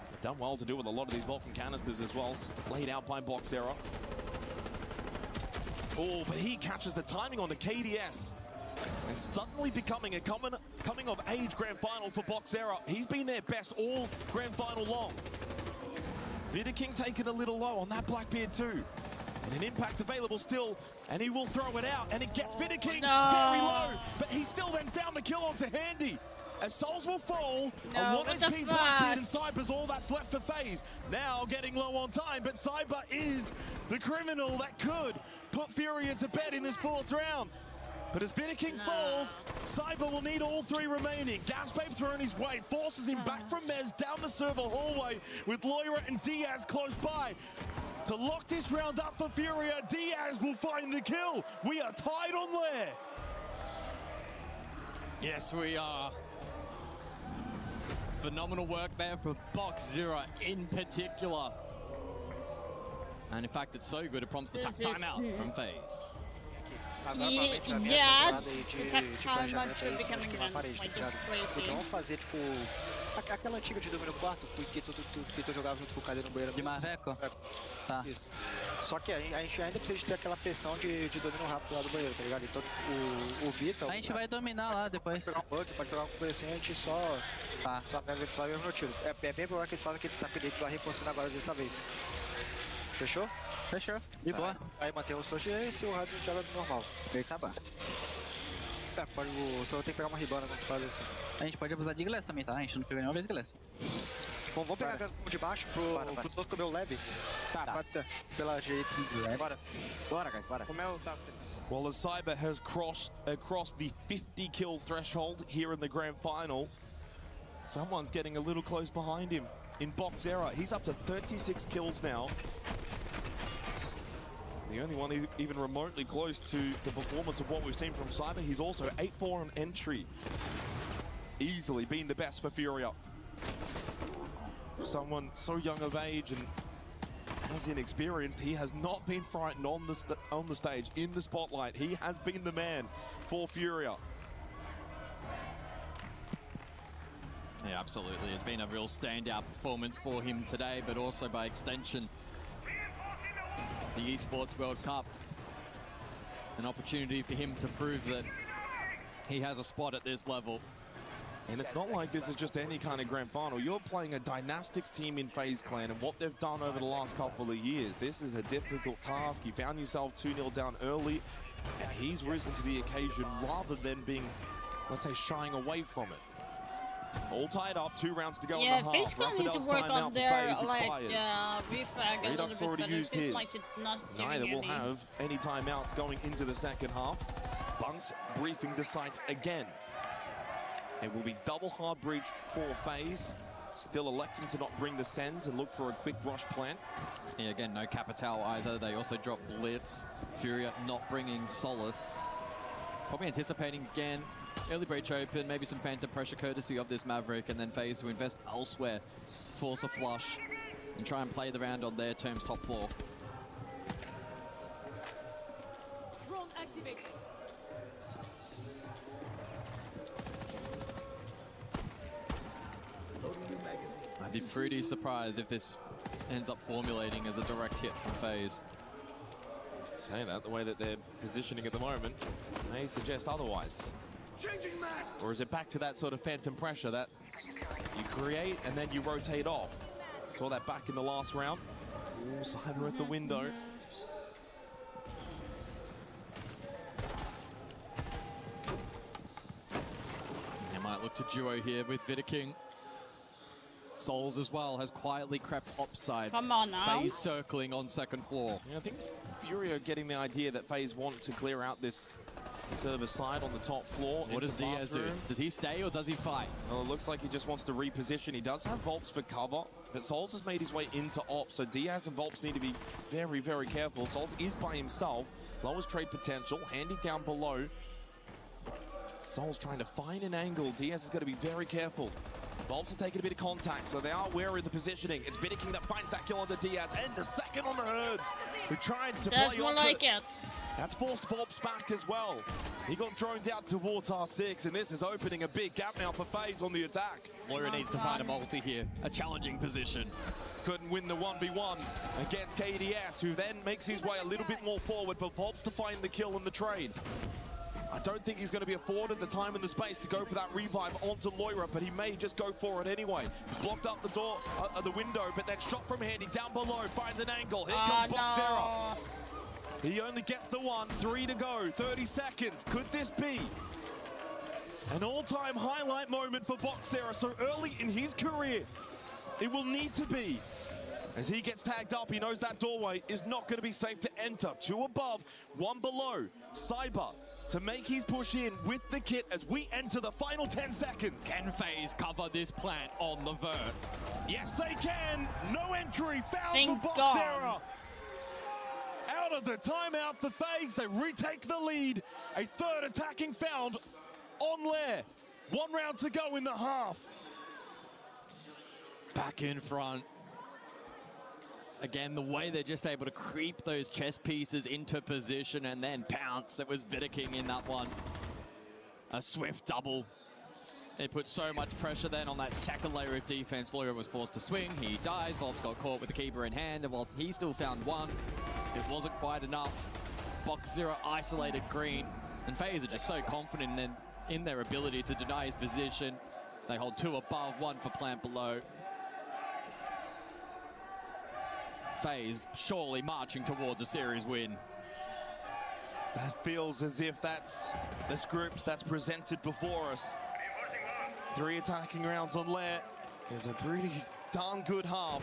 They've done well to do with a lot of these Vulcan canisters as well. Laid out by Boxera. Oh, but he catches the timing on the KDS. And suddenly becoming a coming-of-age grand final for Boxera. He's been their best all grand final long. Vidaking taken a little low on that Blackbeard too. And an impact available still, and he will throw it out, and it gets Vidaking very low. But he still then found the kill onto Handy. As Souls will fall, on 1 HP Blackbeard and Cyber's all that's left for FaZe. Now getting low on time, but Cyber is the criminal that could put Furia to bed in this 4th round. But as Vidaking falls, Cyber will need all 3 remaining. Gasbabe thrown his way, forces him back from Mez down the server hallway with Loira and Diaz close by. To lock this round up for Furia, Diaz will find the kill. We are tied on Lair. Yes, we are. Phenomenal work there for Boxera in particular. And in fact, it's so good it prompts the timeout from FaZe. Yeah, the tech time should be coming in, like it's crazy. Vamos fazer, tipo, aquela antiga de domínio quarto, que tu jogava junto com o Cadê no banheiro. De Marveco? Tá. Isso. Só que a gente ainda precisa de ter aquela pressão de domínio rápido lá do banheiro, tá ligado? Então, tipo, o Vital... A gente vai dominar lá depois. Pode pegar um bug, pode pegar uma coisa assim, a gente só pega no tiro. É bem provável que eles façam aquele snap delete lá, reforçando agora dessa vez. Fechou? Fechou, de boa. Aí manter o Soji e se o Hades joga normal. Ele tá bom. É, pode, só tem que pegar uma ribana quando faz assim. A gente pode abusar de Glass também, tá? A gente não pegou nenhuma vez Glass. Bom, vamos pegar de baixo pros outros comer o leve. Tá, pode ser. Pela direita. Bora. Bora, guys, bora. Como é o top? Well, as Cyber has crossed across the 50 kill threshold here in the grand final, someone's getting a little close behind him. In Boxera, he's up to 36 kills now. The only one even remotely close to the performance of what we've seen from Cyber. He's also 8-4 on entry. Easily been the best for Furia. Someone so young of age and as inexperienced, he has not been frightened on the stage, in the spotlight. He has been the man for Furia. Yeah, absolutely. It's been a real standout performance for him today, but also by extension, the Esports World Cup. An opportunity for him to prove that he has a spot at this level. And it's not like this is just any kind of grand final. You're playing a dynastic team in FaZe Clan, and what they've done over the last couple of years, this is a difficult task. You found yourself 2-0 down early, and he's risen to the occasion rather than being, let's say, shying away from it. All tied up, 2 rounds to go in the half. FaZe Clan need to work on their refrag a Redux little bit already used his. Like it's not Neither will any. have any timeouts going into the second half. Bunks briefing the site again. It will be double hard breach for FaZe. Still electing to not bring the send and look for a quick rush plan. Yeah, again, no Capital either. They also drop Blitz. Furia not bringing Solace. Probably anticipating again, early breach open, maybe some phantom pressure courtesy of this Maverick, and then FaZe to invest elsewhere, force a flush, and try and play the round on their terms top floor. Drone activated. I'd be pretty surprised if this ends up formulating as a direct hit from FaZe. Say that, the way that they're positioning at the moment may suggest otherwise. Or is it back to that sort of phantom pressure that you create and then you rotate off? Saw that back in the last round. Ooh, Cyber at the window. They might look to duo here with Vidaking. Souls as well has quietly crept upside. Come on now. FaZe circling on second floor. Yeah, I think Fury are getting the idea that FaZe want to clear out this server side on the top floor. What does Diaz do? Does he stay or does he fight? Well, it looks like he just wants to reposition. He does have Volps for cover, but Souls has made his way into Ops, so Diaz and Volps need to be very, very careful. Souls is by himself. Lowest trade potential, handy down below. Souls trying to find an angle. Diaz has got to be very careful. Volps are taking a bit of contact, so they are wary of the positioning. It's Vidaking that finds that kill onto Diaz, and the second on the Herds, who tried to That's play more off like it. it. That's forced Volps back as well. He got droned out towards R6, and this is opening a big gap now for FaZe on the attack. Moira needs to find a multi here, a challenging position. Couldn't win the 1v1 against KDS, who then makes his way a little bit more forward for Volps to find the kill in the trade. I don't think he's going to be afforded the time and the space to go for that revive onto Loira, but he may just go for it anyway. He's blocked up the door, the window, but then shot from Handy down below, finds an angle. Here comes Boxera. He only gets the one, 3 to go, 30 seconds. Could this be an all-time highlight moment for Boxera so early in his career? It will need to be. As he gets tagged up, he knows that doorway is not going to be safe to enter. 2 above, 1 below. Cyber to make his push in with the kit as we enter the final 10 seconds. Can FaZe cover this plant on the vert? Yes, they can. No entry found Thank for Boxera. Out of the timeout for FaZe, they retake the lead. A third attacking found on Lair. 1 round to go in the half. Back in front. Again, the way they're just able to creep those chess pieces into position and then pounce. It was Vidaking in that one. A swift double. They put so much pressure then on that second layer of defense. Loira was forced to swing. He dies. Volps got caught with the keeper in hand. And whilst he still found one, it wasn't quite enough. Boxera isolated Green. And FaZe are just so confident in their ability to deny his position. They hold 2 above, 1 for plant below. FaZe surely marching towards a series win. That feels as if that's the script that's presented before us. 3 attacking rounds on Lair is a pretty darn good half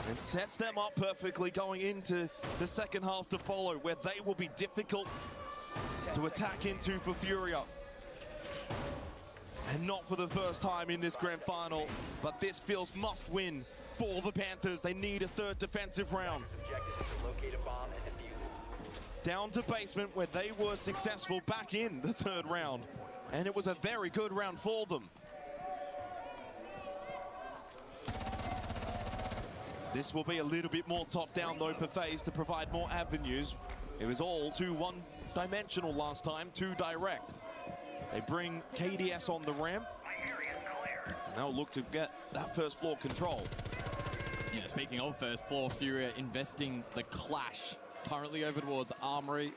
and sets them up perfectly going into the second half to follow, where they will be difficult to attack into for Furia. And not for the first time in this grand final, but this feels must win for the Panthers. They need a third defensive round. down to basement where they were successful back in the third round. And it was a very good round for them. This will be a little bit more top-down, though, for FaZe to provide more avenues. It was all too one-dimensional last time, too direct. They bring KDS on the ramp. Now look to get that first floor control. Yeah, speaking of first floor, Furia investing the clash currently over towards Armory.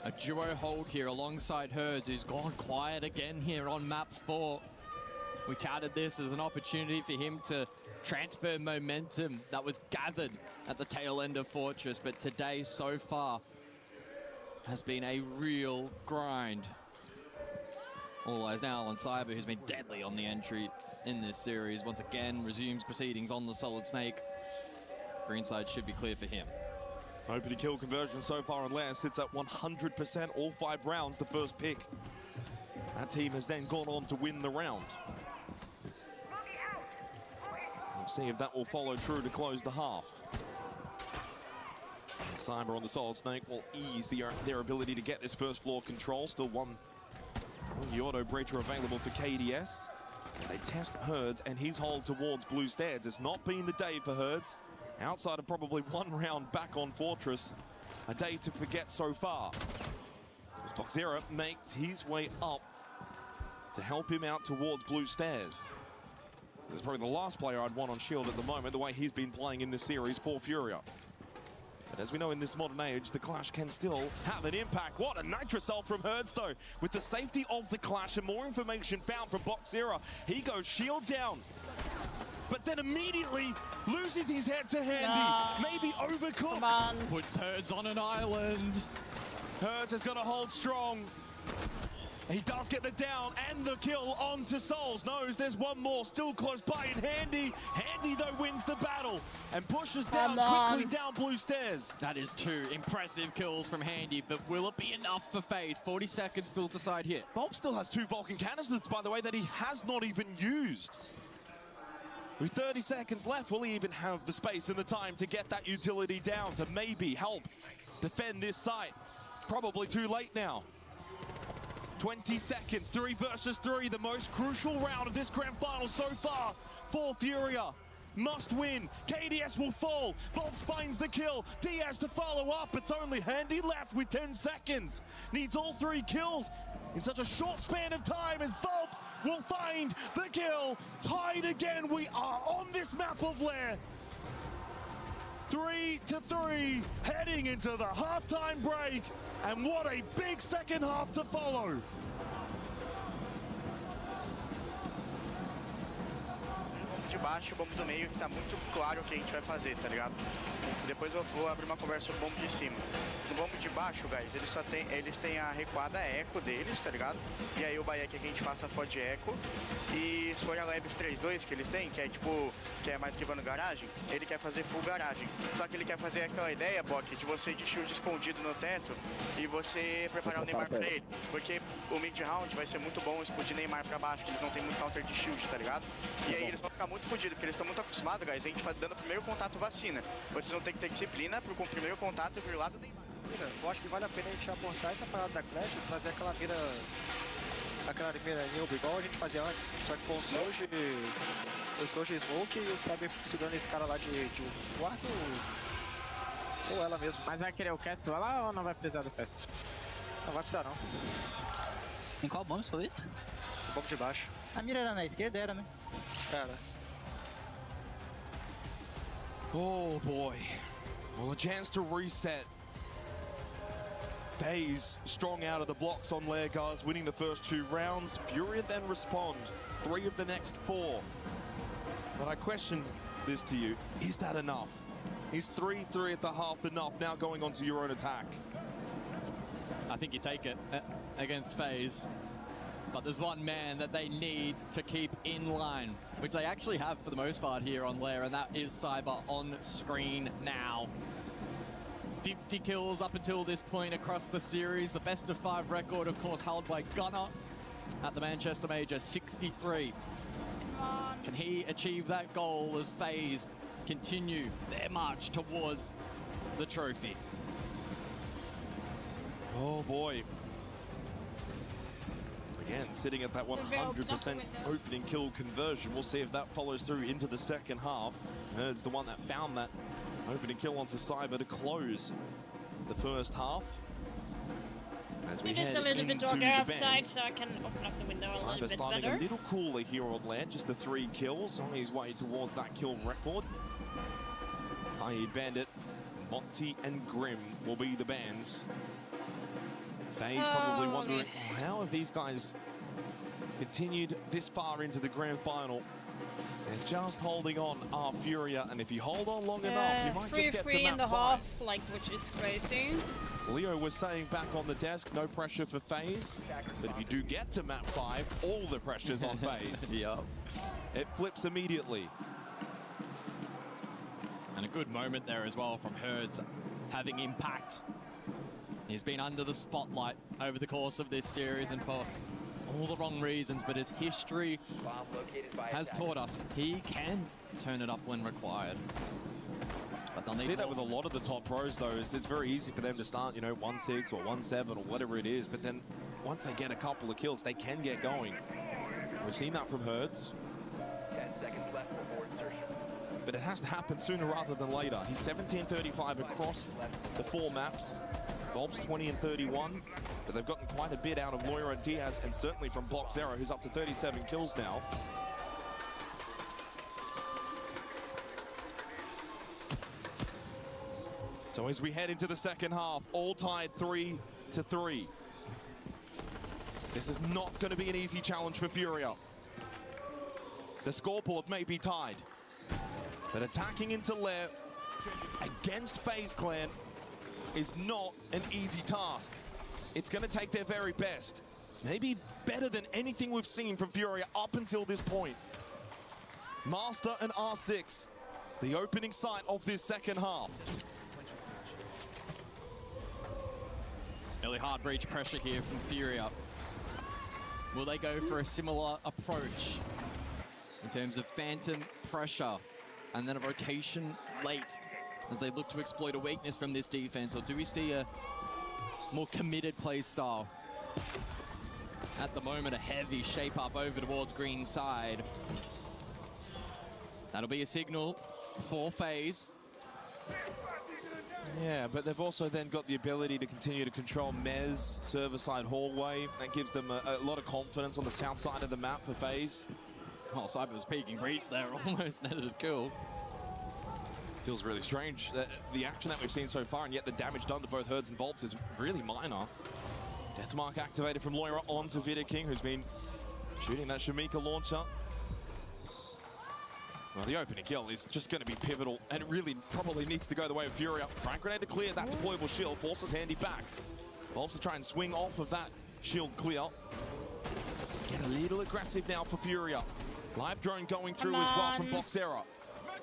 A duo hold here alongside Herds, who's gone quiet again here on map 4. We touted this as an opportunity for him to transfer momentum that was gathered at the tail end of Fortress, but today so far has been a real grind. All eyes now on Cyber, who's been deadly on the entry in this series. Once again, resumes proceedings on the Solid Snake. Greenside should be clear for him. Opening kill conversion so far on Lair sits at 100% all 5 rounds, the first pick. That team has then gone on to win the round. We'll see if that will follow true to close the half. And Cyber on the Solid Snake will ease their ability to get this first floor control. Still one the auto breacher available for KDS. They test Herds and his hold towards Blue Stairs. It's not been the day for Herds. Outside of probably 1 round back on Fortress, a day to forget so far. As Boxera makes his way up to help him out towards Blue Stairs. This is probably the last player I'd want on Shield at the moment, the way he's been playing in this series for Furia. But as we know in this modern age, the clash can still have an impact. What a nitrous ult from Herds, though. With the safety of the clash and more information found from Boxera, he goes shield down. But then immediately loses his head to Handy. Maybe overcooks. Puts Herds on an island. Herds has got to hold strong. He does get the down and the kill onto Souls. Knows there's one more still close by in Handy. Handy, though, wins the battle and pushes down quickly down Blue Stairs. That is 2 impressive kills from Handy, but will it be enough for FaZe? 40 seconds filter side hit. Bob still has 2 Vulcan canisters, by the way, that he has not even used. With 30 seconds left, will he even have the space and the time to get that utility down to maybe help defend this site? Probably too late now. 20 seconds, 3 versus 3, the most crucial round of this grand final so far for Furia. Must win. KDS will fall. Volps finds the kill. Diaz to follow up. It's only Handy left with 10 seconds. Needs all 3 kills in such a short span of time as Volps will find the kill. Tied again. We are on this map of Lair. 3-3, heading into the halftime break. And what a big second half to follow. De baixo, o bombo do meio, que tá muito claro o que a gente vai fazer, tá ligado? Depois eu vou abrir uma conversa sobre o bombo de cima. No bombo de baixo, guys, eles têm a recuada eco deles, tá ligado? E aí o Bahia quer que a gente faça a FOD eco. E se for a Labs 3-2 que eles têm, que é tipo, que é mais esquivando garagem, ele quer fazer full garagem. Só que ele quer fazer aquela ideia, Bock, de você de shield escondido no teto e você preparar o Neymar pra ele. Porque o mid-round vai ser muito bom explodir Neymar pra baixo, que eles não tem muito counter de shield, tá ligado? E aí eles vão ficar muito fodidos, porque eles estão muito acostumados, guys, a gente vai dando o primeiro contato vacina. Vocês vão ter que ter disciplina com o primeiro contato vir lá do Neymar. Eu acho que vale a pena a gente aportar essa parada da Clash e trazer aquela mira Nilb, igual a gente fazia antes, só que com o Soji Smoke e o Cyber segurando esse cara lá de quarto ou ela mesmo. Mas vai querer o cast lá ou não vai precisar do cast? Não vai precisar não. Em qual bomb você falou isso? O bomb de baixo. A mira era na esquerda, era, né? Era. Oh boy. Well, a chance to reset. FaZe strong out of the blocks on Lair, guys, winning the first 2 rounds. Furia then respond 3 of the next 4. But I question this to you. Is that enough? Is 3-3 at the half enough now going on to your own attack? I think you take it against FaZe. But there's one man that they need to keep in line, which they actually have for the most part here on Lair, and that is Cyber on screen now. 50 kills up until this point across the series. The best of 5 record, of course, held by Gunnar at the Manchester Major, 63. Can he achieve that goal as FaZe continue their march towards the trophy? Oh boy. Again, sitting at that 100% opening kill conversion. We'll see if that follows through into the second half. Herd's the one that found that opening kill onto Cyber to close the first half. As we it is a little bit darker outside, so I can open up the window a little bit starting better. a little cooler here on land, just the 3 kills on his way towards that kill record. Kaid Bandit, Monty and Grim will be the bans. FaZe probably wondering, how have these guys continued this far into the grand final? They're just holding on, Furia, and if you hold on long enough, you might just get to map 5. Like, which is crazy. Leo was saying back on the desk, no pressure for FaZe, but if you do get to map 5, all the pressure's on FaZe. Yep. It flips immediately. And a good moment there as well from Herds, having impact. He's been under the spotlight over the course of this series and for all the wrong reasons, but his history has taught us he can turn it up when required. But they'll see that with a lot of the top pros, though, is it's very easy for them to start, you know, 1-6 or 1-7 or whatever it is, but then once they get a couple of kills, they can get going. We've seen that from Herds. 10 seconds left before insertion. But it has to happen sooner rather than later. He's 17-35 across the 4 maps. Volb's 20-31, but they've gotten quite a bit out of Loira and Diaz, and certainly from Boxero, who's up to 37 kills now. So as we head into the second half, all tied 3-3. This is not going to be an easy challenge for Furia. The scoreboard may be tied, but attacking into Lair against FaZe Clan is not an easy task. It's going to take their very best. Maybe better than anything we've seen from Furia up until this point. Master and R6, the opening sight of this second half. Early hard breach pressure here from Furia. Will they go for a similar approach in terms of phantom pressure and then a rotation late as they look to exploit a weakness from this defense, or do we see a more committed play style? At the moment, a heavy shape up over towards green side. That'll be a signal for FaZe. Yeah, but they've also then got the ability to continue to control Mez, server side hallway. That gives them a lot of confidence on the south side of the map for FaZe. Oh, Cyber was peeking breach there, almost netted a kill. Feels really strange. The action that we've seen so far, and yet the damage done to both Herds and Volts is really minor. Deathmark activated from Loira onto Vidaking, who's been shooting that Shamika launcher. Well, the opening kill is just going to be pivotal, and it really probably needs to go the way of Furia. Frag grenade to clear that deployable shield, forces Handy back. Volts to try and swing off of that shield clear. Get a little aggressive now for Furia. Live drone going through as well from Boxera.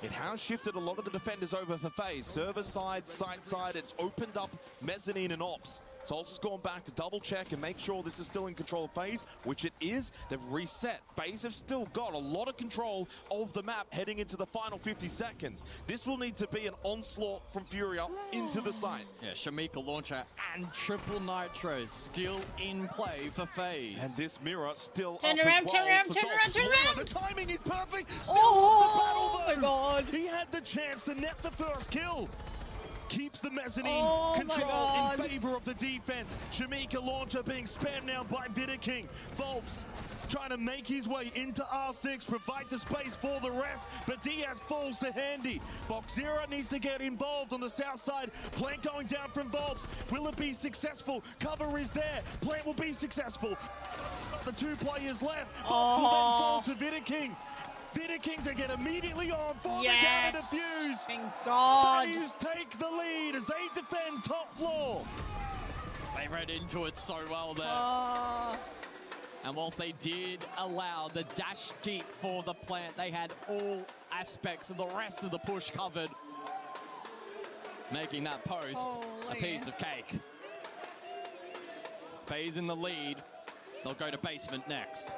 It has shifted a lot of the defenders over for FaZe. Server side, site side, it's opened up mezzanine and ops. Sol's gone back to double check and make sure this is still in control of FaZe, which it is. They've reset. FaZe have still got a lot of control of the map heading into the final 50 seconds. This will need to be an onslaught from Furia into the site. Yeah, Shamika launcher and triple nitro still in play for FaZe. And this mirror still turn up around, as well. turn around. The timing is perfect. Still Oh lost the battle, my god. He had the chance to net the first kill. Keeps the mezzanine control in favor of the defense. Shamika launcher being spammed now by Vidaking. Volps trying to make his way into R6, provide the space for the rest, but Diaz falls to Handy. Boxera needs to get involved on the south side. Plant going down from Volps. Will it be successful? Cover is there. Plant will be successful. The 2 players left. Volps will then fall to Vidaking. Vidaking to get immediately on for the counter defuse. Thank God. FaZe take the lead as they defend top floor. They read into it so well there. And whilst they did allow the dash deep for the plant, they had all aspects of the rest of the push covered, making that post a piece of cake. FaZe in the lead. They'll go to basement next.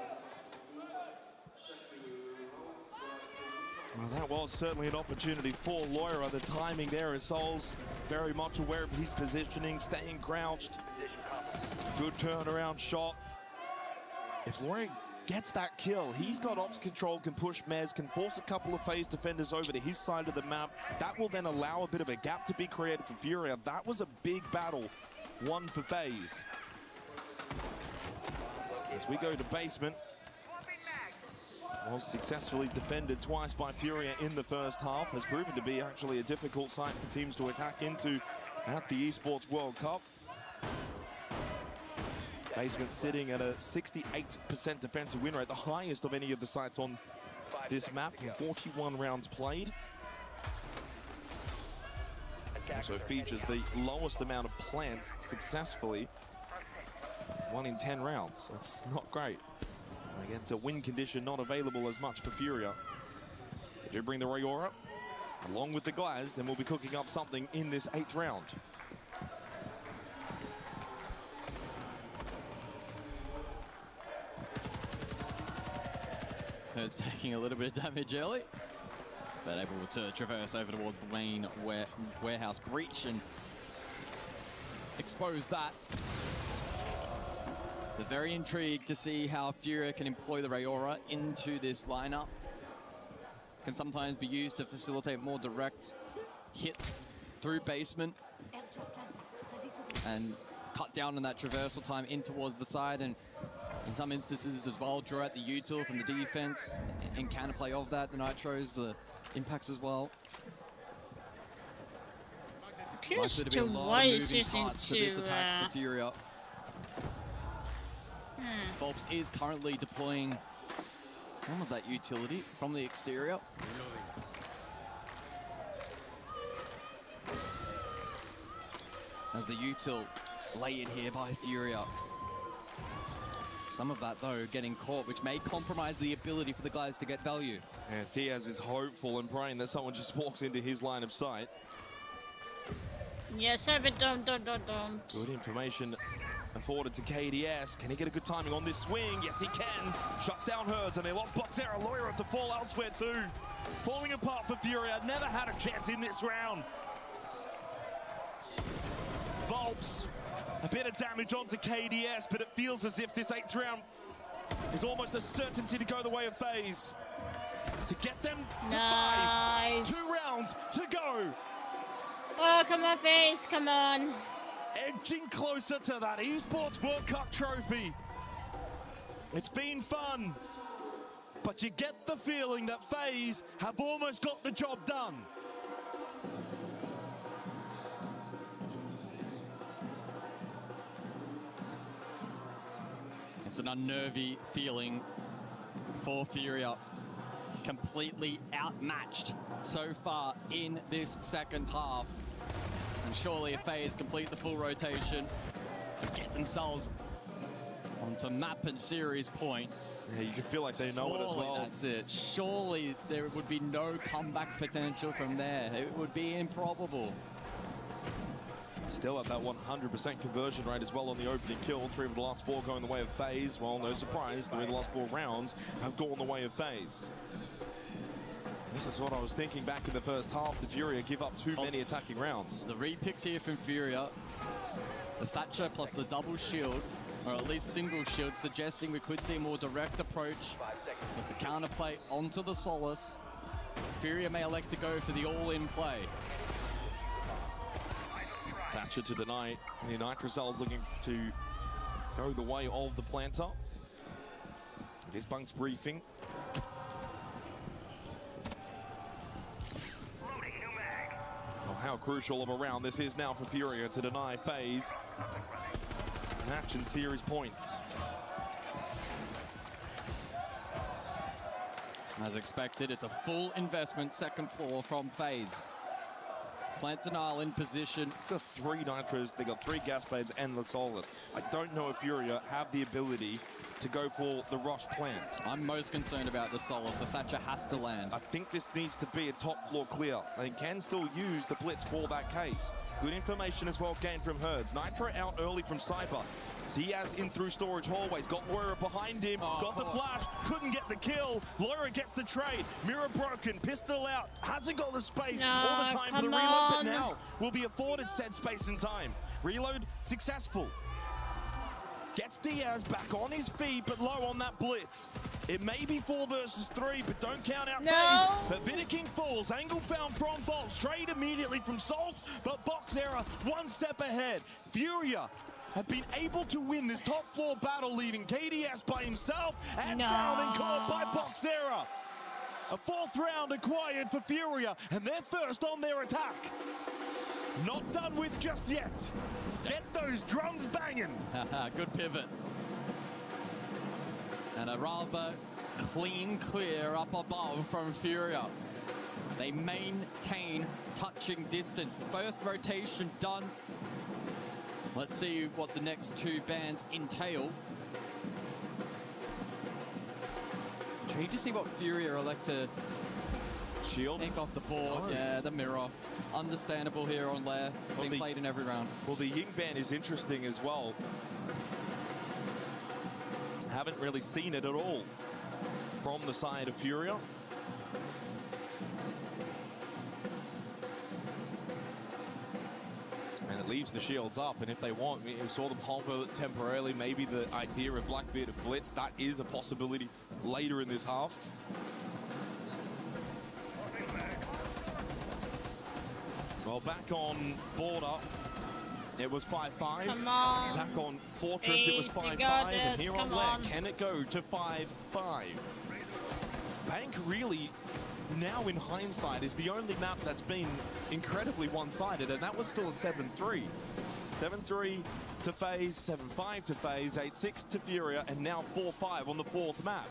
Well, that was certainly an opportunity for Loira. The timing there is Sol's very much aware of his positioning, staying crouched, Good turnaround shot. If Loiero gets that kill, he's got ops control, can push Mez, can force a couple of FaZe defenders over to his side of the map. That will then allow a bit of a gap to be created for Furia. That was a big battle, one for FaZe. As we go to basement, was successfully defended twice by Furia in the first half, has proven to be actually a difficult site for teams to attack into at the Esports World Cup. Basement sitting at a 68% defensive win rate, the highest of any of the sites on this map from 41 rounds played. Also features the lowest amount of plants successfully, 1 in 10 rounds. That's not great. Again, to win condition not available as much for Furia. They do bring the Rayora along with the Glaz, and we'll be cooking up something in this 8th round. It's taking a little bit of damage early, but able to traverse over towards the main warehouse breach and expose that. They're very intrigued to see how Furia can employ the Rayora into this lineup. Can sometimes be used to facilitate more direct hits through basement and cut down on that traversal time in towards the side, and in some instances as well, draw out the util from the defense and counterplay of that. The Nitros, the impacts as well. Curious Likely to to be a lot why of he's moving using parts for this attack for Furia. Volps is currently deploying some of that utility from the exterior. As the util layered here by Furia. Some of that, though, getting caught, which may compromise the ability for the guys to get value. And Diaz is hopeful and praying that someone just walks into his line of sight. Yes, but don't. Good information afforded to KDS. Can he get a good timing on this swing? Yes, he can. Shuts down Herds, and they lost Boxera. Loiero to fall elsewhere, too. Falling apart for Furia. Never had a chance in this round. Volps. A bit of damage onto KDS, but it feels as if this 8th round is almost a certainty to go the way of FaZe. To get them to 5. 2 rounds to go. Oh, come on, FaZe, come on. Edging closer to that Esports World Cup trophy. It's been fun, but you get the feeling that FaZe have almost got the job done. It's an unnervy feeling for Furia. Completely outmatched so far in this second half. And surely if FaZe complete the full rotation and get themselves onto map and series point. Yeah, you can feel like they know it as well. That's it. Surely there would be no comeback potential from there. It would be improbable. Still at that 100% conversion rate as well on the opening kill. 3 of the last 4 going the way of FaZe. Well, no surprise, 3 of the last 4 rounds have gone the way of FaZe. This is what I was thinking back in the first half. Did Furia give up too many attacking rounds? The repicks here from Furia. The Thatcher plus the double shield, or at least single shield, suggesting we could see a more direct approach with the counterplay onto the Solace. Furia may elect to go for the all-in play. Thatcher to deny. The Nitrocells looking to go the way of the planter. It is Bunk's briefing. Well, how crucial of a round this is now for Furia to deny FaZe match and series points. As expected, it's a full investment second floor from FaZe. Plant denial in position. They've got 3 Nitros, they got 3 Gas Babes and the Solace. I don't know if Furia have the ability to go for the rush plant. I'm most concerned about the Solace. The Thatcher has to land. I think this needs to be a top floor clear. They can still use the Blitz for that case. Good information as well gained from Herds. Nitro out early from Cyber. Diaz in through storage hallways, got Loiero behind him, got the flash, couldn't get the kill. Loiero gets the trade, mirror broken, pistol out, hasn't got the space or the time for the reload, but now will be afforded said space and time. Reload successful. Gets Diaz back on his feet, but low on that blitz. It may be 4 versus 3, but don't count out FaZe. But Vidiking falls. Angle found from Vault. Straight immediately from Salt, but Boxera 1 step ahead. Furia have been able to win this top 4 battle, leaving KDS by himself and found and caught by Boxera. A 4th round acquired for Furia, and they're first on their attack. Not done with just yet. Get those drums banging. Good pivot. And a rather clean clear up above from Furia. They maintain touching distance. First rotation done. Let's see what the next 2 bands entail. Intrigued to see what Furia elect to shield take off the board. Oh. Yeah, the mirror. Understandable here on Lair. Being played in every round. Well, the Ying ban is interesting as well. Haven't really seen it at all from the side of Furia. And it leaves the shields up, and if they want, we saw them hover temporarily, maybe the idea of Blackbeard of Blitz, that is a possibility later in this half. Well, back on Border, it was 5-5. Come on. Back on Fortress, it was 5-5. And here on Lair, can it go to 5-5? Bank really, now in hindsight, is the only map that's been incredibly one-sided, and that was still a 7-3. 7-3 to FaZe, 7-5 to FaZe, 8-6 to Furia, and now 4-5 on the 4th map.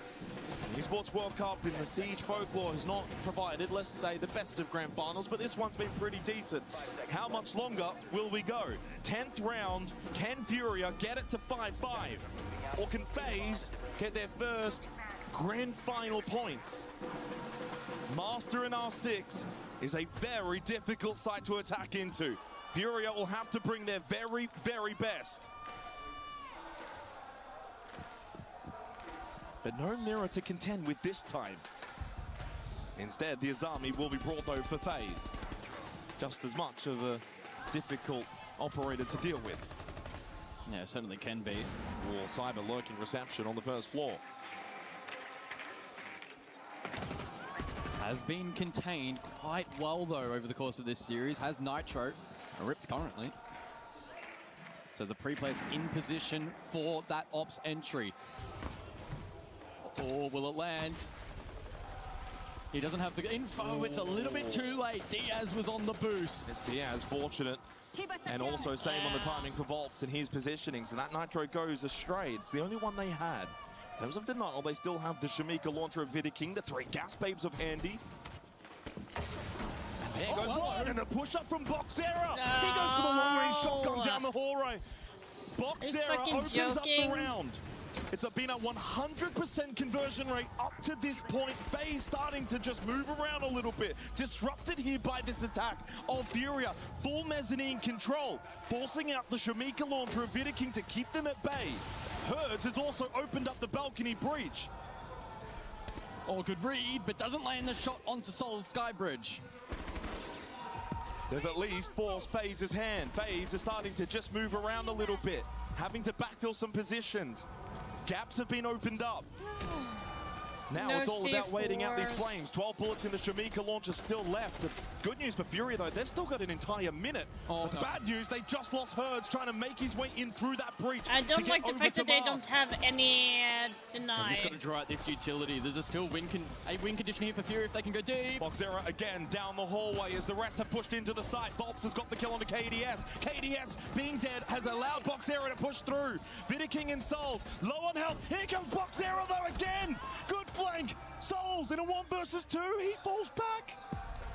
The Esports World Cup in the Siege Folklore has not provided, let's say, the best of grand finals, but this one's been pretty decent. How much longer will we go? 10th round, can Furia get it to 5-5? Or can FaZe get their first grand final points? Master in R6 is a very difficult site to attack into. Furia will have to bring their very, very best. But no mirror to contend with this time. Instead, the Azami will be brought though for FaZe. Just as much of a difficult operator to deal with. Yeah, certainly can be. War Cyber lurking reception on the first floor. Has been contained quite well though over the course of this series. Has Nitro ripped currently. So there's a pre-place in position for that ops entry. Or will it land? He doesn't have the info. It's a little bit too late. Diaz was on the boost. Diaz fortunate. And also same on the timing for Volps and his positioning. So that Nitro goes astray. It's the only one they had. In terms of denial, they still have the Shamika launcher of Vidiking, the 3 gas babes of Andy. And there goes one, and a push up from Boxera. He goes for the long-range shotgun down the hallway. Boxera opens up the round. It's been a 100% conversion rate up to this point. FaZe starting to just move around a little bit. Disrupted here by this attack of Furia. Full mezzanine control. Forcing out the Shamika launcher of Vidiking to keep them at bay. Herds has also opened up the balcony breach. Oh, good read, but doesn't land the shot onto Soul's Skybridge. They've at least forced FaZe's hand. FaZe is starting to just move around a little bit. Having to backfill some positions. Gaps have been opened up. Now it's all about waiting out these flames. 12 bullets in the Shamika launcher still left. The good news for Furia, though, they've still got an entire minute. But the bad news, they just lost Herds trying to make his way in through that breach. I don't like the fact that they don't have any deny. They've just got to draw out this utility. There's a still win condition here for Furia if they can go deep. Boxera again down the hallway as the rest have pushed into the site. Volps has got the kill onto KDS. KDS being dead has allowed Boxera to push through. Vidiking and Souls low on health. Here comes Boxera though again. Good flank. Souls in a 1 versus 2. He falls back.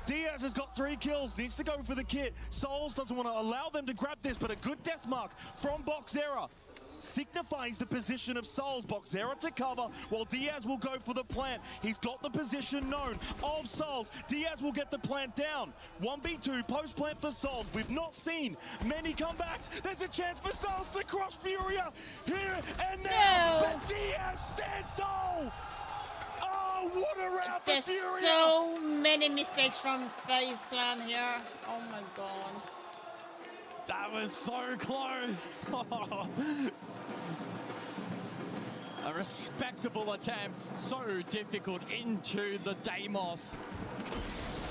Diaz has got 3 kills, needs to go for the kit. Souls doesn't want to allow them to grab this, but a good death mark from Boxera signifies the position of Souls. Boxera to cover, while Diaz will go for the plant. He's got the position known of Souls. Diaz will get the plant down. 1v2 post plant for Souls. We've not seen many comebacks. There's a chance for Souls to cross Furia here and now. But Diaz stands tall. Oh, what a round for There's Furia! so many mistakes from FaZe Clan here. Oh my god. That was so close. A respectable attempt, so difficult into the Deimos.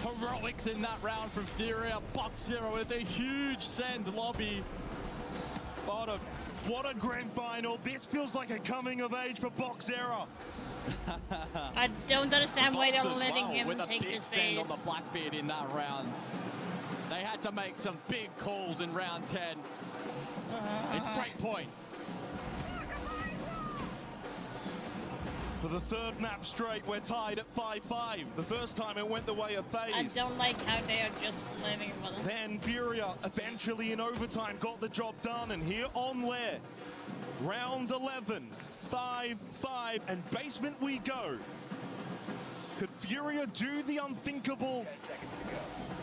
Heroics in that round from Furia. Boxero with a huge send lobby. What a grand final. This feels like a coming of age for Boxero. I don't understand why they're letting him with a take big this send on the phase. Blackbeard in that round. They had to make some big calls in round 10. It's break point. For the third map straight, we're tied at 5-5. The first time it went the way of FaZe. I don't like how they are just letting him. Then Furia eventually in overtime got the job done, and here on Lair, round 11, 5-5, and basement we go. Could Furia do the unthinkable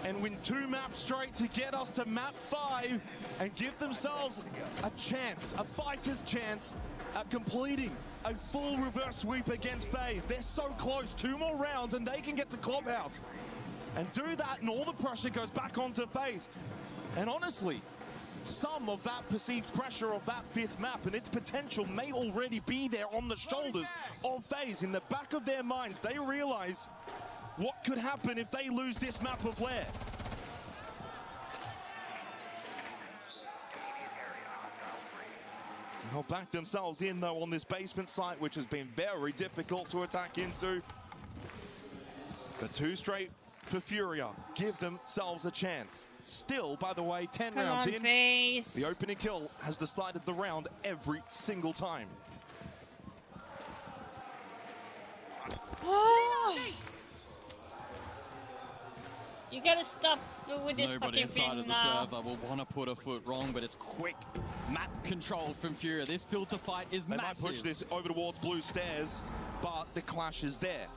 and win 2 maps straight to get us to map 5 and give themselves a chance, a fighter's chance at completing a full reverse sweep against FaZe? They're so close, 2 more rounds and they can get to Clubhouse and do that, and all the pressure goes back onto FaZe. And honestly, some of that perceived pressure of that 5th map and its potential may already be there on the shoulders of FaZe. In the back of their minds, they realize what could happen if they lose this map of Lair. They'll back themselves in though on this basement site, which has been very difficult to attack into. The 2 straight for Furia give themselves a chance. Still, by the way, 10 rounds in, FaZe. the opening kill has decided the round every single time. You gotta stop with this Nobody fucking inside thing of the now. server will want to put a foot wrong, but it's quick map control from Furia. This filter fight is They massive. might push this over towards blue stairs, but the clash is there.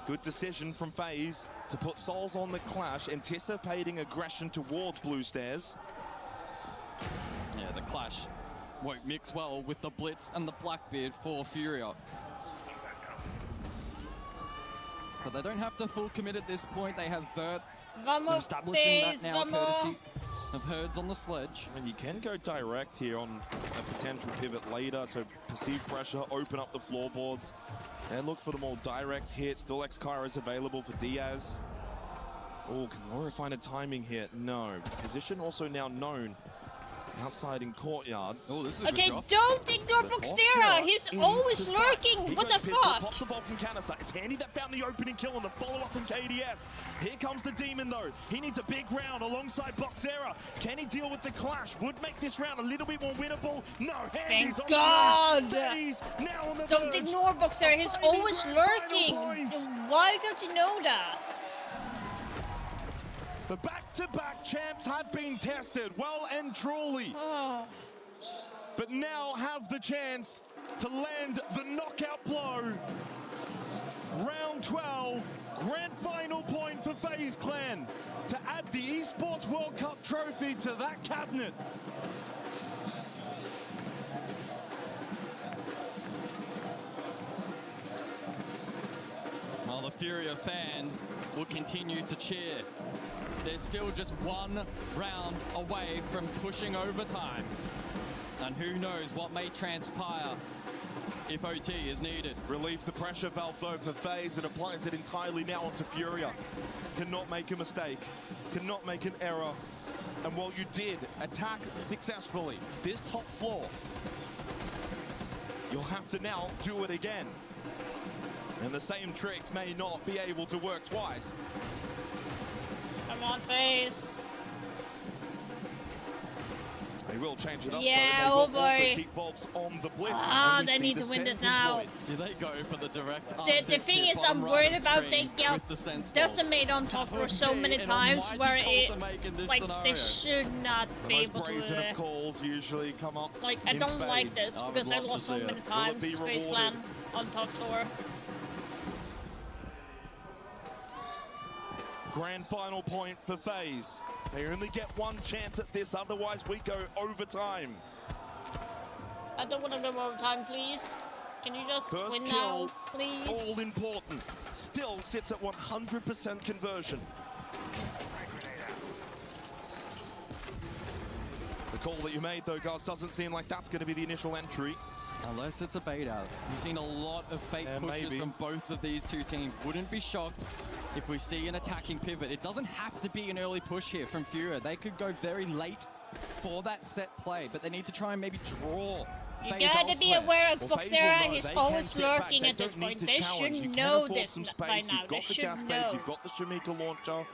Good decision from FaZe to put Souls on the clash, anticipating aggression towards blue stairs. Yeah, the clash won't mix well with the Blitz and the Blackbeard for Furia. But they don't have to full commit at this point. They have Vert establishing that now courtesy of Herds on the sledge. And you can go direct here on a potential pivot later, so perceived pressure, open up the floorboards, and look for the more direct hit. Still X-Kyra is available for Diaz. Oh, can Laura find a timing here? No. Position also now known outside in courtyard. Oh, this is Okay, don't ignore Boxera. He's always lurking. What the fuck? Pop the Vulcan canister. It's Handy that found the opening kill on the follow-up from KDS. Here comes the Demon, though. He needs a big round alongside Boxera. Can he deal with the clash? Would make this round a little bit more winnable. No, Handy's Thank on God. the FaZe now on the Don't verge ignore Boxera. He's of always finding lurking. final point. Why don't you know that? The back-to-back champs have been tested well and truly. But now have the chance to land the knockout blow. Round 12, grand final point for FaZe Clan to add the Esports World Cup trophy to that cabinet. While the Furia fans will continue to cheer. They're still just 1 round away from pushing overtime. And who knows what may transpire if OT is needed. Relieves the pressure valve though for FaZe and applies it entirely now onto Furia. Cannot make a mistake, cannot make an error. And while you did attack successfully this top floor, you'll have to now do it again. And the same tricks may not be able to work twice. Come on, FaZe. They will change it up, Yeah, though. oh They will also boy. keep Volps on the blitz. Ah, and we they see need the to win this Sens now. employed. Do they go for the direct The thing is, I'm worried about they get decimated on top for so many times where it, like, they should not The be most able brazen to. of calls usually come up. Like, I in don't like spades. this because I lost so many times. be Space rewarded? Clan on top floor. Grand final point for FaZe. They only get 1 chance at this, otherwise we go overtime. I don't want to go overtime, please. Can you just First win kill, now, please? all important. Still sits at 100% conversion. The call that you made though, guys, doesn't seem like that's going to be the initial entry. Unless it's a bait out. We've seen a lot of fake pushes from both of these two teams. Wouldn't be shocked if we see an attacking pivot. It doesn't have to be an early push here from Furia. They could go very late for that set play, but they need to try and maybe draw. You gotta be aware of Boxera. He's always lurking at this point. They should know this by now. They should know. You've got the Shamika launcher.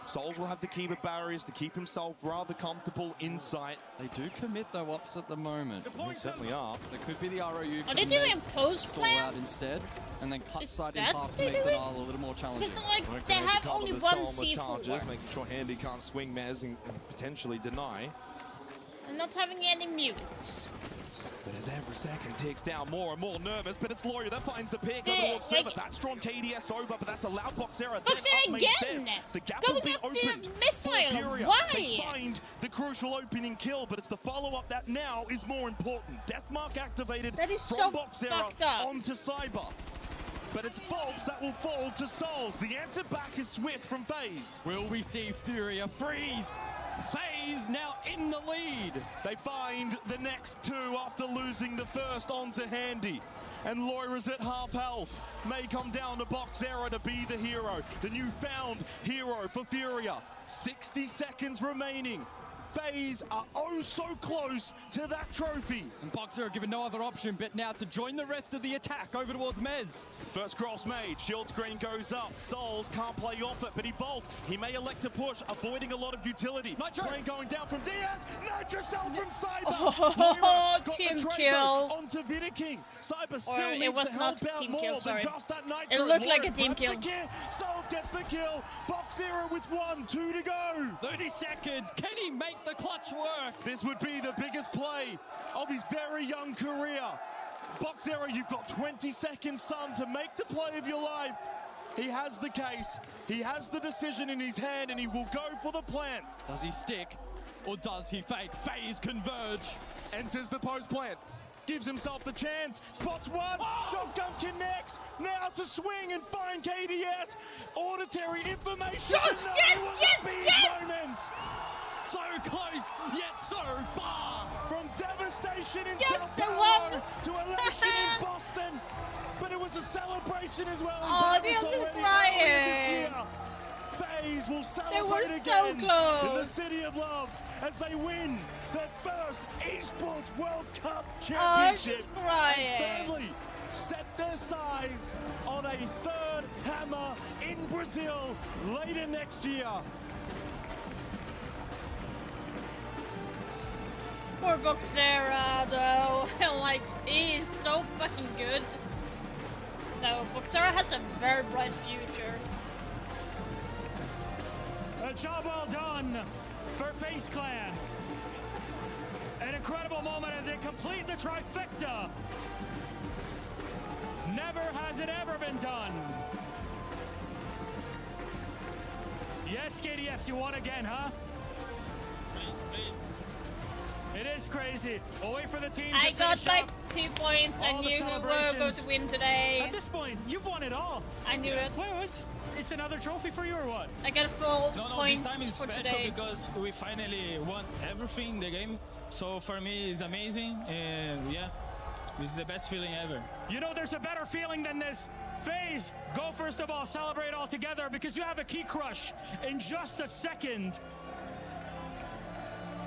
Souls will have the keeper barriers to keep himself rather comfortable inside. They do commit though ups at the moment. They certainly are. There could be the ROU. Are they doing post plan? Out instead, and then cut side in half to make denial a little more challenging. Because like they have only one C4. Charges, making sure Handy can't swing Mez and potentially deny. And not having any mutes. But as every second ticks down, more and more nervous, but it's Lawyer that finds the pick over towards Server. That's drawn KDS over, but that's allowed Boxera. Boxera again! The gap Going has been up opened. the missile, why? They find the crucial opening kill, but it's the follow-up that now is more important. Deathmark activated that is from so Boxera onto Cyber. But it's Fulbs that will fall to Souls. The answer back is swift from FaZe. Will we see Furia freeze? FaZe now in the lead. They find the next two after losing the first onto Handy. And Loira's at half health. May come down to Boxera to be the hero. The newfound hero for Furia. 60 seconds remaining. FaZe are oh so close to that trophy. And Boxera given no other option but now to join the rest of the attack over towards Mez. First cross made, shield screen goes up. Souls can't play off it, but he vaults. He may elect to push, avoiding a lot of utility. Nitro! Brain going down from Diaz. Nitro cell from Cyber. Oh, team kill. Onto Vidiking. Cyber still or needs it was to not help out team more kill, than sorry. just that Nitro. It looked like a team kill. Souls gets the kill. Boxera with 1, 2 to go. 30 seconds. Can he make the clutch work? This would be the biggest play of his very young career. Boxera, you've got 20 seconds, son, to make the play of your life. He has the case, he has the decision in his hand, and he will go for the plant. Does he stick, or does he fake? FaZe converge. Enters the post plant, gives himself the chance, spots one, shotgun connects, now to swing and find KDS. Auditory information. Yes! Moment. So close, yet so far. From devastation in Yes, South the Carolina to elation in Boston. But it was a celebration as well. Oh, they are just crying. This year. FaZe will celebrate so again close. in the City of Love as they win their first Esports World Cup Oh, championship. she's crying. And firmly set their sights on a third hammer in Brazil later next year. Poor Boxera, though. Like, he is so fucking good. No, Boxera has a very bright future. A job well done for FaZe Clan. An incredible moment as they complete the trifecta. Never has it ever been done. Yes, KDS, you won again, huh? It is crazy. We'll wait for the team I to got finish like up 2 points. I all the knew who were celebrations. going to win today. At this point, you've won it all. I knew it. Wait, it's another trophy for you or what? I got full No, points this time is for special today. because we finally won everything in the game. So for me, it's amazing, and yeah, this is the best feeling ever. You know, there's a better feeling than this. FaZe, go first of all, celebrate all together because you have a key crush in just a second.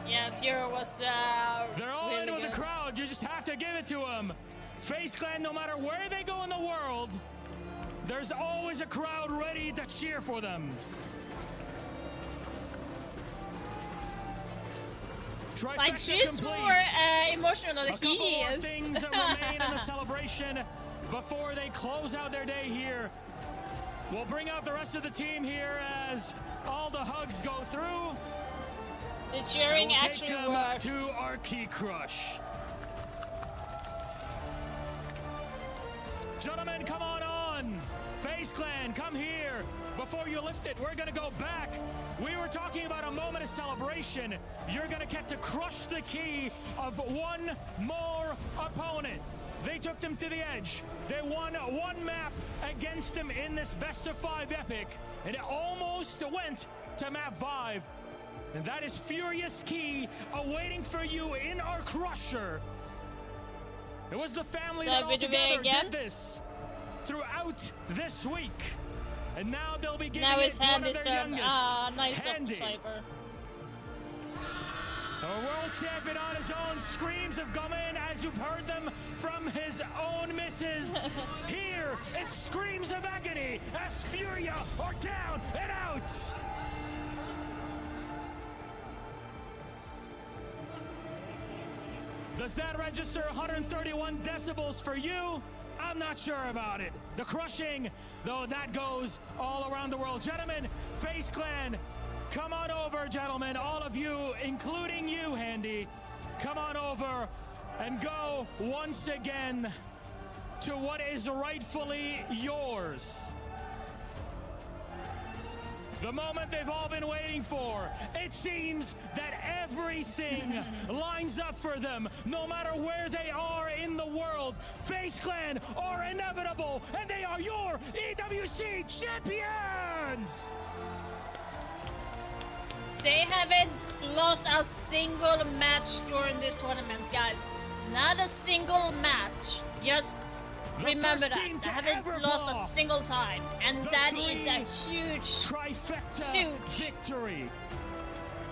Yeah, Fury was They're all really in with good. the crowd. You just have to give it to them. FaZe Clan, no matter where they go in the world, there's always a crowd ready to cheer for them. Like, Trifecta she's complete. more emotional than A couple he more is. things that remain in the celebration before they close out their day here. We'll bring out the rest of the team here as all the hugs go through. The cheering We'll actually take them worked. to our key crush. Gentlemen, come on. FaZe Clan, come here. Before you lift it, we're gonna go back. We were talking about a moment of celebration. You're gonna get to crush the key of one more opponent. They took them to the edge. They won one map against them in this best of 5 epic, and it almost went to map 5. And that is Furious Key awaiting for you in our crusher. It was the family that all together did this throughout this week. And now they'll be giving it to one of their youngest, nice Handy. Cyber. A world champion on his own. Screams have come in as you've heard them from his own misses. Here, it's screams of agony as Furia are down and out. Does that register 131 decibels for you? I'm not sure about it. The crushing, though, that goes all around the world. Gentlemen, FaZe Clan, come on over, gentlemen. All of you, including you, Handy, come on over and go once again to what is rightfully yours. The moment they've all been waiting for. It seems that everything lines up for them, no matter where they are in the world. FaZe Clan are inevitable, and they are your EWC champions! They haven't lost a single match during this tournament, guys. Not a single match. Just remember that. They haven't lost a single time. And that is a huge trifecta victory.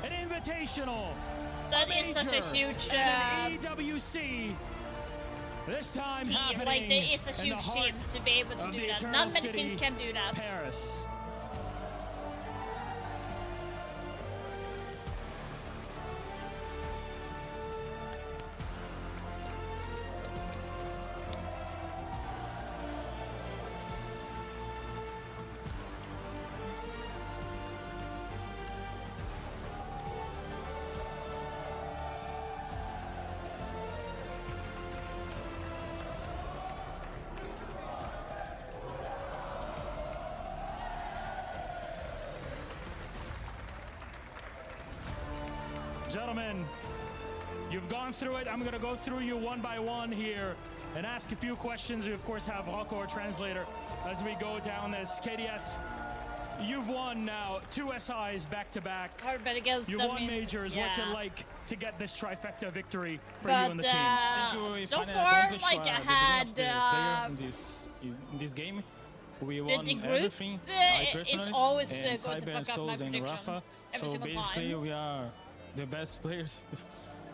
An invitational. That is such a huge an EWC. This time team. Happening like, there is a huge team to be able to do that. Not many teams can do that. Paris. Gentlemen, you've gone through it. I'm going to go through you one by one here and ask a few questions. We, of course, have Rocco, our translator, as we go down this. KDS, you've won now 2 SIs back-to-back. You've won majors. What's it like to get this trifecta victory for you and the team? Thank you. So far, like, I had in this game. We won the group everything. is always and going to fuck up my prediction Rafa. every So single basically, time. we are the best players.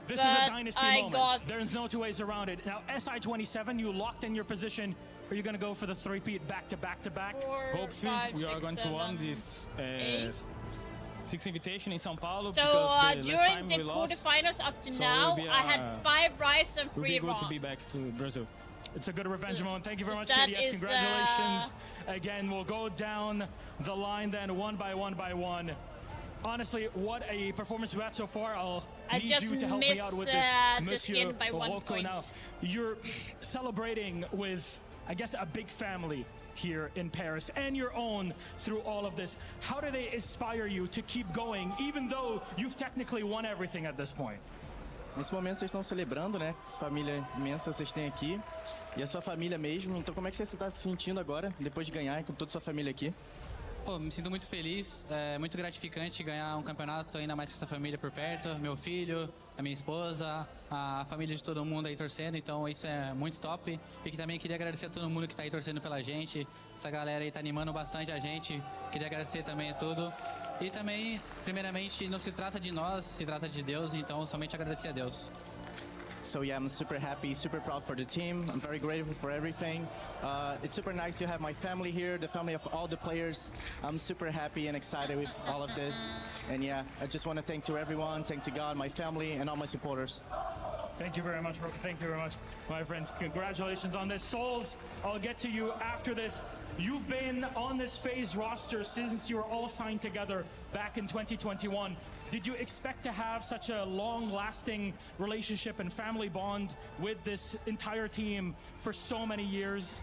This is a dynasty moment. There's no 2 ways around it. Now, SI27, you locked in your position. Are you going to go for the 3-peat back-to-back-to-back? Hopefully, we are going to win this 6th invitation in São Paulo. So because during the quarterfinals up to now, I had 5 Rise and 3 Raw. It will be good to be back to Brazil. It's a good revenge moment. Thank you very much, KDS. Congratulations. Again, we'll go down the line then one by one. Honestly, what a performance we had so far. I'll need you to help me out with this, Monsieur Rocco. Now, you're celebrating with, I guess, a big family here in Paris and your own through all of this. How do they inspire you to keep going, even though you've technically won everything at this point? Nesse momento vocês estão celebrando, né? Essa família imensa vocês têm aqui. E a sua família mesmo. Então como é que você está se sentindo agora, depois de ganhar com toda a sua família aqui? Pô, me sinto muito feliz, é muito gratificante ganhar um campeonato, ainda mais com essa família por perto, meu filho, a minha esposa, a família de todo mundo aí torcendo, então isso é muito top. E que também queria agradecer a todo mundo que tá aí torcendo pela gente, essa galera aí tá animando bastante a gente, queria agradecer também a tudo. E também, primeiramente, não se trata de nós, se trata de Deus, então somente agradecer a Deus. So yeah, I'm super happy, super proud for the team. I'm very grateful for everything. It's super nice to have my family here, the family of all the players. I'm super happy and excited with all of this. And yeah, I just want to thank to everyone, thank to God, my family, and all my supporters. Thank you very much, Rocco. Thank you very much, my friends. Congratulations on this. Souls, I'll get to you after this. You've been on this FaZe roster since you were all signed together back in 2021. Did you expect to have such a long-lasting relationship and family bond with this entire team for so many years?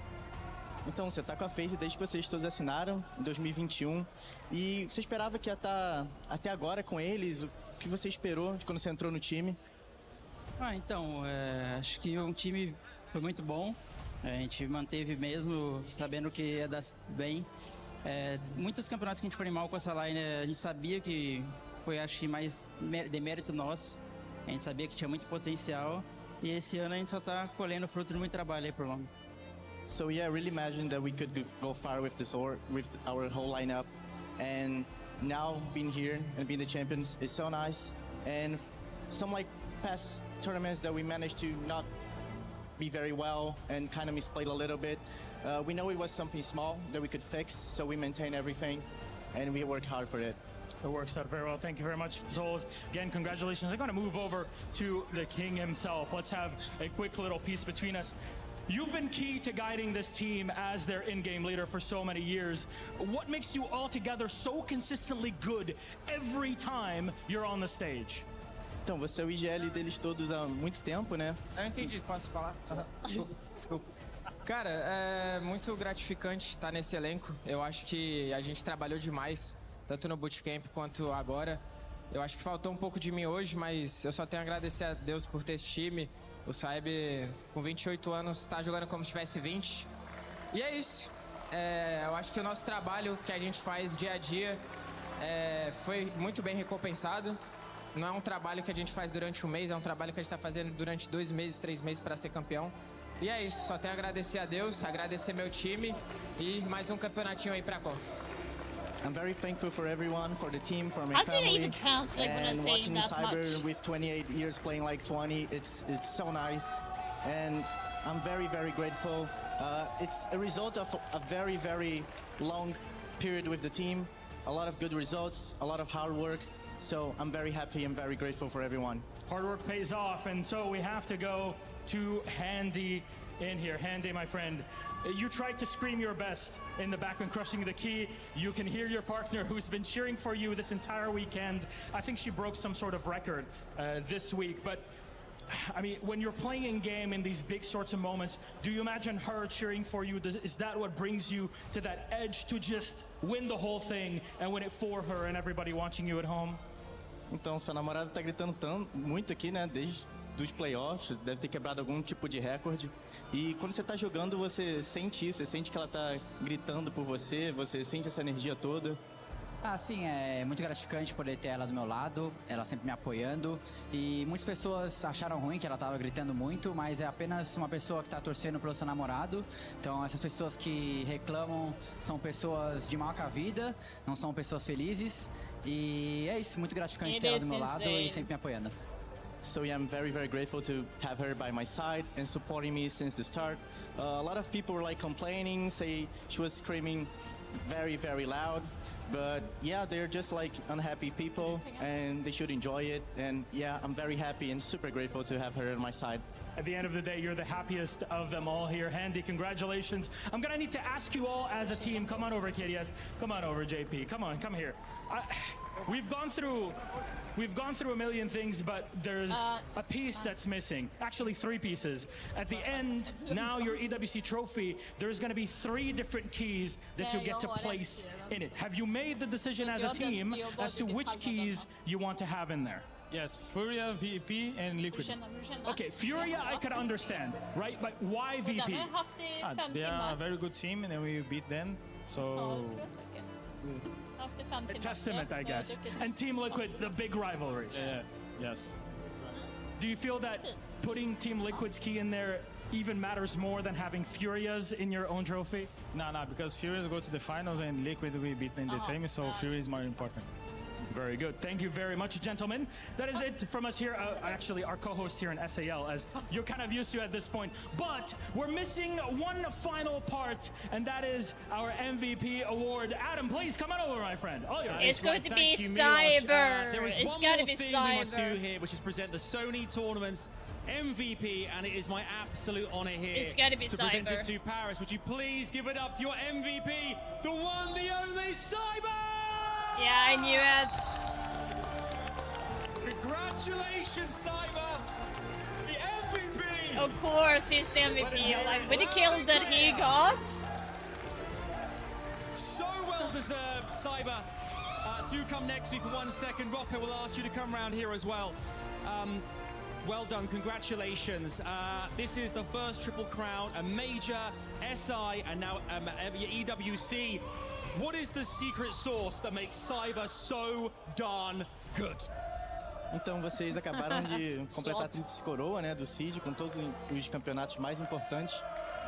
Então, você está com a FaZe desde que vocês todos assinaram, em 2021. E você esperava que ia estar até agora com eles? O que você esperou de quando você entrou no time? Então, acho que o time foi muito bom. A gente manteve mesmo, sabendo que ia dar bem. Muitos campeonatos que a gente foi mal com essa line, a gente sabia que foi, acho que, mais demérito nosso. A gente sabia que tinha muito potencial. E esse ano a gente só tá colhendo fruto de muito trabalho aí por longo. So yeah, really imagine that we could go far with with our whole lineup, and now being here and being the champions is so nice. And some like past tournaments that we managed to not be very well and kind of misplayed a little bit. We know it was something small that we could fix, so we maintain everything, and we work hard for it. It works out very well. Thank you very much, Souls. Again, congratulations. I'm going to move over to the king himself. Let's have a quick little piece between us. You've been key to guiding this team as their in-game leader for so many years. What makes you all together so consistently good every time you're on the stage? Então, você é o IGL deles todos há muito tempo, né? Eu entendi, posso falar? Desculpa. Cara, é muito gratificante estar nesse elenco. Eu acho que a gente trabalhou demais, tanto no bootcamp quanto agora. Eu acho que faltou um pouco de mim hoje, mas eu só tenho a agradecer a Deus por ter esse time. O Saib, com 28 anos, está jogando como se tivesse 20. E é isso. Eu acho que o nosso trabalho que a gente faz dia a dia foi muito bem recompensado. Não é um trabalho que a gente faz durante um mês, é um trabalho que a gente está fazendo durante 2 meses, 3 meses para ser campeão. E é isso, só tenho a agradecer a Deus, agradecer meu time e mais um campeonatinho aí pra conta. I'm very thankful for everyone, for the team, for my family. Even translate when I'm saying watching that Cyber much. with 28 years playing like 20, it's so nice, and I'm very, very grateful. It's a result of a very, very long period with the team, a lot of good results, a lot of hard work. So I'm very happy and very grateful for everyone. Hard work pays off, and so we have to go to Handy in here. Handy, my friend, you tried to scream your best in the back when crushing the key. You can hear your partner who's been cheering for you this entire weekend. I think she broke some sort of record this week, but I mean, when you're playing in game in these big sorts of moments, do you imagine her cheering for you? Is that what brings you to that edge to just win the whole thing and win it for her and everybody watching you at home? Então, sua namorada tá gritando muito aqui, né, desde dos playoffs, deve ter quebrado algum tipo de recorde. E quando você tá jogando, você sente isso, você sente que ela tá gritando por você, você sente essa energia toda. Sim, é muito gratificante poder ter ela do meu lado, ela sempre me apoiando. E muitas pessoas acharam ruim que ela tava gritando muito, mas é apenas uma pessoa que tá torcendo pelo seu namorado. Então essas pessoas que reclamam são pessoas de mal com a vida, não são pessoas felizes. E é isso, muito gratificante ter ela do meu lado e sempre me apoiando. So yeah, I'm very, very grateful to have her by my side and supporting me since the start. A lot of people were like complaining, say she was screaming very, very loud. But yeah, they're just like unhappy people and they should enjoy it. And yeah, I'm very happy and super grateful to have her on my side. At the end of the day, you're the happiest of them all here. Handy, congratulations. I'm gonna need to ask you all as a team. Come on over, Kirias. Come on over, JP. Come on, come here. We've gone through a million things, but there's a piece that's missing. Actually, 3 pieces. At the end, now your EWC trophy, there's going to be 3 different keys that you get to place in it. Have you made the decision as a team as to which keys you want to have in there? Yes, Furia, VP, and Liquid. Okay, Furia I could understand, right? But why VP? They are a very good team, and we beat them, so... A testament, I guess. And Team Liquid, the big rivalry. Yeah, yes. Do you feel that putting Team Liquid's key in there even matters more than having Furia's in your own trophy? No, because Furia's go to the finals and Liquid we beat in the semi, so Furia is more important. Very good. Thank you very much, gentlemen. That is it from us here. Actually, our co-host here in SAL, as you're kind of used to at this point. But we're missing one final part, and that is our MVP award. Adam, please come on over, my friend. All yours. It's going to be Cyber. There is one more thing we must do here, which is present the Sony Tournament's MVP, and it is my absolute honor here it's gotta be to present Cyber. it to Paris. Would you please give it up for your MVP, the one, the only Cyber? Yeah, I knew it. Congratulations, Cyber, the MVP. Of course, he's the MVP. Like with the kill that he got. So well deserved, Cyber. Do come next week for 1 second. Rocco will ask you to come around here as well. Well done, congratulations. This is the first Triple Crown, a major SI, and now EWC. What is the secret sauce that makes Cyber so darn good? Então, vocês acabaram de completar a tríplice coroa, né, do Seed, com todos os campeonatos mais importantes.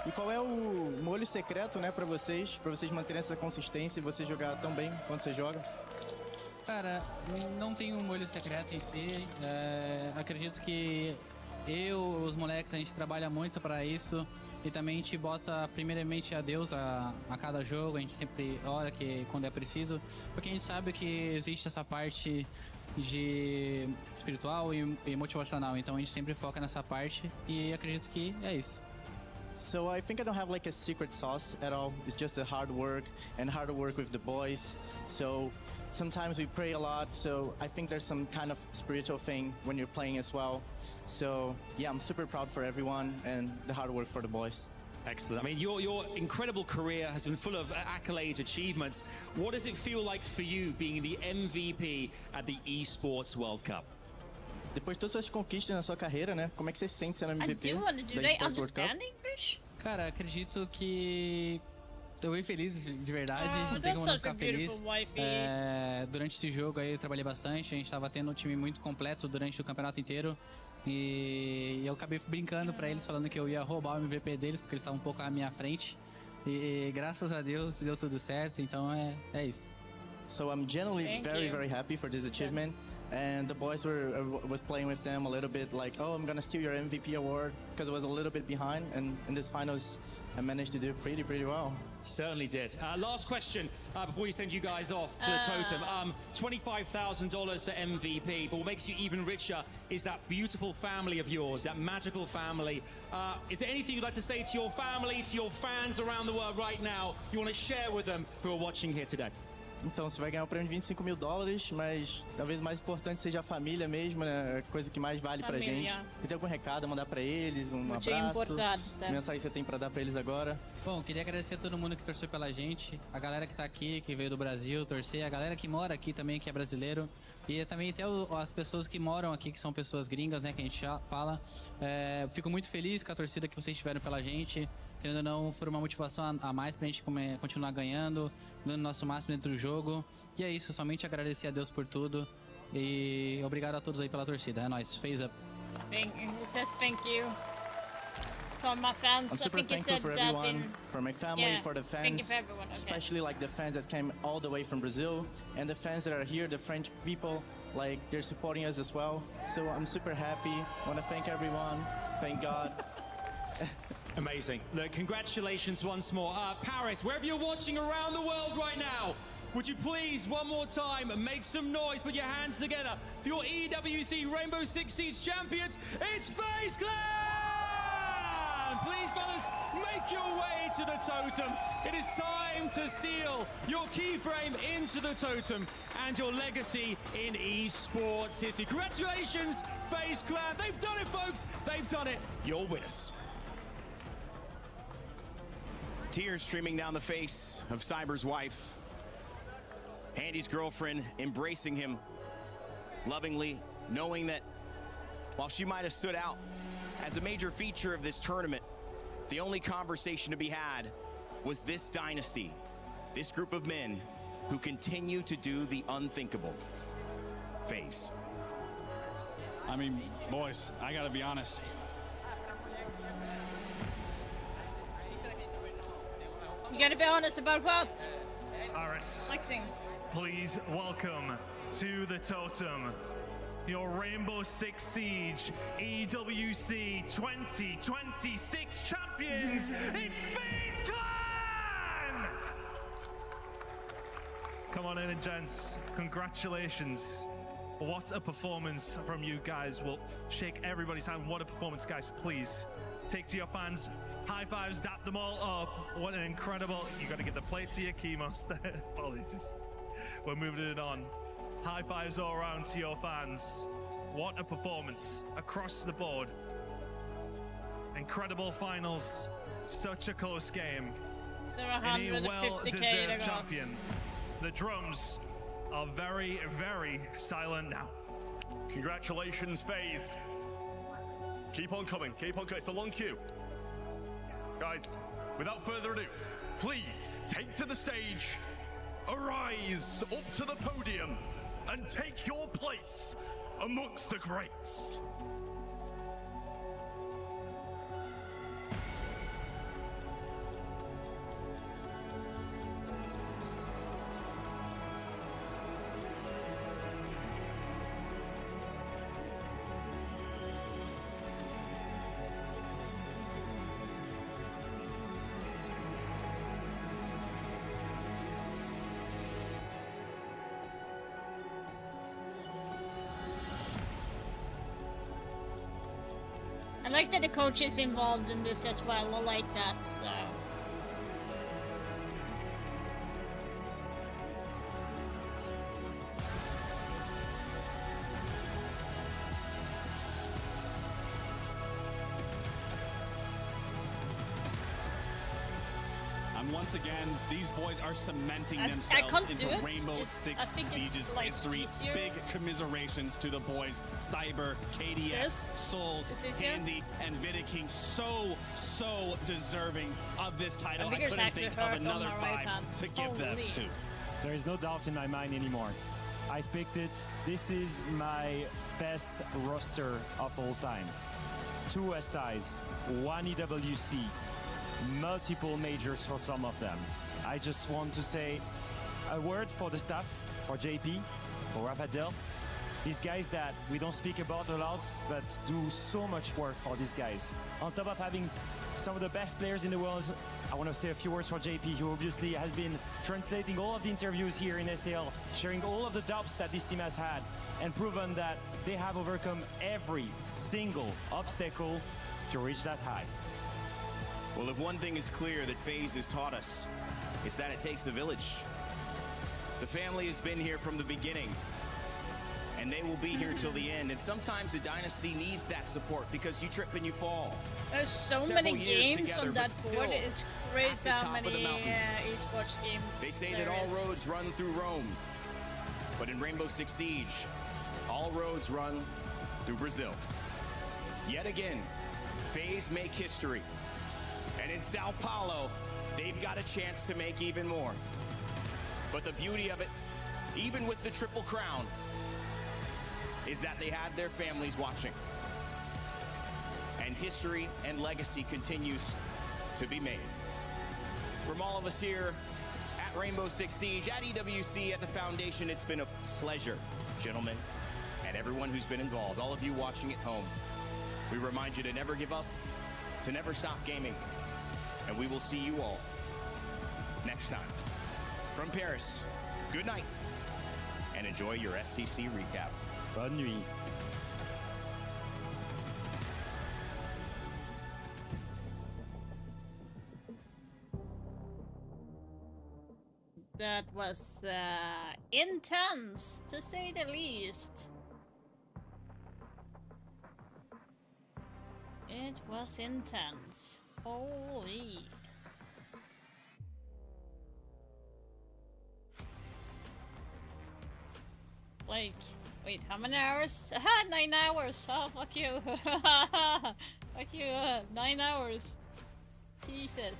E qual é o molho secreto, né, para vocês manterem essa consistência e você jogar tão bem quanto você joga? Cara, não tem um molho secreto em si. Acredito que os moleques, a gente trabalha muito para isso. E também a gente bota primeiramente a Deus a cada jogo. A gente sempre ora quando é preciso. Porque a gente sabe que existe essa parte de espiritual e motivacional. Então a gente sempre foca nessa parte. E acredito que é isso. So I think I don't have like a secret sauce at all. It's just the hard work with the boys. So sometimes we pray a lot. So I think there's some kind of spiritual thing when you're playing as well. So yeah, I'm super proud for everyone and the hard work for the boys. Excellent. I mean, your incredible career has been full of accolades, achievements. What does it feel like for you being the MVP at the Esports World Cup? Depois de todas as conquistas na sua carreira, né? Como é que você se sente sendo MVP do da they Esports World Cup? understand English? Cara, acredito que tô bem feliz, de verdade. Não tem that's como não such a ficar feliz. beautiful wifey. Durante esse jogo aí eu trabalhei bastante. A gente tava tendo um time muito completo durante o campeonato inteiro. E eu acabei brincando pra eles, falando que eu ia roubar o MVP deles, porque eles estavam um pouco à minha frente. E graças a Deus deu tudo certo, então é isso. So I'm genuinely very happy for this achievement. And the boys was playing with them a little bit like, oh, I'm gonna steal your MVP award, because I was a little bit behind, and in this finals I managed to do pretty well. Certainly did. Last question before we send you guys off to the totem. $25,000 for MVP, but what makes you even richer is that beautiful family of yours, that magical family. Is there anything you'd like to say to your family, to your fans around the world right now, you want to share with them who are watching here today? Então, você vai ganhar um prêmio de $25 mil, mas talvez o mais importante seja a família mesmo, né? A coisa que mais vale pra gente. Você tem algum recado a mandar pra eles? Um abraço? Que mensagem você tem pra dar pra eles agora? Bom, queria agradecer a todo mundo que torceu pela gente, a galera que tá aqui, que veio do Brasil torcer, a galera que mora aqui também, que é brasileiro, e também até as pessoas que moram aqui, que são pessoas gringas, né, que a gente fala. Fico muito feliz com a torcida que vocês tiveram pela gente. Querendo ou não, foi uma motivação a mais pra gente continuar ganhando, dando o nosso máximo dentro do jogo. E é isso, somente agradecer a Deus por tudo. E obrigado a todos aí pela torcida. É nóis, face up. He says thank you to all my fans. I'm super thankful for everyone, for my family, for the fans, thank you for everyone. Okay. Especially like the fans that came all the way from Brazil, and the fans that are here, the French people, like they're supporting us as well. So I'm super happy. I want to thank everyone. Thank God. Amazing. Look, congratulations once more. Paris, wherever you're watching around the world right now, would you please, one more time, make some noise, put your hands together for your EWC Rainbow Six Siege champions. It's FaZe Clan! Please, fellas, make your way to the totem. It is time to seal your keyframe into the totem and your legacy in esports history. Congratulations, FaZe Clan. They've done it, folks. They've done it. You're winners. Tears streaming down the face of Cyber's wife. Andy's girlfriend embracing him lovingly, knowing that while she might have stood out as a major feature of this tournament, the only conversation to be had was this dynasty, this group of men who continue to do the unthinkable. FaZe. I mean, boys, I gotta be honest. You gotta be honest about what? Aris, Flexing. please welcome to the totem your Rainbow Six Siege EWC 2026 champions. It's FaZe Clan! Come on in, gents. Congratulations. What a performance from you guys. We'll shake everybody's hand. What a performance, guys. Please take to your fans. High fives, dap them all up. What an incredible... You got to get the plate to your chemos. Apologies. We're moving it on. High fives all around to your fans. What a performance across the board. Incredible finals. Such a close game. So Any 150k well-deserved champion. The drums are very, very silent now. Congratulations, FaZe. Keep on coming, keep on coming. It's a long queue. Guys, without further ado, please take to the stage, arise up to the podium, and take your place amongst the greats. I like that the coach is involved in this as well. I like that, so. And once again, these boys are cementing themselves into Rainbow Six Siege's like history. easier. Big commiserations to the boys. Cyber, KDS, Souls, Handy, and Vidiking. So deserving of this title. I couldn't think of another five to give them to. There is no doubt in my mind anymore. I've picked it. This is my best roster of all time. 2 SIs, 1 EWC, multiple majors for some of them. I just want to say a word for the staff, for JP, for Rafadel. These guys that we don't speak about a lot, that do so much work for these guys. On top of having some of the best players in the world, I want to say a few words for JP, who obviously has been translating all of the interviews here in SAL, sharing all of the doubts that this team has had, and proven that they have overcome every single obstacle to reach that high. Well, if one thing is clear that FaZe has taught us, it's that it takes a village. The family has been here from the beginning, and they will be here till the end. And sometimes a dynasty needs that support because you trip and you fall. There's so Several many years games together, on but that still board. It's at crazy the how top of many the mountain. esports games They say there that all is. roads run through Rome, but in Rainbow Six Siege, all roads run through Brazil. Yet again, FaZe make history. And in Sao Paulo, they've got a chance to make even more. But the beauty of it, even with the Triple Crown, is that they have their families watching. And history and legacy continues to be made. From all of us here at Rainbow Six Siege, at EWC, at the Foundation, it's been a pleasure, gentlemen, and everyone who's been involved, all of you watching at home. We remind you to never give up, to never stop gaming, and we will see you all next time. From Paris, good night, and enjoy your STC recap. Bonne nuit. That was intense, to say the least. It was intense. Holy. Like, wait, how many hours? Aha, 9 hours! Oh, fuck you! Fuck you, 9 hours. Jesus.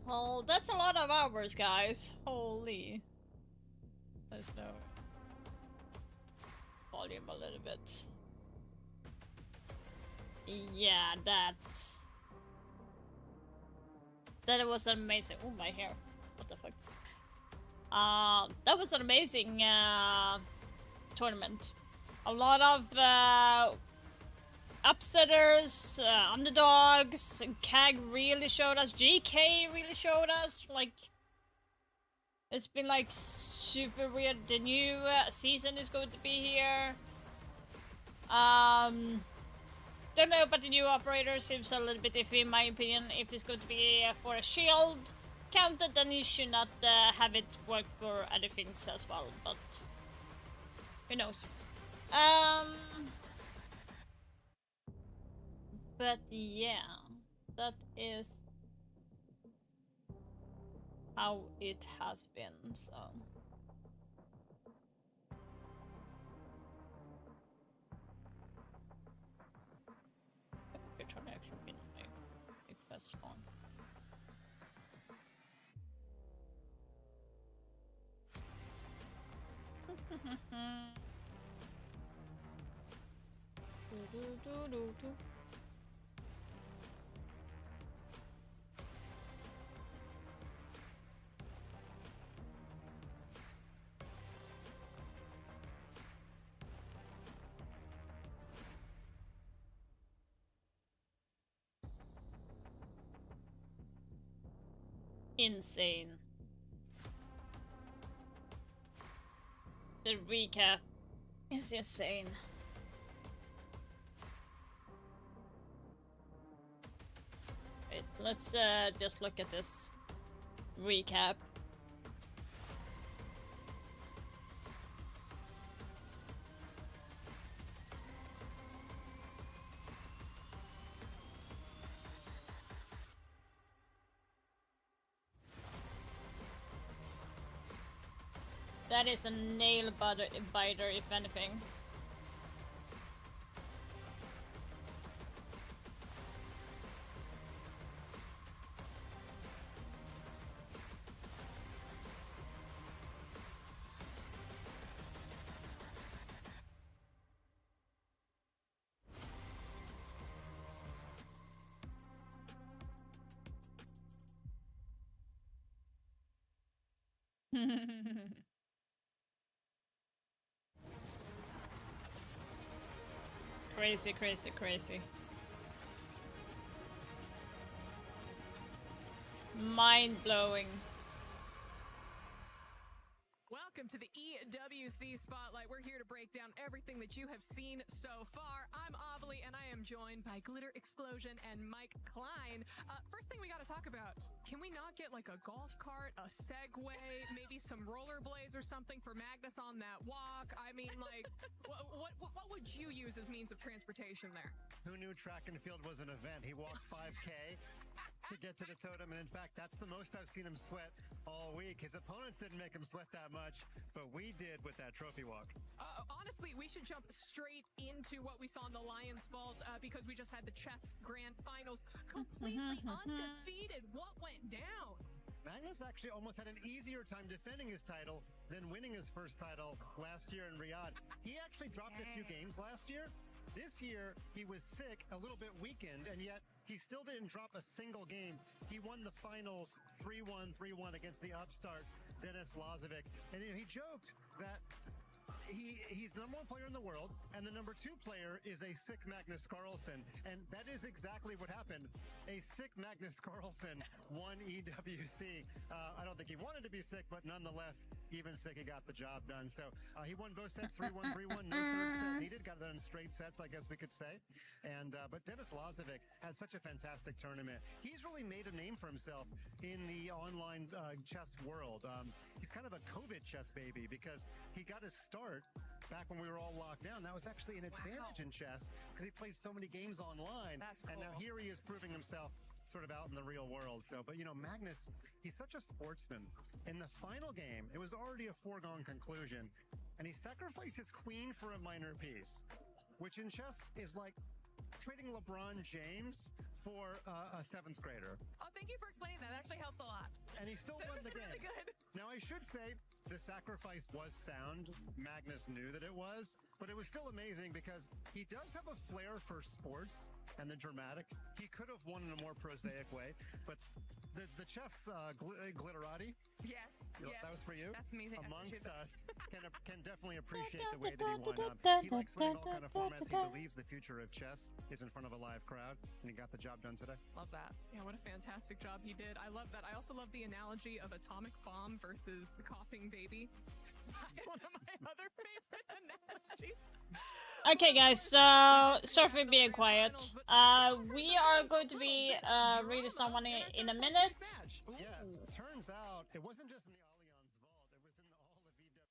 Well, that's a lot of hours, guys. Holy. Let's know. Volume a little bit. Yeah, that was amazing. Oh, my hair. What the fuck? That was an amazing tournament. A lot of upsetters, underdogs. CAG really showed us. GK really showed us. Like, it's been like super weird. The new season is going to be here. Don't know, but the new operator seems a little bit iffy in my opinion. If it's going to be for a shield counted, then you should not have it work for other things as well. But who knows? But yeah, that is how it has been, so. press on. Insane. The recap is insane. Wait, let's just look at this recap. That is a nail biter, if anything. Crazy, crazy, crazy. Mind-blowing. Welcome to the EWC Spotlight. We're here to break down everything that you have seen so far. I'm Avali, and I am joined by Glitter Explosion and Mike Klein. First thing we got to talk about, can we not get like a golf cart, a Segway, maybe some rollerblades or something for Magnus on that walk? I mean, like, what would you use as means of transportation there? Who knew track and field was an event? He walked 5K to get to the totem, and in fact, that's the most I've seen him sweat all week. His opponents didn't make him sweat that much, but we did with that trophy walk. Honestly, we should jump straight into what we saw in the Lions Vault because we just had the chess grand finals. Completely undefeated. What went down? Magnus actually almost had an easier time defending his title than winning his first title last year in Riyadh. He actually dropped a few games last year. This year, he was sick, a little bit weakened, and yet he still didn't drop a single game. He won the finals 3-1, 3-1 against the upstart Denis Lazovic. And he joked that he's the #1 player in the world, and the #2 player is a sick Magnus Carlsen. And that is exactly what happened. A sick Magnus Carlsen won EWC. I don't think he wanted to be sick, but nonetheless, even sick, he got the job done. So he won both sets, 3-1, 3-1. No third set needed. Got it done in straight sets, I guess we could say. And but Denis Lazovic had such a fantastic tournament. He's really made a name for himself in the online chess world. He's kind of a COVID chess baby because he got his start back when we were all locked down. That was actually an advantage in chess because he played so many games online. That's cool. And now here he is proving himself sort of out in the real world. So, but you know, Magnus, he's such a sportsman. In the final game, it was already a foregone conclusion, and he sacrificed his queen for a minor piece, which in chess is like trading LeBron James for a 7th grader. Oh, thank you for explaining that. That actually helps a lot. And he still won the game. Really good. Now, I should say the sacrifice was sound. Magnus knew that it was, but it was still amazing because he does have a flair for sports and the dramatic. He could have won in a more prosaic way, but the chess glitterati. Yes, that was for you. That's me. Amongst us, can definitely appreciate the way that he won. He likes winning all kind of formats. He believes the future of chess is in front of a live crowd, and he got the job done today. Love that. Yeah, what a fantastic job he did. I love that. I also love the analogy of atomic bomb versus the coughing baby. That's one of my other favorite analogies. Okay, guys, so sorry for being quiet. We are going to be reading someone in a minute. Yeah, turns out it wasn't just in the Allianz Vault, it was in all of EW.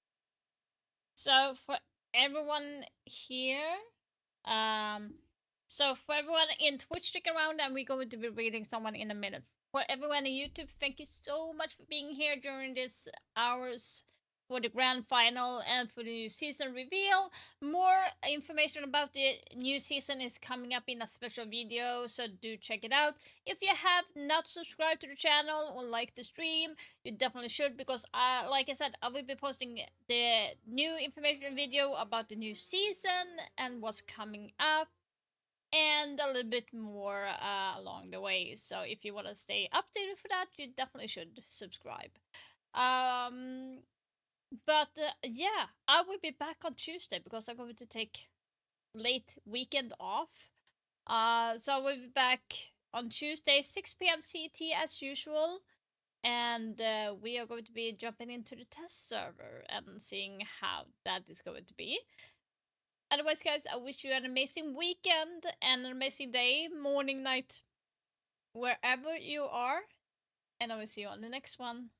So for everyone here, so for everyone in Twitch, stick around and we're going to be reading someone in a minute. For everyone on YouTube, thank you so much for being here during this hours for the grand final and for the new season reveal. More information about the new season is coming up in a special video, so do check it out. If you have not subscribed to the channel or like the stream, you definitely should, because like I said, I will be posting the new information video about the new season and what's coming up, and a little bit more along the way. So if you want to stay updated for that, you definitely should subscribe. But yeah, I will be back on Tuesday because I'm going to take late weekend off. So I will be back on Tuesday, 6 p.m. CT as usual. And we are going to be jumping into the test server and seeing how that is going to be. Otherwise, guys, I wish you an amazing weekend and an amazing day, morning, night, wherever you are. And I will see you on the next one.